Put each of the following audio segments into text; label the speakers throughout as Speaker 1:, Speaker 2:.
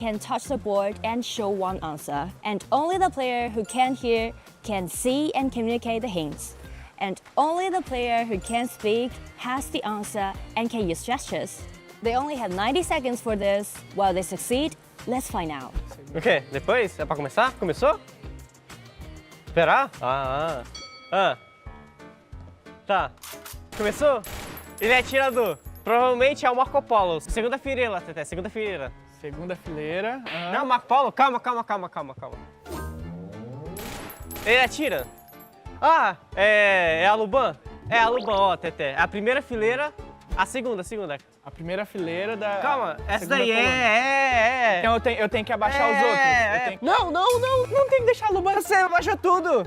Speaker 1: can touch the board and show one answer, and only the player who can hear can see and communicate the hints. And only the player who can speak has the answer and can use gestures. They only have 90 seconds for this. While they succeed, let's find out.
Speaker 2: Ok, depois é pra começar? Começou? Esperar? Tá. Começou? Ele é atirador. Provavelmente é o Marco Polo. Segunda fileira, Teté, segunda fileira.
Speaker 3: Segunda fileira.
Speaker 2: Não, Marco Polo, calma. Ele atira. Ah, é a Luban? É a Luban, ó, Teté. A primeira fileira, a segunda.
Speaker 3: A primeira fileira da...
Speaker 2: Calma, essa daí
Speaker 3: Então eu tenho que abaixar os outros.
Speaker 2: Não tem que deixar a Luban. Você abaixa tudo.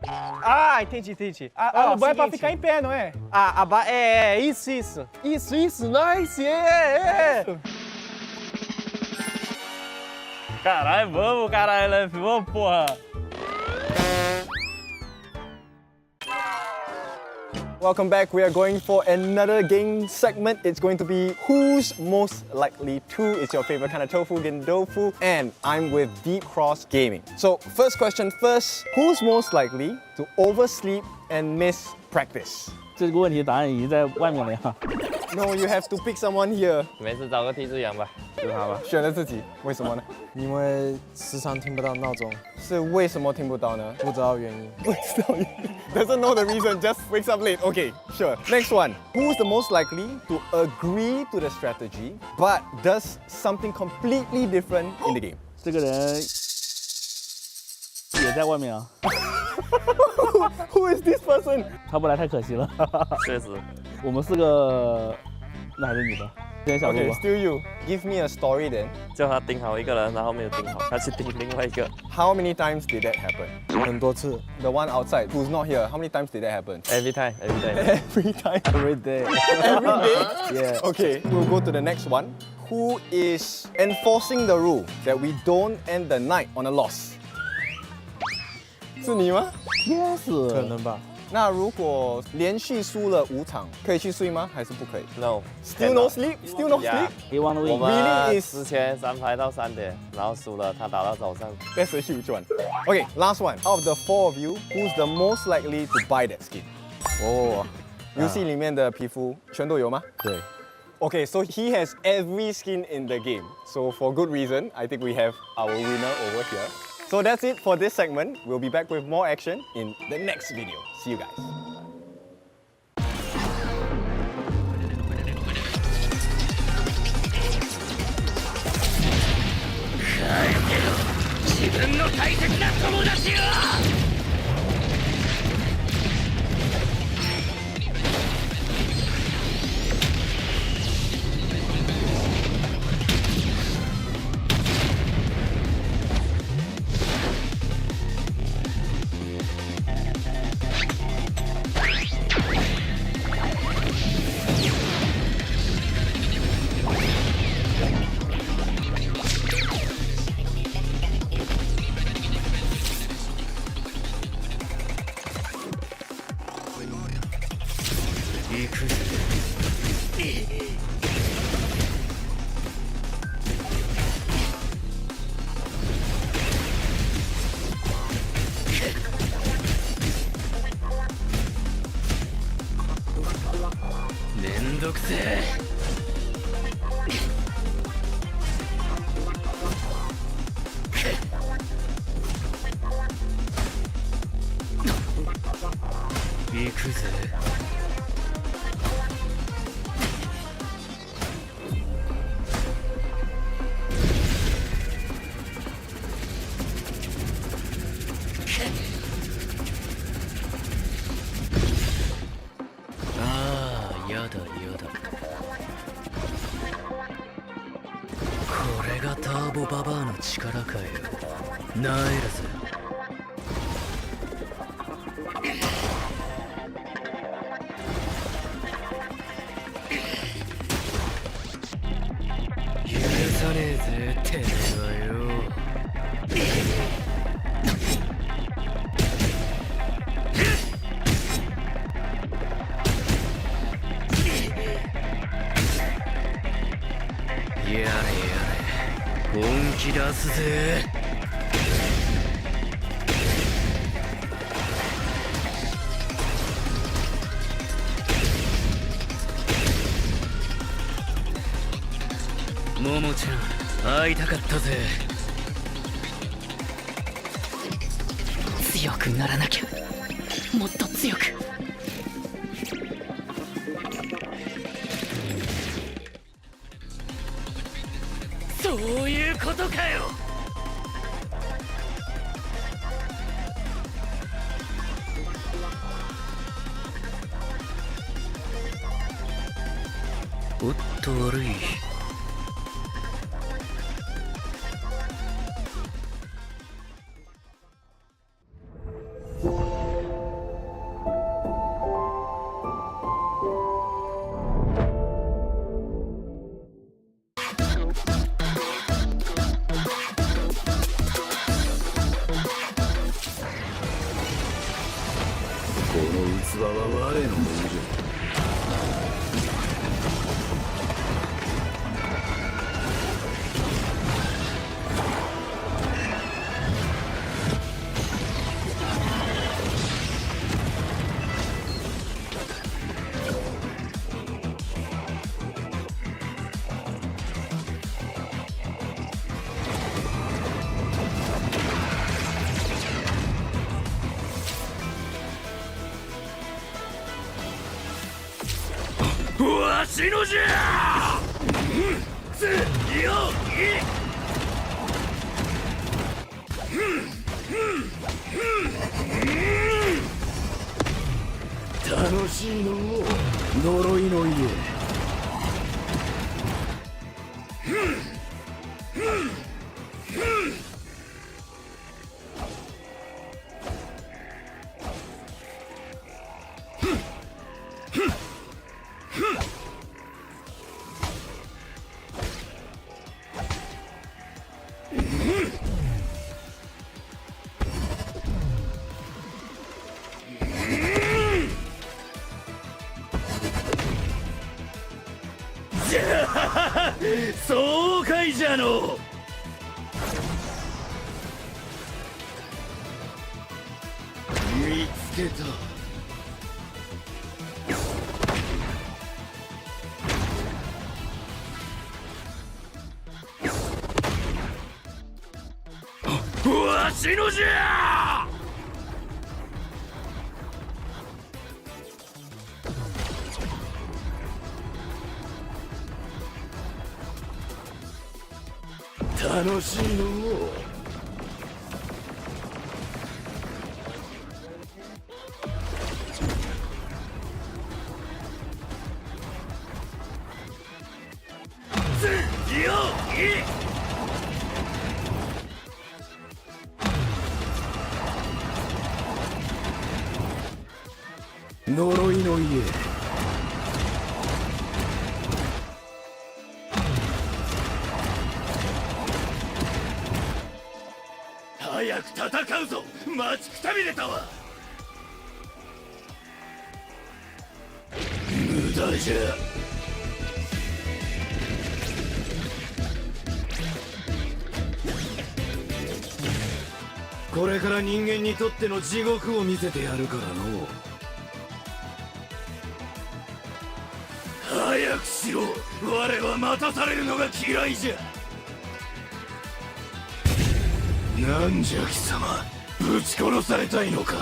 Speaker 2: Ah, entendi.
Speaker 3: A Luban é pra ficar em pé, não é?
Speaker 2: Isso. Nice, Caralho, vamos, porra.
Speaker 4: Welcome back. We are going for another game segment. It's going to be who's most likely to. It's your favorite kind of tofu, Gendofu, and I'm with Deep Cross Gaming. So first question first, who's most likely to oversleep and miss practice?
Speaker 5: 这个问题答案已经在外面了呀。
Speaker 4: No, you have to pick someone here.
Speaker 2: 没事，找个替罪羊吧，就他吧。
Speaker 4: 选了自己，为什么呢？
Speaker 6: 因为时常听不到闹钟，
Speaker 4: 是为什么听不到呢？
Speaker 6: 不知道原因。
Speaker 4: 不知道原因。Doesn't know the reason, just wakes up late. Okay, sure. Next one. Who's the most likely to agree to the strategy, but does something completely different in the game?
Speaker 5: 这个人也在外面啊。
Speaker 4: Who is this person?
Speaker 5: 他不来太可惜了。
Speaker 2: 确实。
Speaker 5: 我们4个男还是女的？先小鹿
Speaker 4: Okay,
Speaker 5: 吧。
Speaker 4: still you. Give me a story then.
Speaker 2: 叫他盯好一个人，然后没有盯好，他去盯另外一个。
Speaker 4: How many times did that happen?
Speaker 6: 很多次。
Speaker 4: The one outside who's not here, how many times did that happen?
Speaker 2: Every time.
Speaker 4: Every time.
Speaker 6: Every day.
Speaker 4: Every day?
Speaker 6: Yeah.
Speaker 4: Okay, we'll go to the next one. Who is enforcing the rule that we don't end the night on a loss? 是你吗？
Speaker 5: 应该是。
Speaker 6: 可能吧。
Speaker 4: 那如果连续输了5场，可以去睡吗？还是不可以
Speaker 2: No.
Speaker 4: Still no sleep? Still no sleep?
Speaker 5: He want to
Speaker 2: 我
Speaker 5: win.
Speaker 2: 们
Speaker 4: Really is-
Speaker 2: 之前3排到3点，然后输了，他打到早上。
Speaker 4: That's a huge one. Okay, last one. Out of the 4 of you, who's the most likely to buy that skin? 哦，游戏里面的皮肤全都有吗？
Speaker 6: 对。
Speaker 4: Okay, so he has every skin in the game. So for good reason, I think we have our winner over here. So that's it for this segment. We'll be back with more action in the next video. See you guys.
Speaker 7: 自分の大切な友達を行くぜ。めんどくせえ。行くぜ。ああ、やだ。これがターボババアの力かよ。なえるぜ。許さねえぜ、てめえはよ。やれやれ、本き出すぜ。ももちゃん、会いたかったぜ。強くならなきゃ、もっと強く。そういうことかよ。おっと悪い。この器は我のものじゃ。わしのじゃ。強い。楽しいのう、呪いの家。爽快じゃの。見つけた。わしのじゃ。楽しいのう。強い。呪いの家。早く戦うぞ。待ちくたびれたわ。無駄じゃ。これから人間にとっての地獄を見せてやるからの。早くしろ。我は待たされるのが嫌いじゃ。なんじゃ貴様、ぶち殺されたいのか。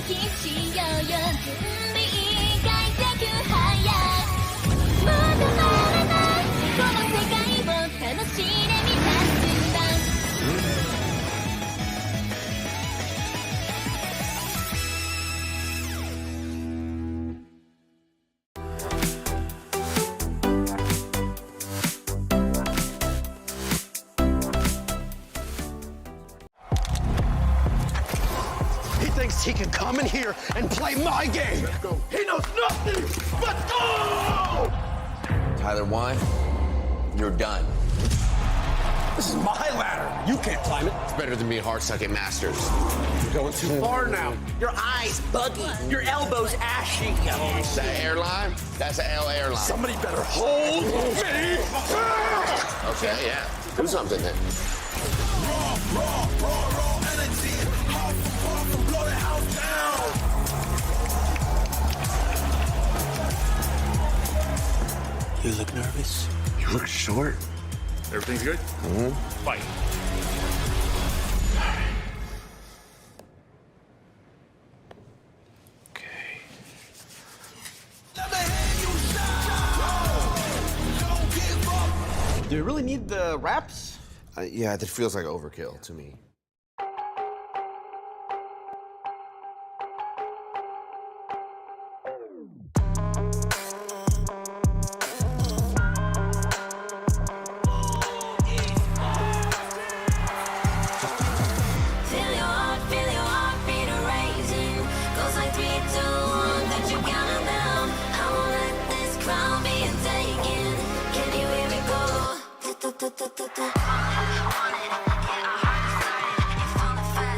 Speaker 8: きしようよ運命が逆速もう止まらないこの世界を楽しんでみたんだ
Speaker 9: He thinks he can come in here and play my game. Let's go. He knows nothing. Let's go!
Speaker 10: Tyler, one, you're done.
Speaker 9: This is my ladder. You can't climb it.
Speaker 10: It's better than being hard-sucking masters.
Speaker 9: You're going too far now.
Speaker 11: Your eyes buggy. Your elbows ashy.
Speaker 10: That airline? That's an L airline.
Speaker 9: Somebody better hold me.
Speaker 10: Okay, yeah. Do something then.
Speaker 9: Raw energy. Blow the house down.
Speaker 7: You look nervous.
Speaker 10: You look short.
Speaker 9: Everything's good?
Speaker 10: Mm-hmm.
Speaker 9: Fight.
Speaker 10: Okay.
Speaker 3: Do you really need the wraps?
Speaker 10: Yeah, that feels like overkill to me.
Speaker 8: Feel your heartbeat racing. Goes like 3, 2, 1, got you counting down. I won't let this crown be taken. Can you hear me go?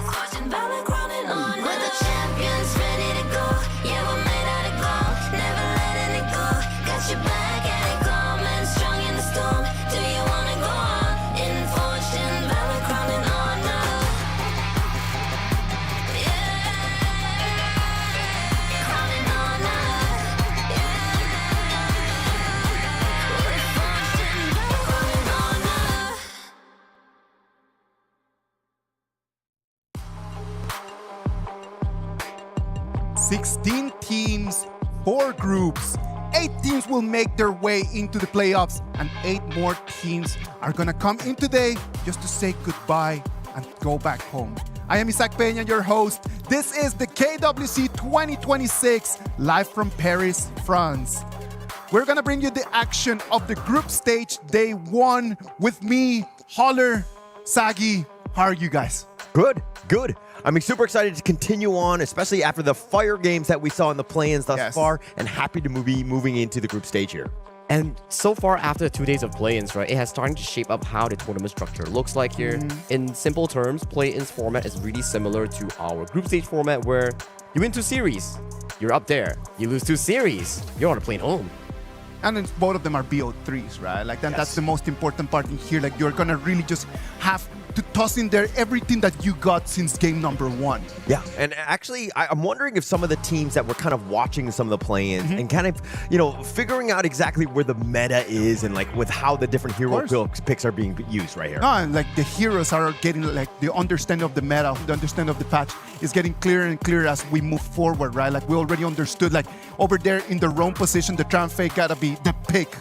Speaker 8: Watching Bella crawling on. We're the champions, ready to go. Yeah, we're made out of gold. Never letting it go. Got your back and it coming strong in the storm. Do you wanna go on? In fortune, Bella crawling on now. Crawling on now. In fortune, Bella crawling on now.
Speaker 12: 16 teams, 4 groups. 8 teams will make their way into the playoffs, and 8 more teams are gonna come in today just to say goodbye and go back home. I am Isaac Peña, your host. This is the KWC 2026, live from Paris, France. We're gonna bring you the action of the group stage day 1 with me, Holler, Sagi. How are you guys?
Speaker 13: Good, good. I'm super excited to continue on, especially after the fire games that we saw in the play-ins thus far, and happy to be moving into the group stage here.
Speaker 14: And so far, after the 2 days of play-ins, right, it has started to shape up how the tournament structure looks like here. In simple terms, play-ins format is really similar to our group stage format, where you win 2 series, you're up there. You lose 2 series, you're on a plane home.
Speaker 12: And then both of them are BO3s, right? Like that's the most important part in here. Like you're gonna really just have to toss in there everything that you got since game number 1.
Speaker 13: Yeah, and actually, I'm wondering if some of the teams that were kind of watching some of the play-ins and kind of, you know, figuring out exactly where the meta is and like with how the different hero picks are being used right here.
Speaker 12: No, and like the heroes are getting like the understanding of the meta, the understanding of the patch is getting clearer and clearer as we move forward, right? Like we already understood, like over there in the roam position, the Tramfei gotta be the pick.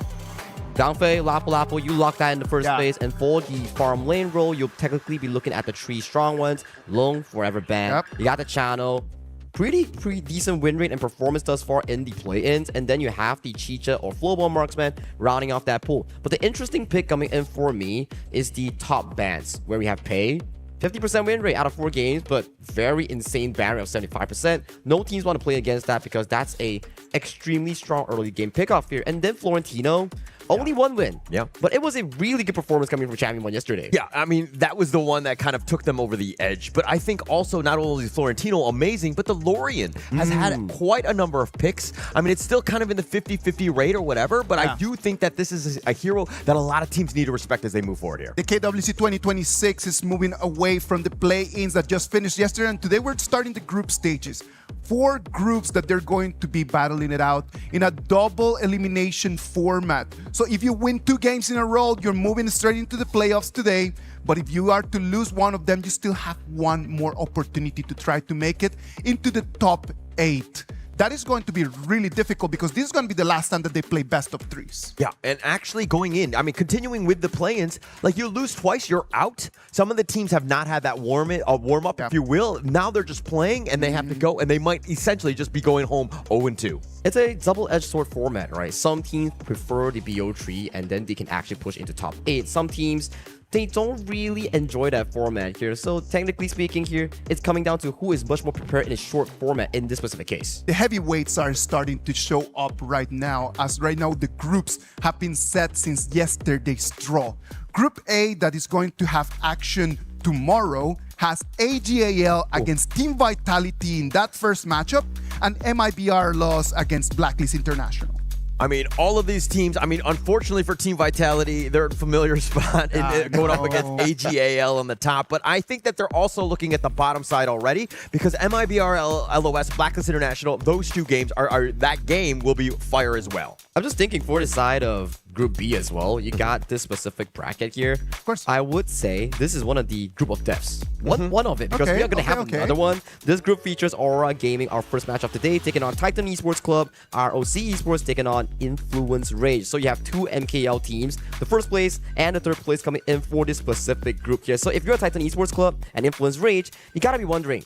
Speaker 14: Downfei, Lapu, you lock that in the first phase, and for the farm lane role, you'll technically be looking at the 3 strong ones. Long, forever ban. You got the channel. Pretty decent win rate and performance thus far in the play-ins, and then you have the Chicha or Flowball Marksman rounding off that pool. But the interesting pick coming in for me is the top bans, where we have Pei, 50% win rate out of 4 games, but very insane ban rate of 75%. No teams want to play against that because that's a extremely strong early game pickoff here. And then Florentino, only 1 win.
Speaker 13: Yeah.
Speaker 14: But it was a really good performance coming from Champion 1 yesterday.
Speaker 13: Yeah, I mean, that was the one that kind of took them over the edge. But I think also not only is Florentino amazing, but the Lorien has had quite a number of picks. I mean, it's still kind of in the 50-50 rate or whatever, but I do think that this is a hero that a lot of teams need to respect as they move forward here.
Speaker 12: The KWC 2026 is moving away from the play-ins that just finished yesterday, and today we're starting the group stages. 4 groups that they're going to be battling it out in a double elimination format. So if you win 2 games in a row, you're moving straight into the playoffs today. But if you are to lose one of them, you still have one more opportunity to try to make it into the top 8. That is going to be really difficult because this is going to be the last time that they play best of 3s.
Speaker 13: Yeah, and actually going in, I mean, continuing with the play-ins, like you lose twice, you're out. Some of the teams have not had that warm-up, if you will. Now they're just playing and they have to go, and they might essentially just be going home 0-2.
Speaker 14: It's a double-edged sword format, right? Some teams prefer the BO3 and then they can actually push into top 8. Some teams, they don't really enjoy that format here. So technically speaking here, it's coming down to who is much more prepared in a short format in this specific case.
Speaker 12: The heavyweights are starting to show up right now, as right now the groups have been set since yesterday's draw. Group A, that is going to have action tomorrow, has AGAL against Team Vitality in that first matchup, and MIBR loss against Blacklist International.
Speaker 13: I mean, all of these teams, I mean, unfortunately for Team Vitality, they're in a familiar spot in going up against AGAL on the top. But I think that they're also looking at the bottom side already because MIBR LOS, Blacklist International, those 2 games that game will be fire as well.
Speaker 14: I'm just thinking for the side of Group B as well, you got this specific bracket here. Of
Speaker 12: course.
Speaker 14: I would say this is one of the group of deaths. One of it, because we are going to have another one. This group features Aura Gaming, our first match of the day, taking on Titan Esports Club, ROC Esports taking on Influence Rage. So you have 2 MKL teams, the first place and the third place coming in for this specific group here. So if you're a Titan Esports Club and Influence Rage, you got to be wondering,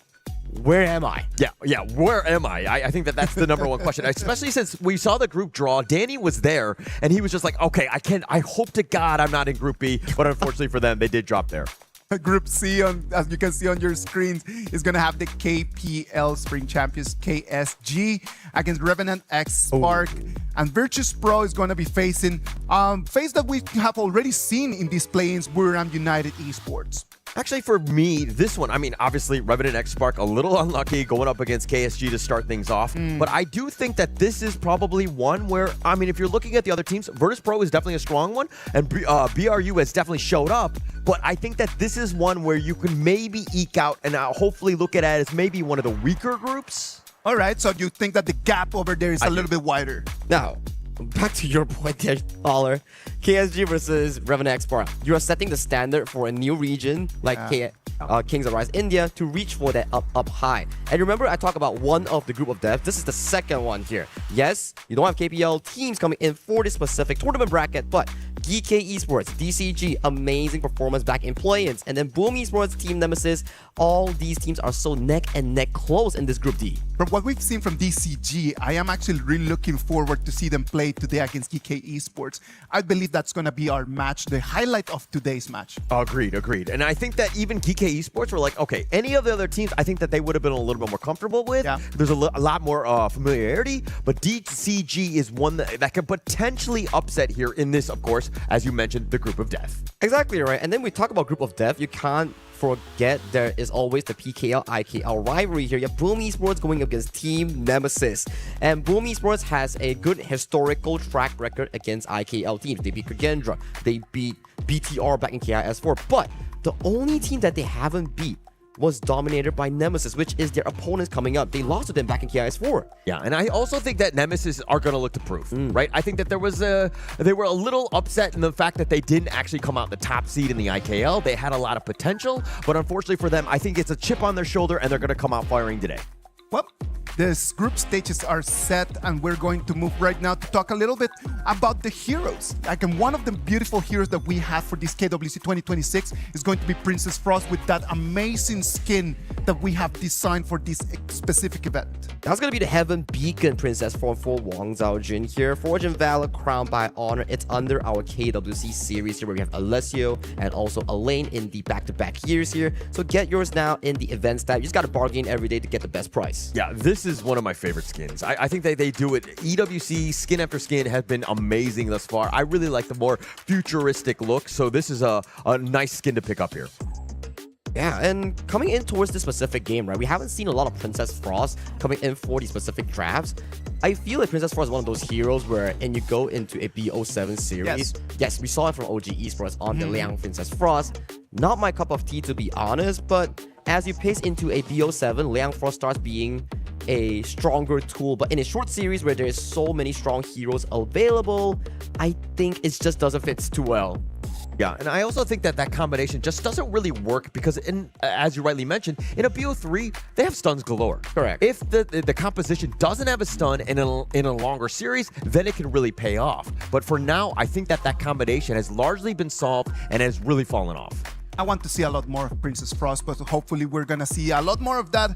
Speaker 14: where am I?
Speaker 13: Yeah, where am I? I think that that's the number one question, especially since we saw the group draw. Danny was there, and he was just like, okay, I hope to God I'm not in Group B, but unfortunately for them, they did drop there.
Speaker 12: Group C, as you can see on your screens, is going to have the KPL Spring Champions KSG against Revenant X Spark. And Virtus Pro is going to be facing face that we have already seen in these play-ins, Buriram United Esports.
Speaker 13: Actually, for me, this one, I mean, obviously, Revenant X Spark, a little unlucky going up against KSG to start things off. But I do think that this is probably one where, I mean, if you're looking at the other teams, Virtus Pro is definitely a strong one, and BRU has definitely showed up. But I think that this is one where you can maybe eke out and hopefully look at it as maybe one of the weaker groups.
Speaker 12: All right, so you think that the gap over there is a little bit wider?
Speaker 14: Now, back to your point there, Caller. KSG versus Revenant X Spark. You are setting the standard for a new region like Kings of Rise India to reach for that up high. And remember, I talked about one of the group of death. This is the second one here. Yes, you don't have KPL teams coming in for this specific tournament bracket, but GK Esports, DCG, amazing performance back in play-ins. And then Boom Esports, Team Nemesis, all these teams are so neck and neck close in this Group D.
Speaker 12: From what we've seen from DCG, I am actually really looking forward to see them play today against GK Esports. I believe that's going to be our match, the highlight of today's match.
Speaker 13: Agreed. And I think that even GK Esports were like, okay, any of the other teams, I think that they would have been a little bit more comfortable with. Yeah. There's a lot more familiarity, but DCG is one that can potentially upset here in this, of course, as you mentioned, the group of death.
Speaker 14: Exactly, right? And then we talk about group of death, you can't forget there is always the PKL IKL rivalry here. You have Boom Esports going up against Team Nemesis, and Boom Esports has a good historical track record against IKL teams. They beat Kagendra, they beat BTR back in KIS4, but the only team that they haven't beat was dominated by Nemesis, which is their opponents coming up. They lost to them back in KIS4.
Speaker 13: Yeah, and I also think that Nemesis are going to look to prove, right? I think that they were a little upset in the fact that they didn't actually come out the top seed in the IKL. They had a lot of potential, but unfortunately for them, I think it's a chip on their shoulder, and they're going to come out firing today.
Speaker 12: Well, these group stages are set, and we're going to move right now to talk a little bit about the heroes. Like, and one of the beautiful heroes that we have for this KWC 2026 is going to be Princess Frost with that amazing skin that we have designed for this specific event.
Speaker 14: That's going to be the Heaven Beacon Princess form for Wang Zhaojun here. Forge and Valor, Crown by Honor. It's under our KWC series here where we have Alessio and also Elaine in the back-to-back years here. So get yours now in the events tab. You just got to bargain every day to get the best price.
Speaker 13: Yeah, this is one of my favorite skins. I think they do it. EWC, skin after skin, has been amazing thus far. I really like the more futuristic look, so this is a nice skin to pick up here.
Speaker 14: Yeah, and coming in towards this specific game, right, we haven't seen a lot of Princess Frost coming in for these specific drafts. I feel like Princess Frost is one of those heroes where, and you go into a BO7 series. Yes, we saw it from OG Esports on the Liang Princess Frost. Not my cup of tea, to be honest, but as you pace into a BO7, Liang Frost starts being a stronger tool. But in a short series where there's so many strong heroes available, I think it just doesn't fit too well.
Speaker 13: Yeah, and I also think that that combination just doesn't really work because, as you rightly mentioned, in a BO3, they have stuns galore.
Speaker 14: Correct.
Speaker 13: If the composition doesn't have a stun in a longer series, then it can really pay off. But for now, I think that that combination has largely been solved and has really fallen off.
Speaker 12: I want to see a lot more of Princess Frost, but hopefully we're gonna see a lot more of that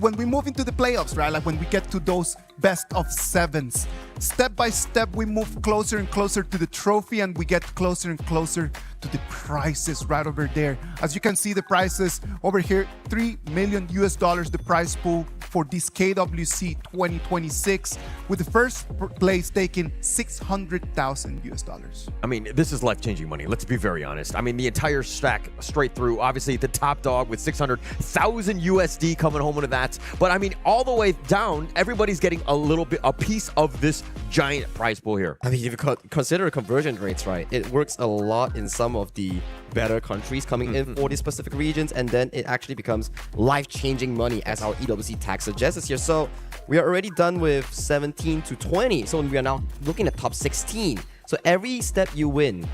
Speaker 12: when we move into the playoffs, right? Like when we get to those best of sevens. Step by step, we move closer and closer to the trophy, and we get closer and closer to the prizes right over there. As you can see, the prizes over here, $3 million, the prize pool for this KWC 2026, with the first place taking $600,000.
Speaker 13: I mean, this is life-changing money. Let's be very honest. I mean, the entire stack straight through. Obviously, the top dog with 600,000 USD coming home into that. But I mean, all the way down, everybody's getting a piece of this giant prize pool here.
Speaker 14: I mean, if you consider conversion rates, right, it works a lot in some of the better countries coming in for these specific regions, and then it actually becomes life-changing money, as our EWC tag suggests here. So we are already done with 17 to 20. So we are now looking at top 16. So every step you win,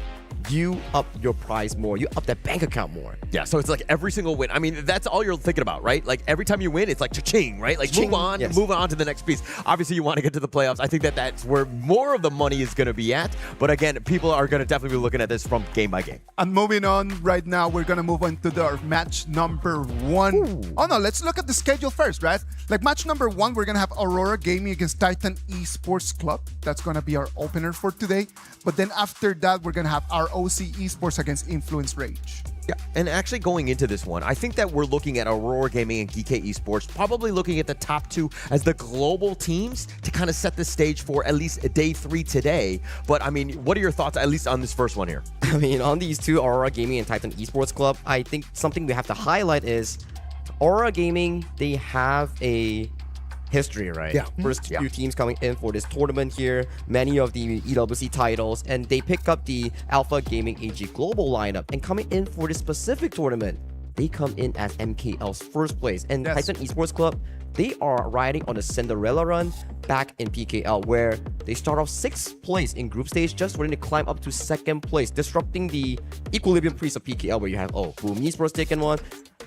Speaker 14: you up your prize more, you up that bank account more.
Speaker 13: Yeah, so it's like every single win. I mean, that's all you're thinking about, right? Like every time you win, it's like cha-ching, right? Like move on, move on to the next piece. Obviously, you want to get to the playoffs. I think that that's where more of the money is going to be at. But again, people are going to definitely be looking at this from game by game.
Speaker 12: And moving on right now, we're going to move on to our match number 1. Ooh. Oh no, let's look at the schedule first, right? Like match number 1, we're going to have Aurora Gaming against Titan Esports Club. That's going to be our opener for today. But then after that, we're going to have our OC Esports against Influence Rage.
Speaker 13: Yeah, and actually going into this one, I think that we're looking at Aurora Gaming and GK Esports, probably looking at the top 2 as the global teams to kind of set the stage for at least day 3 today. But I mean, what are your thoughts, at least on this first one here?
Speaker 14: I mean, on these two, Aurora Gaming and Titan Esports Club, I think something we have to highlight is Aurora Gaming, they have a history, right?
Speaker 13: Yeah.
Speaker 14: First few teams coming in for this tournament here, many of the EWC titles, and they pick up the Alpha Gaming AG Global lineup, and coming in for this specific tournament, they come in as MKL's first place. And Titan Esports Club, they are riding on a Cinderella run back in PKL, where they start off 6th place in group stage, just wanting to climb up to 2nd place, disrupting the equilibrium priest of PKL, where you have, Boom Esports taking one,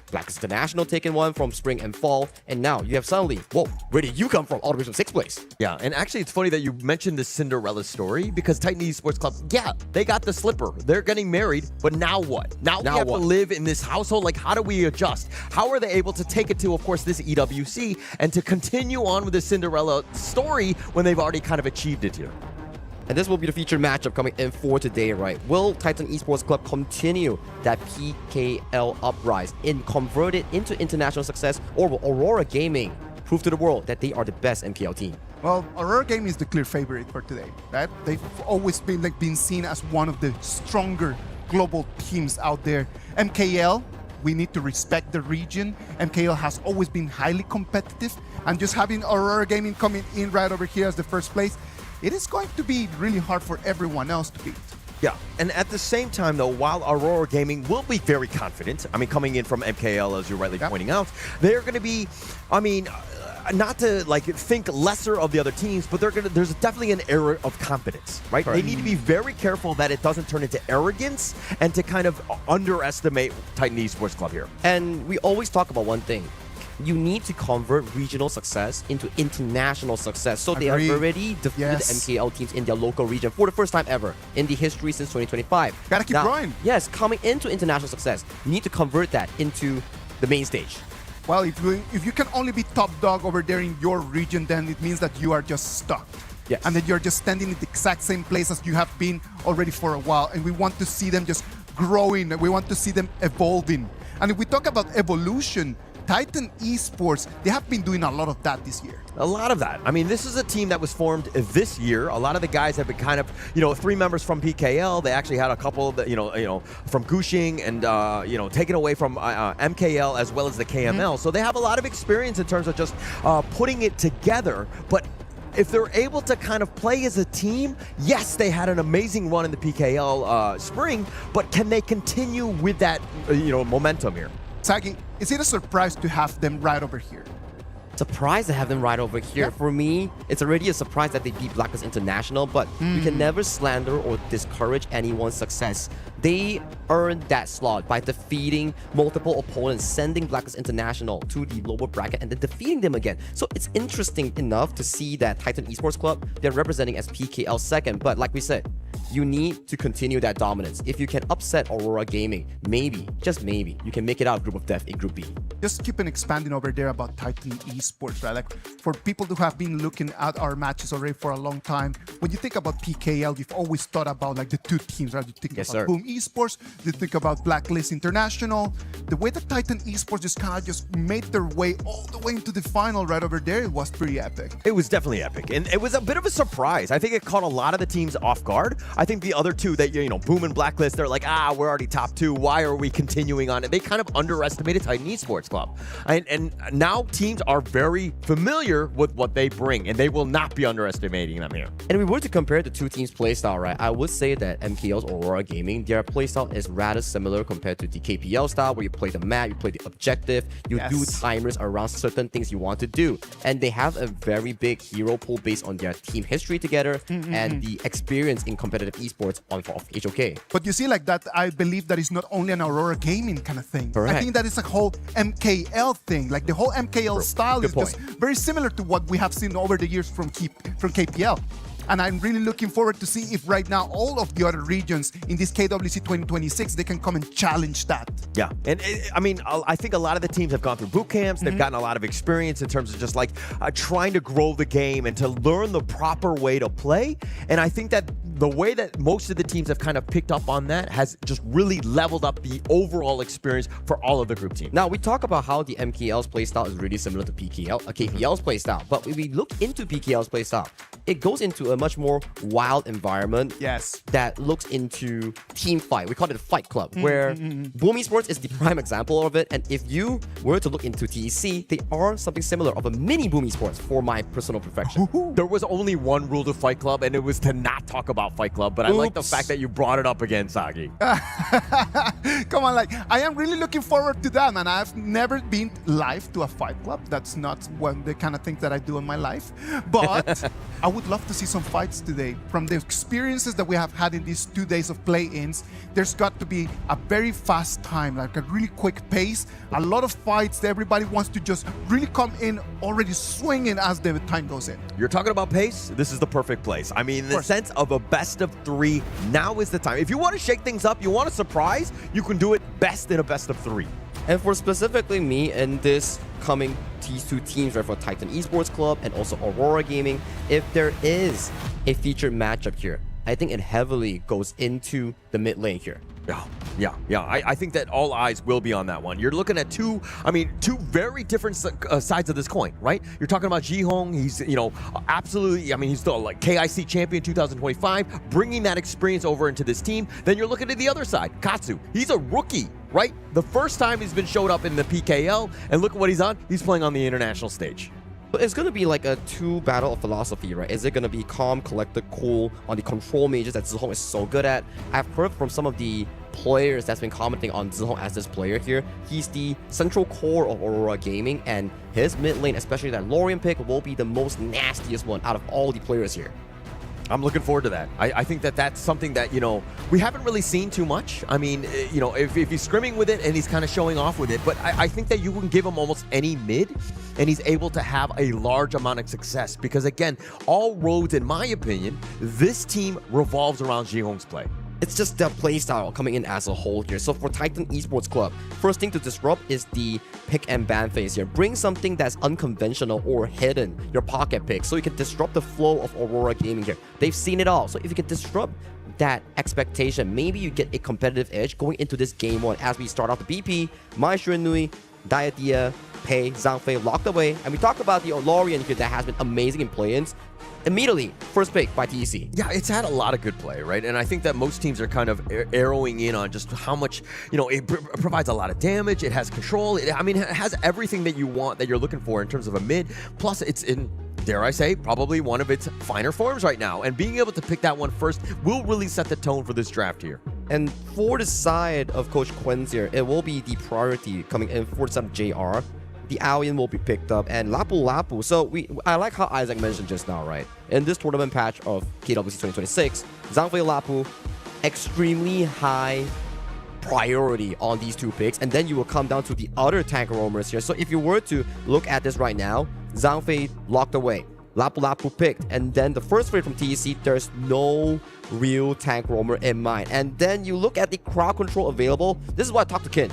Speaker 14: Blackest International taking one from spring and fall, and now you have suddenly, whoa, where did you come from? All the way from 6th place.
Speaker 13: Yeah, and actually it's funny that you mentioned the Cinderella story, because Titan Esports Club, yeah, they got the slipper. They're getting married, but now what? Now we have to live in this household. Like, how do we adjust? How are they able to take it to, of course, this EWC and to continue on with the Cinderella story when they've already kind of achieved it here?
Speaker 14: And this will be the featured matchup coming in for today, right? Will Titan Esports Club continue that PKL uprise and convert it into international success, or will Aurora Gaming prove to the world that they are the best MPL team?
Speaker 12: Well, Aurora Gaming is the clear favorite for today, right? They've always been seen as one of the stronger global teams out there. MKL, we need to respect the region. MKL has always been highly competitive, and just having Aurora Gaming coming in right over here as the first place, it is going to be really hard for everyone else to beat.
Speaker 13: Yeah, and at the same time, though, while Aurora Gaming will be very confident, I mean, coming in from MKL, as you're rightly pointing out, they're going to be, I mean, not to like think lesser of the other teams, but there's definitely an era of confidence, right? They need to be very careful that it doesn't turn into arrogance and to kind of underestimate Titan Esports Club here.
Speaker 14: And we always talk about one thing. You need to convert regional success into international success. So they have already defeated MKL teams in their local region for the first time ever in the history since 2025.
Speaker 12: Gotta keep growing.
Speaker 14: Yes, coming into international success, you need to convert that into the main stage.
Speaker 12: Well, if you can only be top dog over there in your region, then it means that you are just stuck.
Speaker 14: Yes.
Speaker 12: And that you're just standing in the exact same place as you have been already for a while. And we want to see them just growing. We want to see them evolving. And if we talk about evolution, Titan Esports, they have been doing a lot of that this year.
Speaker 13: A lot of that. I mean, this is a team that was formed this year. A lot of the guys have been kind of, 3 members from PKL. They actually had a couple that, from Gushing and, taken away from MKL as well as the KML. So they have a lot of experience in terms of just putting it together. But if they're able to kind of play as a team, yes, they had an amazing run in the PKL spring, but can they continue with that, momentum here?
Speaker 12: Sagi, is it a surprise to have them right over here?
Speaker 14: Surprised to have them right over here. For me, it's already a surprise that they beat Blacklist International, but you can never slander or discourage anyone's success. They earned that slot by defeating multiple opponents, sending Blacklist International to the lower bracket and then defeating them again. So it's interesting enough to see that Titan Esports Club, they're representing as PKL second, but like we said, you need to continue that dominance. If you can upset Aurora Gaming, maybe, just maybe, you can make it out of Group of Death in Group B.
Speaker 12: Just keep on expanding over there about Titan Esports, right? Like for people who have been looking at our matches already for a long time, when you think about PKL, you've always thought about like the two teams, right? You think about Boom Esports, you think about Blacklist International. The way that Titan Esports just kind of just made their way all the way into the final right over there, it was pretty epic.
Speaker 13: It was definitely epic, and it was a bit of a surprise. I think it caught a lot of the teams off guard. I think the other two that, you know, Boom and Blacklist, they're like, we're already top two. Why are we continuing on it? They kind of underestimated Titan Esports Club. And now teams are very familiar with what they bring, and they will not be underestimating them here.
Speaker 14: And if we were to compare the two teams' playstyle, right, I would say that MKL's Aurora Gaming, their playstyle is rather similar compared to the KPL style, where you play the map, you play the objective, you do timers around certain things you want to do. And they have a very big hero pool based on their team history together and the experience in competitive esports on of HOK.
Speaker 12: But you see, like that, I believe that is not only an Aurora Gaming kind of thing.
Speaker 14: Correct.
Speaker 12: I think that is a whole MKL thing. Like the whole MKL style is just very similar to what we have seen over the years from KPL. And I'm really looking forward to see if right now all of the other regions in this KWC 2026, they can come and challenge that.
Speaker 13: Yeah, and I mean, I think a lot of the teams have gone through boot camps. They've gotten a lot of experience in terms of just like trying to grow the game and to learn the proper way to play. And I think that the way that most of the teams have kind of picked up on that has just really leveled up the overall experience for all of the group teams.
Speaker 14: Now, we talk about how the MKL's playstyle is really similar to KPL's playstyle, but when we look into PKL's playstyle, it goes into a much more wild environment that looks into team fight. We call it a fight club, where Boom Esports is the prime example of it. And if you were to look into TEC, they are something similar of a mini Boom Esports for my personal perfection.
Speaker 13: There was only one rule to Fight Club, and it was to not talk about Fight Club, but I like the fact that you brought it up again, Sagi.
Speaker 12: Come on, like, I am really looking forward to that, man. I've never been live to a Fight Club. That's not one the kind of things that I do in my life. But I would love to see some fights today. From the experiences that we have had in these 2 days of play-ins, there's got to be a very fast time, like a really quick pace, a lot of fights that everybody wants to just really come in already swinging as the time goes in.
Speaker 13: You're talking about pace? This is the perfect place. I mean, in the sense of a best of 3, now is the time. If you want to shake things up, you want a surprise, you can do it best in a best of 3.
Speaker 14: And for specifically me and this coming these two teams, right, for Titan Esports Club and also Aurora Gaming, if there is a featured matchup here, I think it heavily goes into the mid lane here.
Speaker 13: Yeah. I think that all eyes will be on that one. You're looking at two very different sides of this coin, right? You're talking about Jihong. He's, absolutely, he's the KIC champion 2025, bringing that experience over into this team. Then you're looking at the other side, Katsu. He's a rookie, right? The first time he's been showed up in the PKL, and look at what he's on. He's playing on the international stage.
Speaker 14: But it's going to be like a two battle of philosophy, right? Is it going to be calm, collected, cool on the control mages that Zihong is so good at? I've heard from some of the players that's been commenting on Zihong as this player here. He's the central core of Aurora Gaming, and his mid lane, especially that Lorien pick, will be the most nastiest one out of all the players here.
Speaker 13: I'm looking forward to that. I think that that's something that, we haven't really seen too much. I mean, if he's scrimming with it and he's kind of showing off with it, but I think that you can give him almost any mid and he's able to have a large amount of success because, again, all roads, in my opinion, this team revolves around Jihong's play.
Speaker 14: It's just the playstyle coming in as a whole here. So for Titan Esports Club, first thing to disrupt is the pick and ban phase here. Bring something that's unconventional or hidden, your pocket pick, so you can disrupt the flow of Aurora Gaming here. They've seen it all. So if you can disrupt that expectation, maybe you get a competitive edge going into this game one as we start off the BP, Mai Shiranui, Diadia, Pei, Zhangfei locked away. And we talk about the Lorien here that has been amazing in play-ins. Immediately, first pick by TEC.
Speaker 13: Yeah, it's had a lot of good play, right? And I think that most teams are kind of arrowing in on just how much, it provides a lot of damage. It has control. It has everything that you want, that you're looking for in terms of a mid. Plus, it's in, dare I say, probably one of its finer forms right now. And being able to pick that one first will really set the tone for this draft here.
Speaker 14: And for the side of Coach Quinn's here, it will be the priority coming in for the side of JR. the Alien will be picked up, and Lapu Lapu. So I like how Isaac mentioned just now, right? In this tournament patch of KWC 2026, Zhangfei Lapu, extremely high priority on these two picks, and then you will come down to the other tank roamers here. So if you were to look at this right now, Zhangfei locked away, Lapu Lapu picked, and then the first trade from TEC, there's no real tank roamer in mind. And then you look at the crowd control available. This is why I talked to Kin.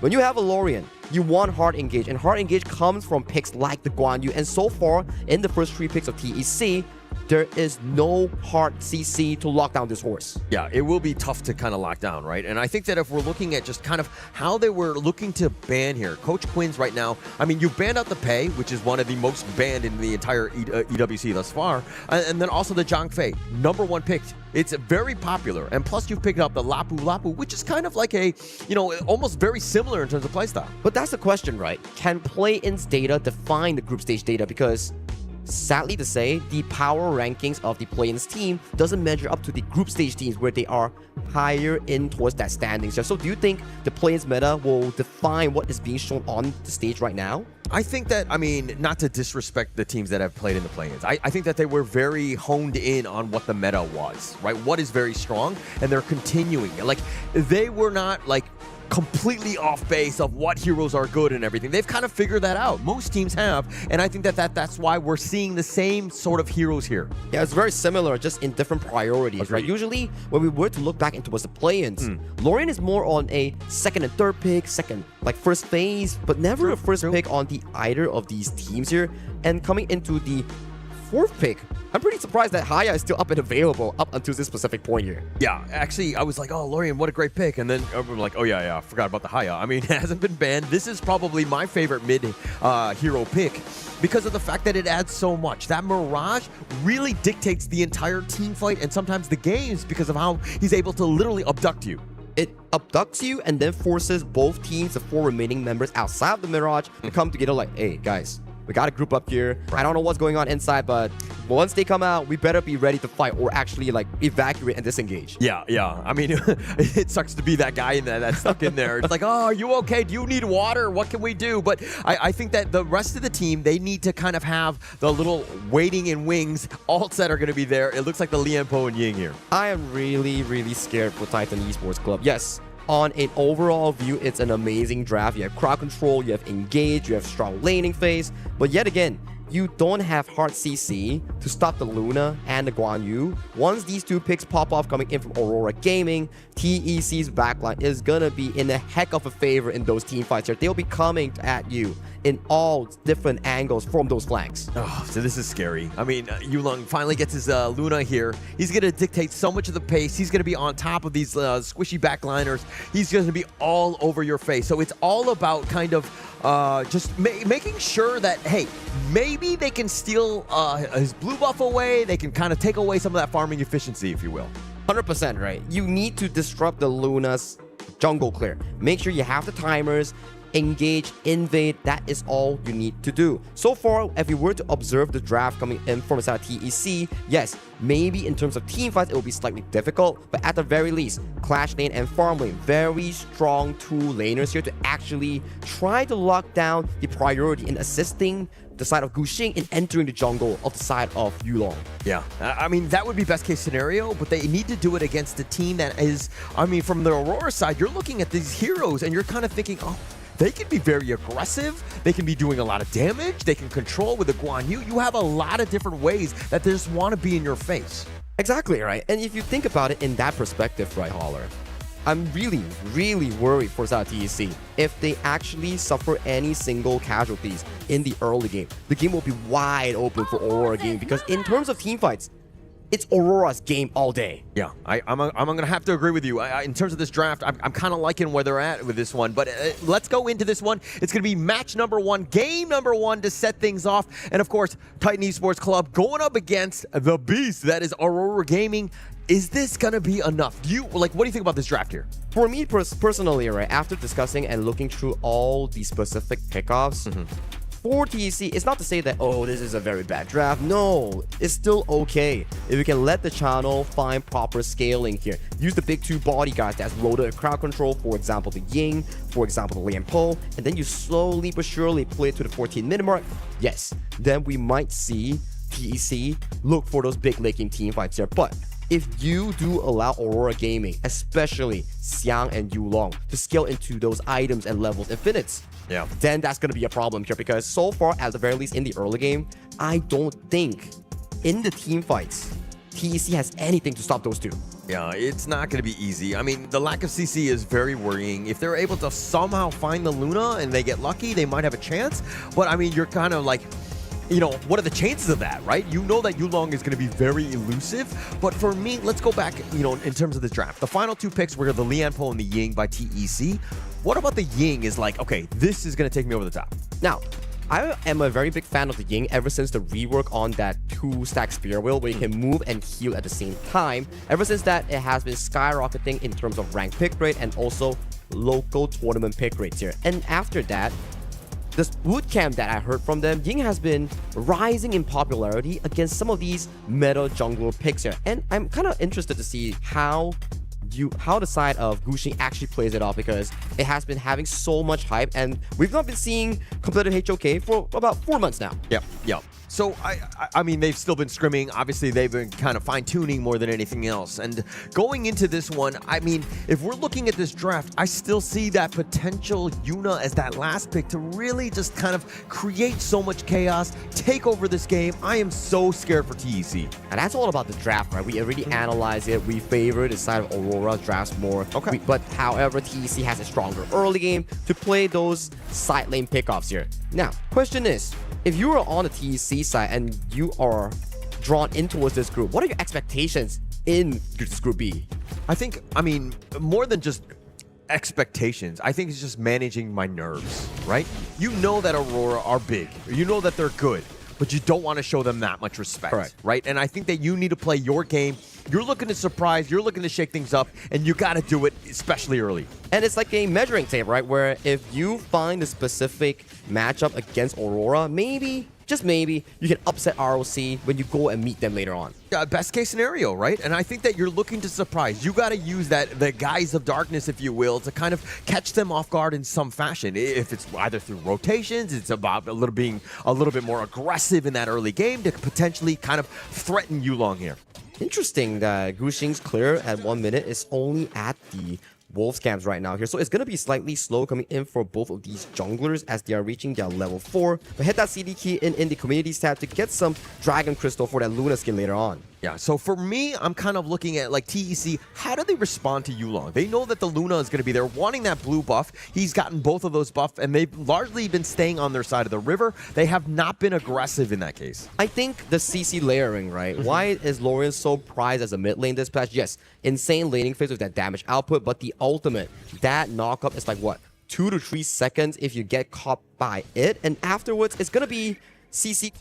Speaker 14: When you have a Lorien, you want hard engage, and hard engage comes from picks like the Guan Yu. And so far, in the first 3 picks of TEC, there is no hard CC to lock down this horse.
Speaker 13: Yeah, it will be tough to kind of lock down, right? And I think that if we're looking at just kind of how they were looking to ban here, Coach Quinn's right now, I mean, you've banned out the Pei, which is one of the most banned in the entire EWC thus far, and then also the Zhang Fei, #1 picked. It's very popular, and plus you've picked up the Lapu Lapu, which is kind of like a, you know, almost very similar in terms of playstyle.
Speaker 14: But that's the question, right? Can play-ins data define the group stage data? Because sadly to say, the power rankings of the play-ins team doesn't measure up to the group stage teams where they are higher in towards that standings. So do you think the play-ins meta will define what is being shown on the stage right now?
Speaker 13: I think that, I mean, not to disrespect the teams that have played in the play-ins, I think that they were very honed in on what the meta was, right? What is very strong, and they're continuing. Like, they were not, like, completely off base of what heroes are good and everything. They've kind of figured that out. Most teams have, and I think that's why we're seeing the same sort of heroes here.
Speaker 14: Yeah, it's very similar, just in different priorities,
Speaker 13: Agreed.
Speaker 14: right? Usually, when we were to look back into what's the play-ins, Lorien is more on a second and third pick, first phase, but never a first pick on the either of these teams here. And coming into the fourth pick, I'm pretty surprised that Haya is still up and available up until this specific point here.
Speaker 13: Yeah, actually, I was like, oh, Lorien, what a great pick. And then everyone like, oh, yeah, I forgot about the Haya. I mean, it hasn't been banned. This is probably my favorite mid-hero pick because of the fact that it adds so much. That Mirage really dictates the entire team fight and sometimes the games because of how he's able to literally abduct you.
Speaker 14: It abducts you and then forces both teams, the 4 remaining members outside of the Mirage, to come together like, hey, guys, we got to group up here. I don't know what's going on inside, but once they come out, we better be ready to fight or actually like evacuate and disengage.
Speaker 13: Yeah. I mean, it sucks to be that guy in there that's stuck in there. It's like, oh, are you okay? Do you need water? What can we do? But I think that the rest of the team, they need to kind of have the little waiting in wings alts that are going to be there. It looks like the Lianpo and Ying here.
Speaker 14: I am really, really scared for Titan Esports Club. Yes, on an overall view, it's an amazing draft. You have crowd control, you have engage, you have strong laning phase, but yet again, you don't have hard CC to stop the Luna and the Guan Yu. Once these 2 picks pop off coming in from Aurora Gaming, TEC's backline is gonna be in a heck of a favor in those team fights here. They'll be coming at you in all different angles from those flanks.
Speaker 13: Oh, so this is scary. I mean, Yulong finally gets his Luna here. He's going to dictate so much of the pace. He's going to be on top of these squishy backliners. He's going to be all over your face. So it's all about kind of just making sure that, hey, maybe they can steal his blue buff away. They can kind of take away some of that farming efficiency, if you will.
Speaker 14: 100% right. You need to disrupt the Luna's jungle clear. Make sure you have the timers, engage, invade. That is all you need to do. So far, if you were to observe the draft coming in from inside TEC, yes, maybe in terms of team fights, it will be slightly difficult, but at the very least, Clash Lane and Farm Lane, very strong 2 laners here to actually try to lock down the priority in assisting the side of Guxing in entering the jungle of the side of Yulong.
Speaker 13: Yeah, I mean, that would be best case scenario, but they need to do it against a team that is, I mean, from the Aurora side, you're looking at these heroes and you're kind of thinking, oh, they can be very aggressive. They can be doing a lot of damage. They can control with the Guan Yu. You have a lot of different ways that they just want to be in your face.
Speaker 14: Exactly, right? And if you think about it in that perspective, right, Holler, I'm really, really worried for South TEC. If they actually suffer any single casualties in the early game, the game will be wide open for Aurora Gaming because in terms of team fights, it's Aurora's game all day.
Speaker 13: Yeah, I'm going to have to agree with you. In terms of this draft, I'm kind of liking where they're at with this one. But let's go into this one. It's going to be match number 1, game number 1 to set things off. And of course, Titan Esports Club going up against the beast that is Aurora Gaming. Is this going to be enough? What do you think about this draft here?
Speaker 14: For me personally, right, after discussing and looking through all the specific pickoffs, for TEC, it's not to say that, oh, this is a very bad draft. No, it's still okay if you can let the channel find proper scaling here. Use the big two bodyguards that's rotated crowd control, for example, the Ying, for example, the Lian Po, and then you slowly but surely play it to the 14-minute mark. Yes, then we might see TEC look for those big laking team fights here. But if you do allow Aurora Gaming, especially Xiang and Yulong, to scale into those items and levels infinites, then that's going to be a problem here, because so far, at the very least in the early game, I don't think in the team fights, TEC has anything to stop those two.
Speaker 13: Yeah, it's not going to be easy. I mean, the lack of CC is very worrying. If they're able to somehow find the Luna and they get lucky, they might have a chance. But I mean, you're kind of like, you know, what are the chances of that, right? You know that Yulong is going to be very elusive. But for me, let's go back, you know, in terms of the draft. The final two picks were the Lian Po and the Ying by TEC. What about the Ying is like, okay, this is going to take me over the top?
Speaker 14: Now, I am a very big fan of the Ying ever since the rework on that 2-stack spear wheel where you can move and heal at the same time. Ever since that, it has been skyrocketing in terms of rank pick rate and also local tournament pick rates here. And after that, this bootcamp that I heard from them, Ying has been rising in popularity against some of these meta jungler picks here. And I'm kind of interested to see how the side of Gushing actually plays it off, because it has been having so much hype and we've not been seeing competitive HOK for about 4 months now.
Speaker 13: Yep. So, I mean, they've still been scrimming. Obviously, they've been kind of fine-tuning more than anything else. And going into this one, I mean, if we're looking at this draft, I still see that potential Yuna as that last pick to really just kind of create so much chaos, take over this game. I am so scared for TEC.
Speaker 14: And that's all about the draft, right? We already analyzed it. We favor the side of Aurora drafts more.
Speaker 13: Okay.
Speaker 14: But however, TEC has a stronger early game to play those side lane pickoffs here. Now, question is, if you are on the TEC side and you are drawn in towards this group, what are your expectations in this group B?
Speaker 13: I mean, more than just expectations, I think it's just managing my nerves, right? You know that Aurora are big. You know that they're good, but you don't want to show them that much respect, right? And I think that you need to play your game. You're looking to surprise, you're looking to shake things up, and you got to do it, especially early.
Speaker 14: And it's like a measuring tape, right? Where if you find a specific matchup against Aurora, maybe, just maybe, you can upset ROC when you go and meet them later on.
Speaker 13: Best case scenario, right? And I think that you're looking to surprise. You got to use the guise of darkness, if you will, to kind of catch them off guard in some fashion. If it's either through rotations, it's about being a little bit more aggressive in that early game to potentially kind of threaten Yulong here.
Speaker 14: Interesting that Gushing's clear at 1 minute is only at the Wolves camps right now here. So it's going to be slightly slow coming in for both of these junglers as they are reaching their level 4. But hit that CD key in the communities tab to get some Dragon Crystal for that Luna skin later on.
Speaker 13: Yeah, so for me, I'm kind of looking at like TEC, how do they respond to Yulong? They know that the Luna is going to be there, wanting that blue buff. He's gotten both of those buffs, and they've largely been staying on their side of the river. They have not been aggressive in that case.
Speaker 14: I think the CC layering, right? Why is Lorien so prized as a mid lane this patch? Yes, insane laning phase with that damage output, but the ultimate, that knockup is like what? 2 to 3 seconds if you get caught by it, and afterwards, it's going to be CC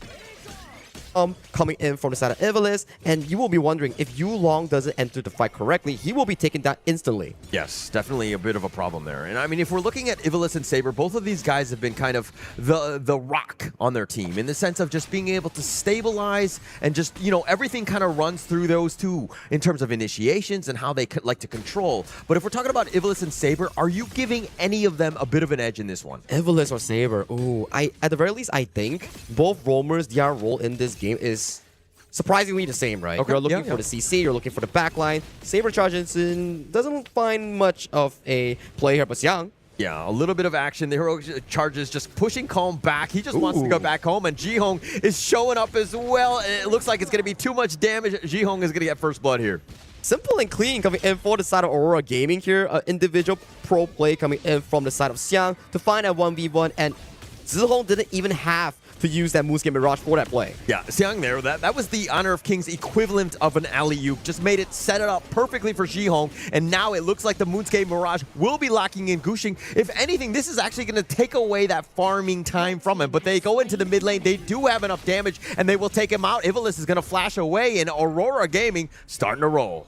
Speaker 14: coming in from the side of Evilis, and you will be wondering if Yulong doesn't enter the fight correctly, he will be taken down instantly.
Speaker 13: Yes, definitely a bit of a problem there. And I mean, if we're looking at Evilis and Saber, both of these guys have been kind of the rock on their team in the sense of just being able to stabilize and just, you know, everything kind of runs through those two in terms of initiations and how they like to control. But if we're talking about Evilis and Saber, are you giving any of them a bit of an edge in this one?
Speaker 14: Evilis or Saber? Ooh, at the very least, I think both roamers, their role in this game is surprisingly the same, right?
Speaker 13: Okay.
Speaker 14: You're looking for the CC, you're looking for the backline. Saber charges in, doesn't find much of a play here, but Xiang.
Speaker 13: Yeah, a little bit of action. The hero charges just pushing Calm back. He just wants to go back home, and Jihong is showing up as well. It looks like it's going to be too much damage. Jihong is going to get first blood here.
Speaker 14: Simple and clean coming in for the side of Aurora Gaming here. Individual pro play coming in from the side of Xiang to find a 1v1, and Zihong didn't even have to use that Moonscape Mirage for that play.
Speaker 13: Yeah, Xiang there, that was the Honor of Kings equivalent of an alley-oop. Just made it, set it up perfectly for Jihong, and now it looks like the Moonscape Mirage will be locking in Gushing. If anything, this is actually going to take away that farming time from him, but they go into the mid lane, they do have enough damage, and they will take him out. Evilis is going to flash away, and Aurora Gaming starting to roll.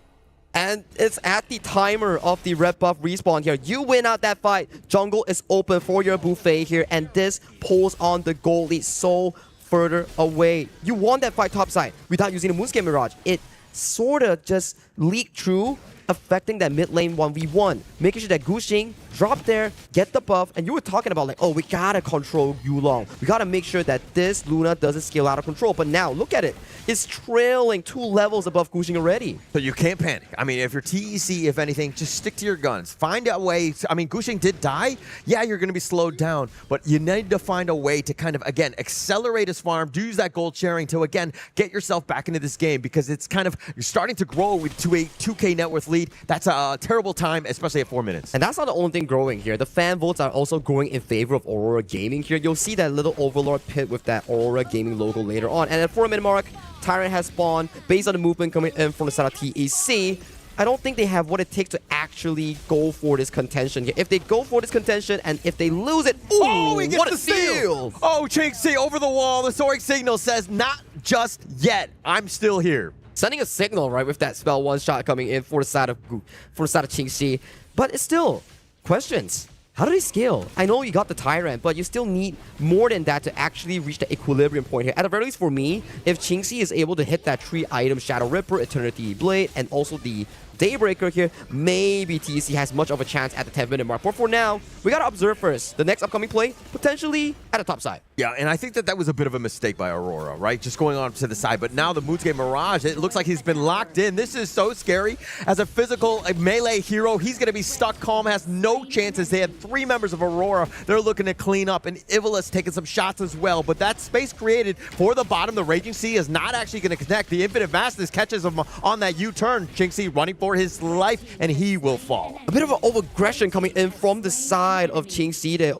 Speaker 14: And it's at the timer of the red buff respawn here. You win out that fight. Jungle is open for your buffet here, and this pulls on the goalie so further away. You won that fight topside without using the Moonscape Mirage. It sort of just leaked through, affecting that mid lane 1v1, making sure that Gushing drop there, get the buff, and you were talking about like, oh, we gotta control Yulong. We gotta make sure that this Luna doesn't scale out of control. But now, look at it. It's trailing 2 levels above Gushing already.
Speaker 13: So you can't panic. I mean, if you're TEC, if anything, just stick to your guns. Find a way. I mean, Gushing did die. Yeah, you're going to be slowed down, but you need to find a way to kind of, again, accelerate his farm, use that gold sharing to, again, get yourself back into this game because it's kind of, you're starting to grow to a 2K net worth lead. That's a terrible time, especially at 4 minutes.
Speaker 14: And that's not the only thing growing here. The fan votes are also growing in favor of Aurora Gaming here. You'll see that little Overlord pit with that Aurora Gaming logo later on. And at 4-minute mark, Tyrant has spawned based on the movement coming in from the side of TEC. I don't think they have what it takes to actually go for this contention here. If they go for this contention and if they lose it, ooh,
Speaker 13: oh, he gets
Speaker 14: what
Speaker 13: the
Speaker 14: a steal!
Speaker 13: Oh, Chinxi over the wall. The soaring signal says, not just yet. I'm still here.
Speaker 14: Sending a signal, right, with that spell one shot coming in for the side of Qingxi. But it's still questions. How do they scale? I know you got the Tyrant, but you still need more than that to actually reach the equilibrium point here. At the very least for me, if Qingxi is able to hit that 3-item Shadow Ripper, Eternity Blade, and also the Daybreaker here, maybe TEC has much of a chance at the 10-minute mark. But for now, we gotta observe first. The next upcoming play, potentially at the top side.
Speaker 13: Yeah, and I think that was a bit of a mistake by Aurora, right? Just going on to the side. But now the Moonscape Mirage, it looks like he's been locked in. This is so scary. As a physical melee hero, he's going to be stuck. Calm has no chances. They had 3 members of Aurora. They're looking to clean up, and Ivilus taking some shots as well. But that space created for the bottom, the Raging Sea, is not actually going to connect. The Infinite Vastness catches him on that U-turn. Qingxi running for his life, and he will fall.
Speaker 14: A bit of an over-aggression coming in from the side of Qingxi there.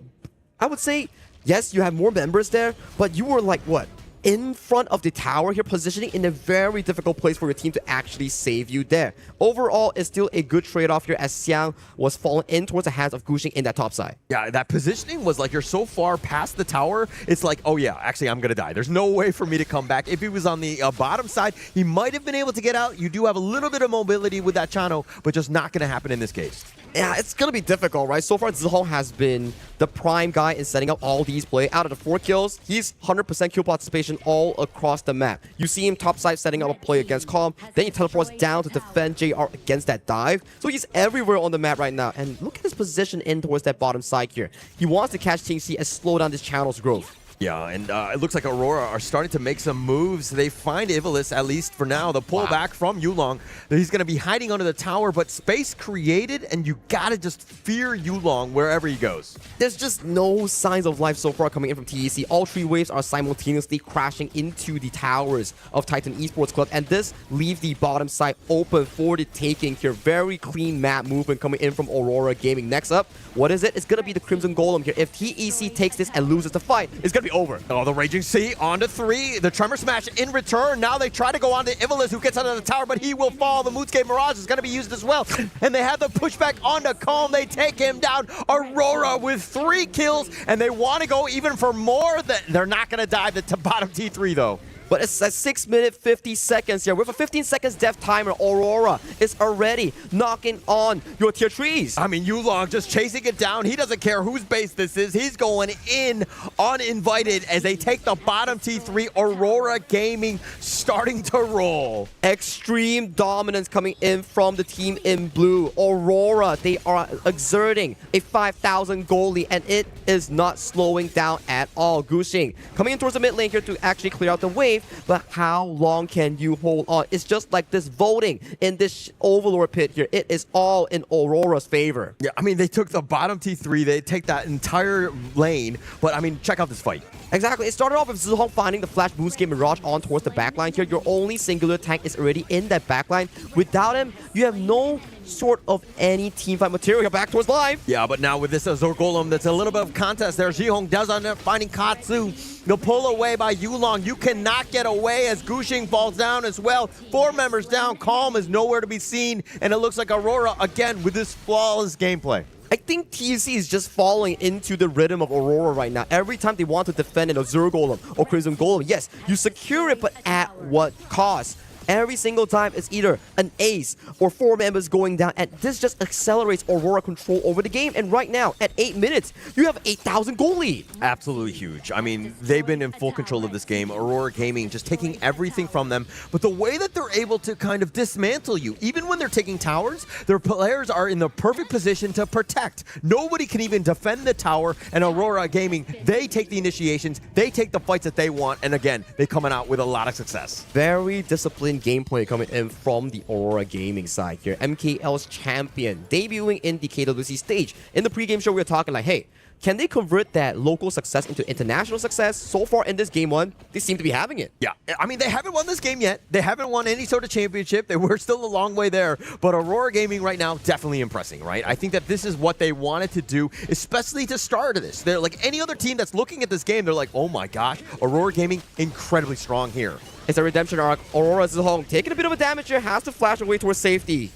Speaker 14: I would say, yes, you have more members there, but you were like, what? In front of the tower here, positioning in a very difficult place for your team to actually save you there. Overall, it's still a good trade-off here as Xiang was falling in towards the hands of Gushing in that top side.
Speaker 13: Yeah, that positioning was like you're so far past the tower, it's like, oh yeah, actually I'm going to die. There's no way for me to come back. If he was on the bottom side, he might have been able to get out. You do have a little bit of mobility with that Chano, but just not going to happen in this case.
Speaker 14: Yeah, it's going to be difficult, right? So far, Zihong has been the prime guy in setting up all these plays. Out of the 4 kills, he's 100% kill participation all across the map. You see him topside setting up a play against Calm, then he teleports down to defend JR against that dive. So he's everywhere on the map right now. And look at his position in towards that bottom side here. He wants to catch Qingxi and slow down this channel's growth.
Speaker 13: Yeah, and it looks like Aurora are starting to make some moves. They find Ivilus, at least for now. The pullback from Yulong. He's going to be hiding under the tower, but space created, and you got to just fear Yulong wherever he goes.
Speaker 14: There's just no signs of life so far coming in from TEC. All 3 waves are simultaneously crashing into the towers of Titan Esports Club, and this leaves the bottom side open for the taking here. Very clean map movement coming in from Aurora Gaming. Next up, what is it? It's going to be the Crimson Golem here. If TEC takes this and loses the fight, it's going to be over.
Speaker 13: Oh, the Raging Sea on to 3. The Tremor Smash in return. Now they try to go on to Ivilus, who gets under the tower, but he will fall. The Moonscape Mirage is going to be used as well. And they have the pushback onto Calm. They take him down. Aurora with 3 kills, and they want to go even for more. They're not going to die the bottom T3, though.
Speaker 14: But it's at 6 minutes, 50 seconds here. With a 15 seconds death timer, Aurora is already knocking on your tier 3s.
Speaker 13: I mean, Yulong just chasing it down. He doesn't care whose base this is. He's going in uninvited as they take the bottom T3. Aurora Gaming starting to roll.
Speaker 14: Extreme dominance coming in from the team in blue. Aurora, they are exerting a 5,000 goal lead, and it is not slowing down at all. Gushing coming in towards the mid lane here to actually clear out the wave. But how long can you hold on? It's just like this voting in this Overlord pit here. It is all in Aurora's favor.
Speaker 13: Yeah, I mean, they took the bottom T3. They take that entire lane. But, I mean, check out this fight.
Speaker 14: Exactly. It started off with Zihong finding the Flash Moonscape Mirage on towards the backline here. Your only singular tank is already in that backline. Without him, you have no sort of any teamfight material. Back towards live.
Speaker 13: Yeah, but now with this Azure Golem, that's a little bit of contest there. Zihong does end up finding Katsu. The pull away by Yulong. You cannot get away as Gushing falls down as well. 4 members down. Calm is nowhere to be seen. And it looks like Aurora, again, with this flawless gameplay.
Speaker 14: I think TEC is just falling into the rhythm of Aurora right now. Every time they want to defend an Azure Golem or Crimson Golem, yes, you secure it, but at what cost? Every single time it's either an ace or 4 members going down, and this just accelerates Aurora control over the game. And right now, at 8 minutes, you have 8,000 goal lead.
Speaker 13: Absolutely huge. I mean, they've been in full control of this game. Aurora Gaming just taking everything from them. But the way that they're able to kind of dismantle you, even when they're taking towers, their players are in the perfect position to protect. Nobody can even defend the tower, and Aurora Gaming, they take the initiations, they take the fights that they want, and again, they coming out with a lot of success.
Speaker 14: Very disciplined gameplay coming in from the Aurora Gaming side here. MKL's champion debuting in the KWC stage. In the pregame show, we were talking like, hey, can they convert that local success into international success? So far in this game one, they seem to be having it.
Speaker 13: Yeah, I mean, they haven't won this game yet. They haven't won any sort of championship. We're still a long way there. But Aurora Gaming right now, definitely impressing, right? I think that this is what they wanted to do, especially to start this. They're like any other team that's looking at this game, they're like, oh my gosh, Aurora Gaming, incredibly strong here.
Speaker 14: It's a redemption arc. Aurora is home, taking a bit of a damage here, has to flash away towards safety.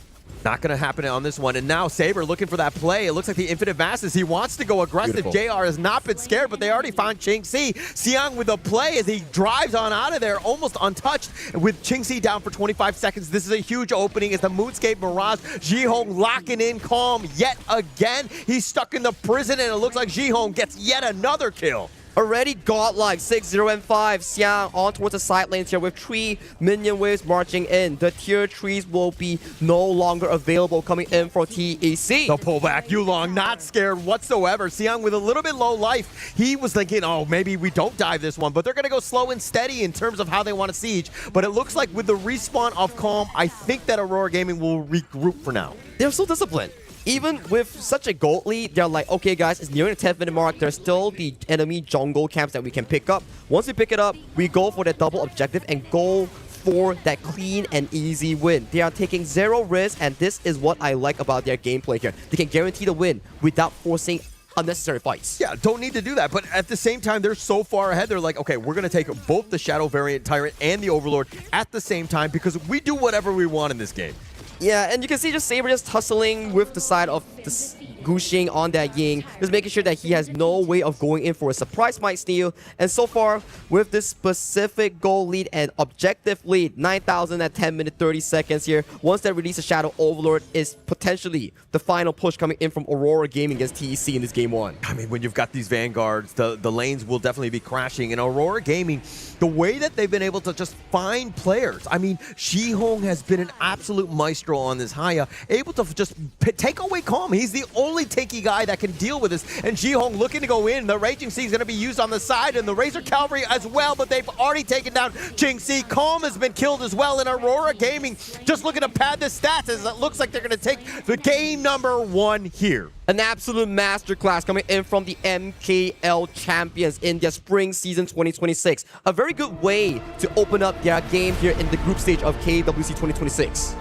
Speaker 13: Not going to happen on this one. And now Saber looking for that play. It looks like the Infinite Masses. He wants to go aggressive.
Speaker 14: Beautiful.
Speaker 13: JR has not been scared, but they already found Ching-Si. Xiang with the play as he drives on out of there, almost untouched. With Ching-Si down for 25 seconds, this is a huge opening as the Moonscape Mirage. Jihong locking in Calm yet again. He's stuck in the prison, and it looks like Jihong gets yet another kill.
Speaker 14: Already godlike, 6-0 and 5. Xiang on towards the side lanes here with 3 minion waves marching in. The tier 3s will be no longer available coming in for TEC.
Speaker 13: The pullback, Yulong not scared whatsoever. Xiang with a little bit low life. He was thinking, oh, maybe we don't dive this one, but they're going to go slow and steady in terms of how they want to siege. But it looks like with the respawn of Calm, I think that Aurora Gaming will regroup for now.
Speaker 14: They're so disciplined. Even with such a gold lead, they're like, okay guys, it's nearing the 10th minute mark. There's still the enemy jungle camps that we can pick up. Once we pick it up, we go for that double objective and go for that clean and easy win. They are taking 0 risk, and this is what I like about their gameplay here. They can guarantee the win without forcing unnecessary fights.
Speaker 13: Yeah, don't need to do that. But at the same time, they're so far ahead. They're like, okay, we're going to take both the Shadow Variant Tyrant and the Overlord at the same time because we do whatever we want in this game.
Speaker 14: Yeah, and you can see just Saber just hustling with the side of this Gushing on that Ying, just making sure that he has no way of going in for a surprise might steal. And so far, with this specific goal lead and objective lead, 9,000 at 10 minutes 30 seconds here. Once they release a Shadow Overlord is potentially the final push coming in from Aurora Gaming against TEC in this game one.
Speaker 13: I mean, when you've got these Vanguards, the lanes will definitely be crashing. And Aurora Gaming, the way that they've been able to just find players. I mean, Jihong has been an absolute maestro on this Haya, able to just take away Calm. He's the only tanky guy that can deal with this. And Jihong looking to go in. The Raging Sea is going to be used on the side, and the Razor Cavalry as well, but they've already taken down Ching-Si. Calm has been killed as well, and Aurora Gaming just looking to pad the stats as it looks like they're going to take the game number 1 here.
Speaker 14: An absolute masterclass coming in from the MKL champions in their spring season 2026. A very good way to open up their game here in the group stage of KWC 2026.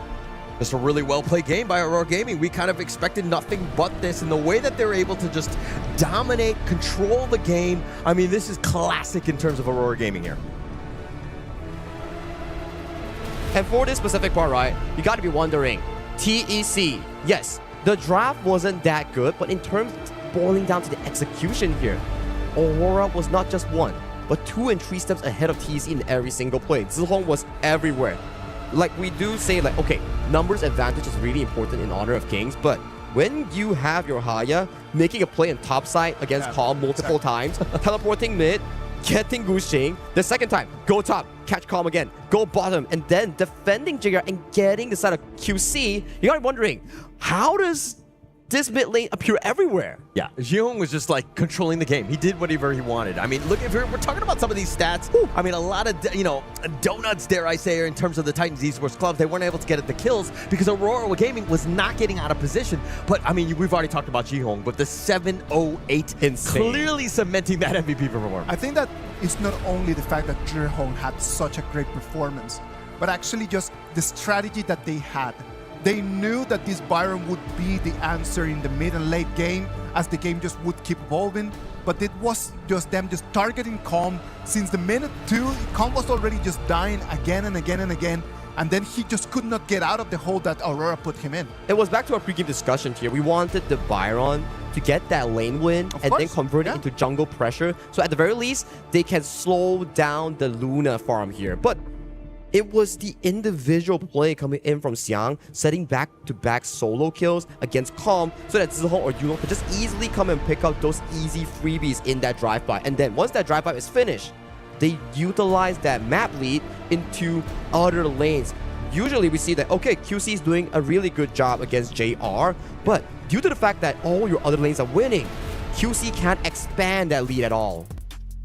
Speaker 13: Just a really well-played game by Aurora Gaming. We kind of expected nothing but this, and the way that they're able to just dominate, control the game. I mean, this is classic in terms of Aurora Gaming here.
Speaker 14: And for this specific part, right, you got to be wondering, TEC, yes, the draft wasn't that good, but in terms of boiling down to the execution here, Aurora was not just 1, but 2 and 3 steps ahead of TEC in every single play. Zihong was everywhere. Like we do say, like, okay, numbers advantage is really important in Honor of Kings, but when you have your Haya making a play in top side against Calm multiple times, teleporting mid, getting Gushing, the second time, go top, catch Calm again, go bottom, and then defending Jigger and getting the side of QC, you gotta be wondering, how does this mid lane appear everywhere?
Speaker 13: Yeah, Jihong was just like controlling the game. He did whatever he wanted. I mean, look, if we're talking about some of these stats, I mean, a lot of, donuts, dare I say, in terms of the Titans Esports Club, they weren't able to get at the kills because Aurora Gaming was not getting out of position. But, I mean, we've already talked about Jihong, but the 708
Speaker 14: insane,
Speaker 13: clearly cementing that MVP performance.
Speaker 12: I think that it's not only the fact that Jihong had such a great performance, but actually just the strategy that they had. They knew that this Byron would be the answer in the mid and late game as the game just would keep evolving, but it was just them just targeting Calm. Since the minute 2, Calm was already just dying again and again and again, and then he just could not get out of the hole that Aurora put him in.
Speaker 14: It was back to our pregame discussion here. We wanted the Byron to get that lane win and then convert it into jungle pressure, so at the very least, they can slow down the Luna farm here. But It was the individual play coming in from Xiang, setting back-to-back solo kills against Calm so that Zihong or Yulong could just easily come and pick up those easy freebies in that drive-by. And then once that drive-by is finished, they utilize that map lead into other lanes. Usually we see that, okay, QC is doing a really good job against JR, but due to the fact that all your other lanes are winning, QC can't expand that lead at all.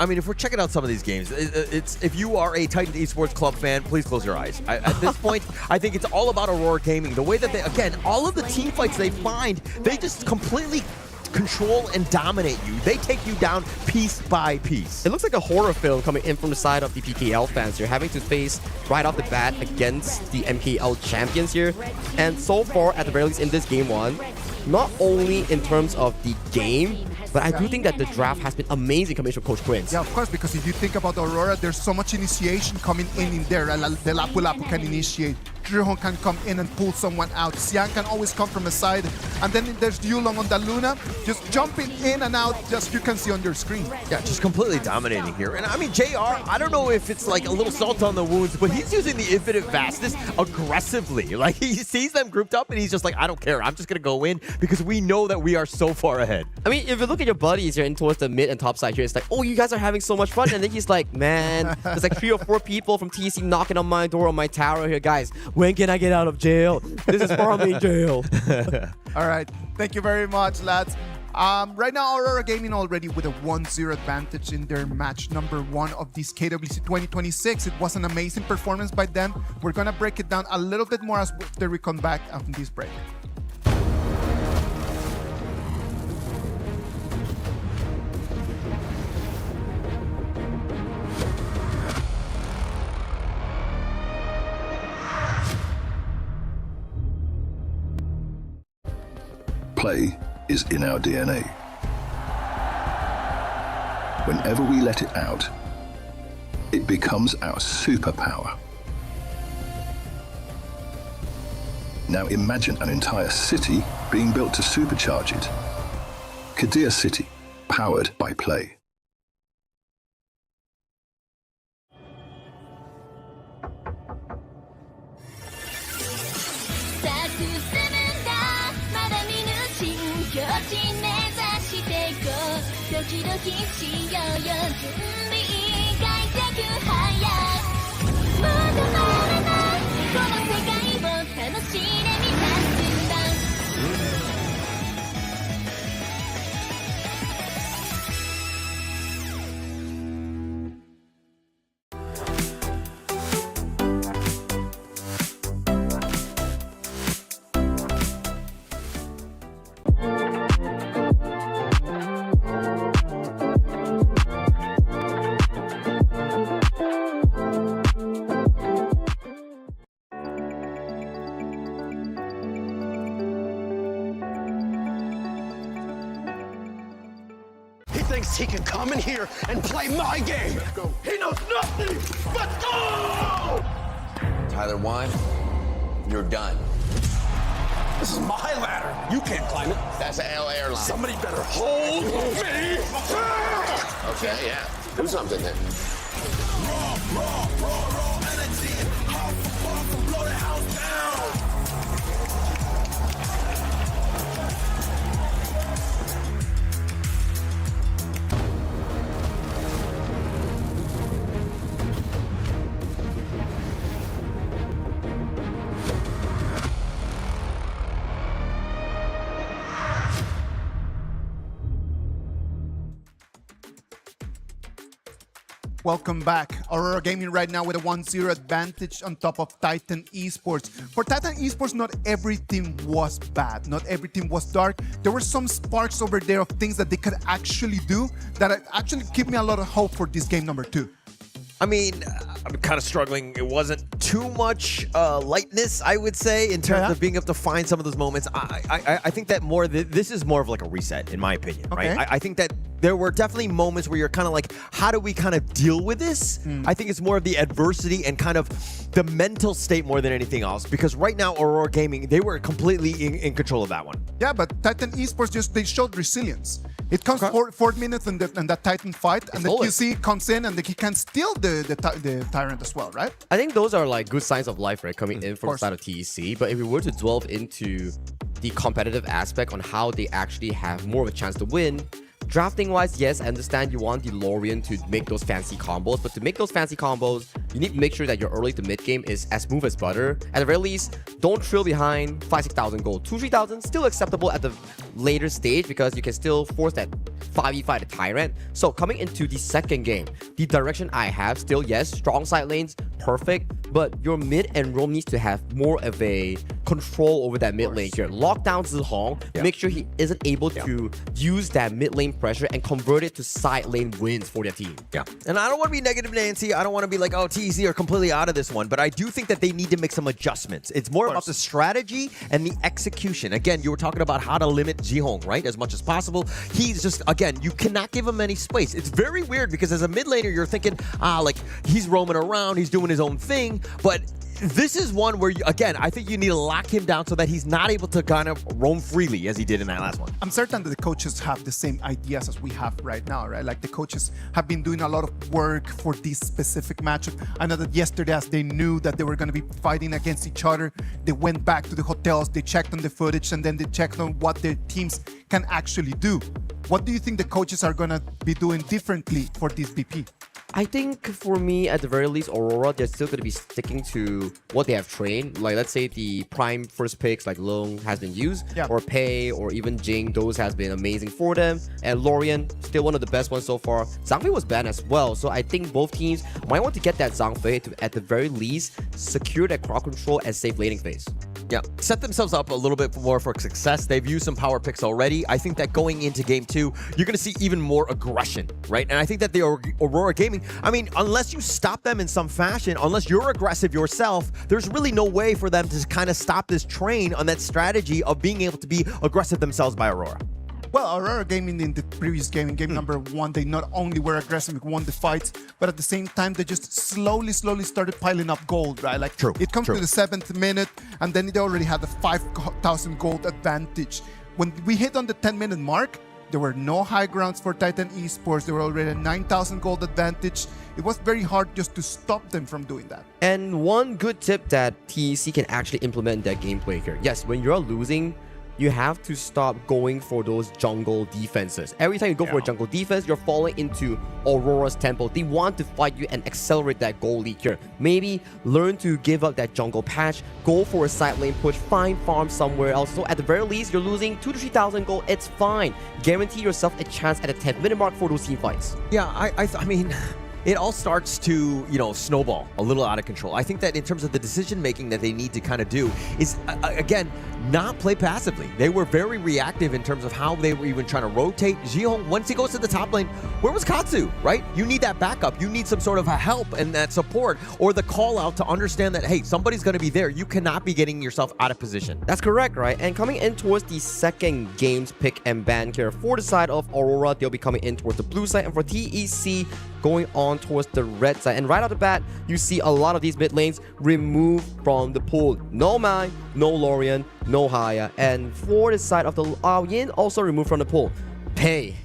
Speaker 13: I mean, if we're checking out some of these games, it's if you are a Titan Esports Club fan, please close your eyes. At this point, I think it's all about Aurora Gaming. The way that they, again, all of the team fights they find, they just completely control and dominate you. They take you down piece by piece.
Speaker 14: It looks like a horror film coming in from the side of the PKL fans. You're having to face right off the bat against the MKL champions here. And so far, at the very least in this game one, not only in terms of the game, but I do think that the draft has been amazing coming from Coach Prince.
Speaker 12: Yeah, of course, because if you think about Aurora, there's so much initiation coming in there. The Lapu Lapu can initiate. Zhihong can come in and pull someone out. Xiang can always come from a side. And then there's Yulong on the Luna, just jumping in and out, just you can see on your screen.
Speaker 13: Yeah, just completely dominating here. And I mean, JR, I don't know if it's like a little salt on the wounds, but he's using the infinite fastness aggressively. Like, he sees them grouped up and he's just like, I don't care. I'm just going to go in because we know that we are so far ahead.
Speaker 14: I mean, if you look at your buddies here in towards the mid and top side here, it's like, oh, you guys are having so much fun. And then he's like, man, there's like 3 or 4 people from TC knocking on my door on my tower here. Guys, when can I get out of jail? This is farming jail.
Speaker 12: All right. Thank you very much, lads. Right now, Aurora Gaming already with a 1-0 advantage in their match number 1 of this KWC 2026. It was an amazing performance by them. We're going to break it down a little bit more after we come back after this break.
Speaker 15: Play is in our DNA. Whenever we let it out, it becomes our superpower. Now imagine an entire city being built to supercharge it. Kadir City, powered by Play.
Speaker 9: He can come in here and play my game. He knows nothing. Let's go!
Speaker 11: Tyler 1, you're done.
Speaker 9: This is my ladder. You can't climb it.
Speaker 10: That's an L airline.
Speaker 9: Somebody better hold me.
Speaker 10: Okay, yeah. Do something then.
Speaker 9: Raw energy. How far from blow the house down.
Speaker 12: Welcome back. Aurora Gaming right now with a 1-0 advantage on top of Titan Esports. For Titan Esports, not everything was bad. Not everything was dark. There were some sparks over there of things that they could actually do that actually give me a lot of hope for this game number 2.
Speaker 13: I mean, I'm kind of struggling. It wasn't too much lightness, I would say, in terms of being able to find some of those moments. I think that this is more of like a reset, in my opinion, right? I think that there were definitely moments where you're kind of like, how do we kind of deal with this? I think it's more of the adversity and kind of the mental state more than anything else. Because right now, Aurora Gaming, they were completely in control of that one.
Speaker 12: Yeah, but Titan Esports they showed resilience. It comes 4 minutes in that Titan fight, and the QC comes in and he can steal the Tyrant as well, right?
Speaker 14: I think those are like good signs of life, right, coming in from the side of TEC. But if we were to delve into the competitive aspect on how they actually have more of a chance to win, drafting wise, yes, I understand you want the Lorien to make those fancy combos, but to make those fancy combos, you need to make sure that your early to mid game is as smooth as butter. At the very least, don't trail behind 5,000-6,000 gold. 2,000-3,000 still acceptable at the later stage because you can still force that 5v5 the Tyrant. So coming into the second game, the direction I have still, yes, strong side lanes, perfect, but your mid and roam needs to have more of a control over that mid lane here. Lock down Zihong, make sure he isn't able to use that mid lane pressure and convert it to side lane wins for their team.
Speaker 13: Yeah. And I don't want to be negative, Nancy. I don't want to be like, oh, TEC are completely out of this one, but I do think that they need to make some adjustments. It's more about the strategy and the execution. Again, you were talking about how to limit Zihong, right, as much as possible. He's just, again, you cannot give him any space. It's very weird because as a mid laner, you're thinking, like, he's roaming around, he's doing his own thing, but this is one where, again, I think you need to lock him down so that he's not able to kind of roam freely as he did in that last one.
Speaker 12: I'm certain that the coaches have the same ideas as we have right now, right? Like the coaches have been doing a lot of work for this specific matchup. I know that yesterday, as they knew that they were going to be fighting against each other, they went back to the hotels, they checked on the footage, and then they checked on what their teams can actually do. What do you think the coaches are going to be doing differently for this BP?
Speaker 14: I think for me, at the very least, Aurora, they're still going to be sticking to what they have trained. Like, let's say the prime first picks like Long has been used, or Pei, or even Jing, those has been amazing for them. And Lorien, still one of the best ones so far. Zhangfei was banned as well, so I think both teams might want to get that Zhangfei to, at the very least, secure that crowd control and safe laning phase.
Speaker 13: Yeah, set themselves up a little bit more for success. They've used some power picks already. I think that going into game 2, you're going to see even more aggression, right? And I think that the Aurora Gaming, I mean, unless you stop them in some fashion, unless you're aggressive yourself, there's really no way for them to kind of stop this train on that strategy of being able to be aggressive themselves by Aurora.
Speaker 12: Well, Aurora Gaming in the previous game, in game number 1, they not only were aggressive, won the fights, but at the same time, they just slowly started piling up gold, right? Like, it comes to the 7th minute, and then they already had the 5,000 gold advantage. When we hit on the 10-minute mark, there were no high grounds for Titan Esports. They were already a 9,000 gold advantage. It was very hard just to stop them from doing that.
Speaker 14: And one good tip that TEC can actually implement in their gameplay here. Yes, when you're losing, you have to stop going for those jungle defenses. Every time you go for a jungle defense, you're falling into Aurora's tempo. They want to fight you and accelerate that goal lead here. Maybe learn to give up that jungle patch, go for a side lane push, find farm somewhere else. So at the very least, you're losing 2,000 to 3,000 gold. It's fine. Guarantee yourself a chance at a 10-minute mark for those team fights.
Speaker 13: Yeah, I mean, it all starts to, snowball a little out of control. I think that in terms of the decision making that they need to kind of do is, again, not play passively. They were very reactive in terms of how they were even trying to rotate. Zihong, once he goes to the top lane, where was Katsu, right? You need that backup. You need some sort of a help and that support or the call out to understand that, hey, somebody's going to be there. You cannot be getting yourself out of position.
Speaker 14: That's correct, right? And coming in towards the second game's pick and ban here, for the side of Aurora, they'll be coming in towards the blue side, and for TEC, going on towards the red side. And right off the bat, you see a lot of these mid lanes removed from the pool. No Mai, no Lorien, no Haya. And for the side of the Yin, also removed from the pool. Pei.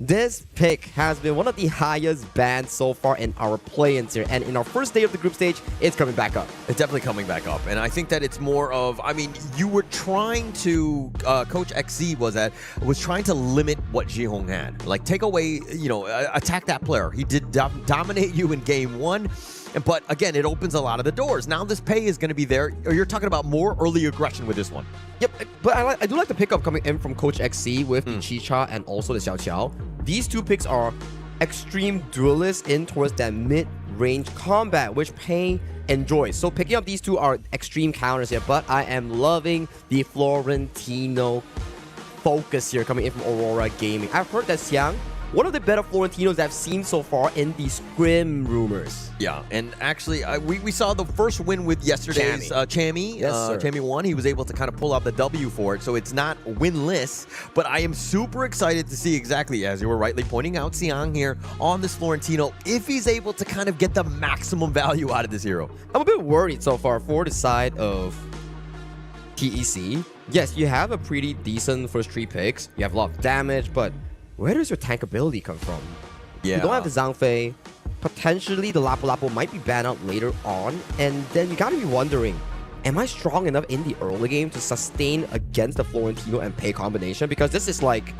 Speaker 14: This pick has been one of the highest bans so far in our play-ins here. And in our first day of the group stage, it's coming back up.
Speaker 13: It's definitely coming back up. And I think that it's more of, I mean, you were trying to, Coach XZ was trying to limit what Zihong had. Like, take away, attack that player. He did dominate you in game 1. But again, it opens a lot of the doors. Now this Pei is going to be there. Or you're talking about more early aggression with this one.
Speaker 14: Yep, but I do like the pickup coming in from Coach XC with the Chicha and also the Xiao Qiao. These two picks are extreme duelists in towards that mid-range combat, which Pei enjoys. So picking up these two are extreme counters here, but I am loving the Florentino focus here coming in from Aurora Gaming. I've heard that Xiang one of the better Florentinos I've seen so far in the scrim rumors.
Speaker 13: Yeah, and actually, we saw the first win with yesterday's Chammy.
Speaker 14: Yes, sir.
Speaker 13: Chammy won. He was able to kind of pull out the W for it, so it's not winless. But I am super excited to see exactly, as you were rightly pointing out, Xiang here on this Florentino, if he's able to kind of get the maximum value out of this hero.
Speaker 14: I'm a bit worried so far for the side of TEC. Yes, you have a pretty decent first 3 picks. You have a lot of damage, but where does your tank ability come from?
Speaker 13: Yeah.
Speaker 14: You don't have the Zhang Fei. Potentially, the Lapu Lapu might be banned out later on. And then you gotta be wondering, am I strong enough in the early game to sustain against the Florentino and Pei combination? Because this is like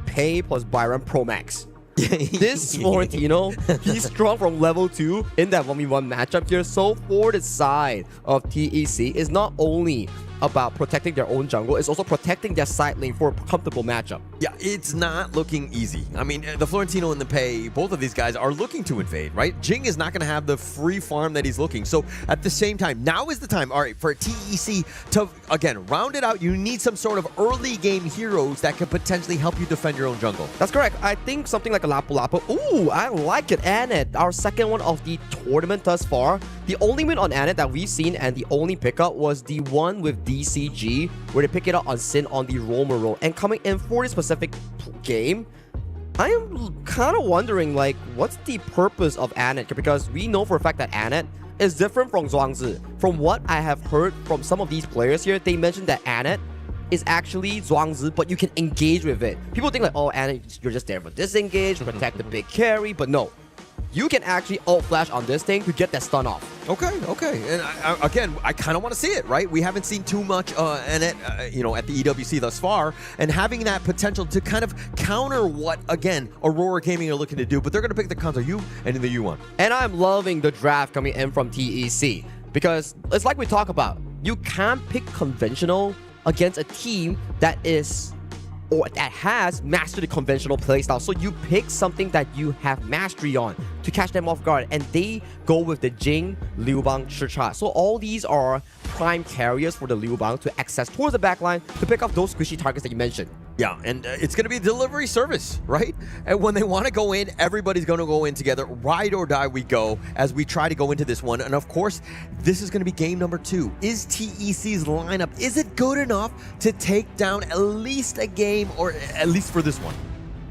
Speaker 14: Pei plus Byron Pro Max. This Florentino, he's strong from level 2 in that 1v1 matchup here. So for the side of TEC, is not only about protecting their own jungle, it's also protecting their side lane for a comfortable matchup.
Speaker 13: Yeah, it's not looking easy. I mean, the Florentino and the Pei, both of these guys are looking to invade, right? Jing is not going to have the free farm that he's looking. So at the same time, now is the time, all right, for TEC to, again, round it out. You need some sort of early game heroes that can potentially help you defend your own jungle.
Speaker 14: That's correct. I think something like a Lapu Lapu. Ooh, I like it. Anet, our second one of the tournament thus far. The only win on Anet that we've seen and the only pickup was the one with DCG, where they pick it up on Sin on the Roamer role. And coming in for this specific game, I am kind of wondering, like, what's the purpose of Anet? Because we know for a fact that Anet is different from Zhuangzi. From what I have heard from some of these players here, they mentioned that Anet is actually Zhuangzi, but you can engage with it. People think like, oh, Anet, you're just there for disengage, protect the big carry, but no. You can actually ult flash on this thing to get that stun off.
Speaker 13: Okay. And again, I kind of want to see it, right? We haven't seen too much in it, at the EWC thus far, and having that potential to kind of counter what, again, Aurora Gaming are looking to do, but they're going to pick the counter U and the U1.
Speaker 14: And I'm loving the draft coming in from TEC, because it's like we talk about, you can't pick conventional against a team that is or that has mastered the conventional playstyle. So you pick something that you have mastery on to catch them off guard, and they go with the Jing, Liu Bang, Chicha. So all these are prime carriers for the Liu Bang to access towards the backline to pick up those squishy targets that you mentioned.
Speaker 13: Yeah, and it's going to be delivery service, right? And when they want to go in, everybody's going to go in together. Ride or die we go as we try to go into this one. And of course, this is going to be game number 2. Is TEC's lineup, is it good enough to take down at least a game, or at least for this one?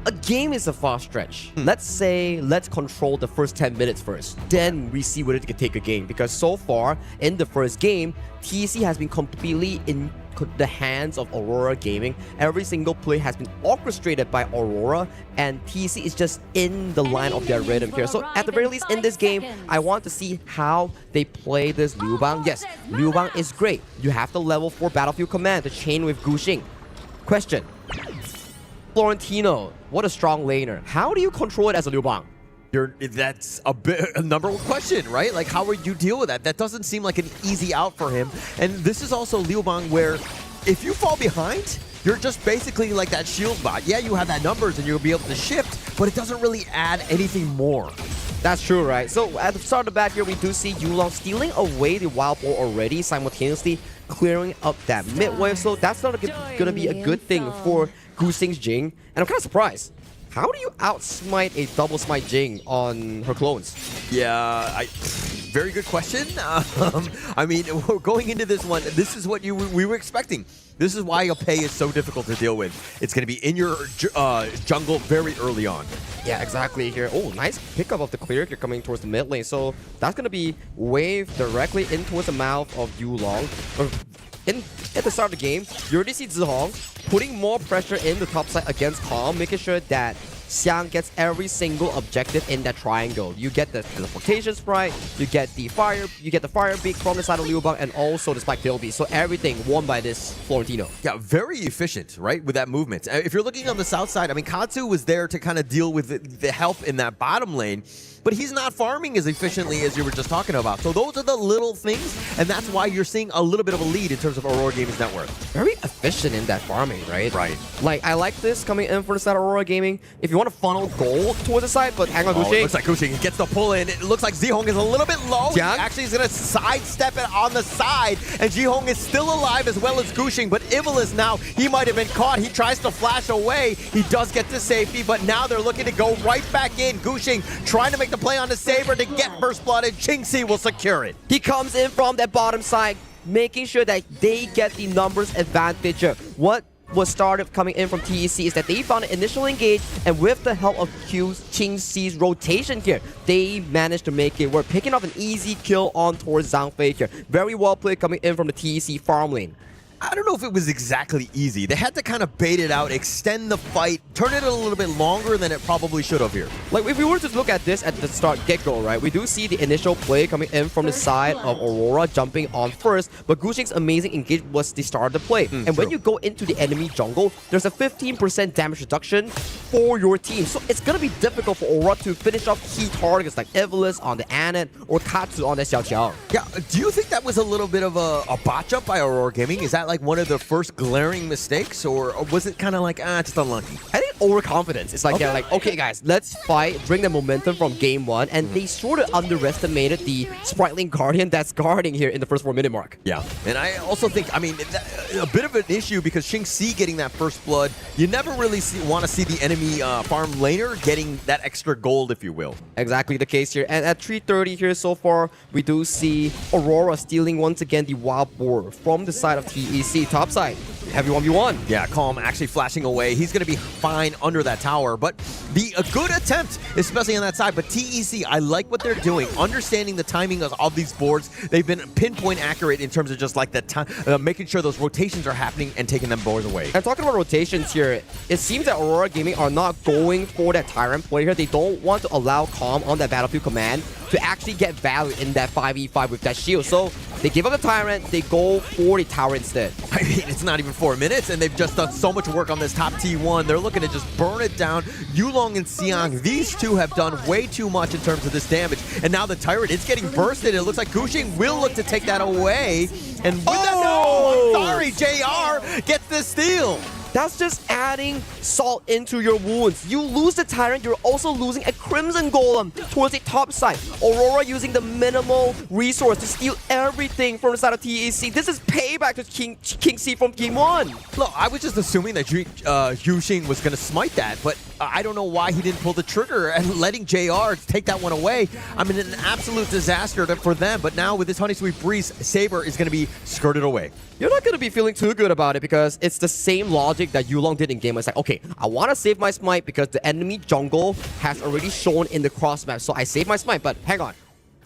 Speaker 14: A game is a far stretch. Let's control the first 10 minutes first. Then we see whether they can take a game. Because so far, in the first game, TEC has been completely in the hands of Aurora Gaming. Every single play has been orchestrated by Aurora, and TEC is just in the line of their rhythm here. So at the very least in this game, I want to see how they play this Liu Bang. Yes, Liu Bang is great. You have the level 4 Battlefield Command to chain with Guxing. Question. Florentino, what a strong laner. How do you control it as a Liu Bang?
Speaker 13: That's a number one question, right? Like, how would you deal with that? That doesn't seem like an easy out for him. And this is also Liu Bang, where if you fall behind, you're just basically like that shield bot. Yeah, you have that numbers and you'll be able to shift, but it doesn't really add anything more.
Speaker 14: That's true, right? So at the start of the back here, we do see Yulong stealing away the Wild Boar already, simultaneously clearing up that mid wave. So that's not going to be a good thing for Guxing's Jing. And I'm kind of surprised. How do you outsmite a double smite Jing on her clones?
Speaker 13: Yeah, very good question. I mean, going into this one, this is what we were expecting. This is why a Pei is so difficult to deal with. It's going to be in your jungle very early on.
Speaker 14: Yeah, exactly here. Oh, nice pickup of the clear here coming towards the mid lane. So that's going to be wave directly in towards the mouth of Yulong. At the start of the game, you already see Zihong putting more pressure in the top side against Calm, making sure that Xiang gets every single objective in that triangle. You get the teleportation sprite, you get the fire beak from the side of Liu Bang, and also the spike ability. So everything won by this Florentino.
Speaker 13: Yeah, very efficient, right, with that movement. If you're looking on the south side, I mean, Katsu was there to kind of deal with the help in that bottom lane. but he's not farming as efficiently as you were just talking about. So those are the little things, and that's why you're seeing a little bit of a lead in terms of Aurora Gaming's net worth.
Speaker 14: Very efficient in that farming, right?
Speaker 13: Right.
Speaker 14: Like, I like this coming in for the side of Aurora Gaming. If you want to funnel gold towards the side, but hang on, Gushing.
Speaker 13: It looks like Gushing gets the pull in. It looks like Zihong is a little bit low.
Speaker 14: Yeah.
Speaker 13: Actually, he's going to sidestep it on the side, and Zihong is still alive as well as Gushing, but Evilus now, he might have been caught. He tries to flash away. He does get to safety, but now they're looking to go right back in. Gushing trying to make the play on the Saber to get first blood, and Qingxi will secure it.
Speaker 14: He comes in from that bottom side, making sure that they get the numbers advantage. What was started coming in from TEC is that they found an initial engage, and with the help of Qingxi's rotation here, they managed to make it work, picking up an easy kill on towards Zhang Fei here. Very well played coming in from the TEC farm lane.
Speaker 13: I don't know if it was exactly easy. They had to kind of bait it out, extend the fight, turn it a little bit longer than it probably should have here.
Speaker 14: Like, if we were to look at this at the start get-go, right, we do see the initial play coming in from the side of Aurora jumping on first, but Gushing's amazing engage was the start of the play. And when you go into the enemy jungle, there's a 15% damage reduction for your team. So it's going to be difficult for Aurora to finish off key targets like Evilus on the Anet or Katsu on the Xiaoqiao.
Speaker 13: Yeah, do you think that was a little bit of a botch up by Aurora Gaming? Is that like one of the first glaring mistakes, or was it kind of like, just unlucky?
Speaker 14: I think overconfidence. It's like, they're like, okay guys, let's fight, bring the momentum from game one, and they sort of underestimated the Spriteling Guardian that's guarding here in the first 4-minute mark.
Speaker 13: Yeah, and I also think, I mean, a bit of an issue because Qingxi getting that first blood, you never really want to see the enemy farm laner getting that extra gold, if you will.
Speaker 14: Exactly the case here. And at 3:30 here so far, we do see Aurora stealing once again the wild boar from the side of TEC. Top side, heavy 1v1.
Speaker 13: Yeah, Calm actually flashing away. He's going to be fine under that tower, but a good attempt, especially on that side. But TEC, I like what they're doing, understanding the timing of these boards. They've been pinpoint accurate in terms of just like the time, making sure those rotations are happening and taking them boards away.
Speaker 14: And talking about rotations here, it seems that Aurora Gaming are not going for that Tyrant play here. They don't want to allow Calm on that Battlefield command to actually get value in that 5v5 with that shield. So they give up the Tyrant, they go for the tower instead.
Speaker 13: I mean, it's not even 4 minutes, and they've just done so much work on this top T1. They're looking to just burn it down. Yulong and Xiang, these two have done way too much in terms of this damage. And now the Tyrant, it's getting bursted. It looks like Gushing will look to take that away. And with that, no, I'm sorry, JR gets the steal.
Speaker 14: That's just adding salt into your wounds. You lose the Tyrant, you're also losing a Crimson Golem towards the top side. Aurora using the minimal resource to steal everything from the side of TEC. This is payback to Qingxi from Game 1.
Speaker 13: Look, I was just assuming that Yuxing was going to smite that, but I don't know why he didn't pull the trigger and letting JR take that one away. I mean, an absolute disaster for them, but now with this Honey Sweet Breeze, Saber is going to be skirted away.
Speaker 14: You're not going to be feeling too good about it because it's the same logic that Yulong did in game. It's like, okay, I want to save my smite because the enemy jungle has already shown in the cross map, so I save my smite, but hang on.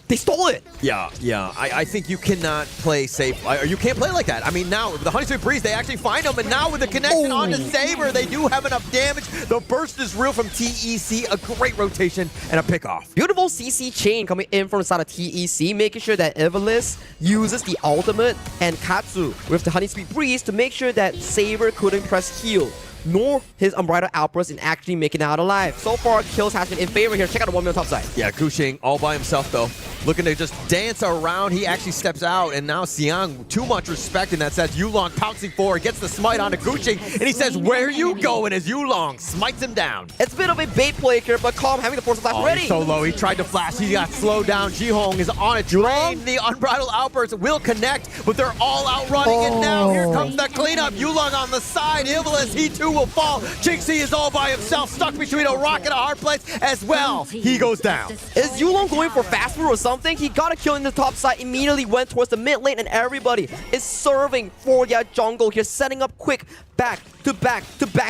Speaker 14: They stole it!
Speaker 13: Yeah. I think you cannot play safe. You can't play like that. I mean, now, with the Honey Sweet Breeze, they actually find him, and now with the connection on the Saber, they do have enough damage. The burst is real from TEC. A great rotation and a pick-off.
Speaker 14: Beautiful CC chain coming in from the side of TEC, making sure that Evilus uses the ultimate and Katsu with the Honey Sweet Breeze to make sure that Saber couldn't press heal, nor his Unbridled Outburst in actually making it out alive. So far, kills has been in favor here. Check out the 1 minute top side.
Speaker 13: Yeah, Gushing all by himself, though. Looking to just dance around. He actually steps out, and now Xiang, too much respect in that sense. Yulong pouncing forward, gets the smite onto Gushing, and he says, "Where you going?" as Yulong smites him down.
Speaker 14: It's a bit of a bait play here, but Calm having the force of flash ready.
Speaker 13: He's so low. He tried to flash. He got slowed down. Jihong is on a train. The Unbridled Outburst will connect, but they're all outrunning it now. Here comes the cleanup. Yulong on the side. Evilus, he too will fall. Qingxi is all by himself, stuck between a rock and a hard place as well. He goes down.
Speaker 14: Is Yulong going for fast food or something? He got a kill in the top side, immediately went towards the mid lane, and everybody is serving for their jungle here, setting up quick back-to-back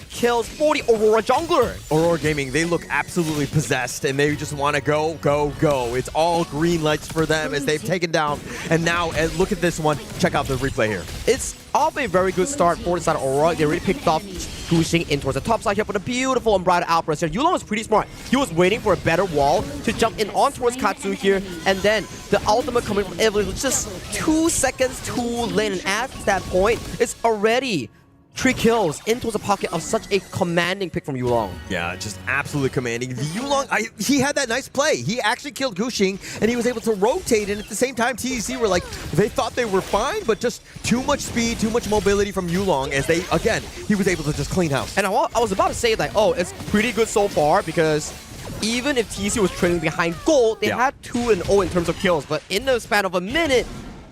Speaker 14: kills for the Aurora jungler.
Speaker 13: Aurora Gaming, they look absolutely possessed, and they just want to go. It's all green lights for them as they've taken down. And now, look at this one. Check out the replay here.
Speaker 14: It's off a very good start for the side of Aurora. They already picked off Gushing in towards the top side here, but a beautiful Unbridled Outburst here. Yulong was pretty smart. He was waiting for a better wall to jump in on towards Katsu here, and then the ultimate coming from Evelyn was just 2 seconds too late, and at that point, it's already 3 kills into the pocket of such a commanding pick from Yulong.
Speaker 13: Yeah, just absolutely commanding. The Yulong, he had that nice play. He actually killed Gushing, and he was able to rotate, and at the same time, TEC were like, they thought they were fine, but just too much speed, too much mobility from Yulong as they, again, he was able to just clean house.
Speaker 14: And I was about to say, like, oh, it's pretty good so far because even if TEC was trailing behind gold, they had 2-0 in terms of kills, but in the span of a minute,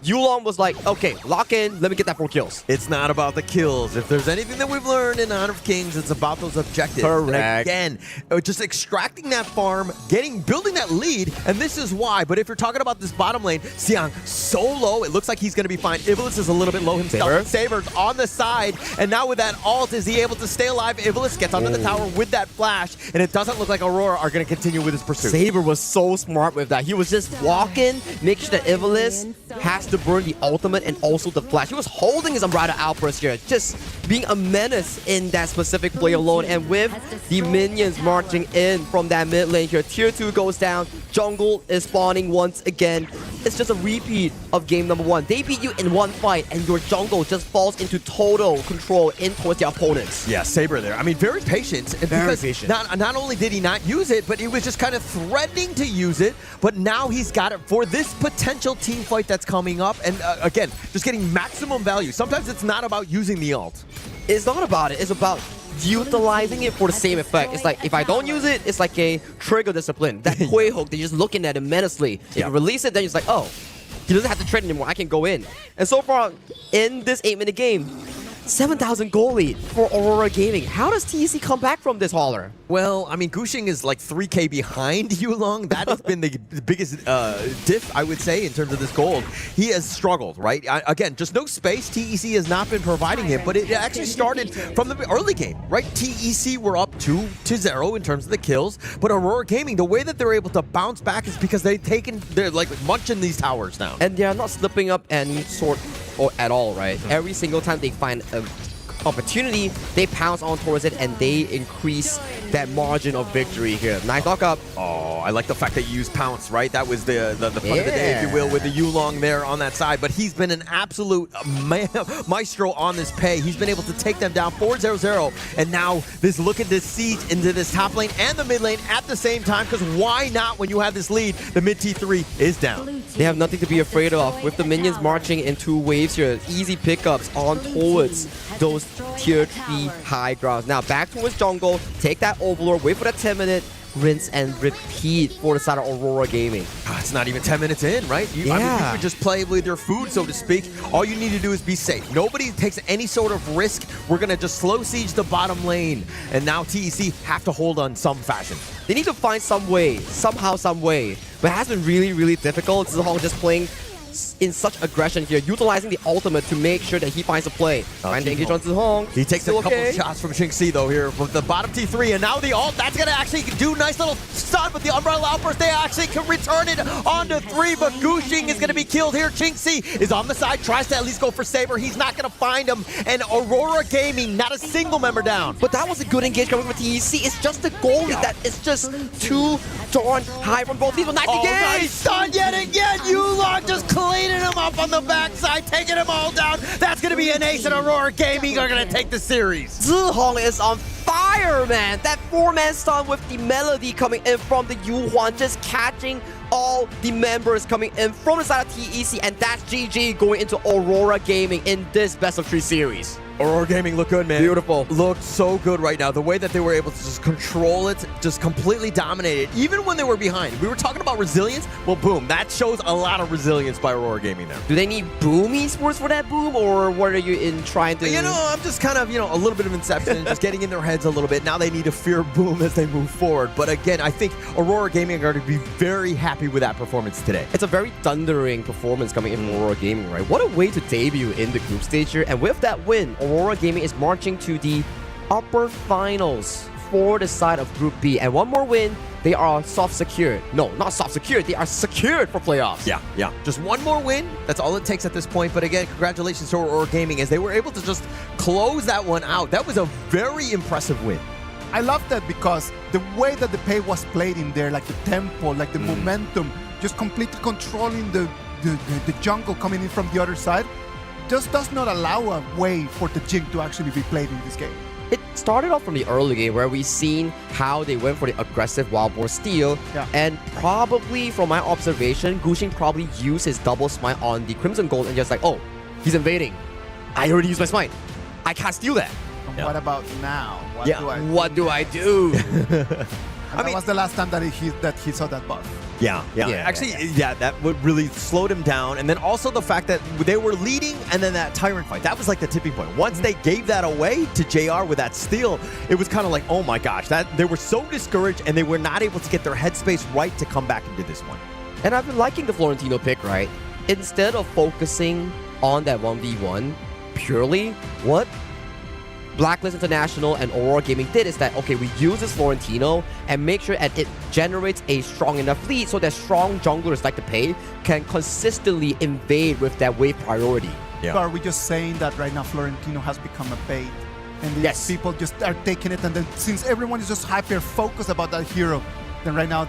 Speaker 14: Yulong was like, okay, lock in, let me get that 4 kills.
Speaker 13: It's not about the kills. If there's anything that we've learned in Honor of Kings, it's about those objectives.
Speaker 14: Correct.
Speaker 13: And again, just extracting that farm, building that lead, and this is why. But if you're talking about this bottom lane, Xiang so low, it looks like he's going to be fine. Ivalice is a little bit low himself. Saber's on the side, and now with that ult, is he able to stay alive? Ivalice gets onto the tower with that flash, and it doesn't look like Aurora are going to continue with his pursuit.
Speaker 14: Saber was so smart with that. He was just walking, make sure that Ivalice has to burn the ultimate and also the flash. He was holding his Umbrella outburst here, just being a menace in that specific play alone. And with the minions marching in from that mid lane here, tier 2 goes down, jungle is spawning once again. It's just a repeat of game number 1. They beat you in one fight, and your jungle just falls into total control in towards the opponents.
Speaker 13: Yeah, Saber there. I mean, very patient.
Speaker 14: Very patient.
Speaker 13: Not only did he not use it, but he was just kind of threatening to use it. But now he's got it for this potential team fight that's coming up. And again, just getting maximum value. Sometimes it's not about using the ult.
Speaker 14: It's not about it. It's about utilizing it for the same effect. It's like, if I don't use it, it's like a trigger discipline. That Hui hook, they're just looking at it menacely. If you release it, then it's like, oh, he doesn't have to trade anymore. I can go in. And so far, in this 8-minute game, 7,000 goal lead for Aurora Gaming. How does TEC come back from this hauler?
Speaker 13: Well, I mean, Gushing is like 3K behind Yulong. That has been the biggest diff, I would say, in terms of this gold. He has struggled, right? Again, just no space. TEC has not been providing him, but it actually started from the early game, right? TEC were up 2-0 in terms of the kills, but Aurora Gaming, the way that they're able to bounce back is because they're like munching these towers now.
Speaker 14: And they're not slipping up any sort or at all, right? Every single time they find a opportunity, they pounce on towards it and they increase that margin of victory here. Nice knock up.
Speaker 13: Oh, I like the fact that you use pounce, right? That was the fun of the day, if you will, with the Yulong there on that side. But he's been an absolute maestro on this pay. He's been able to take them down 4-0-0. And now look at this siege into this top lane and the mid lane at the same time, because why not when you have this lead? The mid T3 is down.
Speaker 14: They have nothing to be afraid of. With the minions marching in 2 waves here, easy pickups on towards those tier 3 high grounds. Now back towards jungle, take that overlord, wait for that 10-minute, rinse and repeat for the side of Aurora Gaming.
Speaker 13: It's not even 10 minutes in, right? I mean, you could just play with your food, so to speak. All you need to do is be safe. Nobody takes any sort of risk. We're going to just slow siege the bottom lane. And now TEC have to hold on some fashion.
Speaker 14: They need to find some way, somehow, some way. But it has been really, really difficult. Zihong just playing in such aggression here, utilizing the ultimate to make sure that he finds a play. Trying to engage on Zihong.
Speaker 13: He takes a couple of shots from Xingxi though here from the bottom T3, and now the ult, that's going to actually do nice little stun with the Umbrella Outburst. They actually can return it onto 3, but Gushing is going to be killed here. Xingxi is on the side, tries to at least go for Saber. He's not going to find him, and Aurora Gaming, not a single member down.
Speaker 14: But that was a good engage coming from TEC. It's just the goalie that is just too darn high from both people. Nice engage!
Speaker 13: Nice stun yet again! Yulong just cleaning him up on the backside, taking them all down. That's going to be an ace, and Aurora Gaming are going to take the series.
Speaker 14: Zihong is on fire, man. That 4-man stun with the melody coming in from the Yuhuan, just catching all the members coming in from the side of TEC, and that's GG going into Aurora Gaming in this best of 3 series.
Speaker 13: Aurora Gaming look good, man.
Speaker 14: Beautiful.
Speaker 13: Looked so good right now. The way that they were able to just control it, just completely dominate it, even when they were behind. We were talking about resilience. Well, boom. That shows a lot of resilience by Aurora Gaming there.
Speaker 14: Do they need boom esports for that boom, or what are you in trying to...
Speaker 13: You know, I'm just kind of, a little bit of inception, just getting in their heads a little bit. Now they need to fear boom as they move forward. But again, I think Aurora Gaming are going to be very happy with that performance today.
Speaker 14: It's a very thundering performance coming in from Aurora Gaming, right? What a way to debut in the group stage here. And with that win, Aurora Gaming is marching to the upper finals for the side of Group B. And one more win, they are soft secured. No, not soft secured. They are secured for playoffs.
Speaker 13: Yeah. Just one more win. That's all it takes at this point. But again, congratulations to Aurora Gaming as they were able to just close that one out. That was a very impressive win.
Speaker 12: I love that because the way that the pay was played in there, like the tempo, like the momentum, just completely controlling the jungle coming in from the other side. just does not allow a way for the Jing to actually be played in this game.
Speaker 14: It started off from the early game where we seen how they went for the aggressive wild boar steal, and probably from my observation, Gushing probably used his double smite on the Crimson Gold and just like, oh, he's invading. I already used my smite. I can't steal that.
Speaker 12: And what about now?
Speaker 14: What do I do?
Speaker 12: That was the last time that he saw that buff.
Speaker 13: Actually, that would really slowed him down. And then also the fact that they were leading and then that Tyrant fight, that was like the tipping point. Once they gave that away to JR with that steal, it was kind of like, oh my gosh, that they were so discouraged and they were not able to get their headspace right to come back into this one.
Speaker 14: And I've been liking the Florentino pick, right? Instead of focusing on that 1v1 purely, what Blacklist International and Aurora Gaming did is that, okay, we use this Florentino and make sure that it generates a strong enough lead so that strong junglers like the Pei can consistently invade with that wave priority.
Speaker 12: So are we just saying that right now Florentino has become a bait? And these people just are taking it, and then since everyone is just hyper-focused about that hero, then right now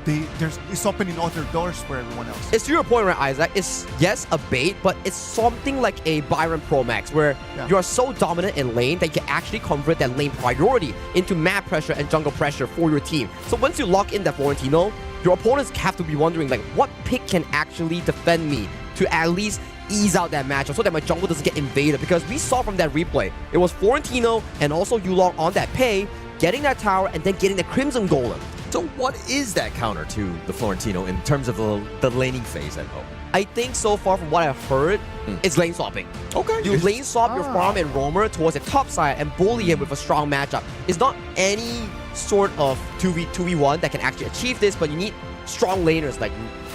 Speaker 12: it's opening other doors for everyone else.
Speaker 14: It's to your point, right, Isaac? It's, yes, a bait, but it's something like a Byron Pro Max, where you are so dominant in lane that you can actually convert that lane priority into map pressure and jungle pressure for your team. So once you lock in that Florentino, your opponents have to be wondering, like, what pick can actually defend me to at least ease out that matchup so that my jungle doesn't get invaded? Because we saw from that replay, it was Florentino and also Yulong on that Pei, getting that tower and then getting the Crimson Golem.
Speaker 13: So what is that counter to the Florentino in terms of the laning phase at home?
Speaker 14: I think so far from what I've heard, it's lane swapping.
Speaker 13: Okay.
Speaker 14: You lane swap your farm and roamer towards the top side and bully him with a strong matchup. It's not any sort of 2v1 that can actually achieve this, but you need strong laners like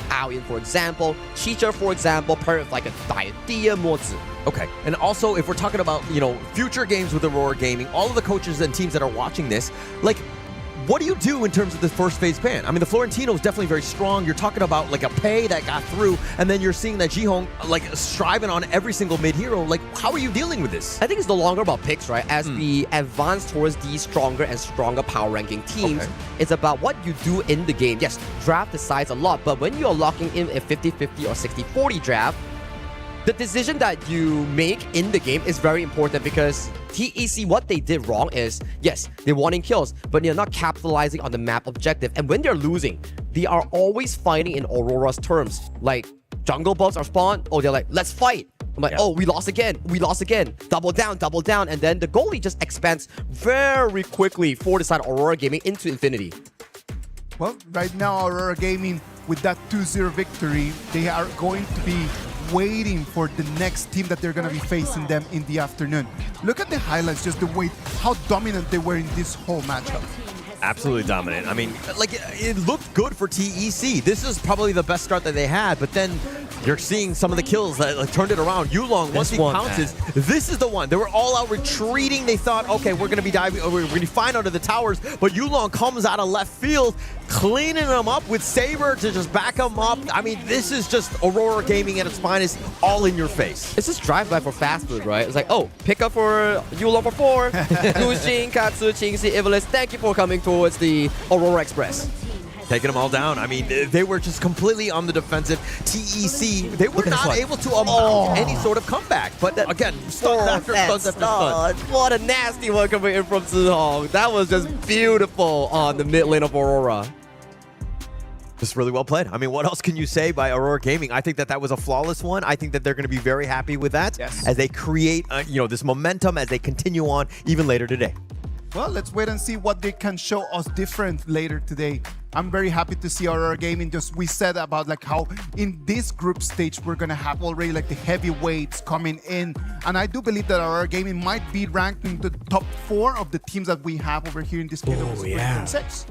Speaker 14: Aoyan, for example, Chicha, for example, paired with like a Diadea, Mozi.
Speaker 13: Okay, and also if we're talking about, future games with Aurora Gaming, all of the coaches and teams that are watching this, like, what do you do in terms of the first phase ban? I mean, the Florentino is definitely very strong. You're talking about like a Pei that got through, and then you're seeing that Jihong like striving on every single mid hero. Like, how are you dealing with this?
Speaker 14: I think it's no longer about picks, right? As we advance towards these stronger and stronger power ranking teams, it's about what you do in the game. Yes, draft decides a lot, but when you're locking in a 50-50 or 60-40 draft, the decision that you make in the game is very important, because TEC, what they did wrong is, yes, they're wanting kills, but they're not capitalizing on the map objective. And when they're losing, they are always fighting in Aurora's terms. Like, jungle buffs are spawned, they're like, let's fight. I'm like, we lost again, double down, and then the goalie just expands very quickly for the side of Aurora Gaming into infinity.
Speaker 12: Well, right now, Aurora Gaming, with that 2-0 victory, they are going to be waiting for the next team that they're going to be facing them in the afternoon. Look at the highlights, just the way, how dominant they were in this whole matchup.
Speaker 13: Absolutely dominant. I mean, like, it looked good for TEC. This is probably the best start that they had, but then you're seeing some of the kills that turned it around. Yulong, once he pounces, this is the one. They were all out retreating. They thought, okay, we're going to be diving, we're going to be fine under the towers, but Yulong comes out of left field, cleaning them up with Saber to just back them up. I mean, this is just Aurora Gaming at its finest, all in your face.
Speaker 14: It's just drive-by for fast food, right? It's like, pick up for Yulong for 4. Gushing, Katsu, Qingxi, Evilist, thank you for coming towards the Aurora Express.
Speaker 13: Taking them all down. I mean, they were just completely on the defensive. TEC, they were not able to amount any sort of comeback. But then, again, stuns after stuns after stuns.
Speaker 14: What a nasty one coming in from Zihong. That was just beautiful on the mid lane of Aurora.
Speaker 13: Just really well played. I mean, what else can you say by Aurora Gaming? I think that was a flawless one. I think that they're going to be very happy with that as they create, this momentum as they continue on even later today.
Speaker 12: Well, let's wait and see what they can show us different later today. I'm very happy to see Aurora Gaming. Just we said about like how in this group stage we're gonna have already like the heavyweights coming in, and I do believe that Aurora Gaming might be ranked in the top 4 of the teams that we have over here in this EWC 6.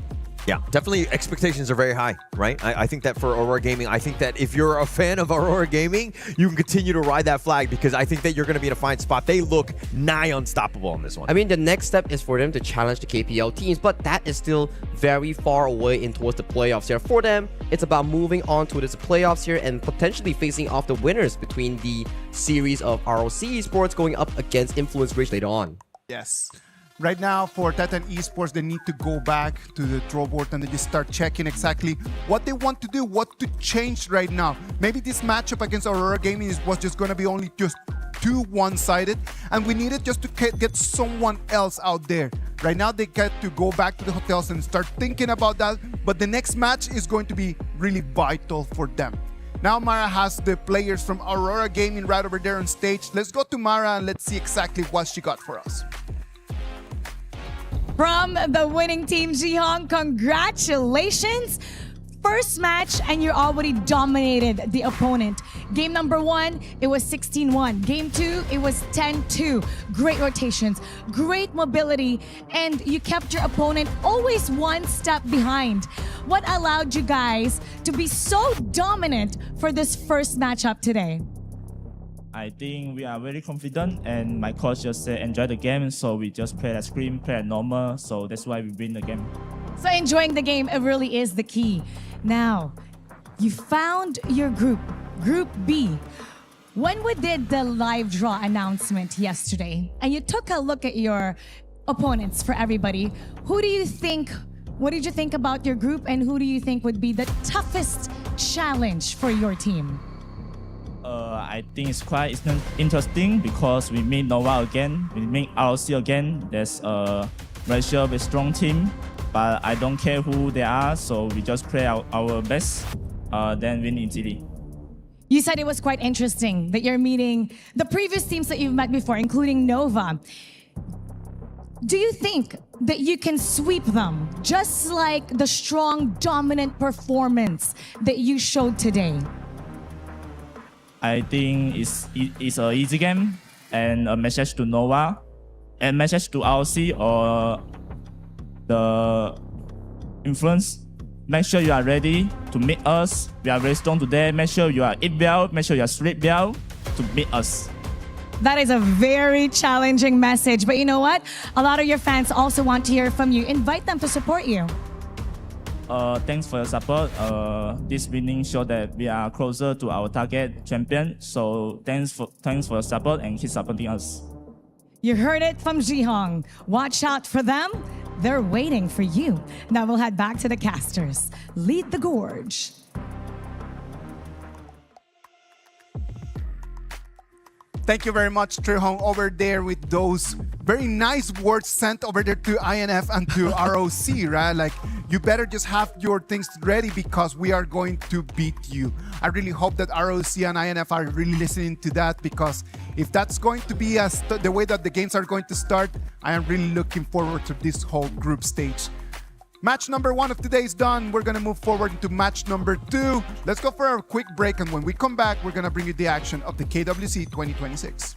Speaker 13: Yeah, definitely expectations are very high, right? I think that for Aurora Gaming, I think that if you're a fan of Aurora Gaming, you can continue to ride that flag, because I think that you're going to be in a fine spot. They look nigh unstoppable on this one.
Speaker 14: I mean, the next step is for them to challenge the KPL teams, but that is still very far away in towards the playoffs here. For them, it's about moving on to the playoffs here and potentially facing off the winners between the series of ROC Esports going up against Influence Bridge later on.
Speaker 12: Yes. Right now, for Titan Esports, they need to go back to the draw board and they just start checking exactly what they want to do, what to change right now. Maybe this matchup against Aurora Gaming was just going to be only just too one-sided, and we needed just to get someone else out there. Right now, they get to go back to the hotels and start thinking about that, but the next match is going to be really vital for them. Now Mara has the players from Aurora Gaming right over there on stage. Let's go to Mara and let's see exactly what she got for us.
Speaker 16: From the winning team, Jihong, congratulations! First match and you already dominated the opponent. Game number 1, it was 16-1. Game 2, it was 10-2. Great rotations, great mobility, and you kept your opponent always one step behind. What allowed you guys to be so dominant for this first matchup today?
Speaker 17: I think we are very confident, and my coach just said enjoy the game, so we just play at scrim, play at normal, so that's why we win the game.
Speaker 16: So enjoying the game, it really is the key. Now, you found your group, Group B. When we did the live draw announcement yesterday, and you took a look at your opponents for everybody, what did you think about your group, and who do you think would be the toughest challenge for your team?
Speaker 17: I think it's quite interesting because we meet Nova again, we meet ROC again. There's a very sure, very strong team, but I don't care who they are, so we just play our best, then win easily.
Speaker 16: You said it was quite interesting that you're meeting the previous teams that you've met before, including Nova. Do you think that you can sweep them, just like the strong, dominant performance that you showed today?
Speaker 17: I think it's an easy game, and a message to Nova, and message to ROC or the influence. Make sure you are ready to meet us. We are very strong today. Make sure you are eat well, make sure you are sleep well to meet us.
Speaker 16: That is a very challenging message, but you know what? A lot of your fans also want to hear from you. Invite them to support you.
Speaker 17: Thanks for your support. This winning show that we are closer to our target champion. So thanks for your support and keep supporting us.
Speaker 16: You heard it from Jihong. Watch out for them. They're waiting for you. Now we'll head back to the casters. Lead the gorge.
Speaker 12: Thank you very much, Trihong, over there with those very nice words sent over there to INF and to ROC, right? Like, you better just have your things ready because we are going to beat you. I really hope that ROC and INF are really listening to that, because if that's going to be the way that the games are going to start, I am really looking forward to this whole group stage. Match number 1 of today is done. We're going to move forward into match number 2. Let's go for a quick break, and when we come back, we're going to bring you the action of the KWC 2026.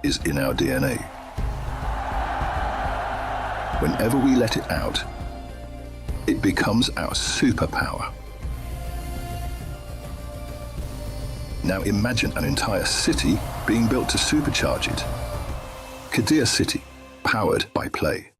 Speaker 15: Is in our DNA. Whenever we let it out, it becomes our superpower. Now imagine an entire city being built to supercharge it. Kadir City, powered by play.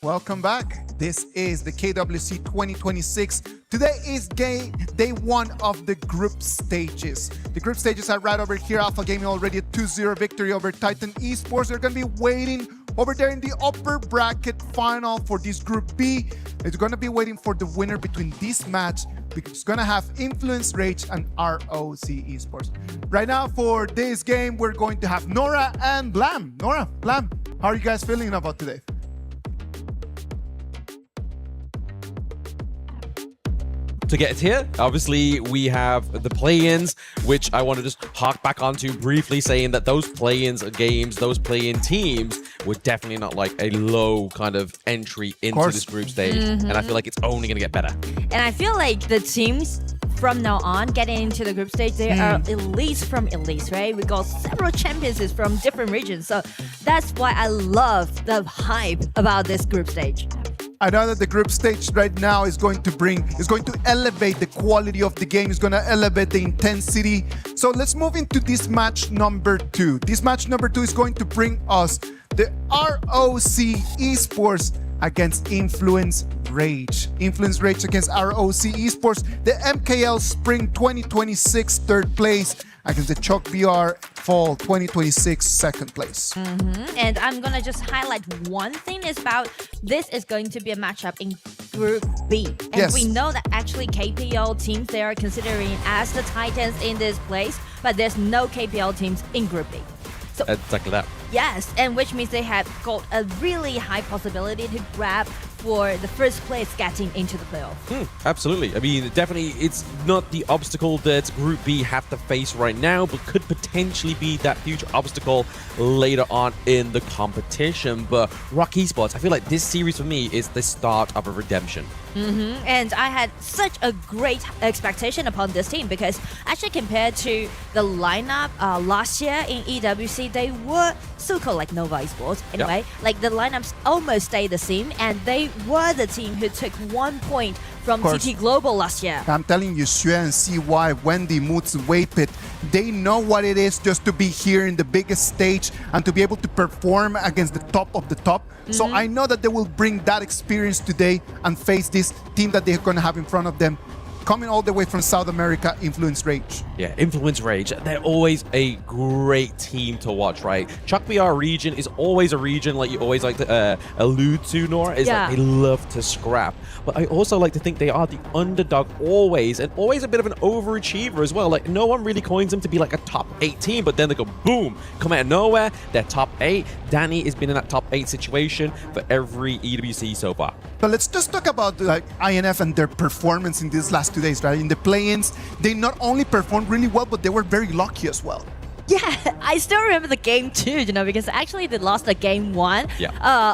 Speaker 12: Welcome back. This is the KWC 2026. Today is day one of the group stages. The group stages are right over here. Alpha Gaming already a 2-0 victory over Titan Esports. They're going to be waiting over there in the upper bracket final for this Group B. It's going to be waiting for the winner between this match, because it's going to have Influence Rage and ROC Esports. Right now for this game, we're going to have Nora and Blam. Nora, Blam, how are you guys feeling about today?
Speaker 18: To get here, obviously we have the play-ins, which I want to just hark back onto briefly, saying that those play-ins games, those play-in teams were definitely not like a low kind of entry into this group stage. And I feel like it's only going to get better.
Speaker 1: And I feel like the teams from now on getting into the group stage, they are elites from elites, right? We got several champions from different regions. So that's why I love the hype about this group stage.
Speaker 12: I know that the group stage right now is going to elevate the quality of the game, is going to elevate the intensity. So let's move into this match number 2. This match number 2 is going to bring us the ROC Esports against Influence Rage. Influence Rage against ROC Esports, the MKL Spring 2026 third place against the Chalk VR Fall 2026 second place.
Speaker 1: And I'm gonna just highlight one thing is about this is going to be a matchup in Group B. And we know that actually KPL teams, they are considering as the Titans in this place, but there's no KPL teams in Group B. So
Speaker 18: exactly that.
Speaker 1: Yes, and which means they have got a really high possibility to grab for the first place getting into the playoff.
Speaker 18: Absolutely. I mean, definitely it's not the obstacle that Group B have to face right now, but could potentially be that future obstacle later on in the competition. But ROC Esports, I feel like this series for me is the start of a redemption.
Speaker 1: And I had such a great expectation upon this team because actually compared to the lineup last year in EWC, they were so-called like Nova Esports anyway. Like the lineups almost stayed the same, and they were the team who took 1 point from TT Global last year.
Speaker 12: I'm telling you, Xue and CY, Wendy, Moods, Waypit, they know what it is just to be here in the biggest stage and to be able to perform against the top of the top. So I know that they will bring that experience today and face this team that they're going to have in front of them, coming all the way from South America, Influence Rage.
Speaker 18: Yeah, Influence Rage. They're always a great team to watch, right? Chalk VR region is always a region like you always like to allude to, Nora, is like they love to scrap. But I also like to think they are the underdog always, and always a bit of an overachiever as well. Like no one really coins them to be like a top 8 team, but then they go boom, come out of nowhere, they're top 8. Danny has been in that top 8 situation for every EWC so far.
Speaker 12: But let's just talk about like INF and their performance in these last 2 days, right? In the play-ins, they not only performed really well, but they were very lucky as well.
Speaker 1: Yeah, I still remember the game too, you know, because actually they lost the game 1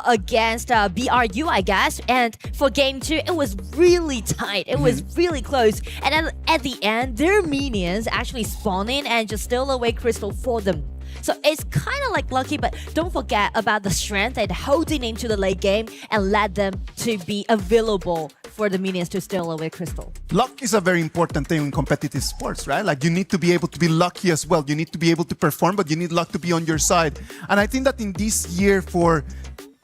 Speaker 1: against BRU, I guess. And for game 2, it was really tight. It was really close. And then at the end, their minions actually spawned in and just steal away Crystal for them. So it's kind of like lucky, but don't forget about the strength and holding into the late game and let them to be available for the minions to steal away Crystal.
Speaker 12: Luck is a very important thing in competitive sports, right? Like you need to be able to be lucky as well. You need to be able to perform, but you need luck to be on your side. And I think that in this year for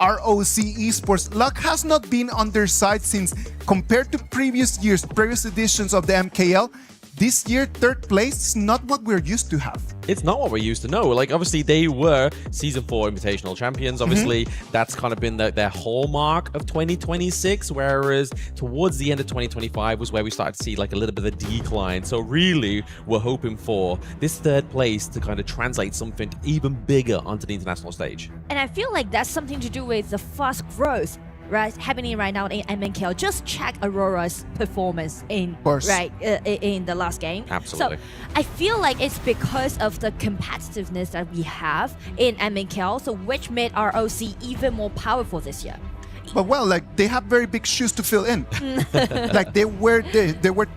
Speaker 12: ROC Esports, luck has not been on their side since compared to previous years, previous editions of the MKL. This year, third place is not what we're used to have.
Speaker 18: It's not what we're used to know. Like, obviously, they were Season 4 Invitational Champions. Obviously, that's kind of been their hallmark of 2026, whereas towards the end of 2025 was where we started to see like a little bit of a decline. So really, we're hoping for this third place to kind of translate something even bigger onto the international stage.
Speaker 1: And I feel like that's something to do with the fast growth happening right now in MNKL. Just check Aurora's performance in in the last game.
Speaker 18: Absolutely.
Speaker 1: So I feel like it's because of the competitiveness that we have in MNKL, so which made ROC even more powerful this year.
Speaker 12: But well, like they have very big shoes to fill in. Like they were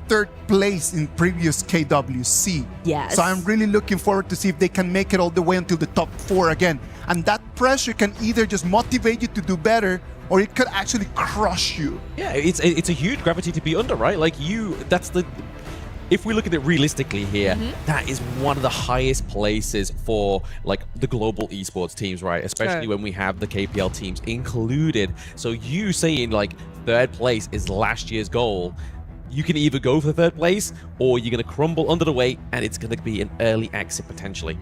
Speaker 12: third place in previous KWC.
Speaker 1: Yes.
Speaker 12: So I'm really looking forward to see if they can make it all the way until the top 4 again. And that pressure can either just motivate you to do better, or it could actually crush you.
Speaker 18: Yeah, it's a huge gravity to be under, right? Like if we look at it realistically here, that is one of the highest places for like the global esports teams, right? Especially when we have the KPL teams included. So you saying like 3rd place is last year's goal, you can either go for 3rd place or you're going to crumble under the weight and it's going to be an early exit potentially.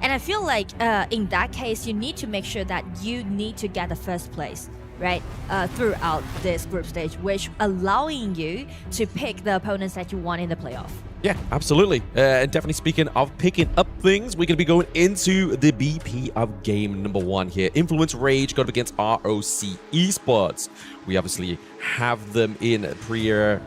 Speaker 1: And I feel like in that case, you need to make sure that you need to get the 1st place, right? Throughout this group stage, which allowing you to pick the opponents that you want in the playoff.
Speaker 18: Yeah, absolutely. And definitely speaking of picking up things, we're going to be going into the BP of game number 1 here. Influence Rage going up against ROC Esports. We obviously have them in prior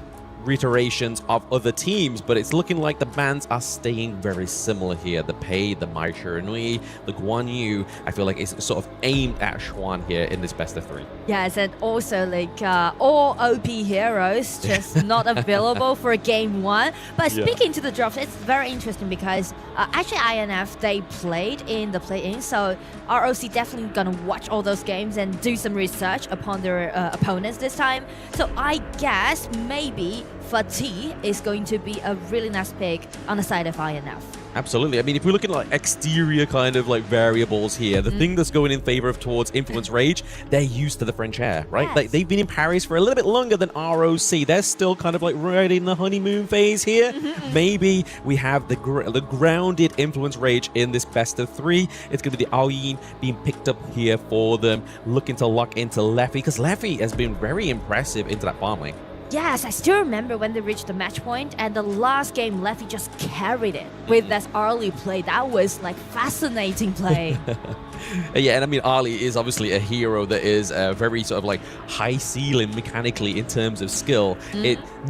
Speaker 18: reiterations of other teams, but it's looking like the bans are staying very similar here. The Pei, the Mai Shiranui, the Guan Yu, I feel like it's sort of aimed at Xuan here in this best of 3.
Speaker 1: Yes, and also like all OP heroes just not available for game 1. But speaking to the drops, it's very interesting because actually INF, they played in the play-in, so ROC definitely gonna watch all those games and do some research upon their opponents this time. So I guess maybe Fatih is going to be a really nice pick on the side of INF.
Speaker 18: Absolutely. I mean, if we're looking at like exterior kind of like variables here, the thing that's going in favor of towards Influence Rage, they're used to the French air, right?
Speaker 1: Yes.
Speaker 18: Like, they've been in Paris for a little bit longer than ROC. They're still kind of like right in the honeymoon phase here. Maybe we have the grounded Influence Rage in this best of 3. It's going to be the Aoyin being picked up here for them, looking to lock into Leffy, because Leffy has been very impressive into that farm lane.
Speaker 1: Yes, I still remember when they reached the match point and the last game Leffy just carried it with that early play. That was like fascinating play.
Speaker 18: Yeah, and I mean, Ali is obviously a hero that is very sort of like high ceiling mechanically in terms of skill.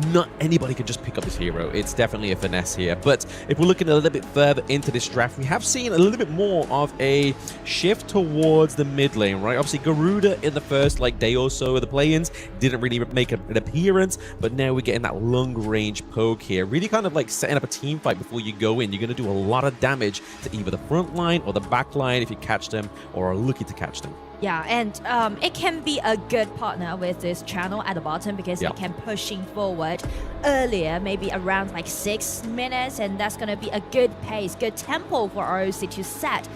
Speaker 18: Not anybody can just pick up this hero. It's definitely a finesse here. But if we're looking a little bit further into this draft, we have seen a little bit more of a shift towards the mid lane, right? Obviously, Garuda in the first like day or so of the play-ins didn't really make an appearance, but now we're getting that long range poke here, really kind of like setting up a team fight before you go in. You're going to do a lot of damage to either the front line or the back line if you catch them or are looking to catch them.
Speaker 1: Yeah, and it can be a good partner with this channel at the bottom because it can pushing forward earlier, maybe around like 6 minutes, and that's going to be a good pace, good tempo for ROC to set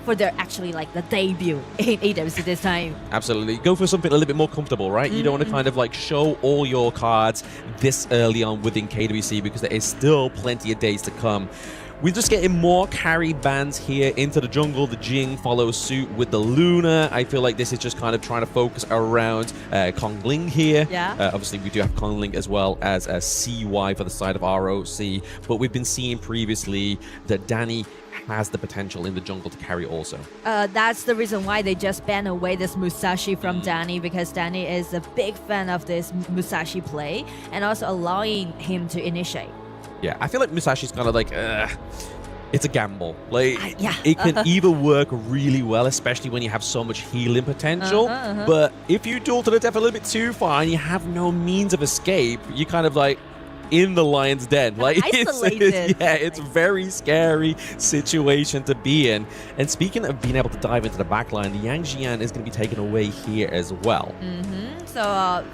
Speaker 1: for their actually like the debut in EWC this time.
Speaker 18: Absolutely. Go for something a little bit more comfortable, right? You don't want to kind of like show all your cards this early on within KWC because there is still plenty of days to come. We're just getting more carry bans here into the jungle. The Jing follows suit with the Luna. I feel like this is just kind of trying to focus around Kongling here. Obviously, we do have Kongling as well as a CY for the side of ROC. But we've been seeing previously that Danny has the potential in the jungle to carry also.
Speaker 1: That's the reason why they just banned away this Musashi from Danny, because Danny is a big fan of this Musashi play and also allowing him to initiate.
Speaker 18: Yeah, I feel like Musashi's kind of like, it's a gamble. Like, it can either work really well, especially when you have so much healing potential. But if you duel to the death a little bit too far and you have no means of escape, you're kind of like in the lion's den. Like, it's a very scary situation to be in. And speaking of being able to dive into the back line, the Yang Jian is going to be taken away here as well.
Speaker 1: So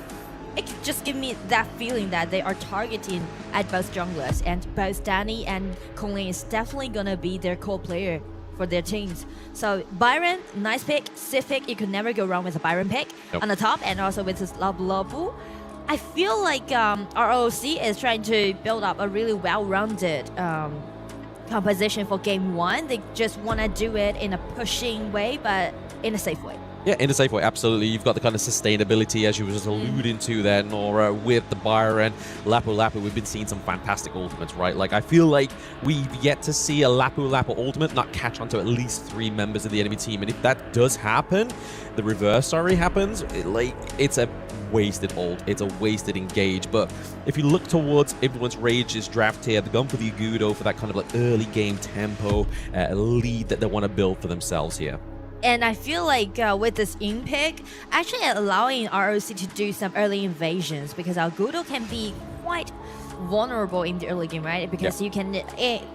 Speaker 1: it just gives me that feeling that they are targeting at both junglers, and both Danny and Kongling is definitely gonna be their core player for their teams. So Byron, nice pick. Siphic, you could never go wrong with a Byron pick on the top, and also with his Labu Labu. I feel like ROC is trying to build up a really well-rounded composition for game 1. They just want to do it in a pushing way, but in a safe way.
Speaker 18: Yeah, in a safe way, absolutely. You've got the kind of sustainability, as you were just alluding to there, Nora, with the Byron. Lapu Lapu, we've been seeing some fantastic ultimates, right? Like, I feel like we've yet to see a Lapu Lapu ultimate not catch onto at least 3 members of the enemy team. And if that does happen, the reverse, happens, it's a wasted ult. It's a wasted engage. But if you look towards Influence Rage's draft here, they're going for the Agudo for that kind of like early game tempo lead that they want to build for themselves here.
Speaker 1: And I feel like with this in pick, actually allowing ROC to do some early invasions, because Agudo can be quite
Speaker 19: vulnerable in the early game, right? Because you can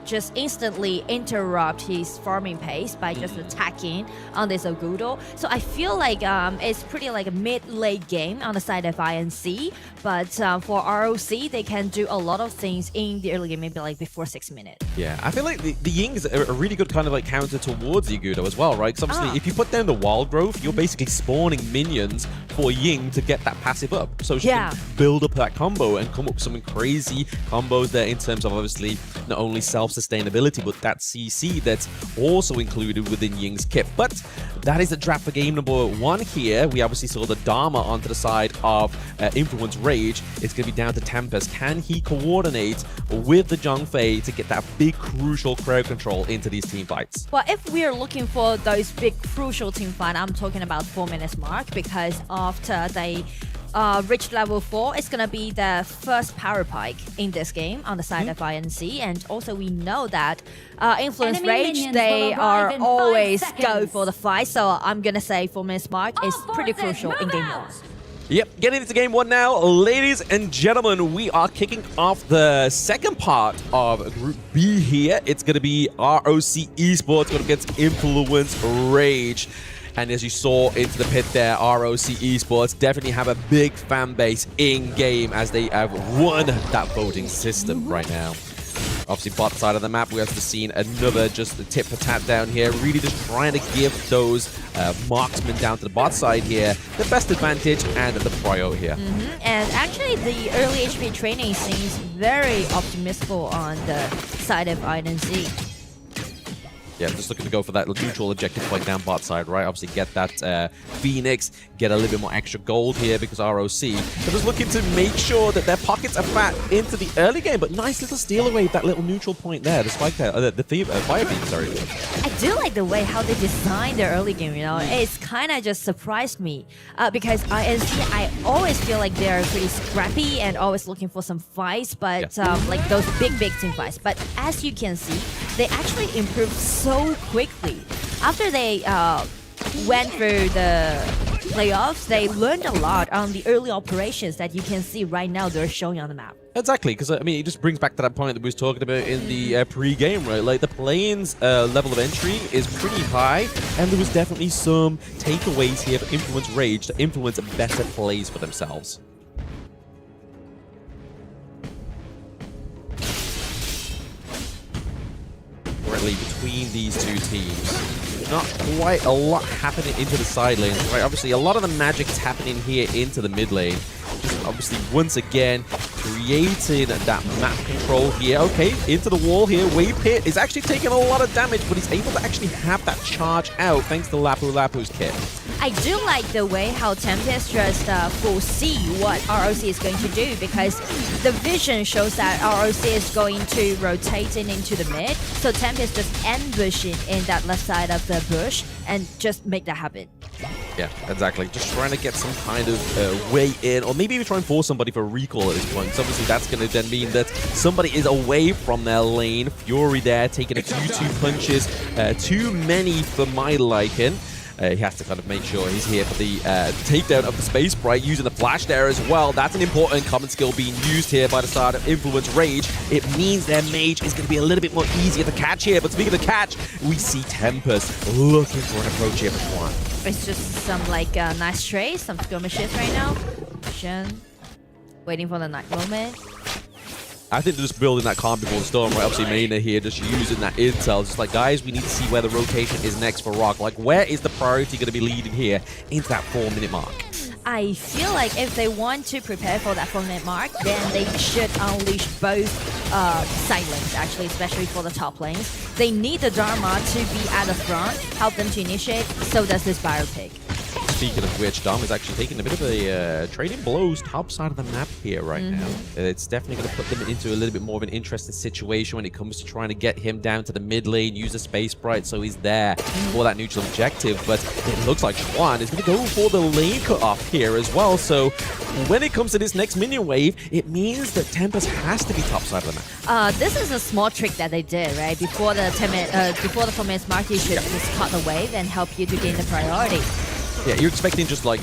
Speaker 19: just instantly interrupt his farming pace by just attacking on this Agudo. So I feel like it's pretty like a mid-late game on the side of INC, but for ROC, they can do a lot of things in the early game, maybe like before 6 minutes.
Speaker 18: Yeah, I feel like the Ying is a really good kind of like counter towards the Agudo as well, right? Because obviously, if you put down the Wild Growth, you're basically spawning minions for Ying to get that passive up. So she can build up that combo and come up with some crazy combos there in terms of obviously not only self-sustainability, but that CC that's also included within Ying's kit. But that is the draft for game number 1 here. We obviously saw the Dharma onto the side of Influence Rage. It's going to be down to Tempest. Can he coordinate with the Zhongfei to get that big crucial crowd control into these team fights?
Speaker 19: Well, if we are looking for those big crucial team fight, I'm talking about 4 minutes mark, because after they reach level 4, it's gonna be the first power pike in this game on the side of INC, and also we know that Influence Rage, they are always go for the fight, so I'm gonna say 4 minutes mark is pretty crucial in game 1.
Speaker 18: Yep, getting into game 1 now. Ladies and gentlemen, we are kicking off the second part of Group B here. It's going to be ROC Esports going against Influence Rage. And as you saw into the pit there, ROC Esports definitely have a big fan base in-game as they have won that voting system right now. Obviously, bot side of the map, we have seen another just a tit for tat down here, really just trying to give those marksmen down to the bot side here the best advantage and the prio here.
Speaker 19: And actually, the early HP training seems very optimistic on the side of INC.
Speaker 18: Yeah, just looking to go for that neutral objective point down bot side, right? Obviously get that Phoenix, get a little bit more extra gold here because ROC. They're just looking to make sure that their pockets are fat into the early game, but nice little steal away that little neutral point there, the spike there, the fire beam, sorry.
Speaker 19: I do like the way how they designed their early game, you know? It's kind of just surprised me because INC, I always feel like they're pretty scrappy and always looking for some fights, but like those big team fights. But as you can see, they actually improved so quickly. After they went through the playoffs, they learned a lot on the early operations that you can see right now they're showing on the map.
Speaker 18: Exactly, because I mean, it just brings back to that point that we was talking about in the pre-game, right? Like the plane's level of entry is pretty high, and there was definitely some takeaways here for Influence Rage to influence better plays for themselves. Currently between these two teams, not quite a lot happening into the side lanes, right? Obviously, a lot of the magic's happening here into the mid lane. Just obviously, once again, creating that map control here. Okay, into the wall here. Wave Hit is actually taking a lot of damage, but he's able to actually have that charge out thanks to Lapu Lapu's kit.
Speaker 19: I do like the way how Tempest just foresee what ROC is going to do, because the vision shows that ROC is going to rotate into the mid. So Tempest just ambushing in that left side of the bush and just make that happen.
Speaker 18: Yeah, exactly. Just trying to get some kind of way in, or maybe even try and force somebody for a recall at this point. So obviously that's going to then mean that somebody is away from their lane. Fury there taking a few punches. Too many for my liking. He has to kind of make sure he's here for the takedown of the Space Sprite, using the flash there as well. That's an important common skill being used here by the side of Influence Rage. It means their mage is going to be a little bit more easier to catch here. But speaking of catch, we see Tempest looking for an approach here for Swan.
Speaker 19: It's just some like nice trace, some skirmishes right now. Waiting for the night moment.
Speaker 18: I think they're just building that calm before the storm, right? Obviously, Mayna here just using that intel. Just like, guys, we need to see where the rotation is next for Rock. Like, where is the priority going to be leading here into that 4-minute mark?
Speaker 19: I feel like if they want to prepare for that 4-minute mark, then they should unleash both side lanes, actually, especially for the top lanes. They need the Dharma to be at the front, help them to initiate, so does this Biopic.
Speaker 18: Speaking of which, Dom is actually taking a bit of a trading blows top side of the map here right now. It's definitely going to put them into a little bit more of an interesting situation when it comes to trying to get him down to the mid lane, use the Space Sprite so he's there for that neutral objective. But it looks like Schwan is going to go for the lane cut off here as well. So when it comes to this next minion wave, it means that Tempest has to be top side of the map.
Speaker 19: This is a small trick that they did, right? Before the 4 minutes mark, you should just cut the wave and help you to gain the priority.
Speaker 18: Yeah, you're expecting just like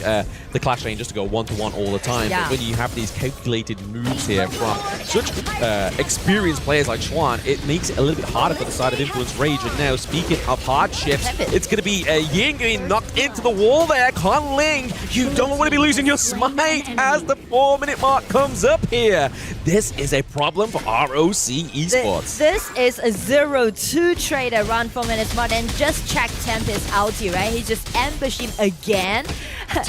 Speaker 18: the Clash Lane just to go 1-to-1 all the time.
Speaker 19: Yeah.
Speaker 18: But when you have these calculated moves here from such experienced players like Schwan, it makes it a little bit harder for the side of Influence Rage. And now, speaking of hardships, it's going to be Ying getting knocked into the wall there. Con Ling, you don't want to be losing your smite as the 4-minute mark comes up here. This is a problem for ROC Esports.
Speaker 19: This is a 0-2 trade around 4 minutes mark, and just check Tempest ulti, right? He just ambushed him again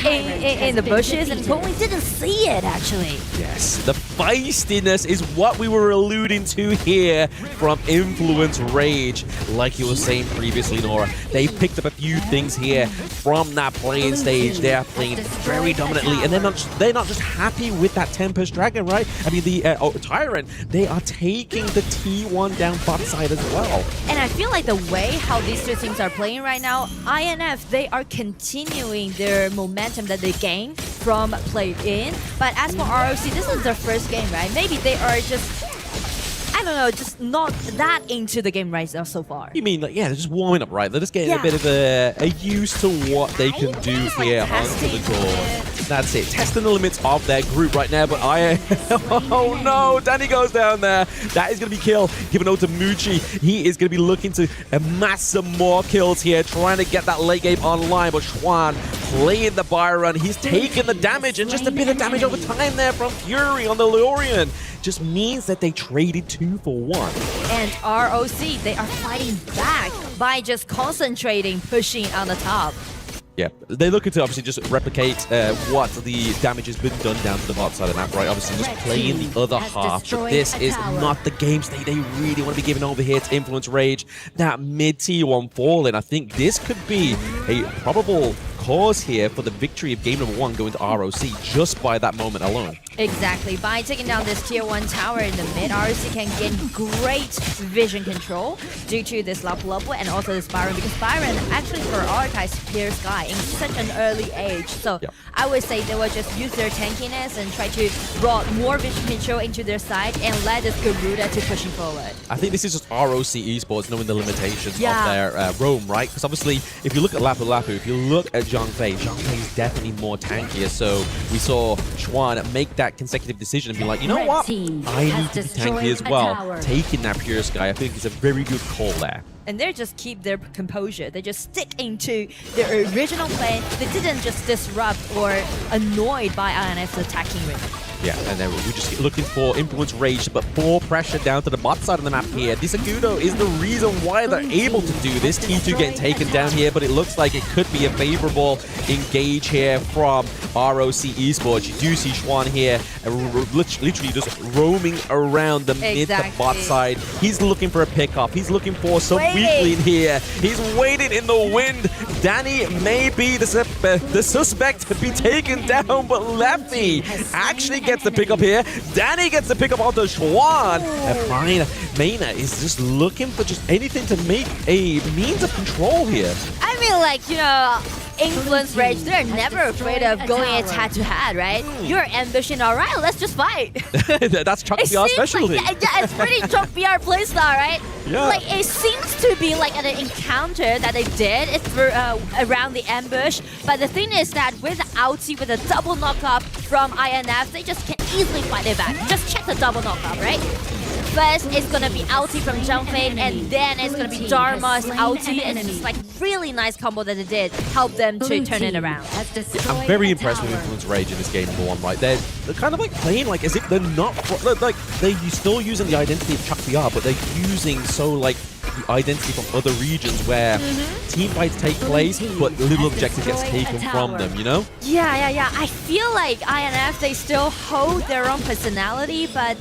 Speaker 19: in the bushes, and Con Ling didn't see it actually.
Speaker 18: Yes, the feistiness is what we were alluding to here from Influence Rage. Like you were saying previously, Nora, they picked up a few things here from that playing stage. They are playing very dominantly, and they're not just happy with that Tempest Dragon, right? I mean, the Tyrant, they are taking the T1 down bot side as well.
Speaker 19: And I feel like the way how these two teams are playing right now, INF, they are continuing their momentum that they gained from play-in. But as for ROC, this is their first game, right? Maybe they are just, I don't know, just not that into the game right now so far.
Speaker 18: You mean, like, yeah, they're just warming up, right? They're just getting a bit of a use to what they can do here onto the court. That's it, testing the limits of their group right now, but oh no, Danny goes down there. That is going to be kill, given over to Muchi. He is going to be looking to amass some more kills here, trying to get that late game online, but Schwan playing the buy run. He's taking the damage, and just a bit of damage over time there from Fury on the Lorian just means that they traded 2 for 1.
Speaker 19: And ROC, they are fighting back by just concentrating, pushing on the top.
Speaker 18: Yeah, they're looking to obviously just replicate what the damage has been done down to the bot side of the map, right? Obviously just playing the other half, but this is not the game state they really want to be giving over here to Influence Rage. That mid-tier 1 falling, I think this could be a probable cause here for the victory of game number 1 going to ROC just by that moment alone.
Speaker 19: Exactly. By taking down this tier 1 tower in the mid, ROC can gain great vision control due to this Lapu-Lapu and also this Byron, because Byron actually prioritized Pierce Sky in such an early age. So I would say they will just use their tankiness and try to draw more vision control into their side and let this Garuda to pushing forward.
Speaker 18: I think this is just ROC Esports knowing the limitations of their roam, right? Because obviously, if you look at Lapu-Lapu, if you look at Zhang Fei is definitely more tankier. So we saw Schwan make that consecutive decision and be like, you know what? I need to be tanky as well. Taking that Pure Sky, I think is a very good call there.
Speaker 19: And they just keep their composure. They just stick into their original play. They didn't just disrupt or annoyed by INF's attacking rhythm.
Speaker 18: Yeah, and then we're just looking for Influence Rage to put more pressure down to the bot side of the map here. This Agudo is the reason why they're able to do this. T2 getting taken down here, but it looks like it could be a favorable engage here from ROC Esports. You do see Schwan here literally just roaming around the mid to bot side. He's looking for a pickup. He's looking for some weakling here. He's waiting in the wind. Danny may be the suspect to be taken down, but Lefty actually gets the pickup here. Danny gets the pickup onto Schwan. And Mayna is just looking for just anything to make a means of control here.
Speaker 19: I mean, like, you know, Influence Rage, they're never afraid of going head-to-head, right? You're ambition, all right, let's just fight.
Speaker 18: That's Chuck BR specialty.
Speaker 19: Like, yeah, it's pretty Chuck BR playstyle, right?
Speaker 18: Yeah.
Speaker 19: Like, it seems to be like an encounter that they did. It's for, around the ambush. But the thing is that with the ulti, with a double knock-up from INF, they just can easily fight it back. Just check the double knock-up, right? First, it's gonna be ulti from Zhang Fei, and then it's gonna be Dharma's ulti, and it's just like really nice combo that they did, help them to turn it around.
Speaker 18: I'm very impressed with Influence Rage in this game, number 1, right? They're kind of like playing like as if they're not, like they're still using the identity of Chuck BR, but they're using the identity from other regions where team fights take place, but little objective gets taken from them, you know?
Speaker 19: Yeah. I feel like INF, they still hold their own personality, but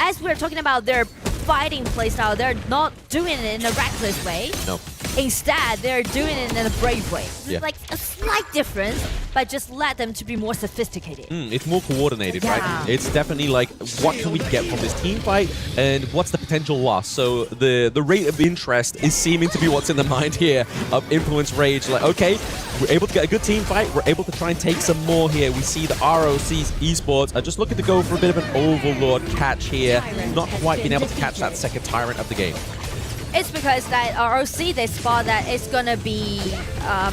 Speaker 19: as we're talking about their fighting playstyle, they're not doing it in a reckless way.
Speaker 18: No.
Speaker 19: Instead, they're doing it in a brave way.
Speaker 18: Yeah.
Speaker 19: It's like a slight difference, but just let them to be more sophisticated.
Speaker 18: It's more coordinated, right? It's definitely like, what can we get from this team fight, and what's the potential loss? So the rate of interest is seeming to be what's in the mind here of Influence Rage. Like, okay, we're able to get a good team fight. We're able to try and take some more here. We see the ROC's Esports are just looking to go for a bit of an Overlord catch here. Not quite being able to catch that second Tyrant of the game.
Speaker 19: It's because that ROC, they spot that it's gonna be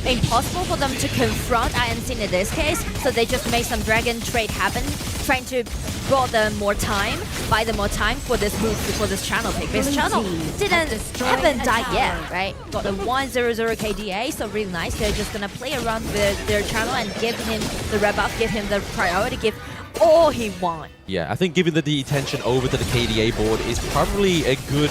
Speaker 19: impossible for them to confront INC in this case, so they just make some dragon trade happen, trying to brought them more time, buy them more time for this move, for this channel pick. This channel haven't died yet, right? Got a 1-0-0 KDA, so really nice. They're just gonna play around with their channel and give him the red buff, give him the priority, give all he wants.
Speaker 18: Yeah, I think giving the attention over to the KDA board is probably a good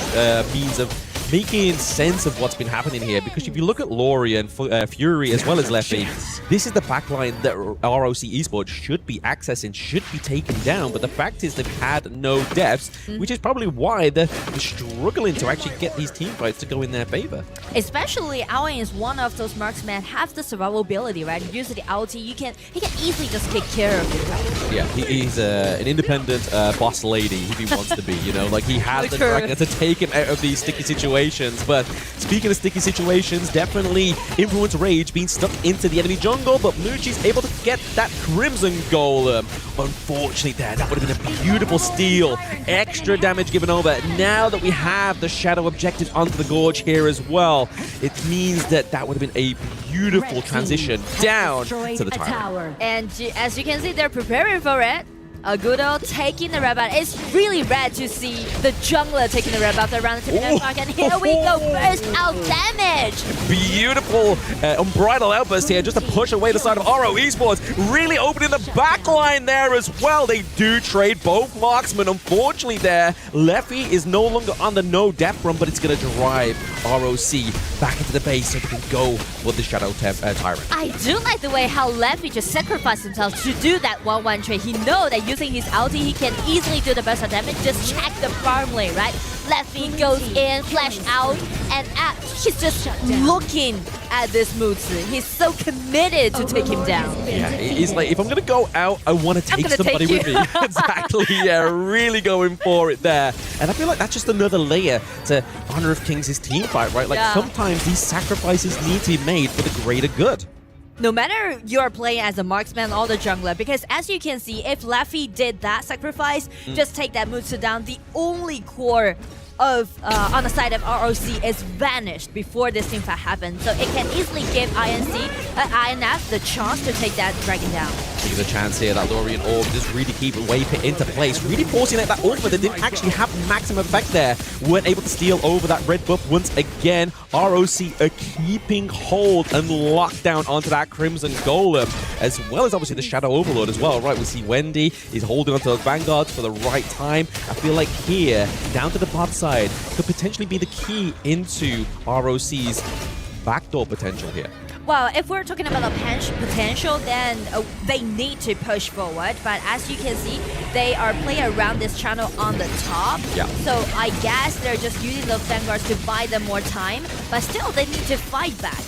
Speaker 18: means of making sense of what's been happening here, because if you look at Lorien, Fury, as well as Leffy, this is the backline that ROC Esports should be accessing, should be taken down, but the fact is they've had no deaths, which is probably why they're struggling to actually get these team fights to go in their favor.
Speaker 19: Especially Alwyn is one of those marksmen, have the survivability, right? Use the ulti, he can easily just take care of it, right?
Speaker 18: Yeah, he's an independent boss lady if he wants to be, you know, like he has the dragon to take him out of these sticky situations. But speaking of sticky situations, definitely Influence Rage being stuck into the enemy jungle, but Mushi's able to get that Crimson Golem. Unfortunately that would have been a beautiful steal. Extra damage given over. Now that we have the Shadow objectives onto the Gorge here as well, it means that would have been a beautiful transition down to the tower.
Speaker 19: And as you can see, they're preparing for it. Agudo taking the red buff. It's really rare to see the jungler taking the red buff around the tip of and here we go, burst out damage.
Speaker 18: Beautiful unbridled outburst here just to push away the side of RO Esports. Really opening the backline there as well. They do trade both marksmen. Unfortunately there, Leffy is no longer on the no death run, but it's going to drive ROC back into the base so they can go for the Shadow Tyrant.
Speaker 19: I do like the way how Leffy just sacrificed himself to do that 1-1 trade. He knows that using his ulti, he can easily do the burst of damage. Just check the farm lane, right? Leffy goes in, flash out, and he's just looking at this Mutsu. He's so committed to take him down.
Speaker 18: Yeah, he's like, if I'm going to go out, I want to take somebody with me. Exactly, yeah, really going for it there. And I feel like that's just another layer to Honor of Kings' team fight, right? Like sometimes these sacrifices need to be made for the greater good.
Speaker 19: No matter you're playing as a marksman or the jungler, because as you can see, if Leffy did that sacrifice, just take that Mutsu down, the only core of on the side of ROC is vanished before this team fight happens. So it can easily give INF the chance to take that dragon down.
Speaker 18: There's a chance here that Lorien Orb just really keep Wave Pit into place, really forcing out that ultimate that didn't actually have maximum effect there. Weren't able to steal over that red buff once again. ROC are keeping hold and locked down onto that Crimson Golem, as well as obviously the Shadow Overlord as well, right? We see Wendy is holding onto those Vanguards for the right time. I feel like here, down to the bot side, could potentially be the key into ROC's backdoor potential here.
Speaker 19: Well, if we're talking about the potential, then they need to push forward. But as you can see, they are playing around this channel on the top.
Speaker 18: Yeah.
Speaker 19: So I guess they're just using those Vanguards to buy them more time. But still, they need to fight back.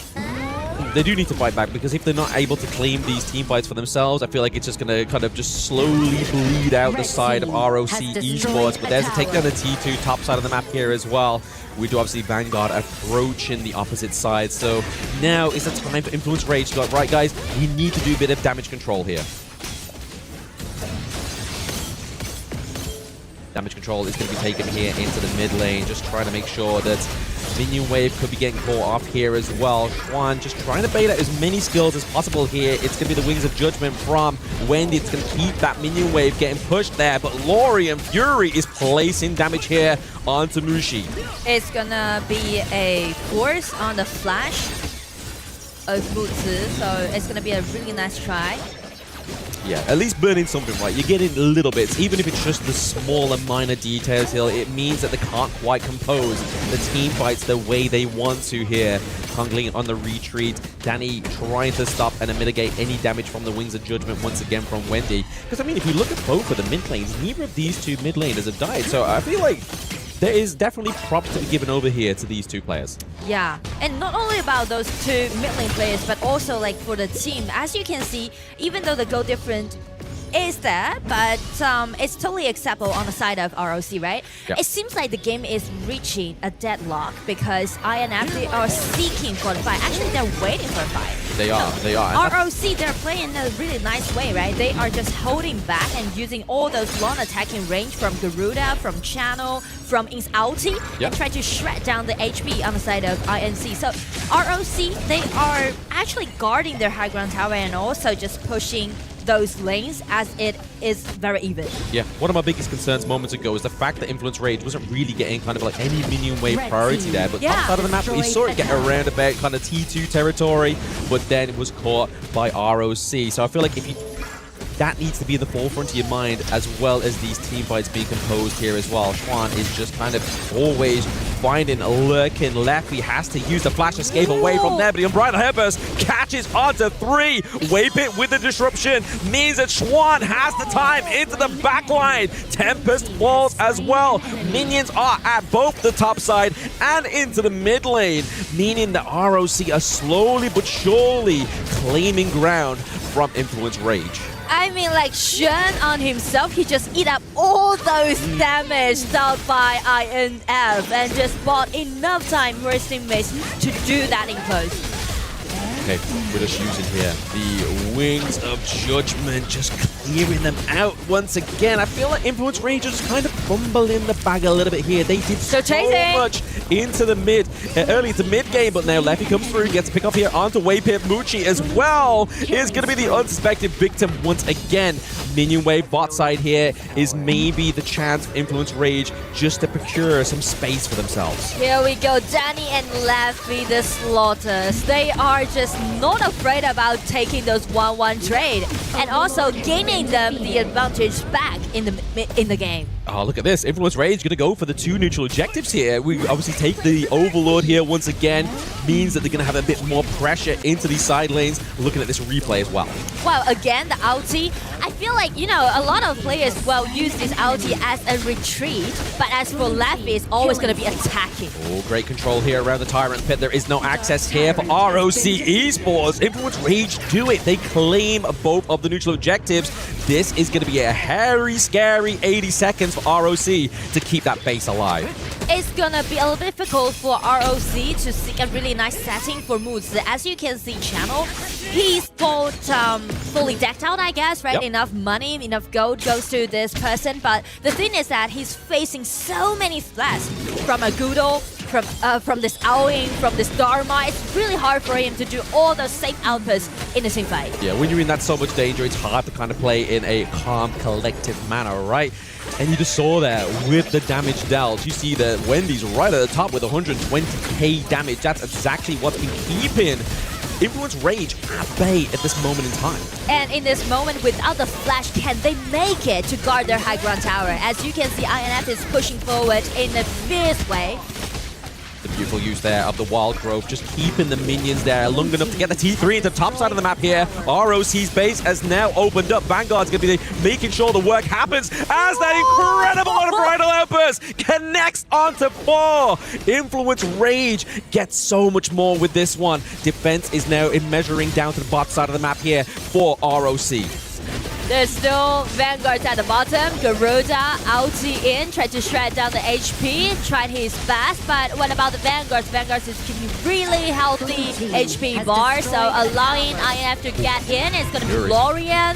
Speaker 18: They do need to fight back, because if they're not able to claim these team fights for themselves, I feel like it's just going to kind of just slowly bleed out the side of ROC Esports. But there's a takedown the T2 top side of the map here as well. We do obviously Vanguard approaching the opposite side. So now is the time for Influence Rage to go, right guys, we need to do a bit of damage control here. Damage control is going to be taken here into the mid lane, just trying to make sure that minion wave could be getting caught off here as well. Xuan just trying to bait out as many skills as possible here. It's going to be the Wings of Judgment from Wendy. It's going to keep that minion wave getting pushed there, but Lorien Fury is placing damage here onto Mushi.
Speaker 19: It's going to be a force on the flash of Mutsu, so it's going to be a really nice try.
Speaker 18: Yeah, at least burning something, right? You're getting little bits, even if it's just the small and minor details here. It means that they can't quite compose the team fights the way they want to here. Kongling on the retreat. Danny trying to stop and mitigate any damage from the Wings of Judgment once again from Wendy. Because, I mean, if you look at both of the mid lanes, neither of these two mid laners have died. So I feel like there is definitely props to be given over here to these two players.
Speaker 19: Yeah, and not only about those two mid lane players, but also like for the team. As you can see, even though the goal difference is there, but it's totally acceptable on the side of ROC, right?
Speaker 18: Yeah.
Speaker 19: It seems like the game is reaching a deadlock because INF, they are seeking for the fight. Actually, they're waiting for a fight.
Speaker 18: They are.
Speaker 19: ROC, they're playing in a really nice way, right? They are just holding back and using all those long attacking range from Garuda, from Channel, from his ulti, and try to shred down the HP on the side of INC. So ROC, they are actually guarding their high ground tower and also just pushing those lanes as it is very even.
Speaker 18: Yeah, one of my biggest concerns moments ago is the fact that Influence Rage wasn't really getting kind of like any minion wave priority there, but top side of the map, we saw it get around about kind of T2 territory, but then it was caught by ROC. So I feel like that needs to be in the forefront of your mind, as well as these team fights being composed here as well. Xuan is just kind of always finding a lurking left. He has to use the flash escape away from there, but the Unbridled Headburst catches onto 3. Waypit with the disruption means that Xuan has the time into the backline. Tempest falls as well. Minions are at both the top side and into the mid lane, meaning that ROC are slowly but surely claiming ground from Influence Rage.
Speaker 19: I mean, like, Shen on himself, he just eat up all those damage dealt by INF and just bought enough time for his teammates to do that in close.
Speaker 18: Okay, we're just using here the Wings of Judgment, just clearing them out once again. I feel like Influence Rangers kind of fumbling the bag a little bit here. They did so much into the early to mid game, but now Leffy comes through, gets a pick off here onto Waypit. Muchi as well is going to be the unsuspected victim once again. Minion wave bot side here is maybe the chance for Influence Rage just to procure some space for themselves.
Speaker 19: Here we go, Danny and Leffy, the Slaughters. They are just not afraid about taking those 1-1 trade and also gaining them the advantage back in the game.
Speaker 18: Oh, look at this. Influence Rage going to go for the 2 neutral objectives here. We obviously take the Overlord here once again. Means that they're going to have a bit more pressure into these side lanes. Looking at this replay as well.
Speaker 19: Well, again, the ulti. I feel like, you know, a lot of players will use this ulti as a retreat. But as for Leffy, it's always going to be attacking.
Speaker 18: Oh, great control here around the Tyrant Pit. There is no access here for ROC Esports. Influence Rage do it. They claim both of the neutral objectives. This is going to be a hairy, scary 80 seconds for ROC to keep that base alive.
Speaker 19: It's gonna be a little difficult for ROC to seek a really nice setting for Moods. As you can see, Channel, he's fully decked out, I guess, right? Yep. Enough money, enough gold goes to this person, but the thing is that he's facing so many threats from a Gudo, from this Owing, from this Dharma. It's really hard for him to do all those safe outputs in the same fight.
Speaker 18: Yeah, when you're in that so much danger, it's hard to kind of play in a calm, collective manner, right? And you just saw that with the damage dealt. You see that Wendy's right at the top with 120k damage. That's exactly what's been keeping Influence Rage at bay at this moment in time.
Speaker 19: And in this moment, without the flash, can they make it to guard their high ground tower? As you can see, INF is pushing forward in a fierce way.
Speaker 18: The beautiful use there of the Wild Growth, just keeping the minions there long enough to get the T3 into the top side of the map here. ROC's base has now opened up. Vanguard's going to be making sure the work happens as that incredible Unbridled Outburst connects onto 4. Influence Rage gets so much more with this one. Defense is now measuring down to the bot side of the map here for ROC.
Speaker 19: There's still Vanguards at the bottom. Garuda, ulti in, tried to shred down the HP, tried his best, but what about the Vanguards? Vanguards is keeping really healthy HP bar, so allowing INF to get in. It's going to be Lorian,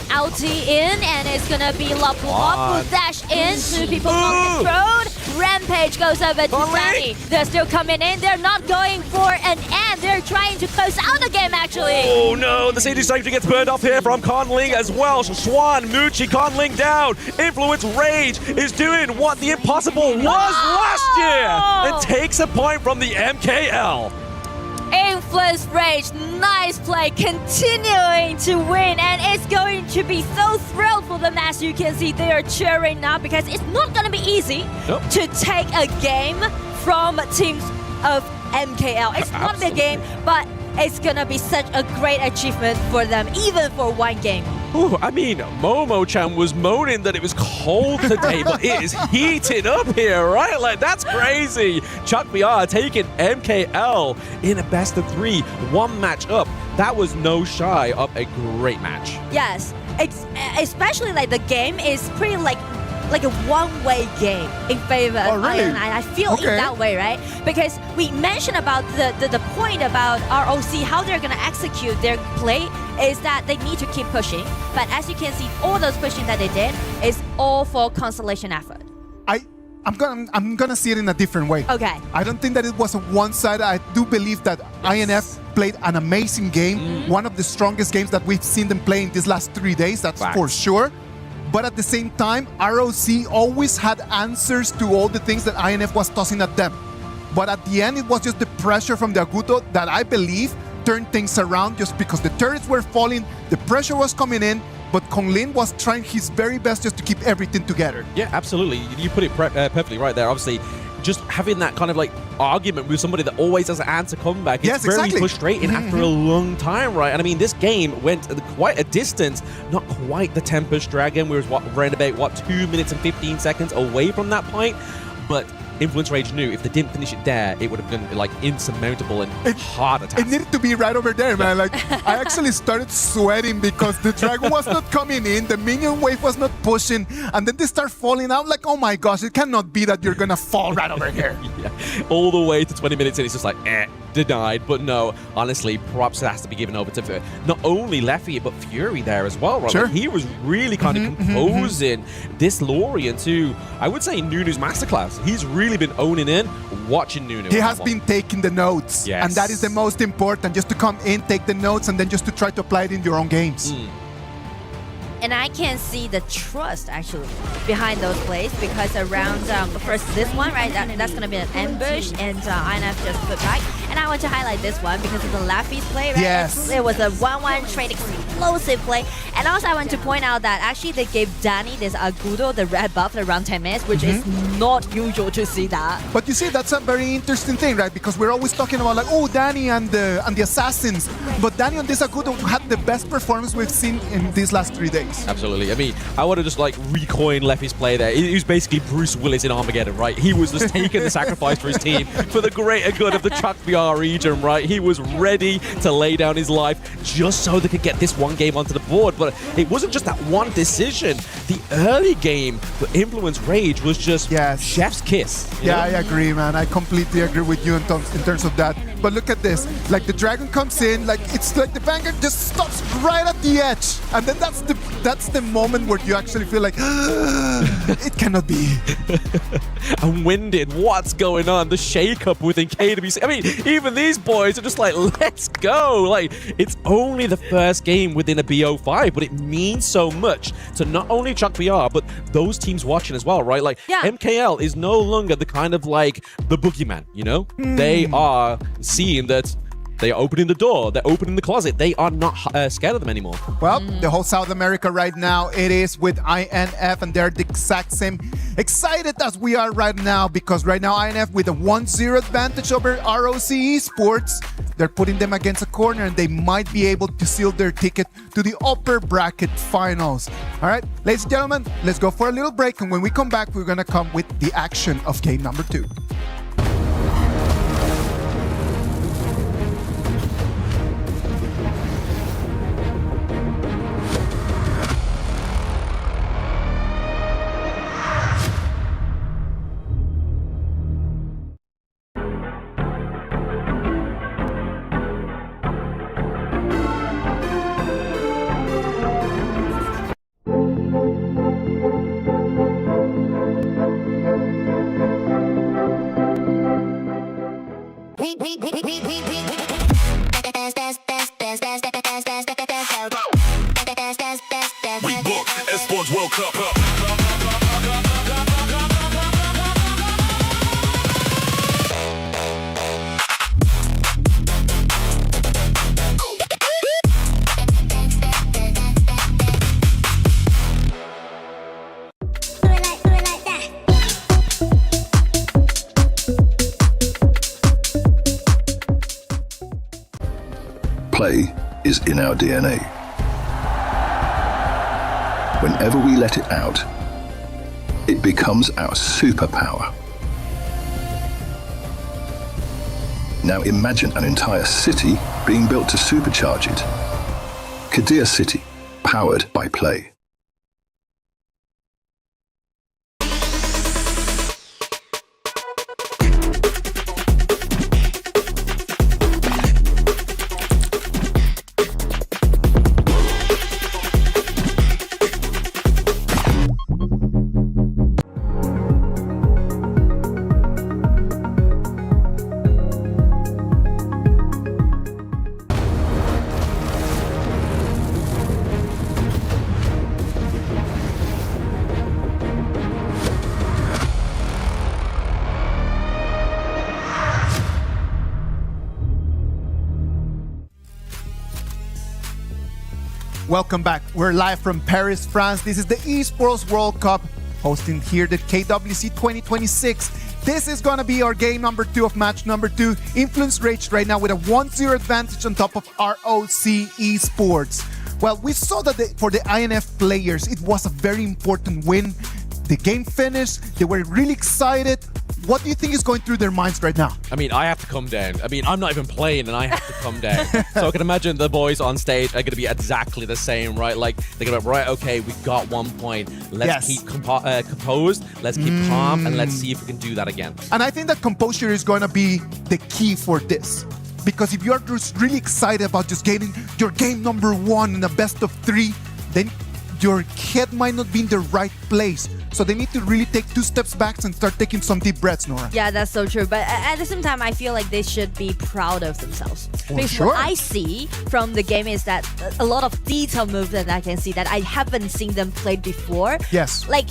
Speaker 19: ulti in, and it's going to be Lapu Lapu dash in to people on the road. Rampage goes over to Danny. They're still coming in. They're not going for an end. They're trying to close out the game, actually.
Speaker 18: Oh, no. The CD Sanctuary gets burned off here from Conling as well. Xuan, Muchi, Conling down. Influence Rage is doing what the impossible was last year and takes a point from the MKL.
Speaker 19: Influence Rage, nice play, continuing to win, and it's going to be so thrilled for them. As you can see, they are cheering now because it's not going to be easy to take a game from teams of MKL. It's not a game, but it's going to be such a great achievement for them, even for one game.
Speaker 18: Ooh, I mean, Momo-chan was moaning that it was cold today, but it is heating up here, right? Like, that's crazy. Chuck VR taking MKL in a best of 3, 1 match up. That was no shy of a great match.
Speaker 19: Yes, especially like the game is pretty like like a one-way game in favor of
Speaker 12: really?
Speaker 19: INI. I feel it that way, right? Because we mentioned about the point about ROC, how they're going to execute their play is that they need to keep pushing. But as you can see, all those pushing that they did is all for consolation effort.
Speaker 12: I'm gonna see it in a different way.
Speaker 19: Okay.
Speaker 12: I don't think that it was a one-sided. I do believe that INF played an amazing game, one of the strongest games that we've seen them play in these last 3 days. That's for sure. But at the same time, ROC always had answers to all the things that INF was tossing at them. But at the end, it was just the pressure from the Agudo that I believe turned things around, just because the turrets were falling, the pressure was coming in, but Konglin was trying his very best just to keep everything together.
Speaker 18: Yeah, absolutely. You put it perfectly right there. Obviously, just having that kind of like argument with somebody that always has an answer comeback, it's very frustrating after a long time, right? And I mean, this game went quite a distance, not quite the Tempest Dragon. We were around about 2 minutes and 15 seconds away from that point, but Influence Rage knew if they didn't finish it there, it would have been like insurmountable and hard attack.
Speaker 12: It needed to be right over there, man. Like, I actually started sweating because the dragon was not coming in, the minion wave was not pushing, and then they start falling out. Like, oh my gosh, it cannot be that you're gonna fall right over here.
Speaker 18: Yeah, all the way to 20 minutes in, it's just like, denied. But no, honestly, props has to be given over to not only Leffy, but Fury there as well, right?
Speaker 12: Sure.
Speaker 18: Like, he was really kind of composing this Lorien to, I would say, Nunu's masterclass. He's really been owning in, watching Nunu.
Speaker 12: He has been taking the notes, and that is the most important, just to come in, take the notes, and then just to try to apply it in your own games.
Speaker 19: And I can see the trust actually behind those plays, because around first this one, right, that's going to be an ambush, and INF just put back. And I want to highlight this one because of the Laffy's play, right?
Speaker 12: Yes.
Speaker 19: It was a 1-1 trade explosive play. And also I want to point out that actually they gave Danny this Agudo, the red buff, around 10 minutes, which is not usual to see that.
Speaker 12: But you see, that's a very interesting thing, right? Because we're always talking about like, oh, Danny and the assassins. But Danny on this Agudo had the best performance we've seen in these last 3 days.
Speaker 18: Absolutely. I mean, I want to just like recoin Leffy's play there. He was basically Bruce Willis in Armageddon, right? He was just taking the sacrifice for his team for the greater good of the Chuck VR region, right? He was ready to lay down his life just so they could get this one game onto the board. But it wasn't just that one decision. The early game for Influence Rage was just chef's kiss.
Speaker 12: Yeah, I agree, man. I completely agree with you in terms of that. But look at this. Like, the dragon comes in, like, it's like the Vanguard just stops right at the edge. And then that's the moment where you actually feel like, it cannot be.
Speaker 18: And Winded, what's going on? The shake-up within KWC. I mean, even these boys are just like, let's go. Like, it's only the first game within a BO5, but it means so much to not only Chuck VR, but those teams watching as well, right? Like, MKL is no longer the kind of like the boogeyman, you know? They are seeing that they are opening the door, they're opening the closet. They are not scared of them anymore.
Speaker 12: Well, the whole South America right now, it is with INF, and they're the exact same excited as we are right now, because right now INF with a 1-0 advantage over ROC Esports. They're putting them against a corner, and they might be able to seal their ticket to the upper bracket finals. All right, ladies and gentlemen, let's go for a little break, and when we come back, we're gonna come with the action of game number 2.
Speaker 9: We book Esports World Cup up.
Speaker 15: Play is in our DNA. Whenever we let it out, it becomes our superpower. Now imagine an entire city being built to supercharge it. Kadir City, powered by play.
Speaker 12: Welcome back. We're live from Paris, France. This is the Esports World Cup, hosting here the KWC 2026. This is going to be our game number 2 of match number 2. Influence Rage right now with a 1-0 advantage on top of ROC Esports. Well, we saw that for the INF players, it was a very important win. The game finished. They were really excited. What do you think is going through their minds right now?
Speaker 18: I mean, I have to come down. I mean, I'm not even playing and I have to come down. So I can imagine the boys on stage are going to be exactly the same, right? Like, they're going to be, right, okay, we got 1 point. Let's keep composed, let's keep calm, and let's see if we can do that again.
Speaker 12: And I think that composure is going to be the key for this. Because if you're just really excited about just getting your game number 1 in a best of 3, then your head might not be in the right place. So they need to really take 2 steps back and start taking some deep breaths, Nora.
Speaker 19: Yeah, that's so true. But at the same time, I feel like they should be proud of themselves. Because
Speaker 12: sure.
Speaker 19: what I see from the game is that a lot of detail moves that I can see that I haven't seen them play before.
Speaker 12: Yes.
Speaker 19: Like,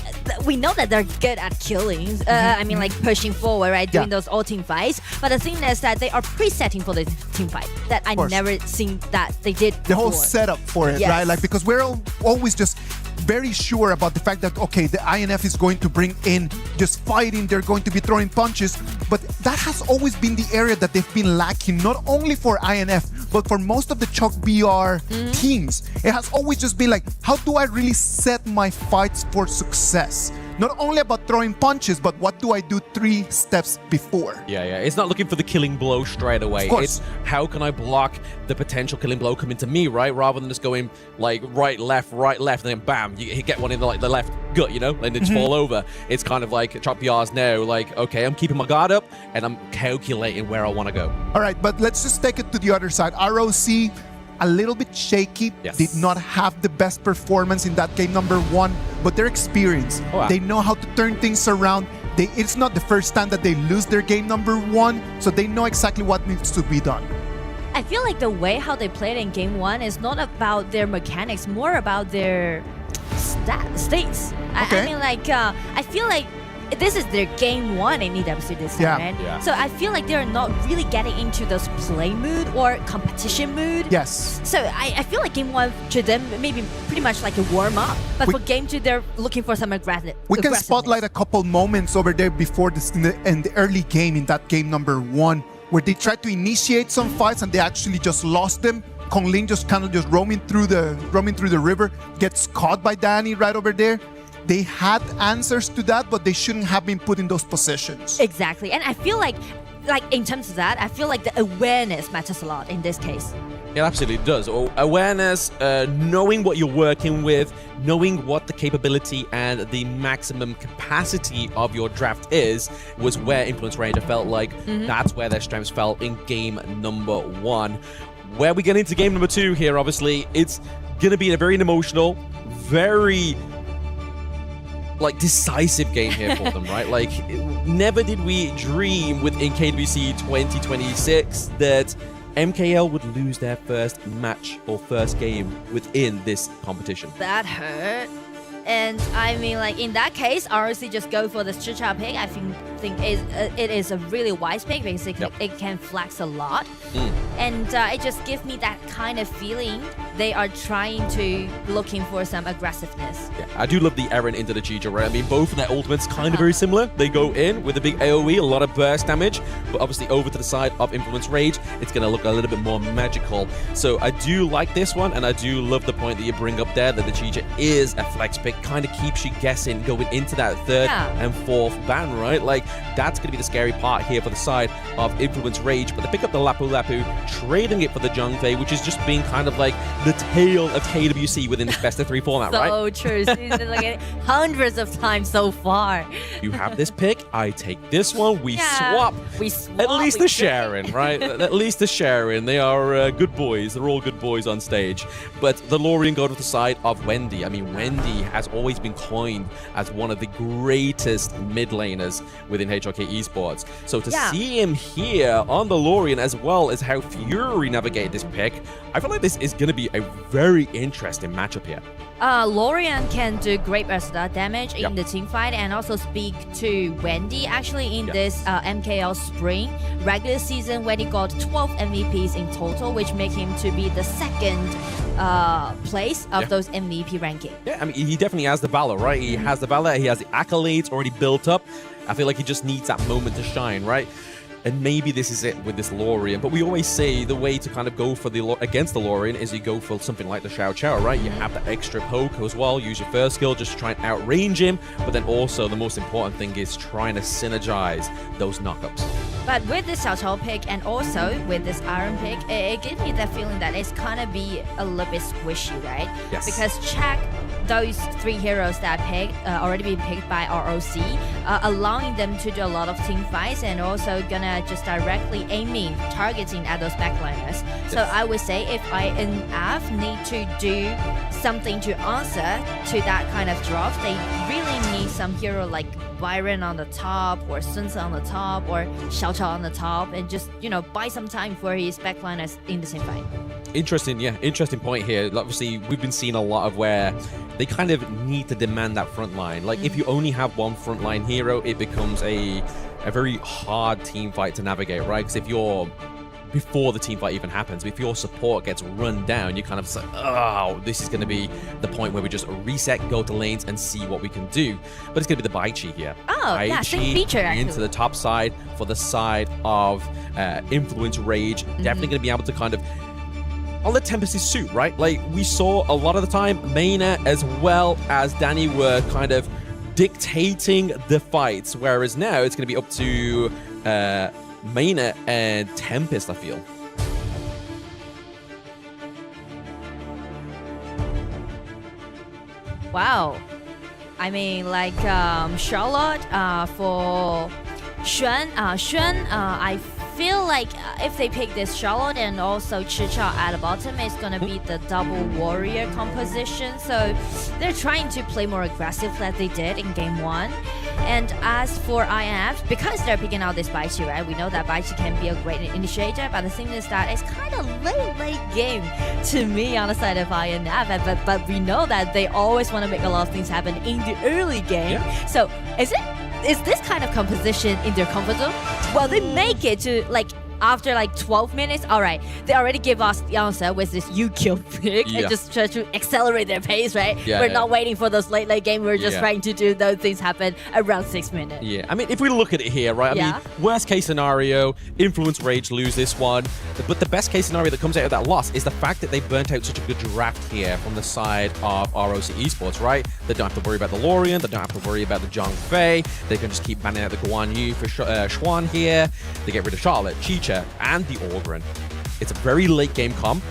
Speaker 19: we know that they're good at killing. I mean, like pushing forward, right? Doing those all team fights. But the thing is that they are presetting for the team fight. That I never seen that they did before.
Speaker 12: The whole setup for it, right? Like, because we're always just very sure about the fact that, okay, the INF is going to bring in just fighting, they're going to be throwing punches, but that has always been the area that they've been lacking, not only for INF, but for most of the Chuck BR teams. It has always just been like, how do I really set my fights for success? Not only about throwing punches, but what do I do 3 steps before?
Speaker 18: Yeah. It's not looking for the killing blow straight away. It's how can I block the potential killing blow coming to me, right? Rather than just going like right, left, and then bam, you get one in the left gut, you know, and then just fall over. It's kind of like Chop BR's now, like, okay, I'm keeping my guard up and I'm calculating where I want to go.
Speaker 12: All right, but let's just take it to the other side. ROC, a little bit shaky, did not have the best performance in that game number 1, but they're experienced. They know how to turn things around. It's not the first time that they lose their game number 1, so they know exactly what needs to be done.
Speaker 19: I feel like the way how they played in game 1 is not about their mechanics, more about their states. I mean, like, I feel like this is their game 1 in EWC this time, right?
Speaker 12: Yeah.
Speaker 19: So I feel like they're not really getting into those play mood or competition mood.
Speaker 12: Yes.
Speaker 19: So I feel like game 1 to them maybe pretty much like a warm up, but for game 2 they're looking for some aggressive.
Speaker 12: We can spotlight a couple moments over there before this in the early game in that game number 1, where they tried to initiate some fights and they actually just lost them. Kong Ling just kind of just roaming through the river, gets caught by Danny right over there. They had answers to that, but they shouldn't have been put in those positions.
Speaker 19: Exactly. And I feel like in terms of that, I feel like the awareness matters a lot in this case.
Speaker 18: It absolutely does. Awareness, knowing what you're working with, knowing what the capability and the maximum capacity of your draft is, was where Influence Ranger felt like that's where their strengths fell in game number 1. Where we get into game number 2 here, obviously, it's going to be a very emotional, very decisive game here for them, right? Like, never did we dream within KWC 2026 that MKL would lose their first match or first game within this competition.
Speaker 19: That hurt. And I mean, like, in that case, ROC just go for the Chicha pick. I think it is a really wise pick because it can flex a lot. And it just gives me that kind of feeling they are trying to looking for some aggressiveness.
Speaker 18: Yeah, I do love the Eren into the Chicha, right? I mean, both of their ultimates kind of very similar. They go in with a big AoE, a lot of burst damage, but obviously over to the side of Influence Rage, it's going to look a little bit more magical. So I do like this one, and I do love the point that you bring up there, that the Chicha is a flex pick, kind of keeps you guessing going into that 3rd and 4th ban, right? Like, that's going to be the scary part here for the side of Influence Rage, but they pick up the Lapu Lapu, trading it for the Jungfei, which is just being kind of like the tail of KWC within this best of 3 format, right?
Speaker 19: So true. Like hundreds of times so far.
Speaker 18: You have this pick, I take this one, we swap. At least the sharing, right? At least the sharing. They are good boys. They're all good boys on stage. But the Lorien go to the side of Wendy. I mean, Wendy has always been coined as one of the greatest mid laners within HRK Esports. So to see him here on the Lorien, as well as how Fury navigated this pick, I feel like this is going to be a very interesting matchup here.
Speaker 19: Lorian can do great versatile damage in the team fight and also speak to Wendy actually in this MKL Spring regular season when he got 12 MVPs in total, which make him to be the second place of those MVP ranking.
Speaker 18: Yeah, I mean, he definitely has the Valor, right? He has the Valor, he has the accolades already built up. I feel like he just needs that moment to shine, right? And maybe this is it with this Lorian. But we always say the way to kind of go for against the Lorian is you go for something like the Xiao Chao, right? You have the extra poke as well. Use your first skill just to try and outrange him. But then also the most important thing is trying to synergize those knockups.
Speaker 19: But with this Xiao Chao pick and also with this Iron pick, it gives me that feeling that it's kind of be a little bit squishy, right?
Speaker 18: Yes.
Speaker 19: Because check those 3 heroes that picked already been picked by ROC, allowing them to do a lot of team fights and also gonna just directly aiming, targeting at those backliners. So I would say if INF need to do something to answer to that kind of drop, they really need some hero like Byron on the top or Sun Tzu on the top or Xiao Chao on the top and just, you know, buy some time for his backliners in the same fight.
Speaker 18: Interesting, yeah, interesting point here. Obviously, we've been seeing a lot of where they kind of need to demand that front line. Like, if you only have one frontline hero, it becomes a very hard team fight to navigate, right? Because if you're before the team fight even happens, if your support gets run down, you kind of say, oh, this is going to be the point where we just reset, go to lanes, and see what we can do. But it's going to be the Baichi here.
Speaker 19: Oh, yeah, same feature, actually.
Speaker 18: Into the top side for the side of Influence Rage. Definitely going to be able to kind of I'll let Tempest's suit, right? Like, we saw a lot of the time, Mayna as well as Danny were kind of dictating the fights, whereas now it's going to be up to Mayna and Tempest, I feel.
Speaker 19: Wow. I mean, like, Charlotte for Xuan, I feel like if they pick this Charlotte and also Chicha at the bottom, it's gonna be the double warrior composition. So they're trying to play more aggressive like they did in game 1. And as for INF, because they're picking out this Baichi, right? We know that Baichi can be a great initiator, but the thing is that it's kind of late game to me on the side of INF. But we know that they always want to make a lot of things happen in the early game. Yeah. So is this kind of composition in their comfort zone? Well, they make it to like after like 12 minutes, all right, they already give us the answer with this you kill pick and just try to accelerate their pace, right? We're not waiting for those late game. We're just trying to do those things happen around 6 minutes.
Speaker 18: Yeah, I mean, if we look at it here, right? I mean, worst case scenario, Influence Rage lose this one. But the best case scenario that comes out of that loss is the fact that they burnt out such a good draft here from the side of ROC Esports, right? They don't have to worry about the Lorian. They don't have to worry about the Zhang Fei. They can just keep banning out the Guan Yu for Xuan here. They get rid of Charlotte, Chicha, and the Orgren. It's a very late game comp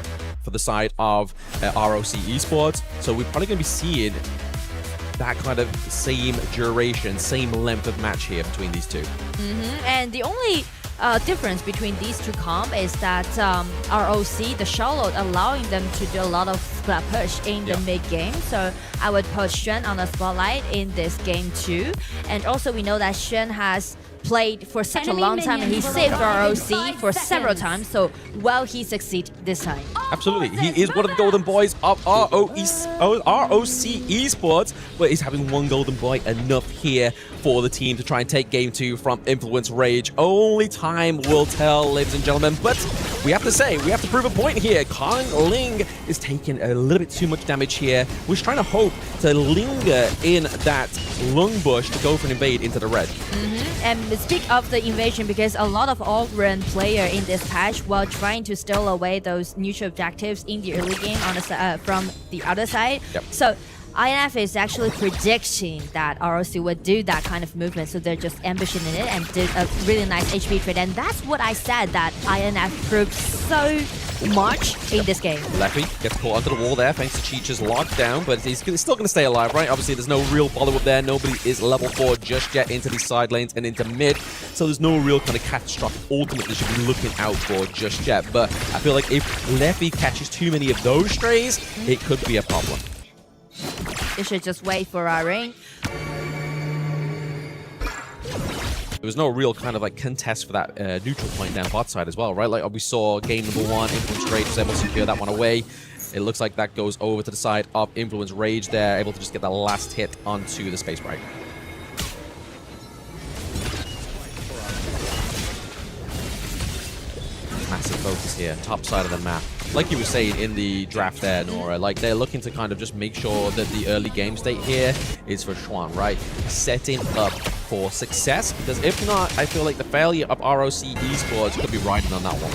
Speaker 18: for the side of ROC Esports, so we're probably going to be seeing that kind of same duration, same length of match here between these two.
Speaker 19: And the only difference between these two comp is that ROC, the Charlotte, allowing them to do a lot of splat push in the mid game. So I would put Xuan on the spotlight in this game too. And also we know that Xuan has played for such a long time and he saved ROC for several times, so well, he succeed this time.
Speaker 18: Absolutely, he is one of the golden boys of ROC Esports, but he's having one golden boy enough here for the team to try and take game 2 from Influence Rage. Only time will tell, ladies and gentlemen, but we have to say, we have to prove a point here. Kang Ling is taking a little bit too much damage here. We're trying to hope to linger in that lung bush to go for an invade into the red.
Speaker 19: And speak of the invasion, because a lot of Orgren player in this patch while trying to steal away those neutral objectives in the early game on the from the other side. So INF is actually predicting that ROC would do that kind of movement, so they're just ambushing in it and did a really nice HP trade. And that's what I said, that INF proved so much in this game.
Speaker 18: Leffy gets caught onto the wall there thanks to Cheech's lockdown, but he's still going to stay alive, right? Obviously, there's no real follow-up there. Nobody is level 4 just yet into these side lanes and into mid, so there's no real kind of catastrophic ultimate that you should be looking out for just yet. But I feel like if Leffy catches too many of those strays, it could be a problem.
Speaker 19: You should just wait for our ring.
Speaker 18: there was no real kind of like contest for that neutral point down bot side as well, right? Like we saw game number 1, Influence Rage was able to secure that one away. It looks like that goes over to the side of Influence Rage there, able to just get the last hit onto the Space Sprite. Massive focus here, top side of the map. Like you were saying in the draft there, Nora, like they're looking to kind of just make sure that the early game state here is for Xuan, right? Setting up for success, because if not, I feel like the failure of ROC Esports could be riding on that one.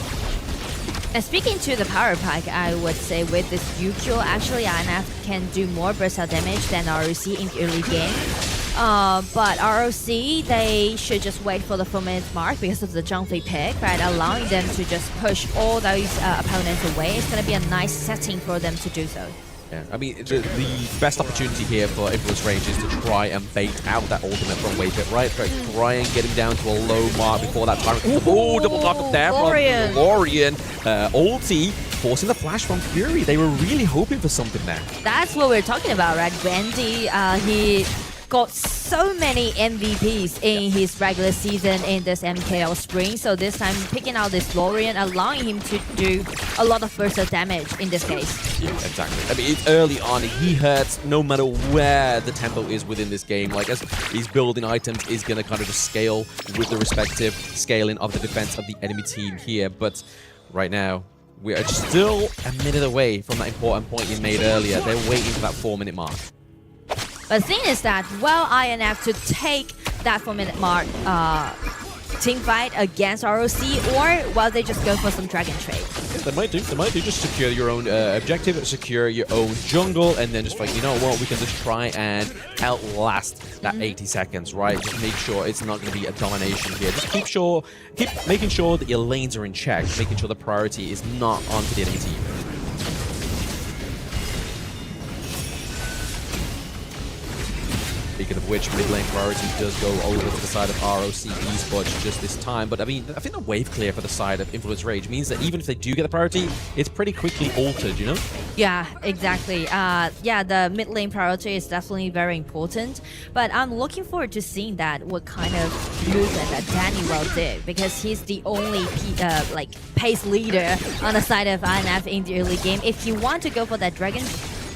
Speaker 19: And speaking to the power pack, I would say with this UQ, actually INF can do more versatile damage than ROC in the early game. But ROC, they should just wait for the 4-minute mark because of the Zhangfei pick, right? Allowing them to just push all those opponents away. It's going to be a nice setting for them to do so.
Speaker 18: Yeah, I mean, the best opportunity here for Influence Rage is to try and bait out that ultimate from wave hit, right? Try and get him down to a low mark before that time. Oh, double block up there from Lorian. Ulti forcing the flash from Fury. They were really hoping for something there.
Speaker 19: That's what we're talking about, right? Wendy, he got so many MVPs in his regular season in this MKL spring. So this time picking out this Lorian, allowing him to do a lot of versatile damage in this case.
Speaker 18: Yeah, exactly. I mean, it's early on, he hurts no matter where the tempo is within this game. Like, as he's building items, is going to kind of just scale with the respective scaling of the defense of the enemy team here. But right now, we are still a minute away from that important point you made earlier. They're waiting for that 4-minute mark.
Speaker 19: But the thing is that, well, INF to take that 4-minute mark team fight against ROC, or well, they just go for some dragon trade.
Speaker 18: Yeah, they might do. They might do. Just secure your own objective, secure your own jungle, and then just like, you know what, we can just try and outlast that 80 seconds, right? Just make sure it's not going to be a domination here. Just keep making sure that your lanes are in check, making sure the priority is not onto the enemy team. Speaking of which, mid lane priority does go over to the side of ROC Esports just this time. But I mean, I think the wave clear for the side of Influence Rage means that even if they do get the priority, it's pretty quickly altered, you know?
Speaker 19: Yeah, exactly. Yeah, the mid lane priority is definitely very important. But I'm looking forward to seeing that, what kind of movement that Danny Well did, because he's the only pace leader on the side of INF in the early game. If you want to go for that dragon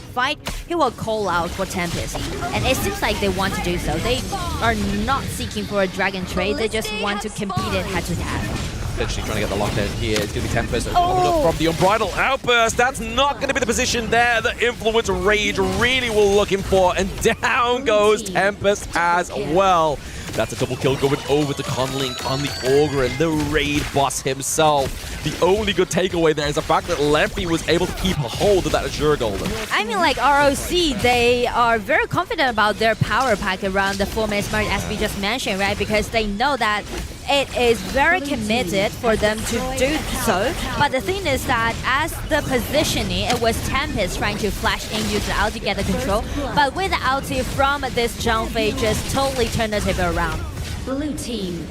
Speaker 19: fight, he will call out for Tempest. And it seems like they want to do so. They are not seeking for a dragon trade, they just want to compete it head-to-head.
Speaker 18: Potentially trying to get the lockdown here. It's going to be Tempest from the Unbridled Outburst. That's not going to be the position there that Influence Rage really were looking for. And down goes Tempest as well. That's a double kill going over to Conlink on the Augur and the raid boss himself. The only good takeaway there is the fact that Lefty was able to keep a hold of that Azure Golden.
Speaker 19: I mean, like ROC, they are very confident about their power pack around the 4-minute mark, as we just mentioned, right? Because they know that it is very committed for them to do so. But the thing is that as the positioning, it was Tempest trying to flash in, use the ulti to get the control. But with the ulti from this Zhangfei, just totally turned the table around.
Speaker 8: Blue team.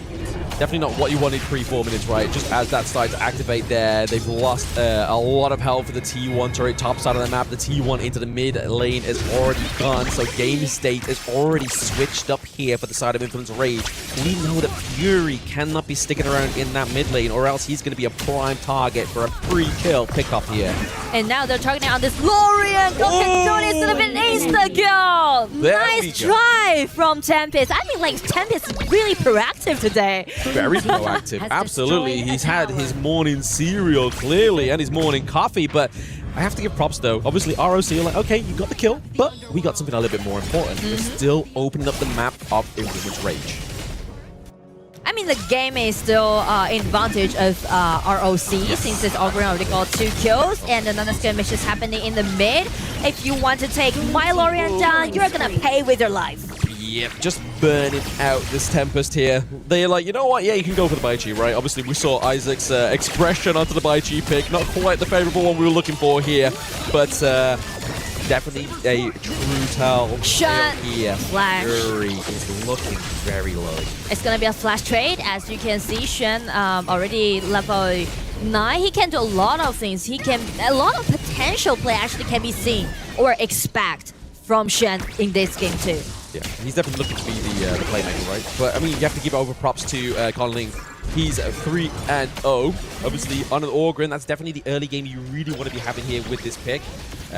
Speaker 18: Definitely not what you wanted pre-4 minutes, right? Just as that started to activate there, they've lost a lot of health for the T1 turret, top side of the map. The T1 into the mid lane is already gone, so game state is already switched up here for the side of Influence Rage. We know that Fury cannot be sticking around in that mid lane, or else he's going to be a prime target for a pre-kill pickup here.
Speaker 19: And now they're targeting on this Lorian. Instead of an insta-kill. Nice try from Tempest. I mean, like, Tempest is really proactive today.
Speaker 18: Very proactive, absolutely. He's had his morning cereal, clearly, and his morning coffee, but I have to give props, though. Obviously, ROC are like, okay, you got the kill, but we got something a little bit more important. We're still opening up the map of Influence Rage.
Speaker 19: I mean, the game is still in advantage of ROC, since this Augur already got 2 kills, and another skirmish is happening in the mid. If you want to take my Lorian down, you're gonna pay with your life.
Speaker 18: Yep, just burning out this Tempest here. They're like, you know what? Yeah, you can go for the Baichi, right? Obviously, we saw Isaac's expression onto the Baichi pick. Not quite the favorable one we were looking for here, but definitely a true tell here.
Speaker 19: Flash.
Speaker 18: Fury is looking very low.
Speaker 19: It's gonna be a flash trade. As you can see, Shen already level 9. He can do a lot of things. A lot of potential play actually can be seen or expect from Shen in this game too.
Speaker 18: Yeah, he's definitely looking to be the playmaker, right? But I mean, you have to give over props to Conling. He's 3-0. Obviously, on an Orgrin, that's definitely the early game you really want to be having here with this pick.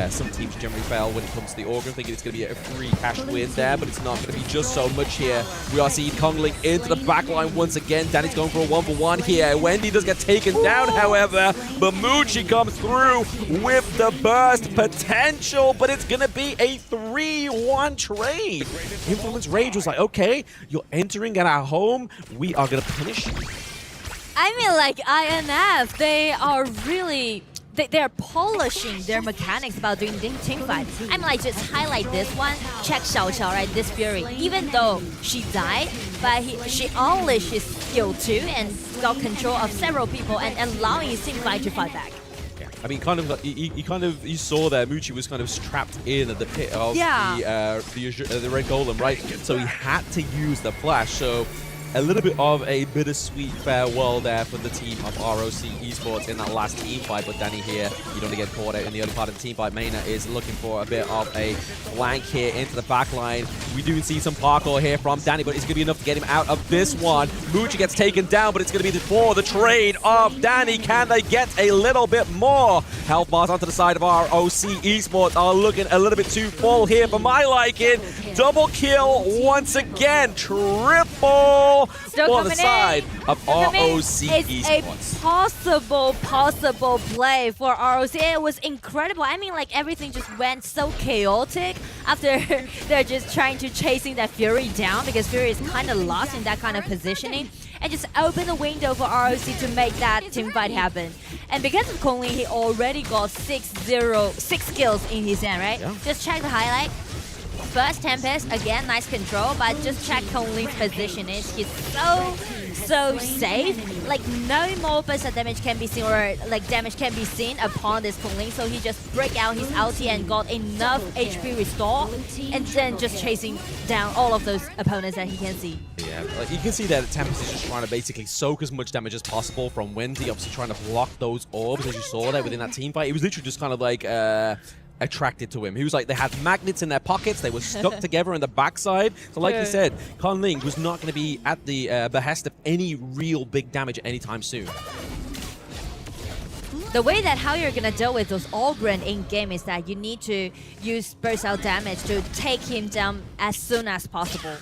Speaker 18: Some teams generally fail when it comes to the Orgrin, thinking it's going to be a free cash win there, but it's not going to be just so much here. We are seeing Conling into the backline once again. Danny's going for a 1-for-1 here. Wendy does get taken down, however, but Mucci comes through with the burst potential, but it's going to be a 3-1 trade. Influence Rage was like, okay, you're entering at our home. We are going to punish you.
Speaker 19: I mean, like, INF, they are really... They're polishing their mechanics about doing team fight. I'm like, just highlight this one. Check Xiao Qiao, right? This Fury. Even though she died, but she unleashed his skill too and got control of several people and allowing his team fight to fight back.
Speaker 18: I mean, kind of, you saw there, Mucci was kind of trapped in the pit of the red golem, right? So he had to use the flash. So a little bit of a bittersweet farewell there for the team of ROC Esports in that last team fight. But Danny here, you don't want to get caught out in the early part of the team fight. Maina is looking for a bit of a flank here into the back line. We do see some parkour here from Danny, but it's going to be enough to get him out of this one. Mucci gets taken down, but it's going to be for the trade of Danny. Can they get a little bit more? Health bars onto the side of ROC Esports are looking a little bit too full here for my liking. Double kill once again. Triple for the side of ROC Esports.
Speaker 19: A possible play for ROC. It was incredible. I mean, like, everything just went so chaotic after they're just trying to chasing that Fury down, because Fury is kind of lost in that kind of positioning, and just open the window for ROC to make that team fight happen. And because of Conling, he already got 6 kills in his hand, right?
Speaker 18: Yeah.
Speaker 19: Just check the highlight. First Tempest, again, nice control, but just check Congling's position. He's so safe. Like, no more burst of damage can be seen, or like damage can be seen upon this Conling, so he just break out his ulti and got enough HP restore, and then just chasing down all of those opponents that he can see.
Speaker 18: Yeah, like you can see that Tempest is just trying to basically soak as much damage as possible from Wendy, obviously trying to block those orbs, as you saw there within that team fight. It was literally just kind of like attracted to him. He was like, they had magnets in their pockets, they were stuck together in the backside. So like you said, Conling was not going to be at the behest of any real big damage anytime soon.
Speaker 19: The way that how you're gonna deal with those Orgrin in game is that you need to use burst out damage to take him down as soon as possible.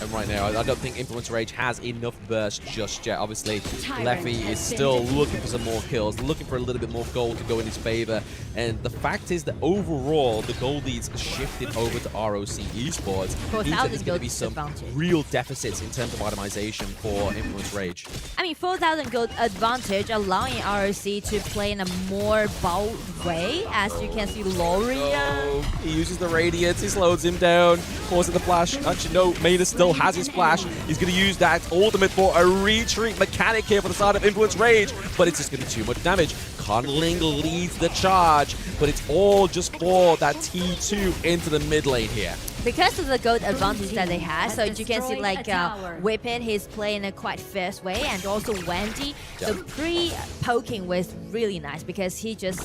Speaker 18: And right now, I don't think Influence Rage has enough burst just yet. Obviously, Leffy is still looking for some more kills, looking for a little bit more gold to go in his favor. And the fact is that overall, the gold leads shifted over to ROC Esports. Means that there's going to be some real deficits in terms of itemization for Influence Rage.
Speaker 19: I mean, 4,000 gold advantage, allowing ROC to play in a more bold way. As you can see, Lorian.
Speaker 18: Oh, he uses the Radiance, he slows him down, forcing the flash. Actually, no, Maina still has his flash. He's going to use that ultimate for a retreat mechanic here for the side of Influence Rage, but it's just going to be too much damage. Conling leads the charge, but it's all just for that T2 into the mid lane here.
Speaker 19: Because of the gold advantage that they have, so you can see like Whippin, he's playing a quite fierce way, and also Wendy, the pre-poking was really nice because he just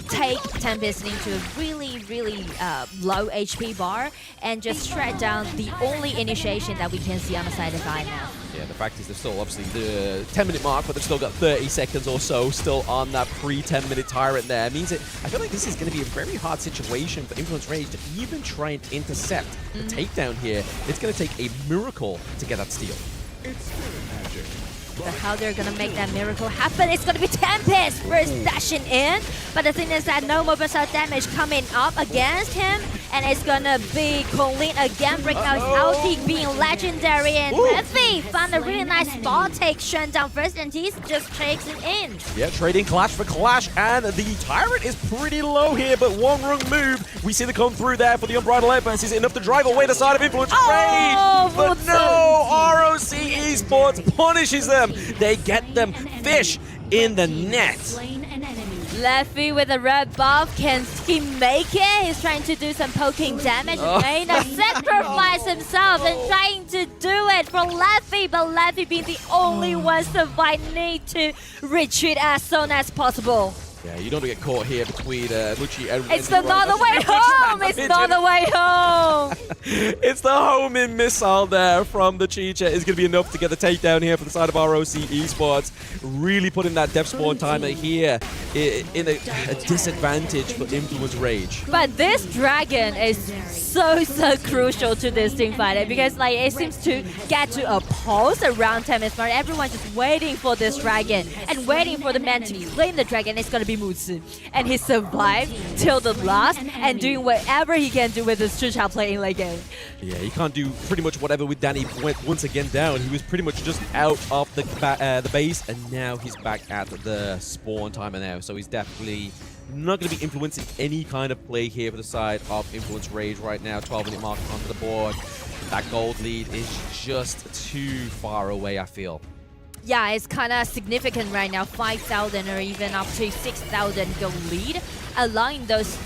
Speaker 19: take Tempest into a really low HP bar and just shred down the only initiation that we can see on the side of INF.
Speaker 18: Yeah, the fact is they're still obviously the 10-minute mark, but they've still got 30 seconds or so still on that pre-10-minute tyrant there. It means that I feel like this is going to be a very hard situation for Influence Rage to even try and intercept the takedown here. It's going to take a miracle to get that steal.
Speaker 19: But how they're gonna make that miracle happen? It's gonna be Tempest first dashing in, but the thing is that no more burst damage coming up against him, and it's gonna be Conling again breaking out his ulti, being legendary, and Leffy found a really nice spot take Shen down first, and he's just chasing in.
Speaker 18: Yeah, trading clash for clash, and the tyrant is pretty low here, but one wrong move. We see the come through there for the Unbridled Advance. Is enough to drive away the side of Influence Rage, but no, ROC Esports punishes them. They get them fish in the net.
Speaker 19: Leffy with a red buff, can he make it? He's trying to do some poking damage. Maina sacrifice himself and trying to do it for Leffy, but Leffy being the only one surviving, need to retreat as soon as possible.
Speaker 18: Yeah, you don't get caught here between Muchi and
Speaker 19: It's not the way home! It's not the way home!
Speaker 18: It's the homing missile there from the Chicha is going to be enough to get the takedown here for the side of ROC Esports. Really putting that death spawn timer here in a disadvantage for Influence Rage.
Speaker 19: But this dragon is so crucial to this team fight because like it seems to get to a pulse around 10 minutes mark. Everyone's just waiting for this dragon and waiting for the man to claim the dragon. It's going to be Mutsu. And he survived till the last and doing whatever he can do with his Chucha playing late game.
Speaker 18: Yeah, he can't do pretty much whatever with Danny went once again down. He was pretty much just out of the base, and now he's back at the spawn timer now. So he's definitely not going to be influencing any kind of play here for the side of Influence Rage right now. 12-minute mark onto the board. That gold lead is just too far away, I feel.
Speaker 19: Yeah, it's kind of significant right now. 5,000 or even up to 6,000 gold lead, allowing those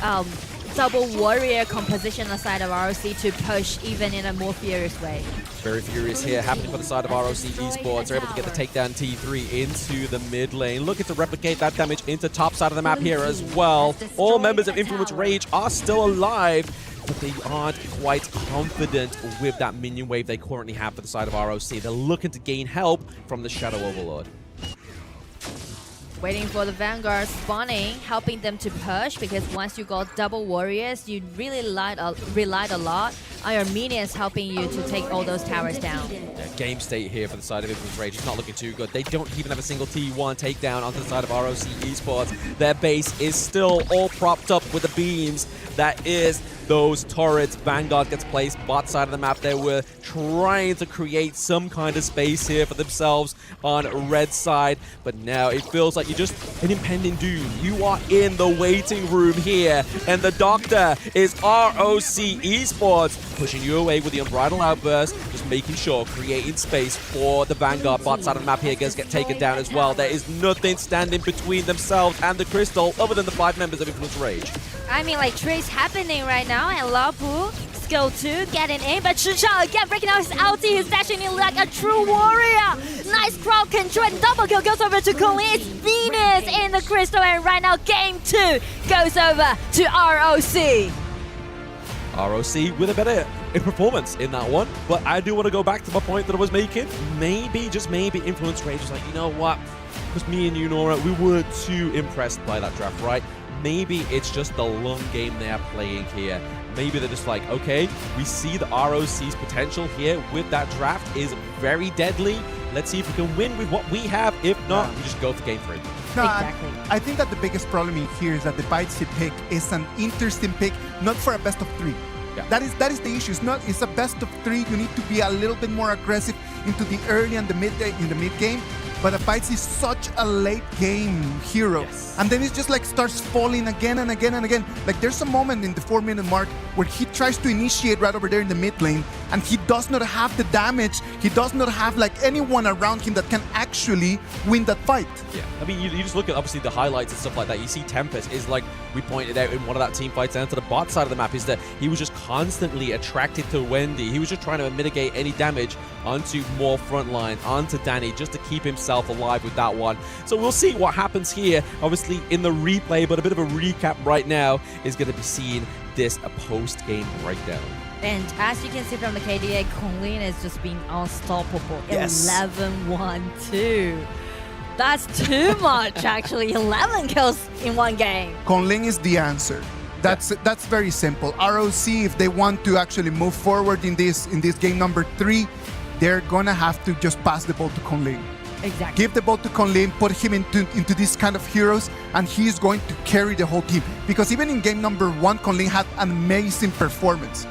Speaker 19: double warrior composition aside of ROC to push even in a more furious way.
Speaker 18: Very furious here, happening for the side of ROC Esports. They're able to get the takedown T3 into the mid lane. Looking to replicate that damage into top side of the map here as well. All members of Influence Rage are still alive, but they aren't quite confident with that minion wave they currently have for the side of ROC. They're looking to gain help from the Shadow Overlord.
Speaker 19: Waiting for the Vanguard spawning, helping them to push, because once you got double warriors, you really relied a lot on your minions helping you to take all those towers down.
Speaker 18: Yeah, game state here for the side of Influence Rage. It's not looking too good. They don't even have a single T1 takedown onto the side of ROC Esports. Their base is still all propped up with the beams. That is those turrets. Vanguard gets placed bot side of the map. They were trying to create some kind of space here for themselves on red side, but now it feels like you're just an impending doom. You are in the waiting room here, and the doctor is ROC Esports, pushing you away with the Unbridled Outburst, just making sure, creating space for the Vanguard bot side of the map here. Gonna get taken down as well. There is nothing standing between themselves and the Crystal other than the 5 members of Influence Rage.
Speaker 19: I mean, like, trade's happening right now, and Lapu, skill 2, getting in, but Chucha again breaking out his ulti. He's dashing in like a true warrior. Nice crowd control, and double kill goes over to Kongli. It's Venus in the Crystal, and right now game 2 goes over to ROC.
Speaker 18: ROC with a better performance in that one, but I do want to go back to my point that I was making. Maybe, just maybe, Influence Rage was like, you know what? Because me and you, Nora, we weren't too impressed by that draft, right? Maybe it's just the long game they are playing here. Maybe they're just like, okay, we see the ROC's potential here with that draft is very deadly. Let's see if we can win with what we have. If not, we just go for game 3.
Speaker 12: No, exactly. I think that the biggest problem in here is that the Bitesy pick is an interesting pick, not for a best of 3. Yeah. That is the issue. It's a best of 3. You need to be a little bit more aggressive into the early and the mid game. But Apache is such a late game hero. Yes. And then it's just like starts falling again and again and again. Like there's a moment in the 4-minute mark where he tries to initiate right over there in the mid lane, and he does not have the damage. He does not have like anyone around him that can actually win that fight.
Speaker 18: Yeah, I mean, you just look at obviously the highlights and stuff like that. You see Tempest is like we pointed out in one of that team fights down to the bot side of the map, is that he was just constantly attracted to Wendy. He was just trying to mitigate any damage onto more frontline, onto Danny, just to keep himself alive with that one. So we'll see what happens here, obviously in the replay, but a bit of a recap right now is going to be seeing this a post-game breakdown.
Speaker 19: And as you can see from the KDA, Konglin has just been unstoppable.
Speaker 18: Yes.
Speaker 19: 11-1-2. That's too much, actually. 11 kills in one game.
Speaker 12: Konglin is the answer. That's very simple. ROC, if they want to actually move forward in this game number 3, they're gonna have to just pass the ball to Konglin.
Speaker 19: Exactly.
Speaker 12: Give the ball to Konglin, put him into this kind of heroes, and he's going to carry the whole team. Because even in game number 1, Konglin had an amazing performance.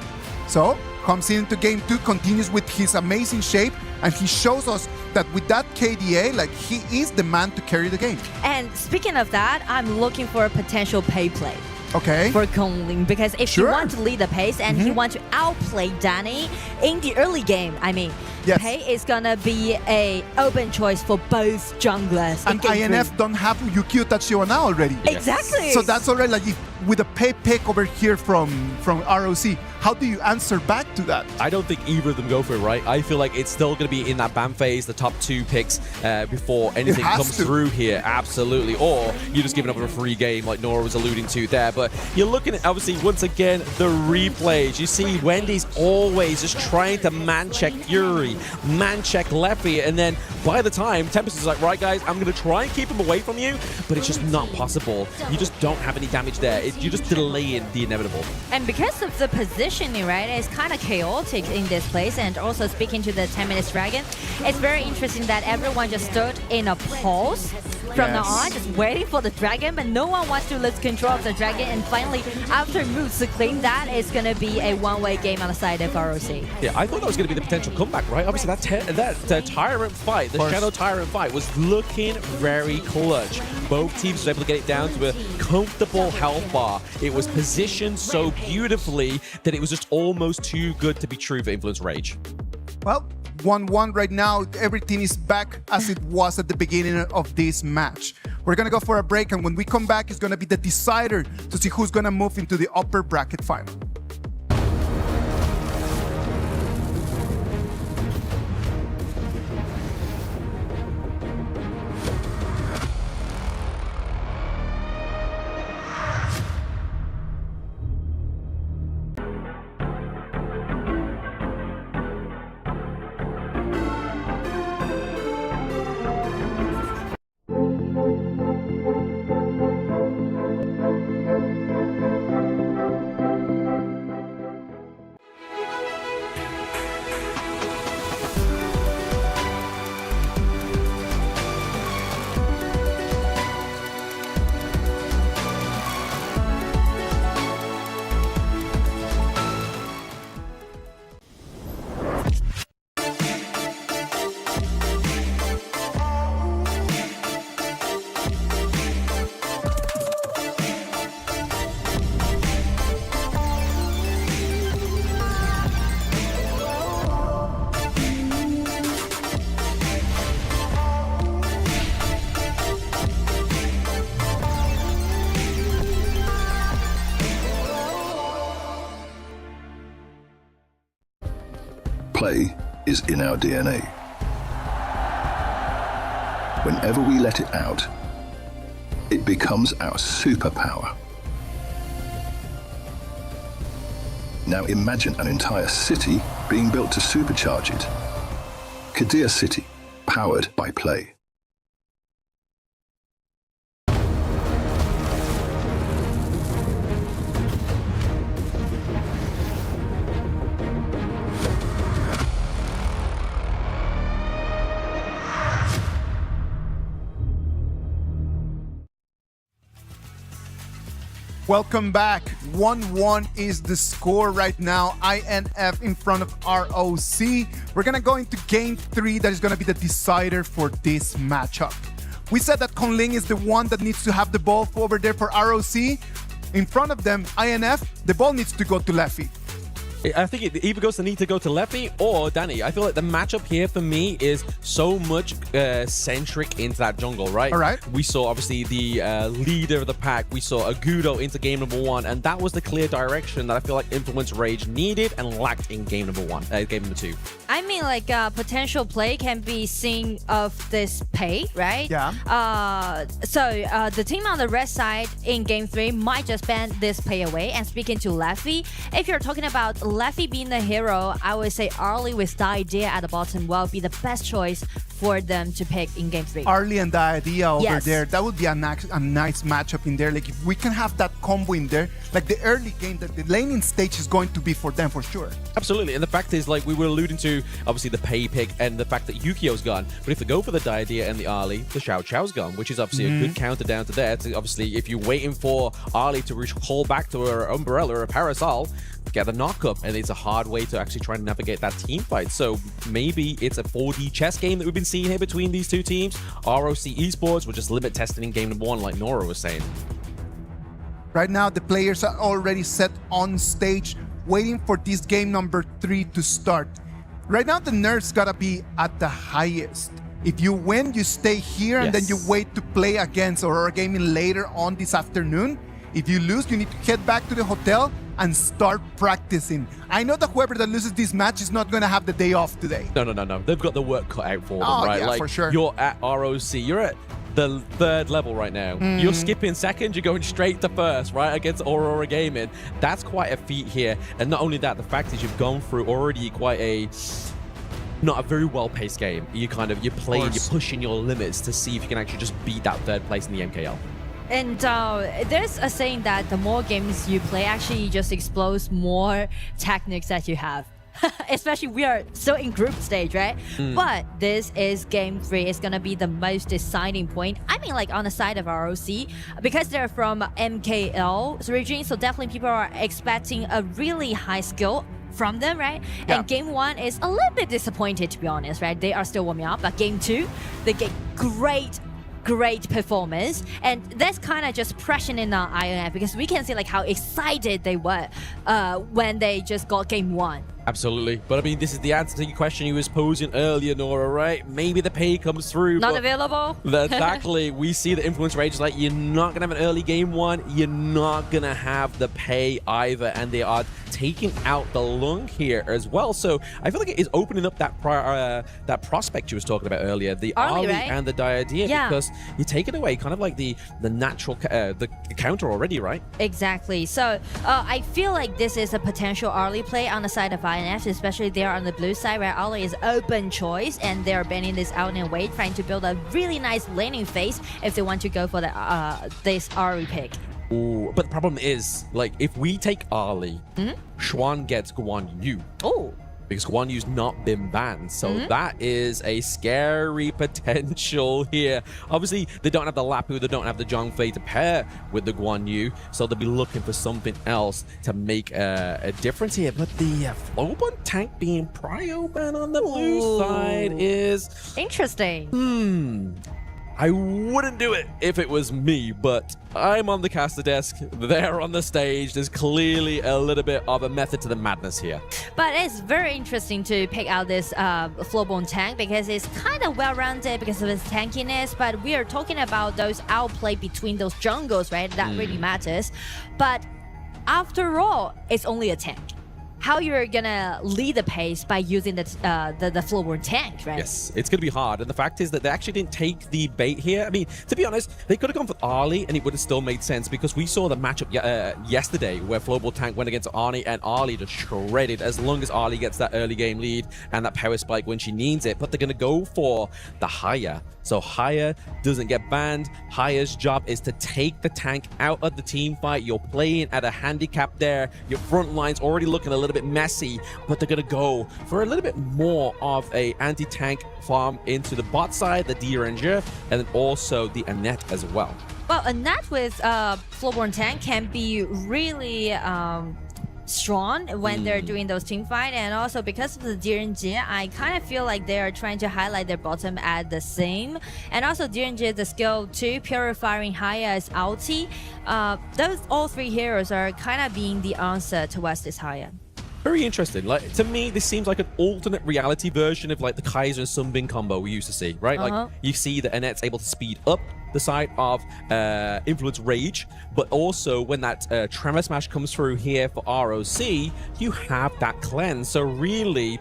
Speaker 12: So, comes into game 2, continues with his amazing shape, and he shows us that with that KDA, like, he is the man to carry the game.
Speaker 19: And speaking of that, I'm looking for a potential pay play.
Speaker 12: Okay.
Speaker 19: For Konglin, because if you want to lead the pace and he want to outplay Danny in the early game, I mean, Pei is gonna be a open choice for both junglers.
Speaker 12: And INF don't have Yukio Tachibana already.
Speaker 19: Exactly.
Speaker 12: So that's already like with a pay pick over here from ROC. How do you answer back to that?
Speaker 18: I don't think either of them go for it, right? I feel like it's still going to be in that ban phase, the top 2 picks before anything comes through here. Absolutely. Or you're just giving up a free game like Nora was alluding to there. But you're looking at, obviously, once again, the replays. You see Wendy's always just trying to man-check Fury, man-check Leffy, and then by the time Tempest is like, right, guys, I'm going to try and keep him away from you, but it's just not possible. You just don't have any damage there. You're just delaying the inevitable.
Speaker 19: And because of the positioning, right, it's kind of chaotic in this place. And also speaking to the 10 minutes dragon, it's very interesting that everyone just stood in a pause from now on, just waiting for the dragon, but no one wants to lose control of the dragon. And finally, after moves to claim that, it's going to be a one-way game on the side of ROC.
Speaker 18: Yeah, I thought that was going to be the potential comeback, right? Obviously, that Tyrant fight, the Shadow Tyrant fight, was looking very clutch. Both teams were able to get it down to a comfortable health bar. It was positioned so beautifully that it was just almost too good to be true for Influence Rage.
Speaker 12: Well, 1-1 right now. Everything is back as it was at the beginning of this match. We're going to go for a break, and when we come back, it's going to be the decider to see who's going to move into the upper bracket final.
Speaker 15: Play is in our DNA. Whenever we let it out, it becomes our superpower. Now imagine an entire city being built to supercharge it. Qiddiya City, powered by play.
Speaker 12: Welcome back. 1-1 is the score right now. INF in front of ROC. We're going to go into game 3. That is going to be the decider for this matchup. We said that Konling is the one that needs to have the ball over there for ROC. In front of them, INF, the ball needs to go to Leffy.
Speaker 18: I think it either goes to need to go to Leffy or Danny. I feel like the matchup here for me is so much centric into that jungle, right?
Speaker 12: All right.
Speaker 18: We saw obviously the leader of the pack. We saw Agudo into game number 1, and that was the clear direction that I feel like Influence Rage needed and lacked in game number 2.
Speaker 19: I mean, like potential play can be seen of this pay, right?
Speaker 12: Yeah.
Speaker 19: So the team on the red side in game 3 might just ban this pay away. And speaking to Leffy, if you're talking about Leffy being the hero, I would say Arlie with the idea at the bottom will be the best choice for them to pick in game 3.
Speaker 12: Arlie and the idea over there, that would be a nice matchup in there. Like if we can have that combo in there, like the early game, that the laning stage is going to be for them for sure.
Speaker 18: Absolutely, and the fact is, like we were alluding to, obviously the pay pick and the fact that Yukio's gone. But if they go for the idea and the Arlie, the Xiao Chao's gone, which is obviously a good counter down to there. To obviously, if you're waiting for Arlie to call back to her umbrella or a parasol, get a knock-up, and it's a hard way to actually try and navigate that team fight. So maybe it's a 4D chess game that we've been seeing here between these two teams. ROC Esports will just limit testing in game number 1, like Nora was saying.
Speaker 12: Right now, the players are already set on stage, waiting for this game number 3 to start. Right now, the nerfs gotta be at the highest. If you win, you stay here, and then you wait to play against or gaming later on this afternoon. If you lose, you need to head back to the hotel and start practicing. I know that whoever that loses this match is not going to have the day off today.
Speaker 18: No. They've got the work cut out for them,
Speaker 12: Oh,
Speaker 18: right?
Speaker 12: yeah,
Speaker 18: like,
Speaker 12: for sure.
Speaker 18: You're at ROC. You're at the 3rd level right now. You're skipping second. You're going straight to first, right? Against Aurora Gaming. That's quite a feat here. And not only that, the fact is you've gone through already quite a... not a very well-paced game. You're playing, you're pushing your limits to see if you can actually just beat that 3rd place in the MKL.
Speaker 19: And there's a saying that the more games you play, actually you just expose more techniques that you have. Especially we are still in group stage, right? But this is game 3. It's gonna be the most deciding point. I mean, like on the side of ROC, because they're from MKL region, so definitely people are expecting a really high skill from them, right?
Speaker 12: Yeah.
Speaker 19: And game 1 is a little bit disappointed, to be honest, right? They are still warming up, but game 2, they get great performance, and that's kind of just pressuring in our INF because we can see like how excited they were when they just got game 1.
Speaker 18: Absolutely. But I mean, this is the answer to your question you was posing earlier, Nora, right? Maybe the pay comes through.
Speaker 19: Not available?
Speaker 18: Exactly. We see the Influence Rage is like, you're not going to have an early game 1. You're not going to have the pay either. And they are taking out the lung here as well. So I feel like it is opening up that prospect you was talking about earlier. The Ali
Speaker 19: right?
Speaker 18: and the Diadem.
Speaker 19: Yeah.
Speaker 18: Because you're taking away kind of like the natural the counter already, right?
Speaker 19: Exactly. So I feel like this is a potential early play on the side of INF, especially there on the blue side where Ali is open choice and they're banning this out and wait, trying to build a really nice laning phase if they want to go for the this Ari pick.
Speaker 18: Ooh, but the problem is, like, if we take Ali, Xuan gets Guan Yu.
Speaker 19: Oh.
Speaker 18: Because Guan Yu's not been banned. So that is a scary potential here. Obviously, they don't have the Lapu, they don't have the Zhongfei to pair with the Guan Yu. So they'll be looking for something else to make a difference here. But the Flowbun tank being prio ban on the blue side is...
Speaker 19: interesting.
Speaker 18: I wouldn't do it if it was me, but I'm on the caster desk, they're on the stage. There's clearly a little bit of a method to the madness here.
Speaker 19: But it's very interesting to pick out this Flowbone tank because it's kind of well-rounded because of its tankiness, but we are talking about those outplay between those jungles, right? That really matters. But after all, it's only a tank. How you're gonna lead the pace by using the Flowborn tank, right?
Speaker 18: Yes, it's gonna be hard. And the fact is that they actually didn't take the bait here. I mean, to be honest, they could have gone for Arlie and it would have still made sense because we saw the matchup yesterday where Flowball tank went against Arnie and Arlie just shredded as long as Arlie gets that early game lead and that power spike when she needs it. But they're gonna go for the Haya. So Haya doesn't get banned. Haya's job is to take the tank out of the team fight. You're playing at a handicap there. Your front line's already looking a little bit messy, but they're gonna go for a little bit more of a anti-tank farm into the bot side, the Diranger, and then also the Annette as well.
Speaker 19: Well, Annette with Flowborn tank can be really strong when they're doing those team fight, and also because of the Diranger, I kind of feel like they are trying to highlight their bottom at the same, and also Diranger the skill 2 purifying Haya's ulti. Those all 3 heroes are kind of being the answer towards this Haya.
Speaker 18: Very interesting. Like, to me, this seems like an alternate reality version of like the Kaiser and Sunbin combo we used to see, right? Like, you see that Annette's able to speed up the side of Influence Rage, but also when that Tremor Smash comes through here for ROC, you have that cleanse. So really,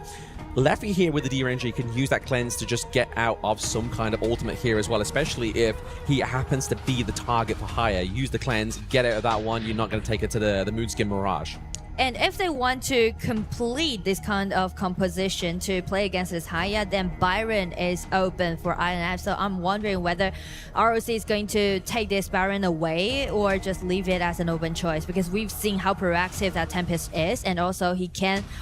Speaker 18: Leffy here with the D-Ranger can use that cleanse to just get out of some kind of ultimate here as well, especially if he happens to be the target for Haya. Use the cleanse, get out of that one, you're not going to take it to the Moonskin Mirage.
Speaker 19: And if they want to complete this kind of composition to play against this Haya, then Byron is open for INF. So I'm wondering whether ROC is going to take this Byron away or just leave it as an open choice, because we've seen how proactive that Tempest is, and also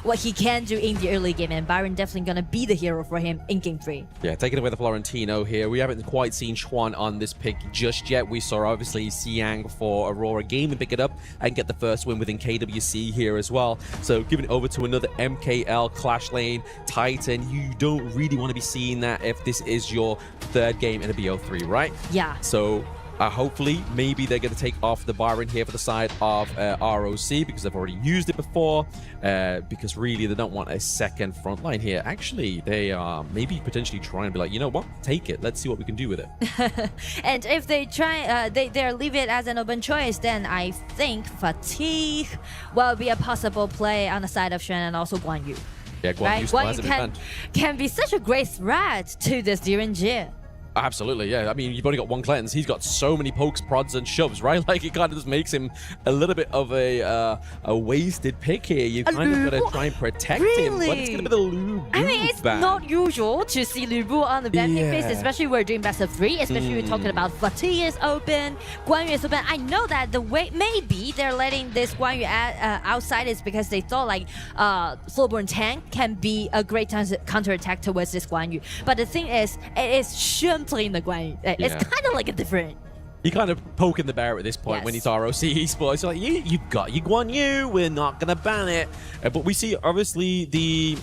Speaker 19: what he can do in the early game, and Byron definitely going to be the hero for him in game 3.
Speaker 18: Yeah, taking away the Florentino here. We haven't quite seen Xuan on this pick just yet. We saw obviously Siang for Aurora Gaming pick it up and get the first win within KWC here as well. So giving it over to another MKL Clash Lane Titan. You don't really want to be seeing that if this is your 3rd game in a BO3, right?
Speaker 19: Yeah.
Speaker 18: So Hopefully, maybe they're going to take off the Byron here for the side of ROC because they've already used it before. Because really, they don't want a second front line here. Actually, they are maybe potentially trying to be like, you know what? Take it. Let's see what we can do with it.
Speaker 19: And if they try, they leave it as an open choice, then I think Fatigue will be a possible play on the side of Shen and also Guan Yu.
Speaker 18: Yeah, Guan Yu still hasn't been banned.
Speaker 19: Can be such a great threat to this Direnjie.
Speaker 18: Absolutely, yeah. I mean, you've only got one cleanse. He's got so many pokes, prods, and shoves, right? Like, it kind of just makes him a little bit of a wasted pick here. You kind of got to try and protect him. But it's going to be the Lu Bu
Speaker 19: I mean, it's
Speaker 18: ban.
Speaker 19: not usual to see Lu Bu on the ban phase, especially we're doing best of 3, especially we're talking about Fatigue is open, Guan Yu is open. I know that the way, maybe they're letting this Guan Yu outside is because they thought like Flowborn Tank can be a great counterattack towards this Guan Yu. But the thing is, it is playing the Guan Yu. It's kind of like a different.
Speaker 18: You kind of poking the bear at this point when it's ROC Esports. Like, you got your Guan Yu, we're not going to ban it. But we see, obviously, the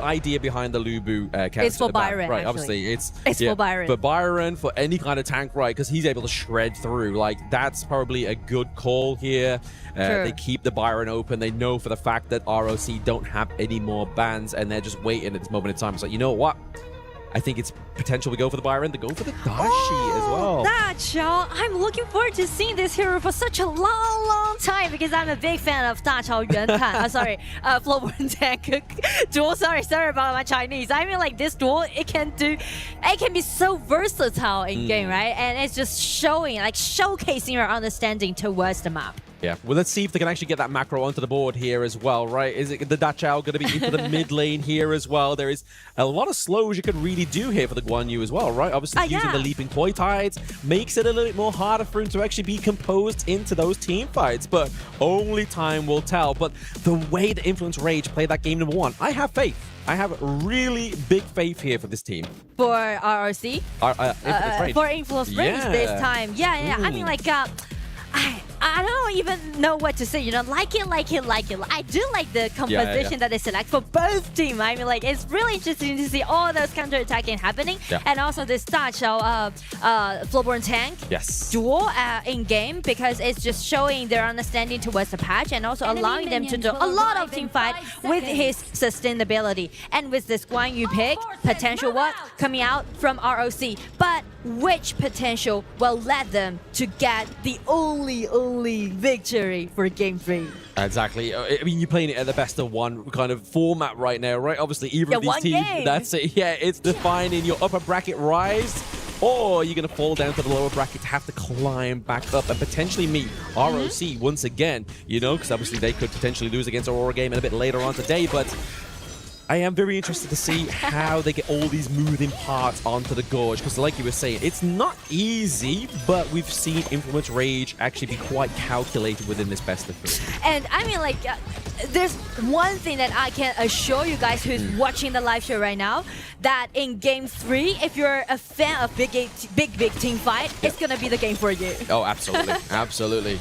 Speaker 18: idea behind the Lu Bu counter.
Speaker 19: It's for Byron,
Speaker 18: right?
Speaker 19: actually.
Speaker 18: Obviously, it's
Speaker 19: for Byron.
Speaker 18: For Byron, for any kind of tank, right? Because he's able to shred through. Like, that's probably a good call here. They keep the Byron open. They know for the fact that ROC don't have any more bans, and they're just waiting at this moment in time. It's like, you know what? I think it's potential we go for the Byron, to go for the Dashi as well.
Speaker 19: Dachao, I'm looking forward to seeing this hero for such a long time because I'm a big fan of Dachao Yuan Tan. Flowborn Tank duel. Sorry about my Chinese. I mean, like this duel, it can be so versatile in game, right? And it's just showcasing your understanding towards the map.
Speaker 18: Yeah, well, let's see if they can actually get that macro onto the board here as well, right? Is it the Dachao going to be into the mid lane here as well? There is a lot of slows you could really do here for the Guan Yu as well, right? Obviously, using the Leaping Koi Tides makes it a little bit more harder for him to actually be composed into those team fights, but only time will tell. But the way the Influence Rage played that game number 1, I have faith. I have really big faith here for this team.
Speaker 19: For RRC?
Speaker 18: Influence Rage.
Speaker 19: For Influence Rage this time. Yeah. I mean, like, I don't even know what to say. You know, like it. I do like the composition that they select for both teams. I mean, like, it's really interesting to see all those counterattacking happening. And also this Dachao Flowborn Tank duel in game, because it's just showing their understanding towards the patch and also allowing them to do a lot of team fight with his sustainability. And with this Guan Yu pick, potential what? Coming out from ROC. But which potential will let them to get the only victory for Game 3?
Speaker 18: Exactly. I mean, you're playing it at the best of 1 kind of format right now, right? Obviously, either of these teams, that's it. Yeah, it's defining your upper bracket rise, or you're going to fall down to the lower bracket to have to climb back up and potentially meet ROC once again, you know, because obviously they could potentially lose against Aurora Game a bit later on today, but I am very interested to see how they get all these moving parts onto the Gorge, because like you were saying, it's not easy, but we've seen Influence Rage actually be quite calculated within this best of 3.
Speaker 19: And I mean, like, there's one thing that I can assure you guys who's watching the live show right now, that in Game 3, if you're a fan of big team fight, it's going to be the game for you.
Speaker 18: Oh, absolutely. Absolutely.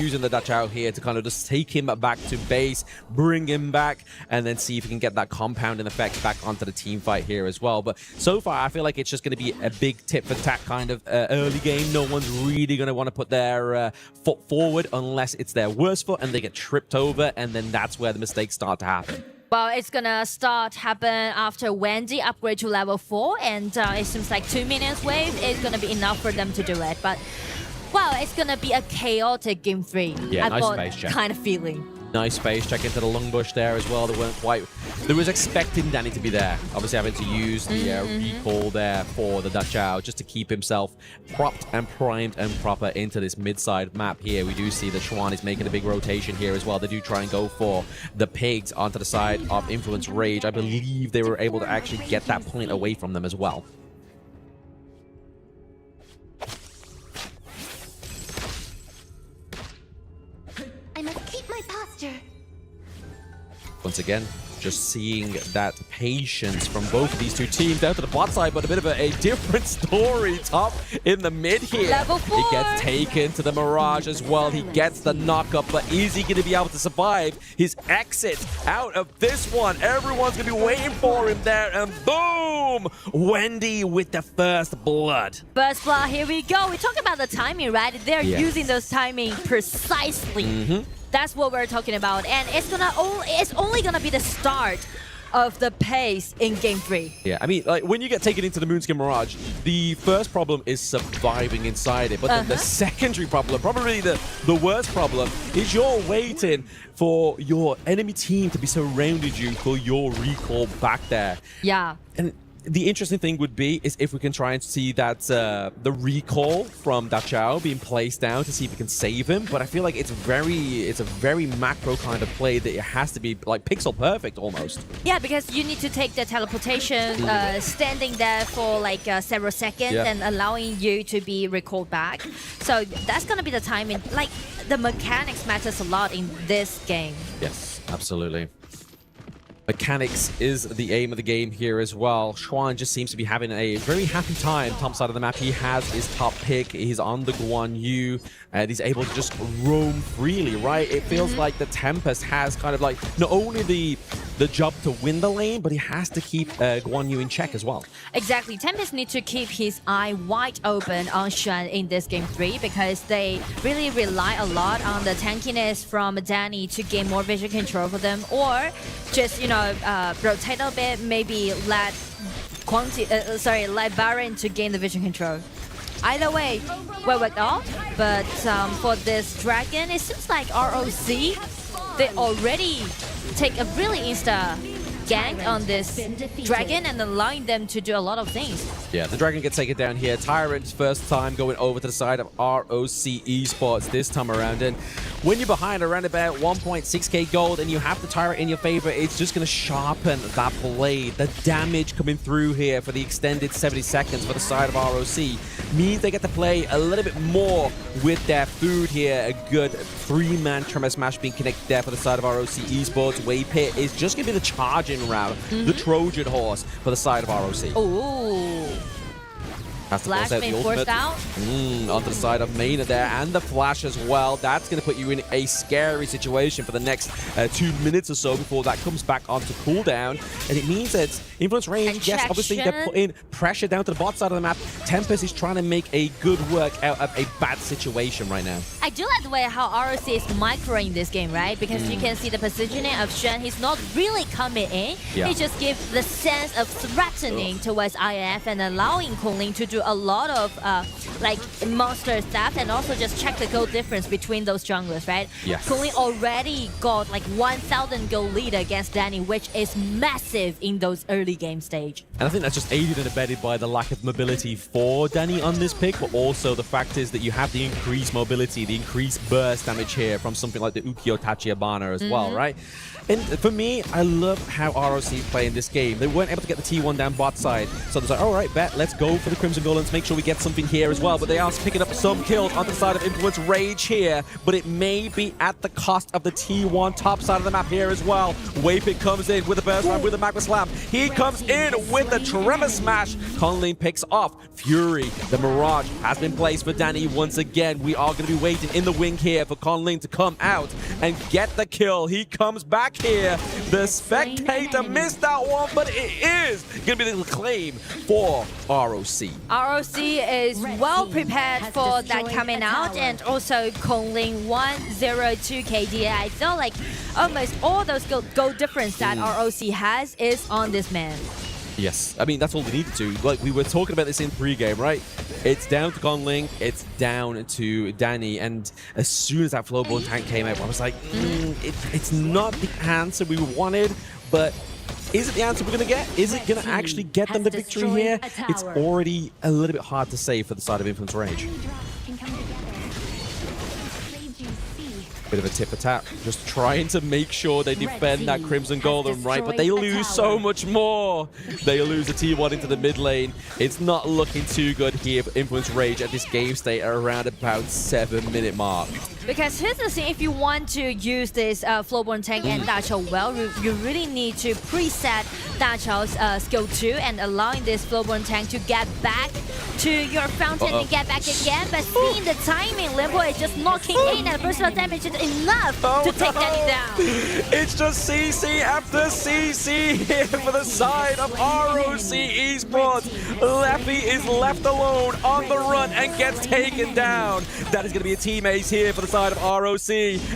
Speaker 18: Using the Dachao here to kind of just take him back to base, bring him back, and then see if he can get that compounding effect back onto the team fight here as well. But so far, I feel like it's just going to be a big tip for tack kind of early game. No one's really going to want to put their foot forward unless it's their worst foot and they get tripped over, and then that's where the mistakes start to happen.
Speaker 19: Well, it's gonna happen after Wendy upgrade to level 4, and it seems like 2 minions wave is gonna be enough for them to do it. But, well, it's gonna be a chaotic Game 3.
Speaker 18: Yeah,
Speaker 19: I've
Speaker 18: nice
Speaker 19: got
Speaker 18: space check.
Speaker 19: kind of feeling.
Speaker 18: Nice space check into the lung bush there as well. They weren't quite... They was expecting Danny to be there. Obviously having to use the recall there for the Dachao just to keep himself propped and primed and proper into this mid-side map here. We do see that Chuan is making a big rotation here as well. They do try and go for the pigs onto the side of Influence Rage. I believe they were able to actually get that point away from them as well.
Speaker 8: I must keep my posture.
Speaker 18: Once again, Just seeing that patience from both of these two teams down to the bot side, but a bit of a different story. Top in the mid here.
Speaker 19: Level 4.
Speaker 18: He gets taken to the Mirage as well. He gets the knock-up, but is he going to be able to survive his exit out of this one? Everyone's going to be waiting for him there, and boom! Wendy with the first blood.
Speaker 19: First blood, here we go. We talk about the timing, right? They're
Speaker 18: Yes.
Speaker 19: using those timing precisely. That's what we're talking about, and it's only gonna be the start of the pace in Game 3.
Speaker 18: Yeah, I mean, like, when you get taken into the Moonskin Mirage, the first problem is surviving inside it, but then the secondary problem, probably the worst problem, is you're waiting for your enemy team to be surrounded you for your recall back there.
Speaker 19: Yeah.
Speaker 18: And the interesting thing would be is if we can try and see that the recall from Da Chao being placed down to see if we can save him. But I feel like it's a very macro kind of play that it has to be like pixel perfect almost.
Speaker 19: Yeah, because you need to take the teleportation, standing there for like several seconds and allowing you to be recalled back. So that's gonna be the timing. Like the mechanics matters a lot in this game.
Speaker 18: Yes, absolutely. Mechanics is the aim of the game here as well. Xuan just seems to be having a very happy time. Top side of the map, he has his top pick. He's on the Guan Yu, and he's able to just roam freely, right? It feels like the Tempest has kind of like not only the job to win the lane, but he has to keep Guan Yu in check as well.
Speaker 19: Exactly. Tempest needs to keep his eye wide open on Xuan in this Game 3 because they really rely a lot on the tankiness from Danny to gain more vision control for them, or just, you know, rotate a bit, maybe let Baron to gain the vision control. Either way, well worked out. But for this Dragon, it seems like ROC, they already take a really insta gank on this Dragon and allowing them to do a lot of things.
Speaker 18: Yeah, the Dragon gets taken down here. Tyrant's first time going over to the side of ROC Esports this time around. And when you're behind around about 1.6k gold and you have the Tyrant in your favor, it's just going to sharpen that blade. The damage coming through here for the extended 70 seconds for the side of ROC means they get to play a little bit more with their food here. A good 3-man Tremor Smash being connected there for the side of ROC Esports. Wave Pit is just going to be the charging route, the Trojan horse for the side of ROC.
Speaker 19: Ooh.
Speaker 18: Has to
Speaker 19: Flash
Speaker 18: force out
Speaker 19: being
Speaker 18: the
Speaker 19: forced out.
Speaker 18: Onto the side of Maynard there, and the flash as well. That's going to put you in a scary situation for the next 2 minutes or so before that comes back onto cooldown. And it means that influence range, yes, obviously they're putting pressure down to the bot side of the map. Tempest is trying to make a good work out of a bad situation right now.
Speaker 19: I do like the way how ROC is microing this game, right? Because you can see the positioning of Xuan. He's not really coming in.
Speaker 18: Yeah.
Speaker 19: He just gives the sense of threatening towards IF and allowing Kunling to do a lot of like monster stuff and also just check the gold difference between those junglers, right?
Speaker 18: Yes.
Speaker 19: Kunling already got like 1,000 gold lead against Danny, which is massive in those early game stage.
Speaker 18: And I think that's just aided and abetted by the lack of mobility for Danny on this pick, but also the fact is that you have the increased mobility, the increased burst damage here from something like the Ukiyo Tachibana as well, right? And for me, I love how ROC play in this game. They weren't able to get the T1 down bot side, so they're like, all right, bet, let's go for the Crimson Golems, make sure we get something here as well. But they are picking up some kills on the side of Influence Rage here, but it may be at the cost of the T1 top side of the map here as well. Waypick comes in with a burst round with a Magma Slam. He comes in with the Tremor Smash. Conley picks off Fury. The Mirage has been placed for Danny once again. We are going to be waiting in the wing here for Conley to come out and get the kill. He comes back here. The Spectator missed that one, but it is going to be the claim for ROC.
Speaker 19: ROC is well prepared for that coming out, and also Kunling 102 KD. I feel like almost all those gold difference that ROC has is on this man.
Speaker 18: Yes, I mean, that's all they needed to. Like, we were talking about this in pre-game, right? It's down to Conling, it's down to Danny, and as soon as that Flowborn tank came out, I was like, it's not the answer we wanted, but is it the answer we're going to get? Is it going to actually get them the victory here? It's already a little bit hard to say for the side of Influence Rage. Bit of a tip attack, just trying to make sure they defend that Crimson Golden, right? But they lose so much more. They lose the T1 into the mid lane. It's not looking too good here for Influence Rage at this game state at around about 7-minute mark.
Speaker 19: Because here's the thing, if you want to use this Flowborn tank and Da Chao well, you really need to preset Da Chao's skill 2 and allowing this Flowborn tank to get back to your fountain and get back again. But seeing the timing, Limbo is just knocking in and personal damage is enough to take Danny down.
Speaker 18: It's just CC after CC here for the side of ROC Esports. Leffy is left alone on the run and gets taken down. That is going to be a team ace here for the side of ROC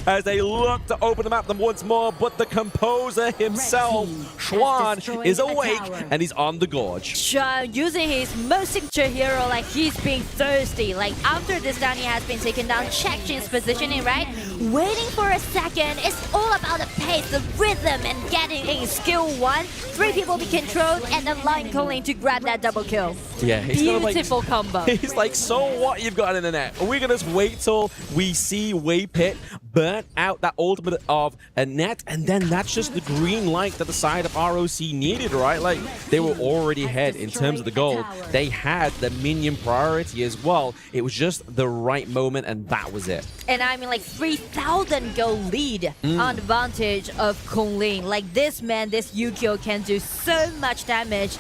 Speaker 18: as they look to open the map once more, but the composer himself, Xuan, is awake and he's on the gorge.
Speaker 19: Xuan using his most signature hero, like he's being thirsty. Like after this Danny has been taken down, check Jin's positioning, right? Waiting for a second. It's all about the pace, the rhythm, and getting in skill 1. 3 people be controlled and allowing Colleen to grab that double kill.
Speaker 18: Yeah, he's
Speaker 19: beautiful combo.
Speaker 18: He's like, so what you've got in the net? We're gonna just wait till we see Waypit burn out that ultimate of a net, and then that's just the green light that the side of ROC needed, right? Like, they were already ahead in terms of the gold. They had the minion priority as well. It was just the right moment, and that was it.
Speaker 19: And I mean, like 3,000 gold lead on advantage of Kunlin. Like this man, this Yukio can do so much damage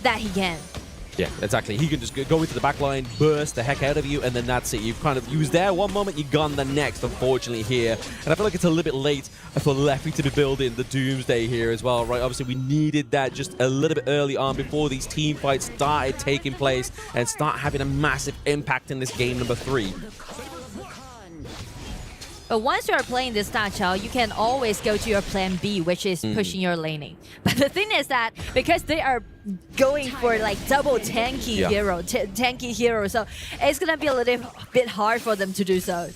Speaker 19: that he can.
Speaker 18: Yeah, exactly. He can just go into the back line, burst the heck out of you, and then that's it. You've kind of used there one moment, you're gone the next, unfortunately, here. And I feel like it's a little bit late for Leffy to be building the Doomsday here as well, right? Obviously, we needed that just a little bit early on before these team fights started taking place and start having a massive impact in this game number 3.
Speaker 19: But once you are playing this Da Chao, you can always go to your plan B, which is pushing your laning. But the thing is that because they are going for like double tanky hero, so it's gonna be a little bit hard for them to do so.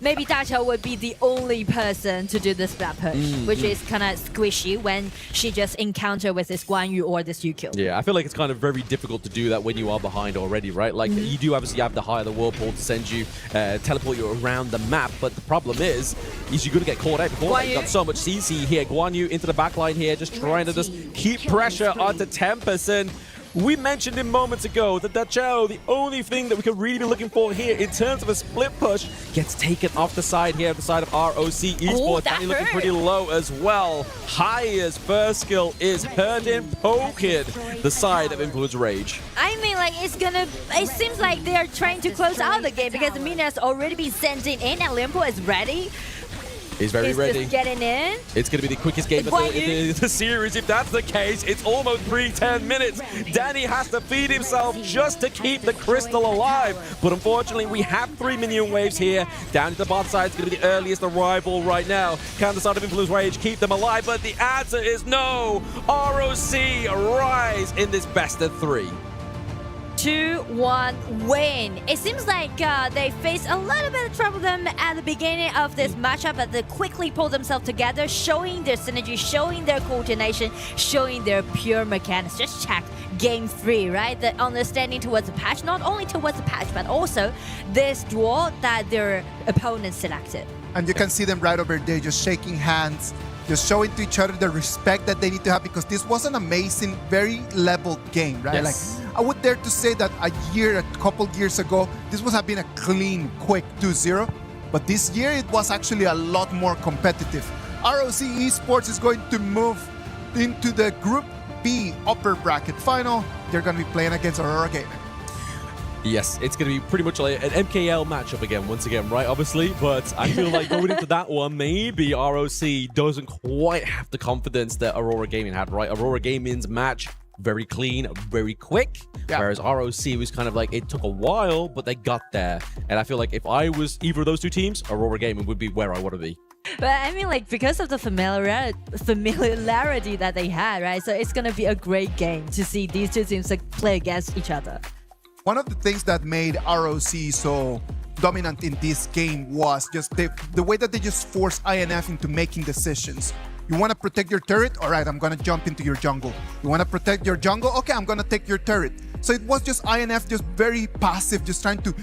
Speaker 19: Maybe Da Chao would be the only person to do this splat push, which is kind of squishy when she just encounter with this Guan Yu or this Yukio.
Speaker 18: Yeah, I feel like it's kind of very difficult to do that when you are behind already, right? Like, you do obviously have the High of the Whirlpool to send you, teleport you around the map, but the problem is you're going to get caught out before. You've got so much CC here. Guan Yu into the backline here, just trying to just keep pressure onto Tempest. And we mentioned in moments ago that Da Chao, the only thing that we could really be looking for here in terms of a split push, gets taken off the side here, the side of ROC Esports. Danny looking pretty low as well. Highest first skill is hurting, poking the side of Influence Rage.
Speaker 19: I mean, like, it seems like they are trying to close out the game because the minion has already been sent in and Limbo is ready.
Speaker 18: He's very ready.
Speaker 19: Just getting in.
Speaker 18: It's going to be the quickest game of the series. If that's the case, it's almost 10 minutes. Danny has to feed himself just to keep the crystal alive. But unfortunately, we have 3 minion waves here. Down to the bot side is going to be the earliest arrival right now. Can the side of Influence Rage keep them alive? But the answer is no. ROC rise in this best of 3.
Speaker 19: 2-1 win. It seems like they faced a little bit of trouble them at the beginning of this matchup, but they quickly pulled themselves together, showing their synergy, showing their coordination, showing their pure mechanics. Just check game 3, right? The understanding towards the patch, not only towards the patch, but also this duel that their opponents selected.
Speaker 12: And you can see them right over there just shaking hands, just showing to each other the respect that they need to have, because this was an amazing, very leveled game, right?
Speaker 18: Yes.
Speaker 12: Like, I would dare to say that a couple years ago, this would have been a clean, quick 2-0. But this year, it was actually a lot more competitive. ROC Esports is going to move into the Group B upper bracket final. They're going to be playing against Aurora Gaming.
Speaker 18: Yes, it's going to be pretty much like an MKL matchup again, once again, right? Obviously, but I feel like going into that one, maybe ROC doesn't quite have the confidence that Aurora Gaming had, right? Aurora Gaming's match, very clean, very quick, whereas ROC was kind of like, it took a while, but they got there. And I feel like if I was either of those two teams, Aurora Gaming would be where I want to be.
Speaker 19: But I mean, like, because of the familiarity that they had, right? So it's going to be a great game to see these two teams like, play against each other.
Speaker 12: One of the things that made ROC so dominant in this game was just the way that they just forced INF into making decisions. You want to protect your turret? All right, I'm going to jump into your jungle. You want to protect your jungle? Okay, I'm going to take your turret. So it was just INF just very passive, just trying to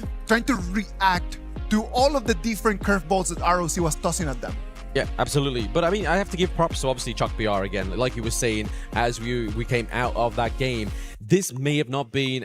Speaker 12: react to all of the different curveballs that ROC was tossing at them.
Speaker 18: Yeah, absolutely. But I mean, I have to give props to obviously Chuck BR again. Like you were saying, as we came out of that game, this may have not been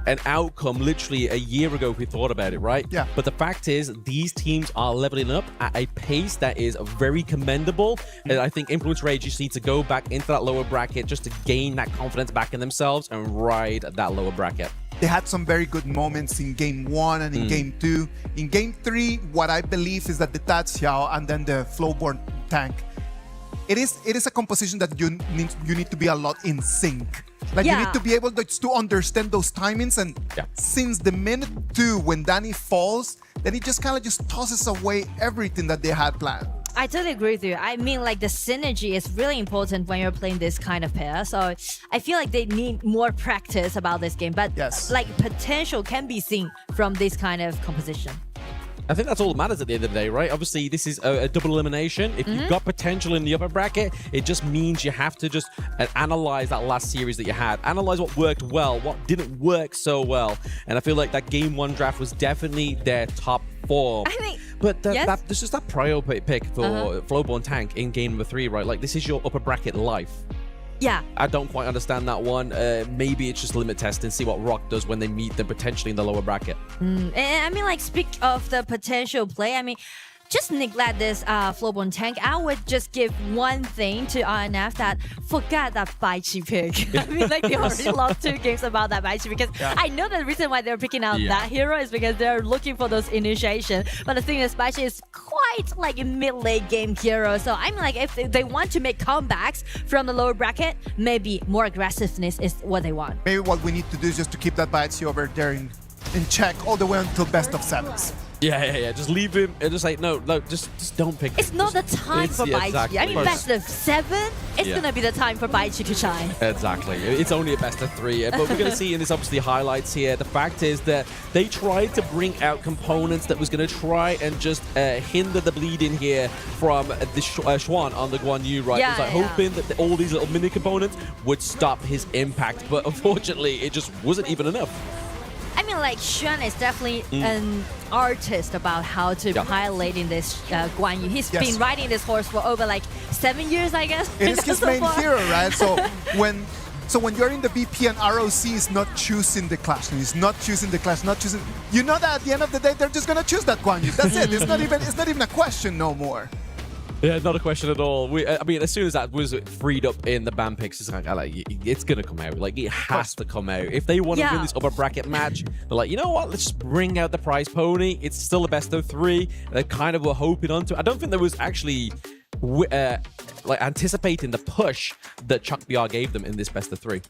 Speaker 18: an outcome literally a year ago if we thought about it, right?
Speaker 12: Yeah.
Speaker 18: But the fact is, these teams are leveling up at a pace that is very commendable. And I think Influence Rage just needs to go back into that lower bracket just to gain that confidence back in themselves and ride that lower bracket.
Speaker 12: They had some very good moments in Game 1 and in Game 2. In Game 3, what I believe is that the Tatsiao and then the Flowborn tank, it is a composition that you need to be a lot in sync. Like you need to be able to understand those timings, and since the minute 2 when Danny falls, then he just kind of just tosses away everything that they had planned.
Speaker 19: I totally agree with you. I mean, like, the synergy is really important when you're playing this kind of pair. So I feel like they need more practice about this game. But like, potential can be seen from this kind of composition.
Speaker 18: I think that's all that matters at the end of the day, right? Obviously, this is a double elimination. If you've got potential in the upper bracket, it just means you have to just analyze that last series that you had. Analyze what worked well, what didn't work so well. And I feel like that Game 1 draft was definitely their top 4.
Speaker 19: I think,
Speaker 18: but there's just that prio pick for Flowborn Tank in Game number 3, right? Like, this is your upper bracket life.
Speaker 19: Yeah.
Speaker 18: I don't quite understand that one. Maybe it's just limit testing, see what Rock does when they meet them potentially in the lower bracket.
Speaker 19: And I mean, like, speak of the potential play, I mean, just neglect this Flowborn tank. I would just give one thing to RNF, that forget that Baichi pick. I mean, like, they already lost 2 games about that Baichi, because I know the reason why they're picking out that hero is because they're looking for those initiation. But the thing is, Baichi is quite like a mid-late game hero. So I mean, like, if they want to make comebacks from the lower bracket, maybe more aggressiveness is what they want.
Speaker 12: Maybe what we need to do is just to keep that Baichi over there in check all the way until best of 7s.
Speaker 18: Yeah. Just leave him and just like, no, just don't pick him.
Speaker 19: It's not the time for Baichi.
Speaker 18: Exactly.
Speaker 19: I mean, best of 7, it's going to be the time for Baichi to shine.
Speaker 18: Exactly. It's only a best of 3. But we're going to see in this, obviously, highlights here. The fact is that they tried to bring out components that was going to try and just hinder the bleeding here from the Xuan on the Guan Yu, right?
Speaker 19: Yeah,
Speaker 18: it was like hoping that all these little mini components would stop his impact. But unfortunately, it just wasn't even enough.
Speaker 19: I mean, like, Xuan is definitely an artist about how to pilot in this Guan Yu. He's been riding this horse for over like 7 years, I guess.
Speaker 12: It is his main hero, right? So when you're in the VP and ROC is not choosing the clash, and he's not choosing the clash, you know that at the end of the day they're just gonna choose that Guan Yu. That's it. It's not even a question no more.
Speaker 18: Yeah, not a question at all. I mean, as soon as that was freed up in the ban picks, it's going to come out. Like, it has to come out. If they want to win this upper bracket match, they're like, you know what? Let's just bring out the prize pony. It's still a best of 3. They kind of were hoping onto it. I don't think there was actually like anticipating the push that Chuck BR gave them in this best of 3.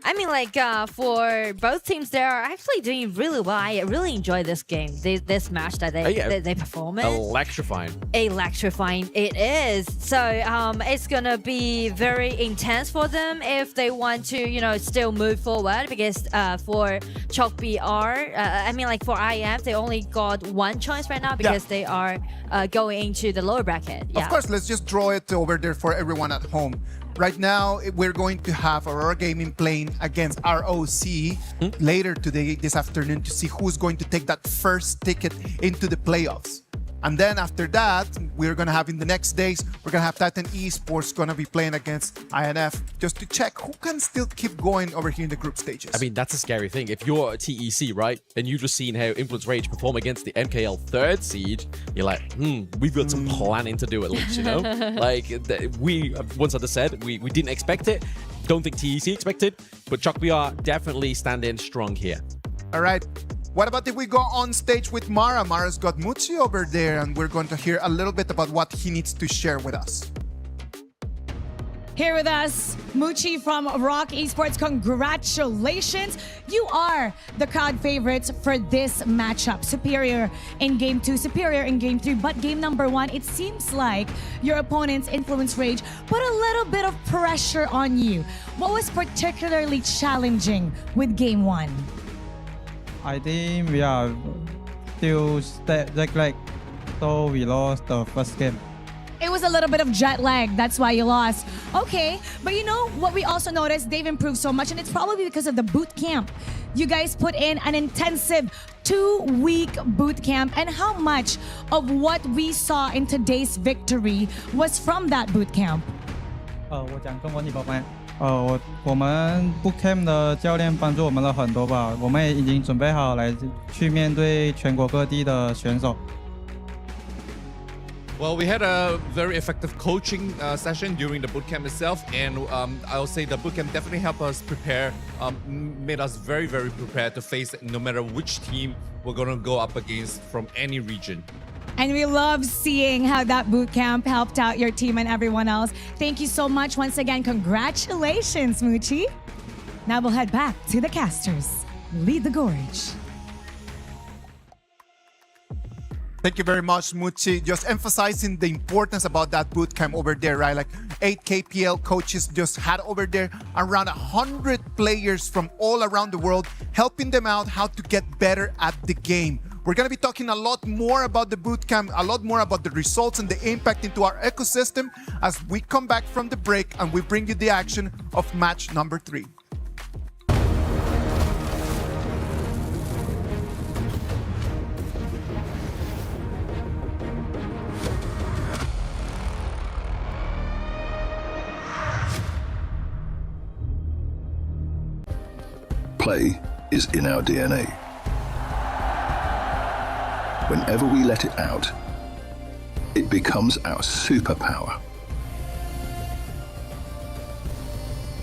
Speaker 19: I mean, like, for both teams, they are actually doing really well. I really enjoy this game, this match that they perform in.
Speaker 18: Electrifying
Speaker 19: it is. So it's gonna be very intense for them if they want to, you know, still move forward, because for Chalk BR, I mean, like, for IF, they only got one choice right now because they are going into the lower bracket.
Speaker 12: Of course, let's just draw it over there for everyone at home. Right now, we're going to have Aurora Gaming playing against ROC later today, this afternoon, to see who's going to take that first ticket into the playoffs. And then after that, we're going to have in the next days, we're going to have Titan Esports going to be playing against INF just to check who can still keep going over here in the group stages.
Speaker 18: I mean, that's a scary thing. If you're a TEC, right, and you've just seen how Influence Rage perform against the MKL 3rd seed, you're like, we've got some planning to do at least, you know? Like, we, once I just said, we didn't expect it. Don't think TEC expected, but Chuck BR definitely standing strong here.
Speaker 12: All right. What about if we go on stage with Mara? Mara's got Muchi over there, and we're going to hear a little bit about what he needs to share with us.
Speaker 16: Here with us, Muchi from Rock Esports. Congratulations. You are the crowd favorites for this matchup. Superior in Game 2, superior in Game 3. But Game number 1, it seems like your opponent's Influence Rage put a little bit of pressure on you. What was particularly challenging with Game 1?
Speaker 20: I think we are still like so we lost the first game.
Speaker 16: It was a little bit of jet lag. That's why you lost. Okay, but you know what we also noticed? They've improved so much, and it's probably because of the boot camp. You guys put in an intensive 2-week boot camp, and how much of what we saw in today's victory was from that boot camp?
Speaker 20: 我讲中文你宝贝。我们 bootcamp 的教练帮助我们了很多吧，我们也已经准备好来去面对全国各地的选手。
Speaker 21: Well, we had a very effective coaching session during the bootcamp itself, and I'll say the bootcamp definitely helped us prepare, made us very, very prepared to face no matter which team we're going to go up against from any region.
Speaker 16: And we love seeing how that boot camp helped out your team and everyone else. Thank you so much once again. Congratulations, Moochie. Now we'll head back to the casters. Lead the gorge.
Speaker 12: Thank you very much, Muchi. Just emphasizing the importance about that boot camp over there, right? Like 8 KPL coaches just had over there around 100 players from all around the world, helping them out how to get better at the game. We're going to be talking a lot more about the bootcamp, a lot more about the results and the impact into our ecosystem as we come back from the break and we bring you the action of match number 3.
Speaker 15: Play is in our DNA. Whenever we let it out, it becomes our superpower.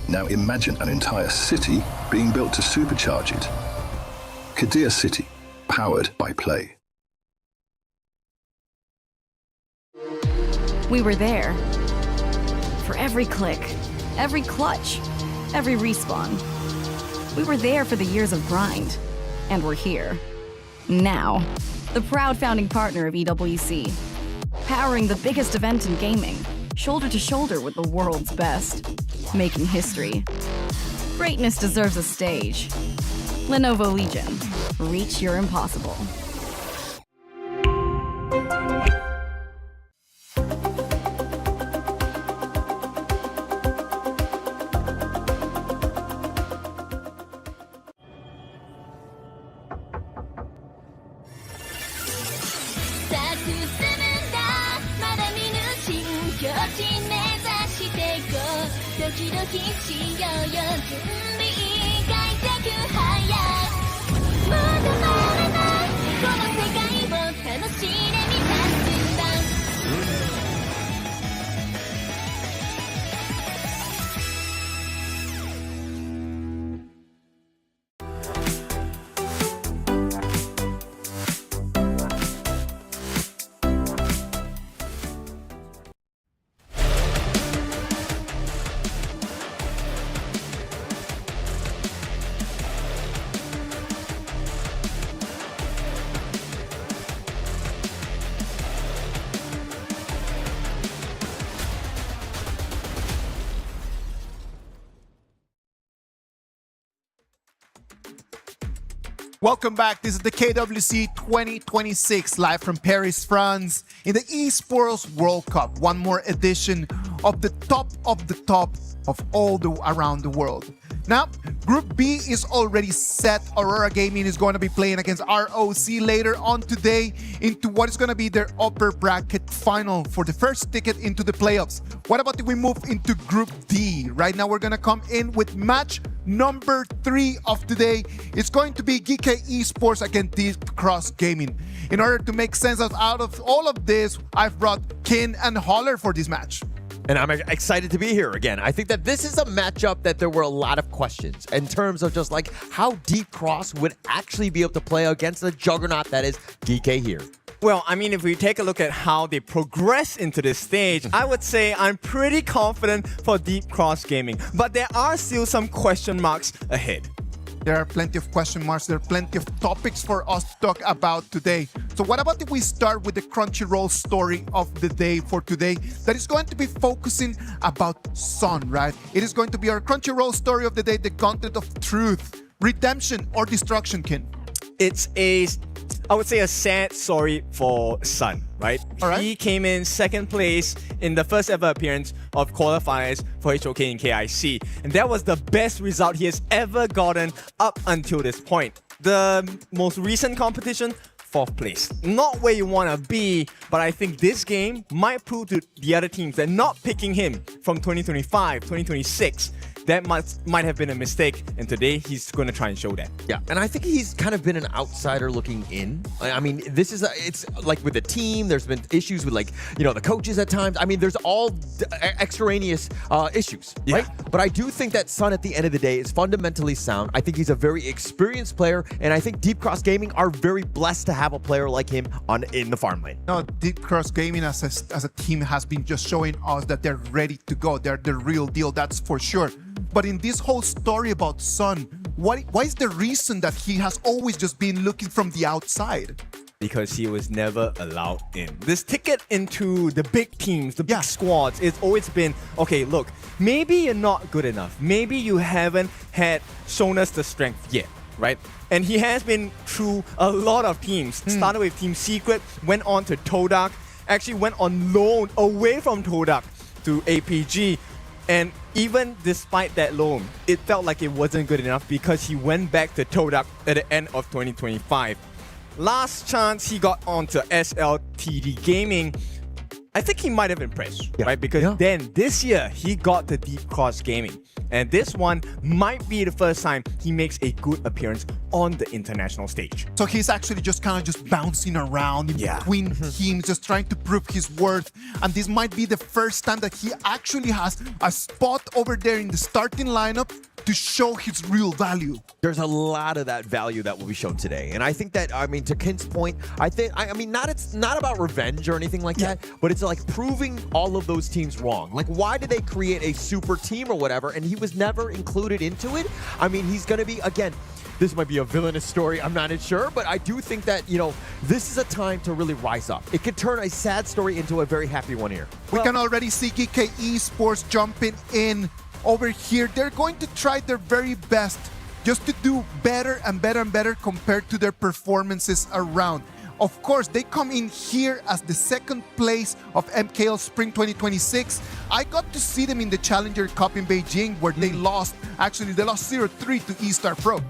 Speaker 15: Now imagine an entire city being built to supercharge it. Kadir City, powered by play.
Speaker 22: We were there. For every click, every clutch, every respawn. We were there for the years of grind, and we're here. Now, the proud founding partner of EWC, powering the biggest event in gaming, shoulder to shoulder with the world's best, making history. Greatness deserves a stage. Lenovo Legion, reach your impossible.
Speaker 12: Welcome back. This is the KWC 2026 live from Paris, France in the Esports World Cup. One more edition of the top of all around the world. Now, Group B is already set. Aurora Gaming is going to be playing against ROC later on today into what is going to be their upper bracket final for the first ticket into the playoffs. What about if we move into Group D? Right now, we're going to come in with match number 3 of today. It's going to be GK Esports against Deep Cross Gaming. In order to make sense out of all of this, I've brought Kin and Holler for this match.
Speaker 13: And I'm excited to be here again. I think that this is a matchup that there were a lot of questions in terms of just like how Deep Cross would actually be able to play against the juggernaut that is DK here.
Speaker 4: Well, I mean, if we take a look at how they progress into this stage, I would say I'm pretty confident for Deep Cross Gaming. But there are still some question marks ahead.
Speaker 12: There are plenty of question marks. There are plenty of topics for us to talk about today. So what about if we start with the Crunchyroll story of the day for today that is going to be focusing about Sun, right? It is going to be our Crunchyroll story of the day, the content of truth, redemption, or destruction, Kin.
Speaker 4: It's a I would say a sad story for Sun, right? He came in second place in the first ever appearance of qualifiers for HOK and KIC. And that was the best result he has ever gotten up until this point. The most recent competition, 4th place. Not where you want to be, but I think this game might prove to the other teams that not picking him from 2025, 2026, that might have been a mistake, and today he's going to try and show that.
Speaker 13: Yeah, and I think he's kind of been an outsider looking in. I mean, this is it's like with the team, there's been issues with the coaches at times. I mean, there's all extraneous issues, right? But I do think that Sun at the end of the day is fundamentally sound. I think he's a very experienced player, and I think Deep Cross Gaming are very blessed to have a player like him in the farm lane.
Speaker 12: No, Deep Cross Gaming as a team has been just showing us that they're ready to go. They're the real deal, that's for sure. But in this whole story about Sun, why is the reason that he has always just been looking from the outside?
Speaker 4: Because he was never allowed in. This ticket into the big teams, the big squads, it's always been, okay, look, maybe you're not good enough. Maybe you haven't shown us the strength yet, right? And he has been through a lot of teams. Started with Team Secret, went on to Todak, actually went on loan away from Todak to APG. And even despite that loan, it felt like it wasn't good enough because he went back to Todak at the end of 2025. Last chance he got onto SLTD Gaming, I think he might have impressed, right? Because then this year he got to Deep Cross Gaming. And this one might be the first time he makes a good appearance on the international stage.
Speaker 12: So he's actually just kind of bouncing around in between teams, just trying to prove his worth. And this might be the first time that he actually has a spot over there in the starting lineup to show his real value.
Speaker 13: There's a lot of that value that will be shown today. And I think that, I mean, to Kin's point, it's not about revenge or anything like that, but it's like proving all of those teams wrong. Like, why did they create a super team or whatever, and he was never included into it? I mean, he's going to be, again, this might be a villainous story, I'm not sure, but I do think that, this is a time to really rise up. It could turn a sad story into a very happy one here.
Speaker 12: We can already see GK Esports jumping in over here. They're going to try their very best just to do better and better and better compared to their performances around. Of course, they come in here as the second place of MKL Spring 2026. I got to see them in the Challenger Cup in Beijing where they lost. Actually, they lost 0-3 to E-Star Pro.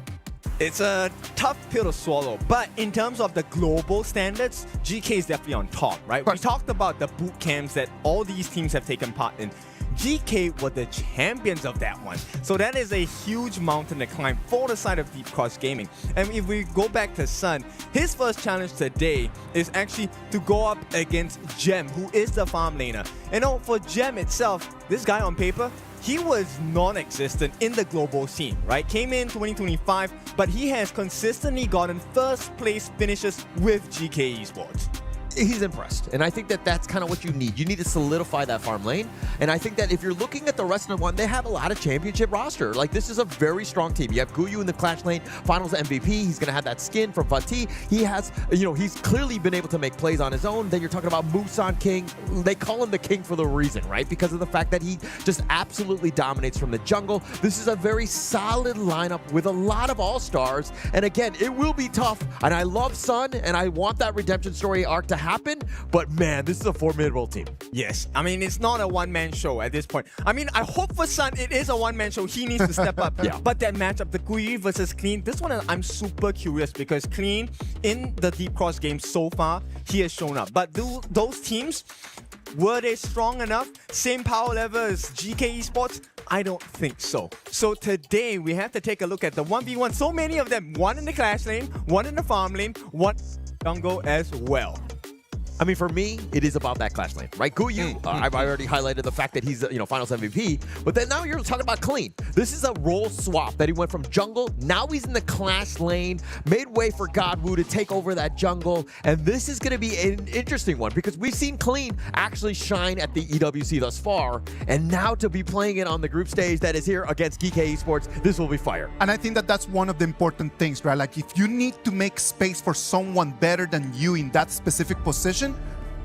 Speaker 4: It's a tough pill to swallow, but in terms of the global standards, GK is definitely on top, right? We talked about the boot camps that all these teams have taken part in. GK were the champions of that one. So that is a huge mountain to climb for the side of Deep Cross Gaming. And if we go back to Sun, his first challenge today is actually to go up against Gem, who is the farm laner. And for Gem itself, this guy on paper, he was non-existent in the global scene, right? Came in 2025, but he has consistently gotten first place finishes with GK Esports.
Speaker 13: He's impressed, and I think that that's kind of what you need. You need to solidify that farm lane, and I think that if you're looking at the rest of the one, they have a lot of championship roster. Like, this is a very strong team. You have Guyu in the Clash lane, Finals MVP. He's going to have that skin from Fatih. He has, he's clearly been able to make plays on his own. Then you're talking about Musan King. They call him the king for the reason, right? Because of the fact that he just absolutely dominates from the jungle. This is a very solid lineup with a lot of all-stars, and again, it will be tough, and I love Sun, and I want that redemption story arc to happen, but man, this is a formidable team.
Speaker 4: Yes, I mean, it's not a one-man show at this point. I mean, I hope for Sun it is a one-man show. He needs to step up. But that matchup, the Guyu versus Clean, this one I'm super curious because Clean in the Deep Cross game so far, he has shown up. But those teams, were they strong enough? Same power level as GK Esports? I don't think so. So today we have to take a look at the 1v1. So many of them, one in the Clash lane, one in the farm lane, one jungle as well.
Speaker 13: I mean, for me, it is about that Clash lane, right? Guyu, I've already highlighted the fact that he's, Finals MVP, but then now you're talking about Clean. This is a role swap that he went from jungle, now he's in the Clash lane, made way for Godwoo to take over that jungle, and this is going to be an interesting one because we've seen Clean actually shine at the EWC thus far, and now to be playing it on the group stage that is here against GK Esports, this will be fire.
Speaker 12: And I think that that's one of the important things, right? Like, if you need to make space for someone better than you in that specific position,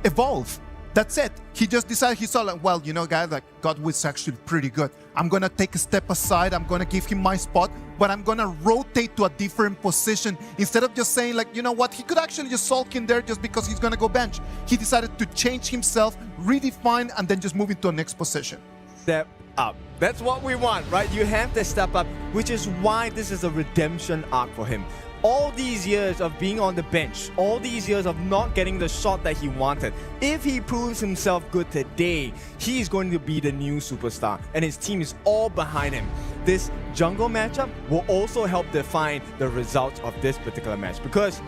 Speaker 12: evolve. That's it. He just decided, he saw like, well, you know, guys, like Godwood's actually pretty good. I'm gonna take a step aside. I'm gonna give him my spot, but I'm gonna rotate to a different position instead of just saying like, you know what, he could actually just sulk in there just because he's gonna go bench. He decided to change himself, redefine, and then just move into the next position.
Speaker 4: Step up. That's what we want, right? You have to step up, which is why this is a redemption arc for him. All these years of being on the bench, all these years of not getting the shot that he wanted, if he proves himself good today, he's going to be the new superstar, and his team is all behind him. This jungle matchup will also help define the results of this particular match, because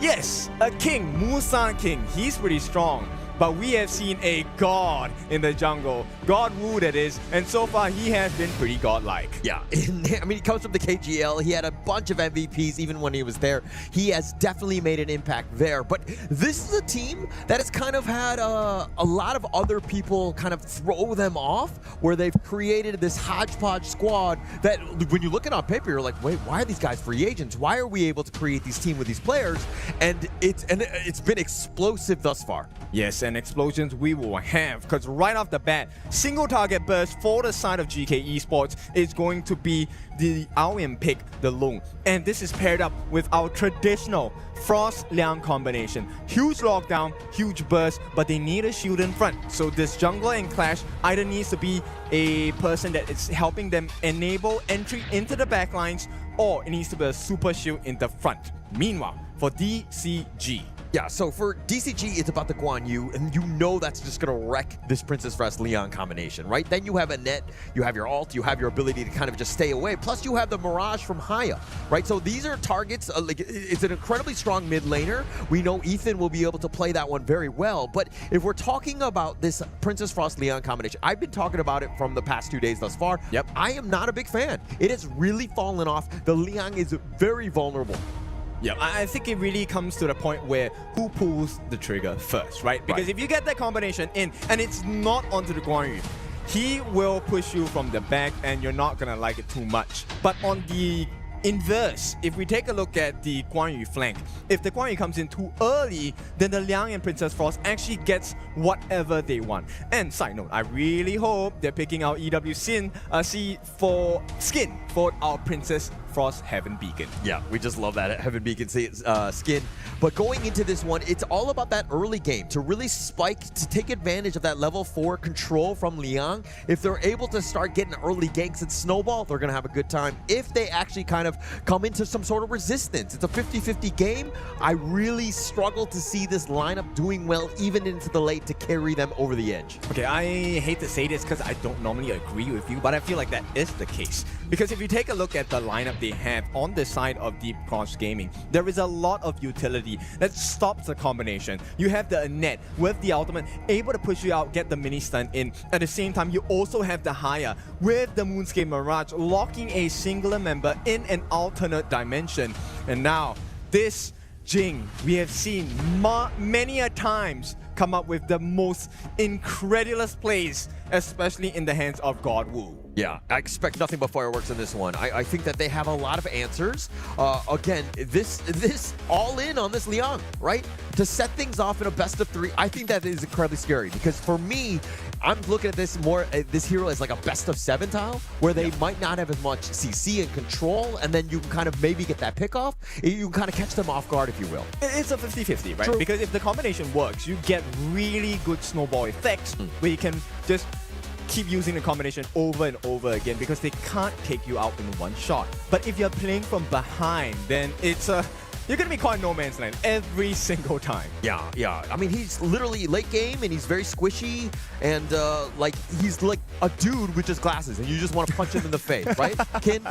Speaker 4: yes, a king, Musan King, he's pretty strong, but we have seen a god in the jungle, God Wu that is, and so far he has been pretty godlike.
Speaker 13: Yeah, I mean, he comes from the KGL. He had a bunch of MVPs even when he was there. He has definitely made an impact there. But this is a team that has kind of had a lot of other people kind of throw them off, where they've created this hodgepodge squad that when you look at it on paper, you're like, wait, why are these guys free agents? Why are we able to create these teams with these players? And it's been explosive thus far.
Speaker 4: Yes, and explosions we will have, because right off the bat, single target burst for the side of GK Esports is going to be the Aoyan pick, the Lung. And this is paired up with our traditional Frost Liang combination. Huge lockdown, huge burst, but they need a shield in front. So this jungler and Clash either needs to be a person that is helping them enable entry into the backlines, or it needs to be a super shield in the front. Meanwhile, for DCG,
Speaker 13: yeah, so for DCG, it's about the Guan Yu, and you know that's just going to wreck this Princess Frost Leon combination, right? Then you have a net, you have your ult, you have your ability to kind of just stay away, plus you have the Mirage from Haya, right? So these are targets, like it's an incredibly strong mid laner. We know Ethan will be able to play that one very well, but if we're talking about this Princess Frost Leon combination, I've been talking about it from the past 2 days thus far.
Speaker 4: Yep.
Speaker 13: I am not a big fan. It has really fallen off. The Liang is very vulnerable.
Speaker 4: Yeah, I think it really comes to the point where who pulls the trigger first, right? Because if you get that combination in and it's not onto the Guan Yu, he will push you from the back and you're not gonna like it too much. But on the inverse, if we take a look at the Guan Yu flank, if the Guan Yu comes in too early, then the Liang and Princess Frost actually gets whatever they want. And side note, I really hope they're picking out EWC for skin for our Princess Frost Heaven Beacon.
Speaker 13: Yeah, we just love that Heaven Beacon skin. But going into this one, it's all about that early game to really spike, to take advantage of that level 4 control from Liang. If they're able to start getting early ganks and snowball, they're going to have a good time. If they actually kind of come into some sort of resistance, it's a 50-50 game. I really struggle to see this lineup doing well even into the late to carry them over the edge.
Speaker 4: Okay, I hate to say this because I don't normally agree with you, but I feel like that is the case. Because if you take a look at the lineup they have on the side of Deep Cross Gaming, there is a lot of utility that stops the combination. You have the net with the ultimate able to push you out, get the mini stun in. At the same time, you also have the Haya with the Moonscape Mirage locking a singular member in an alternate dimension. And now this Jing, we have seen many a times come up with the most incredulous plays, especially in the hands of God Wu.
Speaker 13: Yeah, I expect nothing but fireworks in this one. I think that they have a lot of answers. Again, this all in on this Liang, right? To set things off in a best of 3, I think that is incredibly scary because for me, I'm looking at this more, this hero as like a best of 7 tile where they might not have as much CC and control, and then you can kind of maybe get that pick off. You can kind of catch them off guard, if you will.
Speaker 4: It's a 50-50, right?
Speaker 13: True.
Speaker 4: Because if the combination works, you get really good snowball effects where you can just keep using the combination over and over again because they can't take you out in one shot. But if you're playing from behind, then it's you're gonna be caught in no man's land every single time.
Speaker 13: Yeah. I mean, he's literally late game and he's very squishy and like he's like a dude with just glasses and you just want to punch him in the face, right, Kin?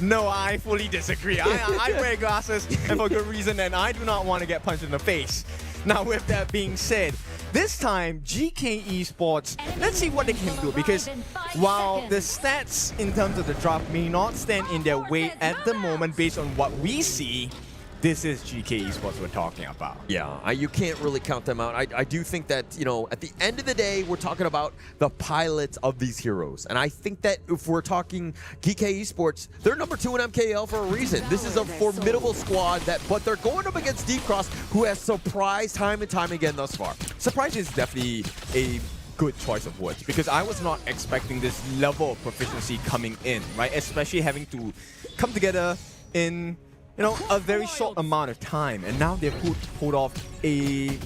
Speaker 4: No, I fully disagree. I wear glasses and for good reason, and I do not want to get punched in the face. Now, with that being said, this time, GK Esports, let's see what they can do, because while the stats in terms of the draft may not stand in their way at the moment based on what we see, this is GK Esports we're talking about.
Speaker 13: Yeah, you can't really count them out. I do think that, you know, at the end of the day, we're talking about the pilots of these heroes. And I think that if we're talking GK Esports, they're number 2 in MKL for a reason. This is a formidable squad, but they're going up against Deep Cross, who has surprised time and time again thus far.
Speaker 4: Surprise is definitely a good choice of words, because I was not expecting this level of proficiency coming in, right? Especially having to come together in, you know, a very short amount of time, and now they've pulled off a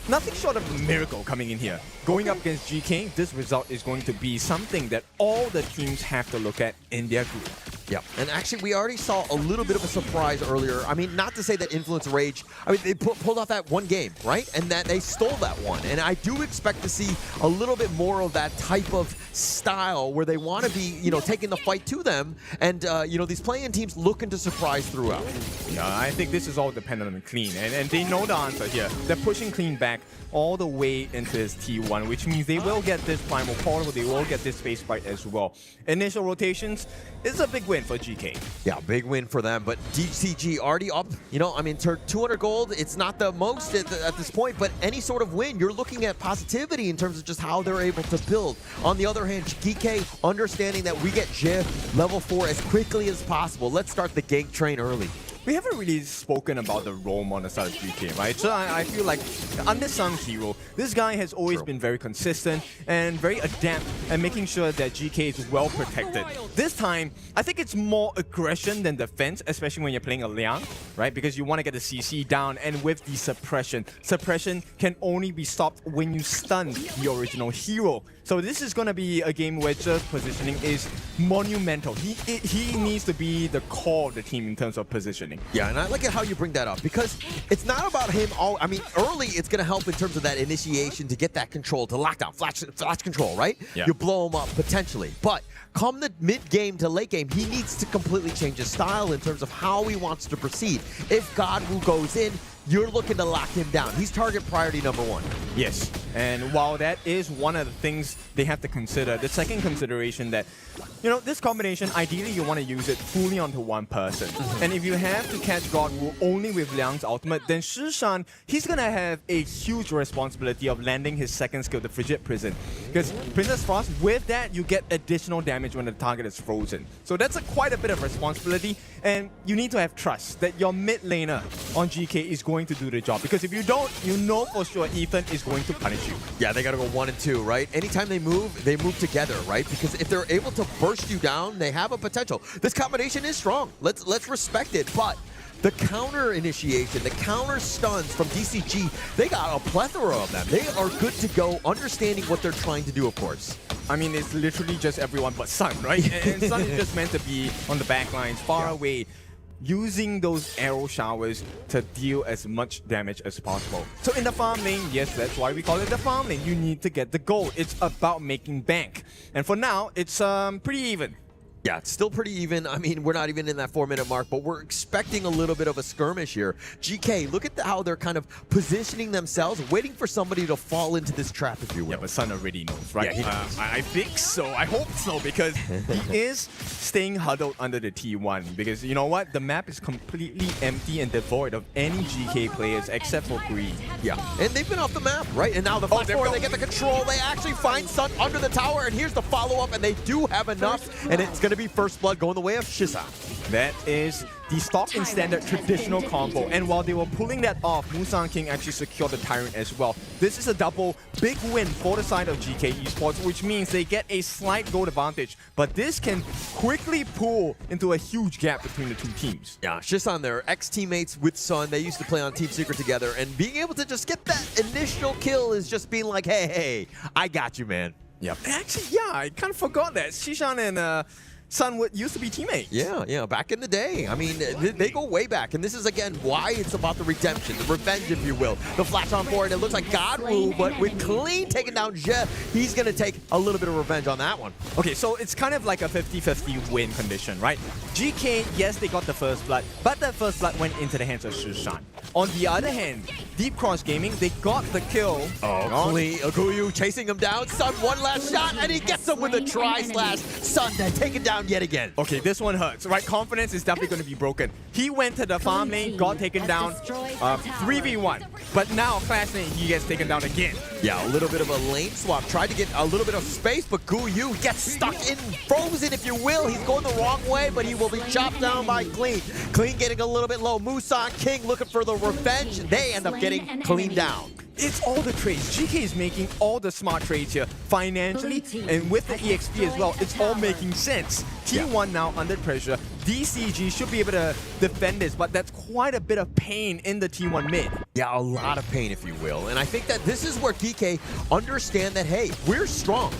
Speaker 4: nothing short of a miracle coming in here. Going up against GK, this result is going to be something that all the teams have to look at in their group.
Speaker 13: Yeah, and actually we already saw a little bit of a surprise earlier. I mean, not to say that Influence Rage, I mean, they pulled off that one game, right? And that they stole that one. And I do expect to see a little bit more of that type of style where they want to be, you know, taking the fight to them. And, you know, these play-in teams looking to surprise throughout.
Speaker 4: Yeah, I think this is all dependent on Clean. And they know the answer here. They're pushing Clean back all the way into his T1, which means they will get this Primal Portal, they will get this Space Fight as well. Initial rotations is a big win for GK.
Speaker 13: Yeah, big win for them, but DCG already up, you know, I mean, 200 gold, it's not the most at this point, but any sort of win, you're looking at positivity in terms of just how they're able to build. On the other hand, GK understanding that we get Jiff level 4 as quickly as possible. Let's start the gank train early.
Speaker 4: We haven't really spoken about the roam on the side of GK, right? So I feel like unsung hero, this guy has always been very consistent and very adept at making sure that GK is well protected. This time, I think it's more aggression than defense, especially when you're playing a Liang, right? Because you want to get the CC down, and with the suppression can only be stopped when you stun the original hero. So this is going to be a game where just positioning is monumental. He needs to be the core of the team in terms of positioning.
Speaker 13: Yeah, and I like it how you bring that up, because it's not about him I mean, early it's going to help in terms of that initiation to get that control, to lockdown, flash control, right?
Speaker 4: Yeah.
Speaker 13: You blow him up potentially. But come the mid-game to late game, he needs to completely change his style in terms of how he wants to proceed. If Godwoo goes in, you're looking to lock him down. He's target priority number 1.
Speaker 4: Yes, and while that is one of the things they have to consider, the second consideration that, you know, this combination, ideally you want to use it fully onto one person. And if you have to catch Godwoo only with Liang's ultimate, then Shishan, he's going to have a huge responsibility of landing his second skill, the Frigid Prison. Because Princess Frost, with that, you get additional damage when the target is frozen. So that's quite a bit of responsibility, and you need to have trust that your mid laner on GK is going to do the job. Because if you don't, you know for sure Ethan is going to punish you.
Speaker 13: Yeah, they got to go 1 and 2, right? Anytime they move together, right? Because if they're able to burst you down, they have a potential. This combination is strong. Let's respect it, but the counter initiation, the counter stuns from DCG, they got a plethora of them. They are good to go, understanding what they're trying to do, of course.
Speaker 4: I mean, it's literally just everyone but Sun, right? And Sun is just meant to be on the back lines, far away, using those arrow showers to deal as much damage as possible. So in the farm lane, yes, that's why we call it the farm lane. You need to get the gold. It's about making bank. And for now, it's pretty even.
Speaker 13: Yeah, it's still pretty even. I mean, we're not even in that 4-minute mark, but we're expecting a little bit of a skirmish here. GK, look at how they're kind of positioning themselves, waiting for somebody to fall into this trap, if you will.
Speaker 4: Yeah, but Sun already knows, right?
Speaker 13: Yeah,
Speaker 4: I think so. I hope so, because he is staying huddled under the T1. Because you know what? The map is completely empty and devoid of any GK players except for Green.
Speaker 13: Yeah, and they've been off the map, right? And now the flash forward, they get the control. They actually find Sun under the tower, and here's the follow-up, and they do have enough, and it's going to be first blood going the way of Shisa.
Speaker 4: That is the stock in standard traditional combo, and while they were pulling that off, Musang King actually secured the Tyrant as well. This is a double big win for the side of GK Esports, which means they get a slight gold advantage, but this can quickly pull into a huge gap between the two teams.
Speaker 13: Yeah, Shisan, their ex-teammates with Sun, they used to play on Team Secret together, and being able to just get that initial kill is just being like, hey, I got you, man.
Speaker 4: Yep. Actually, yeah, I kind of forgot that Shishan and Sun used to be teammates.
Speaker 13: Yeah, back in the day. I mean, they go way back, and this is, again, why it's about the redemption, the revenge, if you will. The flash on board, it looks like Godwoo, but with Clean taking down Jeff, he's going to take a little bit of revenge on that one.
Speaker 4: Okay, so it's kind of like a 50-50 win condition, right? GK, yes, they got the first blood, but the first blood went into the hands of Shishan. On the other hand, Deep Cross Gaming, they got the kill.
Speaker 13: Oh, Clean. Guyu chasing him down. Sun, one last shot, and he gets him with a tri-slash. Sun then taken down yet again.
Speaker 4: Okay, this one hurts, right? Confidence is definitely going to be broken. He went to the farm lane, got taken down, 3v1. But now, Clash lane, he gets taken down again.
Speaker 13: Yeah, a little bit of a lane swap. Tried to get a little bit of space, but Guyu gets stuck in, frozen, if you will. He's going the wrong way, but he will be chopped down by Clean. Clean getting a little bit low. Musan King looking for the revenge. They end up getting Clean down.
Speaker 4: It's all the trades. GK is making all the smart trades here, financially, and with the EXP as well, it's all making sense. T1 now under pressure. DCG should be able to defend this, but that's quite a bit of pain in the T1 mid.
Speaker 13: Yeah, a lot of pain, if you will. And I think that this is where DK understand that, hey, we're strong.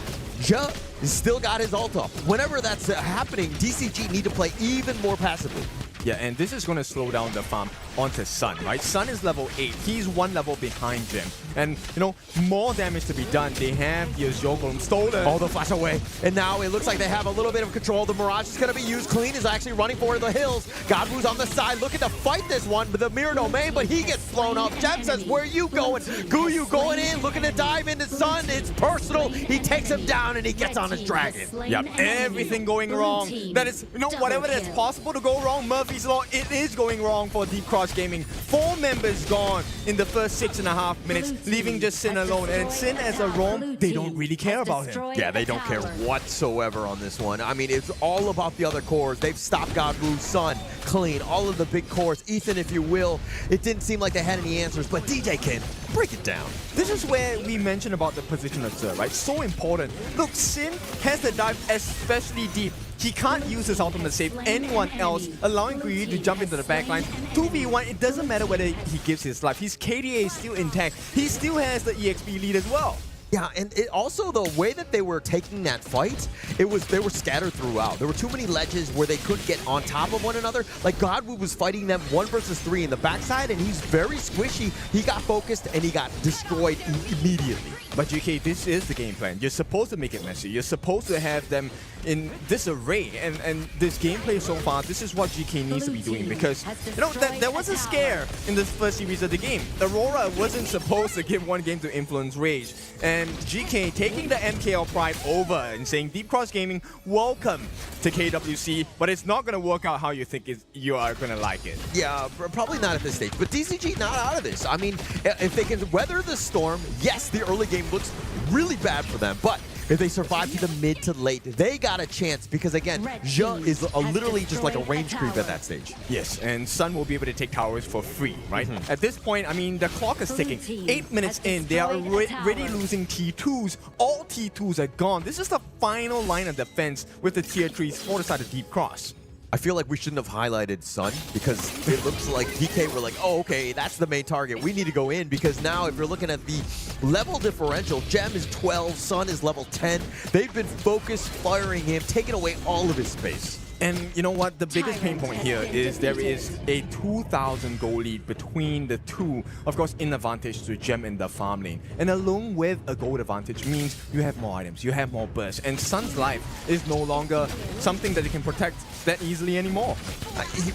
Speaker 13: Ja still got his ult up. Whenever that's happening, DCG need to play even more passively.
Speaker 4: Yeah, and this is going to slow down the farm onto Sun, right? Sun is level 8. He's one level behind Jim. And, you know, more damage to be done. They have Azure Golem stolen.
Speaker 13: Oh, the flash away. And now it looks like they have a little bit of control. The Mirage is going to be used. Clean is actually running for the hills. Godwoo's on the side looking to fight this one with the Mirror Domain, but he gets thrown off. Jem says, where are you going? Guyu going in, looking to dive into Sun. It's personal. He takes him down and he gets on his dragon.
Speaker 4: Yep, everything going wrong. That is, you know, whatever that's possible to go wrong, Murphy's Law, it is going wrong for Deep Cross Gaming. 4 members gone in the first 6.5 minutes, leaving just Sin alone. And Sin as a roam, they don't really care about him.
Speaker 13: Yeah, they don't care whatsoever on this one. I mean, it's all about the other cores. They've stopped Godwoo, Sun, Clean, all of the big cores. Ethan, if you will, it didn't seem like they had any answers, but DJ can break it down.
Speaker 4: This is where we mentioned about the position of Sir, right? So important. Look, Sin has the dive especially deep. He can't use his ultimate to save anyone else, allowing Guyu to jump into the backline. 2v1, it doesn't matter whether he gives his life. His KDA is still intact. He still has the EXP lead as well.
Speaker 13: Yeah, and it also the way that they were taking that fight, they were scattered throughout. There were too many ledges where they couldn't get on top of one another. Like Godwoo was fighting them 1 versus 3 in the backside, and he's very squishy. He got focused and he got destroyed immediately.
Speaker 4: But GK, this is the game plan. You're supposed to make it messy. You're supposed to have them in this array. And this gameplay so far, this is what GK needs to be doing, because, you know, there was a scare in the first series of the game. Aurora wasn't supposed to give one game to influence Rage. And GK taking the MKL pride over and saying, Deep Cross Gaming, welcome to KWC, but it's not going to work out how you think you are going to like it.
Speaker 13: Yeah, probably not at this stage. But DCG not out of this. I mean, if they can weather the storm, yes, the early game looks really bad for them, but if they survive to the mid to late, they got a chance, because again, Ja is literally just like a range creep at that stage.
Speaker 4: Yes, and Sun will be able to take towers for free, right? At this point, I mean, the clock is ticking. 8 minutes in, they are already losing T2s. All T2s are gone. This is the final line of defense with the tier 3s for the side of Deep Cross.
Speaker 13: I feel like we shouldn't have highlighted Sun, because it looks like DK were like, oh, okay, that's the main target. We need to go in, because now if you're looking at the level differential, Gem is 12, Sun is level 10. They've been focused firing him, taking away all of his space.
Speaker 4: And you know what? The biggest pain point here is there is a 2,000 gold lead between the two. Of course, in advantage to Gem in the farm lane. And along with a gold advantage means you have more items, you have more bursts. And Sun's life is no longer something that they can protect that easily anymore.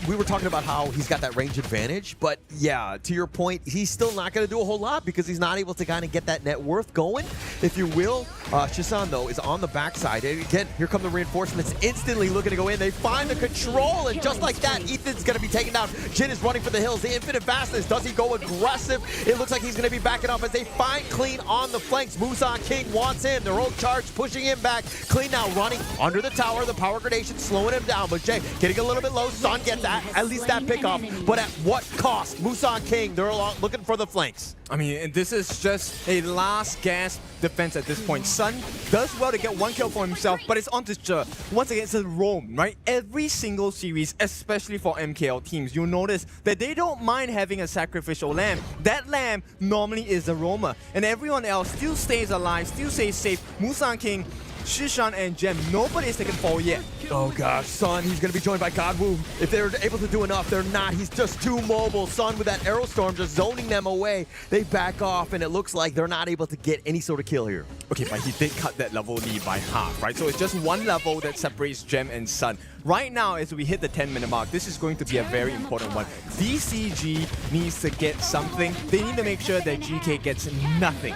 Speaker 13: We were talking about how he's got that range advantage, but yeah, to your point, he's still not going to do a whole lot because he's not able to kind of get that net worth going, if you will. Shisan, though, is on the backside. And again, here come the reinforcements, instantly looking to go in. They find the control, and just like that, Ethan's going to be taken down. Jin is running for the hills. The infinite fastness. Does he go aggressive? It looks like he's going to be backing up as they find Clean on the flanks. Musan King wants him. Their own charge pushing him back. Clean now running under the tower. The power gradation slowing him down, but Jay getting a little bit low. Sun gets at least that pickup, but at what cost? Musan King, they're looking for the flanks.
Speaker 4: I mean, this is just a last gasp defense at this point. Sun does well to get one kill for himself, but it's on to Ja. Once again, it's a roam, right? Every single series, especially for MKL teams, you'll notice that they don't mind having a sacrificial lamb. That lamb normally is a roamer, and everyone else still stays alive, still stays safe. Musan King Shishan and Gem, nobody is taken fall yet.
Speaker 13: Oh gosh, Sun, he's gonna be joined by Godwoo. If they're able to do enough, they're not. He's just too mobile. Sun with that Arrow Storm just zoning them away. They back off, and it looks like they're not able to get any sort of kill here.
Speaker 4: Okay, but he did cut that level lead by half, right? So it's just one level that separates Gem and Sun. Right now, as we hit the 10-minute mark, this is going to be a very important one. DCG needs to get something. They need to make sure that GK gets nothing.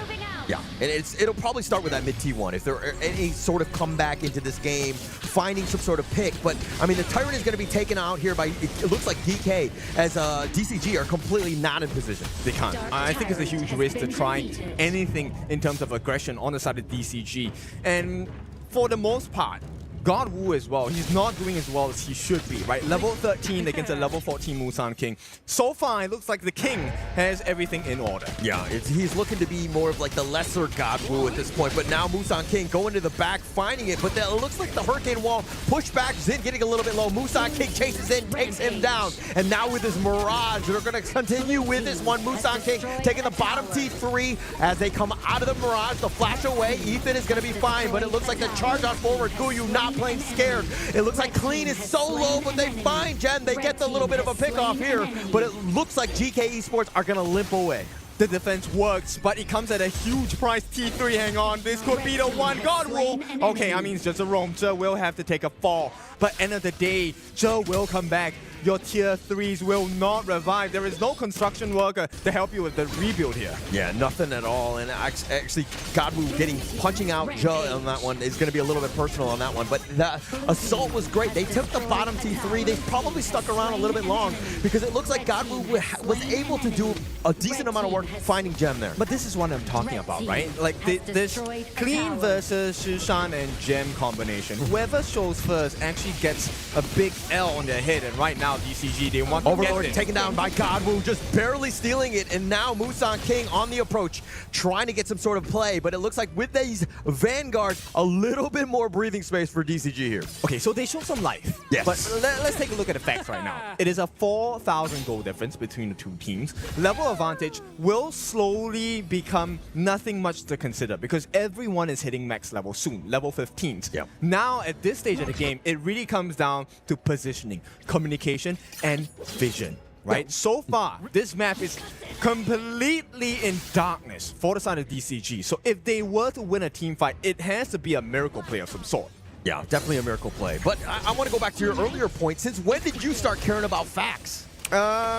Speaker 13: Yeah, and it'll probably start with that mid T1 if there are any sort of comeback into this game, finding some sort of pick. But I mean, the Tyrant is going to be taken out here by, it looks like DK, as DCG are completely not in position.
Speaker 4: They can't. I think it's a huge risk to try anything in terms of aggression on the side of DCG. And for the most part, Godwoo as well, he's not doing as well as he should be, right? Level 13 against a level 14 Musan King. So far, it looks like the King has everything in order.
Speaker 13: Yeah, he's looking to be more of like the lesser Godwoo at this point, but now Musan King going to the back, finding it, but it looks like the Hurricane Wall push back, Zin getting a little bit low. Musan King chases in, takes him down, and now with his Mirage, they're going to continue with this one. Musan King taking the bottom T3 as they come out of the Mirage, the flash away. Ethan is going to be fine, but it looks like the charge on forward. Guyu not playing scared. It looks like Clean is so low, but they find Gen. They get the little bit of a pick off here, but it looks like GK Esports are going to limp away.
Speaker 4: The defense works, but it comes at a huge price. T3, hang on, this could be the one. God roll. Okay, I mean, it's just a roam. Zhe will have to take a fall. But end of the day, Zhe will come back. Your tier 3s will not revive. There is no construction worker to help you with the rebuild here.
Speaker 13: Yeah, nothing at all. And actually, Godwoo punching out Zhe on that one is going to be a little bit personal on that one. But the assault was great. They took the bottom T3. They probably stuck around a little bit long because it looks like Godwoo was able to do a decent amount of work finding Gem there.
Speaker 4: But this is what I'm talking about, right? Like this Clean versus Shishan and Gem combination. Whoever shows first actually gets a big L on their head, and right now DCG, they want to
Speaker 13: Overlord
Speaker 4: get it.
Speaker 13: taken down by Godwoo, just barely stealing it, and now Musan King on the approach, trying to get some sort of play, but it looks like with these Vanguards, a little bit more breathing space for DCG here.
Speaker 4: Okay, so they show some life.
Speaker 13: Yes.
Speaker 4: But let's take a look at the facts right now. It is a 4,000 gold difference between the two teams. Level advantage will slowly become nothing much to consider because everyone is hitting max level soon, level 15s.
Speaker 13: Yep.
Speaker 4: Now, at this stage of the game, it really comes down to positioning, communication, and vision. Right? So far, this map is completely in darkness for the side of DCG. So if they were to win a team fight, it has to be a miracle play of some sort.
Speaker 13: Yeah, definitely a miracle play. But I want to go back to your earlier point. Since when did you start caring about facts?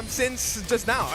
Speaker 4: Since just now.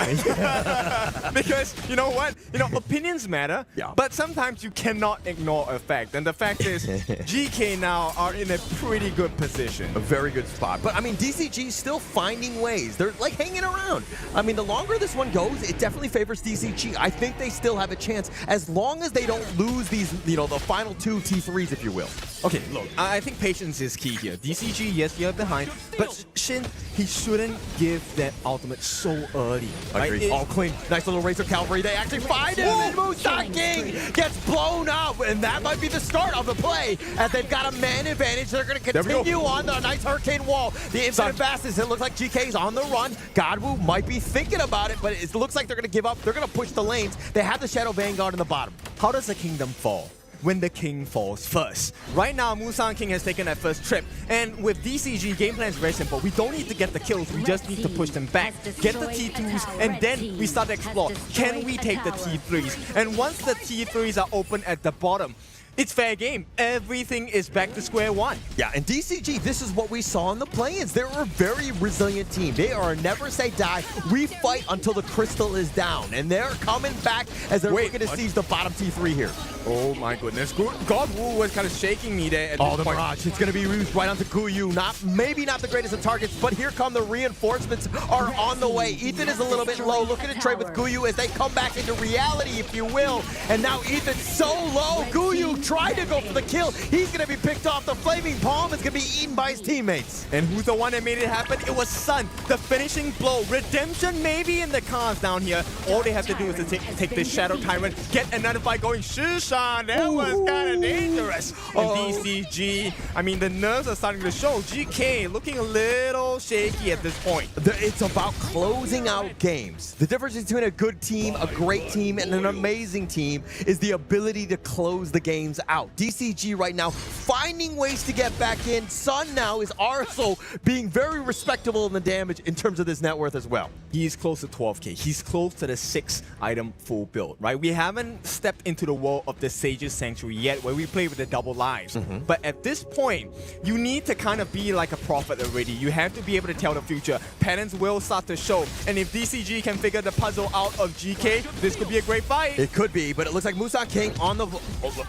Speaker 4: Because, you know what? You know, opinions matter, but sometimes you cannot ignore a fact. And the fact is, GK now are in a pretty good position.
Speaker 13: A very good spot. But, I mean, DCG still finding ways. They're, like, hanging around. I mean, the longer this one goes, it definitely favors DCG. I think they still have a chance as long as they don't lose these, you know, the final two T3s, if you will.
Speaker 4: Okay, look, I think patience is key here. DCG, yes, you're behind, but Shin, he shouldn't give that ultimate so early. Right?
Speaker 13: Agreed. All clean. Nice little Razor Cavalry. They actually find him, and Musan King gets blown up, and that might be the start of the play, as they've got a man advantage. They're going to continue on the nice Hurricane Wall. The infinite fastest. It looks like GK's on the run. Godwoo might be thinking about it, but it looks like they're going to give up. They're going to push the lanes. They have the Shadow Vanguard in the bottom.
Speaker 4: How does the kingdom fall? When the king falls first. Right now, Musan King has taken that first trip, and with DCG, game plan is very simple. We don't need to get the kills, we just need to push them back, get the T2s, and then we start to explore. Can we take the T3s? And once the T3s are open at the bottom, it's fair game. Everything is back to square one.
Speaker 13: Yeah, and DCG, this is what we saw in the play-ins. They're a very resilient team. They are a never say die. We fight until the crystal is down, and they're coming back as they're looking to seize the bottom T3 here.
Speaker 4: Oh my goodness. Godwoo was kind of shaking me there at this
Speaker 13: the
Speaker 4: point.
Speaker 13: Mirage. It's going to be used right onto Guyu. Maybe not the greatest of targets, but here come the reinforcements are on the way. Ethan is a little bit low, looking to trade with Guyu as they come back into reality, if you will. And now Ethan's so low. Guyu tried to go for the kill. He's going to be picked off. The Flaming Palm is going to be eaten by his teammates.
Speaker 4: And who's the one that made it happen? It was Sun. The finishing blow. Redemption maybe in the cards down here. All they have to do is to take this Shadow Tyrant, get another fight going. Shishan, that was kind of dangerous. progress in DCG. I mean, the nerves are starting to show. GK looking a little shaky at this point.
Speaker 13: It's about closing out games. The difference between a good team, a great team, and an amazing team is the ability to close the games out. DCG right now finding ways to get back in. Sun now is also being very respectable in the damage in terms of this net worth as well.
Speaker 4: He's close to 12k. He's close to the 6-item full build, right? We haven't stepped into the world of the Sage's Sanctuary yet where we play with the double lives. But at this point, you need to kind of be like a prophet already. You have to be able to tell the future. Patterns will start to show. And if DCG can figure the puzzle out of GK, this could be a great fight.
Speaker 13: It could be, but it looks like Musang King on the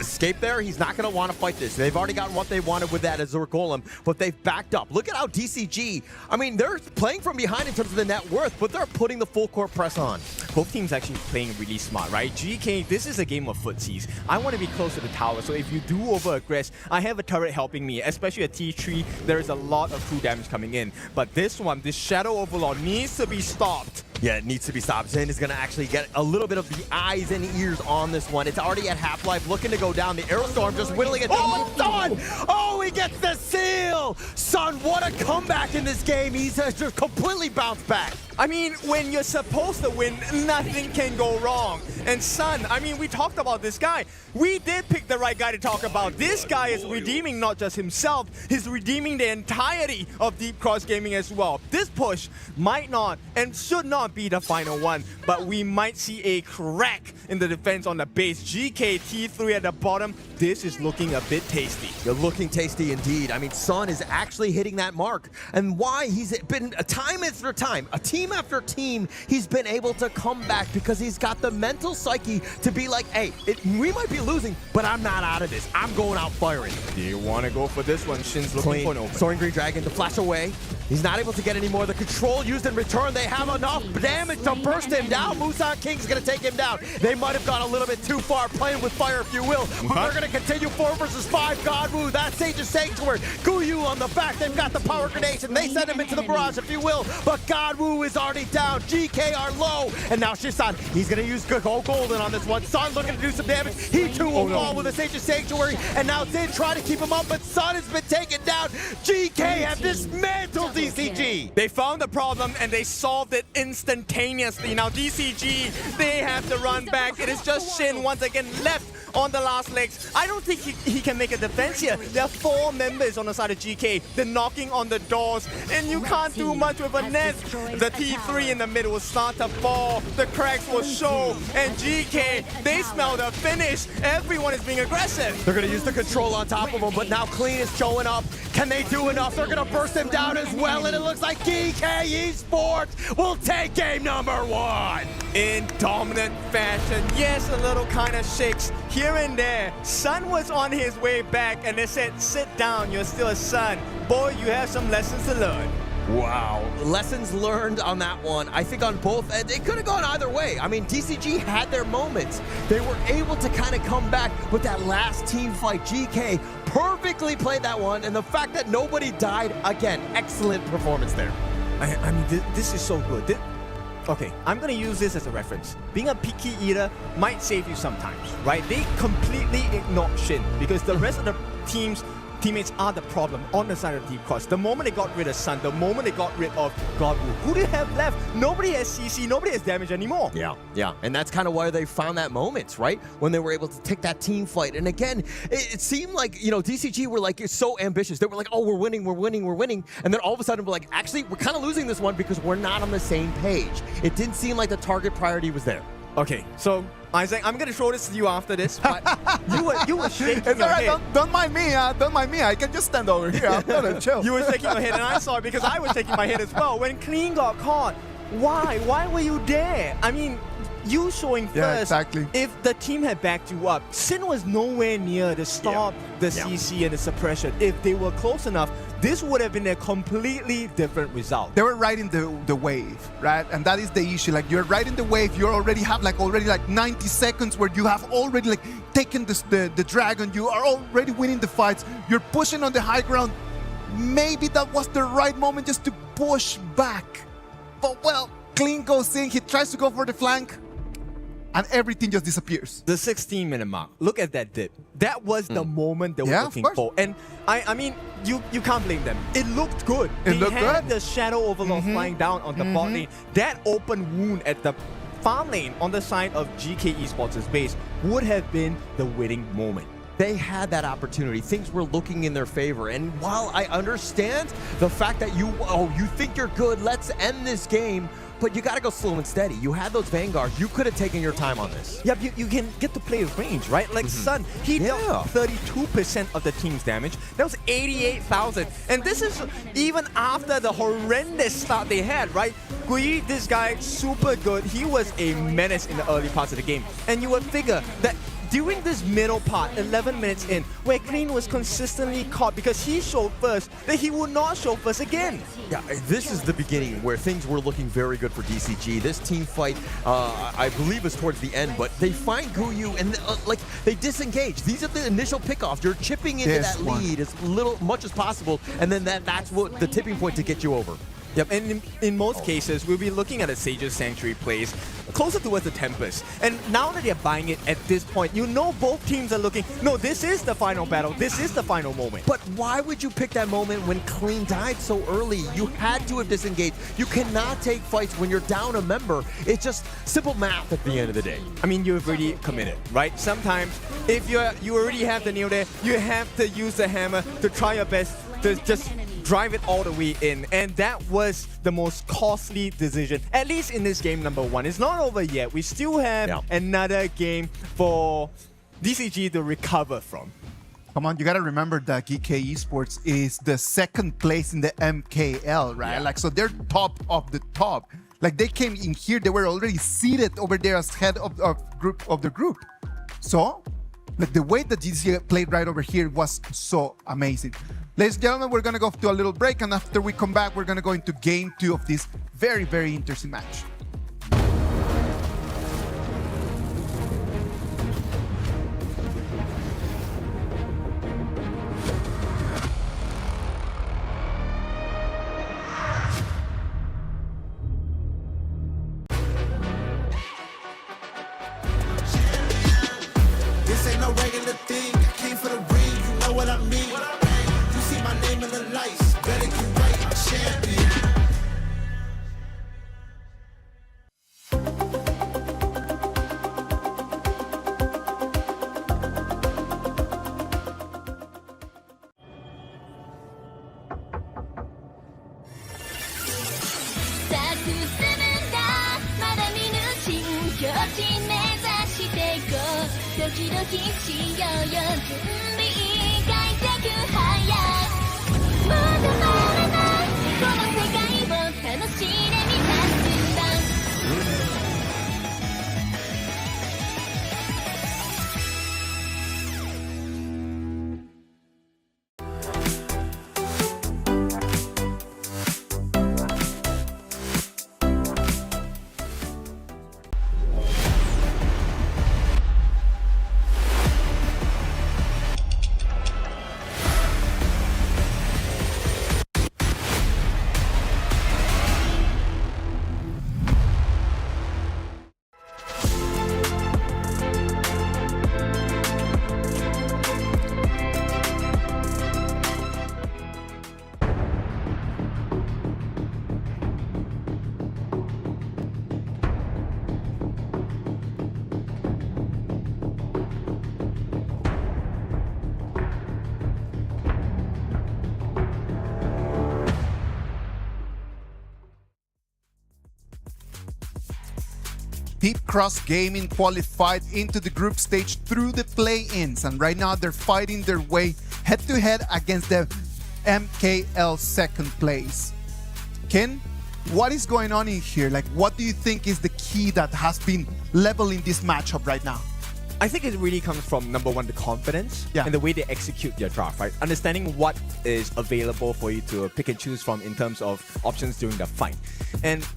Speaker 13: escape there. He's not going to want to fight this. They've already gotten what they wanted with that Azure Golem, but they've backed up. Look at how DCG, I mean, they're playing from behind in terms of the net worth, but they're putting the full court press on.
Speaker 4: Both teams actually playing really smart, right? GK, this is a game of footsies. I want to be close to the tower, so if you do over-aggress, I have a turret helping me, especially a T3. There is a lot of true damage coming in. But this one, this Shadow Overlord needs to be stopped.
Speaker 13: Yeah, it needs to be stopped. Zen is going to actually get a little bit of the eyes and ears on this one. It's already at half-life, looking to go down. The Aerostorm just whittling it. Oh, Sun! Oh, he gets the seal! Sun, what a comeback in this game. He's just completely bounced back.
Speaker 4: I mean, when you're supposed to win, nothing can go wrong. And Sun, I mean, we talked about this guy. We did pick the right guy to talk about. This guy is redeeming not just himself, he's redeeming the entirety of Deep Cross Gaming as well. This push might not and should not be the final one, but we might see a crack in the defense on the base. GK T3 at the bottom. This is looking a bit tasty.
Speaker 13: You're looking tasty indeed. I mean, Sun is actually hitting that mark. And why? He's been time after time, a team after team, he's been able to come back because he's got the mental psyche to be like, hey, we might be losing, but I'm not out of this. I'm going out firing.
Speaker 4: Do you want to go for this one? Shin's looking for an open.
Speaker 13: Soaring Green Dragon to flash away. He's not able to get any more. The control used in return. They have enough damage to burst him down. Musang King's going to take him down. They might have gone a little bit too far playing with fire, if you will. But they're going to continue 4 versus 5. Godwoo, that Sage's Sanctuary. Guyu on the back. They've got the power grenades, and they send him into the barrage, if you will. But Godwoo is already down. GK are low. And now Shisan, he's going to use Gold Golden on this one. Sun looking to do some damage. He too will fall with the Sage's Sanctuary. And now Zin trying to keep him up, but Sun has been taken down. GK have dismantled DCG.
Speaker 4: They found the problem and they solved it instantaneously. Now DCG, they have to run back. It is just Shin once again left on the last legs. I don't think he can make a defense here. There are 4 members on the side of GK. They're knocking on the doors and you can't do much with a net. The T3 in the middle will start to fall. The cracks will show. And GK, they smell the finish. Everyone is being aggressive.
Speaker 13: They're going to use the control on top of him, but now Clean is showing up. Can they do enough? They're going to burst him down as well, and it looks like DK Esports will take game number 1.
Speaker 4: In dominant fashion. Yes, a little kind of shakes here and there. Sun was on his way back, and they said, sit down, you're still a Sun. Boy, you have some lessons to learn.
Speaker 13: Wow. Lessons learned on that one. I think on both ends, it could have gone either way. I mean, DCG had their moments. They were able to kind of come back with that last team fight. GK perfectly played that one, and the fact that nobody died, again, excellent performance there.
Speaker 4: I mean, this is so good. Okay, I'm gonna use this as a reference. Being a picky eater might save you sometimes, right? They completely ignored Shin because the rest of the teammates are the problem on the side of Deep Cross. The moment they got rid of Sun, the moment they got rid of Godwoo, who do they have left? Nobody has CC, nobody has damage anymore.
Speaker 13: Yeah, and that's kind of why they found that moment, right? When they were able to take that team fight. And again, it seemed like, you know, DCG were like so ambitious. They were like, oh, we're winning. And then all of a sudden we're like, actually, we're kind of losing this one because we're not on the same page. It didn't seem like the target priority was there.
Speaker 4: Okay, so Isaac, I'm gonna throw this to you after this, but you were shaking your head.
Speaker 12: Don't mind me, don't mind me. I can just stand over here. I'm gonna chill.
Speaker 4: You were shaking your head, and I saw it because I was shaking my head as well. When Clean got caught, why? Why were you there? I mean, you showing first.
Speaker 12: Yeah, exactly.
Speaker 4: If the team had backed you up, Sin was nowhere near to stop the CC and the suppression. If they were close enough, this would have been a completely different result.
Speaker 12: They were riding the wave, right? And that is the issue. Like, you're riding the wave, you already have like 90 seconds where you have already like taken the dragon, you are already winning the fights, you're pushing on the high ground. Maybe that was the right moment just to push back. But well, Clean goes in, he tries to go for the flank. and everything just disappears.
Speaker 4: The 16-minute mark. Look at that dip. That was the moment they were looking for. And I mean, you can't blame them. It looked good.
Speaker 12: It looked good.
Speaker 4: The Shadow Overlord flying down on the bot lane. That open wound at the farm lane on the side of GK Esports' base would have been the winning moment.
Speaker 13: They had that opportunity. Things were looking in their favor. And while I understand the fact that you think you're good, let's end this game, but you got to go slow and steady. You had those Vanguards. You could have taken your time on this.
Speaker 4: Yeah, you can get to play range, right? Like Sun, he dealt 32% of the team's damage. That was 88,000. And this is even after the horrendous start they had, right? Gui, this guy, super good. He was a menace in the early parts of the game. And you would figure that during this middle part, 11 minutes in, where Clean was consistently caught because he showed first, that he would not show first again.
Speaker 13: Yeah, this is the beginning where things were looking very good for DCG. This team fight, I believe, is towards the end, but they find Guyu and like they disengage. These are the initial pickoffs. You're chipping into that lead as much as possible, and then that's what the tipping point to get you over.
Speaker 4: Yep, and in most cases, we'll be looking at a Sage's Sanctuary plays closer towards the Tempest. And now that they're buying it at this point, you know both teams are looking, no, this is the final battle, this is the final moment.
Speaker 13: But why would you pick that moment when Clean died so early? You had to have disengaged. You cannot take fights when you're down a member. It's just simple math at the end of the day.
Speaker 4: I mean, you've already committed, right? Sometimes, if you already have the nail there, you have to use the hammer to try your best to just drive it all the way in, and that was the most costly decision, at least in this game number 1. It's not over yet. We still have another game for DCG to recover from.
Speaker 12: Come on, you gotta remember that GK Esports is the second place in the MKL, right?
Speaker 4: Yeah.
Speaker 12: Like, so they're top of the top. Like, they came in here, they were already seated over there as head of the group. So, like, the way that DCG played right over here was so amazing. Ladies and gentlemen, we're gonna go to a little break, and after we come back, we're gonna go into game 2 of this very, very interesting match.
Speaker 9: This ain't no regular thing. I came for the ring, you know what I mean. You see my name in the lights, better get right, I'm champion.
Speaker 12: Deep Cross Gaming qualified into the group stage through the play-ins, and right now they're fighting their way head-to-head against the MKL second place. Ken, what is going on in here? Like, what do you think is the key that has been leveling this matchup right now?
Speaker 4: I think it really comes from, number 1, the confidence and the way they execute their draft, right? Understanding what is available for you to pick and choose from in terms of options during the fight.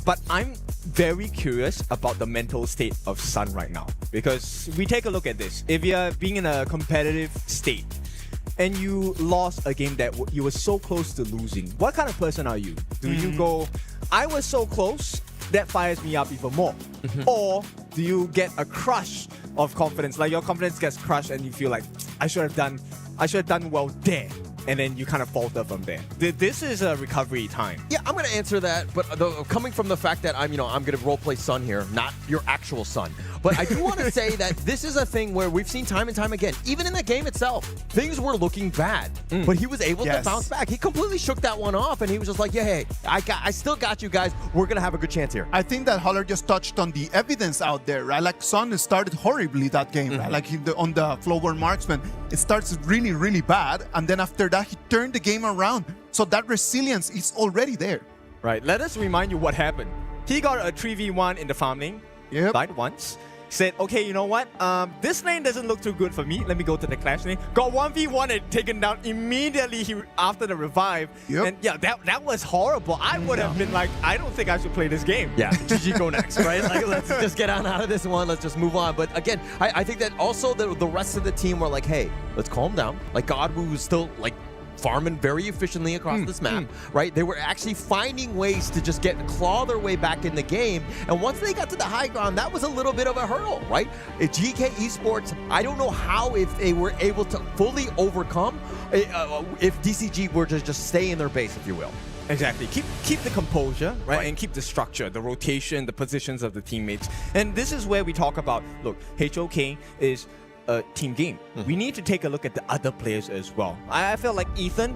Speaker 4: But I'm very curious about the mental state of Sun right now, because we take a look at this. If you're being in a competitive state and you lost a game that you were so close to losing, what kind of person are you? Do you go, I was so close, that fires me up even more? Or do you get a crush of confidence? Like your confidence gets crushed and you feel like, I should have done well there. And then you kind of falter from there. This is a recovery time.
Speaker 13: Yeah, I'm going to answer that, but coming from the fact that I'm going to roleplay Son here, not your actual son. But I do want to say that this is a thing where we've seen time and time again, even in the game itself, things were looking bad, but he was able to bounce back. He completely shook that one off, and he was just like, yeah, hey, I still got you guys. We're going to have a good chance here.
Speaker 12: I think that Haller just touched on the evidence out there, right? Like Son started horribly that game, right? Like on the Flower Marksman, it starts really, really bad, and then after that, he turned the game around. So that resilience is already there.
Speaker 4: Right, let us remind you what happened. He got a 3v1 in the farm lane, died once, said, okay, you know what, this lane doesn't look too good for me, let me go to the Clash lane. Got 1v1 and taken down immediately after the revive. And yeah, that was horrible. I would have been like, I don't think I should play this game.
Speaker 13: Yeah, GG go next, right? Like, let's just get on out of this one. Let's just move on. But again, I think that also the rest of the team were like, hey, let's calm down. Like Godwoo was still like farming very efficiently across this map, right? They were actually finding ways to just claw their way back in the game. And once they got to the high ground, that was a little bit of a hurdle, right? If GK Esports, I don't know how if they were able to fully overcome if DCG were to just stay in their base, if you will.
Speaker 4: Exactly. Keep the composure, right? And keep the structure, the rotation, the positions of the teammates. And this is where we talk about, look, HOK is a team game. We need to take a look at the other players as well. I felt like Ethan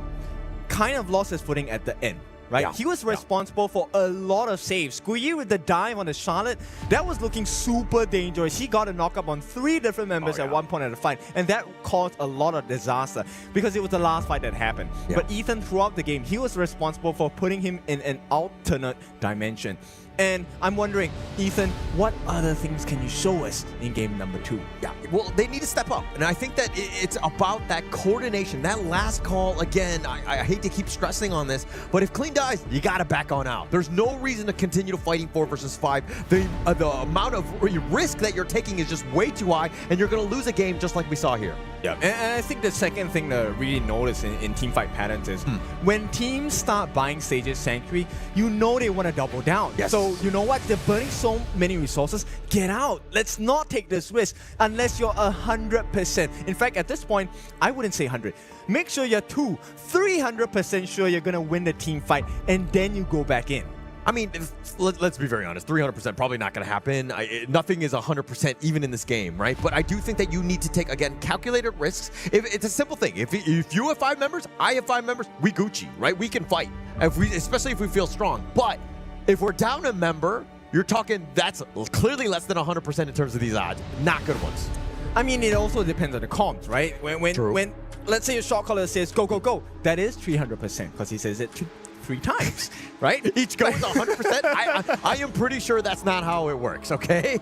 Speaker 4: kind of lost his footing at the end, right?
Speaker 13: Yeah.
Speaker 4: He was responsible for a lot of saves. Guyi with the dive on the Charlotte, that was looking super dangerous. He got a knock-up on 3 different members at one point of the fight, and that caused a lot of disaster because it was the last fight that happened. But Ethan, throughout the game, he was responsible for putting him in an alternate dimension. And I'm wondering, Ethan, what other things can you show us in game number 2?
Speaker 13: Yeah, well, they need to step up. And I think that it's about that coordination, that last call. Again, I hate to keep stressing on this, but if Clean dies, you got to back on out. There's no reason to continue to fighting 4 versus 5. The amount of risk that you're taking is just way too high, and you're going to lose a game just like we saw here.
Speaker 4: Yeah, and I think the second thing to really notice in teamfight patterns is when teams start buying Sage's Sanctuary, you know they want to double down. So you know what? They're burning so many resources. Get out. Let's not take this risk unless you're 100%. In fact, at this point, I wouldn't say 100. Make sure you're 300% sure you're going to win the team fight, and then you go back in.
Speaker 13: I mean, let's be very honest. 300% probably not going to happen. Nothing is 100% even in this game, right? But I do think that you need to take, again, calculated risks. It's a simple thing. If you have 5 members, I have 5 members, we Gucci, right? We can fight, especially if we feel strong. But if we're down a member, you're talking that's clearly less than 100% in terms of these odds. Not good ones.
Speaker 4: I mean, it also depends on the comms, right? When let's say a shot caller says, go, go, go, that is 300% because he says it 3 times, right?
Speaker 13: Each go is 100%. I am pretty sure that's not how it works, okay?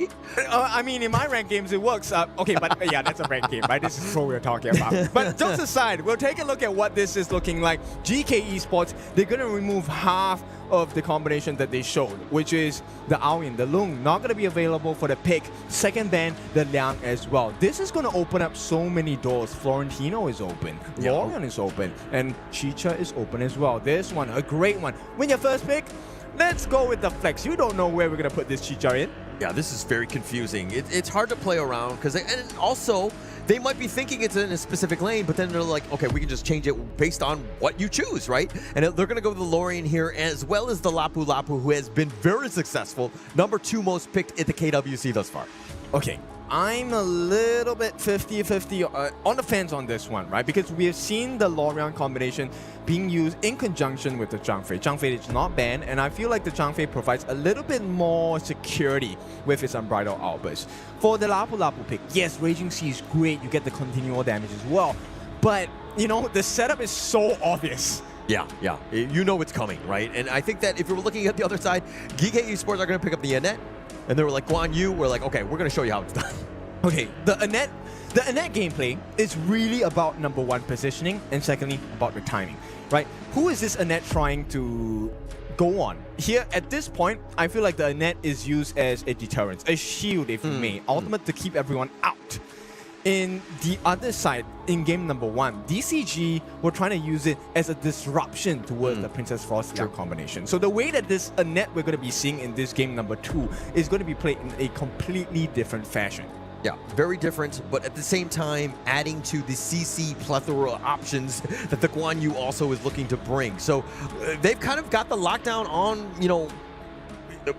Speaker 4: I mean, in my ranked games, it works. Okay, but yeah, that's a ranked game, right? This is what we're talking about. But jokes aside, we'll take a look at what this is looking like. GK Esports, they're going to remove half of the combination that they showed, which is the Aoyin, the Lung, not going to be available for the pick. Second ban, the Liang as well. This is going to open up so many doors. Florentino is open, Lorian is open, and Chicha is open as well. This one, a great one. Win your first pick, let's go with the flex. You don't know where we're going to put this Chicha in.
Speaker 13: Yeah, this is very confusing. It's hard to play around because, and also, they might be thinking it's in a specific lane, but then they're like, okay, we can just change it based on what you choose, right? And they're going to go with the Lorian here, as well as the Lapu Lapu, who has been very successful. Number 2 most picked at the KWC thus far.
Speaker 4: Okay, I'm a little bit 50-50 on the fence on this one, right? Because we have seen the Lorian combination being used in conjunction with the Zhang Fei. Zhang Fei is not banned, and I feel like the Zhang Fei provides a little bit more security with its Unbridled Outburst. For the Lapu Lapu pick, yes, Raging Sea is great. You get the continual damage as well. But, you know, the setup is so obvious.
Speaker 13: Yeah, you know it's coming, right? And I think that if you're looking at the other side, GK Esports are going to pick up the Annette, and they were like, Guan Yu, we're like, okay, we're going to show you how it's done.
Speaker 4: Okay, the Annette gameplay is really about number 1, positioning, and secondly, about the timing, right? Who is this Annette trying to go on? Here, at this point, I feel like the Annette is used as a deterrent, a shield, if you may, ultimate to keep everyone out. in the other side, in game number 1, DCG were trying to use it as a disruption towards the Princess Frost combination. So the way that this net we're going to be seeing in this game number 2 is going to be played in a completely different fashion.
Speaker 13: Yeah, very different, but at the same time, adding to the CC plethora options that the Guan Yu also is looking to bring. So they've kind of got the lockdown on, you know,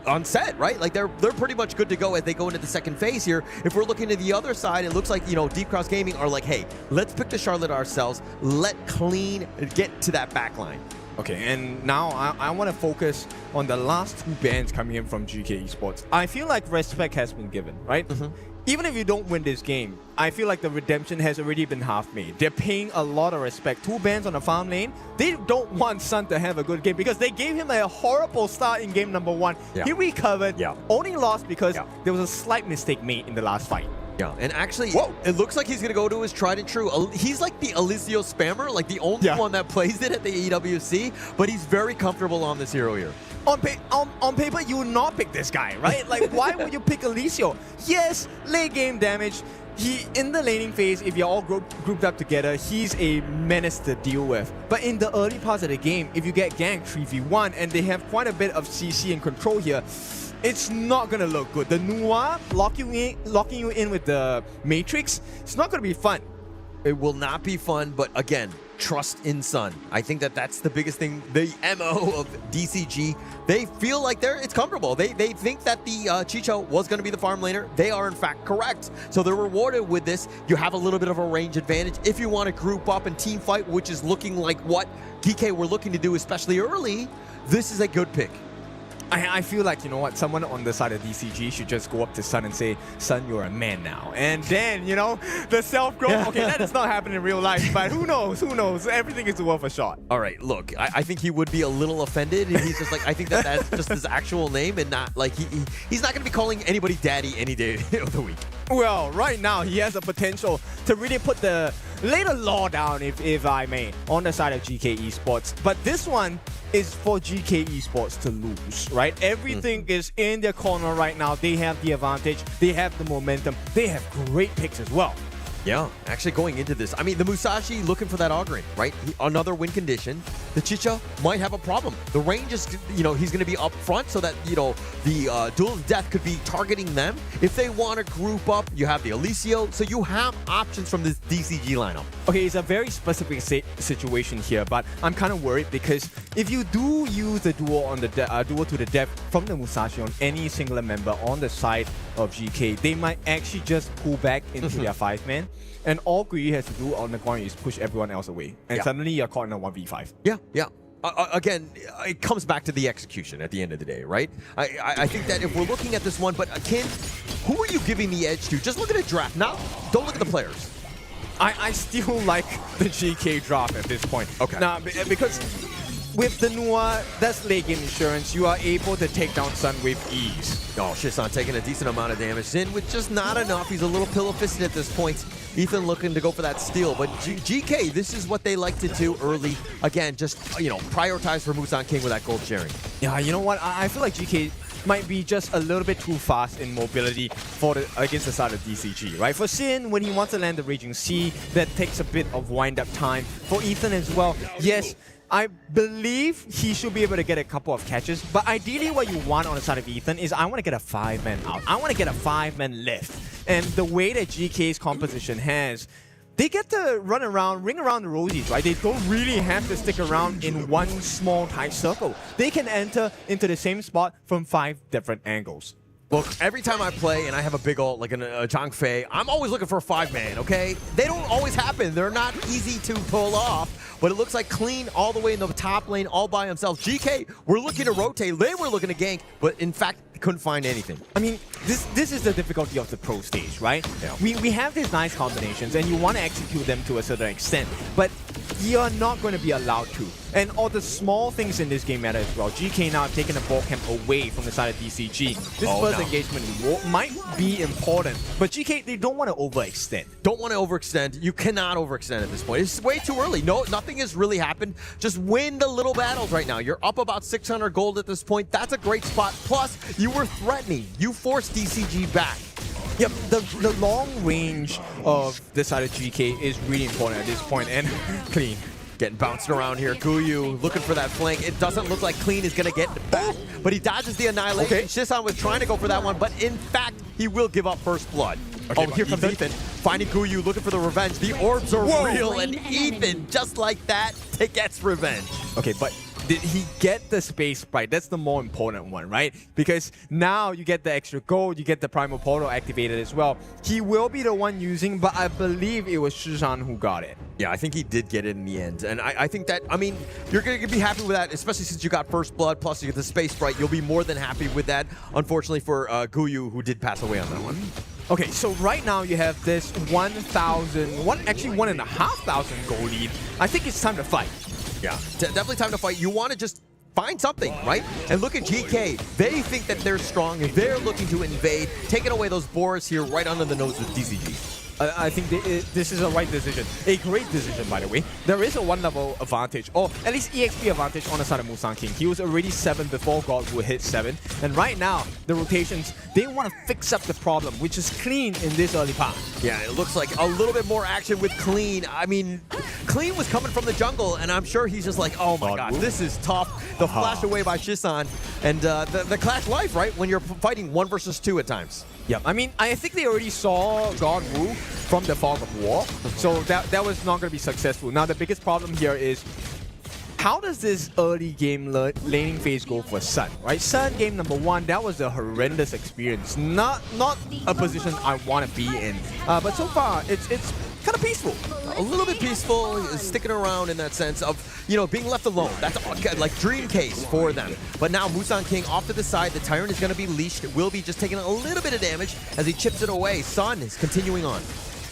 Speaker 13: on set, right? Like they're pretty much good to go as they go into the second phase here. If we're looking to the other side, it looks like, you know, Deep Cross Gaming are like, hey, let's pick the Charlotte ourselves. Let Clean get to that back line.
Speaker 4: Okay, and now I want to focus on the last 2 bans coming in from GK Esports. I feel like respect has been given, right? Even if you don't win this game, I feel like the redemption has already been half made. They're paying a lot of respect. 2 bans on the farm lane. They don't want Sun to have a good game because they gave him a horrible start in game number 1. He recovered, only lost because there was a slight mistake made in the last fight.
Speaker 13: Yeah, and actually, it looks like he's going to go to his tried and true. He's like the Alizio spammer, like the only one that plays it at the EWC, but he's very comfortable on this hero here.
Speaker 4: On paper, you would not pick this guy, right? Like, why would you pick Alizio? Yes, late game damage. He, in the laning phase, if you're all grouped up together, he's a menace to deal with. But in the early parts of the game, if you get ganked 3v1 and they have quite a bit of CC and control here, it's not gonna look good. The Noir locking you in with the Matrix, it's not gonna be fun.
Speaker 13: It will not be fun, but again, trust in Sun. I think that that's the biggest thing. The MO of DCG, they feel like it's comfortable. They think that the Chicho was going to be the farm laner. They are in fact correct. So they're rewarded with this. You have a little bit of a range advantage if you want to group up and team fight, which is looking like what DK were looking to do, especially early. This is a good pick.
Speaker 4: I feel like, you know what, someone on the side of DCG should just go up to Sun and say, Sun, you're a man now. And then, you know, the self-growth, okay, that does not happen in real life, but who knows, everything is worth a shot.
Speaker 13: All right, look, I think he would be a little offended. He's just like, I think that's just his actual name and not, like, he's not going to be calling anybody daddy any day of the week.
Speaker 4: Well, right now, he has the potential to really lay the law down, if I may, on the side of GK Esports. But this one is for GK Esports to lose, right? Everything is in their corner right now. They have the advantage. They have the momentum. They have great picks as well.
Speaker 13: Yeah, actually going into this, I mean, the Musashi looking for that Augury, right? Another win condition. The Chicha might have a problem. The range is, you know, he's going to be up front so that, you know, the Duel of Death could be targeting them. If they want to group up, you have the Alizio, so you have options from this DCG lineup.
Speaker 4: Okay, it's a very specific situation here, but I'm kind of worried because if you do use the duel on the duel to the death from the Musashi on any singular member on the side of GK, they might actually just pull back into their 5-man. And all Gui has to do on the Guan Yu is push everyone else away. And suddenly you're caught in a 1v5.
Speaker 13: Yeah. Again, it comes back to the execution at the end of the day, right? I think that if we're looking at this one, but Kin, who are you giving the edge to? Just look at the draft. Don't look at the players.
Speaker 4: I still like the GK draft at this point.
Speaker 13: Okay.
Speaker 4: Now, because with the Noir, that's late game insurance. You are able to take down Sun with ease.
Speaker 13: Oh, Shisan taking a decent amount of damage. Xin with just not enough. He's a little pillow-fisted at this point. Ethan looking to go for that steal. But GK, this is what they like to do early. Again, just, you know, prioritize for Musan King with that gold sharing.
Speaker 4: Yeah, you know what? I feel like GK might be just a little bit too fast in mobility against the side of DCG, right? For Xin, when he wants to land the Raging Sea, that takes a bit of wind-up time. For Ethan as well, yes, I believe he should be able to get a couple of catches, but ideally what you want on the side of Ethan is I want to get a 5-man out. I want to get a 5-man lift. And the way that GK's composition has, they get to run around, ring around the rosies, right? They don't really have to stick around in one small tight circle. They can enter into the same spot from 5 different angles.
Speaker 13: Look, every time I play and I have a big ult like a Zhang Fei, I'm always looking for a 5-man, okay? They don't always happen. They're not easy to pull off, but it looks like Clean all the way in the top lane all by himself. GK, we're looking to rotate. They were looking to gank, but in fact, couldn't find anything.
Speaker 4: I mean, this is the difficulty of the pro stage, right? Yeah. We have these nice combinations and you want to execute them to a certain extent, but you're not going to be allowed to. And all the small things in this game matter as well. GK now taking the ball camp away from the side of DCG. This first engagement might be important, but GK, they don't want to overextend.
Speaker 13: Don't want to overextend. You cannot overextend at this point. It's way too early. No, nothing has really happened. Just win the little battles right now. You're up about 600 gold at this point. That's a great spot. Plus, you were threatening. You forced DCG back.
Speaker 3: Yep, the long range of this side of GK is really important at this point, and Clean.
Speaker 13: Getting bounced around here. Guyu looking for that flank. It doesn't look like Clean is going to get back, but he dodges the Annihilation.
Speaker 3: Okay.
Speaker 13: Shisan was trying to go for that one, but in fact, he will give up first blood.
Speaker 3: Okay,
Speaker 13: here comes Ethan. Finding Guyu, looking for the revenge. The orbs are real, and Ethan, just like that, gets revenge.
Speaker 3: Okay, but did he get the space right? That's the more important one, right? Because now you get the extra gold, you get the Primal Portal activated as well. He will be the one using, but I believe it was Shisan who got it.
Speaker 13: Yeah, I think he did get it in the end. And I think that, I mean, you're going to be happy with that, especially since you got first blood, plus you get the space sprite. You'll be more than happy with that. Unfortunately for Guyu, who did pass away on that one.
Speaker 3: Okay, so right now you have this 1,500 gold lead. I think it's time to fight.
Speaker 13: Yeah, definitely time to fight. You want to just find something, right? And look at GK. They think that they're strong. They're looking to invade, taking away those Boris here right under the nose with DCG.
Speaker 3: I think this is a right decision. A great decision, by the way. There is a 1-level advantage, or at least EXP advantage on the side of Musang King. He was already 7 before God would hit 7. And right now, the rotations, they want to fix up the problem, which is Clean in this early part.
Speaker 13: Yeah, it looks like a little bit more action with Clean. I mean, Clean was coming from the jungle, and I'm sure he's just like, oh my god, this is tough. The flash away by Shisan, and the clash life, right? When you're fighting 1 versus 2 at times.
Speaker 3: Yeah, I mean, I think they already saw God Wu from the Fog of War, so that was not going to be successful. Now, the biggest problem here is, how does this early game laning phase go for Sun, right? Sun game number 1, that was a horrendous experience. Not a position I want to be in. But so far, it's kind of peaceful.
Speaker 13: A little bit peaceful, sticking around in that sense of, you know, being left alone. That's like dream case for them. But now Musang King off to the side. The Tyrant is going to be leashed. It will be just taking a little bit of damage as he chips it away. Sun is continuing on.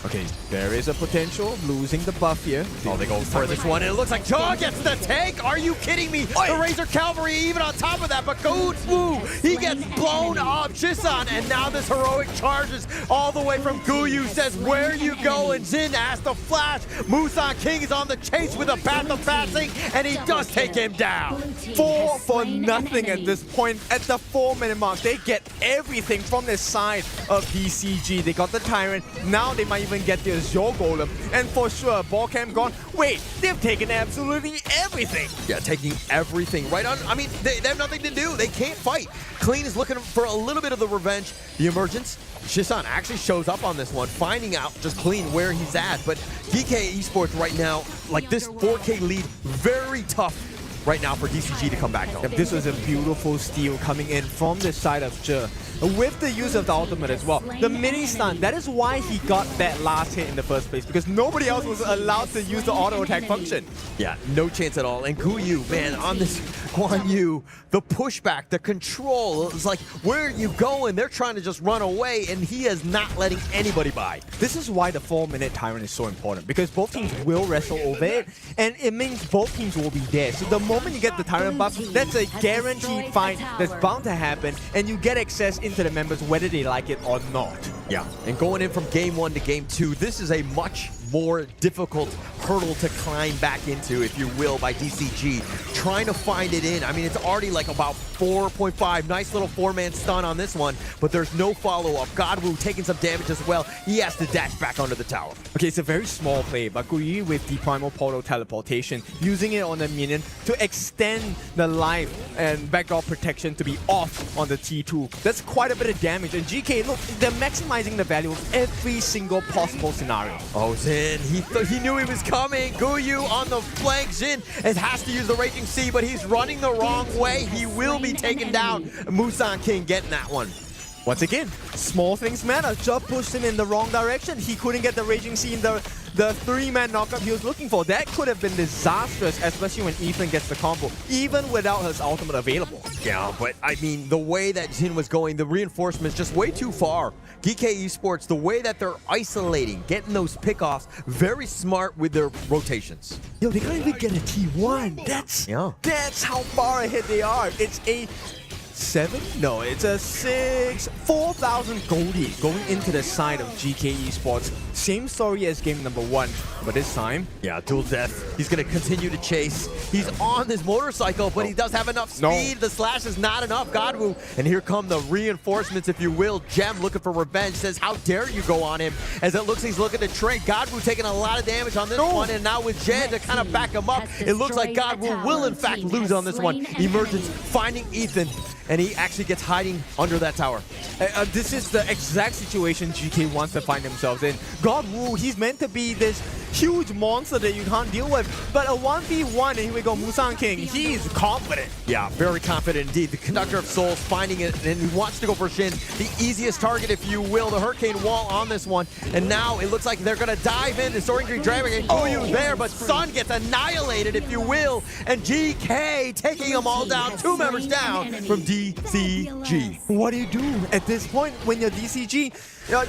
Speaker 3: Okay, there is a potential losing the buff here.
Speaker 13: Oh, they go for this one, and it looks like Jaw gets the take. Are you kidding me? The Razor Cavalry even on top of that, but Wu, he gets blown up. Shisan, and now this heroic charges all the way from Guyu, says, where you going? Jin asks the flash. Musang King is on the chase with a path of passing, and he does take him down.
Speaker 3: 4 for nothing at this point. At the 4-minute mark, they get everything from the side of DCG. They got the Tyrant. Now they might even get the Azure Golem. And for sure, Ballcam gone. Wait, they've taken absolutely everything.
Speaker 13: Yeah, taking everything right on. I mean, they have nothing to do. They can't fight. Clean is looking for a little bit of the revenge. The emergence. Shisan actually shows up on this one, finding out just Clean where he's at. But DK Esports right now, like this 4K lead, very tough right now for DCG to come back home.
Speaker 3: This was a beautiful steal coming in from the side of Zhe, with the use of the ultimate as well. The mini stun, that is why he got that last hit in the first place, because nobody else was allowed to use the auto attack function.
Speaker 13: Yeah, no chance at all. And Guyu, man, on this Guan Yu, the pushback, the control, it's like, where are you going? They're trying to just run away, and he is not letting anybody by.
Speaker 3: This is why the 4-minute Tyrant is so important, because both teams will wrestle over it, and it means both teams will be there. So the moment you get the Tyrant buff, that's a guaranteed fight that's bound to happen, and you get access into the members whether they like it or not.
Speaker 13: Yeah, and going in from game 1 to game 2, this is a much more difficult hurdle to climb back into, if you will, by DCG. Trying to find it in. I mean, it's already like about 4.5. Nice little 4-man stun on this one, but there's no follow-up. Godwu taking some damage as well. He has to dash back under the tower.
Speaker 3: Okay, it's a very small play, but Guyu with the Primal Portal teleportation, using it on the minion to extend the life and backdoor protection to be off on the T2. That's quite a bit of damage. And GK, look, they're maximizing the value of every single possible scenario.
Speaker 13: Oh, Jin, he knew he was coming. Guyu on the flank. Jin has to use the Raging Sea, but he's running the wrong way. He will be taken down. Musang King getting that one.
Speaker 3: Once again, small things matter. Just pushed him in the wrong direction. He couldn't get the Raging Sea in the 3-man knockup he was looking for. That could have been disastrous, especially when Ethan gets the combo, even without his ultimate available.
Speaker 13: Yeah, but I mean, the way that Jin was going, the reinforcements just way too far. DK Esports, the way that they're isolating, getting those pickoffs, very smart with their rotations.
Speaker 3: Yo, they can't even get a T1. That's how far ahead they are. It's a 7? No, it's a 4,000 gold lead going into the side of GK Esports. Same story as game number 1, but this time,
Speaker 13: yeah, dual death. He's going to continue to chase. He's on this motorcycle, but he does have enough speed. The slash is not enough. Godwoo, and here come the reinforcements, if you will. Gem looking for revenge, says, how dare you go on him? As it looks, he's looking to trade. Godwoo taking a lot of damage on this one, and now with Jen to kind of back him up, it looks like Godwoo will in fact lose on this one. Emergence finding Ethan, and he actually gets hiding under that tower.
Speaker 3: This is the exact situation GK wants to find themselves in. Godwoo, he's meant to be this huge monster that you can't deal with, but a 1v1, and here we go, Musang King, he's confident.
Speaker 13: Yeah, very confident indeed. The Conductor of Souls finding it, and he wants to go for Shin, the easiest target, if you will, the Hurricane Wall on this one, and now it looks like they're going to dive in. The Soaring Green Dragon and Kuyu there, but Sun gets annihilated, if you will, and GK taking them all down, 2 members down from DCG.
Speaker 3: What do you do at this point when you're DCG?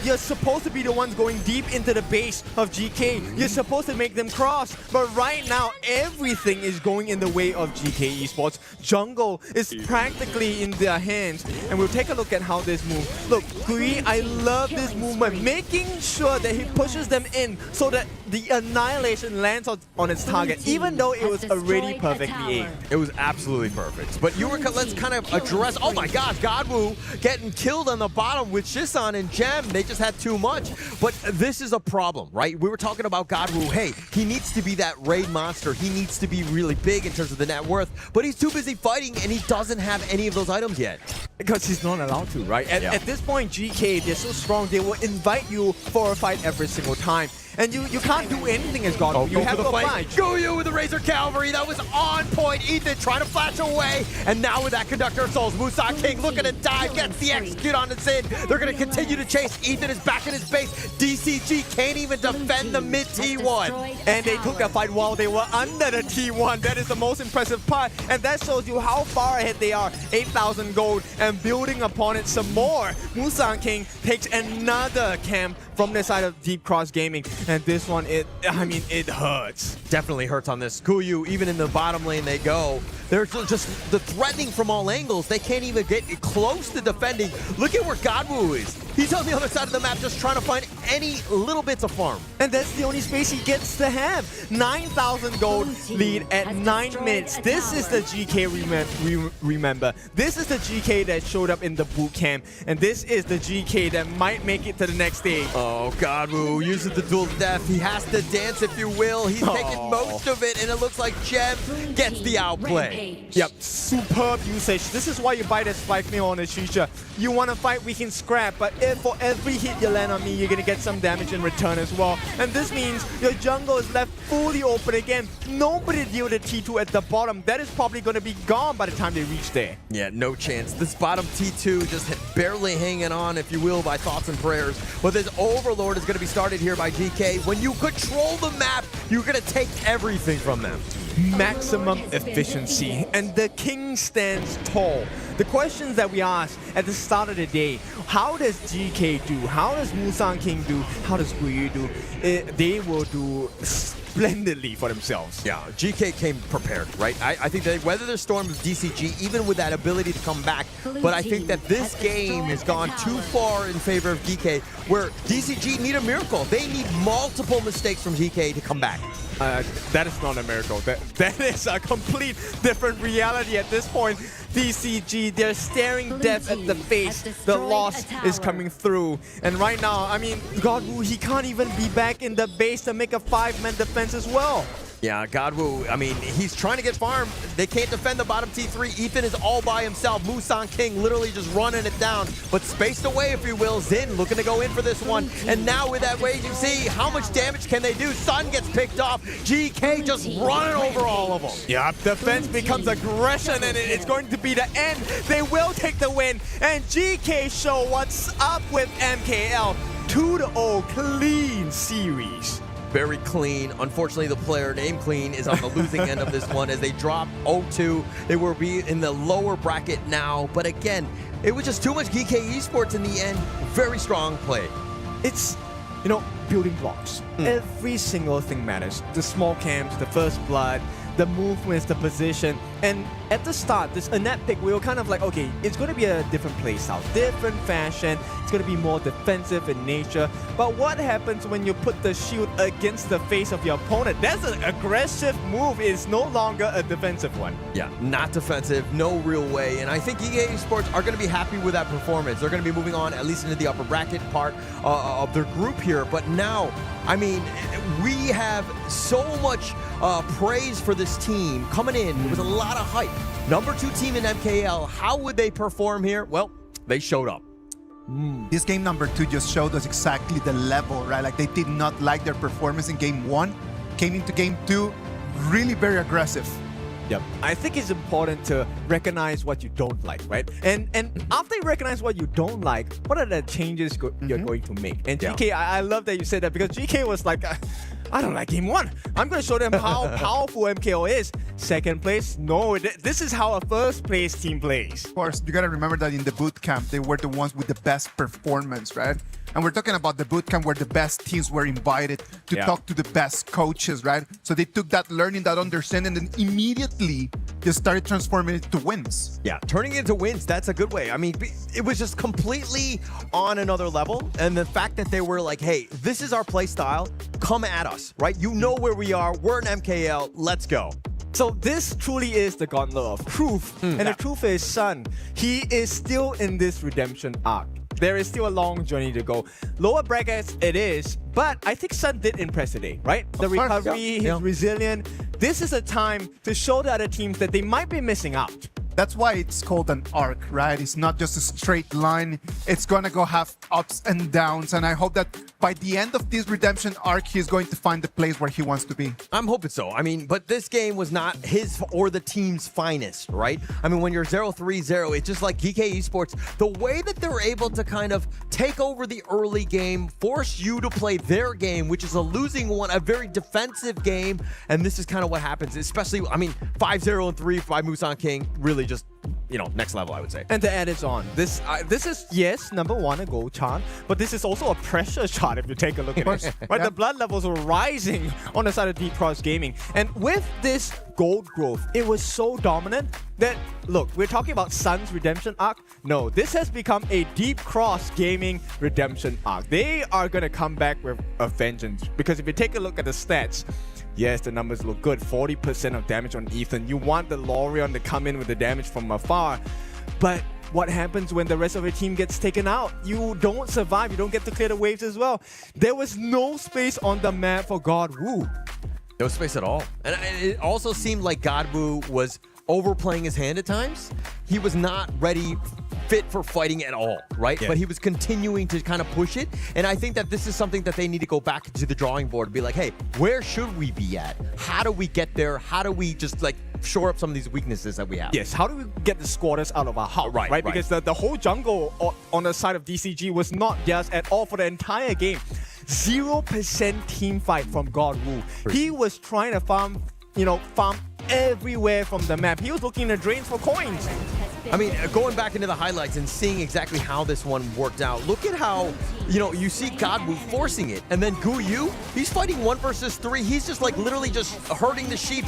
Speaker 3: You're supposed to be the ones going deep into the base of GK. You're supposed to make them cross, but right now everything is going in the way of GK Esports. Jungle is practically in their hands, and we'll take a look at how this moves. Look, Gui, I love this movement, making sure that he pushes them in so that the annihilation lands on its target, even though it was already perfectly aimed.
Speaker 13: It was absolutely perfect. But let's kind of address, oh my gosh, Godwoo getting killed on the bottom with Shisan and Gem. They just had too much. But this is a problem, right? We were talking about Godwoo. Hey, he needs to be that raid monster. He needs to be really big in terms of the net worth. But he's too busy fighting, and he doesn't have any of those items yet.
Speaker 3: Because he's not allowed to, right? At this point, GK, they're so strong, they will invite you for a fight every single time. And you can't do anything as God. You have to fight.
Speaker 13: Kuyu with the Razor Cavalry. That was on point. Ethan trying to flash away. And now with that Conductor of Souls, Musang King looking to dive, gets the execute on the Sin. They're going to continue to chase. Ethan is back in his base. DCG can't even defend the mid T1.
Speaker 3: And they took that fight while they were under the T1. That is the most impressive part. And that shows you how far ahead they are. 8,000 gold and building upon it some more. Musang King takes another camp from the side of Deep Cross Gaming. And this one, it hurts.
Speaker 13: Definitely hurts on this. Kuyu, even in the bottom lane they go. They're just the threatening from all angles. They can't even get close to defending. Look at where Godwoo is. He's on the other side of the map just trying to find any little bits of farm.
Speaker 3: And that's the only space he gets to have. 9,000 gold lead at 9 minutes. This is the GK remember. This is the GK that showed up in the boot camp. And this is the GK that might make it to the next stage.
Speaker 13: Oh, Godwoo uses the dual death. He has to dance, if you will. He's taking most of it, and it looks like Gem gets the outplay.
Speaker 3: Yep, superb usage. This is why you buy the spike meal on the Shisha. You want to fight, we can scrap, but for every hit you land on me, you're going to get some damage in return as well. And this means your jungle is left fully open again. Nobody deal with T2 at the bottom. That is probably going to be gone by the time they reach there.
Speaker 13: Yeah, no chance. This bottom T2 just barely hanging on, if you will, by thoughts and prayers. But this Overlord is going to be started here by GK. When you control the map, you're going to take everything from them.
Speaker 3: Maximum efficiency, and the king stands tall. The questions that we asked at the start of the day, how does GK do? How does Musang King do? How does Guyu do? They will do splendidly for themselves.
Speaker 13: Yeah, GK came prepared, right? I think they weathered the storm of DCG, even with that ability to come back. But I think that this game has gone too far in favor of GK, where DCG need a miracle. They need multiple mistakes from GK to come back.
Speaker 3: That is not a miracle. That is a complete different reality at this point. DCG, they're staring death at the face. The loss is coming through. And right now, I mean, Godwoo, he can't even be back in the base to make a 5-man defense as well.
Speaker 13: Yeah, Godwoo, I mean, he's trying to get farm. They can't defend the bottom T3. Ethan is all by himself. Musang King literally just running it down, but spaced away, if you will. Zin looking to go in for this one. And now with that wave, you see how much damage can they do. Sun gets picked off. GK just running over all of them.
Speaker 3: Yeah, defense becomes aggression, and it's going to be the end. They will take the win. And GK show what's up with MKL. 2-0 clean series.
Speaker 13: Very clean. Unfortunately, the player named Clean is on the losing end of this one as they drop 0-2. They will be in the lower bracket now. But again, it was just too much GK Esports in the end. Very strong play.
Speaker 3: It's, building blocks. Every single thing matters. The small camps, the first blood, the movements, the position. And at the start, this Annette pick, we were kind of like, okay, it's going to be a different play style, different fashion. It's going to be more defensive in nature. But what happens when you put the shield against the face of your opponent? That's an aggressive move. It's no longer a defensive one.
Speaker 13: Yeah, not defensive, no real way. And I think EA Esports are going to be happy with that performance. They're going to be moving on at least into the upper bracket part of their group here. But now, I mean, we have so much praise for this team coming in with a lot of hype. Number 2 team in MKL, how would they perform here? Well, they showed up.
Speaker 12: This game number 2 just showed us exactly the level, right? Like they did not like their performance in game 1, came into game 2, really very aggressive.
Speaker 3: Yep. I think it's important to recognize what you don't like, right? And after you recognize what you don't like, what are the changes you're going to make? And GK, I love that you said that, because GK was like, I don't like game 1. I'm going to show them how powerful MKO is. Second place, no, this is how a first place team plays.
Speaker 12: Of course, you got to remember that in the boot camp, they were the ones with the best performance, right? And we're talking about the boot camp where the best teams were invited to talk to the best coaches, right? So they took that learning, that understanding, and immediately just started transforming it to wins.
Speaker 13: Yeah, turning it into wins, that's a good way. I mean, it was just completely on another level. And the fact that they were like, hey, this is our play style, come at us, right? You know where we are, we're an MKL, let's go.
Speaker 3: So this truly is the gauntlet of truth. And the truth is, Sun, he is still in this redemption arc. There is still a long journey to go. Lower brackets it is, but I think Sun did impress today, right? The recovery, he's resilient. This is a time to show the other teams that they might be missing out.
Speaker 12: That's why it's called an arc, right? It's not just a straight line. It's gonna go have ups and downs, and I hope that by the end of this redemption arc, he's going to find the place where he wants to be.
Speaker 13: I'm hoping so. I mean, but this game was not his or the team's finest, right? I mean, when you're 0-3-0, it's just like GK Esports, the way that they're able to kind of take over the early game, force you to play their game, which is a losing one, a very defensive game, and this is kind of what happens, especially, I mean, 5-0-3 by Musan King, really just, you know, next level, I would say.
Speaker 3: And to add it on, this is, yes, number 1, a gold chart, but this is also a pressure chart if you take a look at it. Right? The blood levels were rising on the side of Deep Cross Gaming. And with this gold growth, it was so dominant that, look, we're talking about Sun's redemption arc. No, this has become a Deep Cross Gaming redemption arc. They are going to come back with a vengeance, because if you take a look at the stats, yes, the numbers look good. 40% of damage on Ethan. You want the Lorion to come in with the damage from afar. But what happens when the rest of your team gets taken out? You don't survive. You don't get to clear the waves as well. There was no space on the map for God Wu.
Speaker 13: No space at all. And it also seemed like God Wu was overplaying his hand at times. He was not ready, fit for fighting at all, right?
Speaker 3: Yeah.
Speaker 13: But he was continuing to kind of push it. And I think that this is something that they need to go back to the drawing board and be like, hey, where should we be at? How do we get there? How do we just like shore up some of these weaknesses that we have?
Speaker 3: Yes, how do we get the squatters out of our house? Right. Because the whole jungle on the side of DCG was not just at all for the entire game. 0% team fight from God Wu. He was trying to farm everywhere from the map. He was looking in the drains for coins.
Speaker 13: I mean, going back into the highlights and seeing exactly how this one worked out, look at how, you see Godwu forcing it, and then Guyu, he's fighting 1 versus 3. He's just like literally just herding the sheep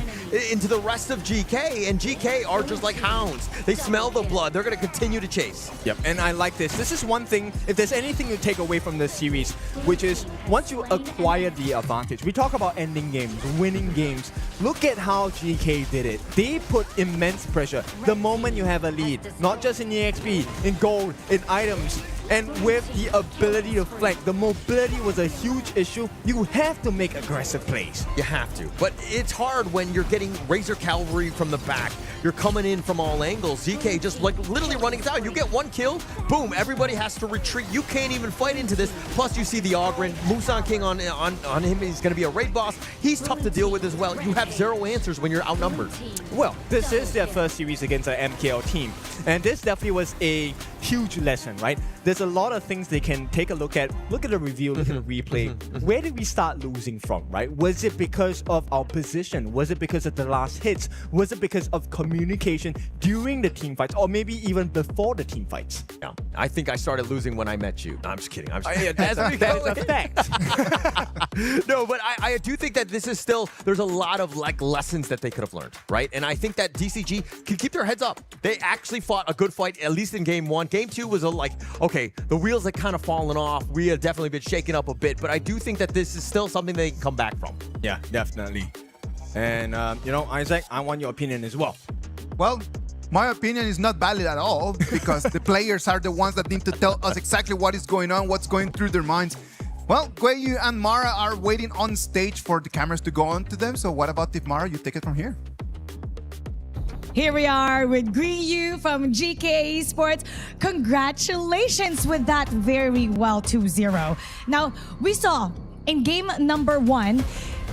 Speaker 13: into the rest of GK, and GK are just like hounds. They smell the blood. They're going to continue to chase.
Speaker 3: Yep, and I like this. This is one thing, if there's anything to take away from this series, which is once you acquire the advantage, we talk about ending games, winning games. Look at how GK did it. They put immense pressure the moment you have a lead, not just in EXP, in gold, in items. And with the ability to flank, the mobility was a huge issue. You have to make aggressive plays.
Speaker 13: You have to. But it's hard when you're getting Razor Cavalry from the back. You're coming in from all angles. ZK just like literally running down. You get 1 kill, boom, everybody has to retreat. You can't even fight into this. Plus you see the Ogren, Musan King on him. He's going to be a raid boss. He's tough to deal with as well. You have 0 answers when you're outnumbered.
Speaker 3: Well, this is their first series against an MKL team. And this definitely was a huge lesson, right? There's a lot of things they can take a look at the review, look at the replay. Where did we start losing from, right? Was it because of our position? Was it because of the last hits? Was it because of communication during the team fights, or maybe even before the team fights?
Speaker 13: Yeah, I think I started losing when I met you. No, I'm just kidding. I'm just kidding.
Speaker 3: That is a fact.
Speaker 13: No, but I do think that this is still, there's a lot of like lessons that they could have learned, right? And I think that DCG can keep their heads up. They actually fought a good fight, at least in game 1. Game 2 was like, okay, the wheels had kind of fallen off. We have definitely been shaken up a bit, but I do think that this is still something they can come back from.
Speaker 3: Yeah, definitely. And, you know, Isaac, I want your opinion as well.
Speaker 12: Well, my opinion is not valid at all because the players are the ones that need to tell us exactly what is going on, what's going through their minds. Well, Guiyu and Mara are waiting on stage for the cameras to go on to them. So what about if Mara, you take it from here?
Speaker 16: Here we are with Guiyu from GK Esports. Congratulations with that very well 2-0. Now, we saw in game number 1,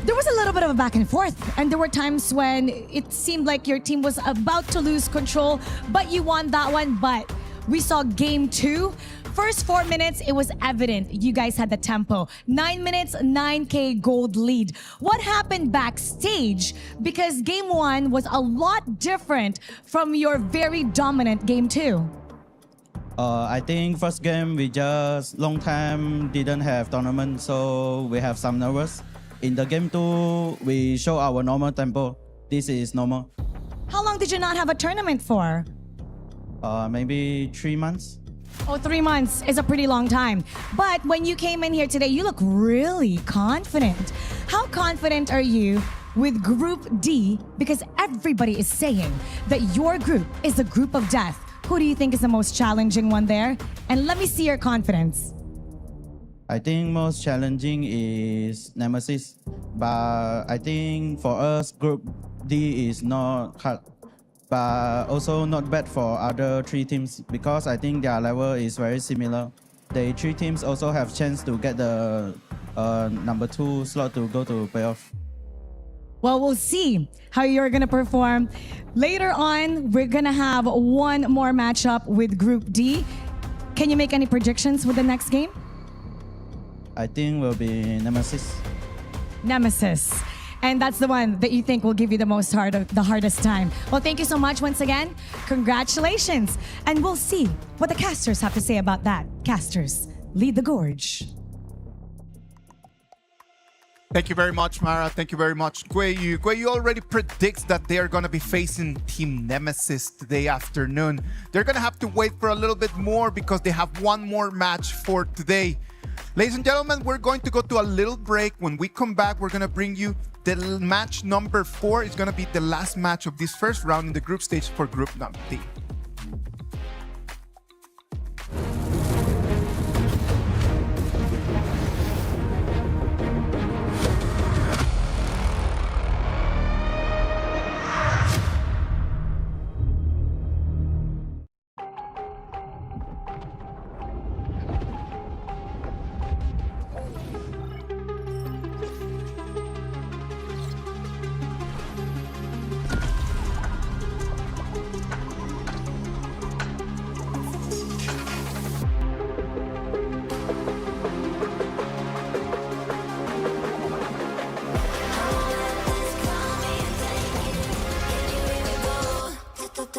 Speaker 16: there was a little bit of a back and forth, and there were times when it seemed like your team was about to lose control, but you won that one. But we saw game 2. First 4 minutes, it was evident you guys had the tempo. 9 minutes, 9K gold lead. What happened backstage? Because game 1 was a lot different from your very dominant game 2.
Speaker 20: I think first game we just long time didn't have tournament, so we have some nervous. In the game 2, we show our normal tempo. This is normal.
Speaker 16: How long did you not have a tournament for?
Speaker 20: Maybe 3 months.
Speaker 16: Oh, 3 months is a pretty long time. But when you came in here today, you look really confident. How confident are you with Group D? Because everybody is saying that your group is a group of death. Who do you think is the most challenging one there? And let me see your confidence.
Speaker 20: I think most challenging is Nemesis. But I think for us, Group D is not hard. But also not bad for other 3 teams because I think their level is very similar. The 3 teams also have chance to get the number 2 slot to go to playoff.
Speaker 16: Well, we'll see how you're going to perform. Later on, we're going to have one more matchup with Group D. Can you make any predictions with the next game?
Speaker 20: I think will be Nemesis.
Speaker 16: Nemesis. And that's the one that you think will give you the hardest time. Well, thank you so much once again. Congratulations. And we'll see what the casters have to say about that. Casters, lead the gorge.
Speaker 12: Thank you very much, Mara. Thank you very much, Guiyu. Guiyu already predicts that they are going to be facing Team Nemesis today afternoon. They're going to have to wait for a little bit more because they have one more match for today. Ladies and gentlemen, we're going to go to a little break. When we come back, we're going to bring you the match number 4. It's going to be the last match of this first round in the group stage for Group D.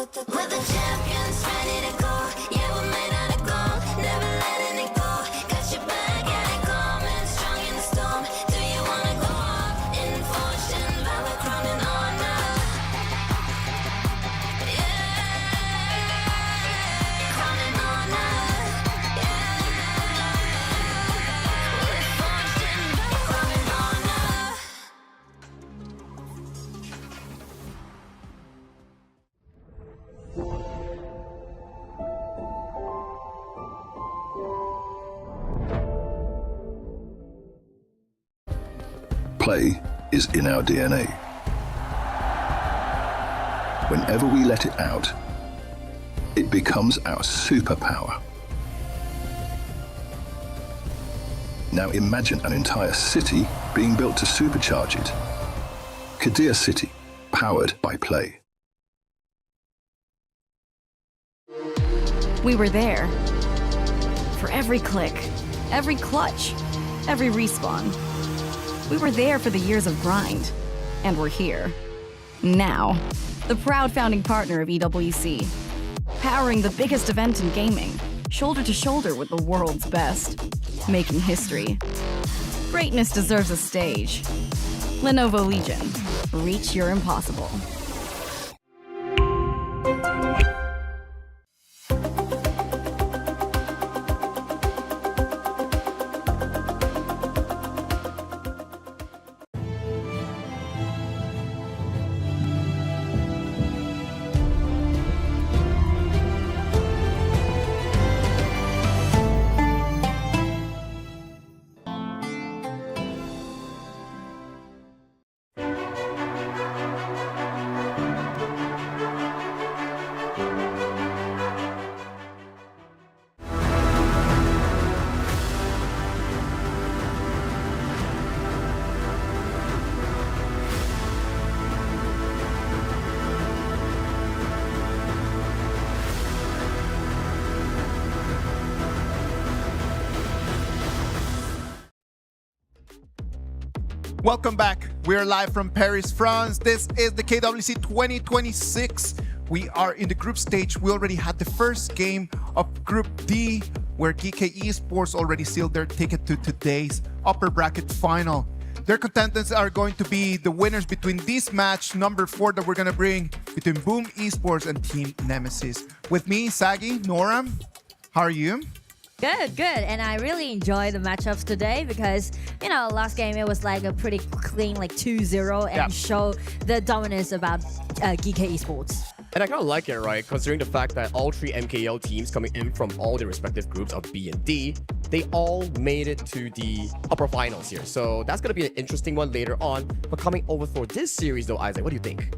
Speaker 8: We're the champions, ready to go. Yeah, we're made out of gold, never letting it go. Got your back, yeah, coming strong in the storm. Do you wanna go up in fortune, valor, crown and honor? Yeah, crown and honor. Yeah, with fortune, valor, crown and honor.
Speaker 15: Play is in our DNA. Whenever we let it out, it becomes our superpower. Now imagine an entire city being built to supercharge it. Kadir City, powered by play.
Speaker 22: We were there. For every click, every clutch, every respawn. We were there for the years of grind. And we're here. Now. The proud founding partner of EWC. Powering the biggest event in gaming. Shoulder to shoulder with the world's best. Making history. Greatness deserves a stage. Lenovo Legion. Reach your impossible.
Speaker 12: Welcome back. We're live from Paris, France. This is the KWC 2026. We are in the group stage. We already had the first game of Group D, where GK Esports already sealed their ticket to today's upper bracket final. Their contenders are going to be the winners between this match, number 4 that we're going to bring between Boom Esports and Team Nemesis. With me, Sagi, Noram, how are you?
Speaker 19: Good. And I really enjoy the matchups today because, last game it was like a pretty clean, like 2-0 and show the dominance about GK Esports.
Speaker 2: And I kind of like it, right? Considering the fact that all 3 MKL teams coming in from all their respective groups of B and D, they all made it to the upper finals here. So that's going to be an interesting one later on. But coming over for this series though, Isaac, what do you think?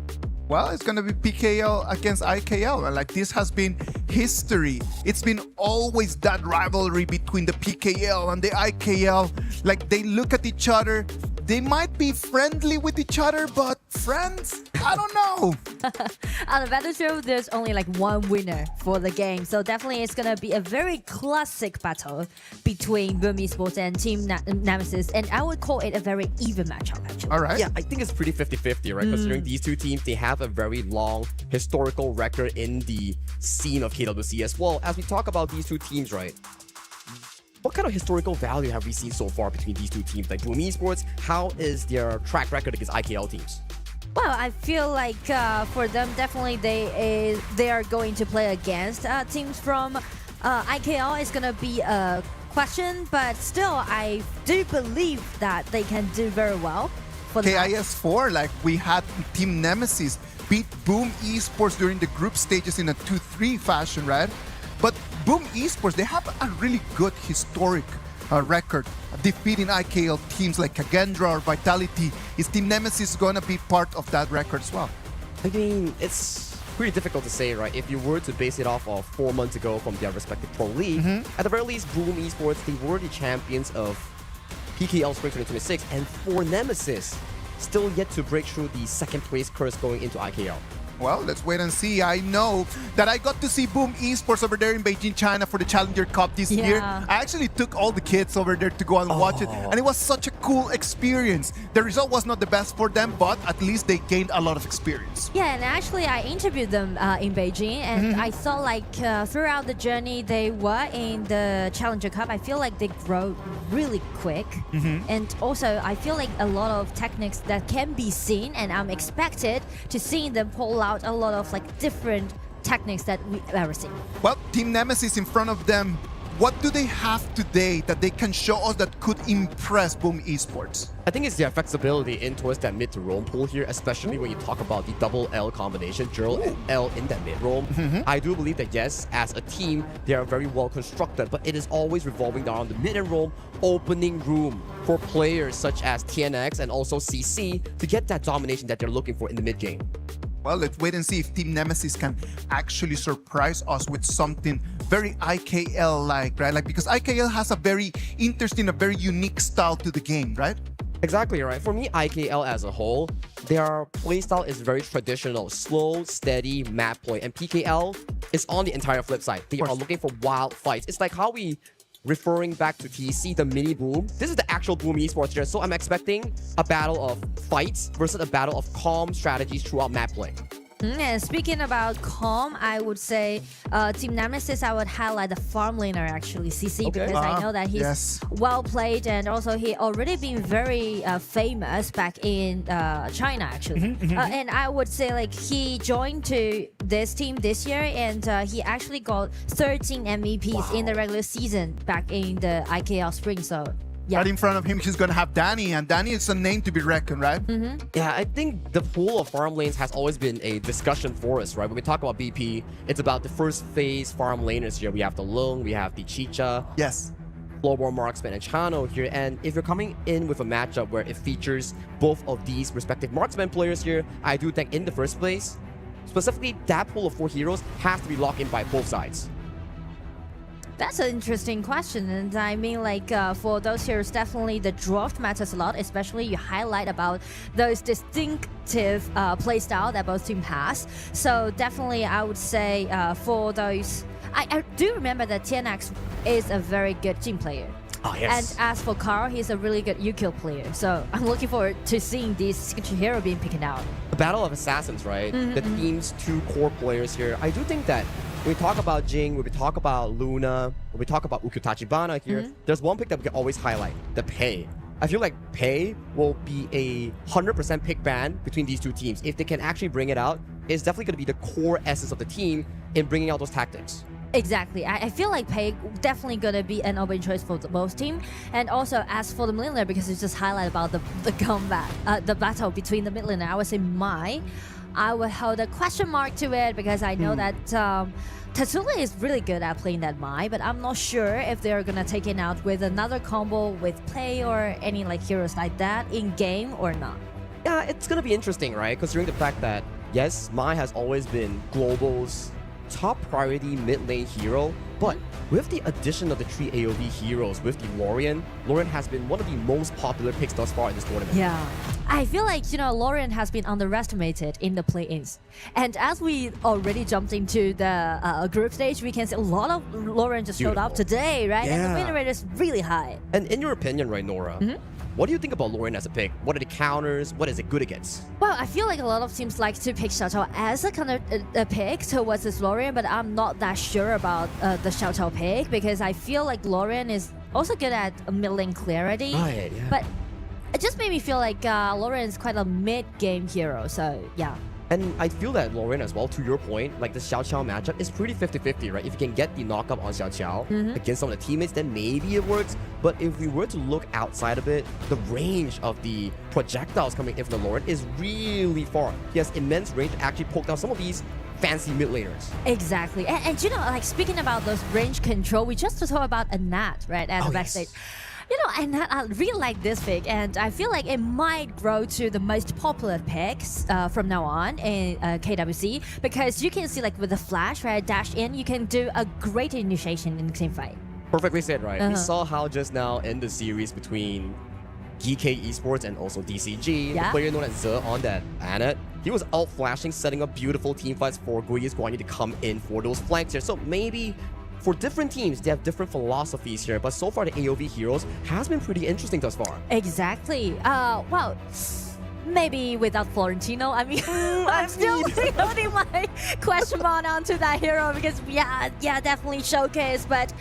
Speaker 12: Well, it's going to be PKL against IKL. And like this has been history. It's been always that rivalry between the PKL and the IKL. Like they look at each other. They might be friendly with each other, but friends? I don't know.
Speaker 19: On the battlefield, there's only like one winner for the game. So definitely it's going to be a very classic battle between Boom Esports and Team Nemesis. And I would call it a very even matchup, actually.
Speaker 12: All right.
Speaker 2: Yeah, I think it's pretty 50-50, right? Considering these two teams, they have a very long historical record in the scene of KWC as well. As we talk about these two teams, right? What kind of historical value have we seen so far between these two teams? Like Boom Esports, how is their track record against IKL teams?
Speaker 19: Well, I feel like for them, definitely they are going to play against teams from IKL. It's going to be a question, but still, I do believe that they can do very well. For
Speaker 12: KIS4, like we had Team Nemesis beat Boom Esports during the group stages in a 2-3 fashion, right? But Boom Esports, they have a really good historic record defeating IKL teams like Kagendra or Vitality. Is Team Nemesis going to be part of that record as well?
Speaker 2: I mean, it's pretty difficult to say, right? If you were to base it off of 4 months ago from their respective pro league, at the very least, Boom Esports, they were the champions of PKL Spring 2026, and for Nemesis, still yet to break through the second place curse going into IKL.
Speaker 12: Well, let's wait and see. I know that I got to see Boom Esports over there in Beijing, China for the Challenger Cup this year. I actually took all the kids over there to go and watch it, and it was such a cool experience. The result was not the best for them, but at least they gained a lot of experience.
Speaker 19: Yeah, and actually I interviewed them in Beijing, and I thought like throughout the journey they were in the Challenger Cup, I feel like they grow really quick. And also I feel like a lot of techniques that can be seen, and I'm expected to see them pull out a lot of like different techniques that we've ever seen.
Speaker 12: Well, Team Nemesis in front of them, what do they have today that they can show us that could impress Boom Esports?
Speaker 2: I think it's their flexibility in towards that mid to roam pool here, especially when you talk about the double L combination, Gerald and L in that mid roam. I do believe that yes, as a team, they are very well constructed, but it is always revolving around the mid and roam opening room for players such as TNX and also CC to get that domination that they're looking for in the mid game.
Speaker 12: Well, let's wait and see if Team Nemesis can actually surprise us with something very IKL-like, right? Like, because IKL has a very interesting, a very unique style to the game, right?
Speaker 2: Exactly right. For me, IKL as a whole, their playstyle is very traditional, slow, steady map play, and PKL is on the entire flip side. They are looking for wild fights. It's like how we referring back to TC, the mini boom. This is the actual boom esports here, so I'm expecting a battle of fights versus a battle of calm strategies throughout map play.
Speaker 19: And speaking about calm, I would say Team Nemesis, I would highlight the farm laner actually, CC, because I know that he's well played and also he already been very famous back in China actually. And I would say like he joined to this team this year and he actually got 13 MVPs in the regular season back in the IKL spring. So yeah.
Speaker 12: Right in front of him, he's going to have Danny, and Danny is a name to be reckoned, right?
Speaker 2: Yeah, I think the pool of farm lanes has always been a discussion for us, right? When we talk about BP, it's about the first phase farm laners here. We have the Lung, we have the Chicha.
Speaker 12: Yes.
Speaker 2: Floorborn Marksman and Chano here. And if you're coming in with a matchup where it features both of these respective marksman players here, I do think in the first place, specifically that pool of 4 heroes has to be locked in by both sides.
Speaker 19: That's an interesting question, and I mean like for those heroes, definitely the draft matters a lot, especially you highlight about those distinctive playstyle that both teams has. So definitely I would say for those, I do remember that TNX is a very good team player.
Speaker 2: Oh, yes.
Speaker 19: And as for Carl, he's a really good UQ player. So I'm looking forward to seeing this signature hero being picked out.
Speaker 2: The Battle of Assassins, right? The team's 2 core players here. I do think that when we talk about Jing, when we talk about Luna, when we talk about Ukutachibana here, there's one pick that we can always highlight, the Pei. I feel like Pei will be a 100% pick ban between these 2 teams. If they can actually bring it out, it's definitely going to be the core essence of the team in bringing out those tactics.
Speaker 19: Exactly. I feel like Pei definitely gonna be an open choice for both team. And also as for the mid laner, because you just highlight about the combat, the battle between the mid laner, I would say I would hold a question mark to it because I know that Tatsula is really good at playing that Mai, but I'm not sure if they're gonna take it out with another combo with Pei or any like heroes like that in game or not.
Speaker 2: Yeah, it's gonna be interesting, right? Considering the fact that yes, Mai has always been Global's top priority mid lane hero, but with the addition of the 3 AoV heroes with the Lorien has been one of the most popular picks thus far in this tournament.
Speaker 19: Yeah, I feel like, you know, Lorien has been underestimated in the play-ins. And as we already jumped into the group stage, we can see a lot of Lorien just showed up today, right? And the win rate is really high.
Speaker 2: And in your opinion, right, Nora, what do you think about Lorien as a pick? What are the counters? What is it good against?
Speaker 19: Well, I feel like a lot of teams like to pick Xiao Xiao as a kind of a pick towards this Lorien, but I'm not that sure about the Xiao Xiao pick because I feel like Lorien is also good at mid lane clarity.
Speaker 2: Right, yeah.
Speaker 19: But it just made me feel like Lorien is quite a mid-game hero, so yeah.
Speaker 2: And I feel that Lorien as well, to your point, like the Xiao Xiao matchup is pretty 50-50, right? If you can get the knockup on Xiao Xiao against some of the teammates, then maybe it works. But if we were to look outside of it, the range of the projectiles coming in from the Lorien is really far. He has immense range to actually poke down some of these fancy mid laners.
Speaker 19: Exactly. And you know, like speaking about those range control, we just talked about Anat, right, at the backstage. You know, and I really like this pick, and I feel like it might grow to the most popular picks from now on in KWC, because you can see like with the flash, right, dash in, you can do a great initiation in the team fight.
Speaker 2: Perfectly said, right? We saw how just now in the series between GK Esports and also DCG, the player known as Ze on that Anet, he was out flashing, setting up beautiful team fights for Guiyu's Guanyu to come in for those flanks here. So maybe for different teams, they have different philosophies here, but so far the AoV heroes has been pretty interesting thus far.
Speaker 19: Exactly. Well, maybe without Florentino. I mean, I'm still holding my question mark onto that hero because yeah, definitely showcase, but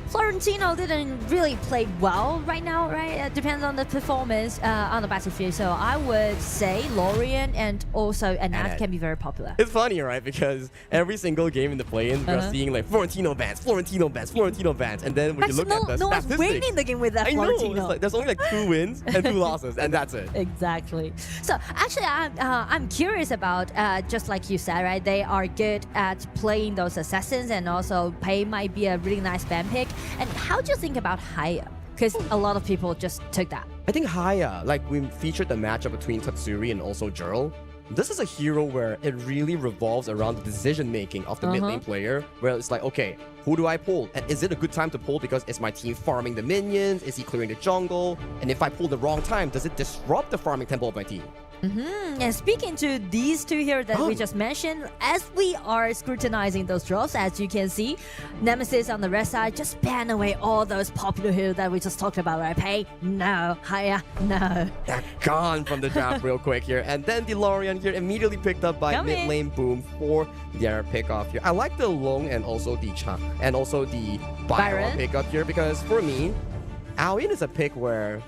Speaker 19: Florentino didn't really play well right now, right? It depends on the performance on the battlefield. So I would say Lorien and also Anat can be very popular.
Speaker 2: It's funny, right? Because every single game in the play-in, we're seeing like Florentino bans, Florentino bans, Florentino bans. And then when you look at the
Speaker 19: no
Speaker 2: statistics,
Speaker 19: one's winning the game with that Florentino.
Speaker 2: I know, it's like, there's only like 2 wins and 2 losses, and that's it.
Speaker 19: Exactly. So actually, I'm curious about, just like you said, right? They are good at playing those assassins, and also Pei might be a really nice ban pick. And how do you think about Haya? Because a lot of people just took that.
Speaker 2: I think Haya, like we featured the matchup between Tatsuri and also Jurl. this is a hero where it really revolves around the decision making of the mid lane player, where it's like, okay, who do I pull? And is it a good time to pull because is my team farming the minions? Is he clearing the jungle? And if I pull the wrong time, does it disrupt the farming tempo of my team?
Speaker 19: And speaking to these two here that we just mentioned, as we are scrutinizing those drops, as you can see, Nemesis on the red side just ban away all those popular heroes that we just talked about, right? Pei, no. Haya, no.
Speaker 2: They're gone from the draft real quick here. And then the Lorian here immediately picked up by mid lane Boom for their pickoff here. I like the Long and also the Byron pickup here because for me, Aoyin is a pick where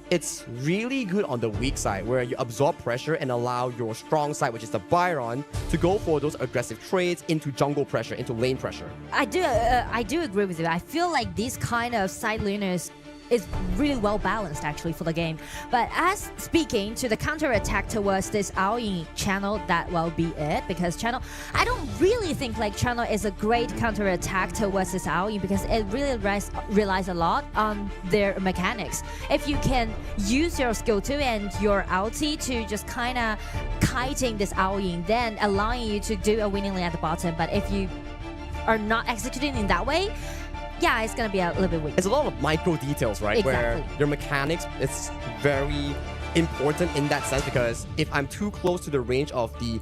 Speaker 2: it's really good on the weak side, where you absorb pressure and allow your strong side, which is the Byron, to go for those aggressive trades into jungle pressure, into lane pressure.
Speaker 19: I do agree with you. I feel like these kind of side laners is really well balanced actually for the game. But as speaking to the counter attack towards this Aoyin channel, that will be it. Because channel, I don't really think like channel is a great counter attack towards this Aoyin because it really relies a lot on their mechanics. If you can use your skill 2 and your ulti to just kind of kiting this Aoyin, then allowing you to do a winning lane at the bottom. But if you are not executing in that way, yeah, it's gonna be a little bit weak.
Speaker 2: It's a lot of micro details, right?
Speaker 19: Exactly.
Speaker 2: Where your mechanics is very important in that sense because if I'm too close to the range of the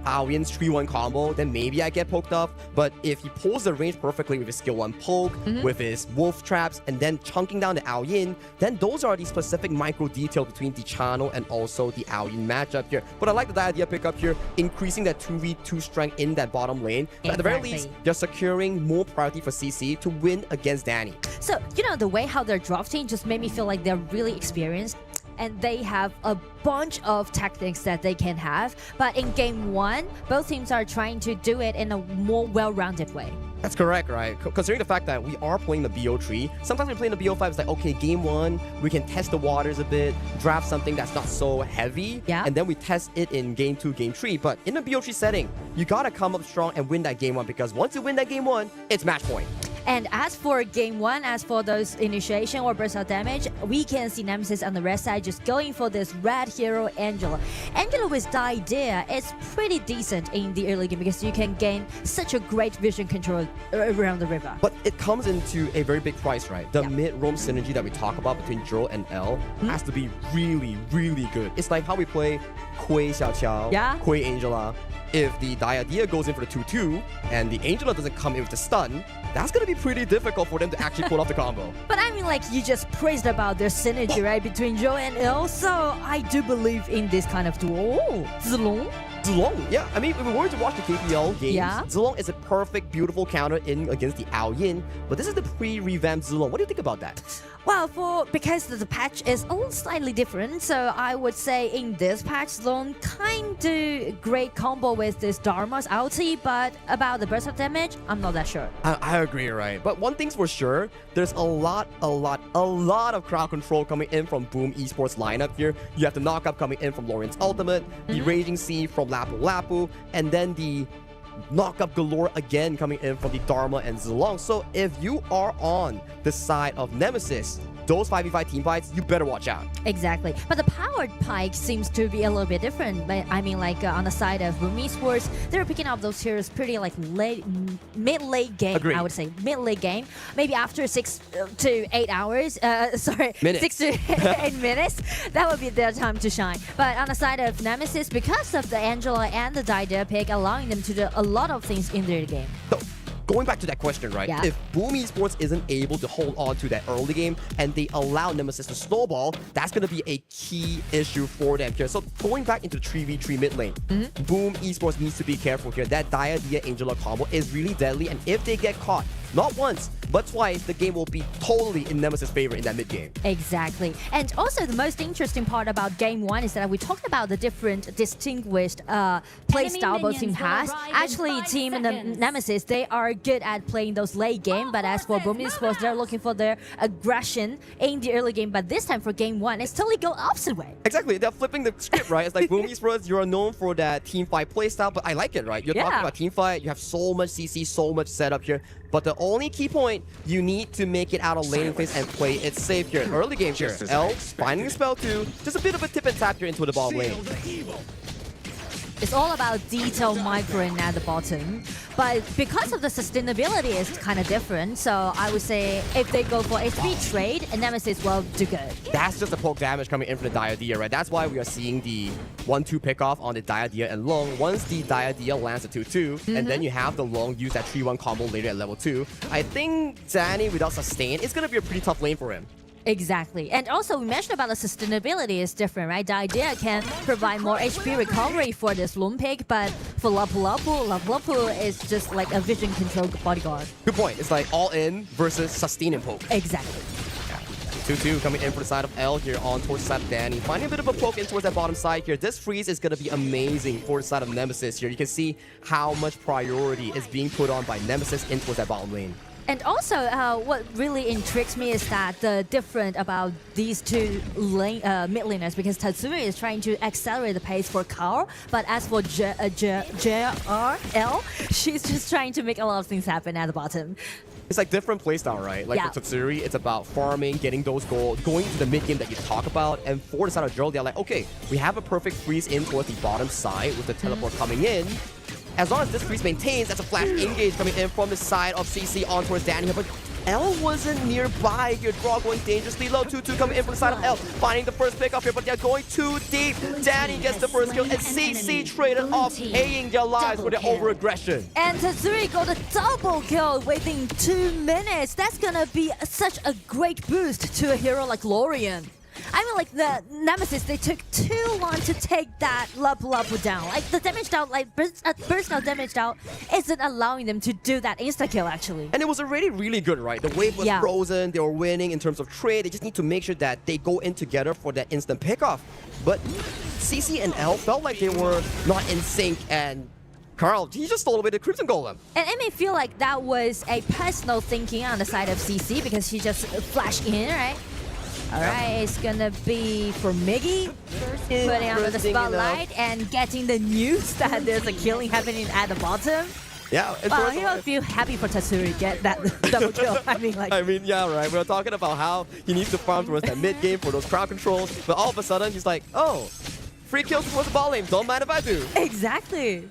Speaker 2: Aoyin's 3-1 combo, then maybe I get poked off. But if he pulls the range perfectly with his skill 1 poke, with his wolf traps, and then chunking down the Aoyin, then those are the specific micro details between the channel and also the Aoyin matchup here. But I like the idea pickup here, increasing that 2v2 strength in that bottom lane. But at the very least, they're securing more priority for CC to win against Danny.
Speaker 19: So, you know, the way how they're drafting just made me feel like they're really experienced. And they have a bunch of tactics that they can have. But in game 1, both teams are trying to do it in a more well-rounded way.
Speaker 2: That's correct, right? Considering the fact that we are playing the BO3, sometimes we're playing the BO5, it's like, okay, game 1, we can test the waters a bit, draft something that's not so heavy, and then we test it in game 2, game 3. But in the BO3 setting, you gotta come up strong and win that game 1 because once you win that game 1, it's match point.
Speaker 19: And as for game 1, as for those initiation or burst out damage, we can see Nemesis on the red side just going for this red hero Angela. Angela with the idea is pretty decent in the early game because you can gain such a great vision control around the river.
Speaker 2: But it comes into a very big price, right? The mid-roam synergy that we talk about between Zhou and L has to be really, really good. It's like how we play Kui Xiaoqiao, Kui Angela. If the Diadea goes in for the 2-2 and the Angela doesn't come in with the stun, that's going to be pretty difficult for them to actually pull off the combo.
Speaker 19: But I mean, like, you just praised about their synergy, right, between Zhou and Il, so I do believe in this kind of duo. Oh, Zilong?
Speaker 2: Zilong, yeah. I mean, if we were to watch the KPL games, Zilong is a perfect, beautiful counter in against the Aoyin, but this is the pre-revamped Zilong. What do you think about that?
Speaker 19: Well, because the patch is a little slightly different, so I would say in this patch, Zilong kind of great combo with this Dharma's ulti, but about the burst of damage, I'm not that sure.
Speaker 2: I agree, right? But one thing's for sure, there's a lot of crowd control coming in from Boom Esports lineup here. You have the knockup coming in from Lorian's ultimate, the Raging Sea from Lapu Lapu, and then the knockup galore again coming in from the Dharma and Zilong. So if you are on the side of Nemesis, those 5v5 team fights, you better watch out.
Speaker 19: Exactly. But the powered pike seems to be a little bit different. But I mean, like on the side of Boom Esports, they're picking up those heroes pretty like mid-late game.
Speaker 2: Agreed.
Speaker 19: I would say mid-late game. Maybe after 6 to 8 hours.
Speaker 2: Minutes.
Speaker 19: 6 to 8 minutes. That would be their time to shine. But on the side of Nemesis, because of the Angela and the Diadea pick, allowing them to do a lot of things in their game.
Speaker 2: So, going back to that question, right?
Speaker 19: Yeah.
Speaker 2: If Boom Esports isn't able to hold on to that early game and they allow Nemesis to snowball, that's going to be a key issue for them here. So going back into the 3v3 mid lane, Boom Esports needs to be careful here. That Diadea Angela combo is really deadly, and if they get caught, not once, but twice, the game will be totally in Nemesis' favor in that mid game.
Speaker 19: Exactly. And also the most interesting part about game 1 is that we talked about the different distinguished play style both team has. Actually, team Nemesis, they are good at playing those late game, but as for Boom Esports, they're looking for their aggression in the early game. But this time for game 1, it's totally go opposite way.
Speaker 2: Exactly. They're flipping the script, right? It's like Boom Esports, you're known for that team fight play style, but I like it, right? You're talking about team fight, you have so much CC, so much setup here. But the only key point, you need to make it out of laning phase and play it safe here. Early game here. L finding spell 2, just a bit of a tip and tap here into the bottom lane.
Speaker 19: It's all about detail microing at the bottom. But because of the sustainability, it's kind of different. So I would say if they go for HP trade, Nemesis will do good.
Speaker 2: That's just the poke damage coming in from the Diadea, right? That's why we are seeing the 1-2 pickoff on the Diadea and Long. Once the Diadea lands a 2-2, and then you have the Long use that 3-1 combo later at level 2, I think Danny without sustain, it's going to be a pretty tough lane for him.
Speaker 19: Exactly. And also, we mentioned about the sustainability is different, right? The idea can provide more HP recovery for this Loom Pick, but for Lapu Lapu is just like a vision control bodyguard.
Speaker 2: Good point. It's like all in versus sustain and poke.
Speaker 19: Exactly.
Speaker 2: 2-2 coming in for the side of L here on towards the side of Danny. Finding a bit of a poke in towards that bottom side here. This freeze is going to be amazing for the side of Nemesis here. You can see how much priority is being put on by Nemesis in towards that bottom lane.
Speaker 19: And also, what really intrigues me is that the difference about these two mid laners, because Tatsumi is trying to accelerate the pace for Carl, but as for JRL, she's just trying to make a lot of things happen at the bottom.
Speaker 2: It's like different playstyle, right? Like for Tatsuri, it's about farming, getting those goals, going to the mid game that you talk about. And for the side of Gerald, they're like, okay, we have a perfect freeze in towards the bottom side with the teleport coming in. As long as this freeze maintains, that's a flash engage coming in from the side of CC on towards Danny here. But L wasn't nearby here. Draw going dangerously low. 2-2 coming in from the side of L. Finding the first pick up here, but they're going too deep. Danny gets the first kill, and CC traded off, paying their lives for their over-aggression.
Speaker 19: And Tatsuri got a double kill within 2 minutes. That's gonna be such a great boost to a hero like Lorien. I mean, like, the Nemesis, they took too long to take that Lapu down. Like, the damage down, like, personal damage down isn't allowing them to do that insta-kill, actually.
Speaker 2: And it was already really good, right? The wave was frozen, they were winning in terms of trade. They just need to make sure that they go in together for that instant pickoff. But CC and L felt like they were not in sync, and Carl, he just stole away the Crimson Golem.
Speaker 19: And it may feel like that was a personal thinking on the side of CC, because she just flashed in, right? Alright, it's gonna be for Miggy, putting on the spotlight and getting the news that there's a killing happening at the bottom.
Speaker 2: Yeah,
Speaker 19: well, he will feel happy for Tatsuri get that double kill.
Speaker 2: Yeah, right. We're talking about how he needs to farm towards that mid game for those crowd controls, but all of a sudden he's like, oh, free kills towards the ball lane. Don't mind if I do.
Speaker 19: Exactly.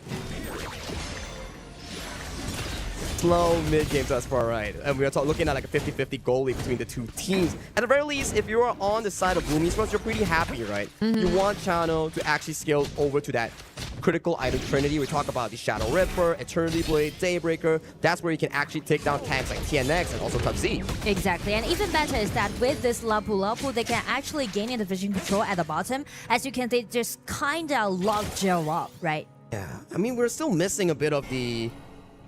Speaker 2: Slow mid-game thus far, right? And we are looking at like a 50-50 goal lead between the two teams. At the very least, if you are on the side of Boom Esports, you're pretty happy, right? You want Chano to actually scale over to that critical item trinity. We talk about the Shadow Ripper, Eternity Blade, Daybreaker. That's where you can actually take down tanks like TNX and also Top Z.
Speaker 19: Exactly, and even better is that with this Lapu, they can actually gain the vision control at the bottom. As you can, they just kind of lock Gel up, right?
Speaker 2: Yeah, I mean, we're still missing a bit of the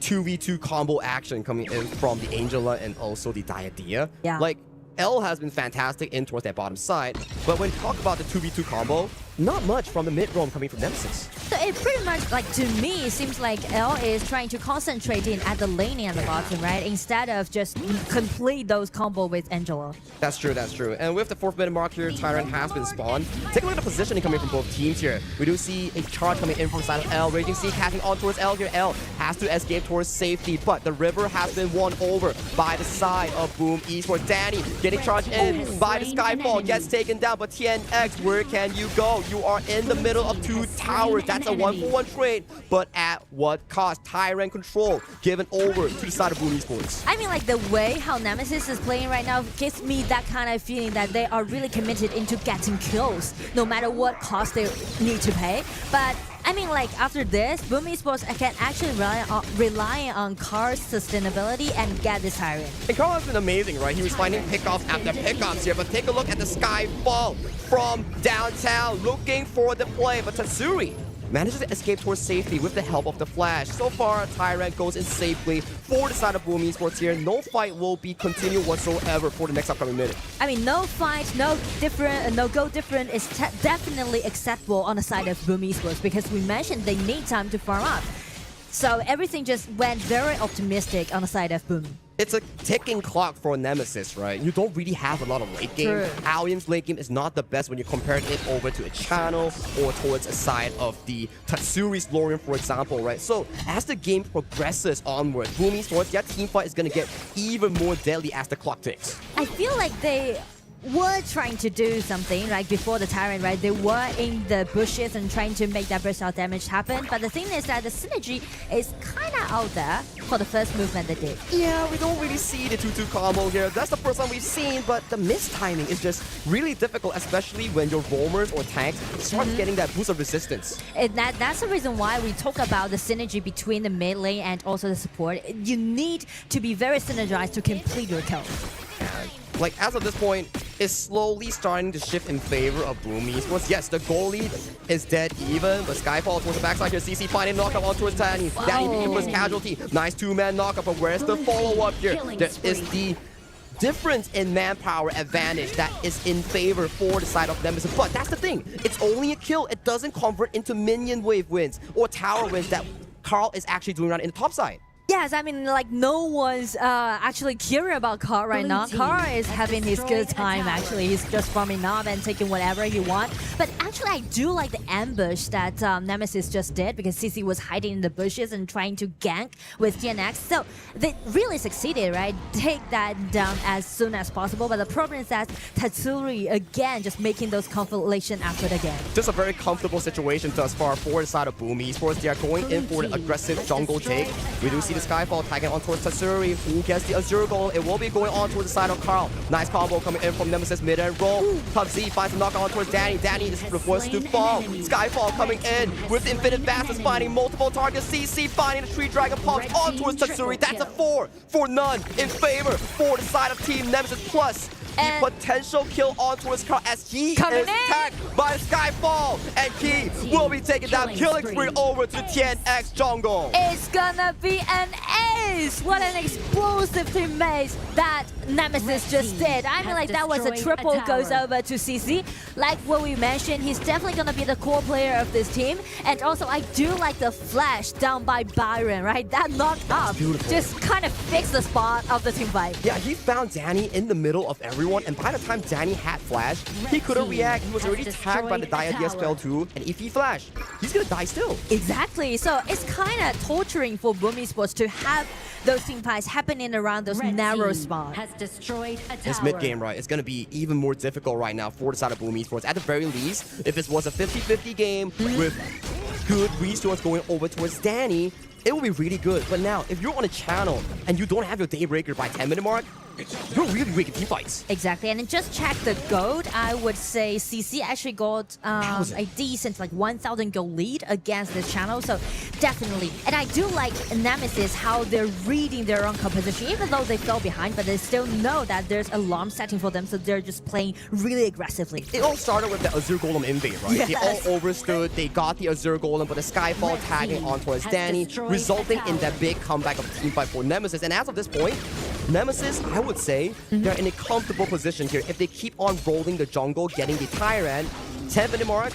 Speaker 2: 2v2 combo action coming in from the Angela and also the Diadea.
Speaker 19: Yeah.
Speaker 2: Like, L has been fantastic in towards that bottom side, but when you talk about the 2v2 combo, not much from the mid roam coming from Nemesis.
Speaker 19: So it pretty much, like, to me, it seems like L is trying to concentrate in at the laning at the bottom, right? Instead of just complete those combo with Angela.
Speaker 2: That's true, that's true. And with the 4th minute mark here, Tyrant has been spawned. Take a look at the positioning coming from both teams here. We do see a charge coming in from the side of L. Raging Sea casting on towards L here. L has to escape towards safety, but the river has been won over by the side of Boom Esports. Danny getting charged in by the Skyfall, gets taken down, but TNX, where can you go? You are in the middle of 2 towers. That's a 1-for-1 trade, but at what cost? Tyrant control given over to the side of Boom Esports.
Speaker 19: I mean, like, the way how Nemesis is playing right now gives me that kind of feeling that they are really committed into getting kills, no matter what cost they need to pay. But I mean, like, after this, Boom Esports can actually rely on Car's sustainability and get this Tyrant.
Speaker 2: And Carl has been amazing, right? He was finding pickoffs after pickoffs here, but take a look at the Skyfall from downtown, looking for the play, but Tatsuri manages to escape towards safety with the help of the flash. So far, Tyrant goes in safely for the side of Boom Esports here. No fight will be continued whatsoever for the next upcoming minute.
Speaker 19: I mean, no fight, no go different is definitely acceptable on the side of Boom Esports, because we mentioned they need time to farm up. So everything just went very optimistic on the side of Boom.
Speaker 2: It's a ticking clock for Nemesis, right? You don't really have a lot of late game.
Speaker 19: True.
Speaker 2: Allian's late game is not the best when you compare it over to a channel or towards a side of the Tatsuri's Lorien, for example, right? So as the game progresses onward, Boom Esports, that team fight is going to get even more deadly as the clock ticks.
Speaker 19: I feel like they were trying to do something right before the Tyrant, right? They were in the bushes and trying to make that burst out damage happen. But the thing is that the synergy is kind of out there for the first movement they did.
Speaker 2: Yeah, we don't really see the 2-2 combo here. That's the first time we've seen, but the mistiming is just really difficult, especially when your roamers or tanks start getting that boost of resistance.
Speaker 19: That's the reason why we talk about the synergy between the mid lane and also the support. You need to be very synergized to complete your kill.
Speaker 2: Like, as of this point, it's slowly starting to shift in favor of Boom Esports. Yes, the goal lead is dead even, but Skyfall towards the backside here. CC finding knockup on towards Danny. Danny first casualty. Nice two-man knockup, but where's the follow-up here? There is the difference in manpower advantage that is in favor for the side of Nemesis. But that's the thing. It's only a kill. It doesn't convert into minion wave wins or tower wins that Carl is actually doing right in the top side.
Speaker 19: Yes, I mean, like, no one's actually curious about Carl right now. Carl is having his good time, actually. He's just farming up and taking whatever he wants. But actually, I do like the ambush that Nemesis just did, because CC was hiding in the bushes and trying to gank with TNX. So they really succeeded, right? Take that down as soon as possible. But the problem is that Tatsuri, again, just making those conflation effort again.
Speaker 2: Just a very comfortable situation thus far for the side of Boom Esports. They are going in for the aggressive jungle take. We do see the Skyfall tagging on towards Tatsuri, who gets the Azure Golem. It will be going on towards the side of Carl. Nice combo coming in from Nemesis mid and roll. PUBG finds a knock on towards Danny. Danny is the first to fall. Skyfall coming in with Infinite Fastness, finding multiple targets. CC finding the Tree Dragon pops on towards Tatsuri. That's a 4 for none in favor for the side of Team Nemesis. Plus, the potential kill on towards Carl as he is tagged by Skyfall, and he will be taking that killing spree over to TNX jungle.
Speaker 19: It's gonna be an ace! What an explosive teammate that Nemesis just did. I mean, like, that was a triple goes over to CC. Like what we mentioned, he's definitely gonna be the core player of this team. And also, I do like the flash down by Byron, right? That knocked up just kind of fixed the spot of the team fight.
Speaker 2: Yeah, he found Danny in the middle of everyone, and by the time Danny had flash, he couldn't react. He was already tagged by the Diadia spell too, and if he flashed, he's gonna die still.
Speaker 19: Exactly, so it's kind of torturing for Boom Esports to have those team fights happening around those narrow spots.
Speaker 2: This mid game, right, it's gonna be even more difficult right now for the side of Boom Esports. At the very least, if it was a 50-50 game with good resource going over towards Danny, it will be really good. But now, if you're on a channel and you don't have your Daybreaker by 10-minute mark, you're really weak in team fights.
Speaker 19: Exactly, and then just check the gold. I would say CC actually got a decent, like, 1,000 gold lead against this channel, so definitely. And I do like Nemesis, how they're reading their own composition, even though they fell behind, but they still know that there's alarm setting for them, so they're just playing really aggressively.
Speaker 2: It all started with the Azure Golem invade, right?
Speaker 19: Yes.
Speaker 2: They all overstood, they got the Azure Golem, but the Skyfall tagging on towards Danny, resulting in that big comeback of team fight for Nemesis. And as of this point, Nemesis, I would say, they're in a comfortable position here. If they keep on rolling the jungle, getting the Tyrant, 10-minute mark,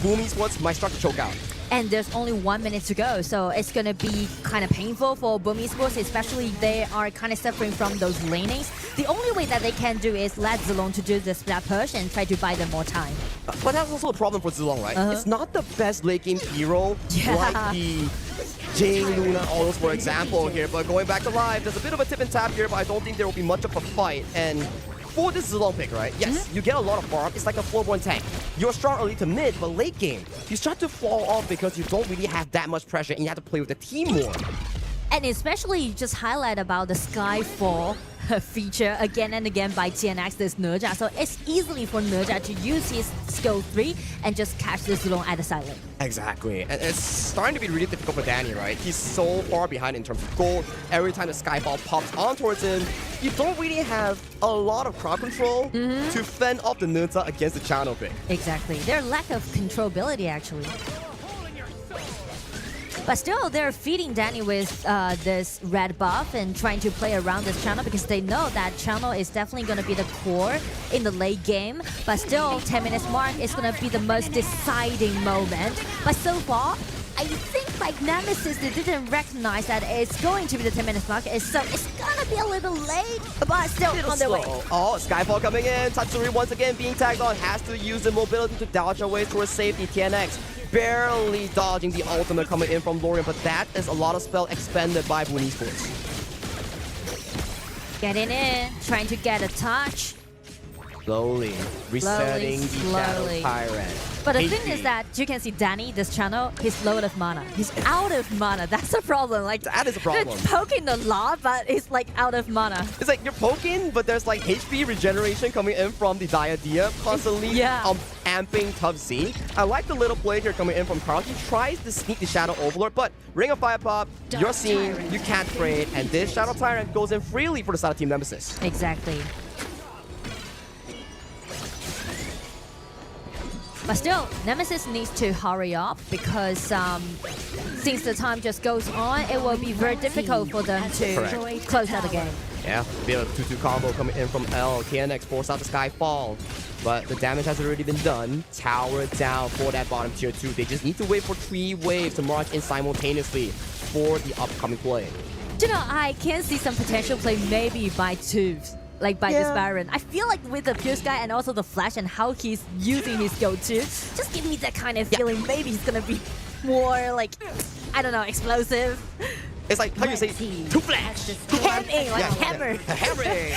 Speaker 2: Boom Esports might start to choke out.
Speaker 19: And there's only 1 minute to go, so it's gonna be kind of painful for Boom Esports, especially they are kind of suffering from those lanings. The only way that they can do is let Zilong to do the splat push and try to buy them more time.
Speaker 2: But that's also a problem for Zilong, right? It's not the best late game hero like the Jane, Luna, all those for example here. But going back to live, there's a bit of a tip and tap here, but I don't think there will be much of a fight. And for this Zilong pick, right? Yes, you get a lot of farm. It's like a 4-1 tank. You're strong early to mid, but late game, you start to fall off because you don't really have that much pressure and you have to play with the team more.
Speaker 19: And especially just highlight about the Skyfall feature again and again by TNX, this Nerja. So it's easily for Nerja to use his skill 3 and just catch this Zilong at the side lane.
Speaker 2: Exactly. And it's starting to be really difficult for Danny, right? He's so far behind in terms of gold. Every time the Skyfall pops on towards him, you don't really have a lot of crowd control to fend off the Nerja against the channel pick.
Speaker 19: Exactly. Their lack of controllability, actually. But still, they're feeding Danny with this red buff and trying to play around this channel because they know that channel is definitely going to be the core in the late game. But still, 10 minutes mark is going to be the most deciding moment. But so far, I think like Nemesis, they didn't recognize that it's going to be the 10 minutes mark. So it's going to be a little late, but still on their way.
Speaker 2: Oh, Skyfall coming in. Tatsuri once again being tagged on. Has to use the mobility to dodge away towards safety. TNX barely dodging the ultimate coming in from Lorian, but that is a lot of spell expended by Boom Esports.
Speaker 19: Getting in, trying to get a touch.
Speaker 2: Slowly resetting the Shadow Tyrant.
Speaker 19: But the
Speaker 2: HP.
Speaker 19: thing is that you can see Danny, this channel, he's low of mana. He's out of mana. That's the problem. Like
Speaker 2: that is a problem.
Speaker 19: They're poking a lot, but it's like out of mana.
Speaker 2: It's like you're poking, but there's like HP regeneration coming in from the Diadem, constantly amping Tough Z. I like the little play here coming in from Carl. He tries to sneak the Shadow Overlord, but Ring of Fire Pop, you're seen, you can't trade, and this Shadow Tyrant goes in freely for the side of Team Nemesis.
Speaker 19: Exactly. But still, Nemesis needs to hurry up because since the time just goes on, it will be very difficult for them to close out the game.
Speaker 2: Yeah, a bit of 2-2 combo coming in from L. KNX force out the Skyfall. But the damage has already been done. Tower down for that bottom tier 2. They just need to wait for 3 waves to march in simultaneously for the upcoming play.
Speaker 19: You know, I can see some potential play maybe by Tubes. Like by this Baron. I feel like with the Pure Sky and also the Flash and how he's using his go-to, just give me that kind of feeling. Maybe he's gonna be more like, I don't know, explosive.
Speaker 2: It's like, how you say, too flash.
Speaker 19: Hammering, like hammer.
Speaker 2: Hammering.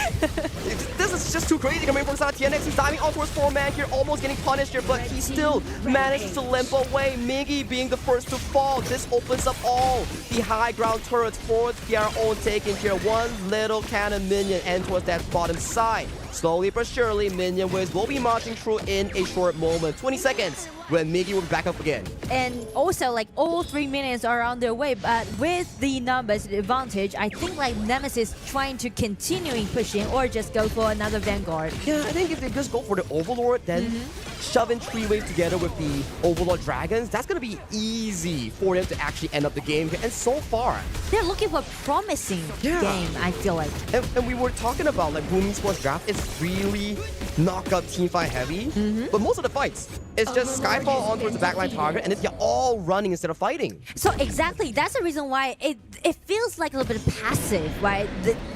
Speaker 2: This is just too crazy coming from side TNX. He's diving on towards 4-man here, almost getting punished here, but he still manages to limp away. Miggy being the first to fall. This opens up all the high ground turrets for their own taking here. One little cannon minion and towards that bottom side. Slowly but surely, minion waves will be marching through in a short moment. 20 seconds when Miggy will be back up again.
Speaker 19: And also, like, all 3 minions are on their way, but with the numbers advantage, I think like Nemesis trying to continuing pushing or just go for another Vanguard.
Speaker 2: Yeah, I think if they just go for the Overlord, then shoving 3 waves together with the Overlord Dragons, that's going to be easy for them to actually end up the game. And so far,
Speaker 19: they're looking for a promising game, I feel like.
Speaker 2: And we were talking about like Boom Esports draft, it's really knockup teamfight heavy, but most of the fights, it's just Skyfall on towards the backline target, and then you're all running instead of fighting.
Speaker 19: So exactly, that's the reason why it feels like a little bit passive, right?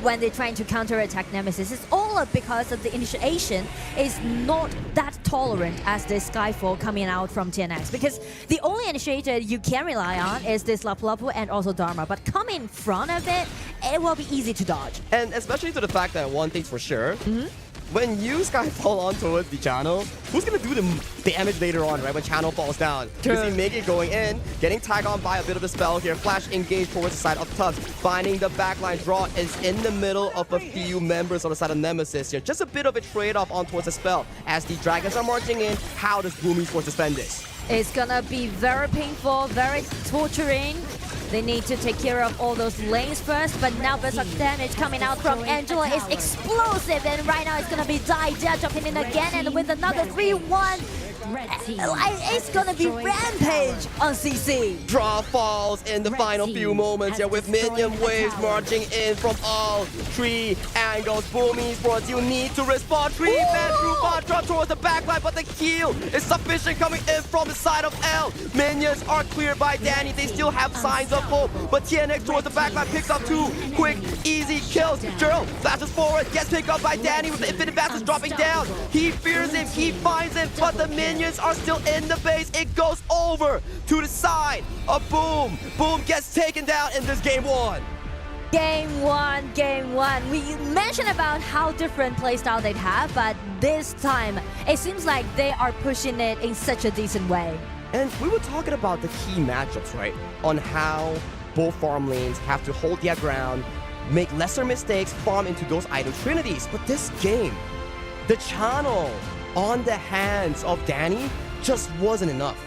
Speaker 19: When they're trying to counterattack Nemesis, it's all because of the initiation is not that tolerant as the Skyfall coming out from TNX. Because the only initiator you can rely on is this Lapu Lapu and also Dharma, but coming in front of it, it will be easy to dodge.
Speaker 2: And especially to the fact that one thing's for sure, when you Skyfall on towards the channel, who's gonna do the damage later on, right? When channel falls down. You see Miggy going in, getting tagged on by a bit of a spell here. Flash engaged towards the side of Tufts. Finding the backline draw is in the middle of a few members on the side of Nemesis here. Just a bit of a trade-off on towards the spell. As the dragons are marching in, how does Boom Esports defend this?
Speaker 19: It's gonna be very painful, very torturing. They need to take care of all those lanes first, but now Berserk damage coming out from Angela is explosive, and right now it's gonna be Dia jumping in again, and with another 3-1, it's gonna be Rampage on CC.
Speaker 2: Draw falls in the final few moments here with minion waves marching in from all 3 angles. Boom Esports, you need to respond. 3-man through drop towards the backline, but the kill is sufficient coming in from the side of L. Minions are cleared by Danny. They still have signs of hope, but TNX towards the backline picks up 2 quick, easy kills. Gerald flashes forward, gets picked up by Danny with the infinite fastest dropping down. He fears him, he finds him, but the minions are still in the base. It goes over to the side of Boom. Boom gets taken down in this game 1.
Speaker 19: Game one. We mentioned about how different playstyle they'd have, but this time, it seems like they are pushing it in such a decent way.
Speaker 2: And we were talking about the key matchups, right? On how both farm lanes have to hold their ground, make lesser mistakes, farm into those item trinities. But this game, the channel on the hands of Danny just wasn't enough.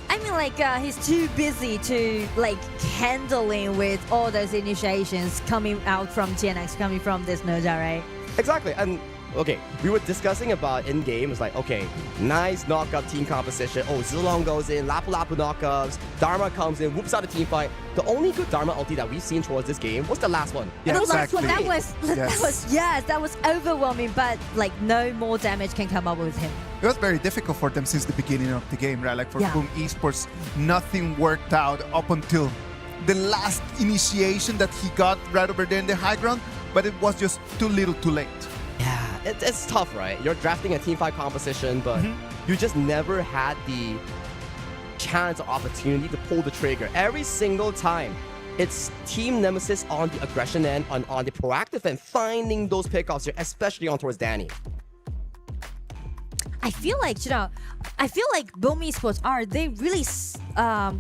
Speaker 19: I mean, like, he's too busy to, like, handling with all those initiations coming out from TNX, coming from this Noja, right?
Speaker 2: Exactly, and okay, we were discussing about in-game, it's like, okay, nice knockup team composition. Oh, Zilong goes in, Lapu Lapu knockups, Dharma comes in, whoops out the team fight. The only good Dharma ulti that we've seen towards this game was the last one.
Speaker 19: Yeah, the last one, that was overwhelming, but like no more damage can come up with him.
Speaker 12: It was very difficult for them since the beginning of the game, right? Like for Boom Esports, nothing worked out up until the last initiation that he got right over there in the high ground, but it was just too little too late.
Speaker 2: Yeah, it's tough, right? You're drafting a team fight composition, but you just never had the chance or opportunity to pull the trigger. Every single time, it's Team Nemesis on the aggression end, on the proactive end, finding those pickoffs here, especially on towards Danny.
Speaker 19: I feel like Boom Esports they really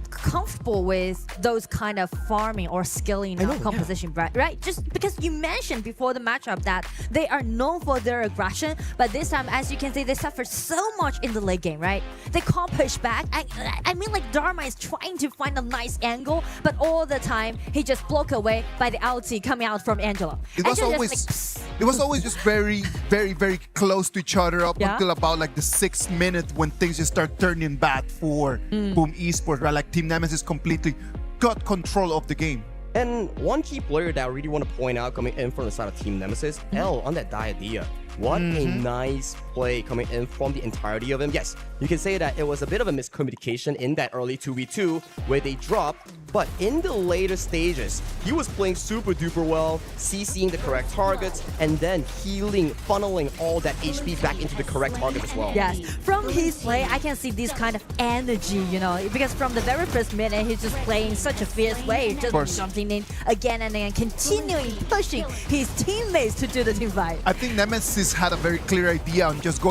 Speaker 19: comfortable with those kind of farming or skilling composition, right? Just because you mentioned before the matchup that they are known for their aggression, but this time, as you can see, they suffered so much in the late game, right? They can't push back. I mean, like Dharma is trying to find a nice angle, but all the time he just blocked away by the ulti coming out from Angela.
Speaker 12: It was always just very, very, very close to each other up until about like the 6th minute when things just start turning bad for Boom Esports, right? Like Team Nemesis completely got control of the game.
Speaker 14: And one key player that I really want to point out coming in from the side of Team Nemesis, L on that Diadea. What a nice play coming in from the entirety of him. Yes, you can say that it was a bit of a miscommunication in that early 2v2 where they dropped, but in the later stages, he was playing super duper well, CCing the correct targets, and then healing, funneling all that HP back into the correct target as well.
Speaker 19: Yes, from his play, I can see this kind of energy, you know, because from the very first minute, he's just playing such a fierce way, just jumping in again and again, continuing pushing his teammates to do the team fight.
Speaker 12: I think Nemesis had a very clear idea on just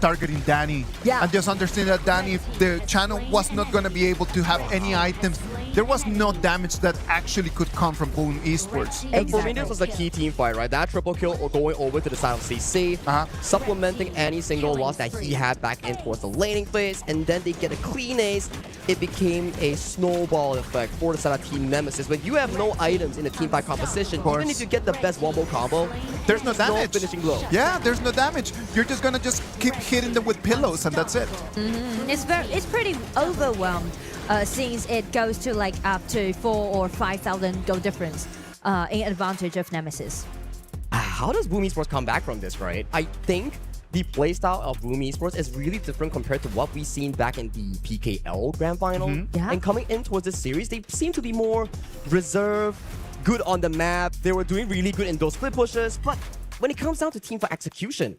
Speaker 12: targeting Danny.
Speaker 19: Yeah.
Speaker 12: And just understanding that Danny, if the channel was not going to be able to have any items, there was no damage that actually could come from Boom Esports.
Speaker 14: And for me, this was a key team fight, right? That triple kill or going over to the side of CC, supplementing any single loss that he had back in towards the laning phase, and then they get a clean ace. It became a snowball effect for the side of Team Nemesis. When you have no items in the team fight composition, even if you get the best wombo combo,
Speaker 12: there's no damage.
Speaker 14: No finishing blow.
Speaker 12: Yeah, there's no damage. You're just gonna just keep hitting them with pillows, and that's it.
Speaker 19: It's pretty overwhelmed since it goes to like up to 4,000 or 5,000 goal difference in advantage of Nemesis.
Speaker 14: How does Boom Esports come back from this, right? I think the playstyle of Boom Esports is really different compared to what we've seen back in the PKL Grand Final. And coming in towards this series, they seem to be more reserved, good on the map. They were doing really good in those split pushes, but when it comes down to teamfight execution,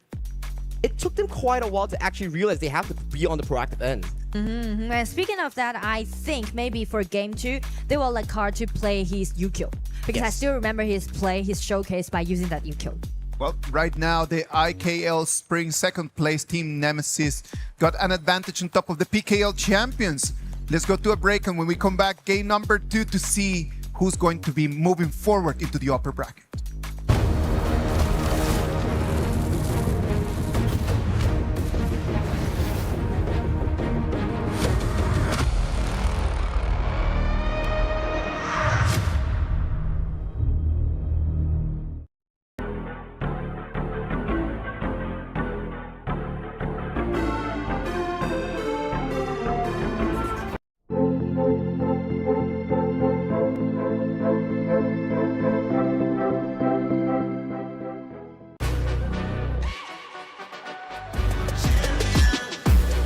Speaker 14: it took them quite a while to actually realize they have to be on the proactive end.
Speaker 19: And speaking of that, I think maybe for game 2, they will like hard to play his U-kill. Because I still remember his showcase by using that U-kill.
Speaker 12: Well, right now, the IKL Spring second place Team Nemesis got an advantage on top of the PKL champions. Let's go to a break, and when we come back, game number 2 to see who's going to be moving forward into the upper bracket.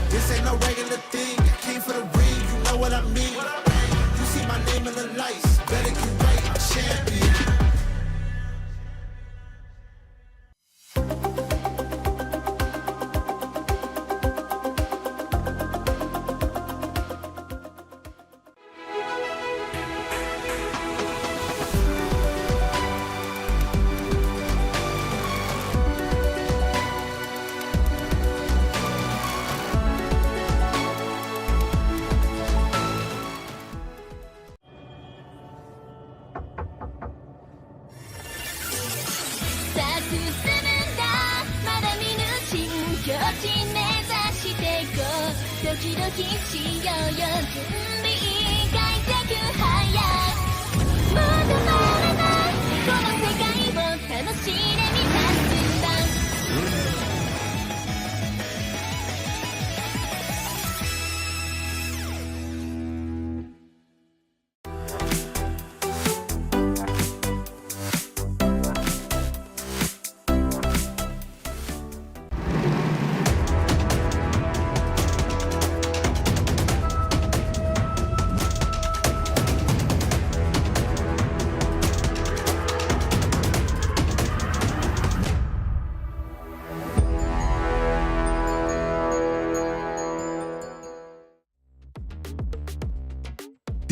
Speaker 9: This ain't no regular thing. I came for the ring, you know what I mean. You see my name in the lights, better get right, I'm champion.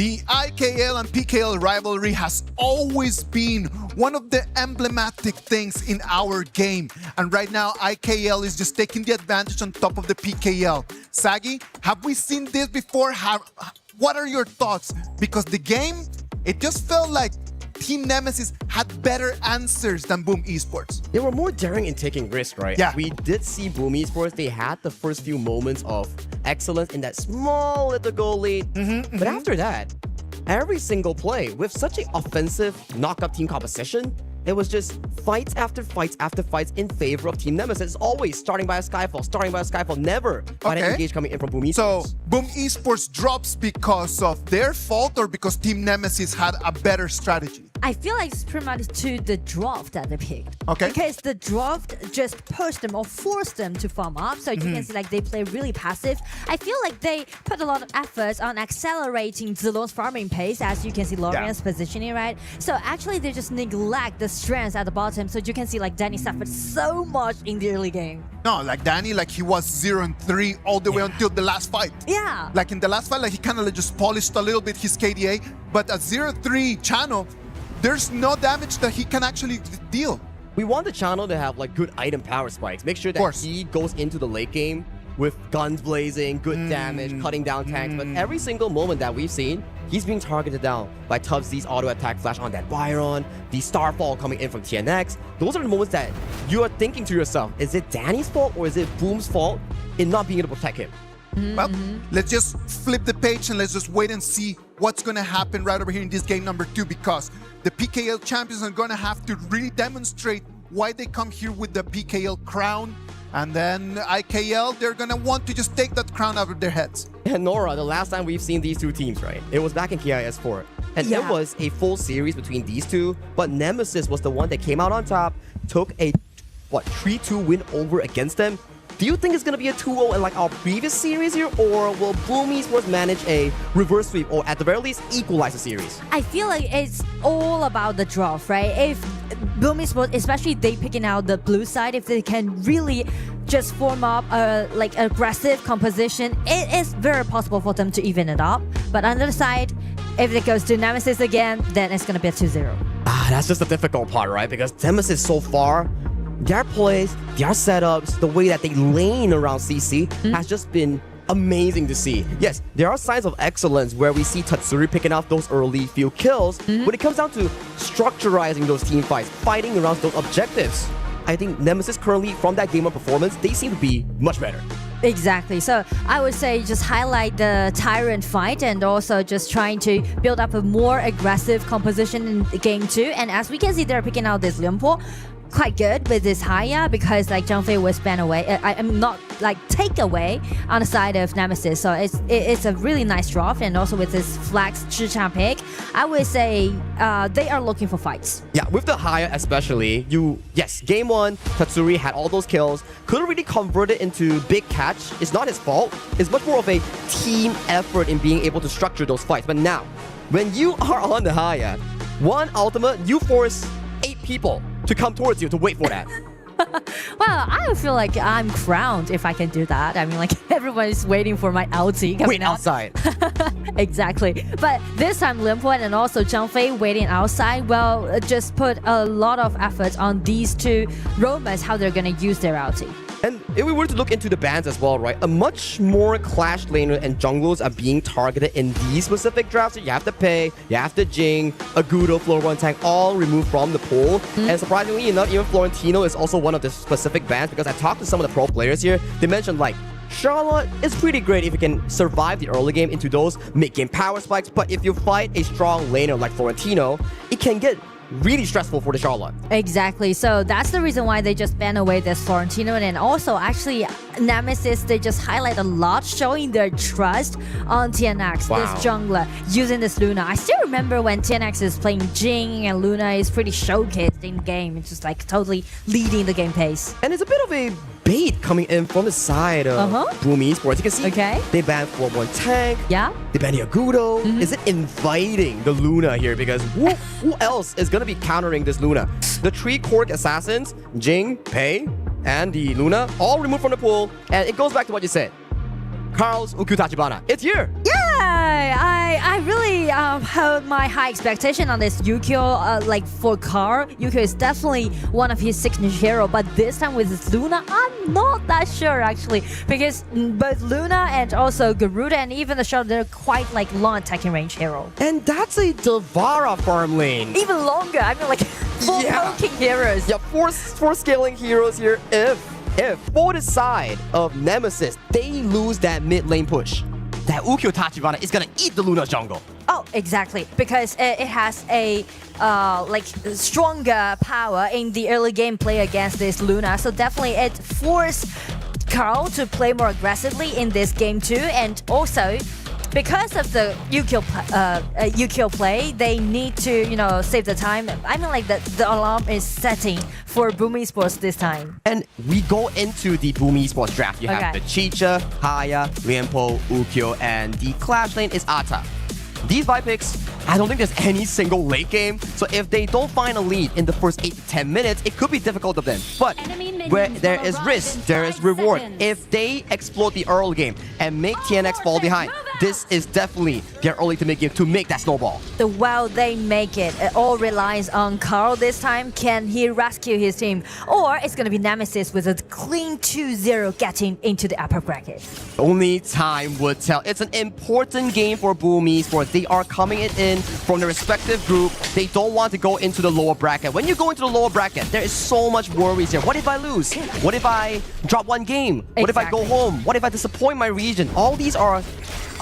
Speaker 12: The IKL and PKL rivalry has always been one of the emblematic things in our game. And right now, IKL is just taking the advantage on top of the PKL. Sagi, have we seen this before? What are your thoughts? Because the game, it just felt like Team Nemesis had better answers than Boom Esports.
Speaker 2: They were more daring in taking risks, right?
Speaker 12: Yeah.
Speaker 2: We did see Boom Esports. They had the first few moments of excellence in that small little goal lead. But after that, every single play with such an offensive knockup team composition, it was just fights after fights after fights in favor of Team Nemesis. Always starting by a Skyfall, never an engage coming in from Boom Esports.
Speaker 12: So, Boom Esports drops because of their fault or because Team Nemesis had a better strategy?
Speaker 19: I feel like it's pretty much to the draft that they picked.
Speaker 12: Okay.
Speaker 19: Because the draft just pushed them or forced them to farm up. So you can see like they play really passive. I feel like they put a lot of efforts on accelerating Zillow's farming pace, as you can see Lorian's positioning, right? So actually they just neglect the strengths at the bottom. So you can see like Danny suffered so much in the early game.
Speaker 12: No, like Danny, like he was 0-3 all the way until the last fight.
Speaker 19: Yeah.
Speaker 12: Like in the last fight, like he kind of like just polished a little bit his KDA. But at 0-3 channel, there's no damage that he can actually deal.
Speaker 2: We want the channel to have like good item power spikes. Make sure that he goes into the late game with guns blazing, good damage, cutting down tanks. But every single moment that we've seen, he's being targeted down by Tubsy's auto attack flash on that Byron, the Starfall coming in from TNX. Those are the moments that you are thinking to yourself, is it Danny's fault or is it Boom's fault in not being able to protect him?
Speaker 12: Well, let's just flip the page and let's just wait and see what's going to happen right over here in this game number 2, because the PKL champions are going to have to really demonstrate why they come here with the PKL crown. And then IKL, they're going to want to just take that crown out of their heads.
Speaker 2: And Nora, the last time we've seen these two teams, right? It was back in KIS4. And it was a full series between these two. But Nemesis was the one that came out on top, took a, 3-2 win over against them. Do you think it's going to be a 2-0 in like our previous series here? Or will Boom Esports manage a reverse sweep or at the very least equalize the series?
Speaker 19: I feel like it's all about the draft, right? If Boom Esports, especially they picking out the blue side, if they can really just form up a like aggressive composition, it is very possible for them to even it up. But on the other side, if it goes to Nemesis again, then it's going to be a 2-0.
Speaker 2: That's just the difficult part, right? Because Nemesis so far, their plays, their setups, the way that they lane around CC has just been amazing to see. Yes, there are signs of excellence where we see Tatsuri picking out those early few kills. When it comes down to structurizing those team fights, fighting around those objectives, I think Nemesis currently, from that game of performance, they seem to be much better.
Speaker 19: Exactly. So I would say just highlight the Tyrant fight and also just trying to build up a more aggressive composition in game 2. And as we can see, they're picking out this Lianpo quite good with this Haya because like Zhang Fei was banned away. I'm not like take away on the side of Nemesis. So it's a really nice draft, and also with this Flax Chicha pick, I would say they are looking for fights.
Speaker 2: Yeah, with the Haya especially, game 1, Tatsuri had all those kills, couldn't really convert it into big catch. It's not his fault. It's much more of a team effort in being able to structure those fights. But now, when you are on the Haya, one ultimate, you force 8 people to come towards you to wait for that.
Speaker 19: Well, I feel like I'm crowned if I can do that. I mean, like everyone is waiting for my ulti.
Speaker 2: Wait outside.
Speaker 19: Exactly. But this time, Lianpo and also Zhang Fei waiting outside. Well, just put a lot of effort on these two roamers, how they're gonna use their ulti.
Speaker 2: And if we were to look into the bans as well, right, a much more Clash laner and junglers are being targeted in these specific drafts. You have to pay, you have to Jing, Agudo, Floor Tank, all removed from the pool. And surprisingly enough, even Florentino is also one of the specific bans, because I talked to some of the pro players here. They mentioned like, Charlotte is pretty great if you can survive the early game into those mid-game power spikes, but if you fight a strong laner like Florentino, it can get really stressful for the Charlotte.
Speaker 19: Exactly. So that's the reason why they just ban away this Florentino. And also, actually, Nemesis, they just highlight a lot, showing their trust on TNX, this jungler, using this Luna. I still remember when TNX is playing Jing and Luna is pretty showcased in game. It's just like totally leading the game pace.
Speaker 2: And it's a bit of a bait coming in from the side of Boom Esports. You can see they banned Floor Tank.
Speaker 19: Yeah.
Speaker 2: They banned Agudo. Is it inviting the Luna here? Because who else is going to be countering this Luna? The 3 Korg assassins, Jing, Pei, and the Luna, all removed from the pool. And it goes back to what you said. Carl's Uku Tachibana. It's here.
Speaker 19: Yeah, I really hold my high expectation on this Yukio. Like for Carl, Yukio is definitely one of his signature hero, but this time with Luna, I'm not that sure actually, because both Luna and also Garuda and even the Shadow, they're quite like long attacking range hero.
Speaker 14: And that's a Devara farm lane.
Speaker 19: Even longer. I mean, like full poking heroes.
Speaker 14: Yeah, four scaling heroes here. If for the side of Nemesis, they lose that mid lane push, that Ukyo Tachibana is gonna eat the Luna jungle.
Speaker 19: Oh, exactly, because it has a like stronger power in the early game play against this Luna. So definitely it forced Carl to play more aggressively in this game too, and also because of the Yukio play, they need to, save the time. I mean, like the alarm is setting for Boom Esports this time.
Speaker 14: And we go into the Boom Esports draft. You have the Chicha, Haya, Lianpo, Ukyo, and the Clash lane is Ata. These 5 picks, I don't think there's any single late game. So if they don't find a lead in the first 8 to 10 minutes, it could be difficult of them. But where there is risk, there is reward. If they explode the early game and make TNX fall behind, this is definitely their early to mid game to make that snowball.
Speaker 19: The while they make it, it all relies on Carl this time. Can he rescue his team? Or it's going to be Nemesis with a clean 2-0 getting into the upper bracket.
Speaker 14: Only time would tell. It's an important game for Boom Esports. They are coming in from their respective group. They don't want to go into the lower bracket. When you go into the lower bracket, there is so much worries here. What if I lose? What if I drop one game? What if I go home? What if I disappoint my region? All these are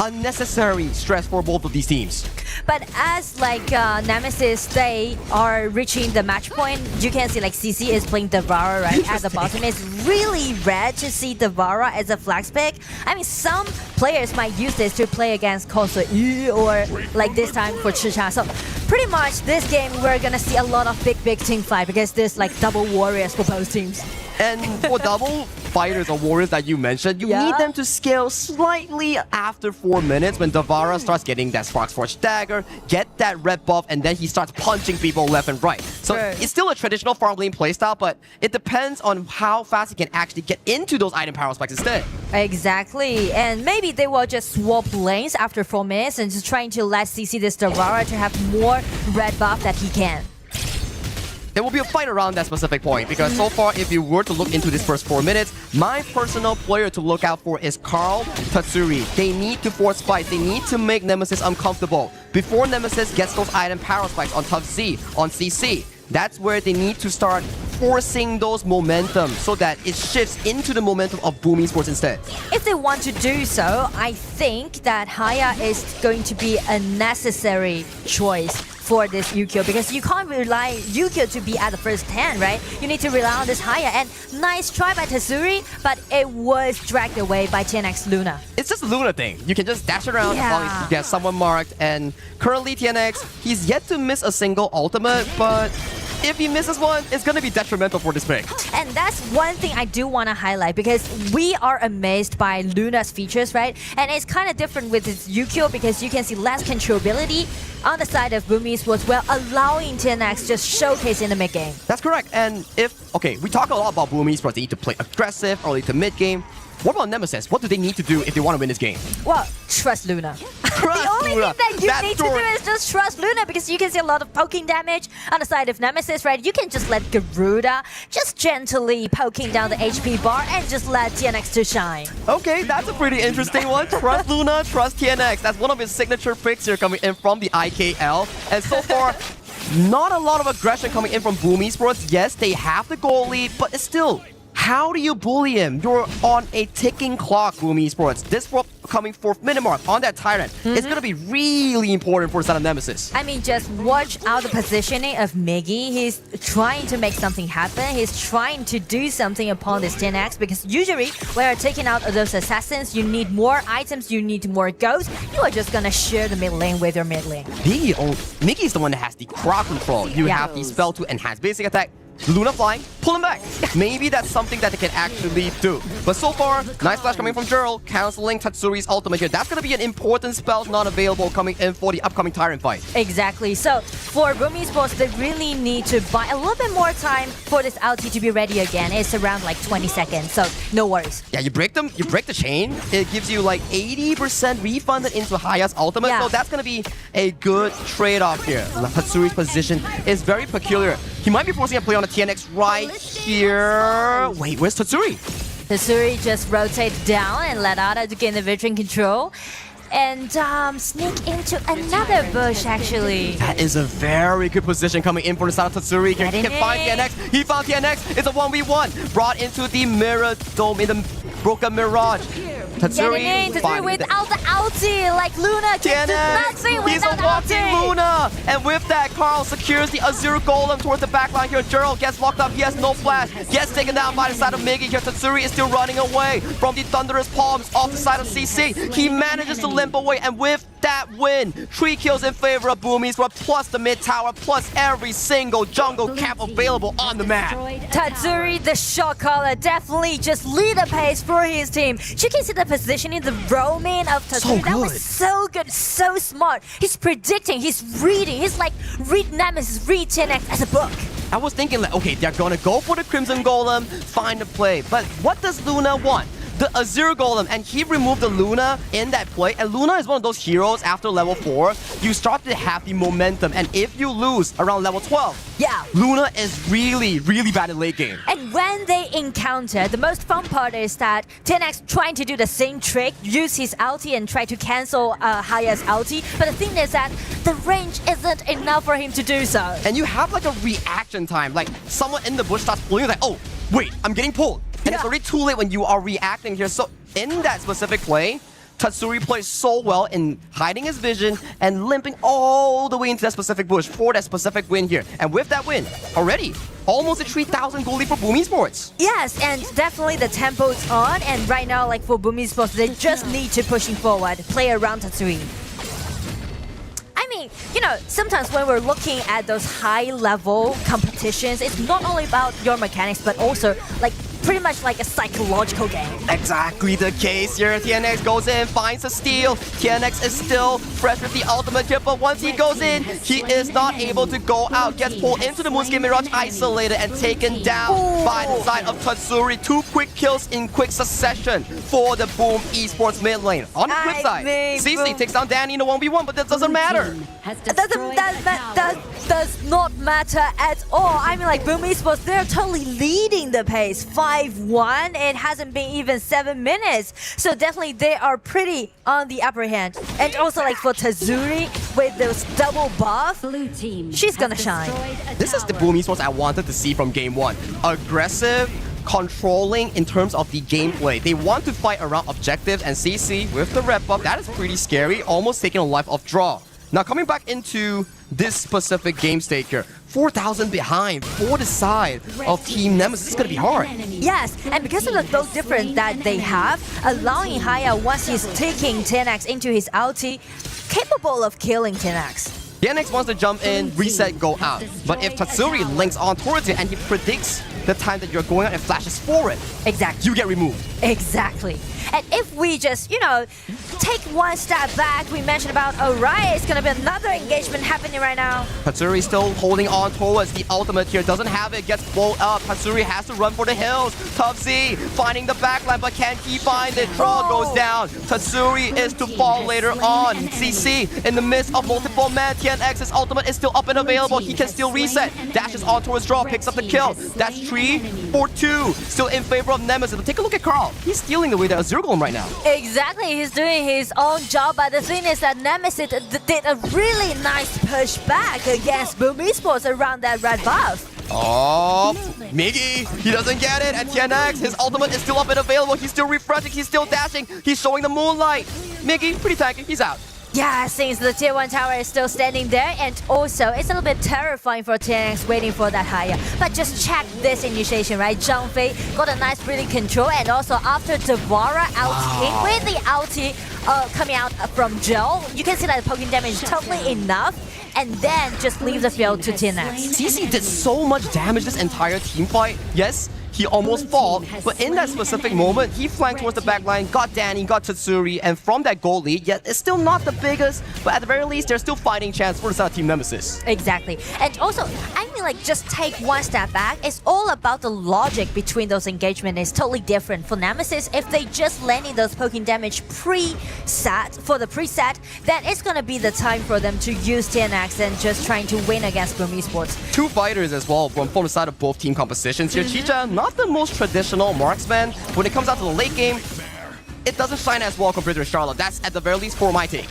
Speaker 14: unnecessary stress for both of these teams.
Speaker 19: But as like Nemesis, they are reaching the match point. You can see like CC is playing Devara right at the bottom. It's really rare to see Devara as a flex pick. I mean, some players might use this to play against Koso E or like this time for Chicha. So pretty much this game we're gonna see a lot of big team fight because there's like double warriors for both teams.
Speaker 14: And for double fighters or warriors that you mentioned, you need them to scale slightly after 4 minutes when Devara starts getting that Sparks Forge dagger, get that red buff, and then he starts punching people left and right. So it's still a traditional farm lane playstyle, but it depends on how fast he can actually get into those item power spikes instead.
Speaker 19: Exactly, and maybe they will just swap lanes after 4 minutes and just trying to let CC this Devara to have more red buff that he can.
Speaker 14: There will be a fight around that specific point because so far, if you were to look into this first 4 minutes, my personal player to look out for is Carl, Tatsuri. They need to force fight. They need to make Nemesis uncomfortable. Before Nemesis gets those item power spikes on Tough Z, on CC, that's where they need to start forcing those momentum so that it shifts into the momentum of Boom Esports instead.
Speaker 19: If they want to do so, I think that Haya is going to be a necessary choice for this Yukio because you can't rely Yukio to be at the first 10, right? You need to rely on this Haya, and nice try by Tatsuri, but it was dragged away by TNX Luna.
Speaker 14: It's just a Luna thing. You can just dash around and get someone marked, and currently TNX, he's yet to miss a single ultimate, but if he misses one, it's going to be detrimental for this pick.
Speaker 19: And that's one thing I do want to highlight because we are amazed by Luna's features, right? And it's kind of different with its Yukio because you can see less controllability on the side of Boom Esports while allowing TNX just showcase in the mid game.
Speaker 14: That's correct. And we talk a lot about Boom Esports. They need to play aggressive early to mid game. What about Nemesis? What do they need to do if they want to win this game?
Speaker 19: Well, trust Luna. The only thing that you need to do is just trust Luna because you can see a lot of poking damage on the side of Nemesis, right? You can just let Garuda just gently poking down the HP bar and just let TNX to shine.
Speaker 14: Okay, that's a pretty interesting one. Trust Luna, trust TNX. That's one of his signature picks here coming in from the IKL. And so far, not a lot of aggression coming in from Boom Esports. Yes, they have the goal lead, but it's still... How do you bully him? You're on a ticking clock, Boom Esports. This coming 4th minute mark on that Tyrant is going to be really important for the side of Nemesis.
Speaker 19: I mean, just watch out the positioning of Miggy. He's trying to make something happen. He's trying to do something upon this 10x because usually when you're taking out those assassins, you need more items, you need more ghosts. You are just going to share the mid lane with your mid lane.
Speaker 14: Miggy is the one that has the crowd control. You have the spell to enhance basic attack. Luna flying, pull him back. Maybe that's something that they can actually do. But so far, nice flash coming from Gerald, canceling Tatsuri's ultimate here. That's going to be an important spell not available coming in for the upcoming Tyrant fight.
Speaker 19: Exactly. So for Boom Esports, they really need to buy a little bit more time for this ulti to be ready again. It's around like 20 seconds, so no worries.
Speaker 14: Yeah, you break the chain, it gives you like 80% refunded into Haya's ultimate, so that's going to be a good trade-off here. Tatsuri's position is very peculiar. He might be forcing a play on the TNX right here. Wait, where's Tatsuri?
Speaker 19: Tatsuri just rotates down and let Ada to gain the veteran control. And sneak into another bush, actually.
Speaker 14: That is a very good position coming in for the side of Tatsuri. He can find TNX. He found TNX. It's a 1v1. Brought into the mirror dome in the broken mirage. Tatsuri,
Speaker 19: Tatsuri without the ulti, like Luna can do nothing
Speaker 14: He's
Speaker 19: without
Speaker 14: a walking Luna! And with that, Carl secures the Azure Golem towards the backline here. Gerald gets locked up, he has no flash. Gets taken down by the side of Miggy here. Tatsuri is still running away from the thunderous palms off the side of CC. He manages to limp away, and with that win, 3 kills in favor of Boom Esports, plus the mid tower, plus every single jungle camp available on the map.
Speaker 19: Tatsuri, the shot caller, definitely just lead the pace for his team. You can see the positioning, the roaming of Tatsuri. That was so good, so smart. He's predicting, he's reading. He's like, read Nemesis, read TNX as a book.
Speaker 14: I was thinking like, okay, they're gonna go for the Crimson Golem, find the play. But what does Luna want? The Azure Golem, and he removed the Luna in that play. And Luna is one of those heroes after level 4. You start to have the momentum, and if you lose around level 12, Luna is really, really bad in late game.
Speaker 19: And when they encounter, the most fun part is that TNX trying to do the same trick, use his ulti and try to cancel Haya's ulti. But the thing is that the range isn't enough for him to do so.
Speaker 14: And you have like a reaction time, like someone in the bush starts pulling, like, oh, wait, I'm getting pulled. And it's already too late when you are reacting here. So in that specific play, Tatsuri plays so well in hiding his vision and limping all the way into that specific bush for that specific win here. And with that win, already almost a 3,000 goal lead for Boom Esports.
Speaker 19: Yes, and definitely the tempo's on. And right now, like for Boom Esports, they just need to pushing forward, play around Tatsuri. I mean, you know, sometimes when we're looking at those high-level competitions, it's not only about your mechanics, but also like pretty much like a psychological game.
Speaker 14: Exactly the case here. TNX goes in, finds a steal. TNX is still fresh with the ultimate here, but once he goes in, he is not able to go out. Gets pulled into the Moonscape Mirage, isolated and taken down by the side of Tatsuri. 2 quick kills in quick succession for the Boom Esports mid lane. On the flip side, CC takes down Danny in a 1v1, but that doesn't matter.
Speaker 19: That does not matter at all. I mean, like Boom Esports, they're totally leading the pace. 5-1. It hasn't been even 7 minutes. So definitely they are pretty on the upper hand. And also like for Tatsuri with those double buff, she's gonna shine.
Speaker 14: This is the Boom Esports I wanted to see from game 1. Aggressive, controlling in terms of the gameplay. They want to fight around objectives, and CC with the red buff, that is pretty scary, almost taking a life of draw. Now coming back into this specific game state here, 4,000 behind for the side of Team Nemesis. It's gonna be hard.
Speaker 19: Yes, and because of the those difference that they have, allowing Haya once he's taking TNX into his ulti, capable of killing TNX.
Speaker 14: TNX wants to jump in, reset, go out. But if Tatsuri links on towards it and he predicts the time that you're going out and flashes forward,
Speaker 19: exactly,
Speaker 14: you get removed.
Speaker 19: Exactly. And if we just, you know, take one step back, we mentioned about, alright, it's gonna be another engagement happening right now.
Speaker 14: Tatsuri still holding on towards the ultimate here, doesn't have it, gets blown up. Tatsuri has to run for the hills. Tough Z finding the backline, but can he find it? Draw goes down. Tatsuri is to fall later on. CC in the midst of multiple men. TNX's ultimate is still up and available. He can still reset. Dashes on towards Draw, picks up the kill. That's 3-4-2. Still in favor of Nemesis. But take a look at Carl. He's stealing the way that Azure Golem right now.
Speaker 19: Exactly, he's doing his own job, but the thing is that Nemesis did a really nice pushback against Boom Esports around that red buff.
Speaker 14: Oh, Miggy, he doesn't get it, and TNX, his ultimate is still up and available. He's still refreshing, he's still dashing, he's showing the moonlight. Miggy, pretty tanky, he's out.
Speaker 19: Yeah, since the tier 1 tower is still standing there, and also it's a little bit terrifying for TNX waiting for that higher. But just check this initiation, right? Zhang Fei got a nice breathing control, and also after Devara out in with the ulti, coming out from Joe, you can see that the poking damage is totally enough, and then just leave the field to TNX.
Speaker 14: CC did so much damage this entire team fight. Yes, he almost fought, but in that specific moment, he flanked towards the backline, got Danny, got Tatsuri, and from that goal lead, yet it's still not the biggest, but at the very least, there's still fighting chance for the side of Team Nemesis.
Speaker 19: Exactly. And also, I mean, like, just take one step back. It's all about the logic between those engagements. It's totally different. For Nemesis, if they just landing those poking damage preset, for the preset, then it's gonna be the time for them to use TNX and just trying to win against Boom Esports.
Speaker 14: Two fighters as well from the side of both team compositions here. Chicha, not the most traditional marksman. When it comes out to the late game, it doesn't shine as well compared to Charlotte. That's at the very least for my take.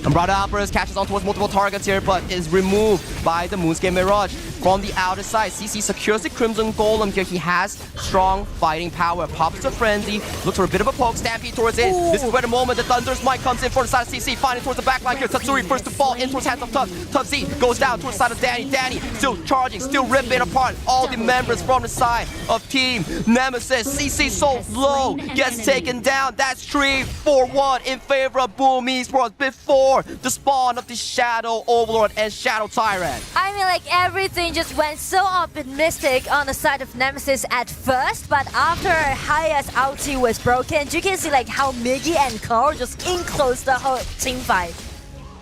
Speaker 14: Umbrella Alvarez catches on towards multiple targets here, but is removed by the Moonscape Mirage. From the outer side, CC secures the Crimson Golem here. He has strong fighting power. Pops to Frenzy, looks for a bit of a poke, stampede towards it. This is where the moment the Thunder's Might comes in for the side of CC, finding towards the backline here. Tatsuri first to fall in towards hands of Tubbs. Tubbsy goes down towards the side of Danny. Danny still charging, still ripping apart all the members from the side of Team Nemesis. CC so low, gets taken down. That's 3-4-1 in favor of Boom Esports before the spawn of the Shadow Overlord and Shadow Tyrant.
Speaker 19: I mean, like, everything just went so optimistic on the side of Nemesis at first, but after Haya's ulti was broken, you can see like how Miggy and Carl just enclosed the whole team fight.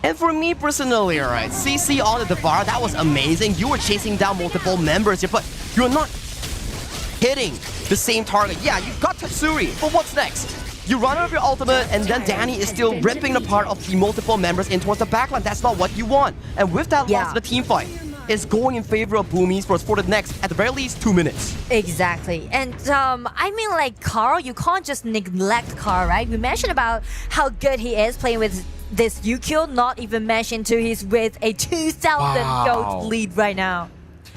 Speaker 14: And for me personally, alright, CC on the Devour, that was amazing. You were chasing down multiple members here, but you're not hitting the same target. Yeah, you got Tatsuri, but what's next? You run out of your ultimate, and then Danny is still ripping apart of the multiple members in towards the backline. That's not what you want. And with that loss to the team fight, it's going in favor of Boom Esports for the next, at the very least, 2 minutes.
Speaker 19: Exactly. And I mean, like, Carl, you can't just neglect Carl, right? We mentioned about how good he is playing with this UQ, not even mentioned to he's with a 2,000 gold lead right now.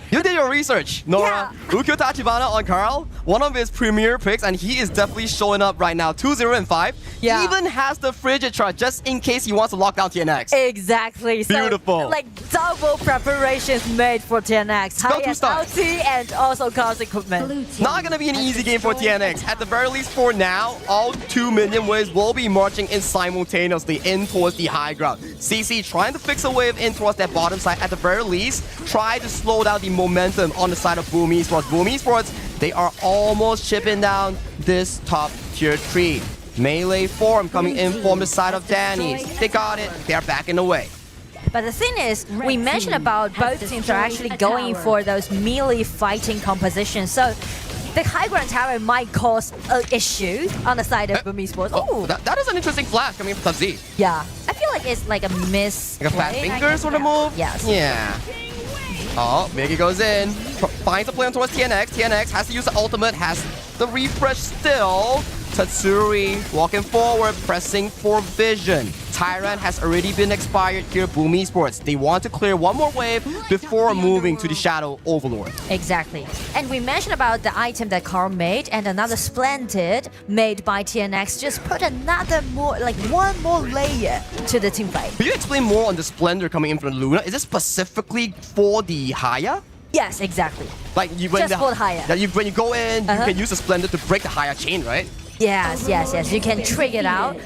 Speaker 14: You did your research, Nora. Ukyo Tachibana on Carl, one of his premier picks, and he is definitely showing up right now. 2-0 and 5.
Speaker 19: Yeah.
Speaker 14: Even has the frigid chart just in case he wants to lock down TNX.
Speaker 19: Exactly.
Speaker 14: Beautiful.
Speaker 19: So, like, double preparations made for TNX. Highest ulti and also Carl's equipment.
Speaker 14: Not gonna be an easy game for TNX. At the very least for now, all 2 minion waves will be marching in simultaneously in towards the high ground. CC trying to fix a wave in towards that bottom side. At the very least, try to slow down the momentum on the side of Boom Esports. Boom Esports, they are almost chipping down this top tier tree. Melee form coming in from the side of Danny's. They got it. They're backing away.
Speaker 19: But the thing is, we mentioned about both teams are actually going for those melee fighting compositions. So the high ground tower might cause an issue on the side of Boom Esports.
Speaker 14: Oh, that is an interesting flash coming from Tabzi.
Speaker 19: Yeah, I feel like it's like a miss.
Speaker 14: Like a fat finger sort of move?
Speaker 19: Yes.
Speaker 14: Yeah. Oh, Miggy goes in, finds a play towards TNX. TNX has to use the ultimate, has the refresh still. Tatsuri walking forward, pressing for vision. Tyrant has already been expired here, Boom Esports. They want to clear one more wave before moving to the Shadow Overlord.
Speaker 19: Exactly. And we mentioned about the item that Carl made and another Splendid made by TNX. Just put another more, like one more layer to the team fight.
Speaker 14: Could you explain more on the Splendor coming in from Luna? Is this specifically for the Haya?
Speaker 19: Yes, exactly.
Speaker 14: Like when
Speaker 19: just for the Haya.
Speaker 14: When you go in, you can use the Splendor to break the Haya chain, right?
Speaker 19: Yes, yes, yes. You can trigger it out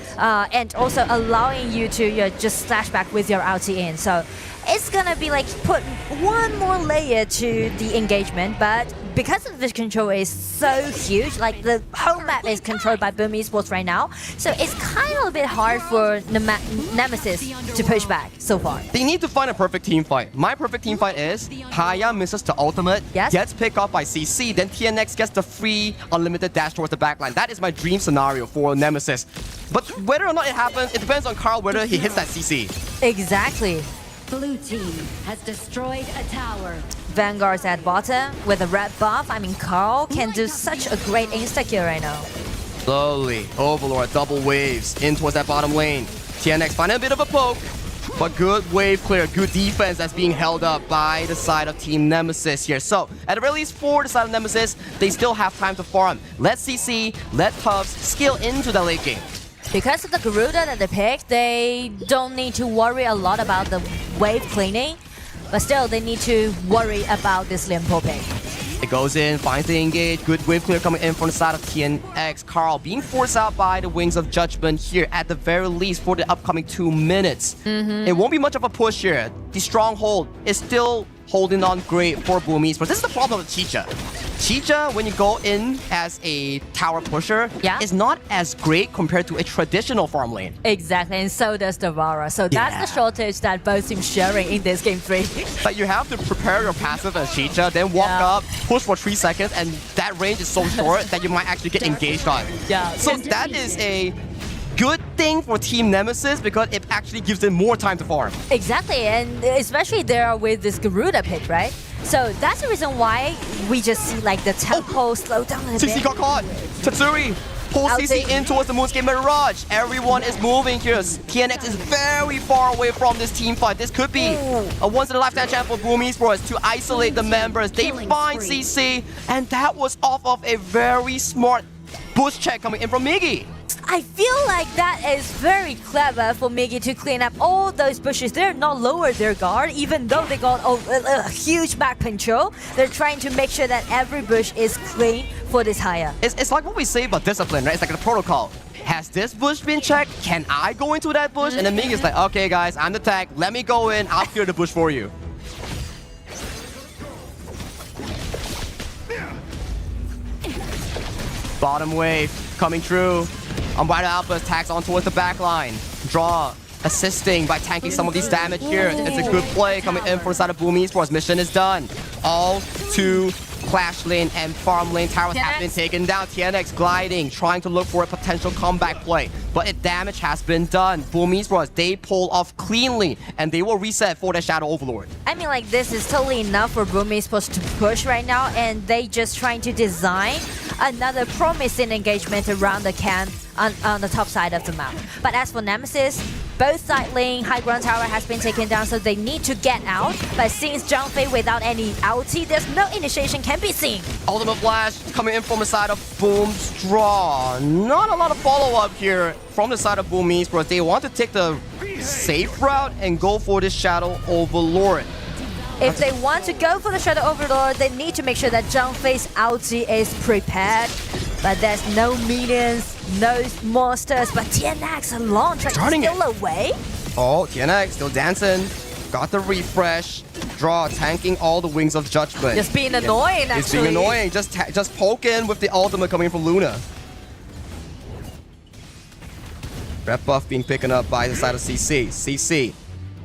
Speaker 19: and also allowing you to just slash back with your ulti in. So it's gonna be like put one more layer to the engagement, but because the vision control is so huge, like the whole map is controlled by Boom Esports right now, so it's kind of a bit hard for Nemesis to push back so far.
Speaker 14: They need to find a perfect team fight. My perfect team fight is Haya misses the ultimate, gets picked off by CC, then TNX gets the free unlimited dash towards the backline. That is my dream scenario for Nemesis. But whether or not it happens, it depends on Carl whether he hits that CC.
Speaker 19: Exactly.
Speaker 5: Blue team has destroyed a tower.
Speaker 19: Vanguard's at bottom with a red buff. I mean, Carl can do such a great insta-kill right now.
Speaker 14: Slowly, Overlord double waves in towards that bottom lane. TNX finding a bit of a poke, but good wave clear, good defense that's being held up by the side of Team Nemesis here. So, at the very least for the side of Nemesis, they still have time to farm. Let CC, let Tubbs skill into the late game.
Speaker 19: Because of the Garuda that they picked, they don't need to worry a lot about the wave cleaning, but still they need to worry about this Limpo pick.
Speaker 14: It goes in, finds the engage. Good wave clear coming in from the side of TNX. Carl being forced out by the Wings of Judgment here at the very least for the upcoming 2 minutes. It won't be much of a push here. The stronghold is still holding on great for Boom Esports. This is the problem with Chicha. Chicha, when you go in as a tower pusher, is not as great compared to a traditional farm lane.
Speaker 19: Exactly, and so does Devara. So that's the shortage that both teams sharing in this game 3.
Speaker 14: But you have to prepare your passive as Chicha, then walk up, push for 3 seconds, and that range is so short that you might actually get engaged on. So that is a good thing for Team Nemesis because it actually gives them more time to farm.
Speaker 19: Exactly, and especially there with this Garuda pick, right? So that's the reason why we just see like the tempo slow down a bit.
Speaker 14: CC got caught. Tatsuri pulls CC in towards the Moonscape Mirage. Everyone is moving here. TNX is very far away from this team fight. This could be a once-in-a-lifetime chance for Boom Esports to isolate the members. They find CC, and that was off of a very smart bush check coming in from Miggy.
Speaker 19: I feel like that is very clever for Miggy to clean up all those bushes. They're not lower their guard, even though they got a huge back control. They're trying to make sure that every bush is clean for this higher.
Speaker 14: It's like what we say about discipline, right? It's like the protocol. Has this bush been checked? Can I go into that bush? And then Miggy's like, okay guys, I'm the tag. Let me go in. I'll clear the bush for you. Bottom wave coming through. Unbridled Outburst tags on towards the back line. Draw assisting by tanking some of these damage here. It's a good play coming in from the side of Boom Esports. Mission is done. All 2 Clash lane and farm lane towers have been taken down. TNX gliding, trying to look for a potential comeback play. But damage has been done. Boom Esports, they pull off cleanly and they will reset for the Shadow Overlord.
Speaker 19: I mean, like, this is totally enough for Boom Esports to push right now, and they just trying to design another promising engagement around the camp on the top side of the map. But as for Nemesis, both side lane, high ground tower has been taken down, so they need to get out. But since Zhangfei without any ulti, there's no initiation can be seen.
Speaker 14: Ultimate Flash coming in from the side of Boom's draw. Not a lot of follow-up here from the side of Boom Esports. They want to take the safe route and go for this Shadow Overlord.
Speaker 19: If they want to go for the Shadow Overlord, they need to make sure that Zhangfei's ulti is prepared. But there's no minions, no monsters, but TNX and Launch are still away.
Speaker 14: Oh, TNX still dancing. Got the refresh. Draw, tanking all the Wings of Judgment.
Speaker 19: Just being annoying, actually.
Speaker 14: It's being annoying. Just poke in with the ultimate coming from Luna. Red buff being taken up by the side of CC. CC,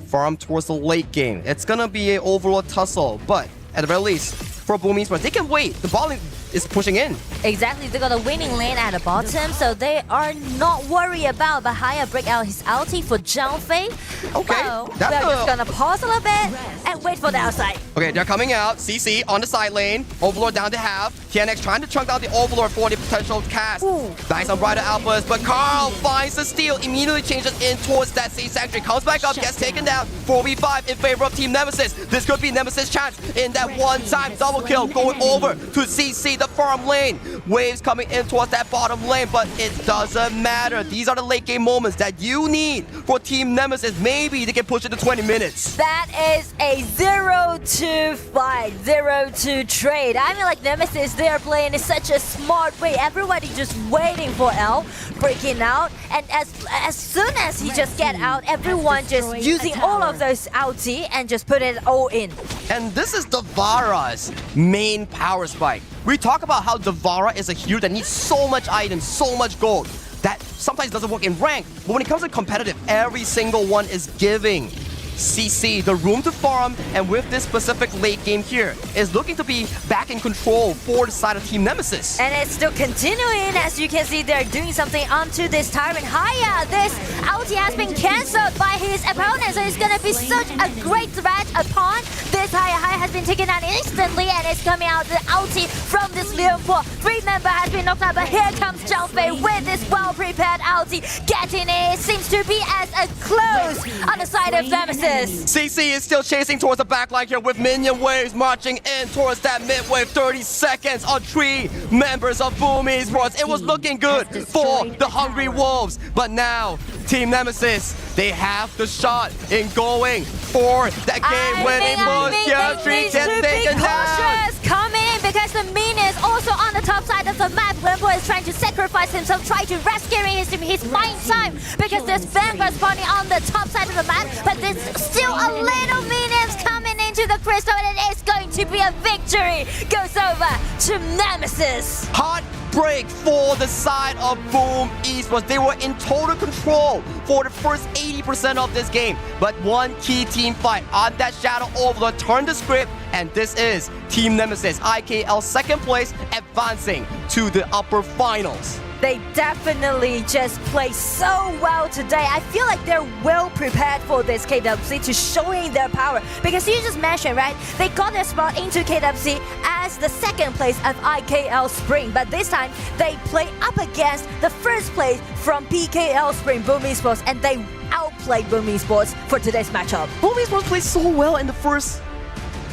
Speaker 14: farm towards the late game. It's gonna be an overall tussle, but at the very least, for Boom Esports, they can wait. The ball is pushing in.
Speaker 19: Exactly, they got a winning lane at the bottom, so they are not worried about Bahaya break out his ulti for Zhangfei.
Speaker 14: Okay,
Speaker 19: so they're just gonna pause a little bit and wait for the outside.
Speaker 14: Okay, they're coming out. CC on the side lane. Overlord down to half. TNX trying to chunk out the Overlord for the potential cast. Nice Unbridled Outburst, but Carl finds the steal. Immediately changes in towards that Sea Sanctuary. Comes back up, gets taken down. 4v5 in favor of Team Nemesis. This could be Nemesis' chance in that one-time double kill. Going over to CC, the farm lane. Waves coming in towards that bottom lane, but it doesn't matter. These are the late game moments that you need for Team Nemesis. Maybe they can push it to 20 minutes.
Speaker 19: That is a 0-2 fight, 0-2 trade. I mean, like, Nemesis, they are playing in such a smart way. Everybody just waiting for L breaking out, and as soon as he just get out, everyone just using all of those ulti and just put it all in.
Speaker 14: And this is Devara's main power spike. We talk about how Devara is a hero that needs so much items, so much gold, that sometimes doesn't work in rank. But when it comes to competitive, every single one is giving CC the room to farm, and with this specific late game here, is looking to be back in control for the side of Team Nemesis.
Speaker 19: And it's still continuing. As you can see, they're doing something onto this Tyrant. Haya, this ulti has been cancelled by his opponent, so it's gonna be such a great threat upon this Haya. Haya has been taken out instantly, and it's coming out the ulti from this Leon 4. 3 member has been knocked out, but here comes Zhangfei with this well-prepared ulti. Getting it seems to be as a close on the side of Nemesis.
Speaker 14: CC is still chasing towards the backline here with minion waves marching in towards that mid wave. 30 seconds on 3 members of Boom Esports. It was looking good for the Hungry Wolves, but now Team Nemesis, they have the shot in going for that game winning boost. Yeah, 3 gets taken down.
Speaker 19: Come in, because
Speaker 6: the minions also on the top side of the map. Limbo is trying to sacrifice himself, trying to rescue his buying time because there's Vanguard spawning on the top side of the map, but there's still a little minions coming into the crystal, and it is going to be a victory. Goes over to Nemesis.
Speaker 14: Heartbreak for the side of Boom Esports. They were in total control for the first 80% of this game, but one key team fight on that Shadow Overlord turned the script, and this is Team Nemesis, IKL second place, advancing to the upper finals.
Speaker 6: They definitely just play so well today. I feel like they're well prepared for this KWC to showing their power. Because you just mentioned, right? They got their spot into KWC as the second place of IKL Spring. But this time, they play up against the first place from PKL Spring, Boom Esports. And they outplayed Boom Esports for today's matchup.
Speaker 14: Boom Esports played so well in the first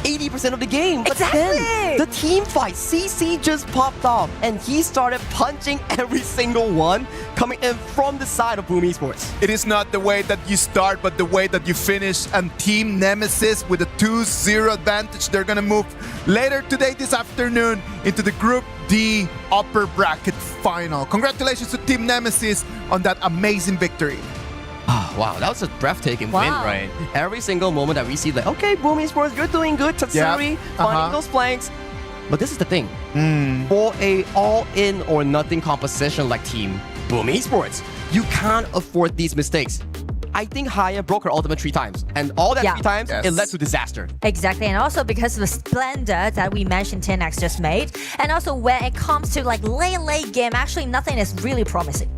Speaker 14: 80% of the game, but then the team fight, CC just popped off and he started punching every single one coming in from the side of Boom Esports.
Speaker 12: It is not the way that you start, but the way that you finish. And Team Nemesis with a 2-0 advantage, they're gonna move later today, this afternoon, into the Group D upper bracket final. Congratulations to Team Nemesis on that amazing victory.
Speaker 14: Oh, wow, that was a breathtaking win, right? Every single moment that we see, like, okay, Boom Esports, you're doing good, Tatsuri, finding those flanks. But this is the thing. For a all-in or nothing composition like Team Boom Esports, you can't afford these mistakes. I think Haya broke her ultimate 3 times, and all that 3 times, it led to disaster.
Speaker 6: Exactly, and also because of the splendor that we mentioned 10x just made, and also when it comes to like late game, actually nothing is really promising.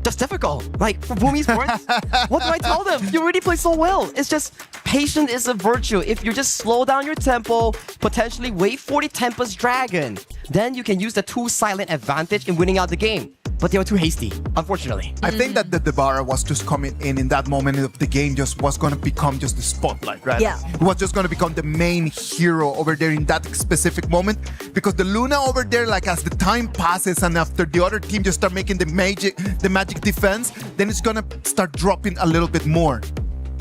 Speaker 14: That's difficult. Like, for Boom Esports, what do I tell them? You already play so well. It's just, patience is a virtue. If you just slow down your tempo, potentially wait for the Tempest Dragon, then you can use the 2 silent advantage in winning out the game. But they were too hasty, unfortunately.
Speaker 12: I think that the Devara was just coming in that moment of the game, just was going to become just the spotlight, right?
Speaker 6: Yeah.
Speaker 12: It was just going to become the main hero over there in that specific moment, because the Luna over there, like as the time passes and after the other team just start making the magic defense, then it's going to start dropping a little bit more.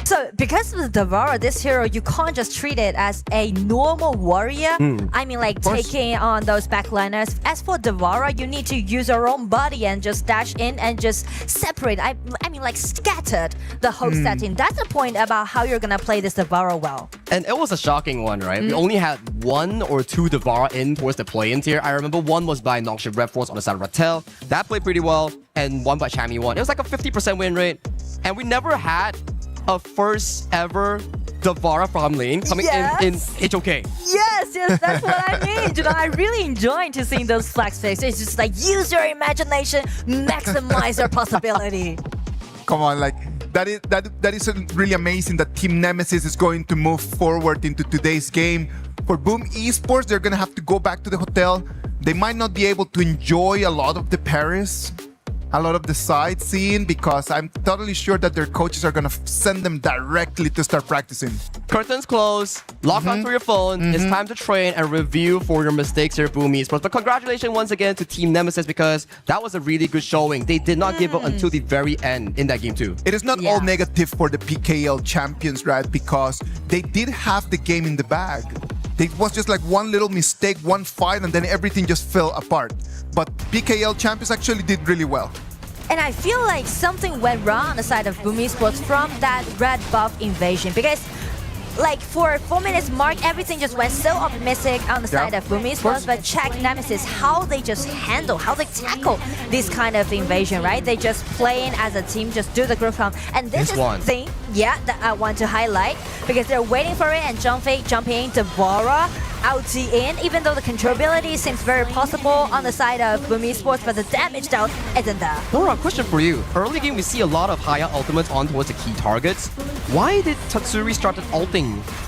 Speaker 6: So, because of the Devara, this hero, you can't just treat it as a normal warrior. I mean, like, taking on those backliners. As for Devara, you need to use your own body and just dash in and just separate. I mean, like, scattered the whole setting. That's the point about how you're gonna play this Devara well.
Speaker 14: And it was a shocking one, right? We only had 1 or 2 Devara in towards the play-in tier. I remember one was by Noxious Red Force on the side of Rattel. That played pretty well. And one by Chami won. It was like a 50% win rate. And we never had a first ever Devara from lane coming in HOK.
Speaker 6: Yes, that's what I mean. You know, I really enjoy to seeing those flex faces. It's just like, use your imagination, maximize your possibility.
Speaker 12: Come on, like, that is really amazing that Team Nemesis is going to move forward into today's game. For Boom Esports, they're gonna have to go back to the hotel. They might not be able to enjoy a lot of the Paris, a lot of the sightseeing, because I'm totally sure that their coaches are gonna send them directly to start practicing.
Speaker 14: Curtains closed, log onto your phone, it's time to train and review for your mistakes here, Boom Esports. But congratulations once again to Team Nemesis, because that was a really good showing. They did not give up until the very end in that game too.
Speaker 12: It is not all negative for the PKL champions, right? Because they did have the game in the bag. It was just like one little mistake, one fight, and then everything just fell apart. But PKL champions actually did really well.
Speaker 6: And I feel like something went wrong on the side of Boom Esports from that red buff invasion, because like for 4 minutes mark, everything just went so optimistic on the side of Boom Esports, but check Nemesis, how they just handle, how they tackle this kind of invasion, right? They just playing as a team, just do the group comp. And this is the thing, that I want to highlight, because they're waiting for it, and jumping in, Devara, ulti in, even though the controllability seems very possible on the side of Boom Esports, but the damage down isn't there.
Speaker 14: Laura, question for you. Early game, we see a lot of Haya ultimates on towards the key targets. Why did Tatsuri start ulting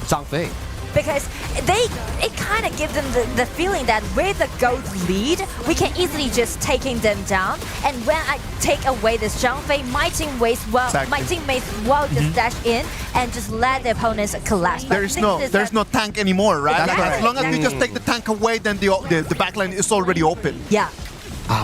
Speaker 14: Zhang Fei?
Speaker 6: Because it kind of gives them the feeling that with the gold lead, we can easily just taking them down. And when I take away this Zhang Fei, my teammates will just dash in and just let the opponents collapse.
Speaker 12: There's no tank anymore, right? Like, as long as we just take the tank away, then the backline is already open.
Speaker 6: Yeah.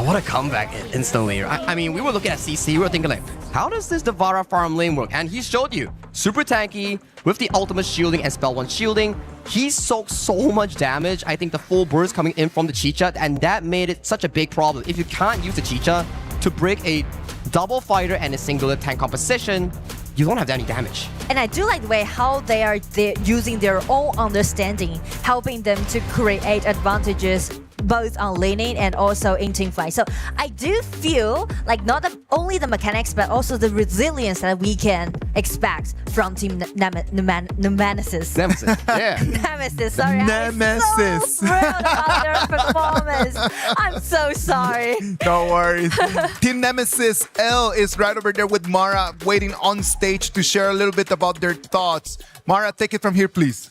Speaker 14: What a comeback instantly. I mean, we were looking at CC, we were thinking like, how does this Devara farm lane work? And he showed you. super tanky, with the ultimate shielding and spell 1 shielding. He soaked so much damage. I think the full burst coming in from the Chicha, and that made it such a big problem. If you can't use the Chicha to break a double fighter and a singular tank composition, you don't have any damage.
Speaker 6: And I do like the way how they're using their own understanding, helping them to create advantages both on laning and also in teamfight. So I do feel like not only the mechanics, but also the resilience that we can expect from Team Nemesis.
Speaker 2: Nemesis, yeah.
Speaker 6: Nemesis, sorry.
Speaker 12: Nemesis.
Speaker 6: I'm so thrilled about their performance. I'm so sorry.
Speaker 12: No worries. Team Nemesis L is right over there with Mara, waiting on stage to share a little bit about their thoughts. Mara, take it from here, please.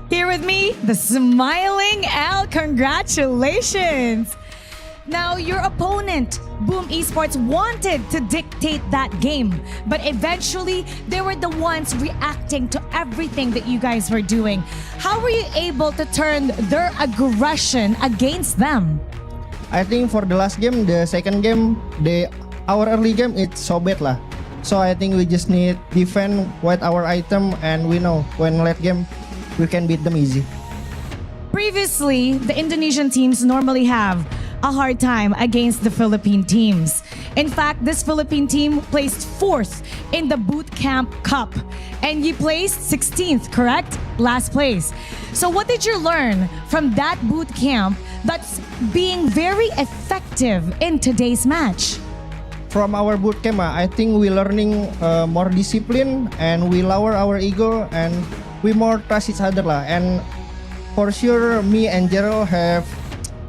Speaker 16: Here with me, the smiling L. Congratulations! Now, your opponent, Boom Esports, wanted to dictate that game, but eventually they were the ones reacting to everything that you guys were doing. How were you able to turn their aggression against them?
Speaker 7: I think for the last game, the second game, our early game, it's so bad lah. So I think we just need defend with our item, and we know when late game, we can beat them easy.
Speaker 16: Previously, the Indonesian teams normally have a hard time against the Philippine teams. In fact, this Philippine team placed 4th in the Boot Camp Cup, and you placed 16th, correct? Last place. So what did you learn from that boot camp that's being very effective in today's match?
Speaker 7: From our boot camp, I think we learning more discipline, and we lower our ego, and we more trust each other lah. And for sure, me and Jero have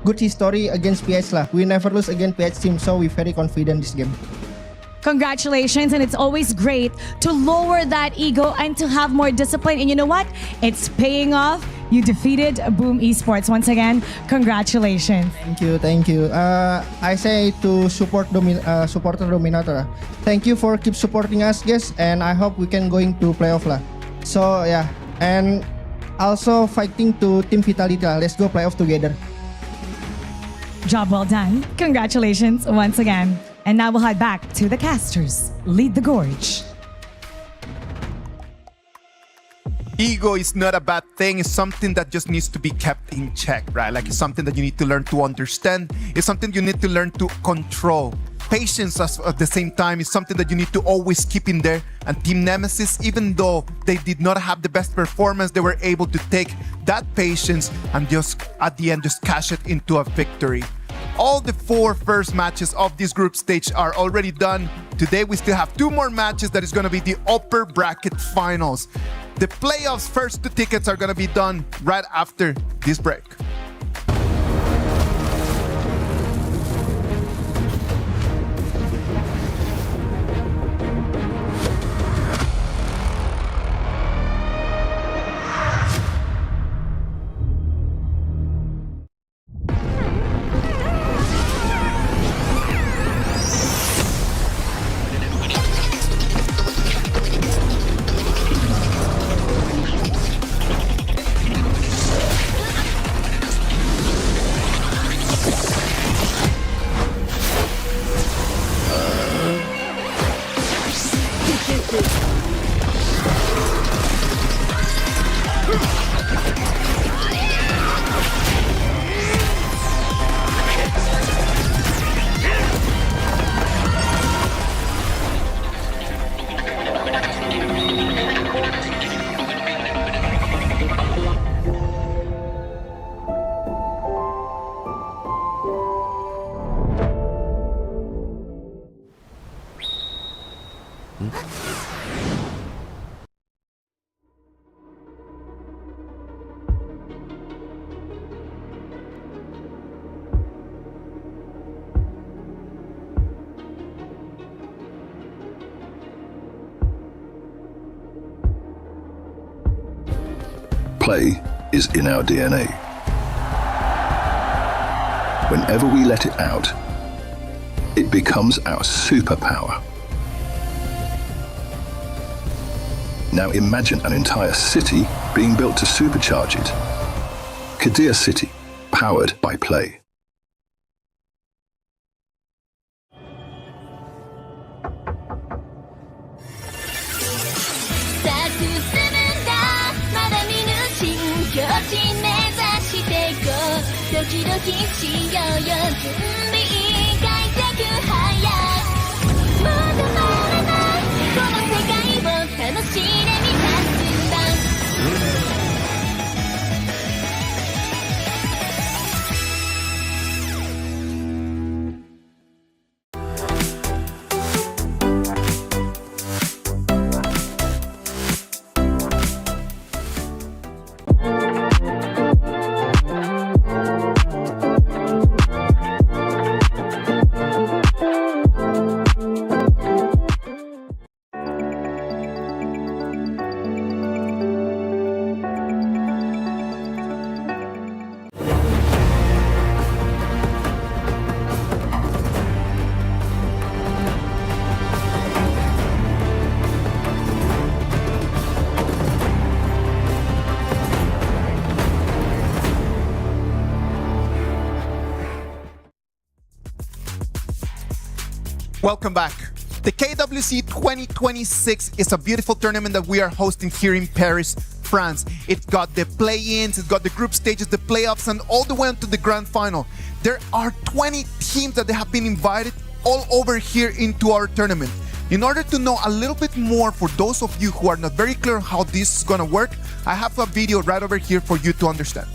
Speaker 7: good history against PH lah. We never lose against PH team, so we're very confident this game.
Speaker 16: Congratulations, and it's always great to lower that ego and to have more discipline. And you know what? It's paying off. You defeated Boom Esports once again. Congratulations.
Speaker 7: Thank you. I say to supporter Dominator, thank you for keep supporting us, guys, and I hope we can going to playoff lah. So yeah, and also fighting to Team Vitality lah. Let's go playoff together.
Speaker 16: Job well done. Congratulations once again. And now we'll head back to the casters. Lead the gorge.
Speaker 12: Ego is not a bad thing. It's something that just needs to be kept in check, right? Like, it's something that you need to learn to understand. It's something you need to learn to control. Patience at the same time is something that you need to always keep in there. And Team Nemesis, even though they did not have the best performance, they were able to take that patience and just at the end just cash it into a victory. All the 4 first matches of this group stage are already done. Today we still have 2 more matches that is going to be the upper bracket finals. The playoffs first 2 tickets are going to be done right after this break.
Speaker 15: Play is in our DNA. Whenever we let it out, it becomes our superpower. Now imagine an entire city being built to supercharge it. Kadir City, powered by play.
Speaker 8: キドキしようよ準備快適早くまだまだないこの世界を楽しんでみたんだ
Speaker 12: Welcome back. The KWC 2026 is a beautiful tournament that we are hosting here in Paris, France. It's got the play-ins, it's got the group stages, the playoffs, and all the way to the grand final. There are 20 teams that they have been invited all over here into our tournament. In order to know a little bit more for those of you who are not very clear how this is going to work, I have a video right over here for you to understand.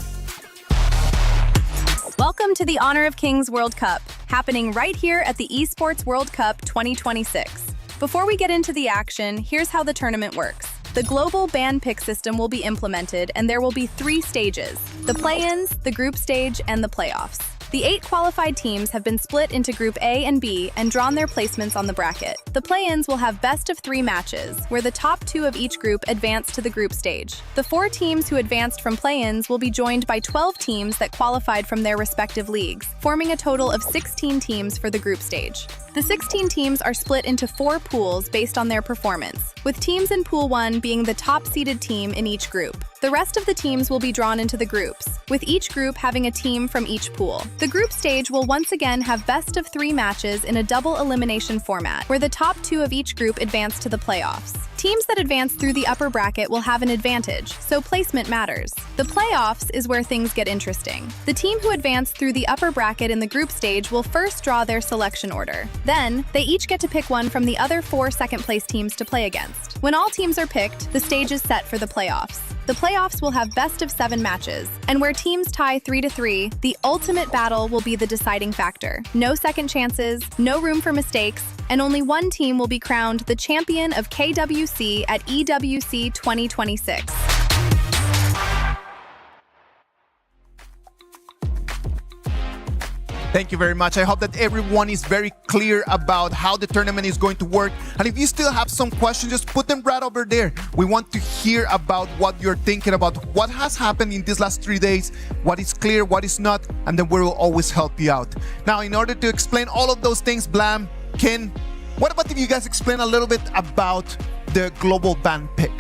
Speaker 10: Welcome to the Honor of Kings World Cup, happening right here at the Esports World Cup 2026. Before we get into the action, here's how the tournament works. The global ban pick system will be implemented, and there will be 3 stages: the play-ins, the group stage, and the playoffs. The 8 qualified teams have been split into Group A and B and drawn their placements on the bracket. The play-ins will have best of 3 matches, where the top 2 of each group advance to the group stage. The 4 teams who advanced from play-ins will be joined by 12 teams that qualified from their respective leagues, forming a total of 16 teams for the group stage. The 16 teams are split into 4 pools based on their performance, with teams in Pool 1 being the top-seeded team in each group. The rest of the teams will be drawn into the groups, with each group having a team from each pool. The group stage will once again have best of 3 matches in a double elimination format, where the top 2 of each group advance to the playoffs. Teams that advance through the upper bracket will have an advantage, so placement matters. The playoffs is where things get interesting. The team who advanced through the upper bracket in the group stage will first draw their selection order. Then, they each get to pick one from the other 4 second-place teams to play against. When all teams are picked, the stage is set for the playoffs. The playoffs will have best of 7 matches, and where teams tie 3-3, the ultimate battle will be the deciding factor. No second chances, no room for mistakes, and only one team will be crowned the champion of KWC at EWC 2026.
Speaker 12: Thank you very much. I hope that everyone is very clear about how the tournament is going to work. And if you still have some questions, just put them right over there. We want to hear about what you're thinking about, what has happened in these last 3 days, what is clear, what is not, and then we will always help you out. Now, in order to explain all of those things, Blam, Ken, what about if you guys explain a little bit about the global ban pick?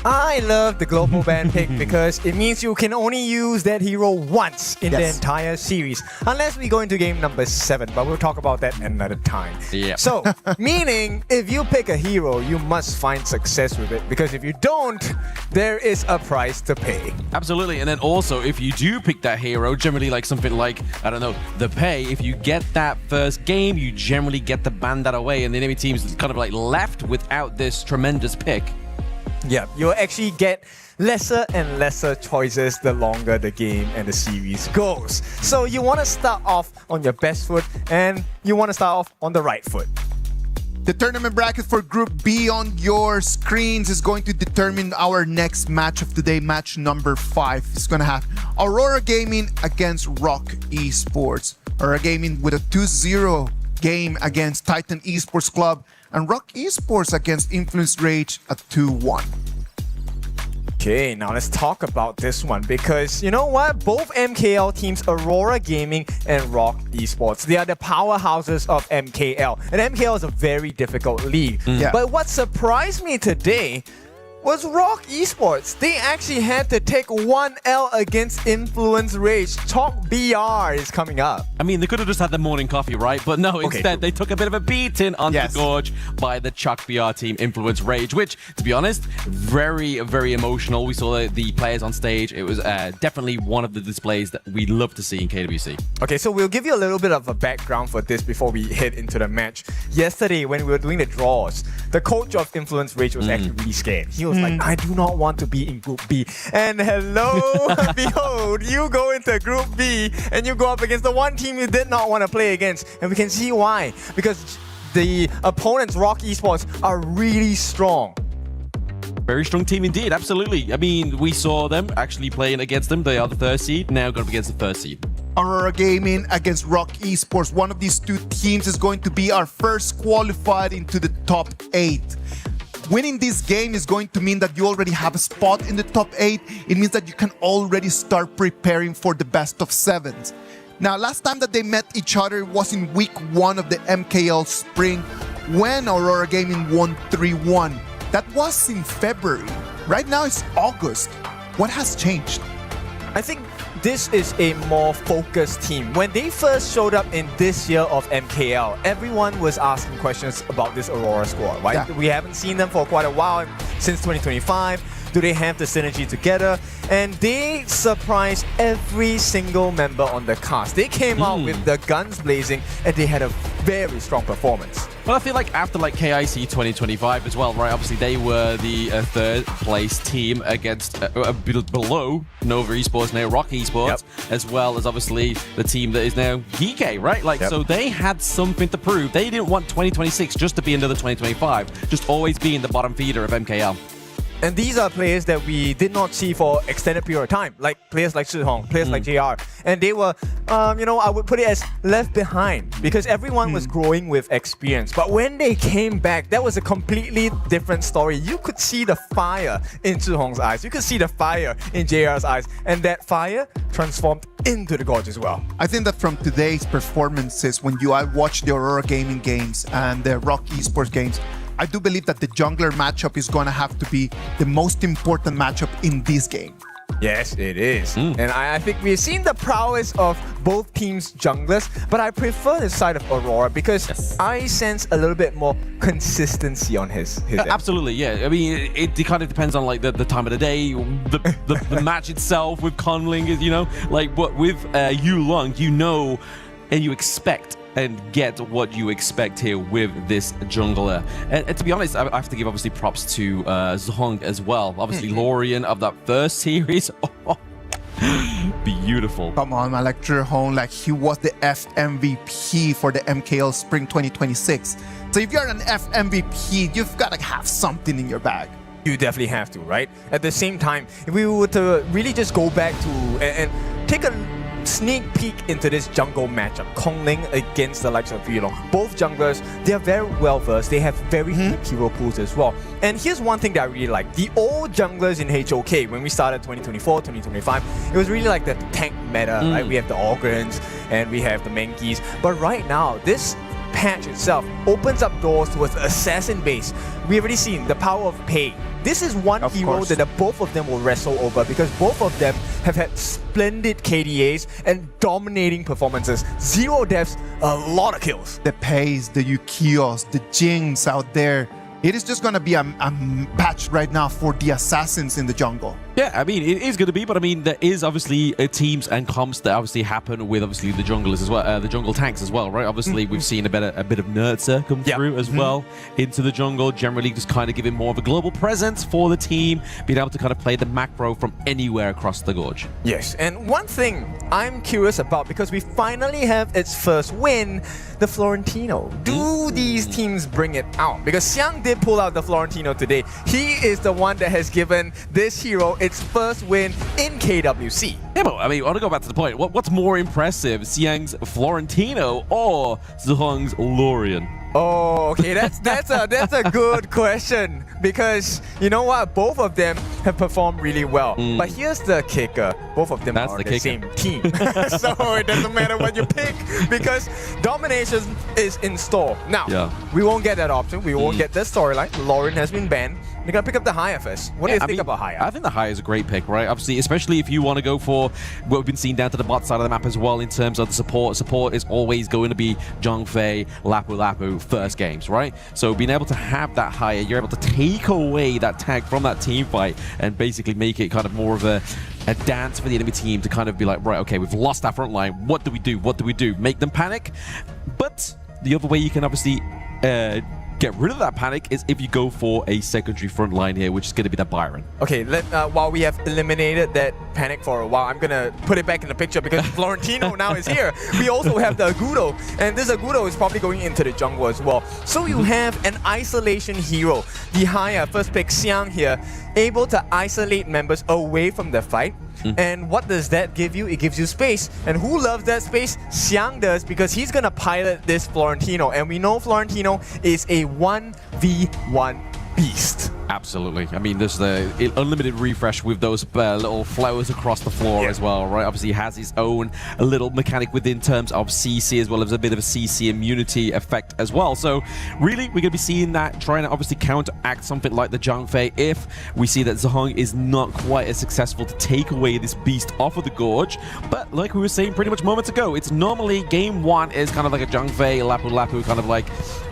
Speaker 4: I love the global ban pick because it means you can only use that hero once in the entire series, unless we go into game number 7, but we'll talk about that another time.
Speaker 13: Yeah.
Speaker 4: So, meaning if you pick a hero, you must find success with it, because if you don't, there is a price to pay.
Speaker 18: Absolutely. And then also, if you do pick that hero, generally like something like, I don't know, the pay, if you get that first game, you generally get to ban that away, and the enemy team's kind of like left without this tremendous pick.
Speaker 4: Yeah, you'll actually get lesser and lesser choices the longer the game and the series goes. So you want to start off on your best foot, and you want to start off on the right foot.
Speaker 12: The tournament bracket for Group B on your screens is going to determine our next match of today, match number 5. It's going to have Aurora Gaming against Rock Esports. Aurora Gaming with a 2-0 game against Titan Esports Club, and Rock Esports against Influence Rage at 2-1.
Speaker 4: Okay, now let's talk about this one, because you know what? Both MKL teams, Aurora Gaming and Rock Esports, they are the powerhouses of MKL. And MKL is a very difficult league.
Speaker 12: Yeah.
Speaker 4: But what surprised me today
Speaker 3: was Rock Esports. They actually had to take 1L against Influence Rage. Chalk BR is coming up.
Speaker 18: I mean, they could have just had the morning coffee, right? But no, instead they took a bit of a beating on the gorge by the Chuck BR team, Influence Rage, which, to be honest, very, very emotional. We saw the players on stage. It was definitely one of the displays that we love to see in KWC.
Speaker 3: Okay, so we'll give you a little bit of a background for this before we head into the match. Yesterday, when we were doing the draws, the coach of Influence Rage was actually really scared. He was like, I do not want to be in Group B. And hello, behold, you go into Group B and you go up against the one team you did not want to play against. And we can see why. Because the opponents, Rock Esports, are really strong.
Speaker 18: Very strong team indeed, absolutely. I mean, we saw them actually playing against them. They are the third seed, now going up against the first seed.
Speaker 12: Aurora Gaming against Rock Esports. One of these two teams is going to be our first qualified into the top 8. Winning this game is going to mean that you already have a spot in the top 8. It means that you can already start preparing for the best of 7s. Now, last time that they met each other was in week 1 of the MKL Spring when Aurora Gaming won 3-1. That was in February. Right now it's August. What has changed?
Speaker 3: I think this is a more focused team. When they first showed up in this year of MKL, everyone was asking questions about this Aurora squad, right? Yeah. We haven't seen them for quite a while, since 2025. Do they have the synergy together? And they surprised every single member on the cast. They came out with the guns blazing and they had a very strong performance.
Speaker 18: Well, I feel like after KIC 2025 as well, right? Obviously, they were the third place team against below Nova Esports, now Rock Esports, as well as obviously the team that is now DK, right? So they had something to prove. They didn't want 2026 just to be another 2025, just always being the bottom feeder of MKL.
Speaker 3: And these are players that we did not see for extended period of time, like players like Shihong, players like JR. And they were, I would put it as left behind because everyone was growing with experience. But when they came back, that was a completely different story. You could see the fire in Shihong's eyes. You could see the fire in JR's eyes. And that fire transformed into the Gorge as well.
Speaker 12: I think that from today's performances, when I watch the Aurora Gaming games and the Rock Esports games, I do believe that the jungler matchup is going to have to be the most important matchup in this game.
Speaker 3: Yes, it is. And I think we've seen the prowess of both teams' junglers, but I prefer the side of Aurora because I sense a little bit more consistency on his
Speaker 18: Absolutely, yeah. I mean, it kind of depends on the time of the day, the match itself with Conling is, but with Yulong, and you expect and get what you expect here with this jungler. And to be honest, I have to give obviously props to Zhong as well. Obviously, Lorian of that first series. Beautiful.
Speaker 12: Come on, man. Zhong, he was the FMVP for the MKL Spring 2026. So if you're an FMVP, you've got to have something in your bag.
Speaker 3: You definitely have to, right? At the same time, if we were to really just go back to and take a sneak peek into this jungle matchup, Conling against the likes of Yulong. Both junglers, they are very well versed. They have very deep hero pools as well. And here's one thing that I really like. The old junglers in HOK, when we started 2024, 2025, it was really like the tank meta, right? We have the Ogrins and we have the Menkeys. But right now, this patch itself opens up doors towards the assassin base. We've already seen the power of Pei. This is one hero that both of them will wrestle over because both of them have had splendid KDAs and dominating performances. 0 deaths, a lot of kills.
Speaker 12: The Peis, the Yukios, the Jings out there. It is just going to be a patch right now for the assassins in the jungle.
Speaker 18: Yeah, I mean, it is going to be, but I mean, there is obviously teams and comps that obviously happen with obviously the junglers as well, the jungle tanks as well, right? Obviously, we've seen a bit of Nurture come through as well into the jungle, generally just kind of giving more of a global presence for the team, being able to kind of play the macro from anywhere across the gorge.
Speaker 3: Yes, and one thing I'm curious about, because we finally have its first win, the Florentino. Do these teams bring it out? Because Xiang did pull out the Florentino today. He is the one that has given this hero its first win in KWC.
Speaker 18: Yeah, but I mean, I want to go back to the point. What's more impressive, Xiang's Florentino or Zhong's Lorian?
Speaker 3: Oh, okay, that's a good question, because you know what, both of them have performed really well. But here's the kicker: both of them are on the same team, so it doesn't matter what you pick because domination is in store. Now, we won't get that option. We won't get the storyline. Lauren has been banned. We're going to pick up the Haya first. What do you think about Haya?
Speaker 18: I think the Haya is a great pick, right? Obviously, especially if you want to go for what we've been seeing down to the bot side of the map as well in terms of the support. Support is always going to be Zhongfei, Lapu Lapu first games, right? So being able to have that Haya, you're able to take away that tag from that team fight and basically make it kind of more of a dance for the enemy team to kind of be like, right, okay, we've lost our front line. What do we do? What do we do? Make them panic? But the other way you can obviously get rid of that panic is if you go for a secondary front line here, which is going to be the Byron.
Speaker 3: Okay, while we have eliminated that panic for a while, I'm going to put it back in the picture because Florentino now is here. We also have the Agudo, and this Agudo is probably going into the jungle as well. So you have an isolation hero. The Haya, first pick Xiang here, able to isolate members away from the fight. And what does that give you? It gives you space. And who loves that space? Xiang does, because he's going to pilot this Florentino. And we know Florentino is a 1v1 beast.
Speaker 18: Absolutely. I mean, there's the unlimited refresh with those little flowers across the floor as well, right? Obviously, he has his own little mechanic within terms of CC, as well as a bit of a CC immunity effect as well. So, really, we're going to be seeing that, trying to obviously counteract something like the Zhongfei if we see that Zhong is not quite as successful to take away this beast off of the Gorge. But, like we were saying pretty much moments ago, it's normally game one is kind of like a Zhongfei, Lapu Lapu, kind of like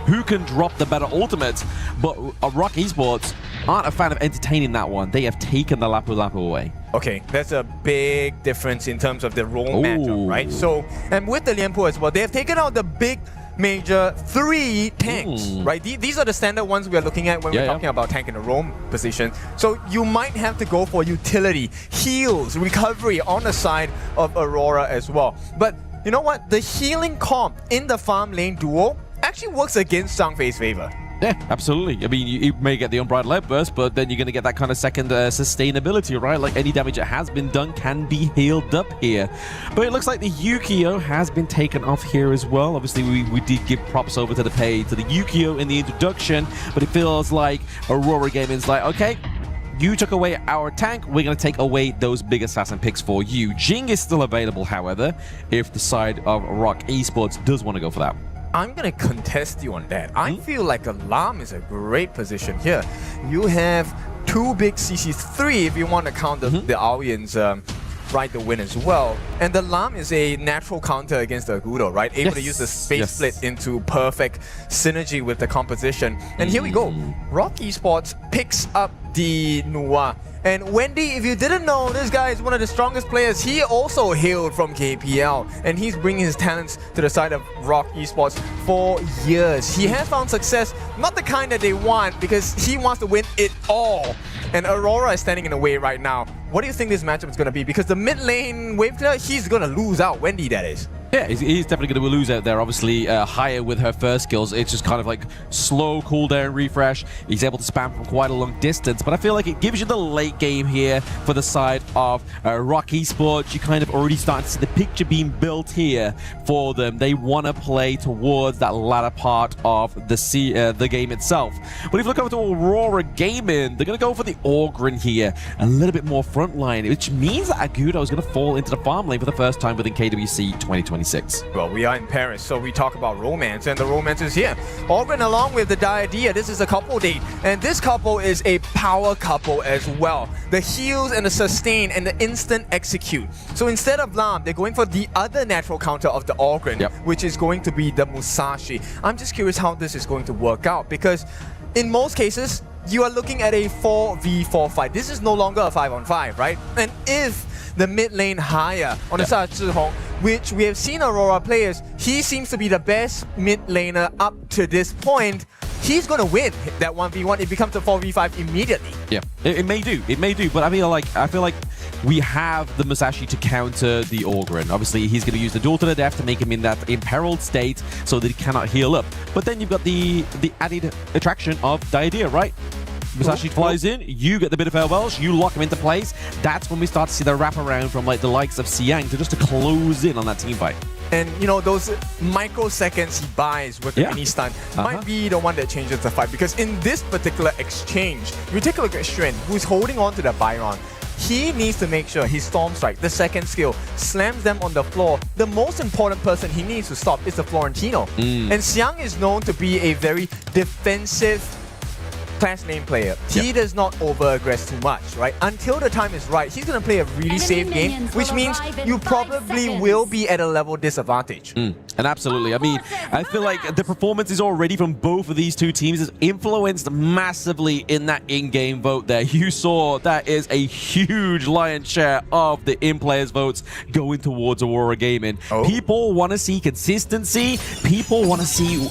Speaker 18: who can drop the better ultimate. But Rock Esports aren't a fan of entertaining that one. They have taken the Lapu Lapu away.
Speaker 3: Okay, that's a big difference in terms of the role matchup, right? So, and with the Lianpo as well, they have taken out the big major 3 tanks, right? These are the standard ones we are looking at when we're talking about tank in the roam position. So you might have to go for utility, heals, recovery on the side of Aurora as well. But you know what? The healing comp in the farm lane duo actually works against Zhongfei's favor.
Speaker 18: Yeah, absolutely. I mean, you may get the Unbridled Burst, but then you're going to get that kind of second sustainability, right? Like any damage that has been done can be healed up here. But it looks like the Yukio has been taken off here as well. Obviously, we did give props over to the Yukio in the introduction, but it feels like Aurora Gaming's like, okay, you took away our tank, we're going to take away those big assassin picks for you. Jing is still available, however, if the side of Rock Esports does want to go for that.
Speaker 3: I'm going to contest you on that. I feel like Alarm is a great position here. You have 2 big CCs, 3 if you want to count the Aoyans ride the win as well. And the Lam is a natural counter against the Agudo, right? Able to use the space split into perfect synergy with the composition. And here we go. Rock Esports picks up the Nua. And Wendy, if you didn't know, this guy is one of the strongest players. He also hailed from KPL, and he's bringing his talents to the side of Rock Esports for years. He has found success, not the kind that they want, because he wants to win it all. And Aurora is standing in the way right now. What do you think this matchup is going to be? Because the mid lane wave clear, he's going to lose out. Wendy, that is.
Speaker 18: Yeah, he's definitely going to lose out there. Obviously, Haya with her first skills, it's just kind of like slow cooldown refresh. He's able to spam from quite a long distance, but I feel like it gives you the late game here for the side of Rock Esports. You kind of already starting to see the picture being built here for them. They want to play towards that latter part of the game itself. But if you look over to Aurora Gaming, they're going to go for the Orgrin here, a little bit more frontline, which means that Agudo is going to fall into the farm lane for the first time within KWC 2026.
Speaker 3: Well, we are in Paris, so we talk about romance, and the romance is here. Orgrin along with the Diadea, this is a couple date, and this couple is a power couple as well. The heals and the sustain and the instant execute. So instead of Lam, they're going for the other natural counter of the Orgrin, which is going to be the Musashi. I'm just curious how this is going to work out, because in most cases, you are looking at a 4v4 fight. This is no longer a 5-on-5, right? And if the mid lane Haya on the side of Zhihong, which we have seen Aurora players, he seems to be the best mid laner up to this point. He's going to win that 1v1. It becomes a 4v5 immediately.
Speaker 18: Yeah, it may do. It may do. But I feel like we have the Musashi to counter the Orgrin. Obviously, he's going to use the duel to the death to make him in that imperiled state so that he cannot heal up. But then you've got the added attraction of Diadea, right? Musashi flies in, you get the bit of farewells, you lock him into place. That's when we start to see the wraparound from like the likes of Xiang to close in on that team fight.
Speaker 3: And you know, those microseconds he buys with the mini stun might be the one that changes the fight. Because in this particular exchange, you take a look at Shren, who's holding on to the Byron. He needs to make sure his Storm Strike, the second skill, slams them on the floor. The most important person he needs to stop is the Florentino. And Xiang is known to be a very defensive
Speaker 4: class lane player. He does not over-aggress too much, right? Until the time is right, he's going to play a really safe game, which means you probably will be at a level disadvantage.
Speaker 18: And absolutely, I mean, I feel like the performances already from both of these two teams is influenced massively in that in-game vote there. You saw that is a huge lion's share of the in-players votes going towards Aurora Gaming. People want to see consistency, people want to see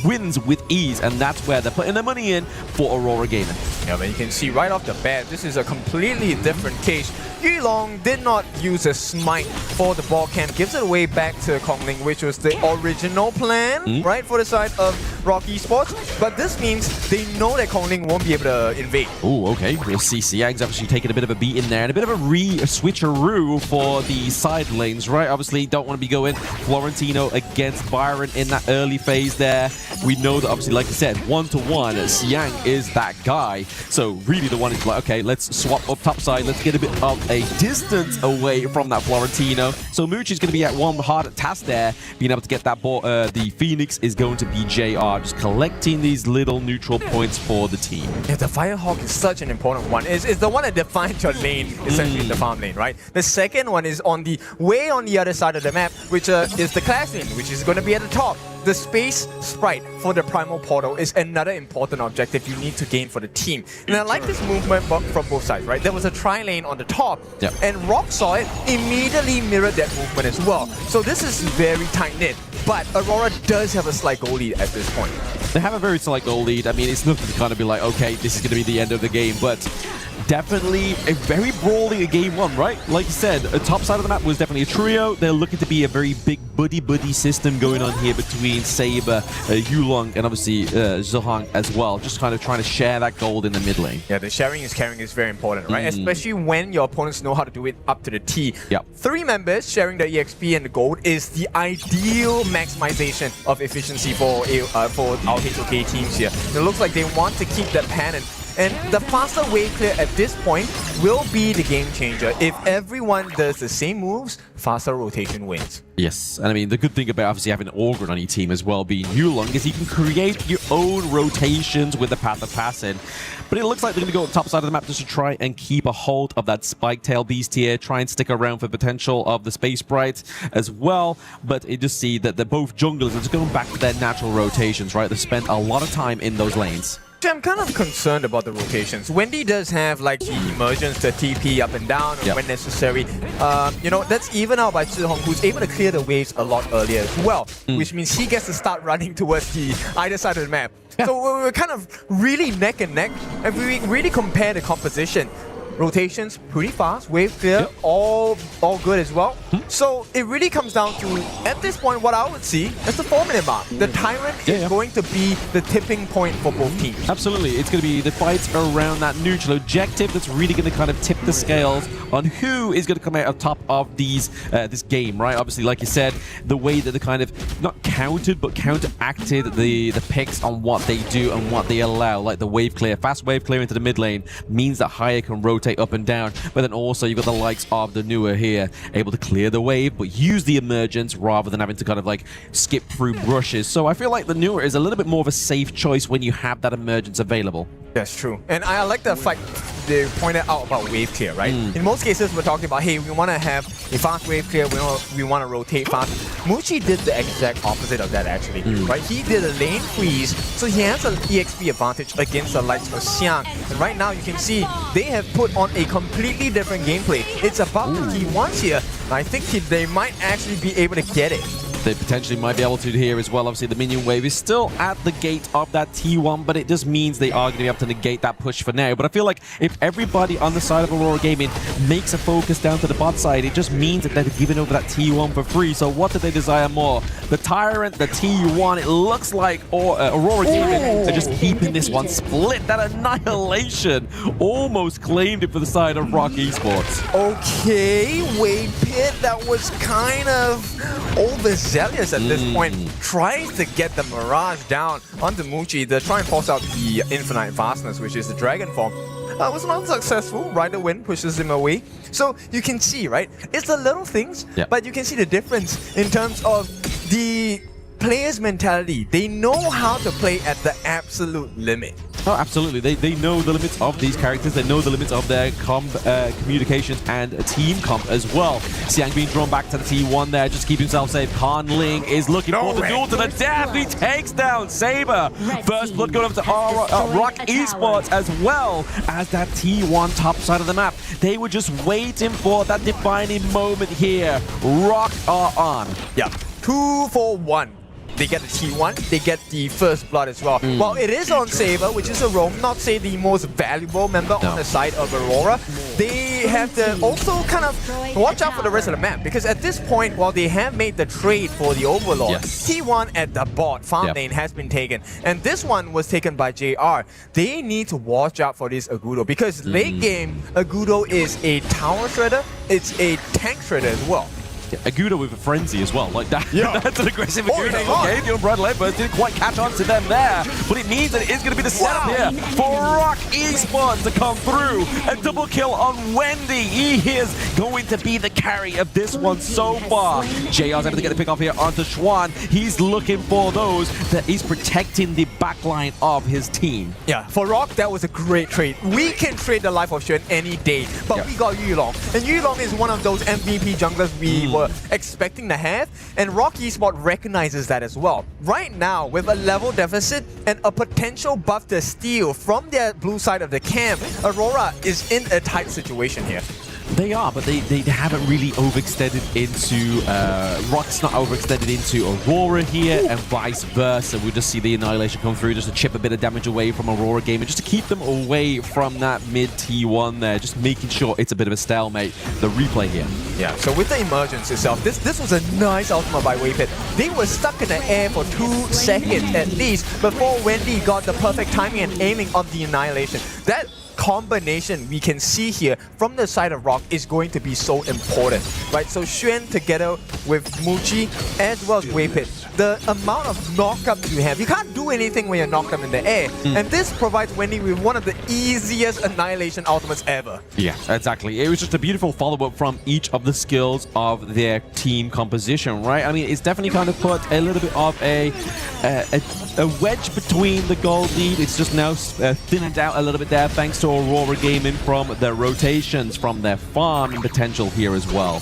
Speaker 18: wins with ease, and that's where they're putting their money in for Aurora Gaming.
Speaker 4: Yeah, but you can see right off the bat, this is a completely different case. Yulong did not use a smite for the ball camp, gives it away back to Kongling, which was the original plan, right, for the side of Rock Esports. But this means they know that Kongling won't be able to invade.
Speaker 18: Oh, okay. We'll see Siang's actually taking a bit of a beat in there and a bit of a switcheroo for the side lanes, right? Obviously, don't want to be going Florentino against Byron in that early phase there. We know that, obviously, like I said, 1-to-1, Siang is that guy. So really the one is like, okay, let's swap up top side. Let's get a bit of a distance away from that Florentino. So Muchi's going to be at one hard task there, being able to get that ball. The Phoenix is going to be JR, just collecting these little neutral points for the team.
Speaker 4: Yeah, the Firehawk is such an important one. It's the one that defines your lane, essentially the farm lane, right? The second one is on the way on the other side of the map, which is the class lane, which is going to be at the top. The space sprite for the Primal Portal is another important objective you need to gain for the team. And I like this movement from both sides, right? There was a tri-lane on the top, and Rock saw it, immediately mirrored that movement as well. So this is very tight-knit, but Aurora does have a slight goal lead at this point.
Speaker 18: They have a very slight goal lead. I mean, it's nothing to kind of be like, okay, this is going to be the end of the game, but definitely a very brawling game one, right? Like you said, the top side of the map was definitely a trio. They're looking to be a very big buddy system going on here between Saber, Yulong, and obviously Zohang as well. Just kind of trying to share that gold in the mid lane.
Speaker 4: Yeah, the sharing is caring is very important, right? Especially when your opponents know how to do it up to the T.
Speaker 18: Yep.
Speaker 4: 3 members sharing the EXP and the gold is the ideal maximization of efficiency for our HOK teams here. It looks like they want to keep that pattern. And the faster wave clear at this point will be the game changer. If everyone does the same moves, faster rotation wins.
Speaker 18: Yes, and I mean, the good thing about obviously having Orgren on your team as well, being Yulong, is you can create your own rotations with the Path of Passing. But it looks like they're going to go on the top side of the map just to try and keep a hold of that Spike Tail Beast here, try and stick around for the potential of the Space Sprite as well. But you just see that they're both junglers, they're just going back to their natural rotations, right? They've spent a lot of time in those lanes.
Speaker 4: I'm kind of concerned about the rotations. Wendy does have like the emergence, the TP up and down when necessary. You know, that's even out by Zhihong, who's able to clear the waves a lot earlier as well, which means he gets to start running towards the either side of the map. So we're kind of really neck and neck, and we really compare the composition. Rotations pretty fast, wave clear, all good as well. So it really comes down to, at this point, what I would see is the 4-minute mark. The Tyrant is going to be the tipping point for both teams.
Speaker 18: Absolutely, it's going to be the fights around that neutral objective that's really going to kind of tip the scales on who is going to come out on top of this game, right? Obviously, like you said, the way that they kind of not countered but counteracted the picks on what they do and what they allow, like the wave clear, fast wave clear into the mid lane means that Haya can rotate up and down, but then also you've got the likes of the Newer here able to clear the wave but use the emergence rather than having to kind of like skip through brushes. So I feel like the Newer is a little bit more of a safe choice when you have that emergence available.
Speaker 4: That's true. And I like the fact they pointed out about wave clear, right? In most cases, we're talking about, hey, we want to have a fast wave clear, we want to rotate fast. Muchi did the exact opposite of that, actually, right? He did a lane freeze, so he has an EXP advantage against the likes of Xiang. And right now, you can see they have put on a completely different gameplay. It's about what he wants here. I think they might actually be able to get it.
Speaker 18: They potentially might be able to here as well. Obviously, the minion wave is still at the gate of that T1, but it just means they are going to be able to negate that push for now. But I feel like if everybody on the side of Aurora Gaming makes a focus down to the bot side, it just means that they're giving over that T1 for free. So what do they desire more? The Tyrant, the T1, it looks like Aurora Gaming are just keeping this one split. That Annihilation almost claimed it for the side of Rock Esports.
Speaker 4: Okay, Wave Pit, that was kind of overzealous at this point. Tries to get the Mirage down onto Muchi to try and force out the Infinite Fastness, which is the Dragon Form. Was not successful. Rider Wind pushes him away. So you can see, right? It's the little things, but you can see the difference in terms of the players' mentality. They know how to play at the absolute limit.
Speaker 18: Oh, absolutely. They know the limits of these characters. They know the limits of their communications and team comp as well. Xiang being drawn back to the T1 there, just keep himself safe. Conling is looking for the duel to the death. He takes down Saber. First blood going up to Rock Esports as well as that T1 top side of the map. They were just waiting for that defining moment here. Rock are on.
Speaker 3: Yeah, 2 for 1. They get the T1, they get the first blood as well. Well, it is on Saber, which is a roam, not say the most valuable member on the side of Aurora. They have to also kind of watch out for the rest of the map, because at this point, while they have made the trade for the Overlord, T1 at the bot farm lane has been taken, and this one was taken by JR. They need to watch out for this Agudo, because late game, Agudo is a tower shredder, it's a tank shredder as well.
Speaker 18: Agudo with a frenzy as well, like that. That's an aggressive Agudo. Okay, the Unbridled Leopard didn't quite catch on to them there, but it means that it is going to be the setup here for Rock Esports to come through. A double kill on Wendy. He is going to be the carry of this one so far. JR's able to get the pick off here onto Schwan. He's looking for those that he's protecting the backline of his team.
Speaker 3: Yeah, for Rock, that was a great trade. We can trade the life of Xuan any day, but we got Yulong. And Yulong is one of those MVP junglers we were expecting to have, and Rock Esports recognizes that as well. Right now, with a level deficit and a potential buff to steal from their blue side of the camp, Aurora is in a tight situation here.
Speaker 18: They are, but they haven't really overextended into... Rock's not overextended into Aurora here, and vice versa. We just see the Annihilation come through just to chip a bit of damage away from Aurora Gaming, just to keep them away from that mid T1 there, just making sure it's a bit of a stalemate. The replay here.
Speaker 3: Yeah, so with the emergence itself, this was a nice ultimate by Wavepit. They were stuck in the air for 2 seconds at least before Wendy got the perfect timing and aiming of the Annihilation. That combination we can see here from the side of Rock is going to be so important, right? So Xuan together with Muchi as well as Wavepit, the amount of knockup you have, you can't do anything when you're knocked up in the air, and this provides Wendy with one of the easiest Annihilation ultimates ever.
Speaker 18: Yeah, exactly. It was just a beautiful follow-up from each of the skills of their team composition, right? I mean, it's definitely kind of put a little bit of a wedge between the gold lead. It's just now thinned out a little bit there thanks to Aurora Gaming from their rotations, from their farming potential here as well.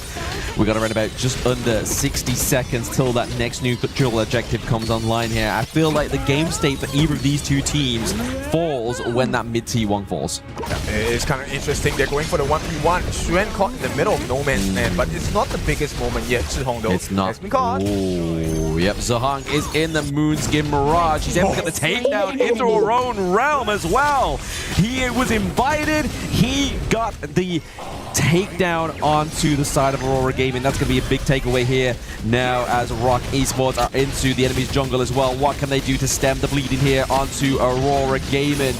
Speaker 18: We got around about just under 60 seconds till that next neutral objective comes online here. I feel like the game state for either of these two teams falls when that mid T1 falls.
Speaker 3: Yeah, it's kind of interesting. They're going for the 1v1. Xuan caught in the middle of no man's land, but it's not the biggest moment yet. Zhihong though
Speaker 18: it's not.
Speaker 3: has been caught.
Speaker 18: Ooh, yep, Zhihong is in the Moonskin Mirage. He's able to get the takedown into her own realm as well. He was invited. He got the takedown onto the side of Aurora Gaming. That's going to be a big takeaway here now as Rock Esports are into the enemy's jungle as well. What can they do to stem the bleeding here onto Aurora Gaming?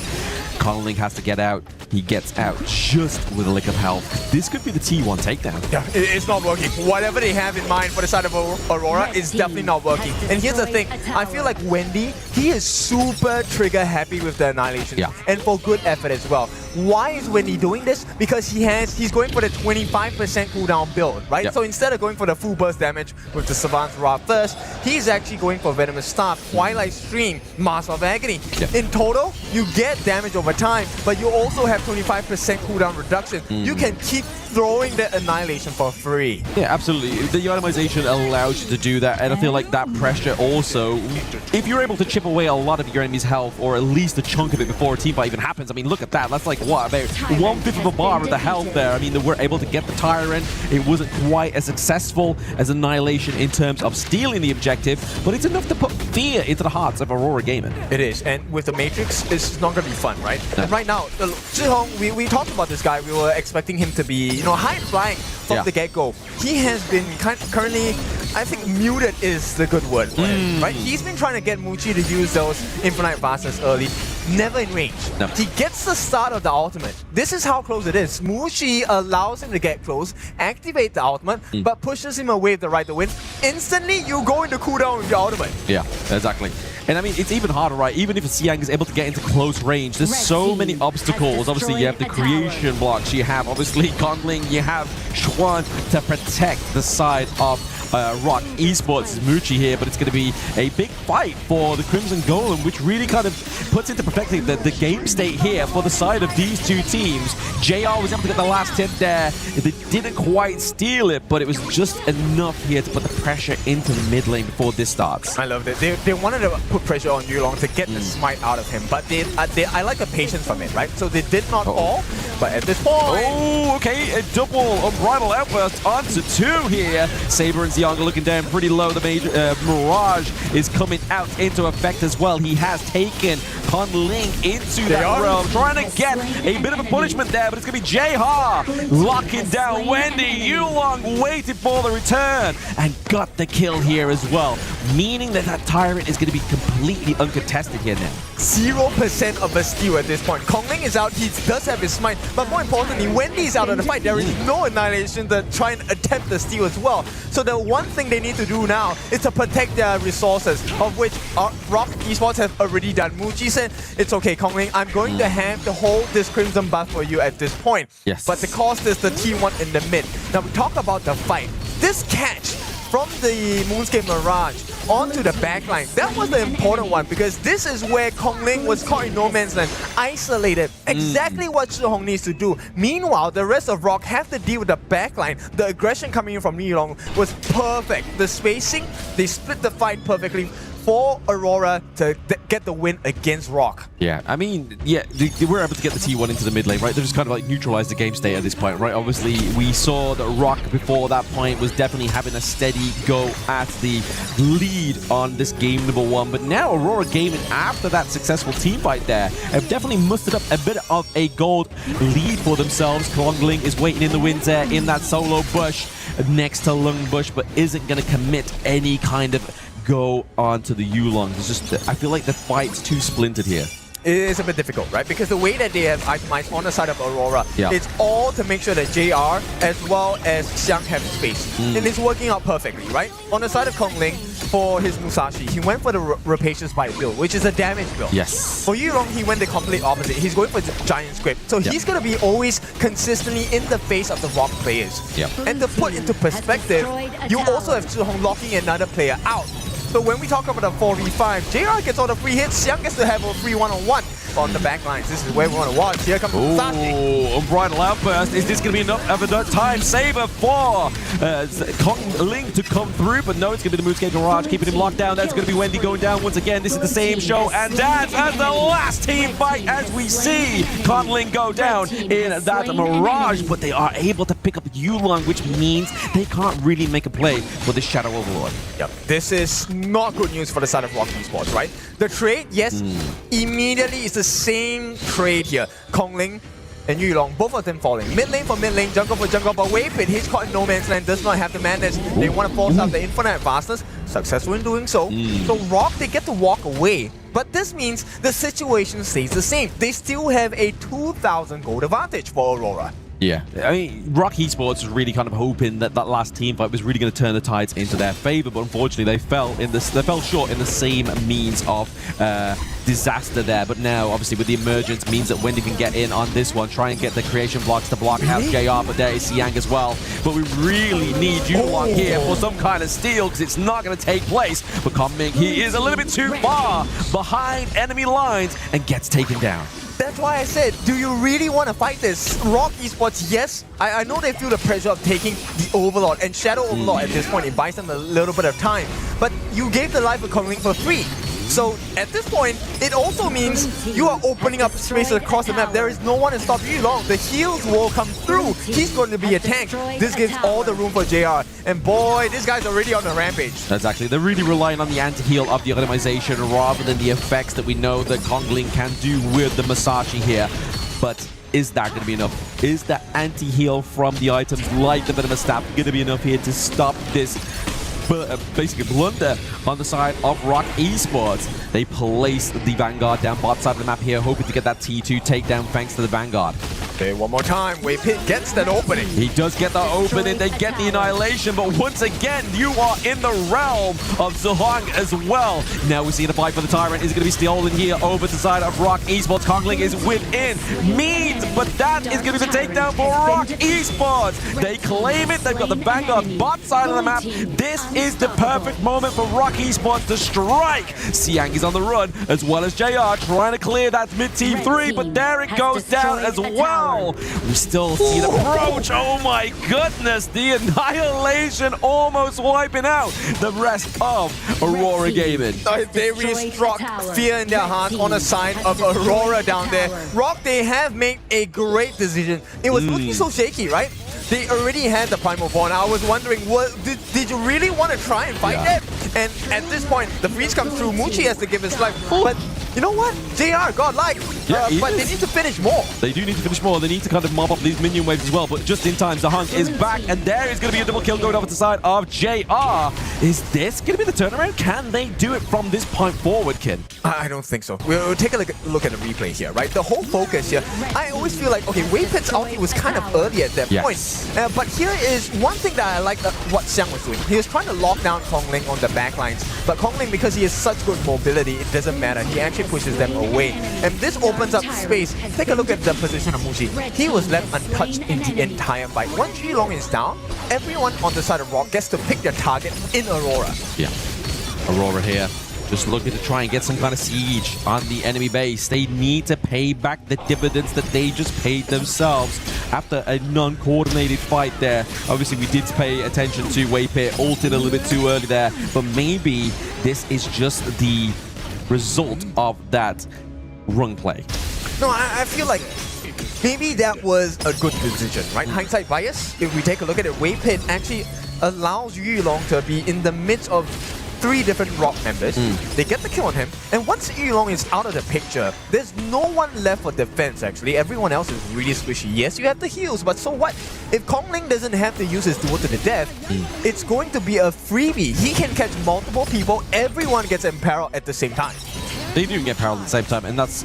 Speaker 18: Conling has to get out. He gets out just with a lick of health. This could be the T1 takedown.
Speaker 3: Yeah, it's not working. Whatever they have in mind for the side of Aurora is definitely not working. And here's the thing. I feel like Wendy, he is super trigger happy with the Annihilation.
Speaker 18: Yeah.
Speaker 3: And for good effort as well. Why is Wendy doing this? Because he's going for the 25% cooldown build, right?
Speaker 18: Yep.
Speaker 3: So instead of going for the full burst damage with the Savant's Ra first, he's actually going for Venomous Staff, Twilight Stream, Master of Agony.
Speaker 18: Yep.
Speaker 3: In total, you get damage over time, but you also have 25% cooldown reduction. You can keep throwing the Annihilation for free.
Speaker 18: Yeah, absolutely. The itemization allows you to do that, and I feel like that pressure also, if you're able to chip away a lot of your enemy's health, or at least a chunk of it before a team fight even happens, I mean, look at that. That's like, what, about 1/5 of a bar of the health there. I mean, they were able to get the Tyrant. It wasn't quite as successful as Annihilation in terms of stealing the objective, but it's enough to put fear into the hearts of Aurora Gaming.
Speaker 3: It is, and with the Matrix, it's not going to be fun, right?
Speaker 18: No.
Speaker 3: And right now, Zhihong, we talked about this guy. We were expecting him to be, high flying from the get-go. He has been currently, I think muted is the good word for him, right? He's been trying to get Muchi to use those Infinite Vastness early, never in range.
Speaker 18: No.
Speaker 3: He gets the start of the ultimate. This is how close it is. Muchi allows him to get close, activate the ultimate, but pushes him away with the right to win. Instantly, you go into cooldown with your ultimate.
Speaker 18: Yeah, exactly. And I mean, it's even harder, right? Even if Xiang is able to get into close range, there's so many obstacles. Obviously, you have the creation blocks. You have, obviously, Conling. You have Schwan to protect the side of Rock Esports' Muchi here, but it's going to be a big fight for the Crimson Golem, which really kind of puts into perspective the game state here for the side of these two teams. JR was able to get the last tip there. They didn't quite steal it, but it was just enough here to put the pressure into the mid lane before this starts.
Speaker 3: I love it. They wanted to put pressure on Yulong to get the smite out of him, but I like the patience from it, right? So they did not fall, but at this point...
Speaker 18: Oh, okay, a double unbridled outburst onto 2 here. Saber and Xianga looking down pretty low. The major Mirage is coming out into effect as well. He has taken Conling into that realm, trying to get a bit of a punishment there, but it's going to be Jehar locking down Wendy. Yulong waited for the return and got the kill here as well, meaning that Tyrant is going to be completely uncontested here now.
Speaker 3: 0% of a steal at this point. Conling is out, he does have his smite, but more importantly, Wendy is out of the fight. There is no Annihilation to try and attempt the steal as well. So the one thing they need to do now is to protect their resources, of which Rock Esports have already done. Muji said, it's okay, Conling, I'm going to have to hold this Crimson buff for you at this point.
Speaker 18: Yes.
Speaker 3: But the cost is the T1 in the mid. Now we talk about the fight. This catch from the Moonscape Mirage onto the backline, that was the important one, because this is where Conling was caught in no man's land, isolated. Exactly what Zhihong needs to do. Meanwhile, the rest of Rock have to deal with the backline. The aggression coming in from Yulong was perfect. The spacing, they split the fight perfectly for Aurora to get the win against Rock.
Speaker 18: Yeah, I mean, yeah, they were able to get the T1 into the mid lane, right? They just kind of like neutralized the game state at this point, right? Obviously, we saw that Rock before that point was definitely having a steady go at the lead on this game number 1, but now Aurora Gaming, after that successful team fight there, have definitely mustered up a bit of a gold lead for themselves. Conling is waiting in the winds there in that solo bush next to Lung Bush, but isn't going to commit any kind of go on to the Yulong. It's just, I feel like the fight's too splintered here.
Speaker 3: It is a bit difficult, right? Because the way that they have itemized on the side of Aurora, it's all to make sure that JR as well as Xiang have space. And it's working out perfectly, right? On the side of Conling, for his Musashi, he went for the Rapacious Bite build, which is a damage build.
Speaker 18: Yes.
Speaker 3: For Yulong, he went the complete opposite. He's going for the Giant Script. So he's going to be always consistently in the face of the Rock players. And to put into perspective, you also have Zhihong locking another player out. So when we talk about the 4v5, JR gets all the free hits, Xiang gets to have a free one-on-one on the backlines. This is where we want to watch. Here comes Musashi.
Speaker 18: Oh, Unbridled Outburst. Is this going to be enough of a time saver for Conling to come through? But no, it's going to be the Moonscape Mirage keeping him locked down. That's going to be Wendy going down once again. This is the same show and dance as the last team fight as we see Conling go down in that Mirage. But they are able to pick up Yulong, which means they can't really make a play for the Shadow Overlord.
Speaker 3: Yep. This is not good news for the side of Rock Esports, right? The trade, yes, immediately is the same trade here. Conling and Yulong, both of them falling. Mid lane for mid lane, jungle for jungle, but wait a bit, he's caught in no man's land, does not have the manage. They want to force out the infinite vastness, successful in doing so. So Rock, they get to walk away. But this means the situation stays the same. They still have a 2,000 gold advantage for Aurora.
Speaker 18: Yeah, I mean, Rock Esports was really kind of hoping that that last team fight was really going to turn the tides into their favor, but unfortunately they fell short in the same means of disaster there. But now, obviously, with the emergence, means that Wendy can get in on this one, try and get the creation blocks to block out JR, but there is Xiang as well. But we really need Yulong here for some kind of steal, because it's not going to take place. But Conling, he is a little bit too far behind enemy lines and gets taken down.
Speaker 3: That's why I said, do you really want to fight this? Rock Esports, yes, I know they feel the pressure of taking the Overlord, and Shadow Overlord at this point, it buys them a little bit of time. But you gave the life of Conling for free. So at this point, it also means you are opening up spaces across the map. There is no one to stop you long. The heals will come through. He's going to be a tank. This gives all the room for JR. And boy, this guy's already on the rampage.
Speaker 18: Exactly. They're really relying on the anti-heal of the itemization rather than the effects that we know that Conling can do with the Musashi here. But is that going to be enough? Is the anti-heal from the items like the Venomous Staff going to be enough here to stop this basically blunder on the side of Rock Esports? They place the Vanguard down bot side of the map here, hoping to get that T2 takedown thanks to the Vanguard.
Speaker 3: Okay, one more time. Wei Pit gets that opening.
Speaker 18: He does get the opening, they get the annihilation, but once again, you are in the realm of Zhuang as well. Now we see the fight for the Tyrant is going to be stolen here over to the side of Rock Esports. Kongling is within means, but that is going to be the takedown for Rock Esports. They claim it, they've got the Vanguard bot side of the map. This is the perfect moment for Rock Esports to strike. Xiang is on the run, as well as JR trying to clear that mid team 3, but there it goes down as well. We still see the approach. Oh my goodness, the annihilation almost wiping out the rest of Aurora Gaming.
Speaker 3: They really struck fear in their heart on the side of Aurora down there. Rock, they have made a great decision. It was looking so shaky, right? They already had the Primal Bond. I was wondering, did you really want to try and fight that? And at this point, the freeze comes through. Muchi has to give his life. But you know what? JR got life. But they need to finish more.
Speaker 18: They do need to finish more. They need to kind of mop up these minion waves as well. But just in time, Zhuang is back. And there is going to be a double kill going over to the side of JR. Is this going to be the turnaround? Can they do it from this point forward, Kin?
Speaker 3: I don't think so. We'll take a look at the replay here, right? The whole focus here, I always feel like, okay, Wei Pit's ulti was kind of early at that point. But here is one thing that I like what Xiang was doing. He was trying to lock down Kongling on the backlines. But Kongling, because he has such good mobility, it doesn't matter. He actually pushes them away. And this opens up space. Take a look at the position of Muji. He was left untouched in the entire fight. Once Yulong is down, everyone on the side of Rock gets to pick their target in Aurora.
Speaker 18: Yeah. Aurora here. Just looking to try and get some kind of siege on the enemy base. They need to pay back the dividends that they just paid themselves after a non-coordinated fight there. Obviously, we did pay attention to Wei Pit, ulted a little bit too early there, but maybe this is just the result of that rung play.
Speaker 3: No, I feel like maybe that was a good decision, right? Hindsight bias. If we take a look at it, Wei Pit actually allows Yulong to be in the midst of 3 different Rock members. They get the kill on him, and once Yulong is out of the picture, there's no one left for defense actually. Everyone else is really squishy. Yes, you have the heals, but so what? If Kongling doesn't have to use his duel to the death, it's going to be a freebie. He can catch multiple people, everyone gets imperiled at the same time.
Speaker 18: They do get imperiled at the same time, and that's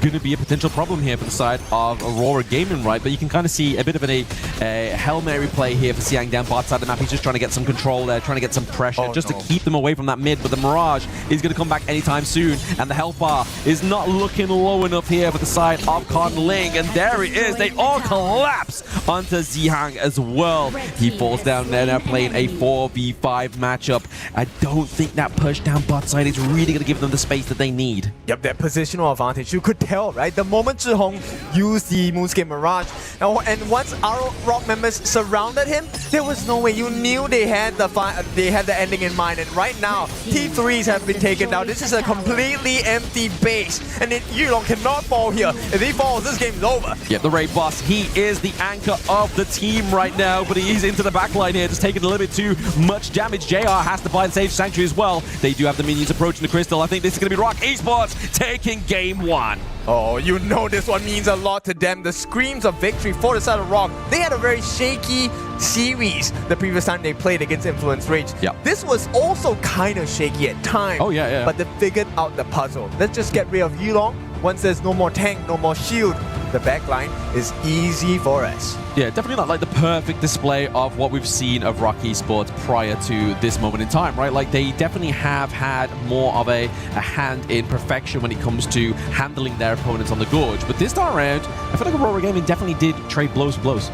Speaker 18: going to be a potential problem here for the side of Aurora Gaming, right? But you can kind of see a bit of a Hail Mary play here for Xiang down bot side of the map. He's just trying to get some control there, trying to get some pressure to keep them away from that mid. But the Mirage is going to come back anytime soon, and the health bar is not looking low enough here for the side of Kongling. And there it is. They all collapse onto Zihang as well. He falls down there now playing a 4v5 matchup. I don't think that push down bot side is really going to give them the space that they need.
Speaker 3: Yep, that positional advantage. You could tell, right? The moment Zhihong used the Moonscape Mirage, and once our Rock members surrounded him, there was no way. You knew they had the ending in mind. And right now, T3s have been taken down. This is a completely empty base, and Yulong cannot fall here. If he falls, this game's over.
Speaker 18: Yeah, the Raid boss, he is the anchor of the team right now, but he's into the backline here, just taking a little bit too much damage. JR has to buy the Sage Sanctuary as well. They do have the minions approaching the Crystal. I think this is going to be Rock Esports taking game 1.
Speaker 3: Oh, you know this one means a lot to them. The screams of victory for the side of Rock. They had a very shaky series the previous time they played against Influence Rage. This was also kind of shaky at times.
Speaker 18: Oh, yeah.
Speaker 3: But they figured out the puzzle. Let's just get rid of Yulong. Once there's no more tank, no more shield, the backline is easy for us.
Speaker 18: Yeah, definitely not like the perfect display of what we've seen of Rock Esports prior to this moment in time, right? Like, they definitely have had more of a hand in perfection when it comes to handling their opponents on the Gorge. But this time around, I feel like Aurora Gaming definitely did trade blows for blows.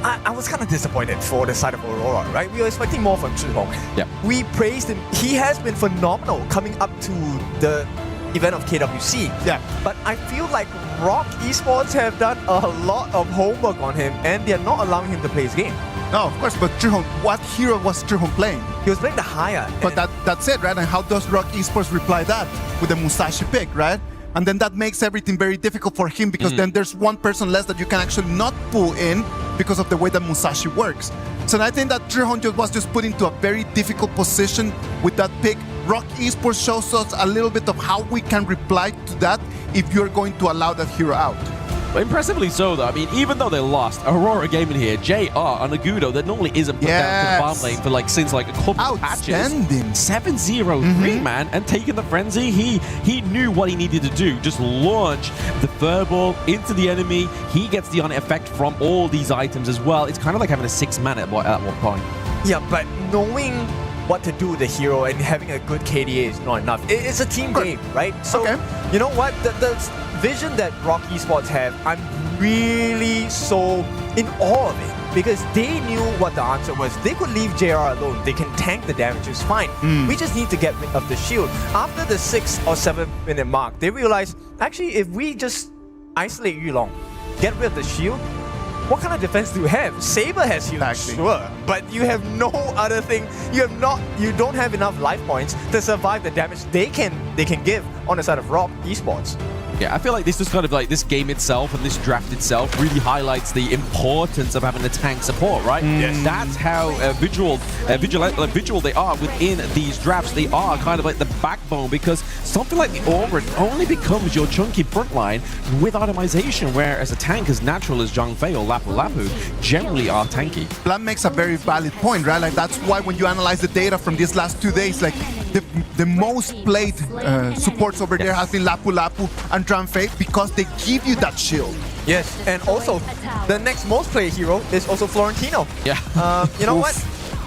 Speaker 3: I was kind of disappointed for the side of Aurora, right? We were expecting more from Zhihong.
Speaker 18: Yeah.
Speaker 3: We praised him. He has been phenomenal coming up to the event of KWC.
Speaker 12: Yeah.
Speaker 3: But I feel like Rock Esports have done a lot of homework on him, and they're not allowing him to play his game.
Speaker 12: No, of course, but Zhihong, what hero was Zhihong playing?
Speaker 3: He was playing the higher.
Speaker 12: But that's it, right? And how does Rock Esports reply that? With the Musashi pick, right? And then that makes everything very difficult for him, because then there's one person less that you can actually not pull in because of the way that Musashi works. So I think that Zhihong was just put into a very difficult position with that pick. Rock Esports shows us a little bit of how we can reply to that if you're going to allow that hero out.
Speaker 18: Impressively so, though. I mean, even though they lost, Aurora Gaming here, JR on Agudo that normally isn't put down to farm lane for like since like a couple of patches. 7-0-3, man, and taking the frenzy, he knew what he needed to do. Just launch the furball into the enemy. He gets the on effect from all these items as well. It's kind of like having a 6-man at one point.
Speaker 4: Yeah, but knowing what to do with the hero and having a good KDA is not enough. It's a team game, right? So, you know what? The vision that Rock Esports have, I'm really so in awe of it because they knew what the answer was. They could leave JR alone. They can tank the damage. It's fine. We just need to get rid of the shield. After the 6 or 7 minute mark, they realized, actually, if we just isolate Yulong, get rid of the shield, what kind of defense do you have? Saber has healed, sure, but you have no other thing. You don't have enough life points to survive the damage they can give on the side of Rock Esports.
Speaker 18: Yeah, I feel like this is kind of like this game itself and this draft itself really highlights the importance of having a tank support, right?
Speaker 3: Yes.
Speaker 18: That's how vigilant they are within these drafts. They are kind of like the backbone because something like the Aura only becomes your chunky frontline with automation, whereas a tank as natural as Zhang Fei or Lapu Lapu generally are tanky.
Speaker 12: Plan makes a very valid point, right? Like that's why when you analyze the data from these last 2 days, like the most played supports over there has been Lapu Lapu and Zhang Fei because they give you that shield.
Speaker 4: Yes, and also the next most played hero is also Florentino.
Speaker 18: Yeah.
Speaker 4: You know what?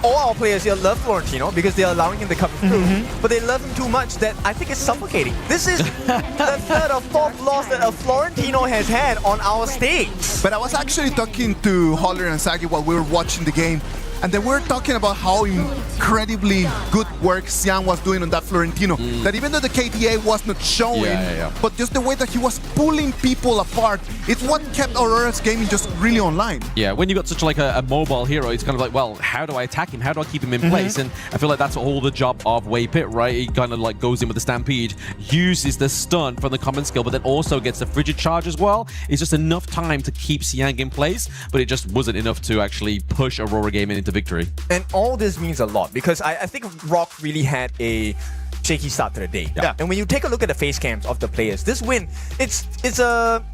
Speaker 4: All our players here love Florentino because they're allowing him to come through, but they love him too much that I think it's suffocating. This is the 3rd or 4th loss that a Florentino has had on our stage.
Speaker 12: But I was actually talking to Holler and Sagi while we were watching the game, and they were talking about how incredibly good work Xiang was doing on that Florentino. That even though the KDA was not showing, but just the way that he was pulling people apart, it's what kept Aurora's gaming just really online.
Speaker 18: Yeah, when you got such like a mobile hero, it's kind of like, well, how do I attack him? How do I keep him in place? And I feel like that's all the job of Wei Pit, right? He kind of like goes in with the Stampede, uses the stun from the common skill, but then also gets the Frigid Charge as well. It's just enough time to keep Xiang in place, but it just wasn't enough to actually push Aurora Gaming into victory.
Speaker 4: And all this means a lot because I think Rock really had a shaky start to the day.
Speaker 18: Yeah.
Speaker 4: And when you take a look at the face cams of the players, this win, it's a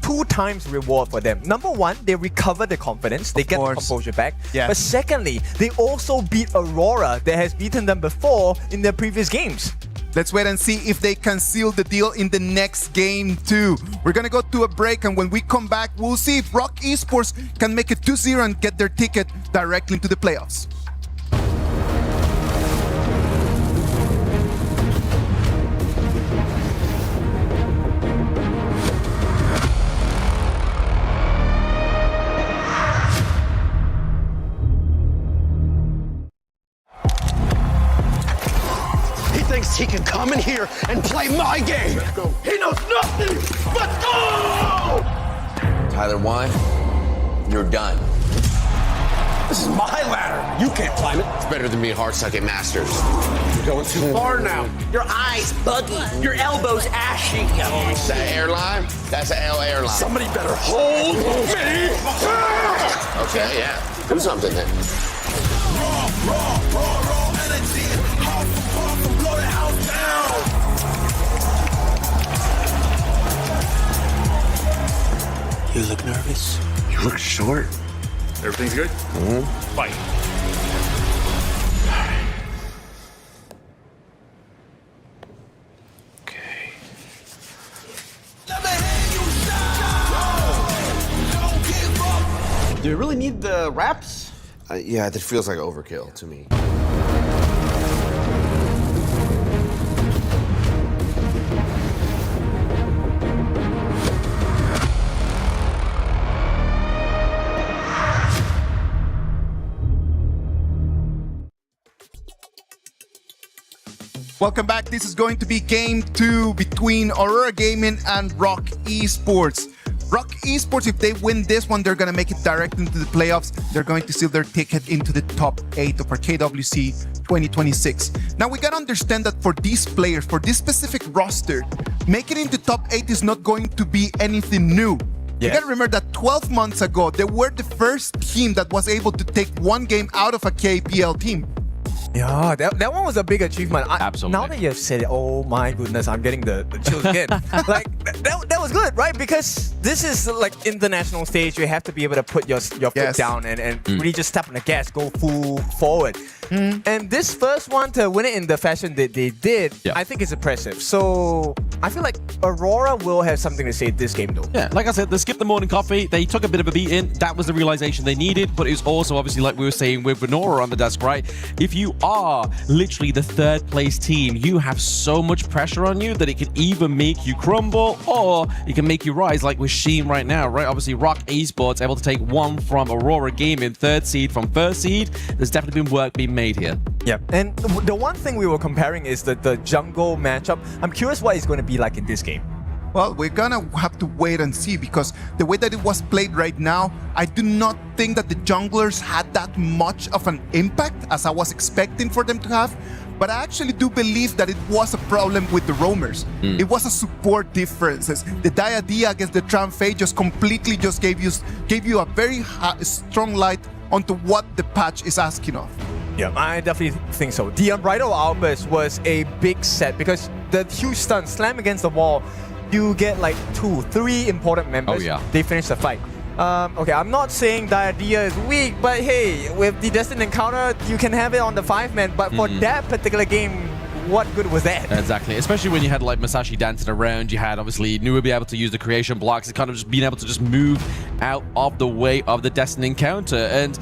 Speaker 4: 2 times reward for them. Number one, they recover their confidence. They get the composure back.
Speaker 12: Yes.
Speaker 4: But secondly, they also beat Aurora that has beaten them before in their previous games.
Speaker 12: Let's wait and see if they can seal the deal in the next game too. We're gonna go to a break, and when we come back, we'll see if Rock Esports can make it 2-0 and get their ticket directly into the playoffs.
Speaker 11: He can come in here and play my game. Let's go. He knows nothing. Let's go!
Speaker 17: Tyler, why? You're done.
Speaker 11: This is my ladder. You can't climb it.
Speaker 17: It's better than being hard-sucking masters.
Speaker 11: You're going too far now. Your eyes buggy. Your elbows ashy.
Speaker 17: That airline? That's an L airline.
Speaker 11: Somebody better hold me.
Speaker 17: Okay, yeah. Do something then.
Speaker 9: Raw energy. Blow the house down.
Speaker 11: You look nervous. You look short.
Speaker 9: Everything's good? Fight.
Speaker 11: Okay.
Speaker 17: Do you really need the wraps? Yeah, that feels like overkill to me.
Speaker 12: Welcome back. This is going to be game 2 between Aurora Gaming and Rock Esports. Rock Esports, if they win this one, they're going to make it direct into the playoffs. They're going to seal their ticket into the top 8 of our KWC 2026. Now, we got to understand that for these players, for this specific roster, making it into top 8 is not going to be anything new. You got to remember that 12 months ago, they were the first team that was able to take one game out of a KPL team.
Speaker 4: Yeah, that one was a big achievement.
Speaker 18: Absolutely.
Speaker 4: Now that you've said it, oh my goodness, I'm getting the chills again. Like, That was good, right? Because this is like international stage. You have to be able to put your foot down and really just step on the gas, go full forward. And this first one to win it in the fashion that they did, I think is impressive. So I feel like Aurora will have something to say this game though.
Speaker 18: Yeah, like I said, they skipped the morning coffee. They took a bit of a beating. That was the realization they needed, but it's also obviously like we were saying with Venora on the desk, right? If you are literally the third place team, you have so much pressure on you that it can either make you crumble or it can make you rise, like with Sheem right now, right? Obviously, Rock Esports able to take one from Aurora Gaming, third seed from first seed. There's definitely been work being made here.
Speaker 4: Yeah, and the one thing we were comparing is the jungle matchup. I'm curious what it's going to be like in this game.
Speaker 12: Well, we're gonna have to wait and see, because the way that it was played right now, I do not think that the junglers had that much of an impact as I was expecting for them to have. But I actually do believe that it was a problem with the roamers. It was a support differences. The Diadia against the Tramfei just completely just gave you a very strong light onto what the patch is asking of.
Speaker 4: Yeah, I definitely think so. The Unbridled Outburst was a big set because the huge stun slam against the wall, you get like 2-3 important members.
Speaker 18: Oh, yeah.
Speaker 4: They finish the fight. Okay, I'm not saying Diadia is weak, but hey, with the Destined Encounter, you can have it on the 5-man, but for that particular game, what good was that?
Speaker 18: Exactly, especially when you had like Masashi dancing around, you had obviously Nua be able to use the creation blocks, and kind of just being able to just move out of the way of the Destined Encounter. And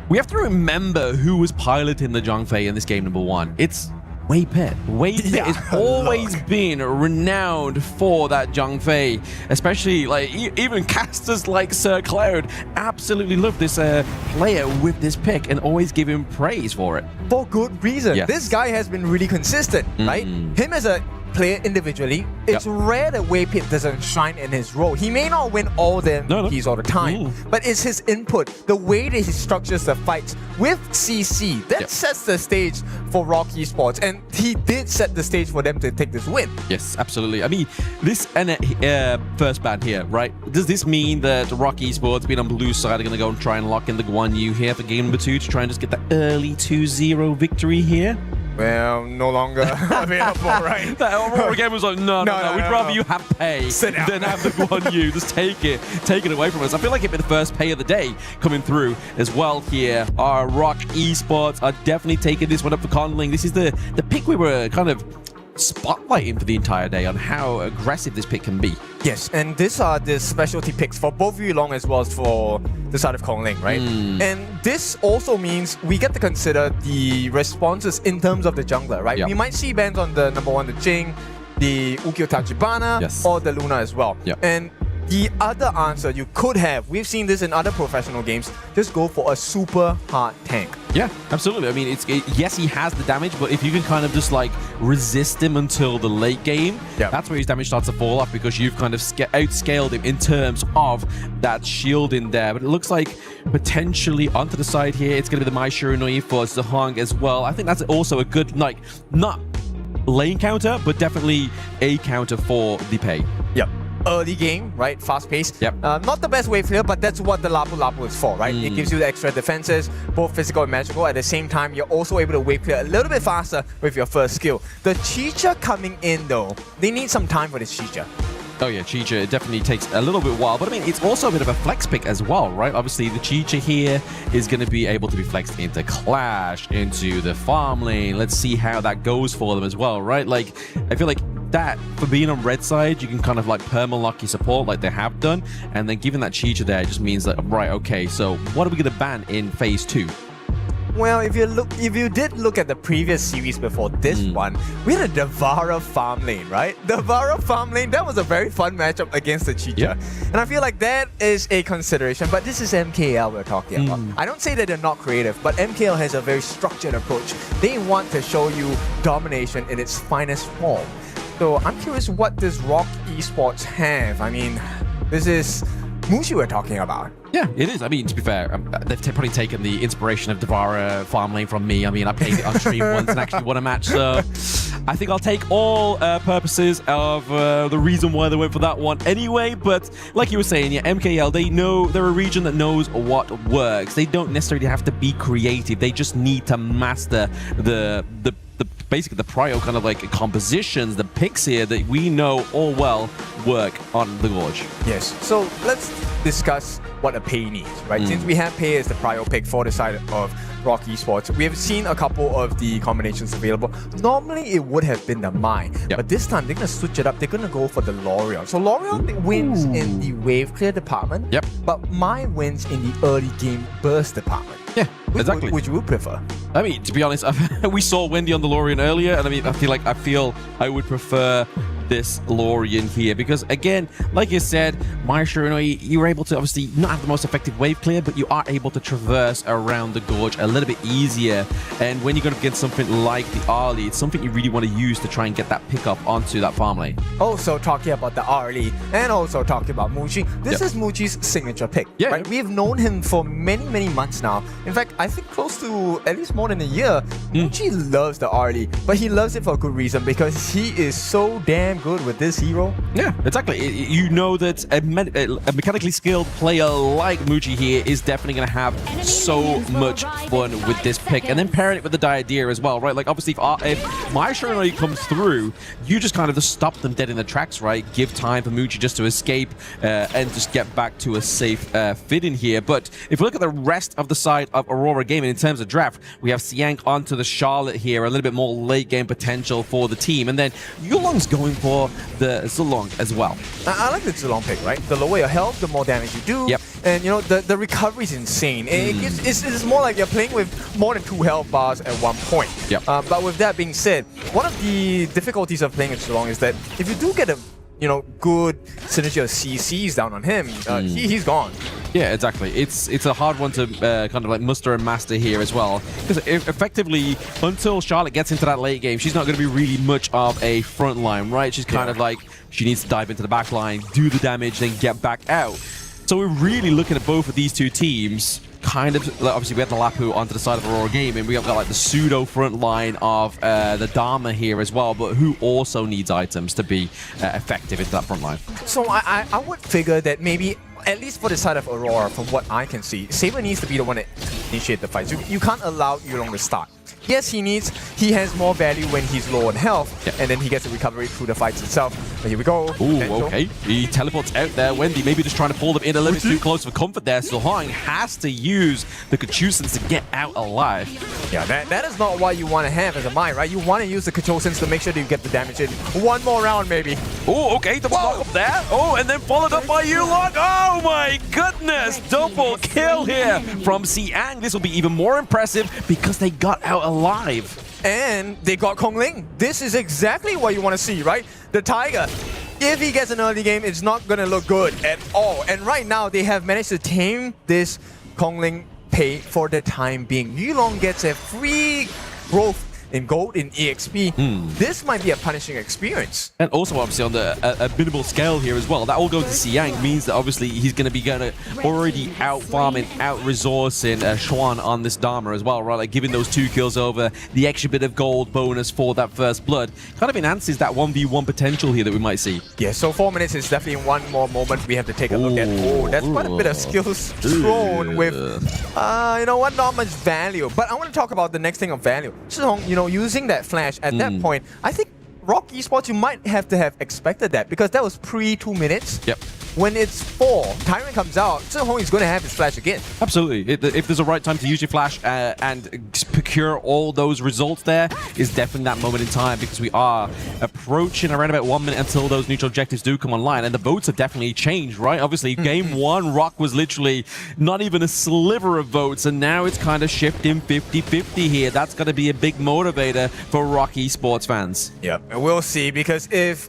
Speaker 18: we have to remember who was piloting the Zhongfei in this game number 1. It's Wei Pit. Wei Pit has always been renowned for that Zhongfei, especially like even casters like Sir Cloud absolutely love this player with this pick and always give him praise for it.
Speaker 4: For good reason.
Speaker 18: Yes.
Speaker 4: This guy has been really consistent, right? Him as a player individually, it's rare that Wei Pit doesn't shine in his role. He may not win all the MVPs all the time, but it's his input, the way that he structures the fights with CC, that sets the stage for Rock Esports, and he did set the stage for them to take this win.
Speaker 18: Yes, absolutely. I mean, this first ban here, right? Does this mean that Rock Esports, being on blue side, are going to go and try and lock in the Guan Yu here for game number 2 to try and just get that early 2-0 victory here?
Speaker 4: Well, no longer available, right?
Speaker 18: That Aurora game was like, no, we'd rather you have pay than have the Guan Yu. Just take it away from us. I feel like it'd be the first pay of the day coming through as well here. Our Rock Esports are definitely taking this one up for Conling. This is the pick we were kind of spotlighting for the entire day on how aggressive this pick can be.
Speaker 4: Yes, and these are the specialty picks for both Yulong as well as for the side of Kongling, right? And this also means we get to consider the responses in terms of the jungler, right? We might see bans on the number 1, the Jing, the Ukyo Tachibana, or the Luna as well. And the other answer you could have, we've seen this in other professional games, just go for a super hard tank.
Speaker 18: Yeah, absolutely. I mean, yes, he has the damage, but if you can kind of just like resist him until the late game, that's where his damage starts to fall off, because you've kind of outscaled him in terms of that shield in there. But it looks like potentially onto the side here, it's going to be the Mai Shiranui for Zahong as well. I think that's also a good, like, not lane counter, but definitely a counter for the pay.
Speaker 4: Yep. Early game, right? Fast paced. Not the best wave clear, but that's what the Lapu Lapu is for, right? It gives you the extra defenses, both physical and magical. At the same time, you're also able to wave clear a little bit faster with your first skill. The Chicha coming in though, they need some time for this Chicha.
Speaker 18: Oh yeah, Chicha, it definitely takes a little bit while, but I mean, it's also a bit of a flex pick as well, right? Obviously, the Chicha here is going to be able to be flexed into Clash, into the farm lane. Let's see how that goes for them as well, right? Like, I feel like that, for being on red side, you can kind of like perma-lock your support like they have done, and then giving that Chicha there just means that, right, okay, so what are we going to ban in phase 2?
Speaker 4: Well, if you did look at the previous series before this one, we had a Devara farm lane, right? Devara farm lane, that was a very fun matchup against the Chicha. And I feel like that is a consideration, but this is MKL we're talking about. I don't say that they're not creative, but MKL has a very structured approach. They want to show you domination in its finest form. So I'm curious what does Rock Esports have? I mean, this is Mushi we're talking about.
Speaker 18: Yeah, it is. I mean, to be fair, they've probably taken the inspiration of Devara farm lane from me. I mean, I played it on stream once and actually won a match, so I think I'll take all purposes of the reason why they went for that one anyway. But like you were saying, yeah, MKL, they know they're a region that knows what works. They don't necessarily have to be creative. They just need to master the basically the prio kind of like compositions, the picks here that we know all well work on the Gorge.
Speaker 3: Yes. So let's discuss what a pay needs, right? Since we have pay as the prio pick for the side of Rock Esports, we have seen a couple of the combinations available. Normally it would have been the Mai, but this time they're gonna switch it up. They're gonna go for the Lorion. So Lorion wins in the wave clear department, but Mai wins in the early game burst department.
Speaker 18: Yeah, exactly.
Speaker 3: Which you would prefer?
Speaker 18: I mean, to be honest, we saw Wendy on the Lorian earlier, and I mean, I feel I would prefer this Lorian here because, again, like you said, Maestro, you were able to obviously not have the most effective wave clear, but you are able to traverse around the gorge a little bit easier. And when you're going to get something like the Arlie, it's something you really want to use to try and get that pickup onto that farm lane.
Speaker 3: Also talking about the Arlie and also talking about Muji, this is Muji's signature pick. Yeah, right? We've known him for many months now. In fact, I think close to at least more than a year. Muji loves the Arlie, but he loves it for a good reason because he is so damn good with this hero.
Speaker 18: Yeah, exactly. You know that a mechanically skilled player like Muji here is definitely going to have so much fun with this pick, and then pairing it with the Diadea as well, right? Like obviously if My Shiranui comes through, you just kind of just stop them dead in their tracks, right? Give time for Muji just to escape and just get back to a safe fit in here. But if we look at the rest of the side of Aurora Gaming in terms of draft, we have Siang onto the Charlotte here, a little bit more late game potential for the team, and then Yulong's going for the Zulong as well.
Speaker 3: I like the Zulong pick, right? The lower your health, the more damage you do.
Speaker 18: Yep.
Speaker 3: And you know, the recovery is insane. It's more like you're playing with more than 2 health bars at one point.
Speaker 18: Yep.
Speaker 3: But with that being said, one of the difficulties of playing with Zulong is that if you do get a good synergy of CCs down on him, he's gone.
Speaker 18: Yeah, exactly. It's a hard one to kind of like muster and master here as well, because effectively, until Charlotte gets into that late game, she's not going to be really much of a front line, right? She's kind of like, she needs to dive into the back line, do the damage, then get back out. So we're really looking at both of these two teams. Kind of, obviously we have the Lapu onto the side of Aurora Gaming. We have got like the pseudo front line of the Dharma here as well, but who also needs items to be effective into that front line.
Speaker 3: So I would figure that maybe, at least for the side of Aurora, from what I can see, Saber needs to be the one that initiate the fight. You can't allow Yulong to start. Yes, he has more value when he's low on health, and then he gets a recovery through the fights itself. But here we go.
Speaker 18: Ooh, okay. He teleports out there. Wendy maybe just trying to pull them in a little bit too close for comfort there. So Hong has to use the Kachusans to get out alive.
Speaker 3: Yeah, that is not what you want to have as a Mai, right? You want to use the Kachusans to make sure that you get the damage in. One more round, maybe.
Speaker 18: Oh, okay. The block up there. Oh, and then followed up by Yulong. Oh my goodness. Double kill here from Siang. This will be even more impressive because they got out alive.
Speaker 3: And they got Kong Ling. This is exactly what you want to see, right? The Tiger, if he gets an early game, it's not going to look good at all. And right now, they have managed to tame this Kong Ling pay for the time being. Yulong gets a free growth in gold, in EXP. This might be a punishing experience.
Speaker 18: And also, obviously, on a minimal scale here as well, that all goes to Siang, means that obviously he's going to be already out-farming, out-resourcing Xuan on this Dharma as well, right? Like giving those 2 kills over, the extra bit of gold bonus for that first blood, kind of enhances that 1v1 potential here that we might see.
Speaker 3: Yeah, so 4 minutes is definitely one more moment we have to take a look at. Oh, that's quite a bit of skills thrown with, not much value. But I want to talk about the next thing of value. Zhong, using that flash at that point, I think Rock Esports, you might have to have expected that because that was pre-2 minutes.
Speaker 18: Yep.
Speaker 3: When it's 4, Tyrant comes out, Zhong is going to have his flash again.
Speaker 18: Absolutely. If there's a right time to use your flash and procure all those results, there is definitely that moment in time, because we are approaching around about 1 minute until those neutral objectives do come online, and the votes have definitely changed, right? Obviously, game 1, Rock was literally not even a sliver of votes, and now it's kind of shifting 50-50 here. That's going to be a big motivator for Rock Esports fans.
Speaker 3: Yep, and we'll see, because if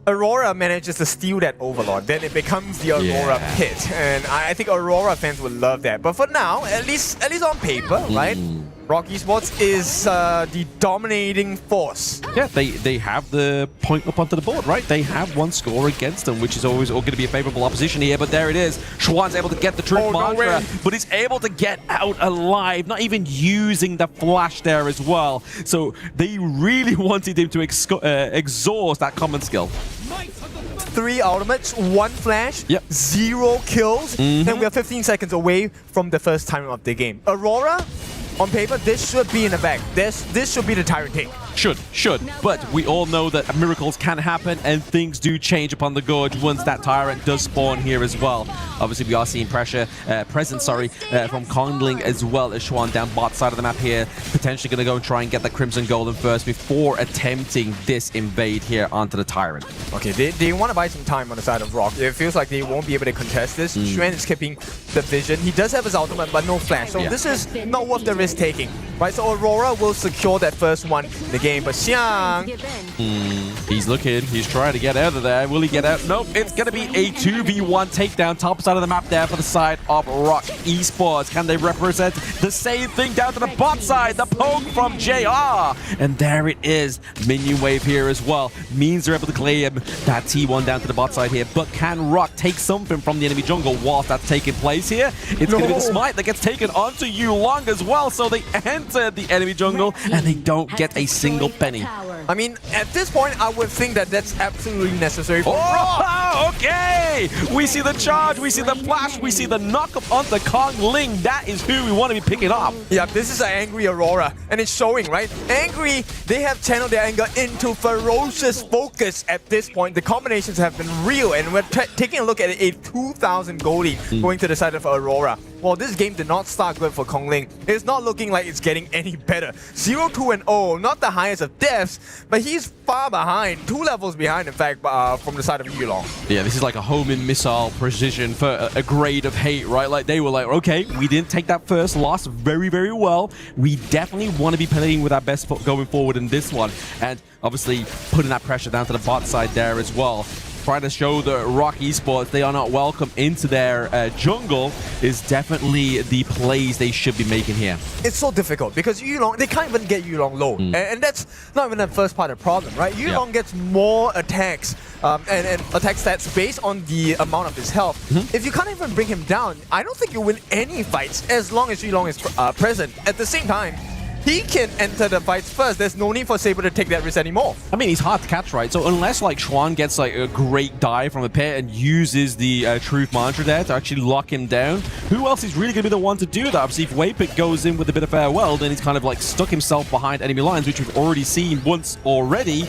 Speaker 3: Aurora manages to steal that Overlord, then it becomes the Aurora pit, and I think Aurora fans would love that. But for now, at least on paper, right? Rock Esports is the dominating force.
Speaker 18: Yeah, they have the point up onto the board, right? They have 1 score against them, which is always going to be a favorable opposition here. But there it is. Xuan's able to get the trick mantra, but he's able to get out alive, not even using the flash there as well. So they really wanted him to exhaust that common skill.
Speaker 3: 3 ultimates, 1 flash, 0 kills, and we are 15 seconds away from the first time of the game. Aurora, on paper, this should be in the bag. This should be the Tyrant take.
Speaker 18: Should. But we all know that miracles can happen and things do change upon the gorge once that tyrant does spawn here as well. Obviously, we are seeing presence from Kongling as well as Xuan down bot side of the map here. Potentially going to go and try and get the Crimson Golden first before attempting this invade here onto the tyrant.
Speaker 3: Okay, they want to buy some time on the side of Rock. It feels like they won't be able to contest this. Xuan is keeping the vision. He does have his ultimate, but no flash. So this is not worth the risk taking. Right, so Aurora will secure that first one in the game, but Xiang...
Speaker 18: He's looking, he's trying to get out of there. Will he get out? Nope, it's going to be a 2v1 takedown, top side of the map there for the side of Rock Esports. Can they represent the same thing down to the bot side? The poke from JR. And there it is. Minion wave here as well. Means they're able to claim that T1 down to the bot side here. But can Rock take something from the enemy jungle whilst that's taking place here? It's going to be the smite that gets taken onto Yulong as well. So they enter the enemy jungle and they don't get a single penny.
Speaker 3: I mean, at this point, I would think that that's absolutely necessary for
Speaker 18: Rock. Okay! We see the charge, we see the flash, we see the knock-up onto Kongling. That is who we want to be picking up.
Speaker 3: Yeah, this is an angry Aurora, and it's showing, right? Angry, they have channeled their anger into ferocious focus at this point. The combinations have been real, and we're taking a look at a 2,000 goalie going to the side of Aurora. Well, this game did not start good for Kongling. It's not looking like it's getting any better. 0-2-0, not the highest of deaths, but he's far behind, 2 levels behind, in fact, from the side of Yulong.
Speaker 18: Yeah, this is like a homing missile precision for a grade of hate, right? Like, they were like, okay, we didn't take that first loss very, very well. We definitely want to be playing with our best foot going forward in this one. And obviously, putting that pressure down to the bot side there as well. Trying to show the Rock Esports they are not welcome into their jungle is definitely the plays they should be making here.
Speaker 3: It's so difficult because Yulong, they can't even get Yulong low. And that's not even the first part of the problem, right? Yulong gets more attacks and attack stats based on the amount of his health. If you can't even bring him down, I don't think you win any fights as long as Yulong is present. At the same time, he can enter the fights first. There's no need for Saber to take that risk anymore.
Speaker 18: I mean, he's hard to catch, right? So unless like Xuan gets like a great dive from a pit and uses the Truth Mantra there to actually lock him down, who else is really going to be the one to do that? Obviously, if Waypick goes in with a bit of farewell, then he's kind of like stuck himself behind enemy lines, which we've already seen once already.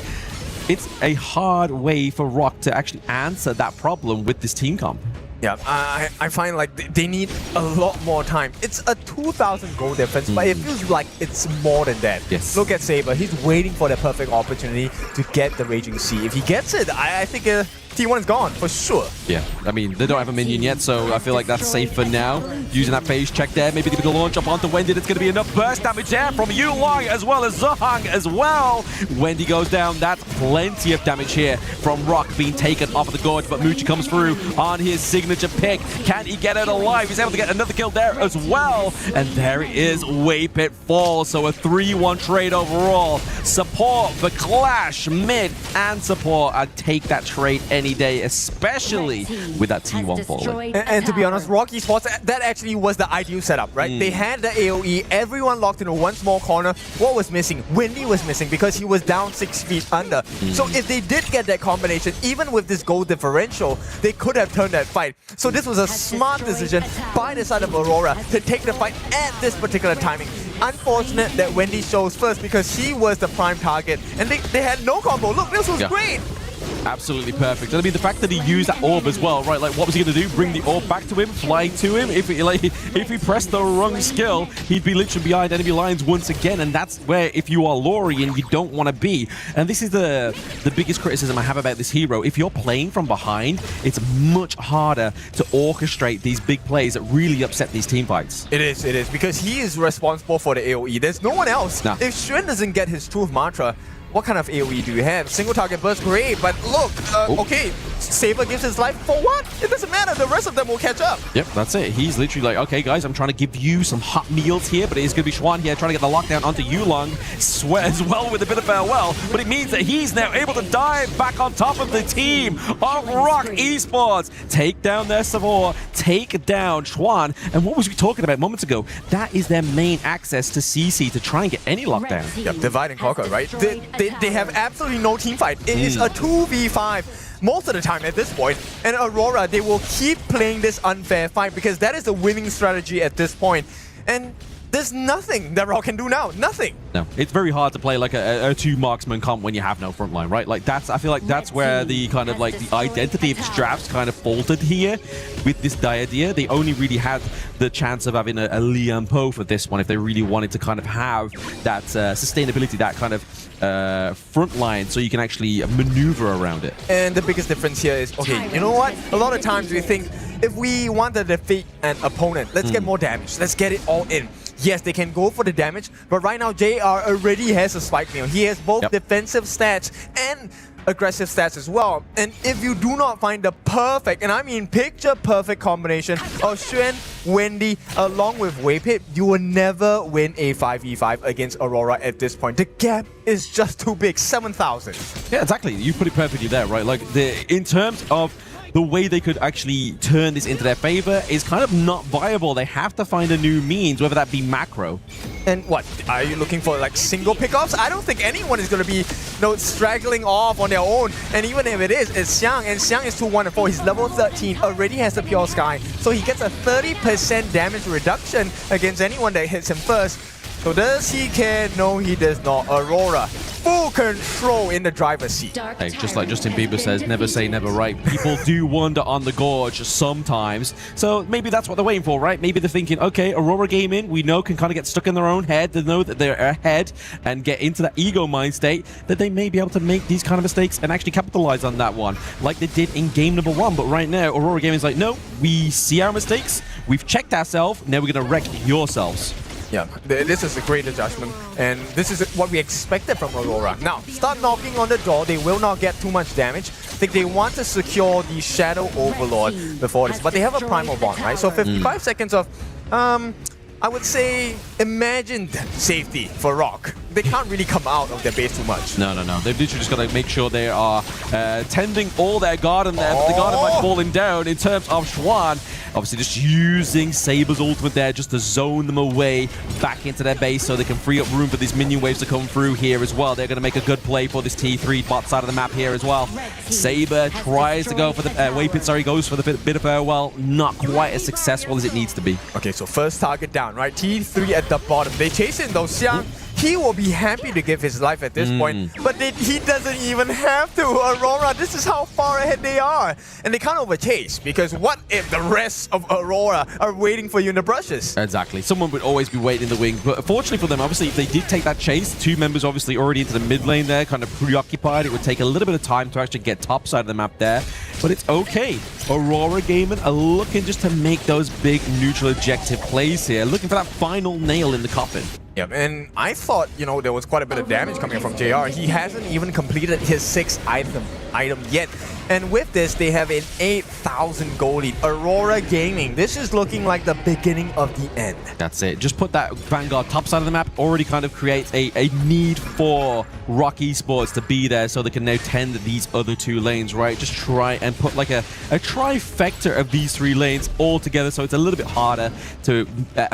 Speaker 18: It's a hard way for Rock to actually answer that problem with this team comp.
Speaker 3: Yeah, I find like they need a lot more time. It's a 2,000 goal difference, but it feels like it's more than that.
Speaker 18: Yes.
Speaker 3: Look at Saber. He's waiting for the perfect opportunity to get the Raging Sea. If he gets it, I think T1 is gone for sure.
Speaker 18: Yeah, I mean, they don't have a minion yet, so I feel like that's safe for now. Using that phase check there, maybe the launch up onto Wendy. It's going to be enough burst damage there from Yulong as well as Zhang as well. Wendy goes down. That's plenty of damage here from Rock being taken off of the gorge, but Muchi comes through on his signature pick. Can he get it alive? He's able to get another kill there as well. And there it is. Waypit falls, so a 3-1 trade overall. Support for Clash, mid, and support. I'd take that trade any day, especially with that T1 falling.
Speaker 3: And to be honest, Rock Esports, that actually was the ideal setup, right? They had the AoE, everyone locked into one small corner. What was missing? Wendy was missing because he was down 6 feet under. So if they did get that combination, even with this goal differential, they could have turned that fight. So this was a smart decision by the side of Aurora to take the fight at this particular timing. Unfortunate that Wendy shows first because he was the prime target and they had no combo. Look, this was great.
Speaker 18: Absolutely perfect. I mean, the fact that he used that orb as well, right? Like, what was he going to do? Bring the orb back to him? Fly to him? If he pressed the wrong skill, he'd be literally behind enemy lines once again, and that's where, if you are Lorien, you don't want to be. And this is the biggest criticism I have about this hero. If you're playing from behind, it's much harder to orchestrate these big plays that really upset these team fights.
Speaker 3: It is, because he is responsible for the AoE. There's no one else.
Speaker 18: Nah.
Speaker 3: If Xuan doesn't get his Truth Mantra, what kind of AoE do you have? Single target burst, great, but look, okay, Saber gives his life for what? It doesn't matter, the rest of them will catch up.
Speaker 18: Yep, that's it. He's literally like, okay guys, I'm trying to give you some hot meals here, but it's going to be Xuan here trying to get the lockdown onto Yulong, sweat as well with a bit of farewell, but it means that he's now able to dive back on top of the team of Rock Esports, take down their support, take down Xuan, and what was we talking about moments ago? That is their main access to CC to try and get any lockdown.
Speaker 3: Yep, divide and conquer, right? They have absolutely no team fight. It is a 2v5 most of the time at this point. And Aurora, they will keep playing this unfair fight because that is the winning strategy at this point. And there's nothing that Rock can do now. Nothing.
Speaker 18: No, it's very hard to play like a two marksman comp when you have no front line, right? Like I feel like that's where the kind of like the identity of Straps kind of faltered here with this idea. They only really had the chance of having a Liam Poe for this one if they really wanted to kind of have that sustainability, that kind of front line, so you can actually maneuver around it.
Speaker 3: And the biggest difference here is, okay, you know what? A lot of times we think if we want to defeat an opponent, let's get more damage. Let's get it all in. Yes, they can go for the damage, but right now JR already has a spike meal. He has both defensive stats and aggressive stats as well. And if you do not find the perfect, and I mean picture perfect combination of Xuan, Wendy, along with Waypit, you will never win a 5v5 against Aurora at this point. The gap is just too big, 7,000.
Speaker 18: Yeah, exactly. You put it perfectly there, right? Like, in terms of the way they could actually turn this into their favor is kind of not viable. They have to find a new means, whether that be macro.
Speaker 3: And what, are you looking for like single pickoffs? I don't think anyone is going to be straggling off on their own. And even if it is, it's Xiang. And Xiang is 2-1-4. He's level 13, already has the Pure Sky. So he gets a 30% damage reduction against anyone that hits him first. So does he care? No, he does not. Aurora, full control in the driver's seat.
Speaker 18: Hey, just like Justin Bieber says, never say never, right? People do wander on the gorge sometimes. So maybe that's what they're waiting for, right? Maybe they're thinking, okay, Aurora Gaming, we know can kind of get stuck in their own head. They know that they're ahead and get into that ego mind state, that they may be able to make these kind of mistakes and actually capitalize on that one, like they did in game number 1. But right now, Aurora Gaming is like, no, we see our mistakes, we've checked ourselves, now we're going to wreck yourselves.
Speaker 3: Yeah, this is a great adjustment, and this is what we expected from Aurora. Now, start knocking on the door. They will not get too much damage. I think they want to secure the Shadow Overlord before this, but they have a Primal Bond, right? So 55 seconds of, I would say, imagined safety for Rock. They can't really come out of their base too much.
Speaker 18: No. They've literally just got to make sure they are tending all their garden there. But the garden might falling down in terms of Xuan. Obviously just using Saber's ultimate there just to zone them away back into their base so they can free up room for these minion waves to come through here as well. They're going to make a good play for this T3 bot side of the map here as well. Saber tries to go for the Waypit, goes for the bit of farewell. Not quite as successful as it needs to be.
Speaker 3: Okay, so first target down, right? T3 at the bottom. They chase in though. Xiang, he will be happy to give his life at this point, but he doesn't even have to. Aurora, this is how far ahead they are. And they can't overchase, because what if the rest of Aurora are waiting for you in the brushes?
Speaker 18: Exactly. Someone would always be waiting in the wing. But fortunately for them, obviously, if they did take that chase, 2 members obviously already into the mid lane there, kind of preoccupied. It would take a little bit of time to actually get top side of the map there. But it's okay. Aurora Gaming are looking just to make those big neutral objective plays here, looking for that final nail in the coffin.
Speaker 3: Yeah, and I thought, there was quite a bit of damage coming from JR. He hasn't even completed his 6th item yet. And with this, they have an 8,000 gold lead. Aurora Gaming, this is looking like the beginning of the end.
Speaker 18: That's it. Just put that Vanguard top side of the map, already kind of creates a need for Rock Esports to be there so they can now tend these other 2 lanes, right? Just try and put like a trifecta of these 3 lanes all together so it's a little bit harder to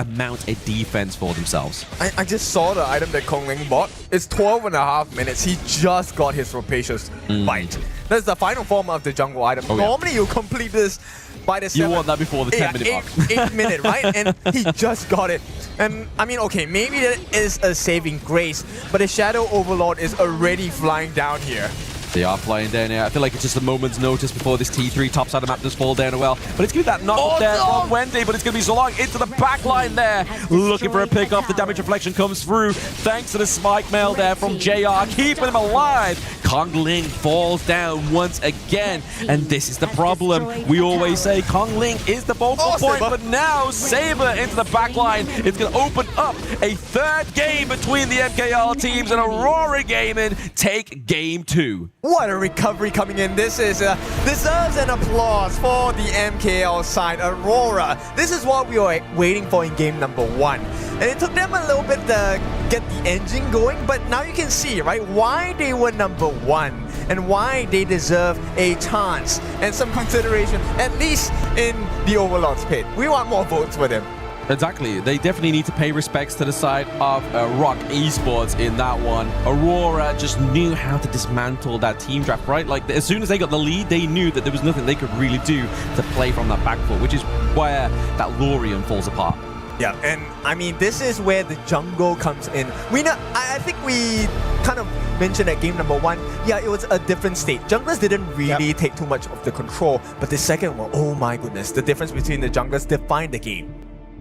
Speaker 18: mount a defense for themselves.
Speaker 3: I just saw the item that Kong Ling bought. It's 12.5 minutes. He just got his Rapacious Bite. That's the final form of the jungle item. Normally you complete this by the 7th.
Speaker 18: You want that before the 10-minute mark.
Speaker 3: 8-minute, right? And he just got it. And I mean, okay, maybe that is a saving grace, but the Shadow Overlord is already flying down here.
Speaker 18: They are flying down here. I feel like it's just a moment's notice before this T3 top side of the map does fall down as well. But it's going to be that knock there from Wendy, but it's going to be Zolong into the back line there. Looking for a pick off. The damage reflection comes through thanks to the spike mail there from JR, keeping him alive. Kong Ling falls down once again. And this is the problem. We always say Kong Ling is the focal point, but now Saber into the back line. It's going to open up a 3rd game between the MKL teams, and Aurora Gaming take game 2.
Speaker 3: What a recovery coming in. This is deserves an applause for the MKL side. Aurora, this is what we were waiting for in game number 1. And it took them a little bit to get the engine going, but now you can see, right, why they were number 1 and why they deserve a chance and some consideration, at least in the Overlord's pit. We want more votes for them.
Speaker 18: Exactly. They definitely need to pay respects to the side of Rock Esports in that one. Aurora just knew how to dismantle that team draft, right? Like, as soon as they got the lead, they knew that there was nothing they could really do to play from that back foot, which is where that Lorien falls apart.
Speaker 4: Yeah, and I mean, this is where the jungle comes in. I think we kind of mentioned at game number 1, yeah, it was a different state. Junglers didn't really take too much of the control, but the second one, oh my goodness, the difference between the junglers defined the game.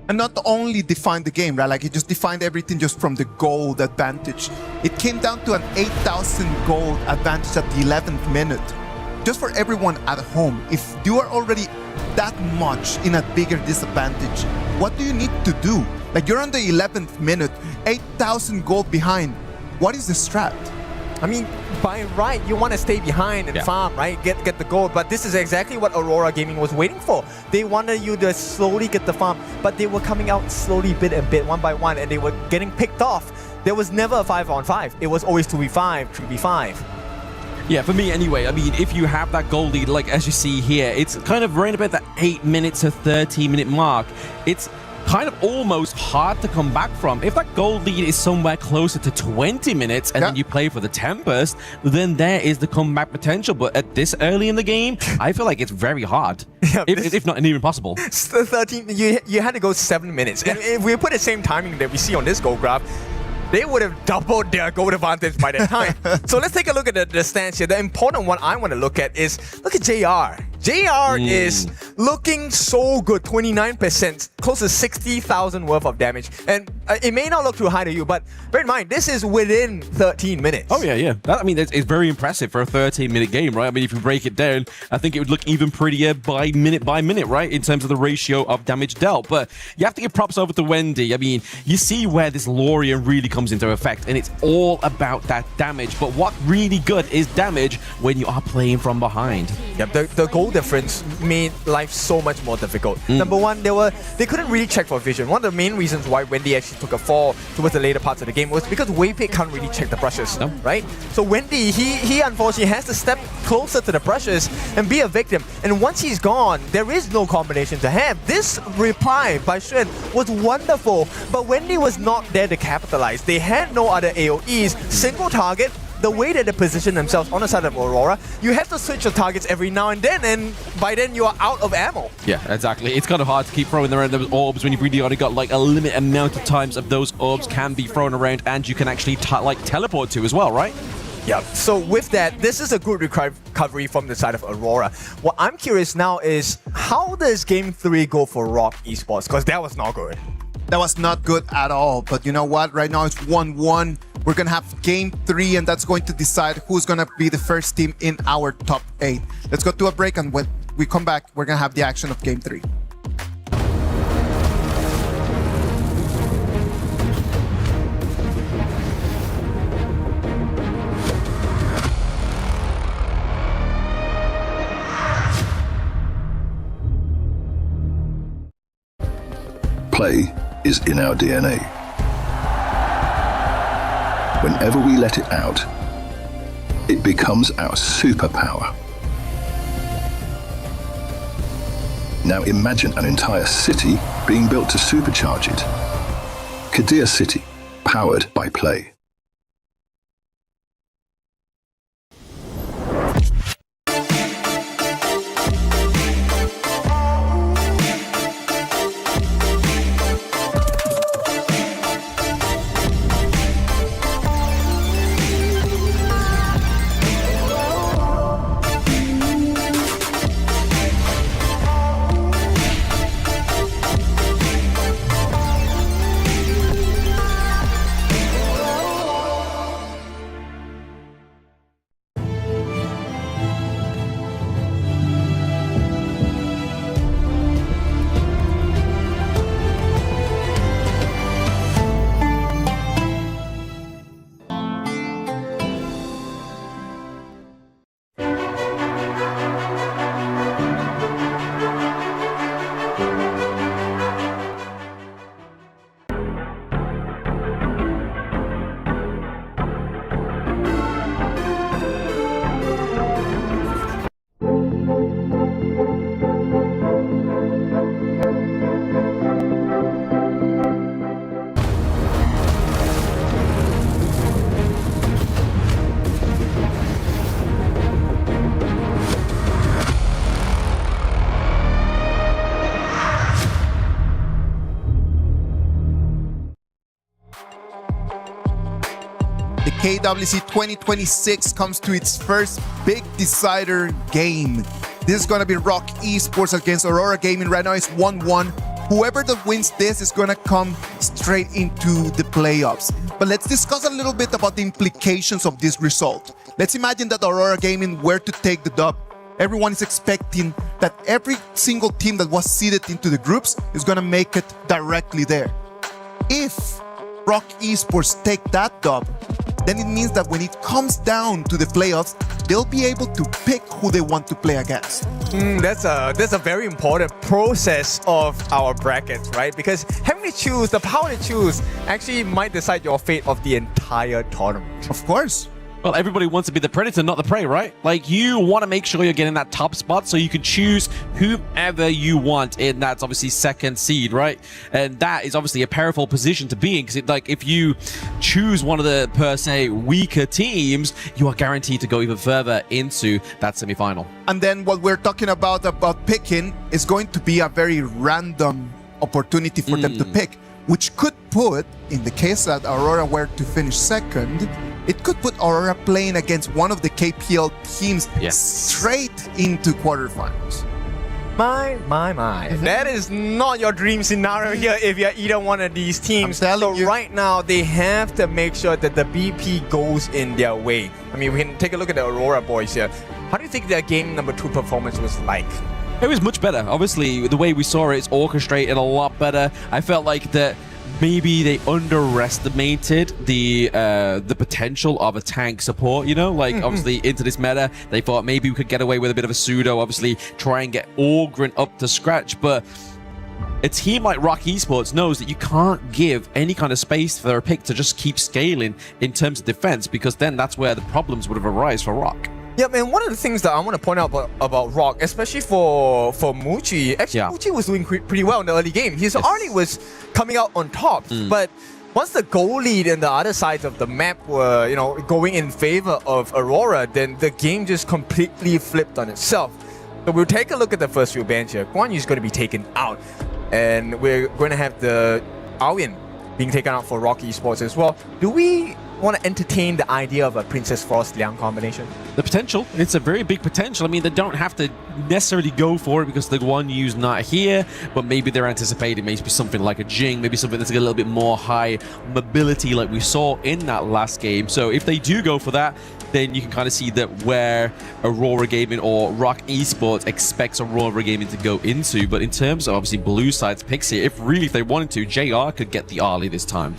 Speaker 12: And not only defined the game, right? Like it just defined everything just from the gold advantage. It came down to an 8,000 gold advantage at the 11th minute. Just for everyone at home, if you are already that much in a bigger disadvantage, what do you need to do? Like you're on the 11th minute, 8,000 gold behind. What is the strat?
Speaker 4: I mean, by right, you want to stay behind and farm, right? Get the gold. But this is exactly what Aurora Gaming was waiting for. They wanted you to slowly get the farm, but they were coming out slowly, bit and bit, one by one, and they were getting picked off. There was never a 5-on-5. It was always 2v5, 3v5.
Speaker 18: Yeah, for me anyway, I mean, if you have that goal lead, like as you see here, it's kind of right about that 8 minute to 13-minute mark. It's kind of almost hard to come back from. If that goal lead is somewhere closer to 20 minutes and then you play for the Tempest, then there is the comeback potential. But at this early in the game, I feel like it's very hard, if not even possible.
Speaker 4: 13, you had to go 7 minutes. And if we put the same timing that we see on this goal graph, they would have doubled their goal advantage by that time. So let's take a look at the stats here. The important one I want to look at is, look at JR. JR is looking so good, 29%, close to 60,000 worth of damage. And it may not look too high to you, but bear in mind, this is within 13 minutes.
Speaker 18: Oh, yeah. I mean, it's very impressive for a 13-minute game, right? I mean, if you break it down, I think it would look even prettier by minute, right? In terms of the ratio of damage dealt. But you have to give props over to Wendy. I mean, you see where this Lorien really comes into effect, and it's all about that damage. But what really good is damage when you are playing from behind.
Speaker 4: Yep, the goal difference made life so much more difficult. Number one, they couldn't really check for vision. One of the main reasons why Wendy actually took a fall towards the later parts of the game was because Waypick can't really check the brushes, right? So Wendy, he unfortunately has to step closer to the brushes and be a victim. And once he's gone, there is no combination to have. This reply by Xuan was wonderful, but Wendy was not there to capitalize. They had no other AoEs, single target. The way that they position themselves on the side of Aurora, you have to switch your targets every now and then, and by then you are out of ammo.
Speaker 18: Yeah, exactly. It's kind of hard to keep throwing around those orbs when you've really only got like a limited amount of times of those orbs can be thrown around, and you can actually teleport to as well, right?
Speaker 4: Yeah, so with that, this is a good recovery from the side of Aurora. What I'm curious now is, how does Game 3 go for Rock Esports? Because that was not good.
Speaker 12: That was not good at all. But you know what? Right now it's 1-1. We're going to have Game 3, and that's going to decide who's going to be the first team in our top 8. Let's go to a break, and when we come back, we're going to have the action of Game 3.
Speaker 15: Play is in our DNA. Whenever we let it out, it becomes our superpower. Now imagine an entire city being built to supercharge it. Kadir City, powered by play.
Speaker 12: The KWC 2026 comes to its first big decider game. This is gonna be Rock Esports against Aurora Gaming. Right now it's 1-1. Whoever that wins this is gonna come straight into the playoffs. But let's discuss a little bit about the implications of this result. Let's imagine that Aurora Gaming were to take the dub. Everyone is expecting that every single team that was seeded into the groups is gonna make it directly there. If Rock Esports take that dub, then it means that when it comes down to the playoffs, they'll be able to pick who they want to play against.
Speaker 4: That's a very important process of our brackets, right? Because having to choose, the power to choose, actually might decide your fate of the entire tournament.
Speaker 12: Of course.
Speaker 18: Well, everybody wants to be the predator, not the prey, right? Like, you want to make sure you're getting that top spot so you can choose whomever you want in that's obviously second seed, right? And that is obviously a powerful position to be in, because like if you choose one of the per se weaker teams, you are guaranteed to go even further into that semi-final.
Speaker 12: And then what we're talking about picking is going to be a very random opportunity for them to pick, which could put, in the case that Aurora were to finish second, it could put Aurora playing against one of the KPL teams straight into quarterfinals.
Speaker 4: My. That is not your dream scenario here if you're either one of these teams. So right now, they have to make sure that the BP goes in their way. I mean, we can take a look at the Aurora boys here. How do you think their game number 2 performance was like?
Speaker 18: It was much better. Obviously, the way we saw it, it's orchestrated a lot better. I felt like that maybe they underestimated the potential of a tank support, you know? Like, obviously, into this meta, they thought maybe we could get away with a bit of a pseudo, obviously, try and get Orgrin up to scratch, but a team like Rock Esports knows that you can't give any kind of space for their pick to just keep scaling in terms of defense, because then that's where the problems would have arisen for Rock.
Speaker 4: Yeah, man, one of the things that I want to point out about Rock, especially for Muchi, actually Muchi was doing pretty well in the early game. His early was coming out on top, but once the goal lead and the other sides of the map were, you know, going in favor of Aurora, then the game just completely flipped on itself. So we'll take a look at the first few bans here. Guan Yu is going to be taken out, and we're going to have the Aoyan being taken out for Rock Esports as well. Do we want to entertain the idea of a Princess Frost Liang combination?
Speaker 18: The potential, it's a very big potential. I mean, they don't have to necessarily go for it because the Guan Yu's not here, but maybe they're anticipating maybe something like a Jing, maybe something that's a little bit more high mobility like we saw in that last game. So if they do go for that, then you can kind of see that where Aurora Gaming or Rock Esports expects Aurora Gaming to go into. But in terms of obviously blue side's picks here, if they wanted to, JR could get the early this time.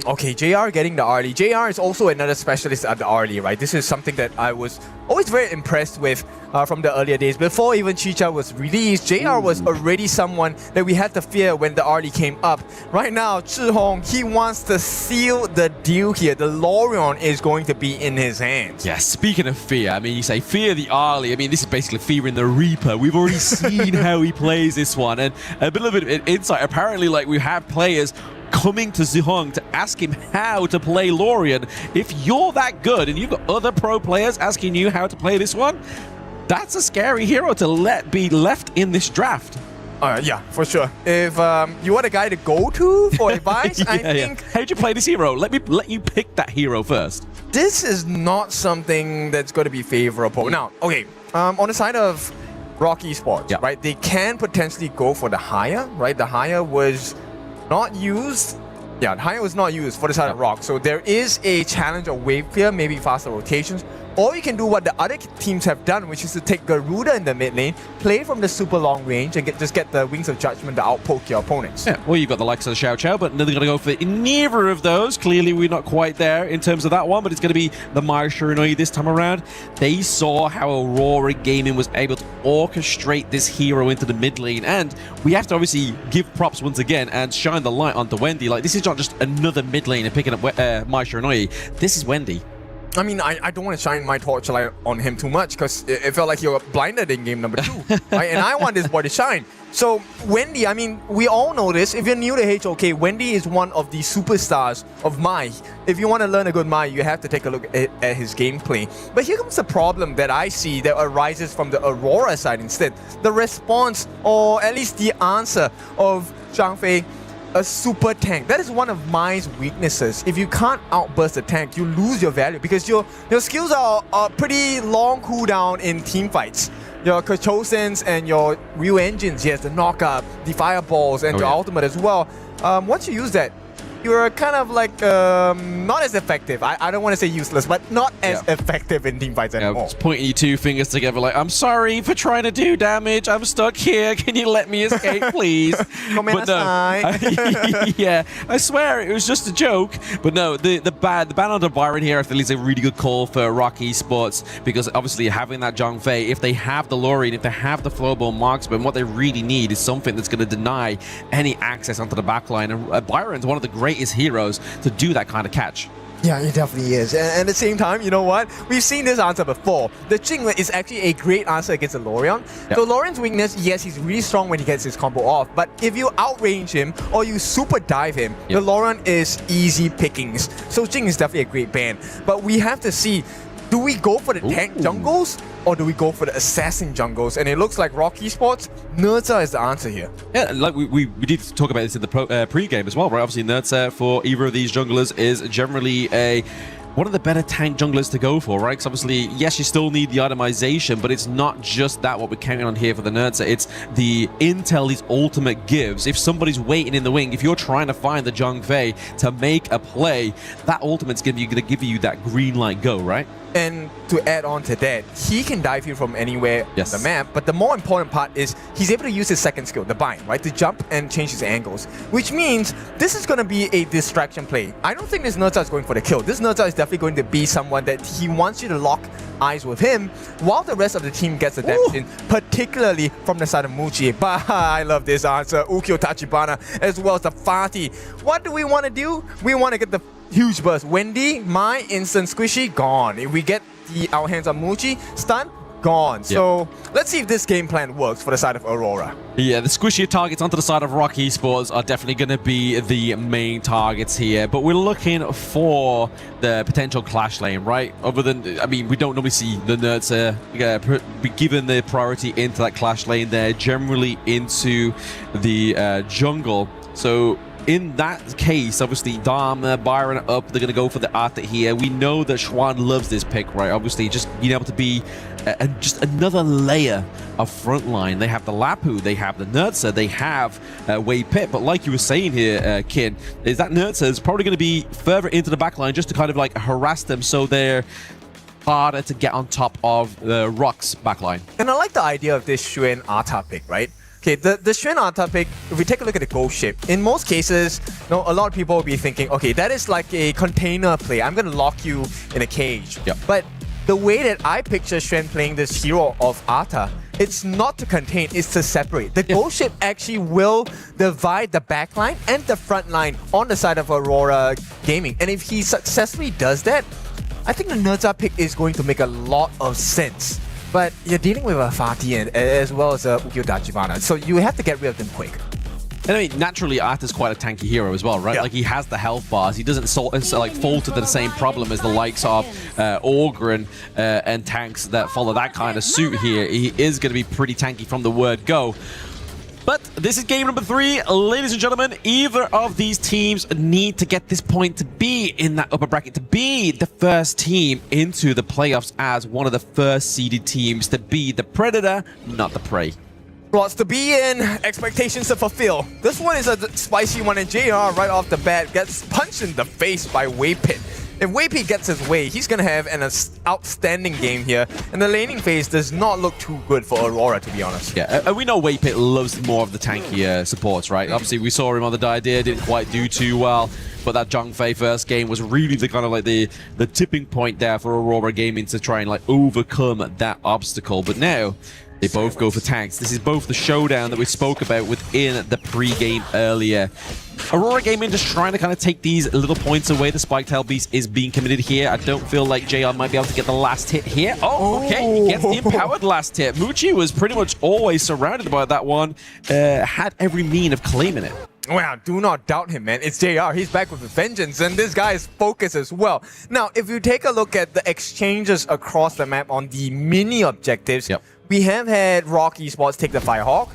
Speaker 4: Okay, JR getting the early. JR is also another specialist at the early, right? This is something that I was always very impressed with from the earlier days. Before even Chicha was released, JR was already someone that we had to fear when the early came up. Right now, Zhihong, he wants to seal the deal here. The Lorion is going to be in his hands.
Speaker 18: Yeah, speaking of fear, I mean, you say fear the early. I mean, this is basically fearing the Reaper. We've already seen how he plays this one. And a little bit of insight. Apparently, like, we have players coming to Zhihong to ask him how to play Lorian. If you're that good and you've got other pro players asking you how to play this one, that's a scary hero to be left in this draft.
Speaker 4: Yeah, for sure. If you want a guy to go to for advice, I think...
Speaker 18: How'd you play this hero? Let you pick that hero first.
Speaker 4: This is not something that's going to be favorable. Now, okay, on the side of Rock Esports, right, they can potentially go for the Haya, right? The Haya was not used. Yeah, Haya was not used for the side of Rock. So there is a challenge of wave clear, maybe faster rotations. Or you can do what the other teams have done, which is to take Garuda in the mid lane, play from the super long range, and just get the Wings of Judgment to outpoke your opponents.
Speaker 18: Yeah, well, you've got the likes of the Xiao Qiao, but they're going to go for neither of those. Clearly, we're not quite there in terms of that one, but it's going to be the Mai Shiranui this time around. They saw how Aurora Gaming was able to orchestrate this hero into the mid lane, and we have to obviously give props once again and shine the light onto Wendy. Like, this is not just another mid lane and picking up Mai Shiranui. This is Wendy.
Speaker 4: I mean, I don't want to shine my torchlight on him too much because it felt like he was blinded in game number 2. Right? And I want this boy to shine. So, Wendy, I mean, we all know this. If you're new to HOK, Wendy is one of the superstars of Mai. If you want to learn a good Mai, you have to take a look at his gameplay. But here comes the problem that I see that arises from the Aurora side instead. The response, or at least the answer of Zhang Fei
Speaker 3: a super tank. That is one of my weaknesses. If you can't outburst the tank, you lose your value because your skills are pretty long cooldown in team fights. Your Kachosens and your Ryu engines, yes, the knockup, the fireballs, and your ultimate as well. Once you use that, you're kind of like not as effective. I don't want to say useless, but not as effective in team fights anymore.
Speaker 18: Just pointing your two fingers together like, I'm sorry for trying to do damage. I'm stuck here. Can you let me escape, please? But no. Yeah, I swear it was just a joke. But no, the ban on the Byron here I feel is a really good call for Rock Esports because obviously having that Zhang Fei, if they have the Lorien, if they have the Flowball Marksman, what they really need is something that's going to deny any access onto the backline. And Byron's one of the greatest heroes to do that kind of catch.
Speaker 3: Yeah, it definitely is. And at the same time, you know what? We've seen this answer before. The Jinglet is actually a great answer against the Lorien. So Lorien's weakness, yes, he's really strong when he gets his combo off. But if you outrange him or you super dive him, the Lorien is easy pickings. So Jing is definitely a great ban. But we have to see, do we go for the tank jungles or do we go for the assassin jungles? And it looks like Rock Esports, Nerza is the answer here.
Speaker 18: Yeah, like we did talk about this in the pre-game as well, right? Obviously, Nerza for either of these junglers is generally one of the better tank junglers to go for, right? Because obviously, yes, you still need the itemization, but it's not just that what we're counting on here for the Nerza. It's the intel his ultimate gives. If somebody's waiting in the wing, if you're trying to find the Zhang Fei to make a play, that ultimate's going to give you that green light go, right?
Speaker 3: And to add on to that, he can dive you from anywhere on the map, but the more important part is he's able to use his second skill, the bind, right? To jump and change his angles, which means this is going to be a distraction play. I don't think this Nerza is going for the kill. This Nerza is definitely going to be someone that he wants you to lock eyes with him while the rest of the team gets the damage in, particularly from the side of Muchi. But I love this answer. Ukyo Tachibana as well as the Fati. What do we want to do? We want to get the huge burst. Wendy, my instant squishy, gone. If we get our hands on Muchi, stun, gone. So let's see if this game plan works for the side of Aurora.
Speaker 18: Yeah, the squishier targets onto the side of Rock Esports are definitely going to be the main targets here, but we're looking for the potential clash lane, right? Other than, I mean, we don't normally see the Nerza be given the priority into that clash lane. They're generally into the jungle. So in that case, obviously, Dharma, Byron up, they're going to go for the Arthur here. We know that Schwan loves this pick, right? Obviously, just being able to be just another layer of frontline. They have the Lapu, they have the Nerza, they have Wei Pit. But like you were saying here, Kin, is that Nerza is probably going to be further into the backline just to kind of like harass them so they're harder to get on top of the Rock's backline.
Speaker 3: And I like the idea of this Xuan Arta pick, right? Okay, the Xuan Arta pick, if we take a look at the ghost ship, in most cases, a lot of people will be thinking, okay, that is like a container play. I'm going to lock you in a cage. But the way that I picture Xuan playing this hero of Arta, it's not to contain, it's to separate. The ghost ship actually will divide the backline and the front line on the side of Aurora Gaming. And if he successfully does that, I think the Nerza pick is going to make a lot of sense. But you're dealing with a Fati as well as a Ukyo Tachibana, so you have to get rid of them quick.
Speaker 18: And I mean, naturally, Arthur's quite a tanky hero as well, right? Like, he has the health bars. He doesn't fall to the same problem as the likes of Ogre and tanks that follow that kind of suit here. He is going to be pretty tanky from the word go. But this is game number 3. Ladies and gentlemen, either of these teams need to get this point to be in that upper bracket, to be the first team into the playoffs as one of the first seeded teams, to be the predator, not the prey.
Speaker 3: Lots to be in, expectations to fulfill. This one is a spicy one, and JR right off the bat gets punched in the face by Wei Pit. If Wei Pit gets his way, he's going to have an outstanding game here, and the laning phase does not look too good for Aurora, to be honest.
Speaker 18: Yeah, and we know Wei Pit loves more of the tanky supports, right? Obviously, we saw him on the Diadea, didn't quite do too well, but that Zhang Fei first game was really the kind of like the tipping point there for Aurora Gaming to try and like overcome that obstacle. But now, they both go for tanks. This is both the showdown that we spoke about within the pre-game earlier. Aurora Gaming just trying to kind of take these little points away. The Spike-Tail Beast is being committed here. I don't feel like JR might be able to get the last hit here. Oh, okay, he gets the empowered last hit. Muchi was pretty much always surrounded by that one. Had every mean of claiming it.
Speaker 3: Wow, do not doubt him, man. It's JR. He's back with a vengeance, and this guy is focused as well. Now, if you take a look at the exchanges across the map on the mini objectives, we have had Rock Esports take the Firehawk.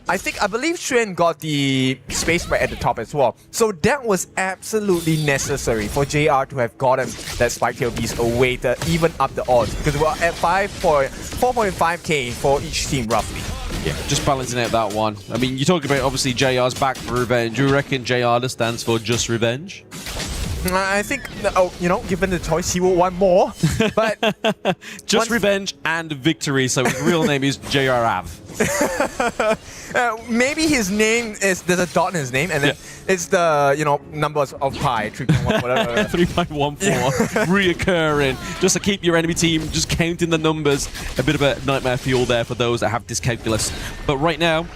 Speaker 4: I believe Xuan got the space right at the top as well. So that was absolutely necessary for JR to have gotten that Spike Tail Beast away to even up the odds, because we're at 4.5k for each team roughly.
Speaker 18: Yeah, just balancing out that one. I mean, you talk about obviously JR's back for revenge. Do you reckon JR stands for just revenge?
Speaker 4: I think, you know, given the choice, he will want more. But
Speaker 18: just revenge and victory. So his real name is JR Av.
Speaker 4: Maybe his name is, there's a dot in his name, and then it's the, you know, numbers of pi, 3.1, whatever.
Speaker 18: 3.14, reoccurring, just to keep your enemy team just counting the numbers. A bit of a nightmare fuel there for those that have dyscalculus. But right now,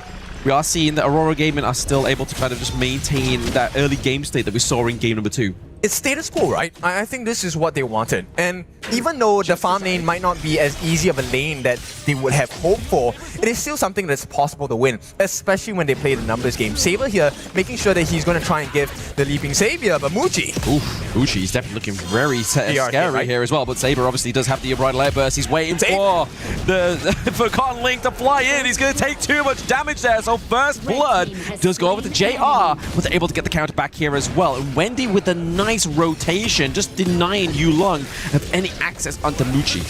Speaker 18: we are seeing that Aurora Gaming are still able to kind of just maintain that early game state that we saw in game number 2.
Speaker 4: It's status quo, right? I think this is what they wanted. And even though the farm lane might not be as easy of a lane that they would have hoped for, it is still something that's possible to win, especially when they play the numbers game. Saber here, making sure that he's going to try and give the Leaping Savior, but Muchi.
Speaker 18: Oof, Muchi is definitely looking very scary here as well, but Saber obviously does have the Unbridled Outburst. He's waiting for the Cotton Link to fly in. He's going to take too much damage there, so First Blood does go over to JR, but they're able to get the counter back here as well. And Wendy with a nice rotation, just denying Yulong of any access onto Muchi.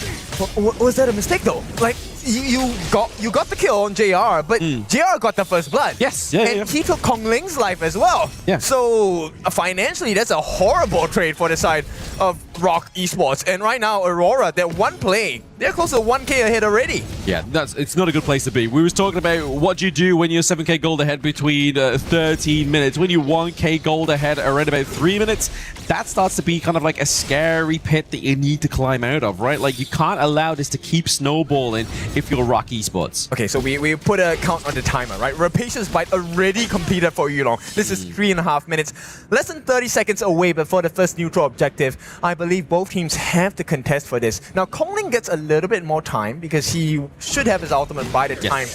Speaker 4: Was that a mistake though? Like, you got the kill on JR, but JR got the First Blood.
Speaker 18: Yes,
Speaker 4: and he took Kong Ling's life as well.
Speaker 18: Yeah.
Speaker 4: So financially, that's a horrible trade for the side of Rock Esports. And right now, Aurora, that one play, they're close to 1k ahead already.
Speaker 18: Yeah, it's not a good place to be. We was talking about what do you do when you're 7k gold ahead between 13 minutes. When you're 1k gold ahead around about 3 minutes, that starts to be kind of like a scary pit that you need to climb out of, right? Like, you can't allow this to keep snowballing if you're Rock Esports.
Speaker 4: Okay, so we put a count on the timer, right? Rapacious Bite already completed for Yulong. This is 3.5 minutes. Less than 30 seconds away before the first neutral objective. I believe both teams have to contest for this. Now, Kongling gets a little bit more time because he should have his ultimate by the time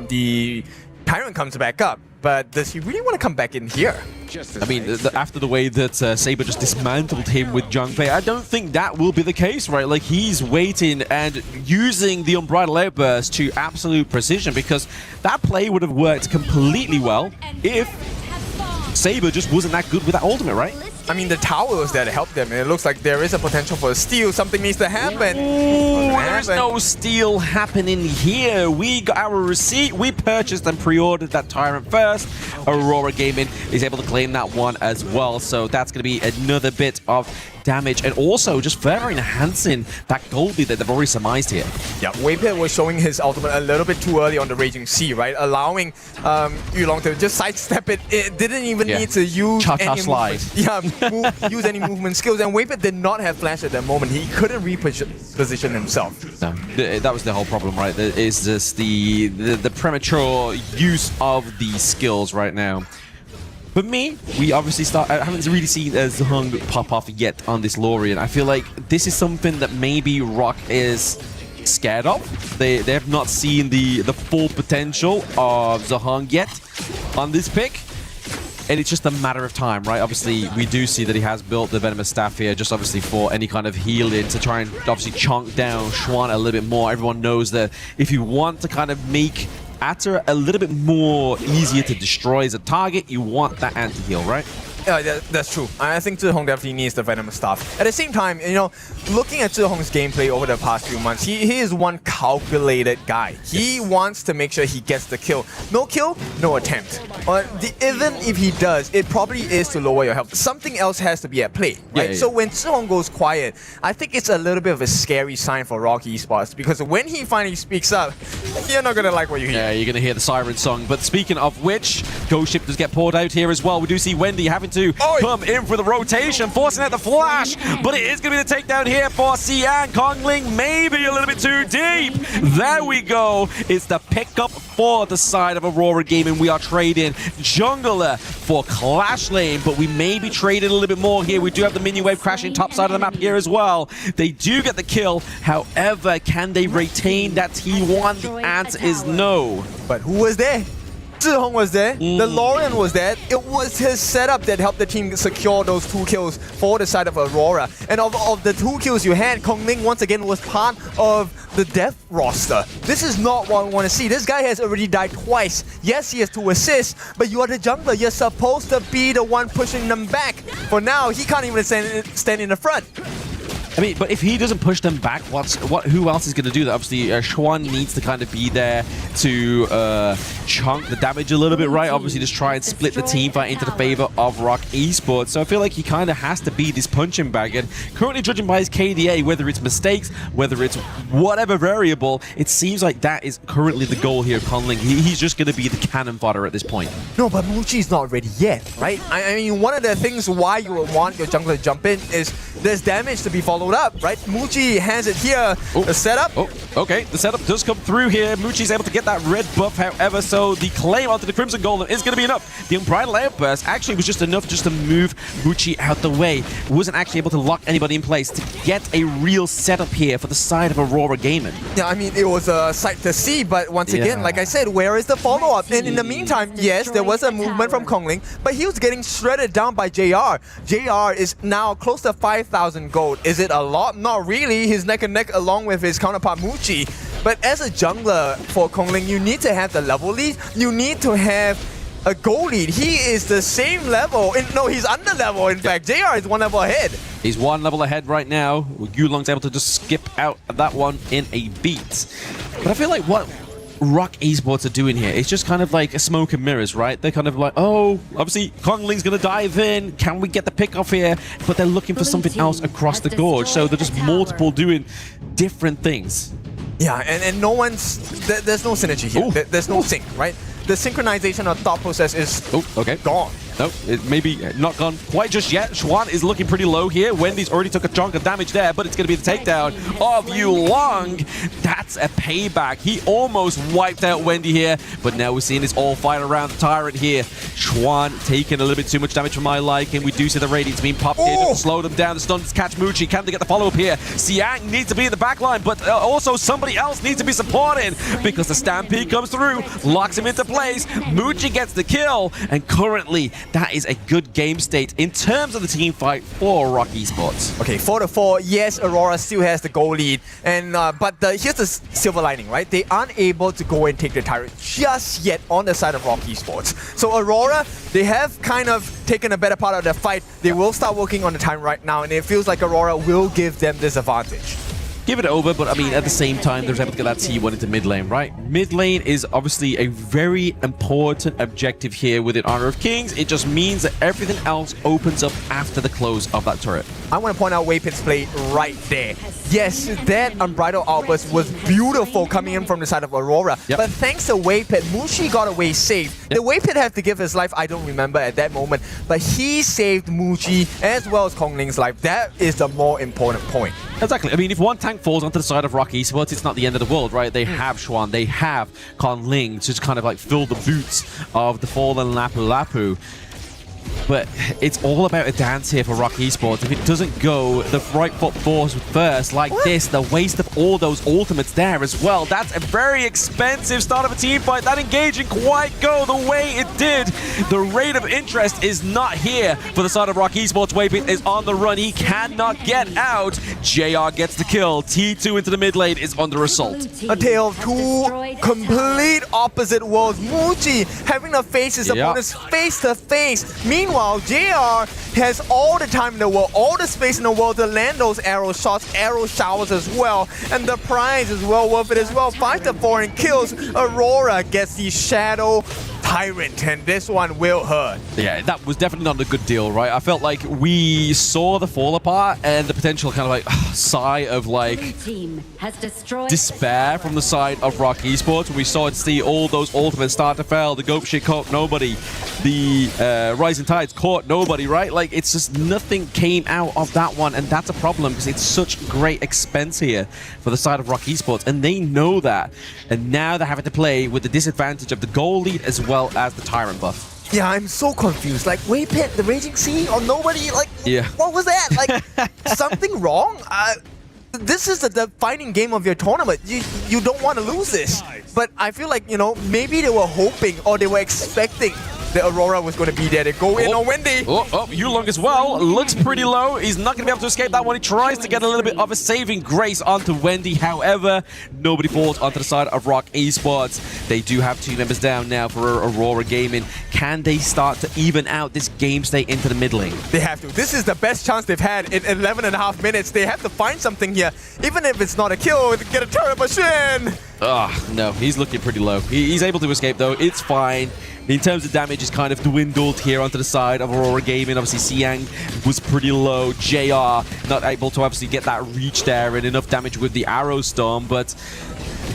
Speaker 4: the Tyrant comes back up. But does he really want to come back in here?
Speaker 18: I mean, after the way that Saber just dismantled him with Zhang Fei, I don't think that will be the case, right? Like, he's waiting and using the Unbridled Outburst to absolute precision, because that play would have worked completely well if Saber just wasn't that good with that ultimate, right?
Speaker 4: I mean, the tower was there to help them, and it looks like there is a potential for a steal. Something needs to happen.
Speaker 18: There's no steal happening here. We got our receipt. We purchased and pre-ordered that Tyrant first. Aurora Gaming is able to claim that one as well. So that's going to be another bit of damage, and also just further enhancing that gold lead that they've already surmised here.
Speaker 4: Yeah, Waypit was showing his ultimate a little bit too early on the Raging Sea, right? Allowing Yulong to just sidestep it. It didn't even need to use any
Speaker 18: slide.
Speaker 4: use any movement skills, and Waypit did not have flash at that moment. He couldn't reposition himself.
Speaker 18: No, that was the whole problem, right? It's just the premature use of these skills right now. For me, we obviously I haven't really seen Zhong pop off yet on this Lorien. I feel like this is something that maybe Rock is scared of. They have not seen the full potential of Zhong yet on this pick. And it's just a matter of time, right? Obviously, we do see that he has built the Venomous Staff here, just obviously for any kind of healing, to try and obviously chunk down Xuan a little bit more. Everyone knows that if you want to kind of make Atter a little bit more easier to destroy as a target, you want that anti-heal, right?
Speaker 4: Yeah, that's true. I think Zhong definitely needs the Venomous Staff. At the same time, you know, looking at Zhong's gameplay over the past few months, he is one calculated guy. He wants to make sure he gets the kill. No kill, no attempt. Even if he does, it probably is to lower your health. Something else has to be at play, right? So when Zhong goes quiet, I think it's a little bit of a scary sign for Rock Esports, because when he finally speaks up, you're not going to like what you hear.
Speaker 18: Yeah, you're going to hear the siren song. But speaking of which, Ghost Ship does get poured out here as well. We do see Wendy having to come in for the rotation, forcing out the flash, but it is going to be the takedown here for Xian. Kongling maybe a little bit too deep. There we go. It's the pickup for the side of Aurora Gaming. We are trading Jungler for Clash Lane, but we may be trading a little bit more here. We do have the minion wave crashing top side of the map here as well. They do get the kill. However, can they retain that T1? The answer is no.
Speaker 4: But who was there? Zhihong was there, the Lorian was there. It was his setup that helped the team secure those 2 kills for the side of Aurora. And of the 2 kills you had, Kong Ling once again was part of the death roster. This is not what we want to see. This guy has already died twice. Yes, he has 2 assists, but you are the jungler. You're supposed to be the one pushing them back. For now, he can't even stand in the front.
Speaker 18: I mean, but if he doesn't push them back, who else is going to do that? Obviously, Xuan needs to kind of be there to chunk the damage a little bit, right? Obviously, just try and split the team fight into the favor of Rock Esports. So I feel like he kind of has to be this punching bag. And currently, judging by his KDA, whether it's mistakes, whether it's whatever variable, it seems like that is currently the goal here of Conling. He's just going to be the cannon fodder at this point.
Speaker 4: No, but Muchi's not ready yet, right? I mean, one of the things why you would want your jungler to jump in is there's damage to be followed up, right? Muchi has it here, the setup.
Speaker 18: Oh, okay, the setup does come through here. Muchi's able to get that red buff, however, so the claim onto the Crimson Golem is going to be enough. The Unbridled Outburst actually was just enough just to move Muchi out the way. Wasn't actually able to lock anybody in place to get a real setup here for the side of Aurora Gaming.
Speaker 4: Yeah, I mean, it was a sight to see, but once again, like I said, where is the follow-up? And in the meantime, yes, there was a movement from Kongling, but he was getting shredded down by JR. JR is now close to 5,000 gold. Is it a lot? Not really. He's neck and neck along with his counterpart Muchi. But as a jungler for Kongling, you need to have the level lead. You need to have a goal lead. He is the same level. No, he's under level. In fact, JR is 1 level ahead.
Speaker 18: He's 1 level ahead right now. Yulong's able to just skip out that one in a beat. But I feel like what Rock Esports are doing here is just kind of like a smoke and mirrors, right? They're kind of like, oh, obviously Kongling's gonna dive in. Can we get the pick off here? But they're looking for something else across the gorge. So they're just multiple doing different things.
Speaker 4: Yeah, and no one's... There's no synergy here. There's no sync, right? The synchronization of thought process is gone.
Speaker 18: No, it may be not gone quite just yet. Xuan is looking pretty low here. Wendy's already took a chunk of damage there, but it's going to be the takedown of Yulong. That's a payback. He almost wiped out Wendy here, but now we're seeing this all fight around the Tyrant here. Xuan taking a little bit too much damage for my liking. We do see the Radiance being popped here to slow them down. The stuns catch Muchi. Can they get the follow-up here? Siang needs to be in the back line, but also somebody else needs to be supporting because the Stampede comes through, locks him into place. Muchi gets the kill, and currently that is a good game state in terms of the team fight for Rock Esports.
Speaker 4: Okay, 4-4. Yes, Aurora still has the goal lead, and but here's the silver lining, right? They aren't able to go and take the Tyrant just yet on the side of Rock Esports. So Aurora, they have kind of taken a better part of the fight. They will start working on the time right now, and it feels like Aurora will give them this advantage.
Speaker 18: Give it over, but I mean, at the same time, they're able to get that T1 into mid lane, right? Mid lane is obviously a very important objective here within Honor of Kings. It just means that everything else opens up after the close of that turret.
Speaker 4: I want to point out Waypit's play right there. Yes, that Unbridled Outburst was beautiful coming in from the side of Aurora. But thanks to Waypit, Muchi got away safe. The Waypit had to give his life, I don't remember at that moment, but he saved Muchi as well as Kongling's life. That is the more important point.
Speaker 18: Exactly. I mean, if one tank falls onto the side of Rock Esports, it's not the end of the world, right? They have Xuan, they have Konling to just kind of like fill the boots of the fallen Lapu Lapu. But it's all about a dance here for Rock Esports. If it doesn't go the right foot first like this, the waste of all those ultimates there as well. That's a very expensive start of a team fight. That engaging quite go the way it did. The rate of interest is not here for the side of Rock Esports. Waypit is on the run. He cannot get out. JR gets the kill. T2 into the mid lane is under assault.
Speaker 4: A tale of two complete opposite worlds. Muchi having to face his opponents face to face. Meanwhile, JR has all the time in the world, all the space in the world to land those arrow shots, arrow showers as well. And the prize is well worth it as well. 5-4 and kills. Aurora gets the Shadow Tyrant, and this one will hurt.
Speaker 18: Yeah, that was definitely not a good deal, right? I felt like we saw the fall apart and the potential kind of like sigh of like despair from the side of Rock Esports. We saw it see all those ultimates start to fail. The Goat shit caught nobody. The Rising Tides caught nobody, right? Like, it's just nothing came out of that one, and that's a problem because it's such great expense here for the side of Rock Esports, and they know that. And now they're having to play with the disadvantage of the goal lead as well as the Tyrant buff.
Speaker 4: Yeah, I'm so confused. Like, Waypit, the Raging Sea, or nobody? Like, what was that? Like, something wrong?
Speaker 3: this is the defining game of your tournament. You don't want to lose this. But I feel like, you know, maybe they were hoping or they were expecting that Aurora was going to be there to go in on Wendy.
Speaker 18: Yulong as well. Looks pretty low. He's not going to be able to escape that one. He tries to get a little bit of a saving grace onto Wendy. However, nobody falls onto the side of Rock Esports. They do have 2 members down now for Aurora Gaming. Can they start to even out this game state into the mid lane?
Speaker 3: They have to. This is the best chance they've had in 11.5 minutes. They have to find something here. Even if it's not a kill, get a turret machine.
Speaker 18: No, he's looking pretty low. He's able to escape though. It's fine. In terms of damage, it's kind of dwindled here onto the side of Aurora Gaming. Obviously, Siang was pretty low. JR not able to obviously get that reach there and enough damage with the Arrow Storm, but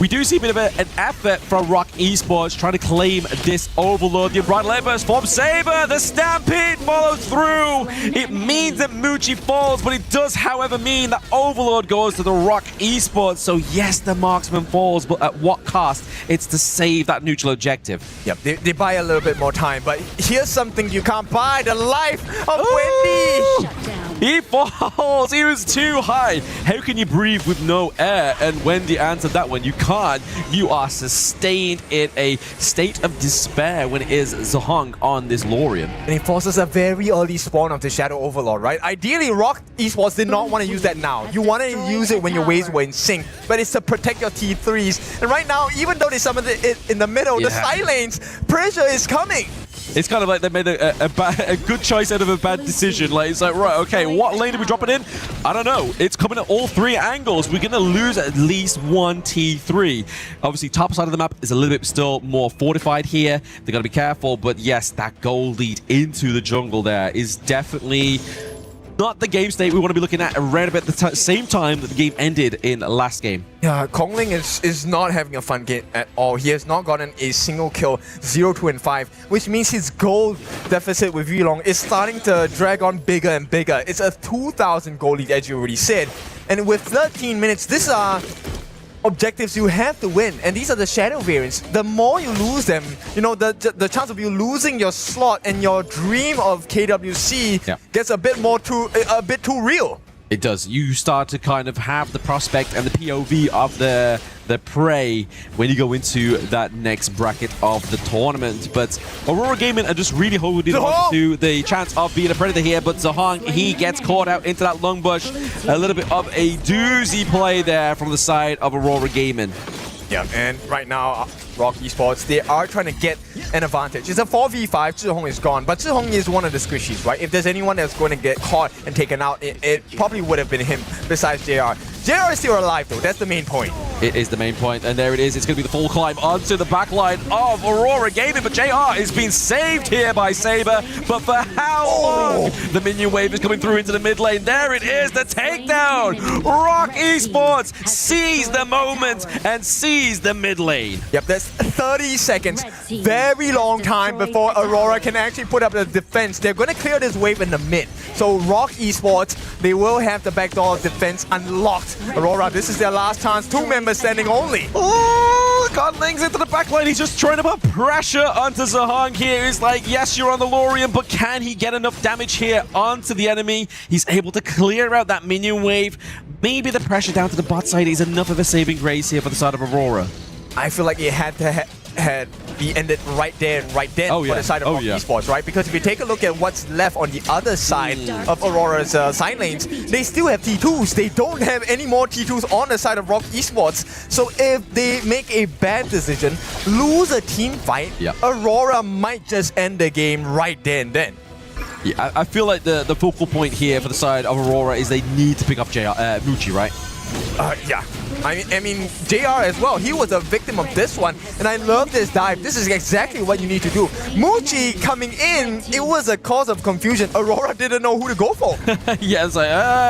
Speaker 18: we do see a bit of an effort from Rock Esports trying to claim this Overlord. The Bright Labors from Saber. The Stampede follows through. It means that Muji falls, but it does, however, mean that Overlord goes to the Rock Esports. So yes, the Marksman falls, but at what cost? It's to save that neutral objective.
Speaker 3: Yep, they buy a little bit more time, but here's something you can't buy: the life of Wendy.
Speaker 18: He falls. He was too high. How can you breathe with no air? And Wendy answered that one. You can't. You are sustained in a state of despair when it is Zhong on this Lorien.
Speaker 3: And it forces a very early spawn of the Shadow Overlord, right? Ideally, Rock Esports did not want to use that now. You want to use it when your waves were in sync, but it's to protect your T3s. And right now, even though they summoned it in the middle, the side lanes, pressure is coming.
Speaker 18: It's kind of like they made a good choice out of a bad decision. Like, it's like, right, okay, what lane are we dropping in? I don't know. It's coming at all 3 angles. We're going to lose at least 1 T3. Obviously, top side of the map is a little bit still more fortified here. They've got to be careful. But yes, that gold lead into the jungle there is definitely not the game state we want to be looking at around about the same time that the game ended in last game.
Speaker 3: Yeah, Kongling is not having a fun game at all. He has not gotten a single kill, 0, 2, and 5, which means his gold deficit with Yulong is starting to drag on bigger and bigger. It's a 2,000 gold lead, as you already said. And with 13 minutes, these are objectives you have to win, and these are the shadow variants. The more you lose them, you know, the chance of you losing your slot and your dream of KWC gets a bit too real.
Speaker 18: It does. You start to kind of have the prospect and the POV of the prey when you go into that next bracket of the tournament. But Aurora Gaming are just really holding on to the chance of being a predator here. But Zhong, he gets caught out into that lung bush. A little bit of a doozy play there from the side of Aurora Gaming.
Speaker 3: Yeah, and right now, Rock Esports, they are trying to get an advantage. It's a 4v5, Zhihong is gone, but Zhihong is one of the squishies, right? If there's anyone that's going to get caught and taken out, it probably would have been him besides JR. JR is still alive though, that's the main point.
Speaker 18: It is the main point, and there it is. It's going to be the full climb onto the backline of Aurora Gaming, but JR is being saved here by Saber. But for how long? The minion wave is coming through into the mid lane. There it is, the takedown. Rock Esports seize the moment and seize the mid lane.
Speaker 3: Yep, that's 30 seconds. Very long time before Aurora can actually put up the defense. They're going to clear this wave in the mid. So Rock Esports, they will have the backdoor defense unlocked. Aurora, this is their last chance. 2 members standing only.
Speaker 18: Oh, Godling's into the backline. He's just trying to put pressure onto Zhong here. He's like, yes, you're on the Lorien, but can he get enough damage here onto the enemy? He's able to clear out that minion wave. Maybe the pressure down to the bot side is enough of a saving grace here for the side of Aurora.
Speaker 3: I feel like it had to be ended right there and right then for the side of Rock Esports, right? Because if you take a look at what's left on the other side of Aurora's side lanes, they still have T2s. They don't have any more T2s on the side of Rock Esports. So if they make a bad decision, lose a team fight, Aurora might just end the game right there and then.
Speaker 18: Yeah, I feel like the focal point here for the side of Aurora is they need to pick up Muji, right?
Speaker 3: Yeah. I mean, JR as well, he was a victim of this one, and I love this dive. This is exactly what you need to do. Muji coming in, it was a cause of confusion. Aurora didn't know who to go for.
Speaker 18: Yeah, it's like,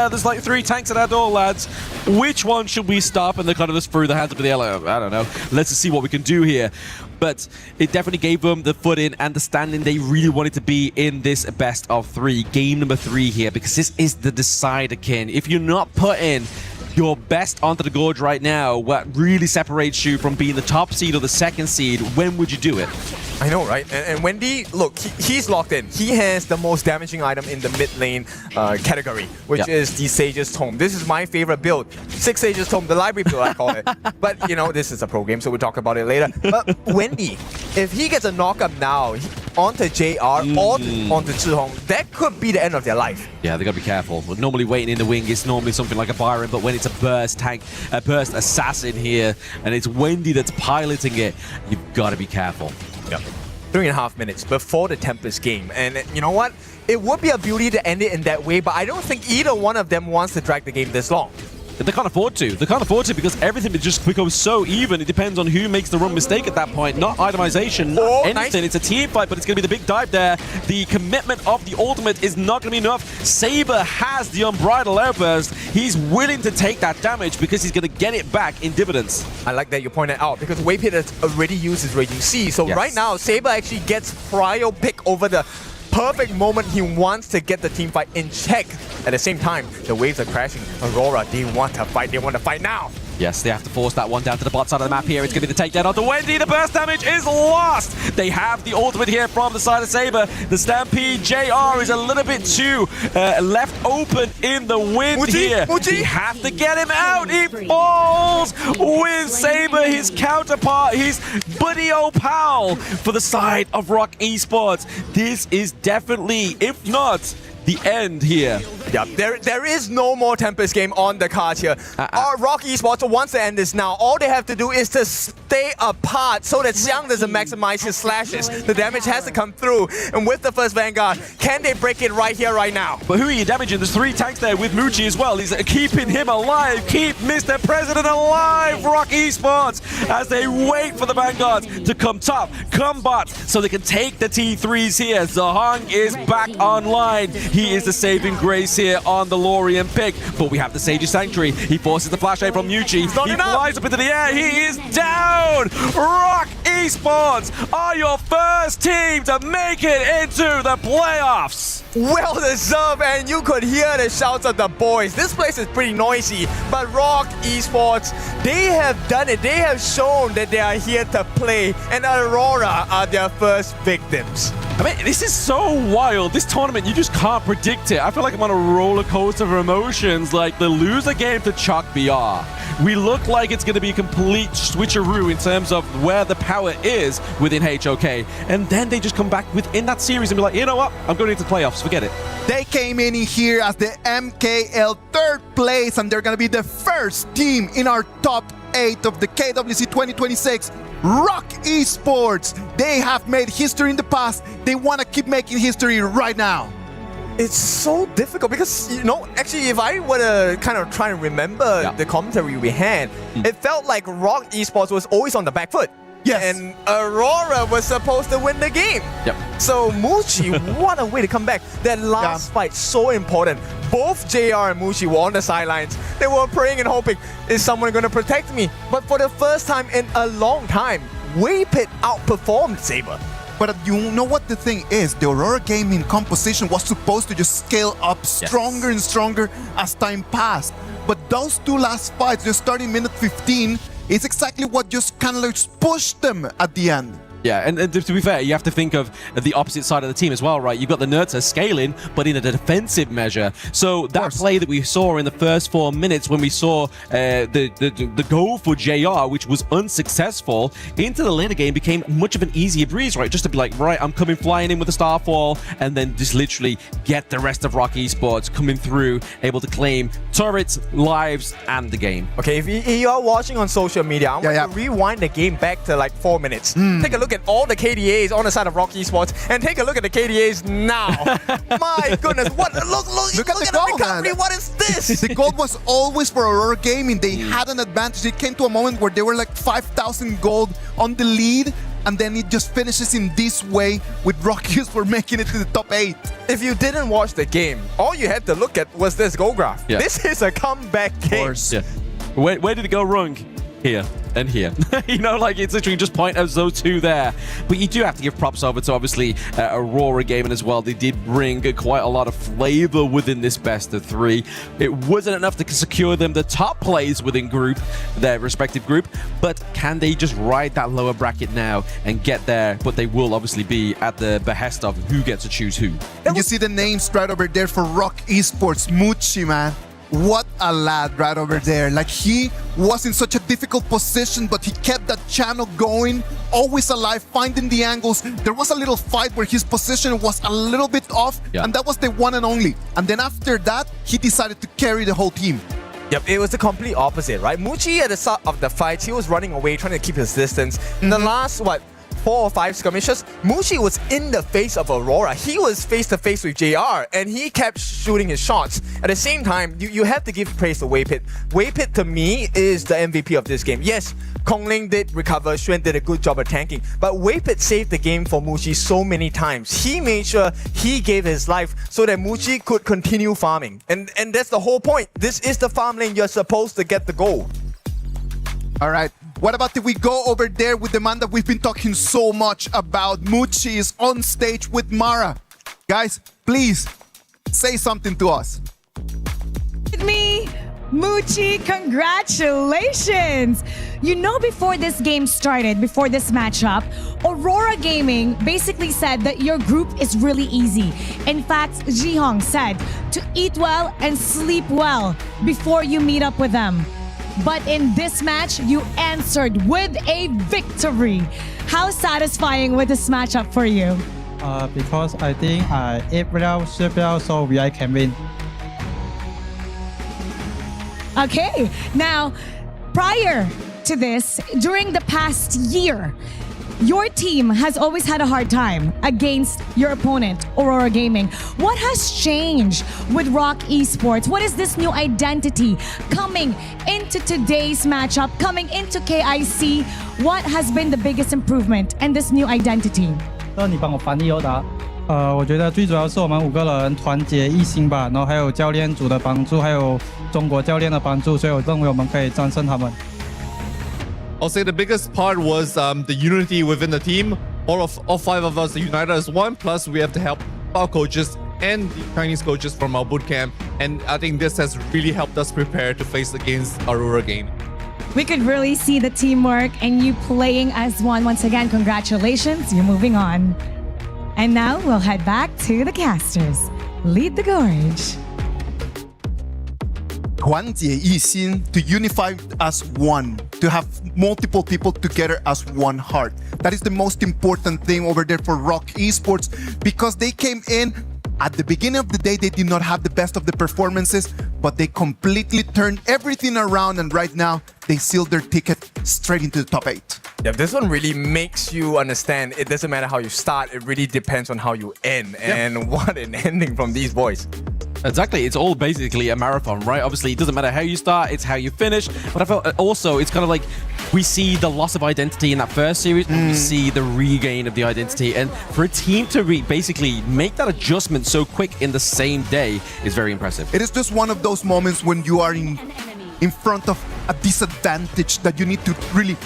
Speaker 18: there's like 3 tanks at our door, lads. Which one should we stop? And they kind of just threw their hands up in the air like, I don't know. Let's just see what we can do here. But it definitely gave them the footing and the standing they really wanted to be in this best of 3. Game number 3 here, because this is the decider, Kin. If you're not putting your best onto the gorge right now, what really separates you from being the top seed or the second seed, when would you do it?
Speaker 4: I know, right? And Wendy, look, he's locked in. He has the most damaging item in the mid lane category, which is the Sage's Tome. This is my favorite build. 6 Sage's Tome, the library build, I call it. But, you know, this is a pro game, so we'll talk about it later. But Wendy, if he gets a knock-up now onto JR or onto Zhihong, that could be the end of their life.
Speaker 18: Yeah, they got to be careful. Normally waiting in the wing is normally something like a Byron, but when it's a burst tank, a burst assassin here, and it's Wendy that's piloting it, you've got to be careful.
Speaker 4: Yep. 3.5 minutes before the Tempest game. And you know what? It would be a beauty to end it in that way, but I don't think either one of them wants to drag the game this long.
Speaker 18: They can't afford to. They can't afford to because everything just becomes so even. It depends on who makes the wrong mistake at that point. Not itemization, not anything. Nice. It's a team fight, but it's going to be the big dive there. The commitment of the ultimate is not going to be enough. Saber has the unbridled outburst. He's willing to take that damage because he's going to get it back in dividends.
Speaker 4: I like that you pointed out because Waypit has already used his Raging Sea. So right now, Saber actually gets prio pick over the perfect moment he wants to get the team fight in check. At the same time, the waves are crashing. Aurora, they want to fight. They want to fight now.
Speaker 18: Yes, they have to force that one down to the bot side of the map here. It's going to be the takedown onto Wendy. The burst damage is lost. They have the ultimate here from the side of Saber. The Stampede JR is a little bit too left open in the wind here. They have to get him out. He falls with Saber, his counterpart, his buddy pal for the side of Rock Esports. This is definitely, if not the end here.
Speaker 4: Yeah, there is no more Tempest game on the cards here. Rock Esports wants to end this now. All they have to do is to stay apart so that Xiang doesn't maximize his slashes. The damage has to come through. And with the first Vanguard, can they break it right here, right now?
Speaker 18: But who are you damaging? There's 3 tanks there with Muchi as well. He's keeping him alive. Keep Mr. President alive, Rock Esports, as they wait for the Vanguards to come top, come bot, so they can take the T3s here. Zhihong is back online. He is the saving grace here on the Lorien pick, but we have the Sage's Sanctuary. He forces the flash A from Muchi. He flies up into the air. He is down. Rock Esports are your first team to make it into the playoffs.
Speaker 4: Well deserved, and you could hear the shouts of the boys. This place is pretty noisy, but Rock Esports, they have done it. They have shown that they are here to play, and Aurora are their first victims.
Speaker 18: I mean, this is so wild. This tournament, you just can't predict it. I feel like I'm on a roller coaster of emotions. Like the loser game to Chuck BR. We look like it's going to be a complete switcheroo in terms of where the power is within HOK. And then they just come back within that series and be like, you know what? I'm going into playoffs. Forget it.
Speaker 12: They came in here as the MKL 3rd place, and they're going to be the first team in our top 8 of the KWC 2026. Rock Esports. They have made history in the past. They want to keep making history right now.
Speaker 4: It's so difficult because, you know, actually, if I were to kind of try and remember the commentary we had, it felt like Rock Esports was always on the back foot.
Speaker 12: Yes.
Speaker 4: And Aurora was supposed to win the game.
Speaker 18: Yep.
Speaker 4: So Muchi, what a way to come back. That last fight, so important. Both JR and Muchi were on the sidelines. They were praying and hoping, is someone going to protect me? But for the first time in a long time, Waypit outperformed Saber.
Speaker 12: But you know what the thing is? The Aurora gaming composition was supposed to just scale up stronger and stronger as time passed. But those 2 last fights, just starting minute 15, is exactly what just kind of like pushed them at the end.
Speaker 18: Yeah, and to be fair, you have to think of the opposite side of the team as well, right? You've got the Nerds scaling, but in a defensive measure. So that play that we saw in the first 4 minutes when we saw the goal for JR, which was unsuccessful, into the later game became much of an easier breeze, right? Just to be like, right, I'm coming flying in with a Starfall, and then just literally get the rest of Rock Esports coming through, able to claim turrets, lives, and the game.
Speaker 4: Okay, if you are watching on social media, I want to rewind the game back to like 4 minutes. Take a look at all the KDAs on the side of Rock Esports and take a look at the KDAs now. My goodness, what? Look at the goal, recovery. What is this?
Speaker 12: The gold was always for Aurora Gaming. They had an advantage. It came to a moment where they were like 5,000 gold on the lead, and then it just finishes in this way with Rock Esports making it to the top 8.
Speaker 4: If you didn't watch the game, all you had to look at was this goal graph.
Speaker 18: Yeah.
Speaker 4: This is a comeback game.
Speaker 18: Yeah. Where did it go wrong? here and here. You know, like it's literally just point as those two there. But you do have to give props over to obviously Aurora Gaming as well. They did bring quite a lot of flavor within this best of 3. It wasn't enough to secure them the top place within their respective group, but can they just ride that lower bracket now and get there? But they will obviously be at the behest of who gets to choose who.
Speaker 12: And you see the names right over there for Rock Esports, Muchi, man. What a lad right over there. Like, he was in such a difficult position, but he kept that channel going, always alive, finding the angles. There was a little fight where his position was a little bit off, and that was the one and only. And then after that, he decided to carry the whole team.
Speaker 4: Yep, it was the complete opposite, right? Muchi at the start of the fight, he was running away, trying to keep his distance. In the last, 4 or 5 skirmishes, Muchi was in the face of Aurora. He was face to face with JR, and he kept shooting his shots. At the same time, you have to give praise to Waypit. Waypit, to me, is the MVP of this game. Yes, Kongling did recover, Xuan did a good job of tanking, but Waypit saved the game for Muchi so many times. He made sure he gave his life so that Muchi could continue farming. And that's the whole point. This is the farm lane. You're supposed to get the goal.
Speaker 12: All right. What about if we go over there with the man that we've been talking so much about? Muchi is on stage with Mara. Guys, please say something to us.
Speaker 16: With me, Muchi, congratulations! You know, before this game started, before this matchup, Aurora Gaming basically said that your group is really easy. In fact, Jihong said to eat well and sleep well before you meet up with them. But in this match, you answered with a victory. How satisfying was this matchup for you?
Speaker 20: Because I think I ate well, sleep well, so I can win.
Speaker 16: Okay, now, prior to this, during the past year, your team has always had a hard time against your opponent, Aurora Gaming. What has changed with Rock Esports? What is this new identity coming into today's matchup, coming into KIC? What has been the biggest improvement in this new identity?
Speaker 20: 你帮我翻译我觉得最主要是我们5个人团结一心吧，然后还有教练组的帮助，还有中国教练的帮助，所以我认为我们可以战胜他们。
Speaker 1: I'll say the biggest part was the unity within the team. All 5 of us are united as one. Plus, we have to help our coaches and the Chinese coaches from our bootcamp. And I think this has really helped us prepare to face against Aurora Gaming.
Speaker 16: We could really see the teamwork and you playing as one. Once again, congratulations. You're moving on. And now we'll head back to the casters. Lead the gorge.
Speaker 12: 团结一心, to unify as one, to have multiple people together as one heart. That is the most important thing over there for Rock Esports, because they came in at the beginning of the day, they did not have the best of the performances, but they completely turned everything around, and right now they sealed their ticket straight into the top 8.
Speaker 4: Yeah, this one really makes you understand it doesn't matter how you start, it really depends on how you end. And what an ending from these boys.
Speaker 18: Exactly, it's all basically a marathon, right? Obviously, it doesn't matter how you start, it's how you finish. But I felt also, it's kind of like we see the loss of identity in that first series, and we see the regain of the identity. And for a team to basically make that adjustment so quick in the same day is very impressive.
Speaker 12: It is just one of those moments when you are in front of a disadvantage that you need to really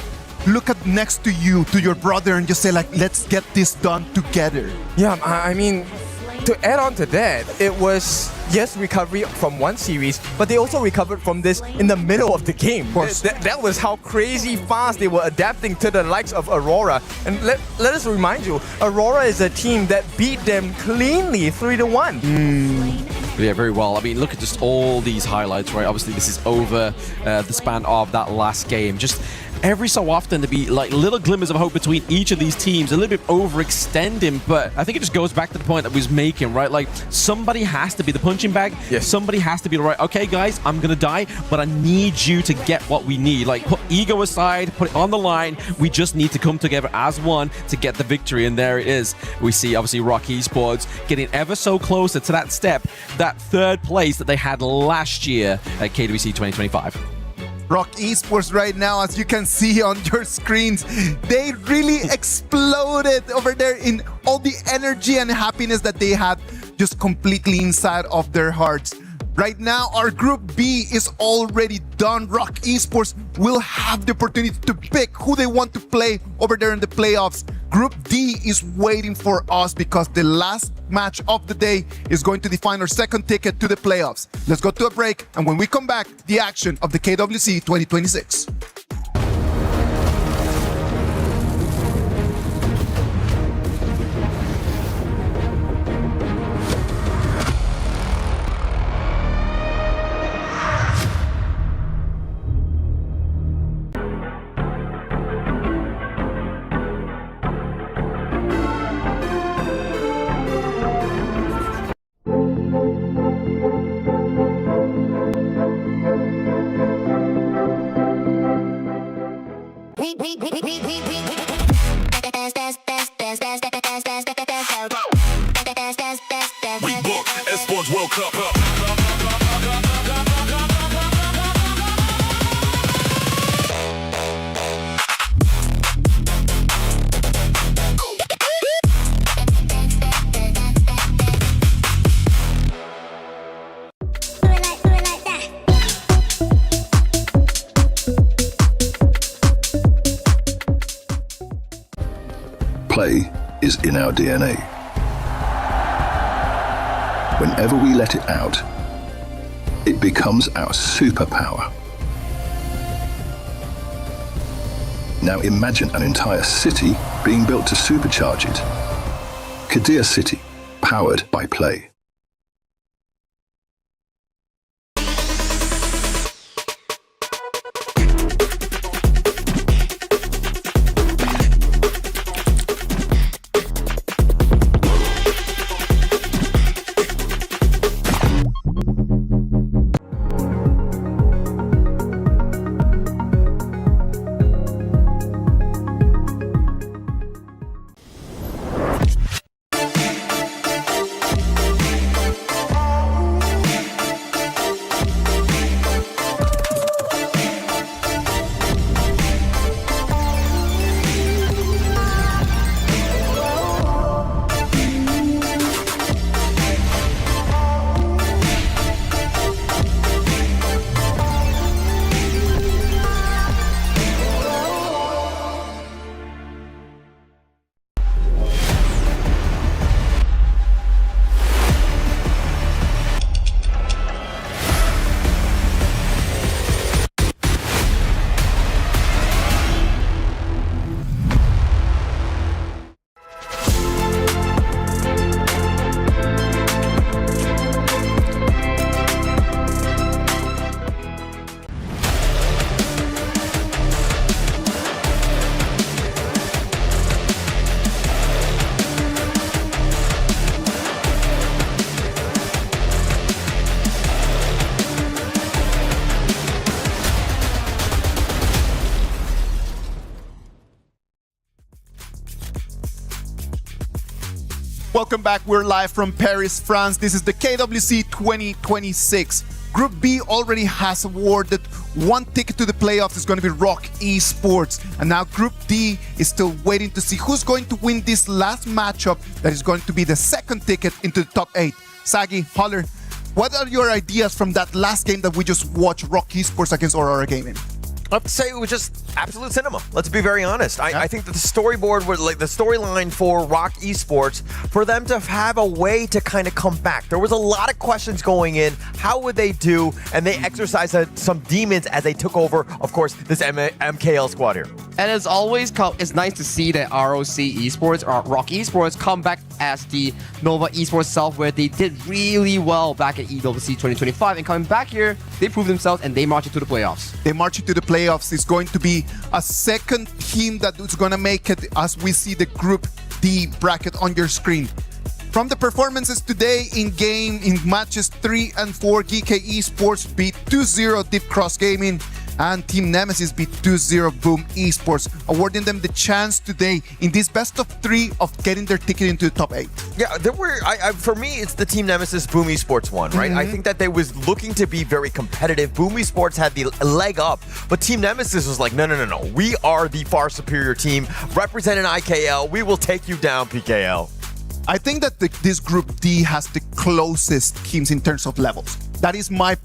Speaker 12: look at next to you, to your brother, and just say like, let's get this done together.
Speaker 4: Yeah, I mean, to add on to that, it was, yes, recovery from one series, but they also recovered from this in the middle of the game. That was how crazy fast they were adapting to the likes of Aurora. And let us remind you, Aurora is a team that beat them cleanly 3-1.
Speaker 18: Yeah, very well. I mean, look at just all these highlights, right? Obviously, this is over the span of that last game. Just every so often to be like little glimmers of hope between each of these teams, a little bit overextending, but I think it just goes back to the point that we was making, right? Like, somebody has to be the punching bag. Yes. Somebody has to be right. Okay, guys, I'm gonna die, but I need you to get what we need. Like, put ego aside, put it on the line. We just need to come together as one to get the victory, and there it is. We see, obviously, Rock Esports getting ever so closer to that step, that third place that they had last year at KWC 2025.
Speaker 12: Rock Esports right now, as you can see on your screens, they really exploded over there in all the energy and happiness that they had just completely inside of their hearts. Right now, our Group B is already done. Rock Esports will have the opportunity to pick who they want to play over there in the playoffs. Group D is waiting for us because the last match of the day is going to define our second ticket to the playoffs. Let's go to a break, and when we come back, the action of the KWC 2026.
Speaker 9: We book Esports World Cup.
Speaker 15: Play is in our DNA. Whenever we let it out, it becomes our superpower. Now imagine an entire city being built to supercharge it. Kadir City, powered by play.
Speaker 12: Welcome back. We're live from Paris, France. This is the KWC 2026. Group B already has awarded one ticket to the playoffs. It's going to be Rock Esports. And now Group D is still waiting to see who's going to win this last matchup that is going to be the second ticket into the top 8. Sagi, Holler, what are your ideas from that last game that we just watched, Rock Esports against Aurora Gaming?
Speaker 13: I have to say it was just absolute cinema. Let's be very honest. I think that the storyboard was like the storyline for Rock Esports, for them to have a way to kind of come back. There was a lot of questions going in. How would they do? And they exercised some demons as they took over, of course, this MKL squad here.
Speaker 14: And as always, it's nice to see that ROC Esports or Rock Esports come back as the Nova Esports self, where they did really well back at EWC 2025, and coming back here, they proved themselves and they march into the playoffs.
Speaker 12: They march into the playoffs. It's going to be a second team that is going to make it as we see the Group D bracket on your screen. From the performances today in matches 3 and 4, GK Esports beat 2-0 Deep Cross Gaming, and Team Nemesis beat 2-0 Boom Esports, awarding them the chance today in this best of 3 of getting their ticket into the top 8.
Speaker 13: Yeah, there were. For me, it's the Team Nemesis Boom Esports one, right? I think that they was looking to be very competitive. Boom Esports had the leg up, but Team Nemesis was like, no. We are the far superior team. Representing IKL, we will take you down, PKL.
Speaker 12: I think that this Group D has the closest teams in terms of levels. That is my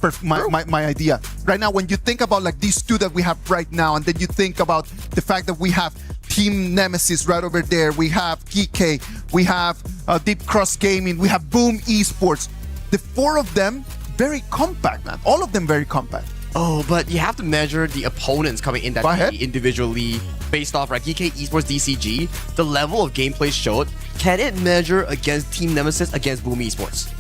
Speaker 12: idea. Right now, when you think about like these two that we have right now, and then you think about the fact that we have Team Nemesis right over there, we have GK, we have Deep Cross Gaming, we have Boom Esports. The four of them, very compact, man. All of them very compact.
Speaker 2: Oh, but you have to measure the opponents coming in that individually based off, right? GK Esports DCG, the level of gameplay showed. Can it measure against Team Nemesis against Boom Esports?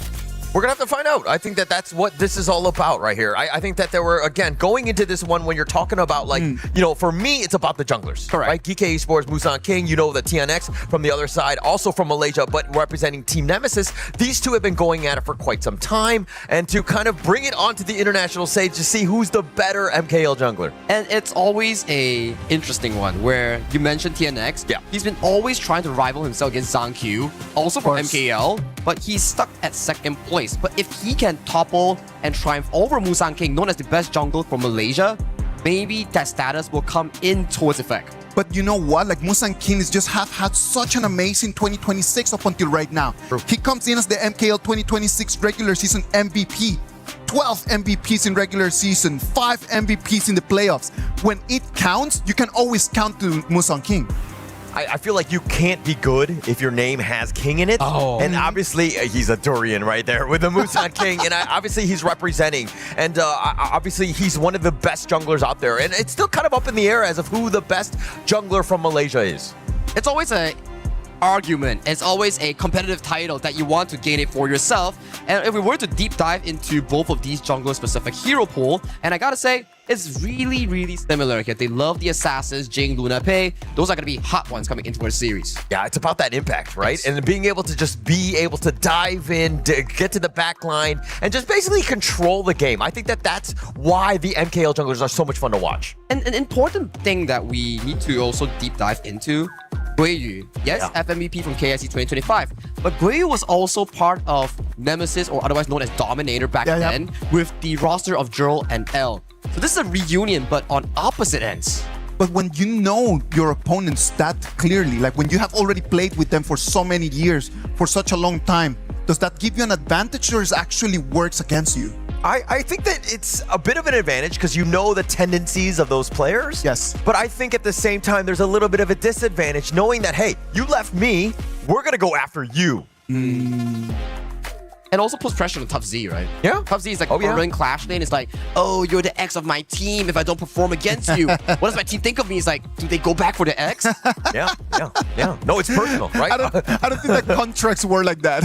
Speaker 13: We're going to have to find out. I think that that's what this is all about right here. I think that there were, again, going into this one when you're talking about, like, you know, for me, it's about the junglers. Correct. Right? GK Esports, Musan King, you know, the TNX from the other side, also from Malaysia, but representing Team Nemesis. These two have been going at it for quite some time. And to kind of bring it onto the international stage to see who's the better MKL jungler.
Speaker 2: And it's always a interesting one where you mentioned TNX. Yeah. He's been always trying to rival himself against Zhang Q, also from MKL, but he's stuck at second place. But if he can topple and triumph over Musan King, known as the best jungler from Malaysia, maybe that status will come in towards effect.
Speaker 12: But you know what? Like Musan King has just had such an amazing 2026 up until right now. True. He comes in as the MKL 2026 regular season MVP. 12 MVPs in regular season, 5 MVPs in the playoffs. When it counts, you can always count to Musan King.
Speaker 13: I feel like you can't be good if your name has King in it. Oh. And obviously, he's a durian right there with the Musan King. And obviously, he's representing. And obviously, he's one of the best junglers out there. And it's still kind of up in the air as of who the best jungler from Malaysia is.
Speaker 2: It's always an argument. It's always a competitive title that you want to gain it for yourself. And if we were to deep dive into both of these jungler-specific hero pool, and I gotta say, it's really, really similar. Okay? They love the assassins, Jing, Luna, Pei. Those are going to be hot ones coming into our series.
Speaker 13: Yeah, it's about that impact, right? Yes. And being able to just be able to dive in, to get to the back line, and just basically control the game. I think that that's why the MKL junglers are so much fun to watch.
Speaker 2: And an important thing that we need to also deep dive into, Guiyu. Yes, FMVP from KSC 2025. But Guiyu was also part of Nemesis, or otherwise known as Dominator back then, with the roster of Jurl and L. So this is a reunion, but on opposite ends.
Speaker 12: But when you know your opponents that clearly, like when you have already played with them for so many years, for such a long time, does that give you an advantage or it actually works against you?
Speaker 13: I think that it's a bit of an advantage because you know the tendencies of those players.
Speaker 12: Yes.
Speaker 13: But I think at the same time, there's a little bit of a disadvantage knowing that, hey, you left me, we're going to go after you.
Speaker 2: And also puts pressure on Tough Z, right?
Speaker 13: Yeah.
Speaker 2: Tough Z is like running Clash lane. It's like, oh, you're the X of my team if I don't perform against you. What does my team think of me? It's like, do they go back for the X?
Speaker 13: Yeah. No, it's personal, right?
Speaker 12: I don't think the contracts were like that.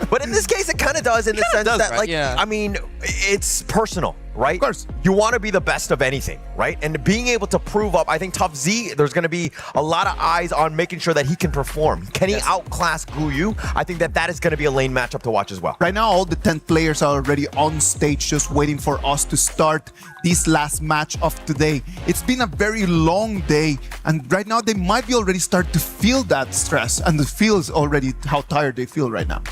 Speaker 13: But in this case, it kind of does in the sense that, right? I mean, it's personal, right? Of course. You want to be the best of anything, right? And being able to prove up, I think Tough Z, there's going to be a lot of eyes on making sure that he can perform. Can he outclass Guiyu? I think that is going to be a lane matchup to watch as well.
Speaker 12: Right now, all the 10 players are already on stage just waiting for us to start this last match of today. It's been a very long day, and right now they might be already start to feel that stress and feels already how tired they feel right now.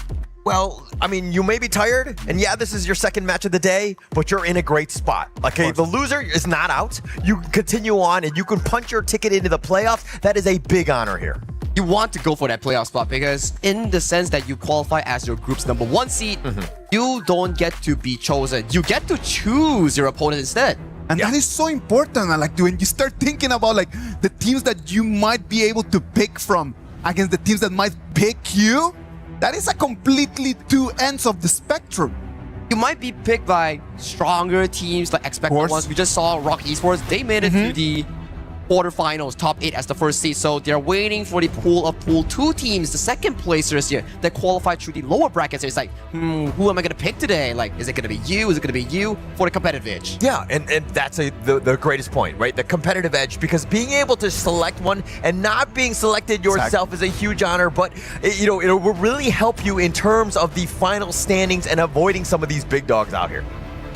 Speaker 13: Well, I mean, you may be tired, and yeah, this is your second match of the day, but you're in a great spot. Okay, the loser is not out. You can continue on, and you can punch your ticket into the playoffs. That is a big honor here.
Speaker 2: You want to go for that playoff spot because in the sense that you qualify as your group's #1 seed, you don't get to be chosen. You get to choose your opponent instead.
Speaker 12: And that is so important. Like when you start thinking about like the teams that you might be able to pick from against the teams that might pick you, that is a completely two ends of the spectrum.
Speaker 2: You might be picked by stronger teams like expected ones. We just saw Rock Esports. They made it to the quarterfinals, top 8 as the first seed. So they're waiting for the pool of Pool 2 teams, the second placers here, that qualified through the lower brackets. So it's like, who am I going to pick today? Like, is it going to be you? Is it going to be you? For the competitive edge.
Speaker 13: Yeah, and that's the greatest point, right? The competitive edge, because being able to select one and not being selected yourself is a huge honor, but it will really help you in terms of the final standings and avoiding some of these big dogs out here.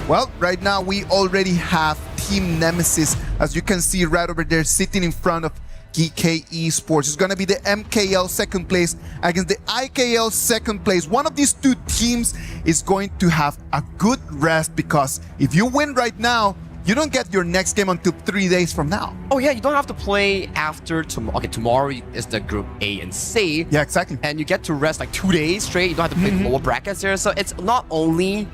Speaker 12: Well, right now we already have Team Nemesis, as you can see right over there, sitting in front of GK Esports. It's going to be the MKL second place against the IKL second place. One of these two teams is going to have a good rest, because if you win right now, you don't get your next game until 3 days from now.
Speaker 2: Oh yeah, you don't have to play after tomorrow. Okay, tomorrow is the group A and C.
Speaker 12: Yeah, exactly.
Speaker 2: And you get to rest like 2 days straight. You don't have to play lower brackets here. So it's not only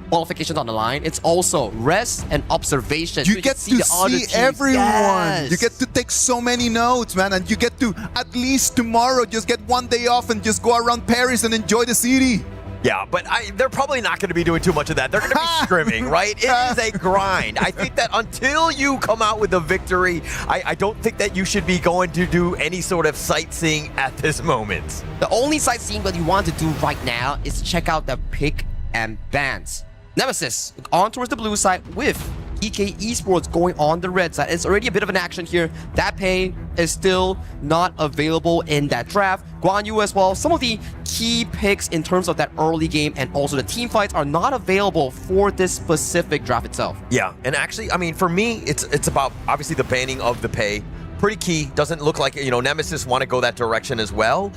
Speaker 2: qualifications on the line, it's also rest and observation.
Speaker 12: You get to see everyone.
Speaker 2: Yes.
Speaker 12: You get to take so many notes, man, and you get to at least tomorrow just get 1 day off and just go around Paris and enjoy the city.
Speaker 13: Yeah, but they're probably not going to be doing too much of that. They're going to be scrimming, right? It is a grind. I think that until you come out with a victory, I don't think that you should be going to do any sort of sightseeing at this moment.
Speaker 2: The only sightseeing that you want to do right now is check out the pick and bans. Nemesis on towards the blue side with EK Esports going on the red side. It's already a bit of an action here. That pay is still not available in that draft. Guan Yu as well. Some of the key picks in terms of that early game and also the team fights are not available for this specific draft itself.
Speaker 13: Yeah, and actually, I mean, for me, it's about obviously the banning of the pay. Pretty key. Doesn't look like, Nemesis want to go that direction as well,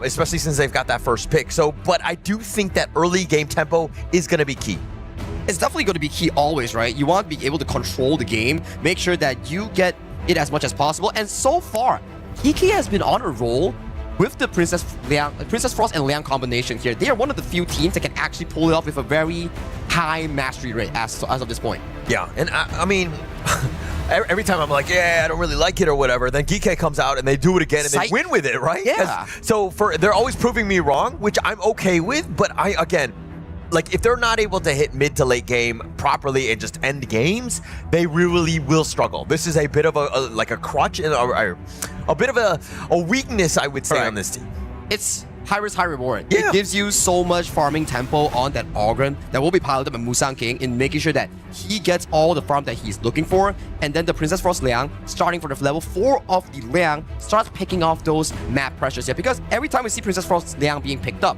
Speaker 13: especially since they've got that first pick. So, but I do think that early game tempo is going to be key.
Speaker 2: It's definitely going to be key always, right? You want to be able to control the game, make sure that you get it as much as possible. And so far, EK has been on a roll with the Princess Frost and Liang combination here. They are one of the few teams that can actually pull it off with a very high mastery rate as of this point.
Speaker 13: Yeah, and I mean, every time I'm like, yeah, I don't really like it or whatever, then GK comes out and they do it again and they win with it, right?
Speaker 2: Yeah.
Speaker 13: So they're always proving me wrong, which I'm okay with, but if they're not able to hit mid to late game properly and just end games, they really will struggle. This is a bit of a crutch and a bit of a weakness, I would say, on this team.
Speaker 2: It's high risk, high reward.
Speaker 13: Yeah.
Speaker 2: It gives you so much farming tempo on that Ogren that will be piloted by Musang King in making sure that he gets all the farm that he's looking for. And then the Princess Frost Liang, starting from the level 4 of the Liang, starts picking off those map pressures here. Because every time we see Princess Frost Liang being picked up,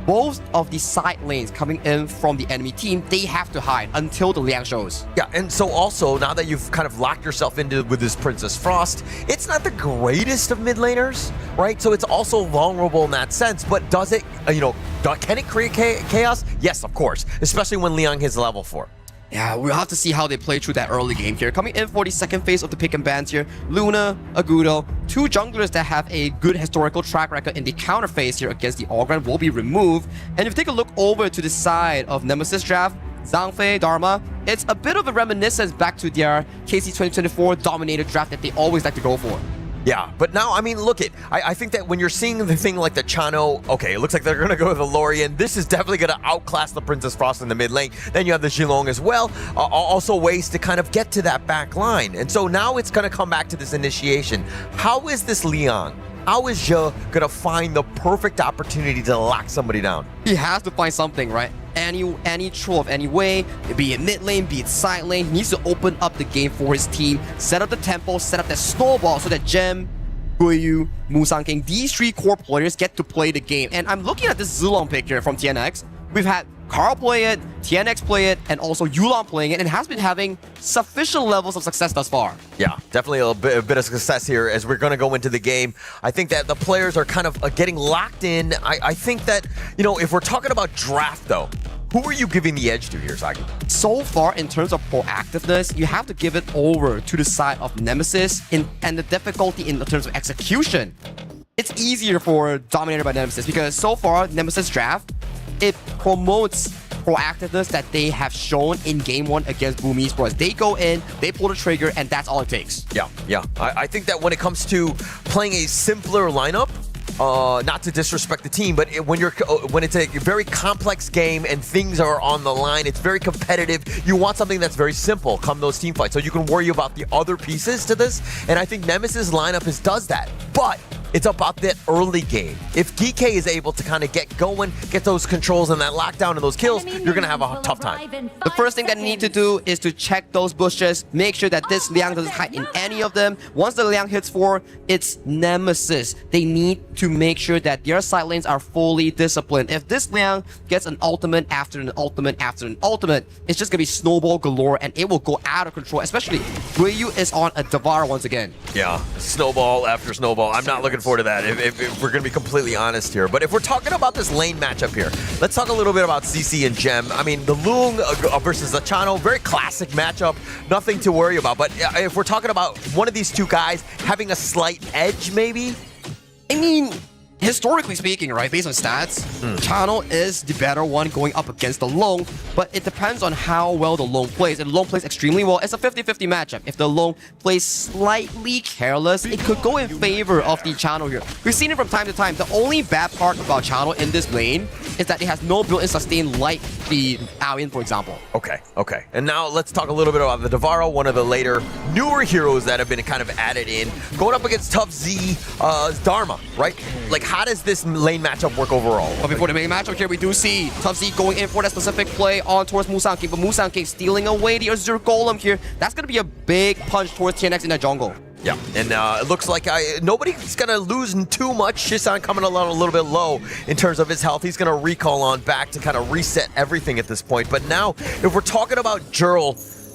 Speaker 2: both of the side lanes coming in from the enemy team, they have to hide until the Liang shows.
Speaker 13: Yeah, and so also, now that you've kind of locked yourself into with this Princess Frost, it's not the greatest of mid laners, right? So it's also vulnerable in that sense, but does it, can it create chaos? Yes, of course, especially when Liang hits level 4.
Speaker 2: Yeah, we'll have to see how they play through that early game here. Coming in for the second phase of the pick and bans here, Luna, Agudo, two junglers that have a good historical track record in the counter phase here against the Ogren will be removed. And if you take a look over to the side of Nemesis draft, Zhangfei, Dharma, it's a bit of a reminiscence back to their KC 2024 dominated draft that they always like to go for.
Speaker 13: Yeah, but now, I mean, look I think that when you're seeing the thing like the Chano, okay, it looks like they're going to go with the Lorien. This is definitely going to outclass the Princess Frost in the mid lane. Then you have the Zhilong as well. Also ways to kind of get to that back line. And so now it's going to come back to this initiation. How is this Liang? How is Zhe going to find the perfect opportunity to lock somebody down?
Speaker 2: He has to find something, right? Any troll of any way, be it mid lane, be it side lane, he needs to open up the game for his team, set up the tempo, set up the snowball so that Gem, Guiyu, Musang King, these three core players get to play the game. And I'm looking at this Zilong pick here from TNX. We've had Carl play it, TNX play it, and also Yulon playing it, and has been having sufficient levels of success thus far.
Speaker 13: Yeah, definitely a bit of success here as we're going to go into the game. I think that the players are kind of getting locked in. I think that, if we're talking about draft, though, who are you giving the edge to here, Sagi?
Speaker 2: So far, in terms of proactiveness, you have to give it over to the side of Nemesis, and the difficulty in terms of execution. It's easier for Dominated by Nemesis because so far, Nemesis draft, it promotes proactiveness that they have shown in game 1 against Boom Esports. They go in, they pull the trigger, and that's all it takes.
Speaker 13: Yeah. I think that when it comes to playing a simpler lineup, not to disrespect the team, but when it's a very complex game and things are on the line, it's very competitive. You want something that's very simple come those team fights, so you can worry about the other pieces to this. And I think Nemesis lineup does that, but it's about that early game. If DK is able to kind of get going, get those controls and that lockdown and those kills, you're going to have a tough time.
Speaker 2: The first thing that you need to do is to check those bushes, make sure that this Liang doesn't hide in any of them. Once the Liang hits 4, it's Nemesis. They need to make sure that their side lanes are fully disciplined. If this Liang gets an ultimate after an ultimate after an ultimate, it's just going to be snowball galore and it will go out of control, especially Guiyu is on a Devour once again.
Speaker 13: Yeah, snowball after snowball. I'm not looking looking forward to that, if we're going to be completely honest here. But if we're talking about this lane matchup here, let's talk a little bit about CC and Gem. I mean, the Lung versus the Chano, very classic matchup, nothing to worry about. But if we're talking about one of these two guys having a slight edge, maybe?
Speaker 14: I mean, historically speaking, right, based on stats, Chano is the better one going up against the Long, but it depends on how well the Long plays. If the Long plays extremely well, it's a 50-50 matchup. If the Long plays slightly careless, it could go in favor of the Chano here. We've seen it from time to time. The only bad part about Chano in this lane is that it has no built-in sustain like the Aoyin, for example.
Speaker 13: Okay. And now let's talk a little bit about the Devaro, one of the later, newer heroes that have been kind of added in. Going up against Tough Z, Dharma, right? Like, how does this lane matchup work overall?
Speaker 14: But before the main matchup here, we do see Tough Z going in for that specific play on towards Musang King, but Musang King stealing away the Azure Golem here. That's going to be a big punch towards TNX in the jungle.
Speaker 13: Yeah, and it looks like nobody's going to lose too much. Shisan coming along a little bit low in terms of his health. He's going to recall on back to kind of reset everything at this point. But now, if we're talking about Jurl,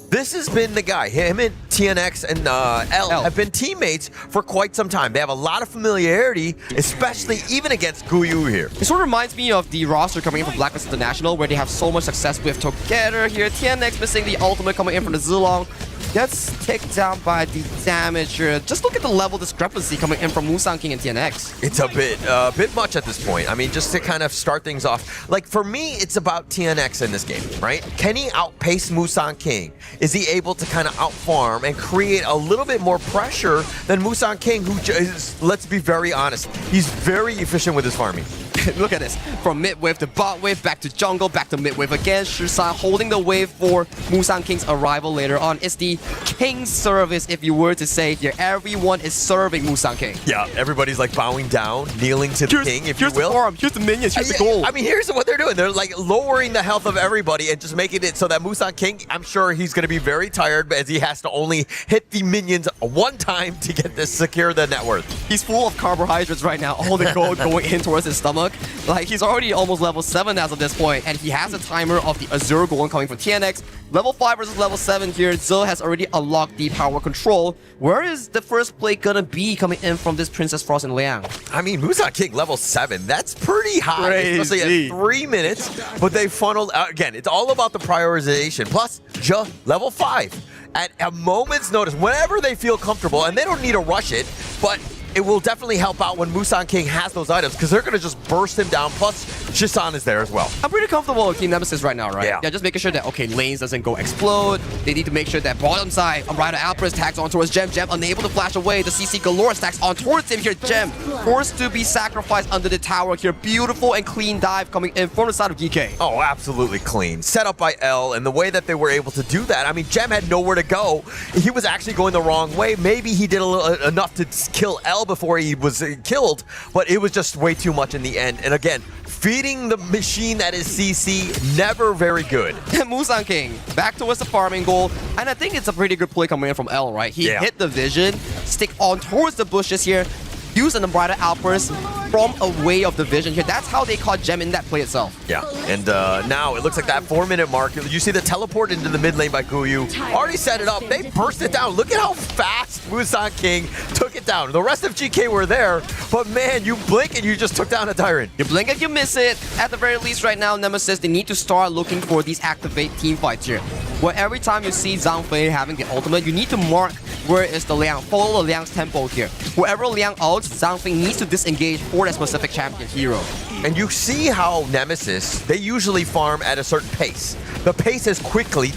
Speaker 13: this has been the guy. Him and TNX and L have been teammates for quite some time. They have a lot of familiarity, especially even against Guyu here.
Speaker 14: It sort of reminds me of the roster coming in from Blacklist International, where they have so much success with together here. TNX missing the ultimate coming in from the Zilong. Gets taken down by the damage here. Just look at the level discrepancy coming in from Musang King and TNX.
Speaker 13: It's a bit much at this point. I mean, just to kind of start things off, like for me, it's about TNX in this game, right? Can he outpace Musang King? Is he able to kind of outfarm and create a little bit more pressure than Musang King, who is, let's be very honest, he's very efficient with his farming.
Speaker 14: Look at this. From mid wave to bot wave, back to jungle, back to mid wave again. Shisan holding the wave for Musang King's arrival later on. It's the King's service, if you were to say here. Everyone is serving Musang King.
Speaker 13: Yeah, everybody's like bowing down, kneeling to the king, if you will.
Speaker 14: Here's the farm, here's the minions, here's the gold.
Speaker 13: I mean, here's what they're doing. They're like lowering the health of everybody and just making it so that Musang King, I'm sure he's going to be very tired as he has to only hit the minions one time to get this secure the net worth.
Speaker 14: He's full of carbohydrates right now. All the gold going in towards his stomach. Like, he's already almost level 7 as of this point, and he has a timer of the Azure Golem coming from TNX. Level 5 versus level 7 here. Zo has already unlocked the power control. Where is the first play gonna be coming in from this Princess Frost and Liang?
Speaker 13: I mean, Musang King level 7, that's pretty high, especially at 3 minutes. But they funneled, again, it's all about the prioritization. Plus, level 5. At a moment's notice, whenever they feel comfortable, and they don't need to rush it, but it will definitely help out when Musang King has those items, because they're going to just burst him down. Plus, Shisan is there as well.
Speaker 14: I'm pretty comfortable with Team Nemesis right now, right?
Speaker 13: Yeah.
Speaker 14: Just making sure that, okay, lanes doesn't go explode. They need to make sure that bottom side, Rider Alpers tags on towards Gem. Gem unable to flash away. The CC Galore stacks on towards him here. Gem forced to be sacrificed under the tower here. Beautiful and clean dive coming in from the side of DK.
Speaker 13: Oh, absolutely clean. Set up by L, and the way that they were able to do that, I mean, Gem had nowhere to go. He was actually going the wrong way. Maybe he did enough to kill L before he was killed, but it was just way too much in the end. And again, feeding the machine that is CC, never very good.
Speaker 14: Musang King back towards the farming goal, and I think it's a pretty good play coming in from L, right? He hit the vision, stick on towards the bushes here, use an Umbrella Outburst from away of the vision here. That's how they caught Gem in that play itself.
Speaker 13: Yeah, and now it looks like that 4-minute mark. You see the teleport into the mid lane by Guyu. Already set it up. They burst it down. Look at how fast Musang King took it down. The rest of GK were there, but man, you blink and you just took down a Tyrant.
Speaker 14: You blink and you miss it. At the very least right now, Nemesis, they need to start looking for these activate team fights here. Where every time you see Zhang Fei having the ultimate, you need to mark where is the Liang. Follow the Liang's tempo here. Wherever Liang ults, Zhang Fei needs to disengage for that specific champion hero.
Speaker 13: And you see how Nemesis, they usually farm at a certain pace. The pace is quickened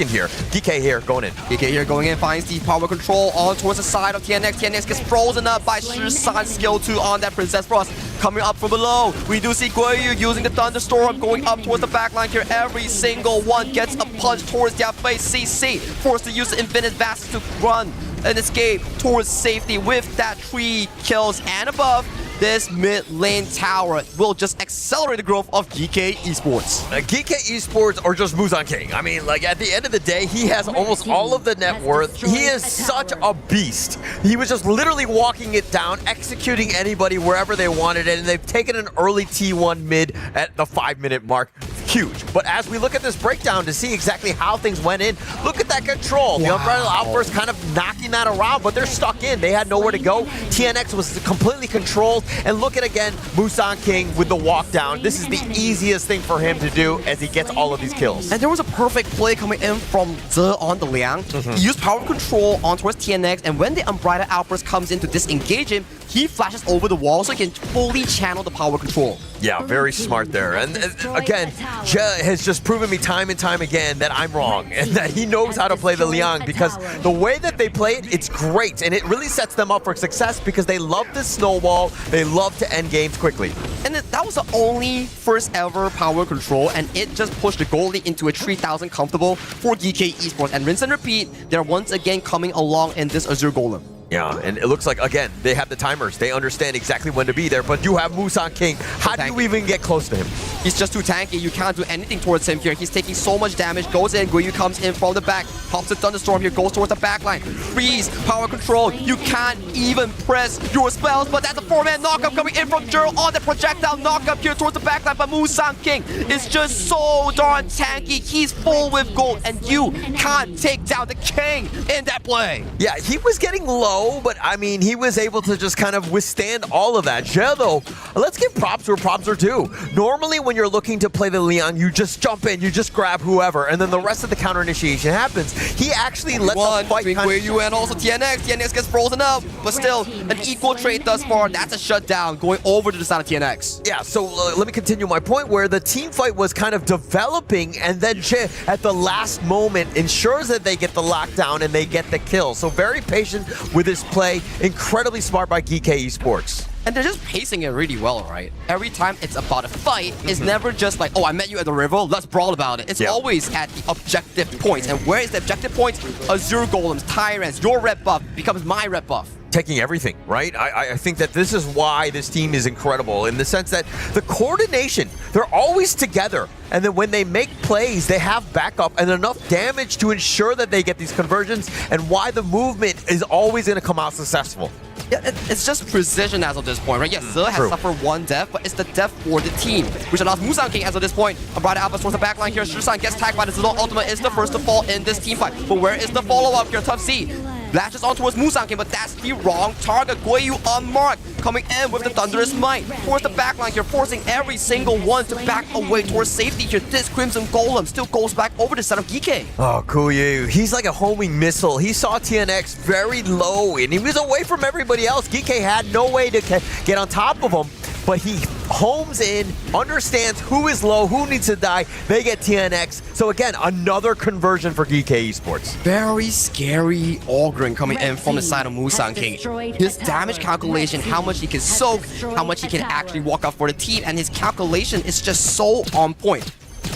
Speaker 13: here. DK here, going in.
Speaker 14: DK here going in, finds the power control on towards the side of TNX. TNX gets frozen up by Shisan's skill 2 on that Princess Frost. Coming up from below, we do see Guoyu using the Thunderstorm going up towards the backline here. Every single one gets a punch towards their face. CC forced to use the Infinite Vast to run and escape towards safety with that 3 kills and above. This mid lane tower will just accelerate the growth of GK Esports.
Speaker 13: GK Esports or just Musang King. I mean, like at the end of the day, he has almost all of the net worth. He is such a beast. He was just literally walking it down, executing anybody wherever they wanted it, and they've taken an early T1 mid at the 5-minute mark. huge. But as we look at this breakdown to see exactly how things went in, look at that control. The Unbridled Outburst kind of knocking that around, but they're stuck in. They had nowhere to go. TNX was completely controlled. And look at, again, Musang King with the walk down. This is the easiest thing for him to do as he gets all of these kills.
Speaker 14: And there was a perfect play coming in from Ze on the Liang. He used power control on towards TNX, and when the Unbridled Outburst comes in to disengage him, he flashes over the wall so he can fully channel the power control.
Speaker 13: Yeah, very smart there. And again, Je has just proven me time and time again that I'm wrong and that he knows how to play the Liang, because the way that they play it, it's great. And it really sets them up for success because they love the snowball. They love to end games quickly.
Speaker 14: And that was the only first ever power control, and it just pushed the goalie into a 3000 comfortable for DK Esports. And rinse and repeat, they're once again coming along in this Azure Golem.
Speaker 13: Yeah, and it looks like, again, they have the timers. They understand exactly when to be there, but you have Musang King. How do you even get close to him?
Speaker 14: He's just too tanky. You can't do anything towards him here. He's taking so much damage. Goes in. Guiyu comes in from the back. Pops a Thunderstorm here. Goes towards the back line. Freeze. Power control. You can't even press your spells, but that's a 4-man knockup coming in from Gerald on the projectile knockup here towards the back line. But Musang King is just so darn tanky. He's full with gold, and you can't take down the king in that play.
Speaker 13: Yeah, he was getting low, but I mean, he was able to just kind of withstand all of that. Je, though, let's give props where props are due. Normally, when you're looking to play the Liang, you just jump in, you just grab whoever, and then the rest of the counter initiation happens. He actually let the fight
Speaker 14: between Guiyu and also TNX. TNX gets frozen up, but still an equal trade thus far. That's a shutdown going over to the side of TNX.
Speaker 13: Yeah, so let me continue my point where the team fight was kind of developing, and then Je, at the last moment, ensures that they get the lockdown and they get the kill. So very patient with his play. Incredibly smart by GK Esports.
Speaker 14: And they're just pacing it really well, right? Every time it's about a fight, it's never just like, oh, I met you at the river, let's brawl about it. It's always at the objective points. And where is the objective points? Azure Golems, Tyrants, your red buff becomes my red buff.
Speaker 13: Taking everything, right? I think that this is why this team is incredible, in the sense that the coordination, they're always together. And then when they make plays, they have backup and enough damage to ensure that they get these conversions, and why the movement is always going to come out successful.
Speaker 14: Yeah, it's just precision as of this point, right? Yes, Ze has suffered one death, but it's the death for the team, which allows Musang King as of this point. Unbridled Outburst towards the backline here. Shisan gets tagged by the Zilong Ultimate, is the first to fall in this team fight. But where is the follow-up here? Tough C lashes on towards Musang King, but that's the wrong target. Guiyu on mark, coming in with the Thunderous Might towards the backline here, forcing every single one to back away towards safety here. This Crimson Golem still goes back over the side of Geekay.
Speaker 13: Oh, Guiyu, he's like a homing missile. He saw TNX very low, and he was away from everybody else. Geekay had no way to get on top of him, but he homes in, understands who is low, who needs to die. They get TNX. So again, another conversion for GK Esports.
Speaker 14: Very scary Ogren coming in from the side of Musang King. His damage calculation, how much he can soak, how much he can actually walk out for the team, and his calculation is just so on point.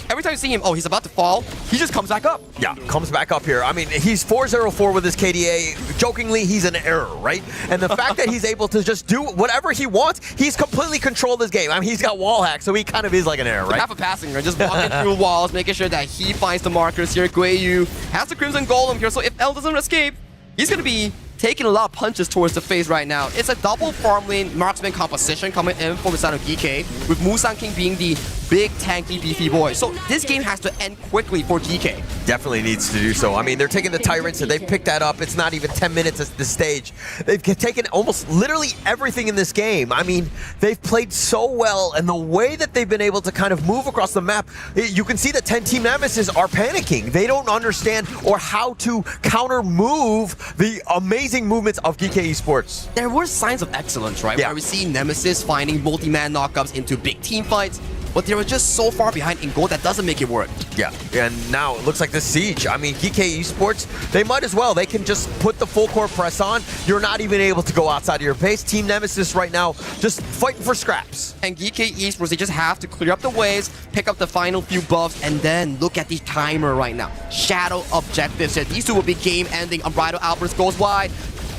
Speaker 14: Every time you see him, oh, he's about to fall, he just comes back up.
Speaker 13: Yeah, comes back up here. I mean, he's 4-0-4 with his KDA. Jokingly, he's an error, right? And the fact that he's able to just do whatever he wants, he's completely controlled his game. I mean, he's got wall hack, so he kind of is like an error, right?
Speaker 14: Half a passing, right? Just walking through walls, making sure that he finds the markers here. Guiyu has the Crimson Golem here, so if L doesn't escape, he's going to be taking a lot of punches towards the face right now. It's a double farm lane marksman composition coming in from the side of GK, with Musang King being the big, tanky, beefy boy. So this game has to end quickly for GK.
Speaker 13: Definitely needs to do so. I mean, they're taking the Tyrants and they've picked that up. It's not even 10 minutes at this stage. They've taken almost literally everything in this game. I mean, they've played so well, and the way that they've been able to kind of move across the map, you can see that 10 Team Nemesis are panicking. They don't understand or how to counter move the amazing movements of GK Esports.
Speaker 14: There were signs of excellence, right? Where we see Nemesis finding multi-man knockups into big team fights, but they were just so far behind in gold that doesn't make it work.
Speaker 13: Yeah, and now it looks like this Siege. I mean, GK Esports, they might as well. They can just put the full court press on. You're not even able to go outside of your base. Team Nemesis right now just fighting for scraps.
Speaker 14: And GK Esports, they just have to clear up the waves, pick up the final few buffs, and then look at the timer right now. Shadow objectives. These two will be game ending. Unbridled Outburst goes wide.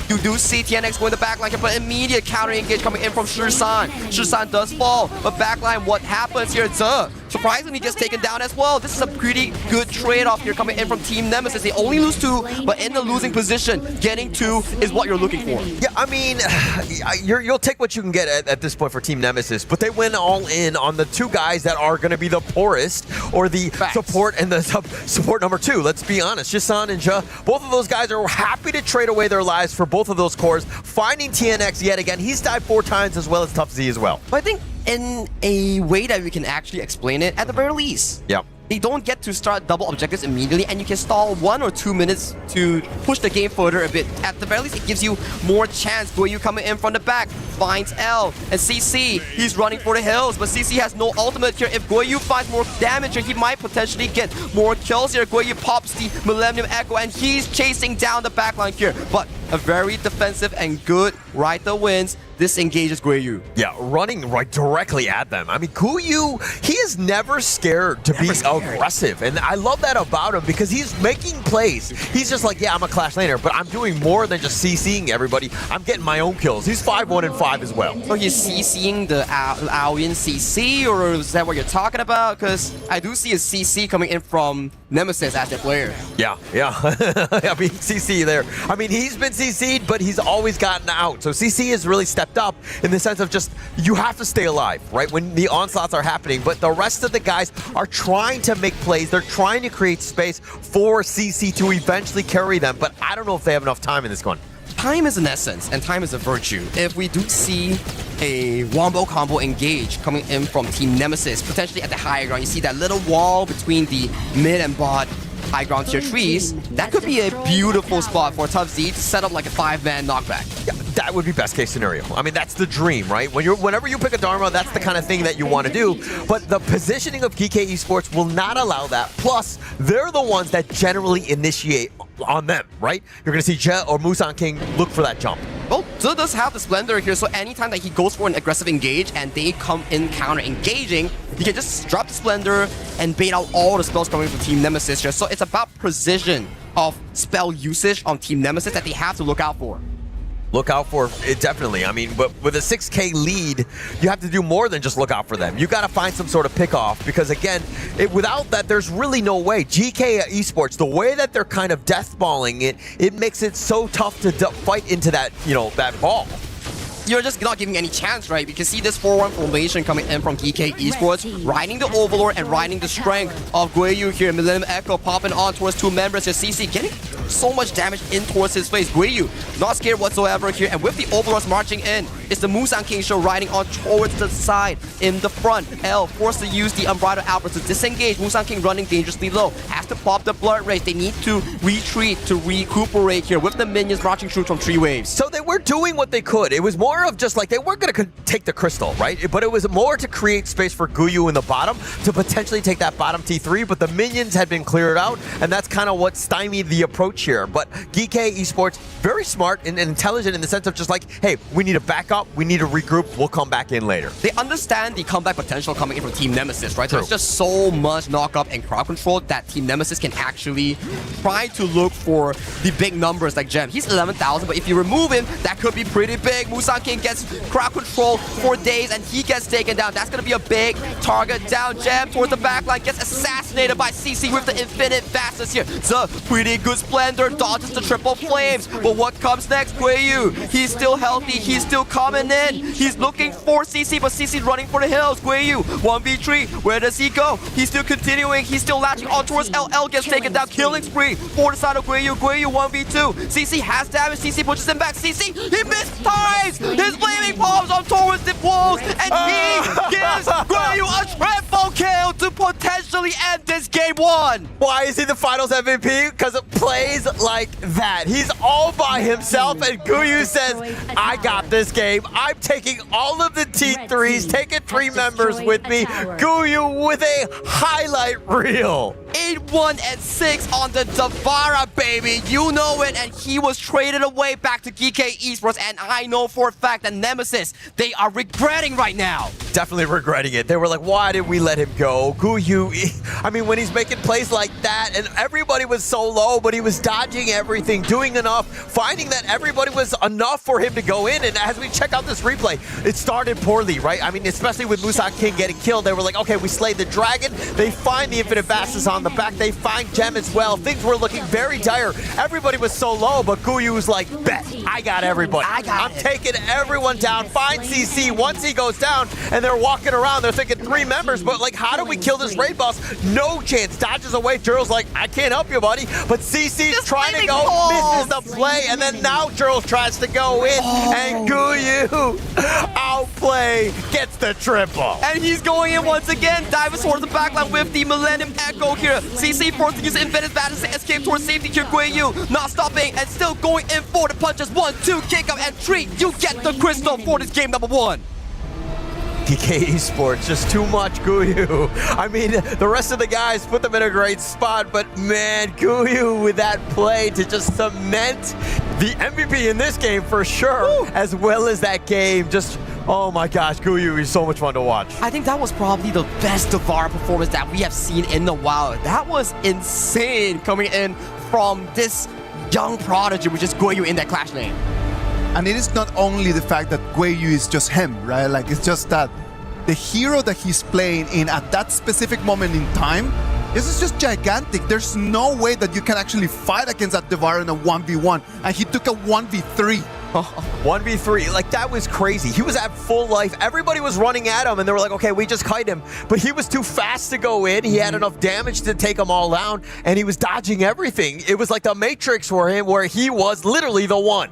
Speaker 14: You do see TNX going the backline here, but immediate counter engage coming in from Shisan. Shisan does fall, but backline, what happens here? Ze
Speaker 2: surprisingly gets taken down as well. This is a pretty good trade-off here coming in from Team Nemesis. They only lose 2, but in the losing position, getting 2 is what you're looking for.
Speaker 13: Yeah, I mean, you'll take what you can get at this point for Team Nemesis, but they went all in on the 2 guys that are going to be the poorest, or the support and the support number 2. Let's be honest, Shisan and Ja, both of those guys are happy to trade away their lives for both of those cores. Finding TNX yet again, he's died 4 times as well as Tough Z as well.
Speaker 2: But I think in a way that we can actually explain it, at the very least,
Speaker 13: yep,
Speaker 2: they don't get to start double objectives immediately, and you can stall 1 or 2 minutes to push the game further a bit. At the very least, it gives you more chance. Guoyu coming in from the back, finds L, and CC, he's running for the hills, but CC has no ultimate here. If Guoyu finds more damage here, he might potentially get more kills here. Guoyu pops the Millennium Echo, and he's chasing down the backline here. But a very defensive and good Raita wins. This engages Guoyu.
Speaker 13: Yeah, running right directly at them. I mean, Guoyu, he is never scared to be aggressive. And I love that about him because he's making plays. He's just like, yeah, I'm a Clash laner, but I'm doing more than just CCing everybody. I'm getting my own kills. He's 5-1 and 5 as well.
Speaker 2: So he's CCing the Aoyin CC, or is that what you're talking about? Because I do see a CC coming in from Nemesis as their player.
Speaker 13: Yeah. I mean, CC there. I mean, he's been CC'd, but he's always gotten out. So CC has really stepped up in the sense of just, you have to stay alive, right? When the onslaughts are happening, but the rest of the guys are trying to make plays. They're trying to create space for CC to eventually carry them, but I don't know if they have enough time in this one.
Speaker 2: Time is an essence, and time is a virtue. If we do see a wombo combo engage coming in from Team Nemesis, potentially at the higher ground, you see that little wall between the mid and bot high ground tier trees, that could be a beautiful spot for Tough Z to set up like a 5-man knockback.
Speaker 13: Yeah, that would be best case scenario. I mean, that's the dream, right? Whenever you pick a Dharma, that's the kind of thing that you want to do. But the positioning of GK Esports will not allow that. Plus, they're the ones that generally initiate on them, right? You're going to see Jet or Musan King look for that jump.
Speaker 2: Well, Zhe does have the Splendor here, so anytime that he goes for an aggressive engage and they come in counter-engaging, he can just drop the Splendor and bait out all the spells coming from Team Nemesis here. So it's about precision of spell usage on Team Nemesis that they have to look out for.
Speaker 13: Look out for it, definitely. I mean, but with a 6K lead, you have to do more than just look out for them. You got to find some sort of pick-off because, again, without that, there's really no way. GK Esports, the way that they're kind of deathballing it, it makes it so tough to fight into that, that ball.
Speaker 2: You're just not giving any chance, right? You can see this 4-1 formation coming in from GK Esports, riding the Overlord and riding the strength of Guoyu here. Millennium Echo popping on towards 2 members here. CC getting so much damage in towards his face. Guoyu not scared whatsoever here. And with the Overlords marching in, it's the Musan King show riding on towards the side in the front. L forced to use the Unbridled Outburst to disengage. Musan King running dangerously low. Has to pop the Blood Rage. They need to retreat to recuperate here with the minions marching through from 3 waves.
Speaker 13: So they were doing what they could. It was more of just like, they weren't going to take the crystal, right? But it was more to create space for Guoyu in the bottom to potentially take that bottom T3, but the minions had been cleared out, and that's kind of what stymied the approach here. But GK Esports, very smart and intelligent in the sense of just like, hey, we need to back up, we need to regroup, we'll come back in later.
Speaker 2: They understand the comeback potential coming in from Team Nemesis, right?
Speaker 13: True.
Speaker 2: There's just so much knock-up and crowd control that Team Nemesis can actually try to look for the big numbers like Gem. He's 11,000, but if you remove him, that could be pretty big. Musan King gets crowd control for days and he gets taken down. That's going to be a big target down. Gem towards the backline gets assassinated by CC with the infinite fastness here. The pretty good Splendor dodges the triple flames. But what comes next? Guoyu, he's still healthy. He's still coming in. He's looking for CC, but CC's running for the hills. Guoyu, 1v3. Where does he go? He's still continuing. He's still latching on towards LL. Gets taken down. Killing spree for the side of Guoyu. Guoyu 1v2. CC has damage. CC pushes him back. CC, he missed times. His flaming palms on towards the walls, and he gives Guoyu a triple kill to potentially end this game 1.
Speaker 13: Why is he the finals MVP? Because it plays like that. He's all by himself, and Guoyu says, I got this game. I'm taking all of the T3s, taking 3 members with me. Guoyu with a highlight reel.
Speaker 2: 8-1 and 6 on the Davara, baby. You know it, and he was traded away back to GK Esports, and I know for a fact that Nemesis, they are regretting right now.
Speaker 13: definitely regretting it. They were like, why did we let him go? Guyu, I mean, when he's making plays like that and everybody was so low, but he was dodging everything, doing enough, finding that everybody was enough for him to go in. And as we check out this replay, it started poorly, right? I mean, especially with Musang King getting killed, they were like, okay, we slayed the dragon. They find the Infinite Bastards on the back. They find Gem as well. Things were looking very dire. Everybody was so low, but Guyu was like, bet, I got everybody. I'm taking everyone down. Find CC once he goes down, and they're walking around. They're thinking 3 members, but like, how do we kill this raid boss? No chance. Dodges away. Jurl's like, I can't help you, buddy. But CC's trying to go, misses the play, and then now Jurl tries to go in, and Guyu outplay gets the triple.
Speaker 14: And he's going in once again. Divers towards the backline with the Millennium Echo here. CC forced to use Infinite Battle to escape towards safety here. Guyu not stopping and still going in for the punches. 1, 2, kick up and 3. You get the crystal for this game number 1.
Speaker 13: DK Esports, just too much Guyu. I mean, the rest of the guys put them in a great spot, but man, Guyu with that play to just cement the MVP in this game for sure, as well as that game. Just, oh my gosh, Guyu is so much fun to watch.
Speaker 14: I think that was probably the best Devara performance that we have seen in a while. That was insane coming in from this young prodigy, which is Guyu in that Clash lane.
Speaker 12: And it is not only the fact that Guyu is just him, right? Like, it's just that the hero that he's playing in at that specific moment in time, this is just gigantic. There's no way that you can actually fight against that Devara in a 1v1. And he took a 1v3.
Speaker 13: 1v3, like that was crazy. He was at full life. Everybody was running at him and they were like, okay, we just kite him. But he was too fast to go in. He had enough damage to take them all down and he was dodging everything. It was like the Matrix for him where he was literally the one.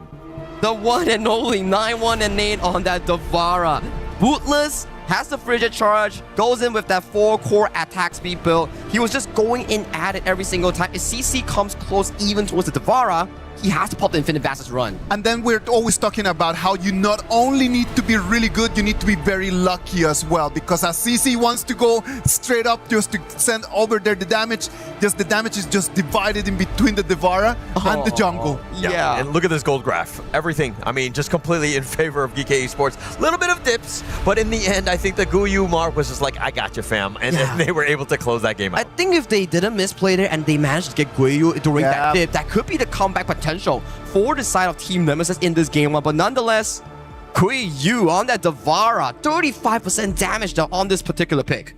Speaker 14: The one and only 9-1 and 8 on that Devara. Bootless has the frigid charge, goes in with that 4-core attack speed build. He was just going in at it every single time. If CC comes close even towards the Devara, he has to pop the Infinite Bastards run.
Speaker 12: And then we're always talking about how you not only need to be really good, you need to be very lucky as well. Because as CC wants to go straight up just to send over there the damage, just the damage is just divided in between the Devara and the jungle.
Speaker 13: Yeah, and look at this gold graph. Everything, I mean, just completely in favor of GK Esports. Little bit of dips, but in the end, I think the Guyu mark was just like, I got you, fam. And they were able to close that game out.
Speaker 14: I think if they didn't misplay there and they managed to get Guyu during that dip, that could be the comeback potential for the side of Team Nemesis in this game one. But nonetheless, Guyu on that Devara, 35% damage on this particular pick.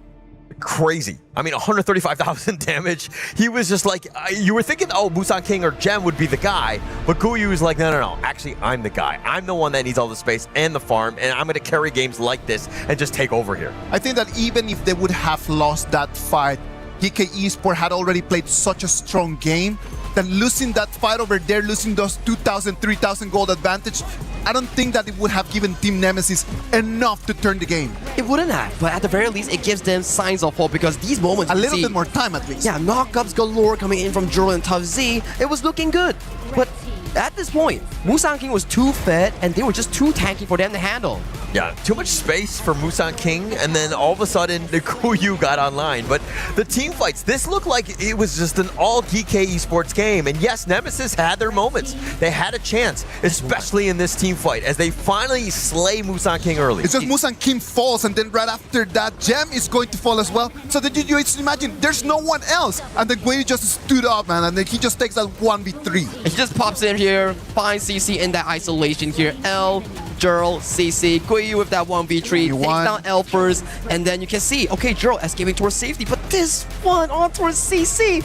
Speaker 13: Crazy. I mean, 135,000 damage. He was just like, you were thinking, oh, Musang King or Gem would be the guy, but Guyu was like, no. Actually, I'm the guy. I'm the one that needs all the space and the farm, and I'm going to carry games like this and just take over here.
Speaker 12: I think that even if they would have lost that fight, GK Esports had already played such a strong game that losing that fight over there, losing those 2,000, 3,000 gold advantage, I don't think that it would have given Team Nemesis enough to turn the game.
Speaker 14: It wouldn't have, but at the very least, it gives them signs of hope because these moments...
Speaker 12: A little bit more time at least.
Speaker 14: Yeah, knockups galore coming in from Jurl and Tough Z. It was looking good. But at this point, Musang King was too fed and they were just too tanky for them to handle.
Speaker 13: Yeah, too much space for Musang King, and then all of a sudden, the Guyu got online. But the team fights, this looked like it was just an all DK Esports game. And yes, Nemesis had their moments. They had a chance, especially in this team fight, as they finally slay Musang King early.
Speaker 12: It's just Musang King falls, and then right after that, Gem is going to fall as well. So then you just imagine, there's no one else. And then Guyu just stood up, man, and then he just takes that 1v3.
Speaker 14: He just pops in here, finds CC in that isolation here. L, Jurl, CC, Guyu with that 1v3, takes down L first, and then you can see, okay, Jurl escaping towards safety, but this one on towards CC,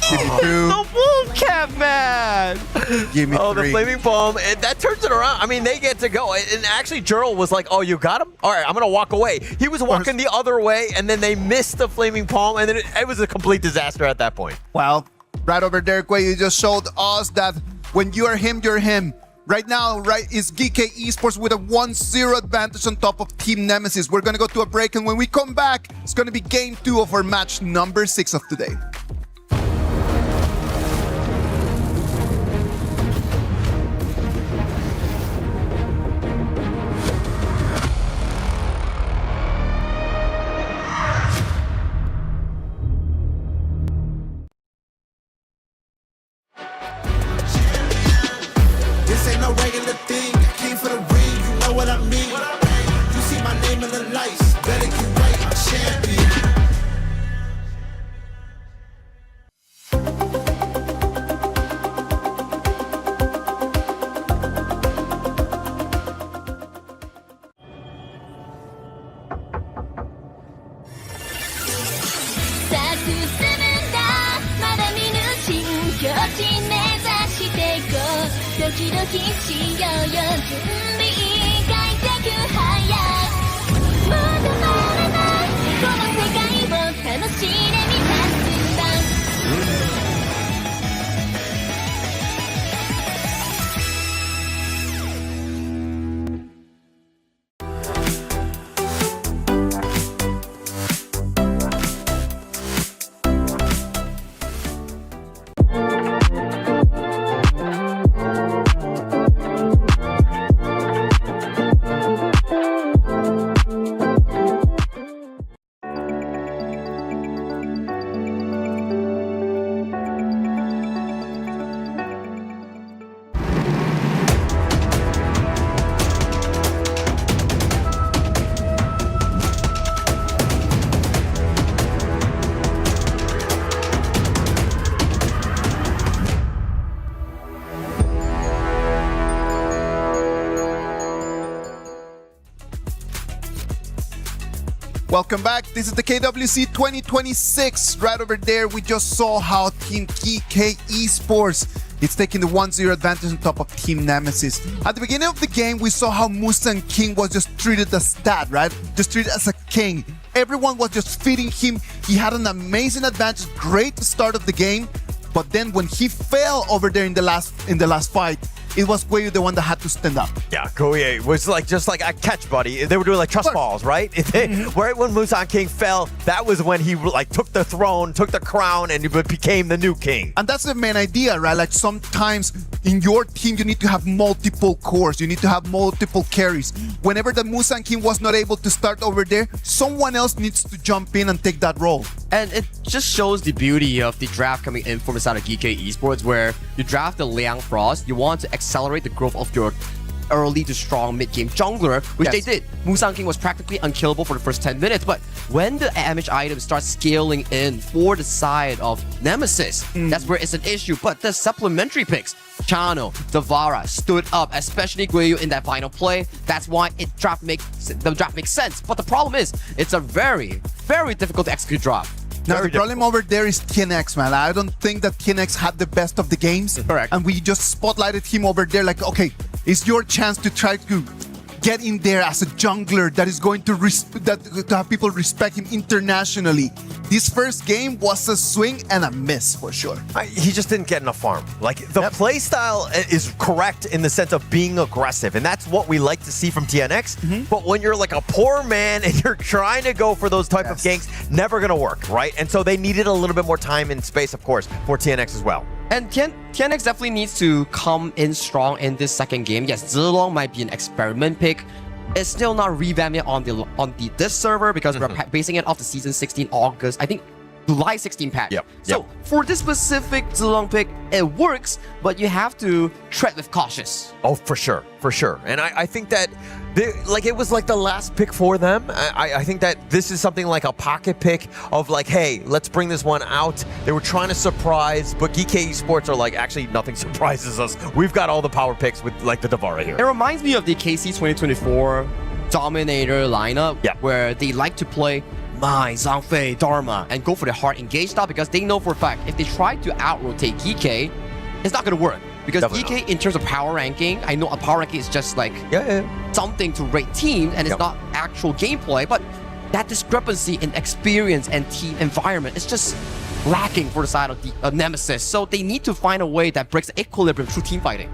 Speaker 14: the wolf cap, man!
Speaker 12: Give me
Speaker 13: the flaming palm, and that turns it around. I mean, they get to go, and actually Jurl was like, oh, you got him? All right, I'm gonna walk away. He was walking the other way, and then they missed the flaming palm, and then it was a complete disaster at that point.
Speaker 12: Well, right over there, Guyu just showed us that when you are him, you're him. Right now, is GK Esports with a 1-0 advantage on top of Team Nemesis. We're going to go to a break, and when we come back, it's going to be game 2 of our match number 6 of today.
Speaker 9: This ain't no regular thing. I came for the ring, you know what I mean. You see my name in the lights.
Speaker 8: 時しようよ準備開拓早まだまだないこの世界を楽しんでみたんだ
Speaker 12: Welcome back. This is the KWC 2026. Right over there, we just saw how Team GK Esports is taking the 1-0 advantage on top of Team Nemesis. At the beginning of the game, we saw how Musan King was just treated as stat, right? Just treated as a king. Everyone was just feeding him. He had an amazing advantage, great start of the game. But then when he fell over there in the last fight, it was Guiyu the one that had to stand up.
Speaker 13: Yeah, Guiyu was like just like a catch, buddy. They were doing like trust falls, right? Right when Musan King fell, that was when he like took the throne, took the crown, and became the new king.
Speaker 12: And that's the main idea, right? Like sometimes in your team, you need to have multiple cores. You need to have multiple carries. Whenever the Musan King was not able to start over there, someone else needs to jump in and take that role.
Speaker 2: And it just shows the beauty of the draft coming in from the side of GK Esports, where you draft the Liang Frost, you want to accelerate the growth of your early to strong mid-game jungler, which they did. Musan King was practically unkillable for the first 10 minutes, but when the damage items start scaling in for the side of Nemesis, that's where it's an issue. But the supplementary picks, Chano, Davara, stood up, especially Guiyu in that final play. That's why the draft makes sense. But the problem is, it's a very, very difficult to execute draft.
Speaker 12: Now, the problem over there is TNX, man. I don't think that TNX had the best of the games.
Speaker 2: Correct.
Speaker 12: And we just spotlighted him over there like, okay, it's your chance to try to get in there as a jungler that is going to have people respect him internationally. This first game was a swing and a miss for sure.
Speaker 13: He just didn't get enough farm. Like the play style is correct in the sense of being aggressive, and that's what we like to see from TNX. But when you're like a poor man and you're trying to go for those type of ganks, never gonna work, right? And so they needed a little bit more time and space, of course, for TNX as well.
Speaker 2: And TNX definitely needs to come in strong in this second game. Yes, Zilong might be an experiment pick. It's still not revamping on this server because we're basing it off the season 16 August, I think July 16 patch. So for this specific Zilong pick, it works, but you have to tread with cautious.
Speaker 13: Oh, for sure, for sure. And I think that it was like the last pick for them. I think that this is something like a pocket pick of like, hey, let's bring this one out. They were trying to surprise, but GK Esports are like, actually nothing surprises us. We've got all the power picks with like the Davara here.
Speaker 2: It reminds me of the KC 2024 Dominator lineup, where they like to play Mai, Zhangfei, Dharma, and go for the hard engage style because they know for a fact if they try to out-rotate GK, it's not going to work. Because GK, in terms of power ranking, I know a power ranking is just like something to rate teams and it's not actual gameplay, but that discrepancy in experience and team environment is just lacking for the side of the Nemesis. So they need to find a way that breaks the equilibrium through team fighting.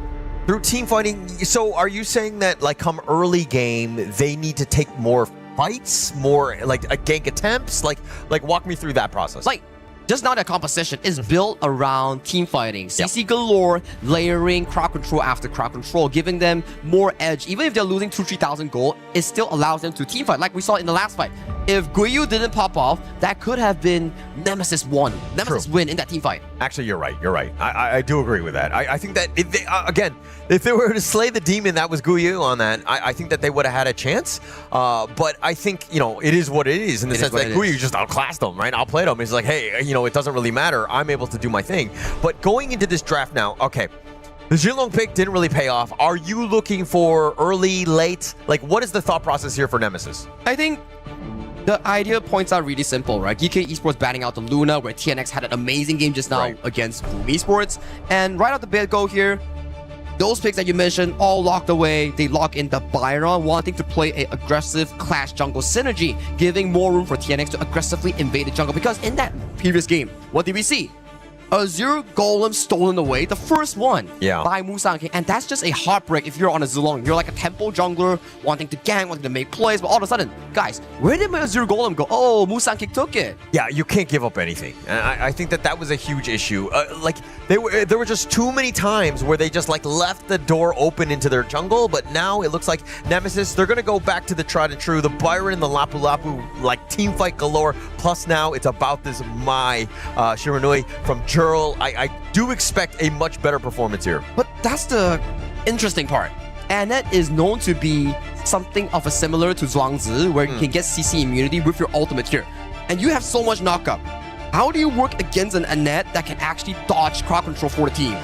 Speaker 13: Through team fighting, so are you saying that like come early game, they need to take more fights, more like gank attempts? Like walk me through that process.
Speaker 2: Like, just now the composition is built around team fighting. CC galore, layering crowd control after crowd control, giving them more edge. Even if they're losing 2,000-3,000 gold, it still allows them to team fight, like we saw in the last fight. If Guiyu didn't pop off, that could have been Nemesis win in that team fight.
Speaker 13: Actually, you're right. You're right. I do agree with that. I think that if they, again, if they were to slay the demon that was Guiyu on that, I think that they would have had a chance. But I think, you know, it is what it is in the sense that Guiyu just outclassed them, right? Outplayed them. It's like, hey, you know, it doesn't really matter. I'm able to do my thing. But going into this draft now, okay, the Zilong pick didn't really pay off. Are you looking for early, late? Like, what is the thought process here for Nemesis?
Speaker 2: I think the idea points out really simple, right? GK Esports batting out the Luna, where TNX had an amazing game just now against Boom Esports. And right out the get-go here,
Speaker 14: those picks that you mentioned all locked away. They lock in the Byron, wanting to play a aggressive Clash jungle synergy, giving more room for TNX to aggressively invade the jungle. Because in that previous game, what did we see? Azure Golem stolen away, the first one by Musang King, and that's just a heartbreak if you're on a Zilong. You're like a tempo jungler, wanting to gank, wanting to make plays, but all of a sudden, guys, where did my Azure Golem go? Oh, Musang King took it.
Speaker 13: Yeah, you can't give up anything. And I think that was a huge issue. Like, there were just too many times where they just like left the door open into their jungle, but now it looks like Nemesis, they're going to go back to the tried and true, the Byron and the Lapu Lapu, like team fight galore, plus now it's about this Mai Shiranui from Jurl. I do expect a much better performance here.
Speaker 14: But that's the interesting part. Annette is known to be something of a similar to Zhuangzi, where you can get CC immunity with your ultimate here. And you have so much knockup. How do you work against an Annette that can actually dodge crowd control for the team?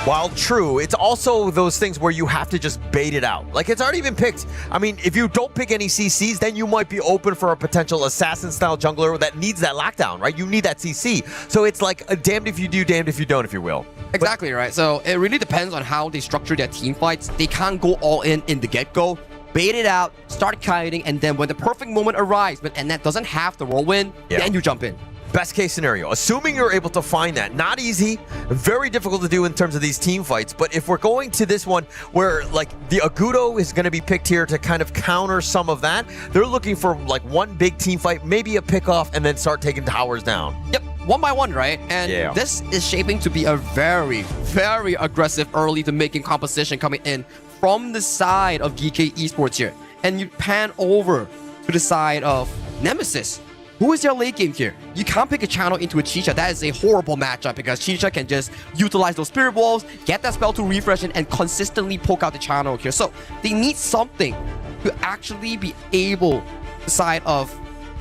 Speaker 13: While true, it's also those things where you have to just bait it out. Like, it's already been picked. I mean, if you don't pick any CCs, then you might be open for a potential assassin-style jungler that needs that lockdown, right? You need that CC. So it's like a damned if you do, damned if you don't, if you will.
Speaker 14: Exactly, right? So it really depends on how they structure their team fights. They can't go all in the get-go. Bait it out, start kiting, and then when the perfect moment arrives, but Annette doesn't have the whirlwind, then you jump in.
Speaker 13: Best case scenario, assuming you're able to find that. Not easy, very difficult to do in terms of these team fights, but if we're going to this one where like the Agudo is going to be picked here to kind of counter some of that, they're looking for like one big team fight, maybe a pick-off, and then start taking towers down.
Speaker 14: Yep, one by one, right? And this is shaping to be a very, very aggressive early to making composition coming in from the side of GK Esports here. And you pan over to the side of Nemesis. Who is your late game here? You can't pick a channel into a Chicha. That is a horrible matchup because Chicha can just utilize those spirit walls, get that spell to refresh it, and consistently poke out the channel here. So they need something to actually be able to side of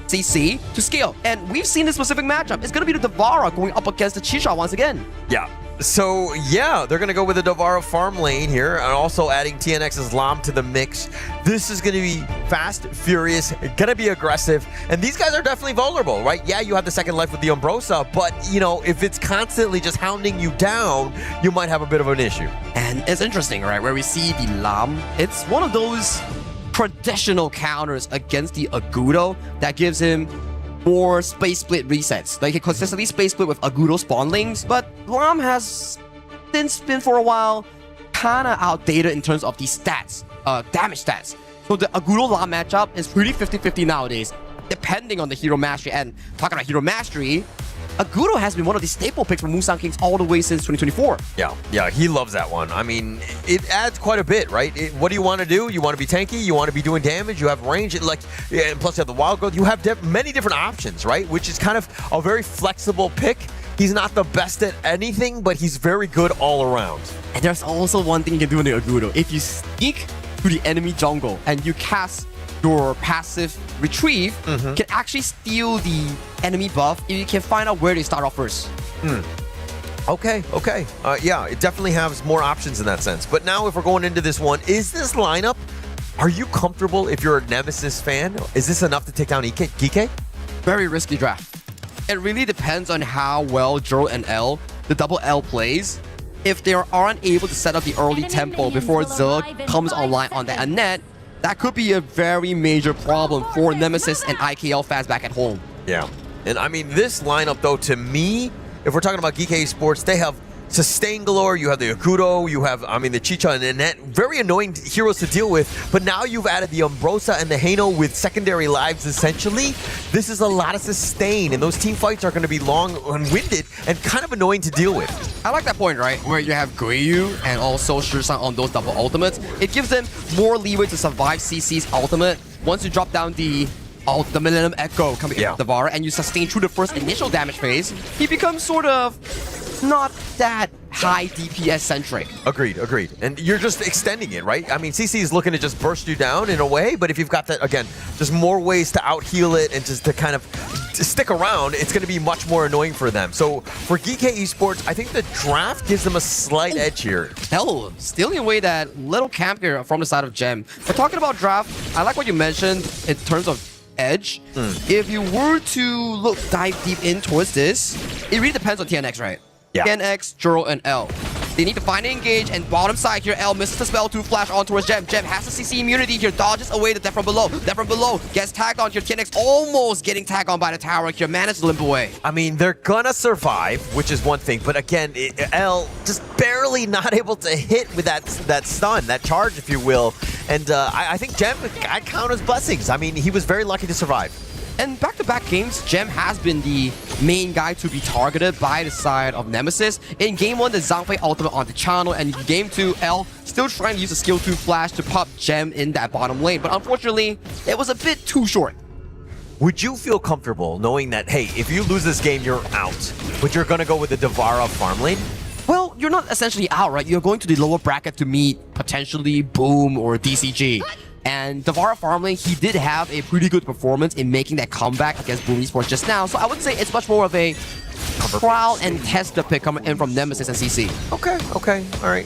Speaker 14: CC to scale. And we've seen this specific matchup. It's going to be the Devara going up against the Chicha once again.
Speaker 13: Yeah. So, yeah, they're going to go with the Devara farm lane here and also adding TNX's Lam to the mix. This is going to be fast, furious, going to be aggressive, and these guys are definitely vulnerable, right? Yeah, you have the second life with the Umbrosa, but, you know, if it's constantly just hounding you down, you might have a bit of an issue.
Speaker 14: And it's interesting, right, where we see the Lam. It's one of those traditional counters against the Agudo that gives him more space split resets. Like, he consistently space split with Agudo spawnlings, but Lam has since been for a while kind of outdated in terms of the stats, damage stats. So the Agudo Lam matchup is pretty 50-50 nowadays, depending on the hero mastery. And talking about hero mastery, Agudo has been one of the staple picks for Musang Kings all the way since 2024.
Speaker 13: Yeah, he loves that one. I mean, it adds quite a bit, right? What do you want to do? You want to be tanky? You want to be doing damage? You have range? And plus you have the wild growth. You have many different options, right? Which is kind of a very flexible pick. He's not the best at anything, but he's very good all around.
Speaker 14: And there's also one thing you can do in the Agudo. If you sneak to the enemy jungle and you cast your passive retrieve, can actually steal the enemy buff if you can find out where they start off first.
Speaker 13: Okay. Yeah, it definitely has more options in that sense. But now if we're going into this one, is this lineup, are you comfortable if you're a Nemesis fan? Is this enough to take down GK?
Speaker 14: Very risky draft. It really depends on how well Juro and L, the double L plays. If they aren't able to set up the early tempo before Zilla comes online on the Annette, that could be a very major problem for Nemesis and IKL fans back at home.
Speaker 13: Yeah. And I mean, this lineup, though, to me, if we're talking about GK Esports, they have sustain galore. You have the Agudo, you have, I mean, the Chicha and Annette. Very annoying heroes to deal with. But now you've added the Umbrosa and the Hano with secondary lives, essentially. This is a lot of sustain, and those team fights are going to be long and winded and kind of annoying to deal with.
Speaker 14: I like that point, right? Where you have Guiyu and also Shirsang on those double ultimates. It gives them more leeway to survive CC's ultimate. Once you drop down the Millennium Echo coming in the Devara and you sustain through the first initial damage phase, he becomes sort of not that high DPS centric.
Speaker 13: Agreed. And you're just extending it, right? I mean, CC is looking to just burst you down in a way, but if you've got that, again, just more ways to out-heal it and just to kind of stick around, it's going to be much more annoying for them. So for GK Esports, I think the draft gives them a slight edge here.
Speaker 14: Hell, stealing away that little camp here from the side of Gem. But talking about draft, I like what you mentioned in terms of edge. If you were to dive deep in towards this, it really depends on TNX, right?
Speaker 13: Yeah.
Speaker 14: TNX, Juro, and L.
Speaker 2: They need to find an engage, and bottom side here, L misses the spell to flash on towards Gem. Gem has the CC immunity here, dodges away the death from below. Death from below gets tagged on here. TNX almost getting tagged on by the tower here, managed to limp away.
Speaker 13: I mean, they're gonna survive, which is one thing, but again, L just barely not able to hit with that stun, that charge, if you will. And I think Gem, I count as blessings. I mean, he was very lucky to survive.
Speaker 2: And back-to-back games, Gem has been the main guy to be targeted by the side of Nemesis. In Game 1, the Zhangfei ultimate on the channel, and in Game 2, L still trying to use the skill 2 flash to pop Gem in that bottom lane. But unfortunately, it was a bit too short.
Speaker 13: Would you feel comfortable knowing that, hey, if you lose this game, you're out, but you're gonna go with the Devara farm lane?
Speaker 2: Well, you're not essentially out, right? You're going to the lower bracket to meet potentially Boom or DCG. And Devara farmlane, he did have a pretty good performance in making that comeback against Boom Esports just now. So I would say it's much more of a trial and test the pick coming in from Nemesis and CC.
Speaker 13: Okay, all right.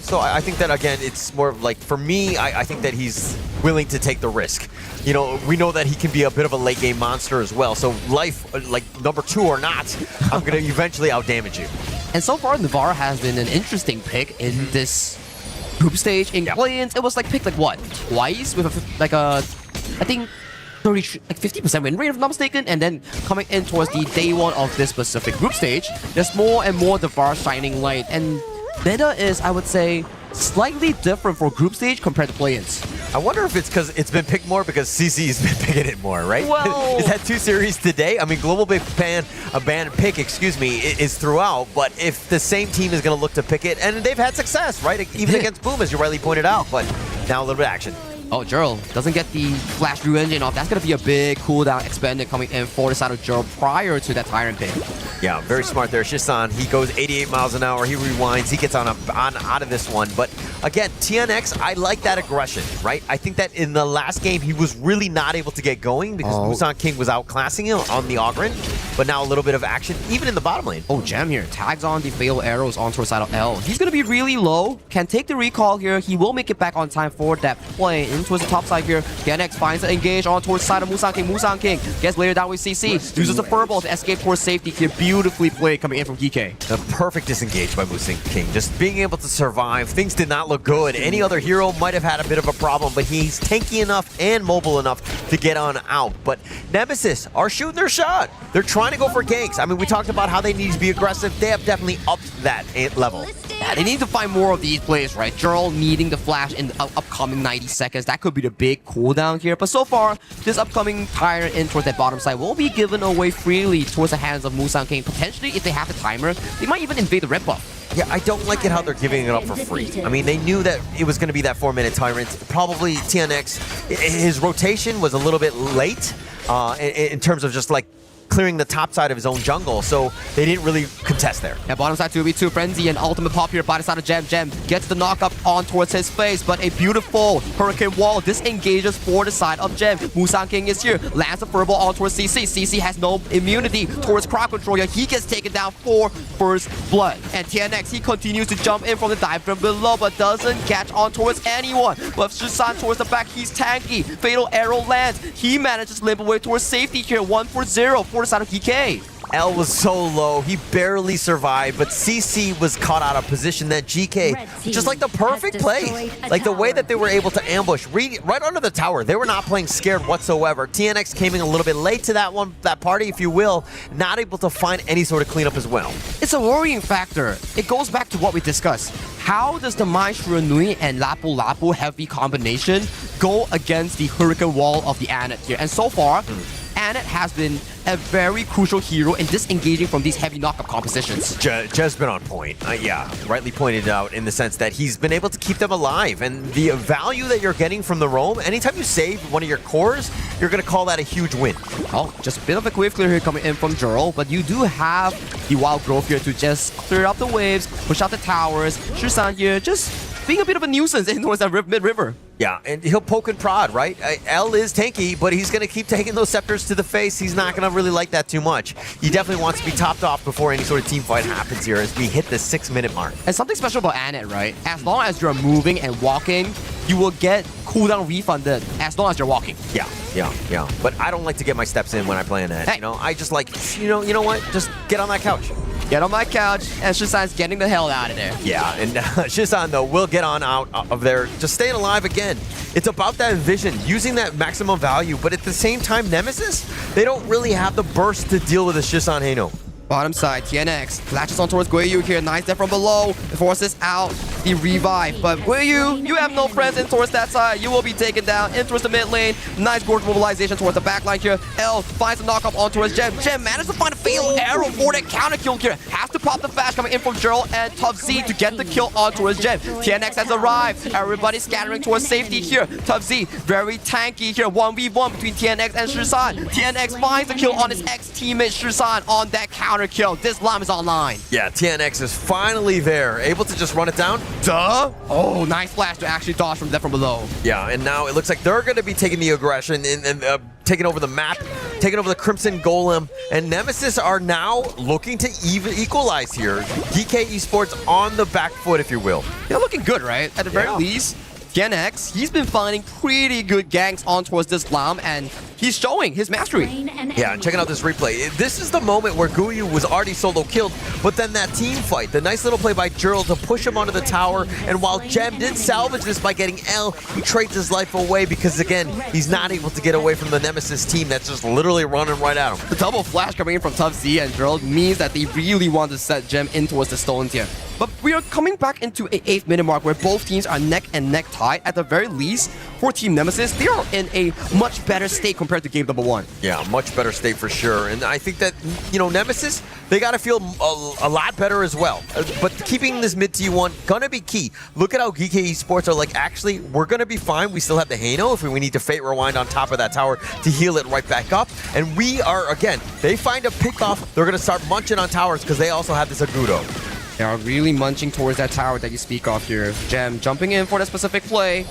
Speaker 13: So I think that, again, it's more of like, for me, I think that he's willing to take the risk. We know that he can be a bit of a late game monster as well. So life, like number 2 or not, I'm going to eventually outdamage you.
Speaker 2: And so far, Navarra has been an interesting pick in this group stage. In play-ins, it was like picked like what? Twice with I think 50% win rate if I'm not mistaken, and then coming in towards the day 1 of this specific group stage, there's more and more Devara shining light, and meta is, I would say, slightly different for group stage compared to play-ins.
Speaker 13: I wonder if it's because it's been picked more because CC's been picking it more, right?
Speaker 2: Well,
Speaker 13: is that 2 series today? I mean, global big ban pick, is throughout, but if the same team is going to look to pick it, and they've had success, right? Even against Boom, as you rightly pointed out, but now a little bit of action.
Speaker 2: Oh, Gerald doesn't get the Flash Blue Engine off. That's going to be a big cooldown expended coming in for the side of Gerald prior to that Tyrant pick.
Speaker 13: Yeah, very smart there. Shisan, he goes 88 miles an hour. He rewinds. He gets on out of this one. But again, TNX, I like that aggression, right? I think that in the last game, he was really not able to get going because Musan King was outclassing him on the Ogren. But now a little bit of action, even in the bottom lane.
Speaker 2: Oh, Jam here. Tags on the fatal arrows onto the side of L. He's going to be really low. Can take the recall here. He will make it back on time for that play. In towards the top side here. TNX finds the engage on towards the side of Musan King. Musan King gets later down with CC. Uses the furball to escape towards safety here. Beautifully played coming in from DK.
Speaker 13: The perfect disengage by Musan King. Just being able to survive. Things did not look good. Any other hero might have had a bit of a problem, but he's tanky enough and mobile enough to get on out. But Nemesis are shooting their shot. They're trying to go for ganks. I mean, we talked about how they need to be aggressive. They have definitely upped that level.
Speaker 2: Yeah, they need to find more of these plays, right? Gerald needing the flash in the upcoming 90 seconds. That could be the big cooldown here. But so far, this upcoming Tyrant in towards that bottom side will be given away freely towards the hands of Musan King. Potentially, if they have the timer, they might even invade the red buff.
Speaker 13: Yeah, I don't like it how they're giving it up for free. I mean, they knew that it was going to be that 4-minute Tyrant. Probably TNX, his rotation was a little bit late in terms of just like clearing the top side of his own jungle, so they didn't really contest there.
Speaker 2: At bottom side 2v2, Frenzy and ultimate pop here by the side of Gem. Gem gets the knock up on towards his face, but a beautiful Hurricane Wall disengages for the side of Gem. Musan King is here, lands a furball on towards CC. CC has no immunity towards crowd control here. He gets taken down for first blood. And TNX, he continues to jump in from the dive from below, but doesn't catch on towards anyone. But Shisan towards the back, he's tanky. Fatal arrow lands. He manages to limp away towards safety here. 1-for-0 for the side of GK.
Speaker 13: L was so low, he barely survived, but CC was caught out of position. That GK, just like the perfect play. Like the way that they were able to ambush right under the tower. They were not playing scared whatsoever. TNX came in a little bit late to that party, if you will, not able to find any sort of cleanup as well.
Speaker 2: It's a worrying factor. It goes back to what we discussed. How does the Maestro Nui and Lapu Lapu heavy combination go against the Hurricane Wall of the Anet here? And so far, Anet has been a very crucial hero in disengaging from these heavy knockup compositions.
Speaker 13: Just been on point. Yeah, rightly pointed out in the sense that he's been able to keep them alive. And the value that you're getting from the roam, anytime you save one of your cores, you're going to call that a huge win.
Speaker 2: Oh, just a bit of a wave clear here coming in from Gerald, but you do have the wild growth here to just clear up the waves, push out the towers. Shisan here just being a bit of a nuisance in towards that mid-river.
Speaker 13: Yeah, and he'll poke and prod, right? L is tanky, but he's going to keep taking those scepters to the face. He's not going to really like that too much. He definitely wants to be topped off before any sort of team fight happens here as we hit the 6-minute mark.
Speaker 2: And something special about Anet, right? As long as you're moving and walking, you will get cooldown refunded as long as you're walking.
Speaker 13: Yeah. But I don't like to get my steps in when I play Anet. Hey. I just like, you know what? Just get on that couch.
Speaker 14: Get on my couch, and Shisan's getting the hell out of there.
Speaker 13: Yeah, and Shisan, though, will get on out of there, just staying alive again. It's about that vision, using that maximum value, but at the same time, Nemesis, they don't really have the burst to deal with the Shisan Heino.
Speaker 14: Bottom side, TNX flashes on towards Guiyu here. Nice there from below. Forces out the revive. But Guiyu, you have no friends in towards that side. You will be taken down in towards the mid lane. Nice gorge mobilization towards the back line here. L finds a knockup on towards Gem. Gem managed to find a fatal arrow for that counter kill here. Has to pop the flash coming in from Gerald and Tough Z to get the kill on towards Gem. TNX has arrived. Everybody scattering towards safety here. Tough Z, very tanky here. 1v1 between TNX and Shisan. TNX finds the kill on his ex-teammate Shisan on that counter kill. This Lam is online.
Speaker 13: Yeah, TNX is finally there, able to just run it down. Duh!
Speaker 14: Oh, nice flash to actually dodge from that from below.
Speaker 13: Yeah, and now it looks like they're going to be taking the aggression and taking over the map, taking over the Crimson Golem, and Nemesis are now looking to equalize here. DK Esports on the back foot, if you will.
Speaker 14: They're looking good, right? At the very least, TNX, he's been finding pretty good ganks on towards this Lam, and he's showing his mastery.
Speaker 13: Yeah, and checking out this replay. This is the moment where Guiyu was already solo killed, but then that team fight, the nice little play by Gerald to push him onto the tower, and while Gem did salvage this by getting L, he trades his life away because, again, he's not able to get away from the Nemesis team that's just literally running right at him.
Speaker 14: The double flash coming in from Tough Z and Gerald means that they really want to set Gem in towards the stones here. But we are coming back into an 8th minute mark where both teams are neck and neck tied. At the very least, for Team Nemesis, they are in a much better state compared to game number 1.
Speaker 13: Yeah, much better state for sure. And I think that, you know, Nemesis, they got to feel a lot better as well. But keeping this mid T1 gonna be key. Look at how GK Esports are like, actually, we're gonna be fine. We still have the Heino if we need to Fate Rewind on top of that tower to heal it right back up. And we are, again, they find a pick off, they're gonna start munching on towers because they also have this Agudo.
Speaker 14: They are really munching towards that tower that you speak of here. Gem jumping in for that specific play.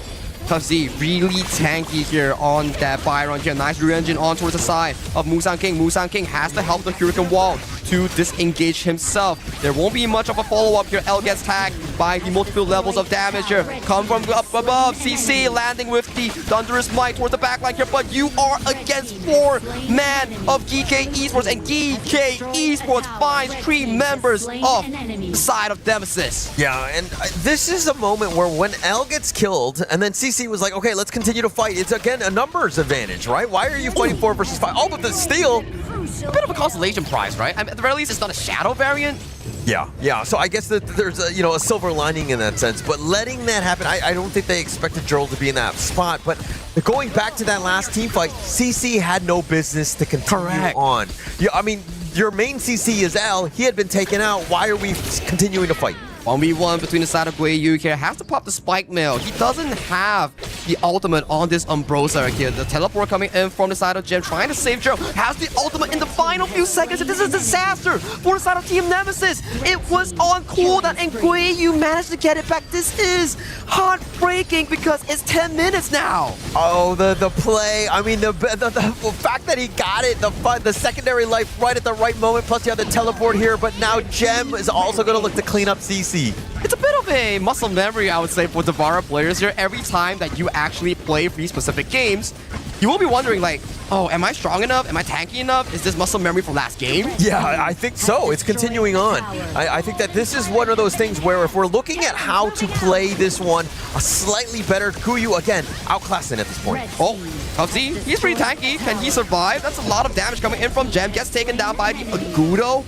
Speaker 14: Tough Z really tanky here on that Byron here. Nice re-engine on towards the side of Musang King. Musang King has to help the Hurricane Wall to disengage himself. There won't be much of a follow-up here. L gets tagged by the multiple levels of damage here. Come from up above. CC landing with the Thunderous Might towards the backline here. But you are against 4 man of GK Esports. And GK Esports finds 3 members of the side of Nemesis.
Speaker 13: Yeah, and this is a moment where when L gets killed, and then CC was like, okay, let's continue to fight. It's, again, a numbers advantage, right? Why are you fighting 4 versus 5? Oh, but the steal.
Speaker 14: A bit of a constellation prize, right? I mean, at the very least, it's not a shadow variant.
Speaker 13: Yeah. So I guess that there's a silver lining in that sense. But letting that happen, I don't think they expected Gerald to be in that spot. But going back to that last team fight, CC had no business to continue on. Yeah, I mean, your main CC is L. He had been taken out. Why are we continuing to fight?
Speaker 14: 1v1 between the side of Guiyu here. Has to pop the spike mail. He doesn't have the ultimate on this Umbrosa here. The teleport coming in from the side of Gem, trying to save Gerald. Has the ultimate in the final few seconds. This is a disaster for the side of Team Nemesis. It was on cooldown and Guiyu managed to get it back. This is heartbreaking because it's 10 minutes now.
Speaker 13: Oh, the play. I mean, the fact that he got it, the secondary life right at the right moment, plus you have the teleport here, but now Gem is also going to look to clean up CC.
Speaker 14: It's a bit of a muscle memory, I would say, for Devara players here. Every time that you actually play these specific games, you will be wondering, like, oh, am I strong enough? Am I tanky enough? Is this muscle memory from last game?
Speaker 13: Yeah, I think so. It's continuing on. I think that this is one of those things where if we're looking at how to play this one, a slightly better Guiyu, again, outclassing at this point.
Speaker 14: Oh, Tough Z, he's pretty tanky. Can he survive? That's a lot of damage coming in from Gem. Gets taken down by the Agudo.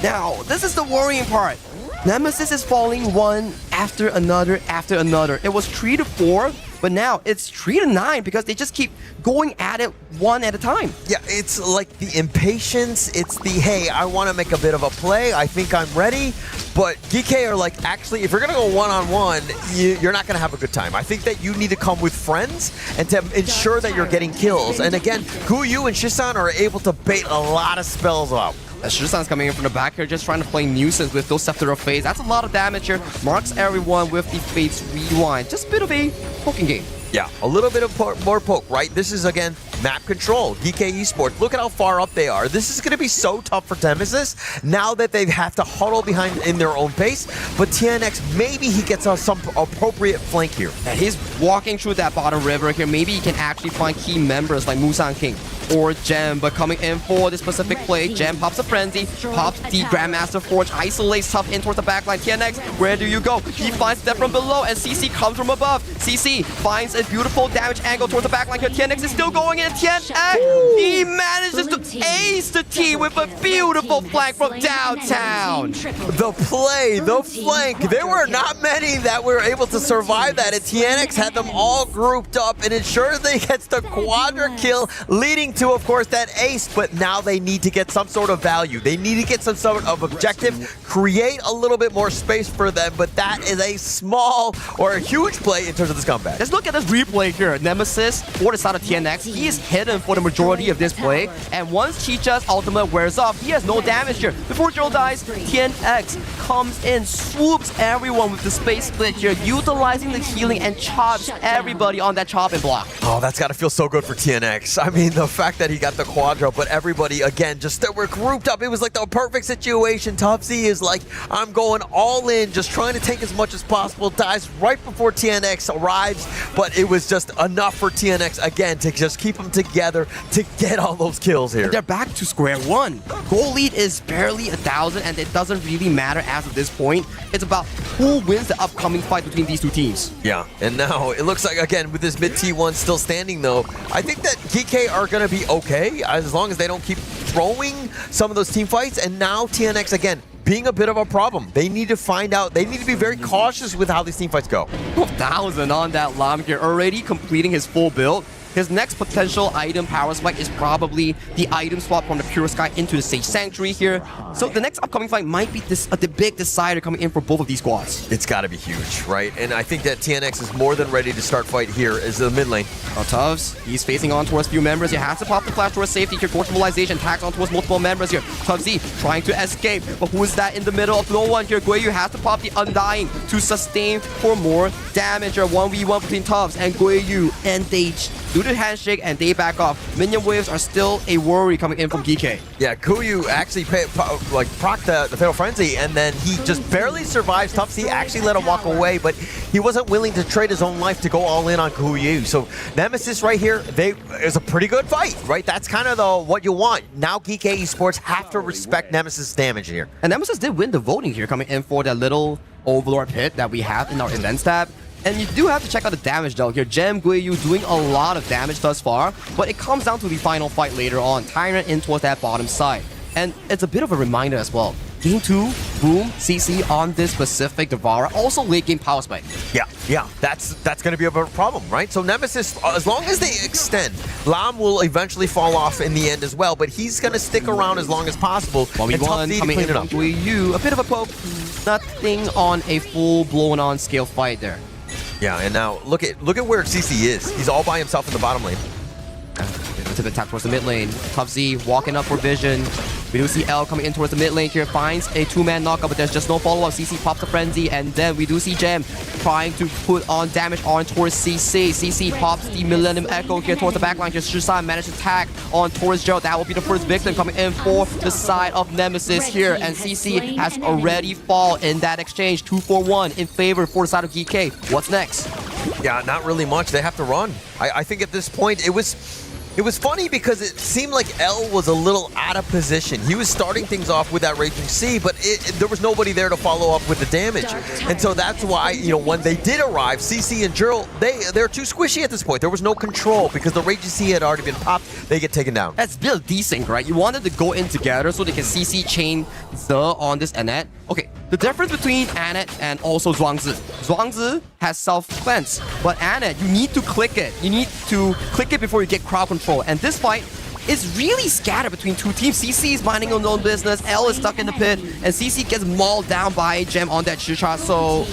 Speaker 14: Now, this is the worrying part. Nemesis is falling one after another after another. It was 3-4, but now it's 3-9 because they just keep going at it one at a time.
Speaker 13: Yeah, it's like the impatience. It's the, hey, I want to make a bit of a play. I think I'm ready. But GK are like, actually, if you're going to go one-on-one, you're not going to have a good time. I think that you need to come with friends and to ensure that you're getting kills. And again, Guiyu and Shisan are able to bait a lot of spells out.
Speaker 14: Shisan's coming in from the back here, just trying to play nuisance with those Scepter of Fates. That's a lot of damage here. Marks everyone with the Fates Rewind. Just a bit of a poking game.
Speaker 13: Yeah, a little bit of more poke, right? This is, again, map control. DK Esports, look at how far up they are. This is going to be so tough for Nemesis now that they have to huddle behind in their own pace. But TNX, maybe he gets some appropriate flank here.
Speaker 14: And he's walking through that bottom river here. Maybe he can actually find key members like Musang King. or Gem. But coming in for this specific play, Gem pops a Frenzy, pops the Grandmaster Forge, isolates Tough in towards the backline. TNX, where do you go? He finds Step from below, and CC comes from above. CC finds a beautiful damage angle towards the backline here. TNX is still going in. TNX, he manages to ace the T with a beautiful flank from downtown.
Speaker 13: The play, the flank, there were not many that were able to survive that, and TNX had them all grouped up and ensured they gets the quadra kill, leading to, of course, that ace. But now they need to get some sort of value. They need to get some sort of objective, create a little bit more space for them, but that is a small or a huge play in terms of this comeback.
Speaker 14: Let's look at this replay here. Nemesis for the side of TNX, he is hidden for the majority of this play, and once Chicha's ultimate wears off, he has no damage here. Before Joe dies, TNX comes in, swoops everyone with the space split here, utilizing the healing and chops everybody on that chop and block.
Speaker 13: Oh, that's got to feel so good for TNX. I mean, the fact that he got the quadra, but everybody, again, just that we're grouped up. It was like the perfect situation. Topsy is like, I'm going all in, just trying to take as much as possible. Dies right before TNX arrives, but it was just enough for TNX, again, to just keep them together to get all those kills here.
Speaker 14: And they're back to square one. Goal lead is barely 1,000, and it doesn't really matter as of this point. It's about who wins the upcoming fight between these two teams.
Speaker 13: Yeah, and now it looks like, again, with this mid T1 still standing, though, I think that GK are going to be okay as long as they don't keep throwing some of those team fights. And now TNX, again, being a bit of a problem. They need to find out, they need to be very cautious with how these team fights go.
Speaker 14: 1,000 on that Lam here, already completing his full build. His next potential item power spike is probably the item swap from the Pure Sky into the Sage Sanctuary here. So the next upcoming fight might be the big decider coming in for both of these squads.
Speaker 13: It's got to be huge, right? And I think that TNX is more than ready to start fight here as the mid lane.
Speaker 14: Tubbs, he's facing on towards few members. He has to pop the flash towards safety here. Force mobilization, tags on towards multiple members here. Tubbsy trying to escape, but who is that in the middle of no one here? Guiyu has to pop the Undying to sustain for more damage. 1v1 between Tubbs and Guiyu, and they do the handshake and they back off. Minion waves are still a worry coming in from GK.
Speaker 13: Yeah, Guiyu actually proc the Fatal Frenzy, and then he just barely survives. Tufsy actually let him walk away, but he wasn't willing to trade his own life to go all in on Guiyu. So Nemesis right here, is a pretty good fight, right? That's kind of what you want. Now GK Esports have to respect Nemesis' damage here.
Speaker 14: And Nemesis did win the voting here, coming in for that little Overlord pit that we have in our events tab. And you do have to check out the damage though here. Gem, Guiyu doing a lot of damage thus far, but it comes down to the final fight later on. Tyrant in towards that bottom side. And it's a bit of a reminder as well. Game 2, boom, CC on this specific Devourer. Also late game power spike.
Speaker 13: Yeah, that's going to be a problem, right? So Nemesis, as long as they extend, Lam will eventually fall off in the end as well, but he's going to stick around as long as possible.
Speaker 14: 1v1 coming in from Guiyu. A bit of a poke. Nothing on a full blown on scale fight there.
Speaker 13: Yeah, and now look at where CC is. He's all by himself in the bottom lane.
Speaker 14: To the attack towards the mid lane. Tough Z walking up for vision. We do see L coming in towards the mid lane here. Finds a two-man knockup, but there's just no follow-up. CC pops the frenzy, and then we do see Gem trying to put on damage on towards CC. CC pops the Millennium Echo here towards the backline. Here, Shisan managed to tag on towards Joe. That will be the first victim coming in for the side of Nemesis here. And CC has already fallen in that exchange. 2-for-1 in favor for the side of GK. What's next?
Speaker 13: Yeah, not really much. They have to run. I think at this point, it was funny because it seemed like L was a little out of position. He was starting things off with that Raging Sea, but there was nobody there to follow up with the damage. And so that's why, when they did arrive, CC and Jurl, they're too squishy at this point. There was no control because the Raging Sea had already been popped. They get taken down.
Speaker 14: That's still decent, right? You wanted to go in together so they can CC chain the on this Annette. Okay, the difference between Annette and also Zhuangzi. Zhuangzi has self-cleanse, but Annette, you need to click it. You need to click it before you get crowd control. And this fight is really scattered between two teams. CC is minding his own business, L is stuck in the pit, and CC gets mauled down by Gem on that Shicha. So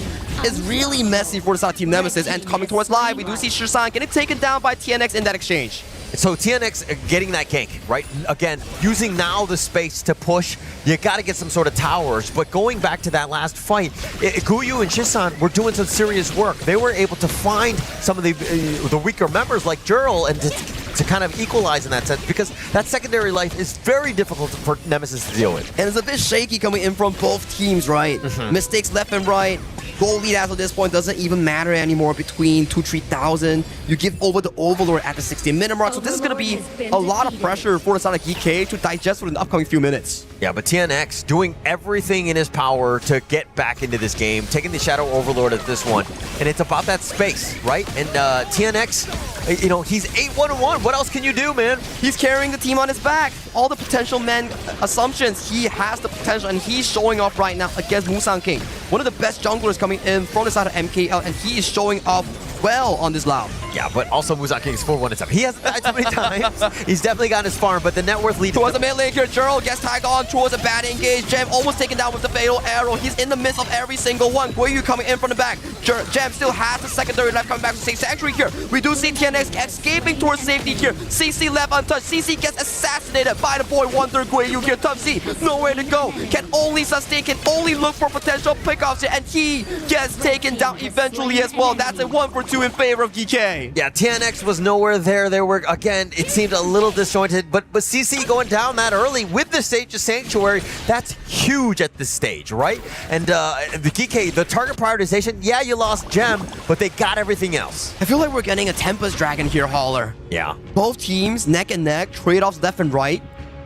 Speaker 14: it's really messy for the side team Nemesis. And coming towards live, we do see Shisan getting taken down by TNX in that exchange.
Speaker 13: So TNX getting that gank, right? Again, using now the space to push. You got to get some sort of towers. But going back to that last fight, Guiyu and Shisan were doing some serious work. They were able to find some of the weaker members like Jurl and to kind of equalize in that sense, because that secondary life is very difficult for Nemesis to deal with.
Speaker 14: And it's a bit shaky coming in from both teams, right? Mistakes left and right. Goal lead as of this point doesn't even matter anymore between 2,000-3,000. You give over the Overlord at the 60-minute mark. So this is going to be a lot of pressure for the side of GK to digest for the upcoming few minutes.
Speaker 13: Yeah, but TNX doing everything in his power to get back into this game, taking the Shadow Overlord at this one. And it's about that space, right? And TNX, you know, he's 8-1-1. What else can you do, man?
Speaker 14: He's carrying the team on his back. All the potential man assumptions, he has the potential, and he's showing off right now against Musang King. One of the best junglers coming in from the side of MKL, and he is showing off well on this loud.
Speaker 13: Yeah, but also Musang King is 4-1-7. He hasn't died so many times. He's definitely gotten his farm, but the net worth lead
Speaker 14: towards the mid lane here. Gerald gets tagged on towards a bad engage. Gem almost taken down with the fatal arrow. He's in the midst of every single one. Guiyu coming in from the back. Gem still has the secondary left coming back to Safe Sanctuary here. We do see TNX escaping towards safety here. CC left untouched. CC gets assassinated by the boy Wonder Guiyu here. Tough Z, nowhere to go. Can only sustain, can only look for potential pickoffs here, and he gets taken down eventually as well. That's a 1-for-2 in favor of GK.
Speaker 13: Yeah, TNX was nowhere there. They were, again, it seemed a little disjointed, but CC going down that early with the Sage of Sanctuary, that's huge at this stage, right? And the GK, the target prioritization, yeah, you lost Gem, but they got everything else.
Speaker 14: I feel like we're getting a Tempest Dragon here, Hauler.
Speaker 13: Yeah.
Speaker 14: Both teams, neck and neck, trade-offs left and right.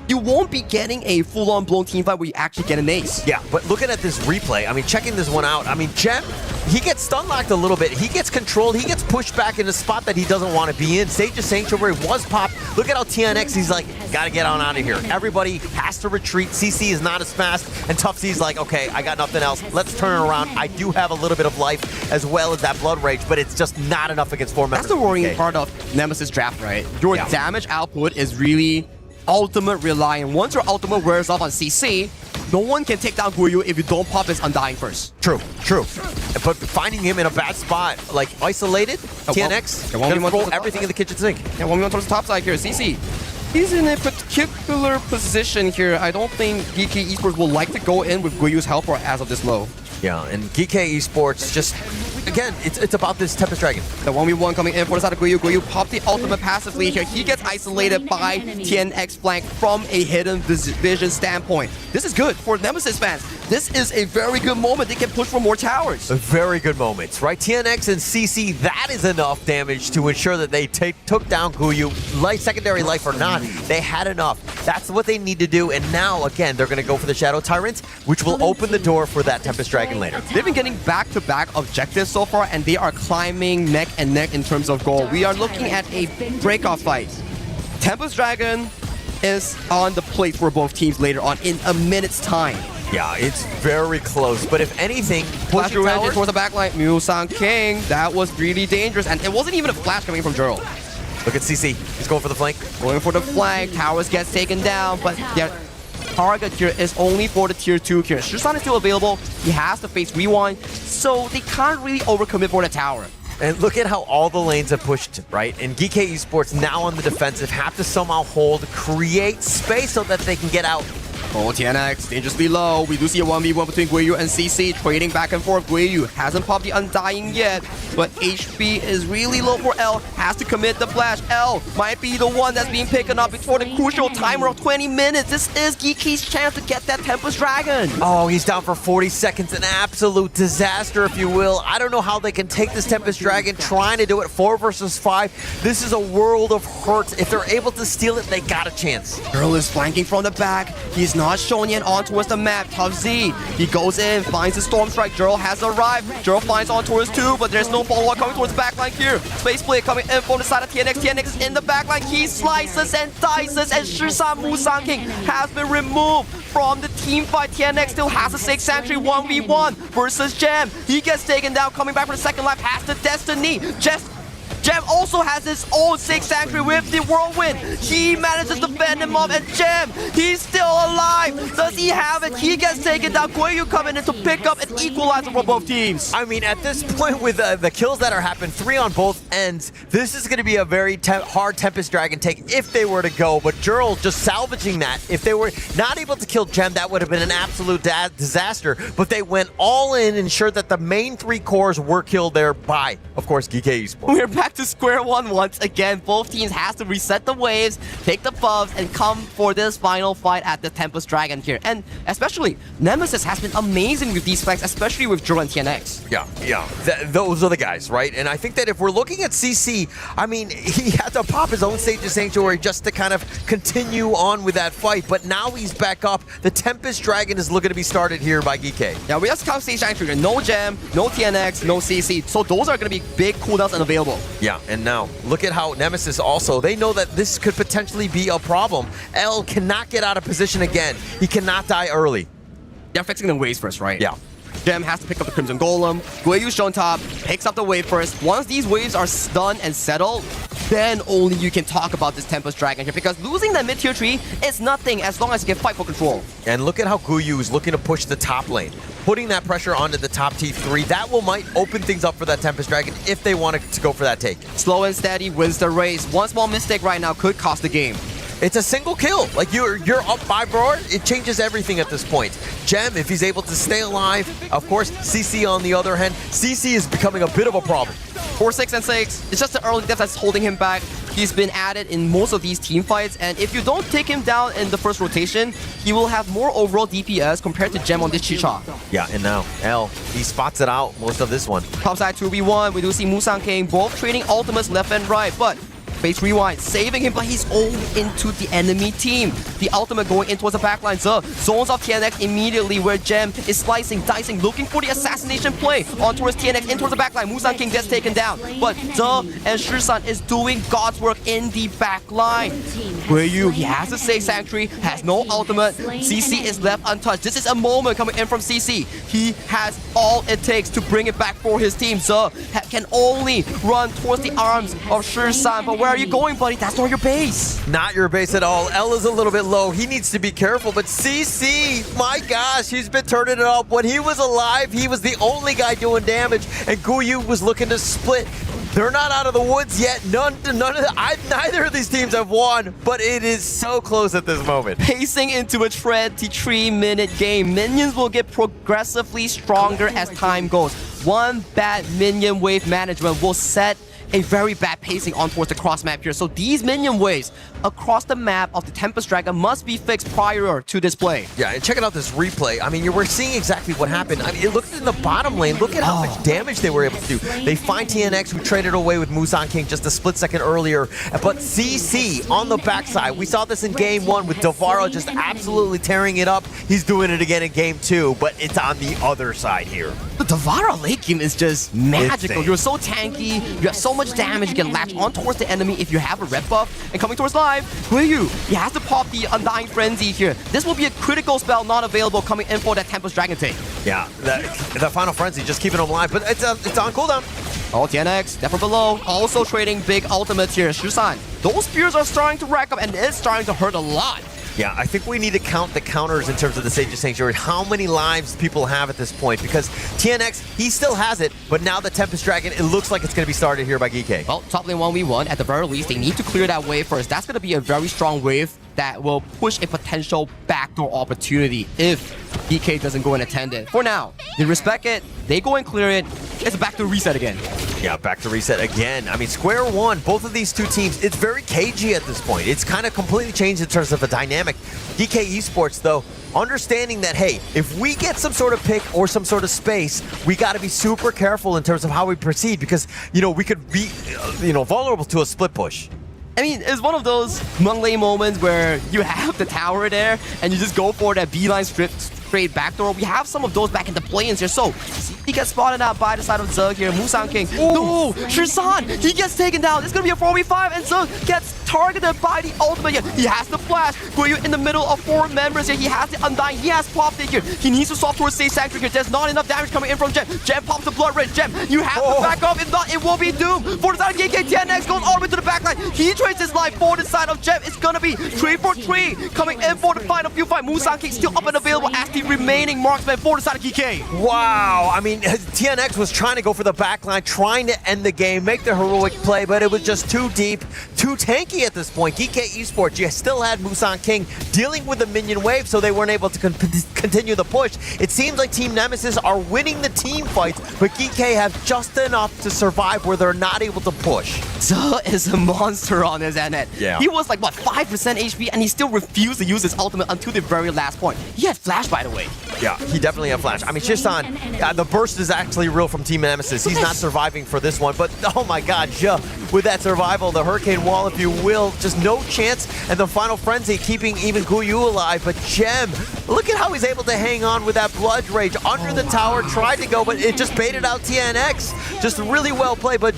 Speaker 14: You won't be getting a full-on blown team fight where you actually get an ace.
Speaker 13: Yeah, but looking at this replay, I mean, checking this one out, I mean, Gem, he gets stun-locked a little bit. He gets controlled. He gets pushed back in a spot that he doesn't want to be in. Sage of Sanctuary was popped. Look at how TNX, he's like, gotta get on out of here. Everybody has to retreat. CC is not as fast. And Tough Z's like, okay, I got nothing else. Let's turn it around. I do have a little bit of life as well as that Blood Rage, but it's just not enough against 4 members.
Speaker 14: That's the worrying part of Nemesis draft, right? Your damage output is really ultimate reliant. Once your ultimate wears off on CC, no one can take down Guiyu if you don't pop his Undying first.
Speaker 13: True. But finding him in a bad spot, like isolated, TNX, gonna throw everything in the kitchen sink.
Speaker 14: Yeah, when we went towards the top side here, CC, he's in a particular position here. I don't think GK Esports will like to go in with Guiyu's help as of this low.
Speaker 13: Yeah, and GK Esports just, again, it's about this Tempest Dragon.
Speaker 14: The 1v1 coming in for the side of Guiyu. Guiyu popped the ultimate passively here. He gets isolated by TNX flank from a hidden vision standpoint. This is good for Nemesis fans. This is a very good moment. They can push for more towers.
Speaker 13: Very good moments, right? TNX and CC, that is enough damage to ensure that they took down Guiyu. Secondary life or not, they had enough. That's what they need to do. And now, again, they're going to go for the Shadow Tyrant, which will open the door for that Tempest Dragon later.
Speaker 14: They've been getting back-to-back objectives so far, and they are climbing neck and neck in terms of goal. We are looking at a breakoff fight. Tempest Dragon is on the plate for both teams later on in a minute's time.
Speaker 13: Yeah, it's very close, but if anything,
Speaker 14: flash towards the backline. Musang King, that was really dangerous, and it wasn't even a flash coming from Gerald.
Speaker 13: Look at CC, he's going for the flank.
Speaker 14: Going for the flank, towers gets taken down, but their target here is only for the tier 2 here. Shisan is still available, he has to face Rewind, so they can't really overcommit for the tower.
Speaker 13: And look at how all the lanes have pushed, right? And GK Esports now on the defensive have to somehow hold, create space so that they can get out.
Speaker 14: Oh, TNX, dangerously low. We do see a 1v1 between Guiyu and CC, trading back and forth. Guiyu hasn't popped the Undying yet, but HP is really low for L. Has to commit the flash. L might be the one that's being picked up before the crucial timer of 20 minutes. This is Geeky's chance to get that Tempest Dragon.
Speaker 13: Oh, he's down for 40 seconds. An absolute disaster, if you will. I don't know how they can take this Tempest Dragon, trying to do it 4 versus 5. This is a world of hurt. If they're able to steal it, they got a chance.
Speaker 14: Girl is flanking from the back. He's not shown yet on towards the map. Tough Z, he goes in, finds the Storm Strike. Gerald has arrived. Gerald finds on towards 2, but there's no follow-up coming towards the backline here. Space Blade coming in from the side of TNX. TNX is in the backline. He slices and dices, and Shisan Musang King has been removed from the team fight. TNX still has a 6 Sanctuary 1v1 versus Gem. He gets taken down, coming back for the second life, has the Destiny. Gem also has his own 6 Sanctuary with the Whirlwind. He manages to fend him off, and Gem, he's still alive. Does he have it? He gets taken down. Guiyu coming in to pick up an equalizer for both teams.
Speaker 13: I mean, at this point with the kills that are happening, 3 on both ends, this is going to be a very hard Tempest Dragon take if they were to go. But Gerald just salvaging that. If they were not able to kill Gem, that would have been an absolute disaster. But they went all in, ensured that the main 3 cores were killed there by, of course, GK Esports.
Speaker 14: We're back to square one once again. Both teams has to reset the waves, take the buffs, and come for this final fight at the Tempest Dragon here. And especially, Nemesis has been amazing with these fights, especially with Joe and TNX.
Speaker 13: Yeah. Those are the guys, right? And I think that if we're looking at CC, I mean, he had to pop his own Sage of Sanctuary just to kind of continue on with that fight. But now he's back up. The Tempest Dragon is looking to be started here by Geekay.
Speaker 14: Yeah, we just count Sage Sanctuary. No Gem, no TNX, no CC. So those are going to be big cooldowns unavailable.
Speaker 13: Yeah, and now look at how Nemesis also, they know that this could potentially be a problem. L cannot get out of position again. He cannot die early.
Speaker 14: They're fixing the waves first, right?
Speaker 13: Yeah.
Speaker 14: Gem has to pick up the Crimson Golem. Guiyu's shown top, picks up the wave first. Once these waves are stunned and settled, then only you can talk about this Tempest Dragon here, because losing that mid-tier tree is nothing as long as you can fight for control.
Speaker 13: And look at how Guiyu is looking to push the top lane. Putting that pressure onto the top T3, that might open things up for that Tempest Dragon if they wanted to go for that take.
Speaker 14: Slow and steady wins the race. One small mistake right now could cost the game.
Speaker 13: It's a single kill. Like, you're up by Broad. It changes everything at this point. Gem, if he's able to stay alive. Of course, CC on the other hand. CC is becoming a bit of a problem.
Speaker 14: 4-6 and 6. It's just the early death that's holding him back. He's been added in most of these team fights, and if you don't take him down in the first rotation, he will have more overall DPS compared to Gem on this Chicha.
Speaker 13: Yeah, and now L, he spots it out most of this one.
Speaker 14: Topside 2v1, we do see Musang King both trading ultimates left and right, but Face Rewind saving him, but he's only into the enemy team. The ultimate going in towards the backline. Zones off TNX immediately, where Gem is slicing, dicing, looking for the assassination play on towards TNX, in towards the backline. Musang King gets taken down, but and Shisan is doing God's work in the backline. Guiyu, he has a safe sanctuary, has no ultimate. CC is left untouched. This is a moment coming in from CC. He has all it takes to bring it back for his team. Can only run towards the arms of Shisan, but where are you going, buddy? That's not your base.
Speaker 13: Not your base at all. L is a little bit low. He needs to be careful, but CC, my gosh, he's been turning it up. When he was alive, he was the only guy doing damage, and Guiyu was looking to split. They're not out of the woods yet. Neither of these teams have won, but it is so close at this moment.
Speaker 14: Pacing into a 23-minute game. Minions will get progressively stronger as time goes. One bad minion wave management will set a very bad pacing on towards the cross map here. So these minion waves across the map of the Tempest Dragon must be fixed prior to this play.
Speaker 13: Yeah, and checking out this replay, I mean, we're seeing exactly what happened. I mean, look in the bottom lane. Look at how much damage they were able to do. They find TNX, who traded away with Musang King just a split second earlier. But CC on the backside, we saw this in game 1 with Davaro just absolutely tearing it up. He's doing it again in game 2, but it's on the other side here.
Speaker 14: The Davaro late game is just magical. You're so tanky, you have so much damage, you can latch on towards the enemy if you have a red buff. And coming towards live, Guiyu, he has to pop the Undying Frenzy here. This will be a critical spell not available coming in for that Tempest Dragon take.
Speaker 13: Yeah, the Final Frenzy, just keeping him alive, but it's on cooldown.
Speaker 14: Oh, TNX, Death from below, also trading big ultimates here. Shisan, those spears are starting to rack up, and it's starting to hurt a lot.
Speaker 13: Yeah, I think we need to count the counters in terms of the Sage of Sanctuary, how many lives people have at this point, because TNX, he still has it, but now the Tempest Dragon, it looks like it's going to be started here by Geekay.
Speaker 14: Well, top lane 1v1, at the very least, they need to clear that wave first. That's going to be a very strong wave that will push a potential backdoor opportunity if DK doesn't go and attend it. For now, they respect it, they go and clear it, it's a back to reset again.
Speaker 13: Yeah, back to reset again. I mean, square one, both of these two teams, it's very cagey at this point. It's kind of completely changed in terms of the dynamic. DK Esports, though, understanding that, hey, if we get some sort of pick or some sort of space, we got to be super careful in terms of how we proceed because, you know, we could be, vulnerable to a split push.
Speaker 14: I mean, it's one of those Mung-Lei moments where you have the tower there and you just go for that beeline straight backdoor. We have some of those back in the play-ins here. So, he gets spotted out by the side of Zug here. Musang King. No! Shisan! He gets taken down. It's going to be a 4v5 and Zug gets targeted by the ultimate here. He has the flash. Guiyu in the middle of 4 members here. He has the Undying. He has popped it here. He needs to swap towards Safe Sanctuary here. There's not enough damage coming in from Gem. Gem pops the Blood Red. Gem, you have to back up. If not, it will be doomed. For the side of KK, TNX goes all the way to the backline. He trades his life for the side of Gem. It's going to be 3 for 3 coming in for the final few fight. Musang King still up and available as the remaining marksman for the side of KK.
Speaker 13: Wow. I mean, TNX was trying to go for the backline, trying to end the game, make the heroic play, but it was just too deep, too tanky at this point. GK Esports, you still had Musan King dealing with the minion wave, so they weren't able to continue the push. It seems like Team Nemesis are winning the team fights, but GK have just enough to survive where they're not able to push.
Speaker 14: Zuh is a monster on his end.
Speaker 13: Yeah.
Speaker 14: He was like, what, 5% HP, and he still refused to use his ultimate until the very last point. He had flash, by the way.
Speaker 13: Yeah, he definitely had flash. I mean, Shisan, the burst is actually real from Team Nemesis. He's not surviving for this one, but oh my god, with that survival, the Hurricane Wall, if you will, just no chance, and the Final Frenzy keeping even Guyu alive, but Gem, look at how he's able to hang on with that Blood Rage under the tower, tried to go, but it just baited out TNX. Just really well played, but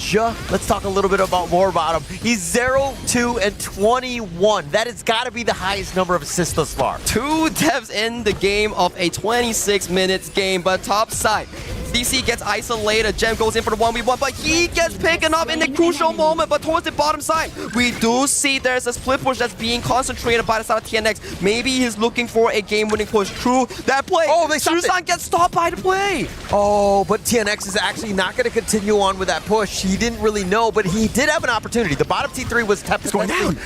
Speaker 13: let's talk a little bit more about him. He's 0, 2, and 21. That has got to be the highest number of assists thus far.
Speaker 14: 2 deaths in the game of a 26 minutes game, but top side. DC gets isolated, Gem goes in for the 1v1, but he gets picked up in the crucial moment, but towards the bottom side, we do see there's a split push that's being concentrated by the side of TNX. Maybe he's looking for a game-winning push through that play.
Speaker 13: Oh, they stopped
Speaker 14: Susan gets stopped by the play.
Speaker 13: Oh, but TNX is actually not going to continue on with that push. He didn't really know, but he did have an opportunity. The bottom T3 was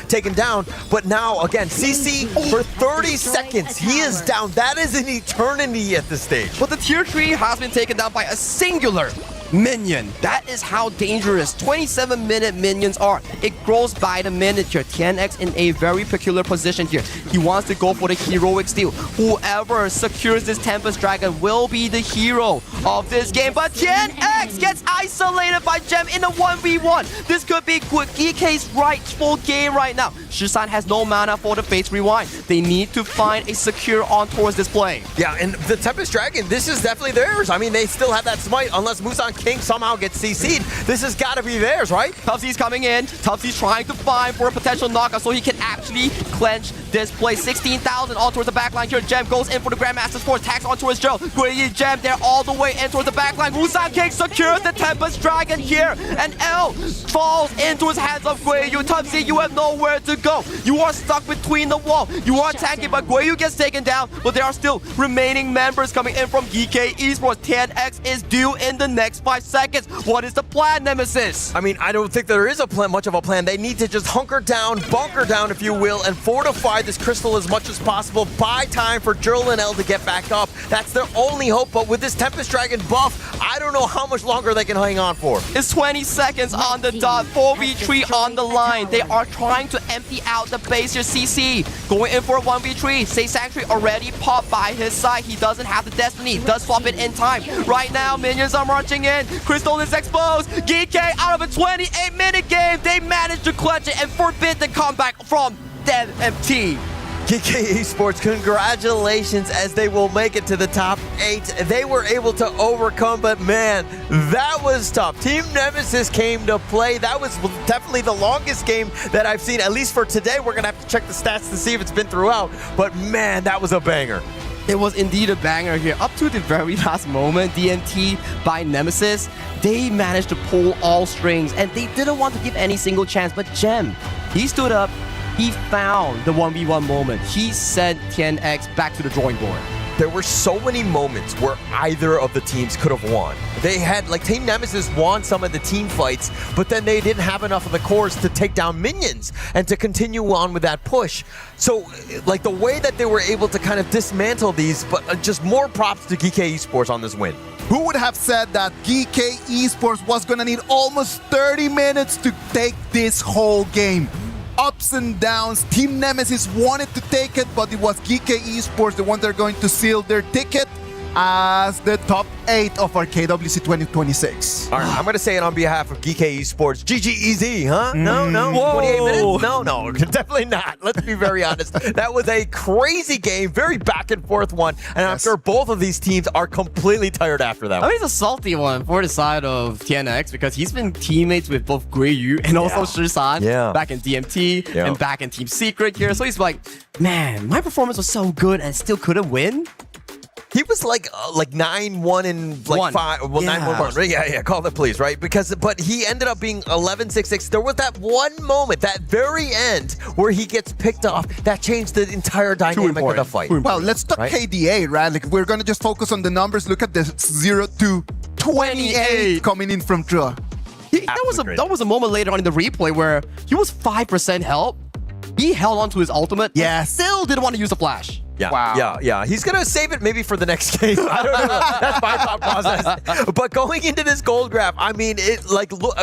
Speaker 13: taken down, but now, again, CC for 30 seconds, he is down. That is an eternity at this stage.
Speaker 14: But the tier 3 has been taken down by a singular minion. That is how dangerous 27-minute minions are. It grows by the minute here. TNX in a very peculiar position here. He wants to go for the heroic steal. Whoever secures this Tempest Dragon will be the hero of this game. But TNX gets isolated by Gem in a 1v1. This could be GK's rightful game right now. Shisan has no mana for the Fates Rewind. They need to find a secure on towards this play.
Speaker 13: Yeah, and the Tempest Dragon, this is definitely theirs. I mean, they still have that smite unless Musan King somehow gets CC'd. This has got to be theirs, right?
Speaker 14: Tubsy's coming in. Tubsy's trying to find for a potential knockout so he can actually clench this play. 16,000 all towards the backline here. Gem goes in for the Grandmaster's Force. Tax on towards Joe. Guiyi Gem there all the way in towards the backline. Musan King secures the Tempest Dragon here. And L falls into his hands of Guiyu. Tubsy, you have nowhere to go. You are stuck between the wall. You are tanking, but Guiyu gets taken down. But there are still remaining members coming in from GK Esports. TNX is due in the next 5 seconds. What is the plan, Nemesis?
Speaker 13: I mean, I don't think there is a plan, much of a plan. They need to just hunker down, bunker down, if you will, and fortify this crystal as much as possible. Buy time for Jurl and L to get back up. That's their only hope, but with this Tempest Dragon buff, I don't know how much longer they can hang on for.
Speaker 14: It's 20 seconds on the dot. 4v3 on the line. They are trying to empty out the base here. CC going in for a 1v3. Say Sanctuary already popped by his side. He doesn't have the Destiny. Does swap it in time. Right now, minions are marching in. Crystal is exposed. GK out of a 28-minute game. They managed to clutch it and forbid the comeback from DevMT.
Speaker 13: GK Esports, congratulations, as they will make it to the top 8. They were able to overcome, but man, that was tough. Team Nemesis came to play. That was definitely the longest game that I've seen, at least for today. We're going to have to check the stats to see if it's been throughout, but man, that was a banger.
Speaker 14: It was indeed a banger here. Up to the very last moment, DMT by Nemesis, they managed to pull all strings, and they didn't want to give any single chance, but Gem, he stood up. He found the 1v1 moment. He sent TNX back to the drawing board.
Speaker 13: There were so many moments where either of the teams could have won. They had, like, Team Nemesis won some of the team fights, but then they didn't have enough of the cores to take down minions and to continue on with that push. So, like, the way that they were able to kind of dismantle these, but just more props to GK Esports on this win.
Speaker 12: Who would have said that GK Esports was gonna need almost 30 minutes to take this whole game? Ups and downs. Team Nemesis wanted to take it, but it was GK Esports the one that are going to seal their ticket as the top 8 of our KWC 2026.
Speaker 13: All right, I'm going to say it on behalf of GK Esports. GG huh? No, 28 minutes? No, definitely not. Let's be very honest. That was a crazy game, very back and forth one, and I'm sure both of these teams are completely tired after that
Speaker 14: I mean, it's a salty one for the side of TNX because he's been teammates with both Guiyu and also Shisan back in DMT and back in Team Secret here. So he's like, man, my performance was so good and still couldn't win.
Speaker 13: He was like 9-1 and like 5, well, 9-1, right? Yeah, call it please, right? But he ended up being 11-6-6. There was that one moment, that very end, where he gets picked off. That changed the entire dynamic of the fight.
Speaker 12: Well, let's talk KDA, right? Like, we're gonna just focus on the numbers. Look at the 0 to 28 coming in from Trua.
Speaker 14: He that was a moment later on in the replay where he was 5% health. He held on to his ultimate.
Speaker 12: Yes.
Speaker 14: Still didn't want to use the flash.
Speaker 13: Yeah,
Speaker 12: Wow.
Speaker 13: yeah. He's gonna save it maybe for the next game. I don't know. That's my thought process. But going into this gold graph, I mean, it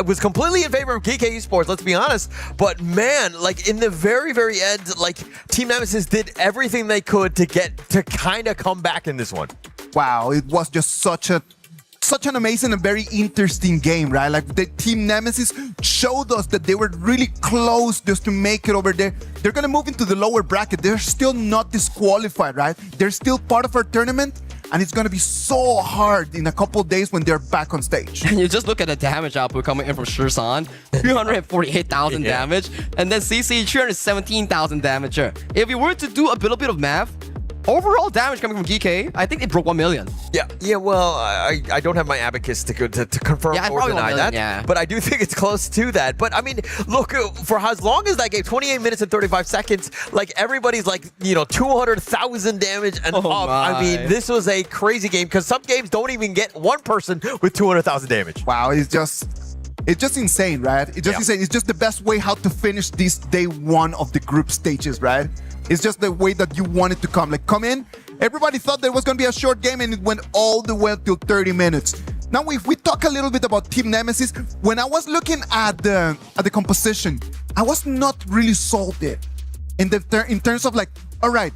Speaker 13: was completely in favor of GK Esports. Let's be honest. But man, like in the very, very end, like Team Nemesis did everything they could to kind of come back in this one.
Speaker 12: Wow, it was just such an amazing and very interesting game, right? Like the Team Nemesis showed us that they were really close just to make it over there. They're gonna move into the lower bracket. They're still not disqualified, right? They're still part of our tournament, and it's gonna be so hard in a couple days when they're back on stage.
Speaker 14: And you just look at the damage output coming in from Shursan, 348,000 damage, and then CC 317,000 damage. If we were to do a little bit of math, overall damage coming from GK, I think it broke 1 million.
Speaker 13: Yeah. Well, I don't have my abacus to confirm or deny that.
Speaker 14: Yeah.
Speaker 13: But I do think it's close to that. But I mean, look, for as long as that game, 28 minutes and 35 seconds, like everybody's like, 200,000 damage and up. I mean, this was a crazy game because some games don't even get one person with 200,000 damage.
Speaker 12: Wow, it's just insane, right? It's just insane. It's just the best way how to finish this day one of the group stages, right? It's just the way that you want it to come. Like, come in. Everybody thought there was going to be a short game, and it went all the way till 30 minutes. Now, if we talk a little bit about Team Nemesis, when I was looking at the composition, I was not really sold it. In terms of like, all right,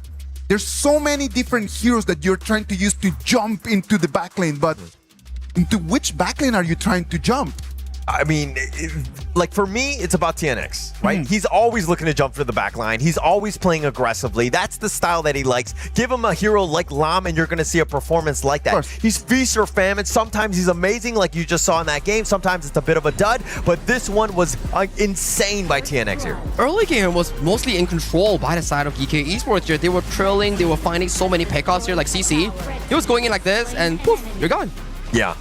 Speaker 12: there's so many different heroes that you're trying to use to jump into the backlane, but into which backlane are you trying to jump?
Speaker 13: I mean, like for me, it's about TNX, right? He's always looking to jump for the back line. He's always playing aggressively. That's the style that he likes. Give him a hero like Lam and you're going to see a performance like that. He's feast or famine. Sometimes he's amazing like you just saw in that game. Sometimes it's a bit of a dud, but this one was insane by TNX here.
Speaker 14: Early game was mostly in control by the side of GK Esports here. They were trailing. They were finding so many pickoffs here like CC. He was going in like this and poof, you're gone.
Speaker 13: Yeah.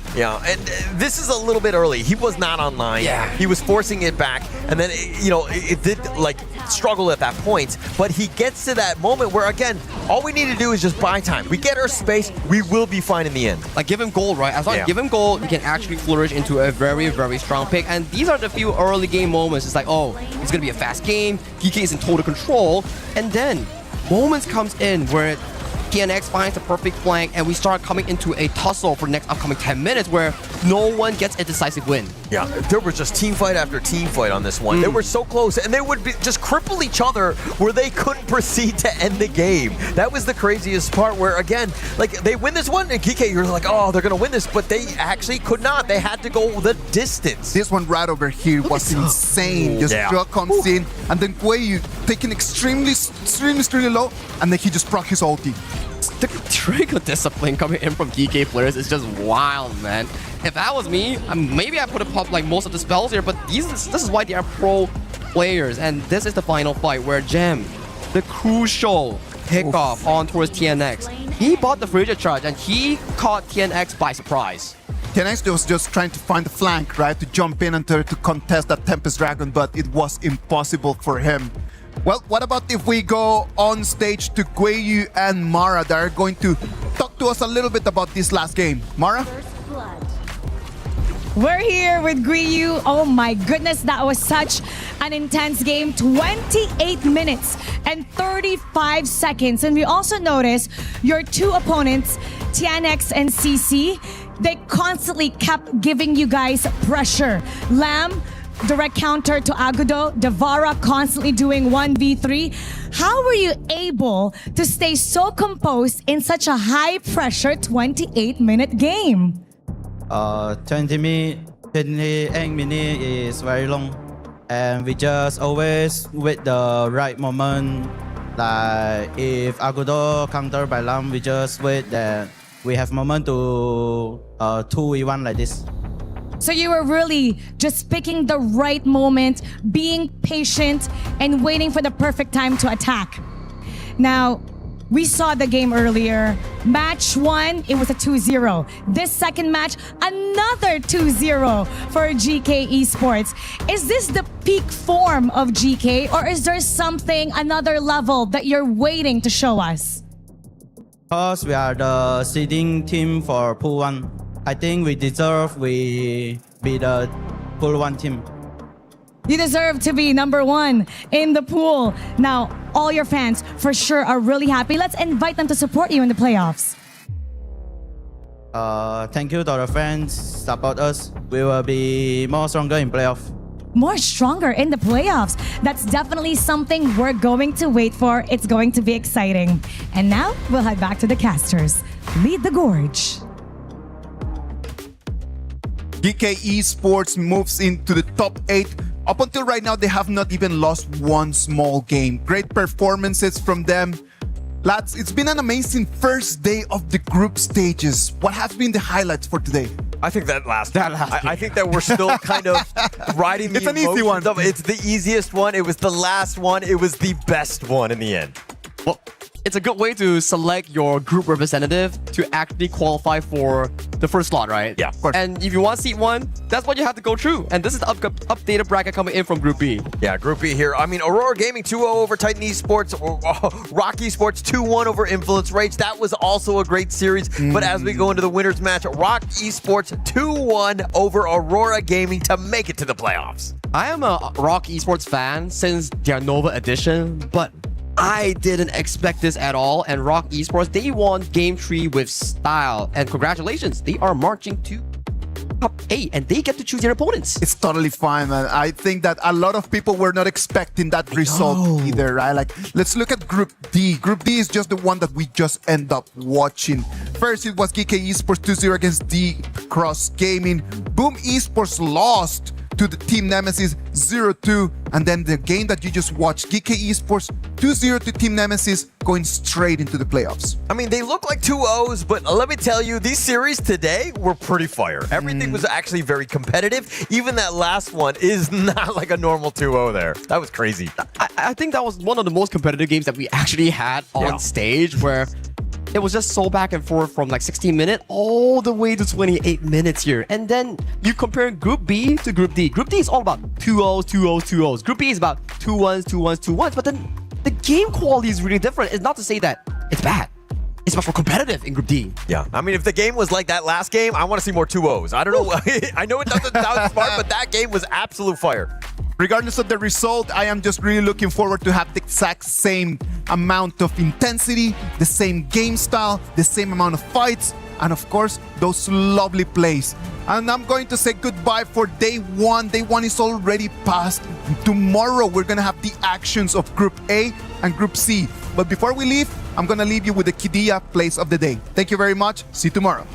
Speaker 13: And this is a little bit early. He was not online.
Speaker 14: Yeah.
Speaker 13: He was forcing it back. And then, it did, like, struggle at that point. But he gets to that moment where, again, all we need to do is just buy time. We get our space. We will be fine in the end.
Speaker 14: Like, give him gold, right? As long as you give him gold, he can actually flourish into a very, very strong pick. And these are the few early game moments. It's like, oh, it's going to be a fast game. GK is in total control. And then moments comes in where TNX finds the perfect flank, and we start coming into a tussle for the next upcoming 10 minutes where no one gets a decisive win.
Speaker 13: Yeah, there was just team fight after team fight on this one. They were so close, and they would just cripple each other where they couldn't proceed to end the game. That was the craziest part where, again, like, they win this one, and GK, you're like, oh, they're going to win this, but they actually could not. They had to go the distance.
Speaker 12: This one right over here was insane. Just Drug comes in, and then Guiyu taking extremely low, and then he just proc his ulti.
Speaker 14: The trigger discipline coming in from GK players is just wild, man. If that was me, maybe I put up like most of the spells here, but this is why they are pro players. And this is the final fight where Gem, the crucial pickoff on towards TNX, he bought the Frigid Charge and he caught TNX by surprise.
Speaker 12: TNX was just trying to find the flank, right, to jump in and to contest that Tempest Dragon, but it was impossible for him. Well, what about if we go on stage to Guiyu and Mara that are going to talk to us a little bit about this last game. Mara?
Speaker 16: We're here with Guiyu. Oh my goodness, that was such an intense game. 28 minutes and 35 seconds. And we also noticed your two opponents, TNX and CC, they constantly kept giving you guys pressure. Lam, direct counter to Agudo, Devara constantly doing 1v3. How were you able to stay so composed in such a high pressure 28-minute game?
Speaker 20: 28 minutes is very long, and we just always wait the right moment. Like if Agudo counter by Lam, we just wait that we have moment to 2v1 like this.
Speaker 16: So you were really just picking the right moment, being patient, and waiting for the perfect time to attack. Now, we saw the game earlier. Match 1, it was a 2-0. This second match, another 2-0 for GK Esports. Is this the peak form of GK, or is there something, another level that you're waiting to show us?
Speaker 20: Because we are the seeding team for Pool 1. I think we deserve we be the full one team.
Speaker 16: You deserve to be number one in the pool. Now, all your fans for sure are really happy. Let's invite them to support you in the playoffs.
Speaker 20: Thank you to our fans. Support us. We will be more stronger in playoff.
Speaker 16: More stronger in the playoffs. That's definitely something we're going to wait for. It's going to be exciting. And now we'll head back to the casters. Lead the gorge.
Speaker 12: GK Esports moves into the top 8. Up until right now, they have not even lost one small game. Great performances from them. Lads, it's been an amazing first day of the group stages. What have been the highlights for today?
Speaker 13: I think that last one. I think that we're still kind of riding the
Speaker 12: It's an easy one.
Speaker 13: It's the easiest one. It was the last one. It was the best one in the end.
Speaker 14: Well, it's a good way to select your group representative to actually qualify for the first slot, right?
Speaker 13: Yeah, of course.
Speaker 14: And if you want seat 1, that's what you have to go through. And this is the updated bracket coming in from Group B.
Speaker 13: Yeah, Group B here. I mean, Aurora Gaming 2-0 over Titan Esports, Rock Esports 2-1 over Influence Rage. That was also a great series. But as we go into the winners match, Rock Esports 2-1 over Aurora Gaming to make it to the playoffs.
Speaker 14: I am a Rock Esports fan since their Nova edition, but I didn't expect this at all. And Rock Esports, they won Game 3 with style. And congratulations, they are marching to top 8 and they get to choose their opponents.
Speaker 12: It's totally fine, man. I think that a lot of people were not expecting that result either, right? Like, let's look at Group D. Group D is just the one that we just end up watching. First, it was GK Esports 2-0 against D Cross Gaming. Boom Esports lost to the Team Nemesis 0-2, and then the game that you just watched, GK Esports 2-0 to Team Nemesis, going straight into the playoffs.
Speaker 13: I mean, they look like 2-0s, but let me tell you, these series today were pretty fire. Everything was actually very competitive. Even that last one is not like a normal 2-0 there. That was crazy.
Speaker 14: I think that was one of the most competitive games that we actually had on stage, where it was just so back and forth from like 16 minutes all the way to 28 minutes here. And then you compare Group B to Group D. Group D is all about 2-0s, 2-0s, 2-0s. Group B is about 2-1s, 2-1s, 2-1s. But then the game quality is really different. It's not to say that it's bad. It's much more competitive in Group D.
Speaker 13: Yeah, I mean, if the game was like that last game, I want to see more 2-0s. I don't know. I know it doesn't sound smart, but that game was absolute fire.
Speaker 12: Regardless of the result, I am just really looking forward to have the exact same amount of intensity, the same game style, the same amount of fights, and of course, those lovely plays. And I'm going to say goodbye for day 1. Day 1 is already past. Tomorrow, we're going to have the actions of Group A and Group C. But before we leave, I'm going to leave you with the Qiddiya plays of the day. Thank you very much. See you tomorrow.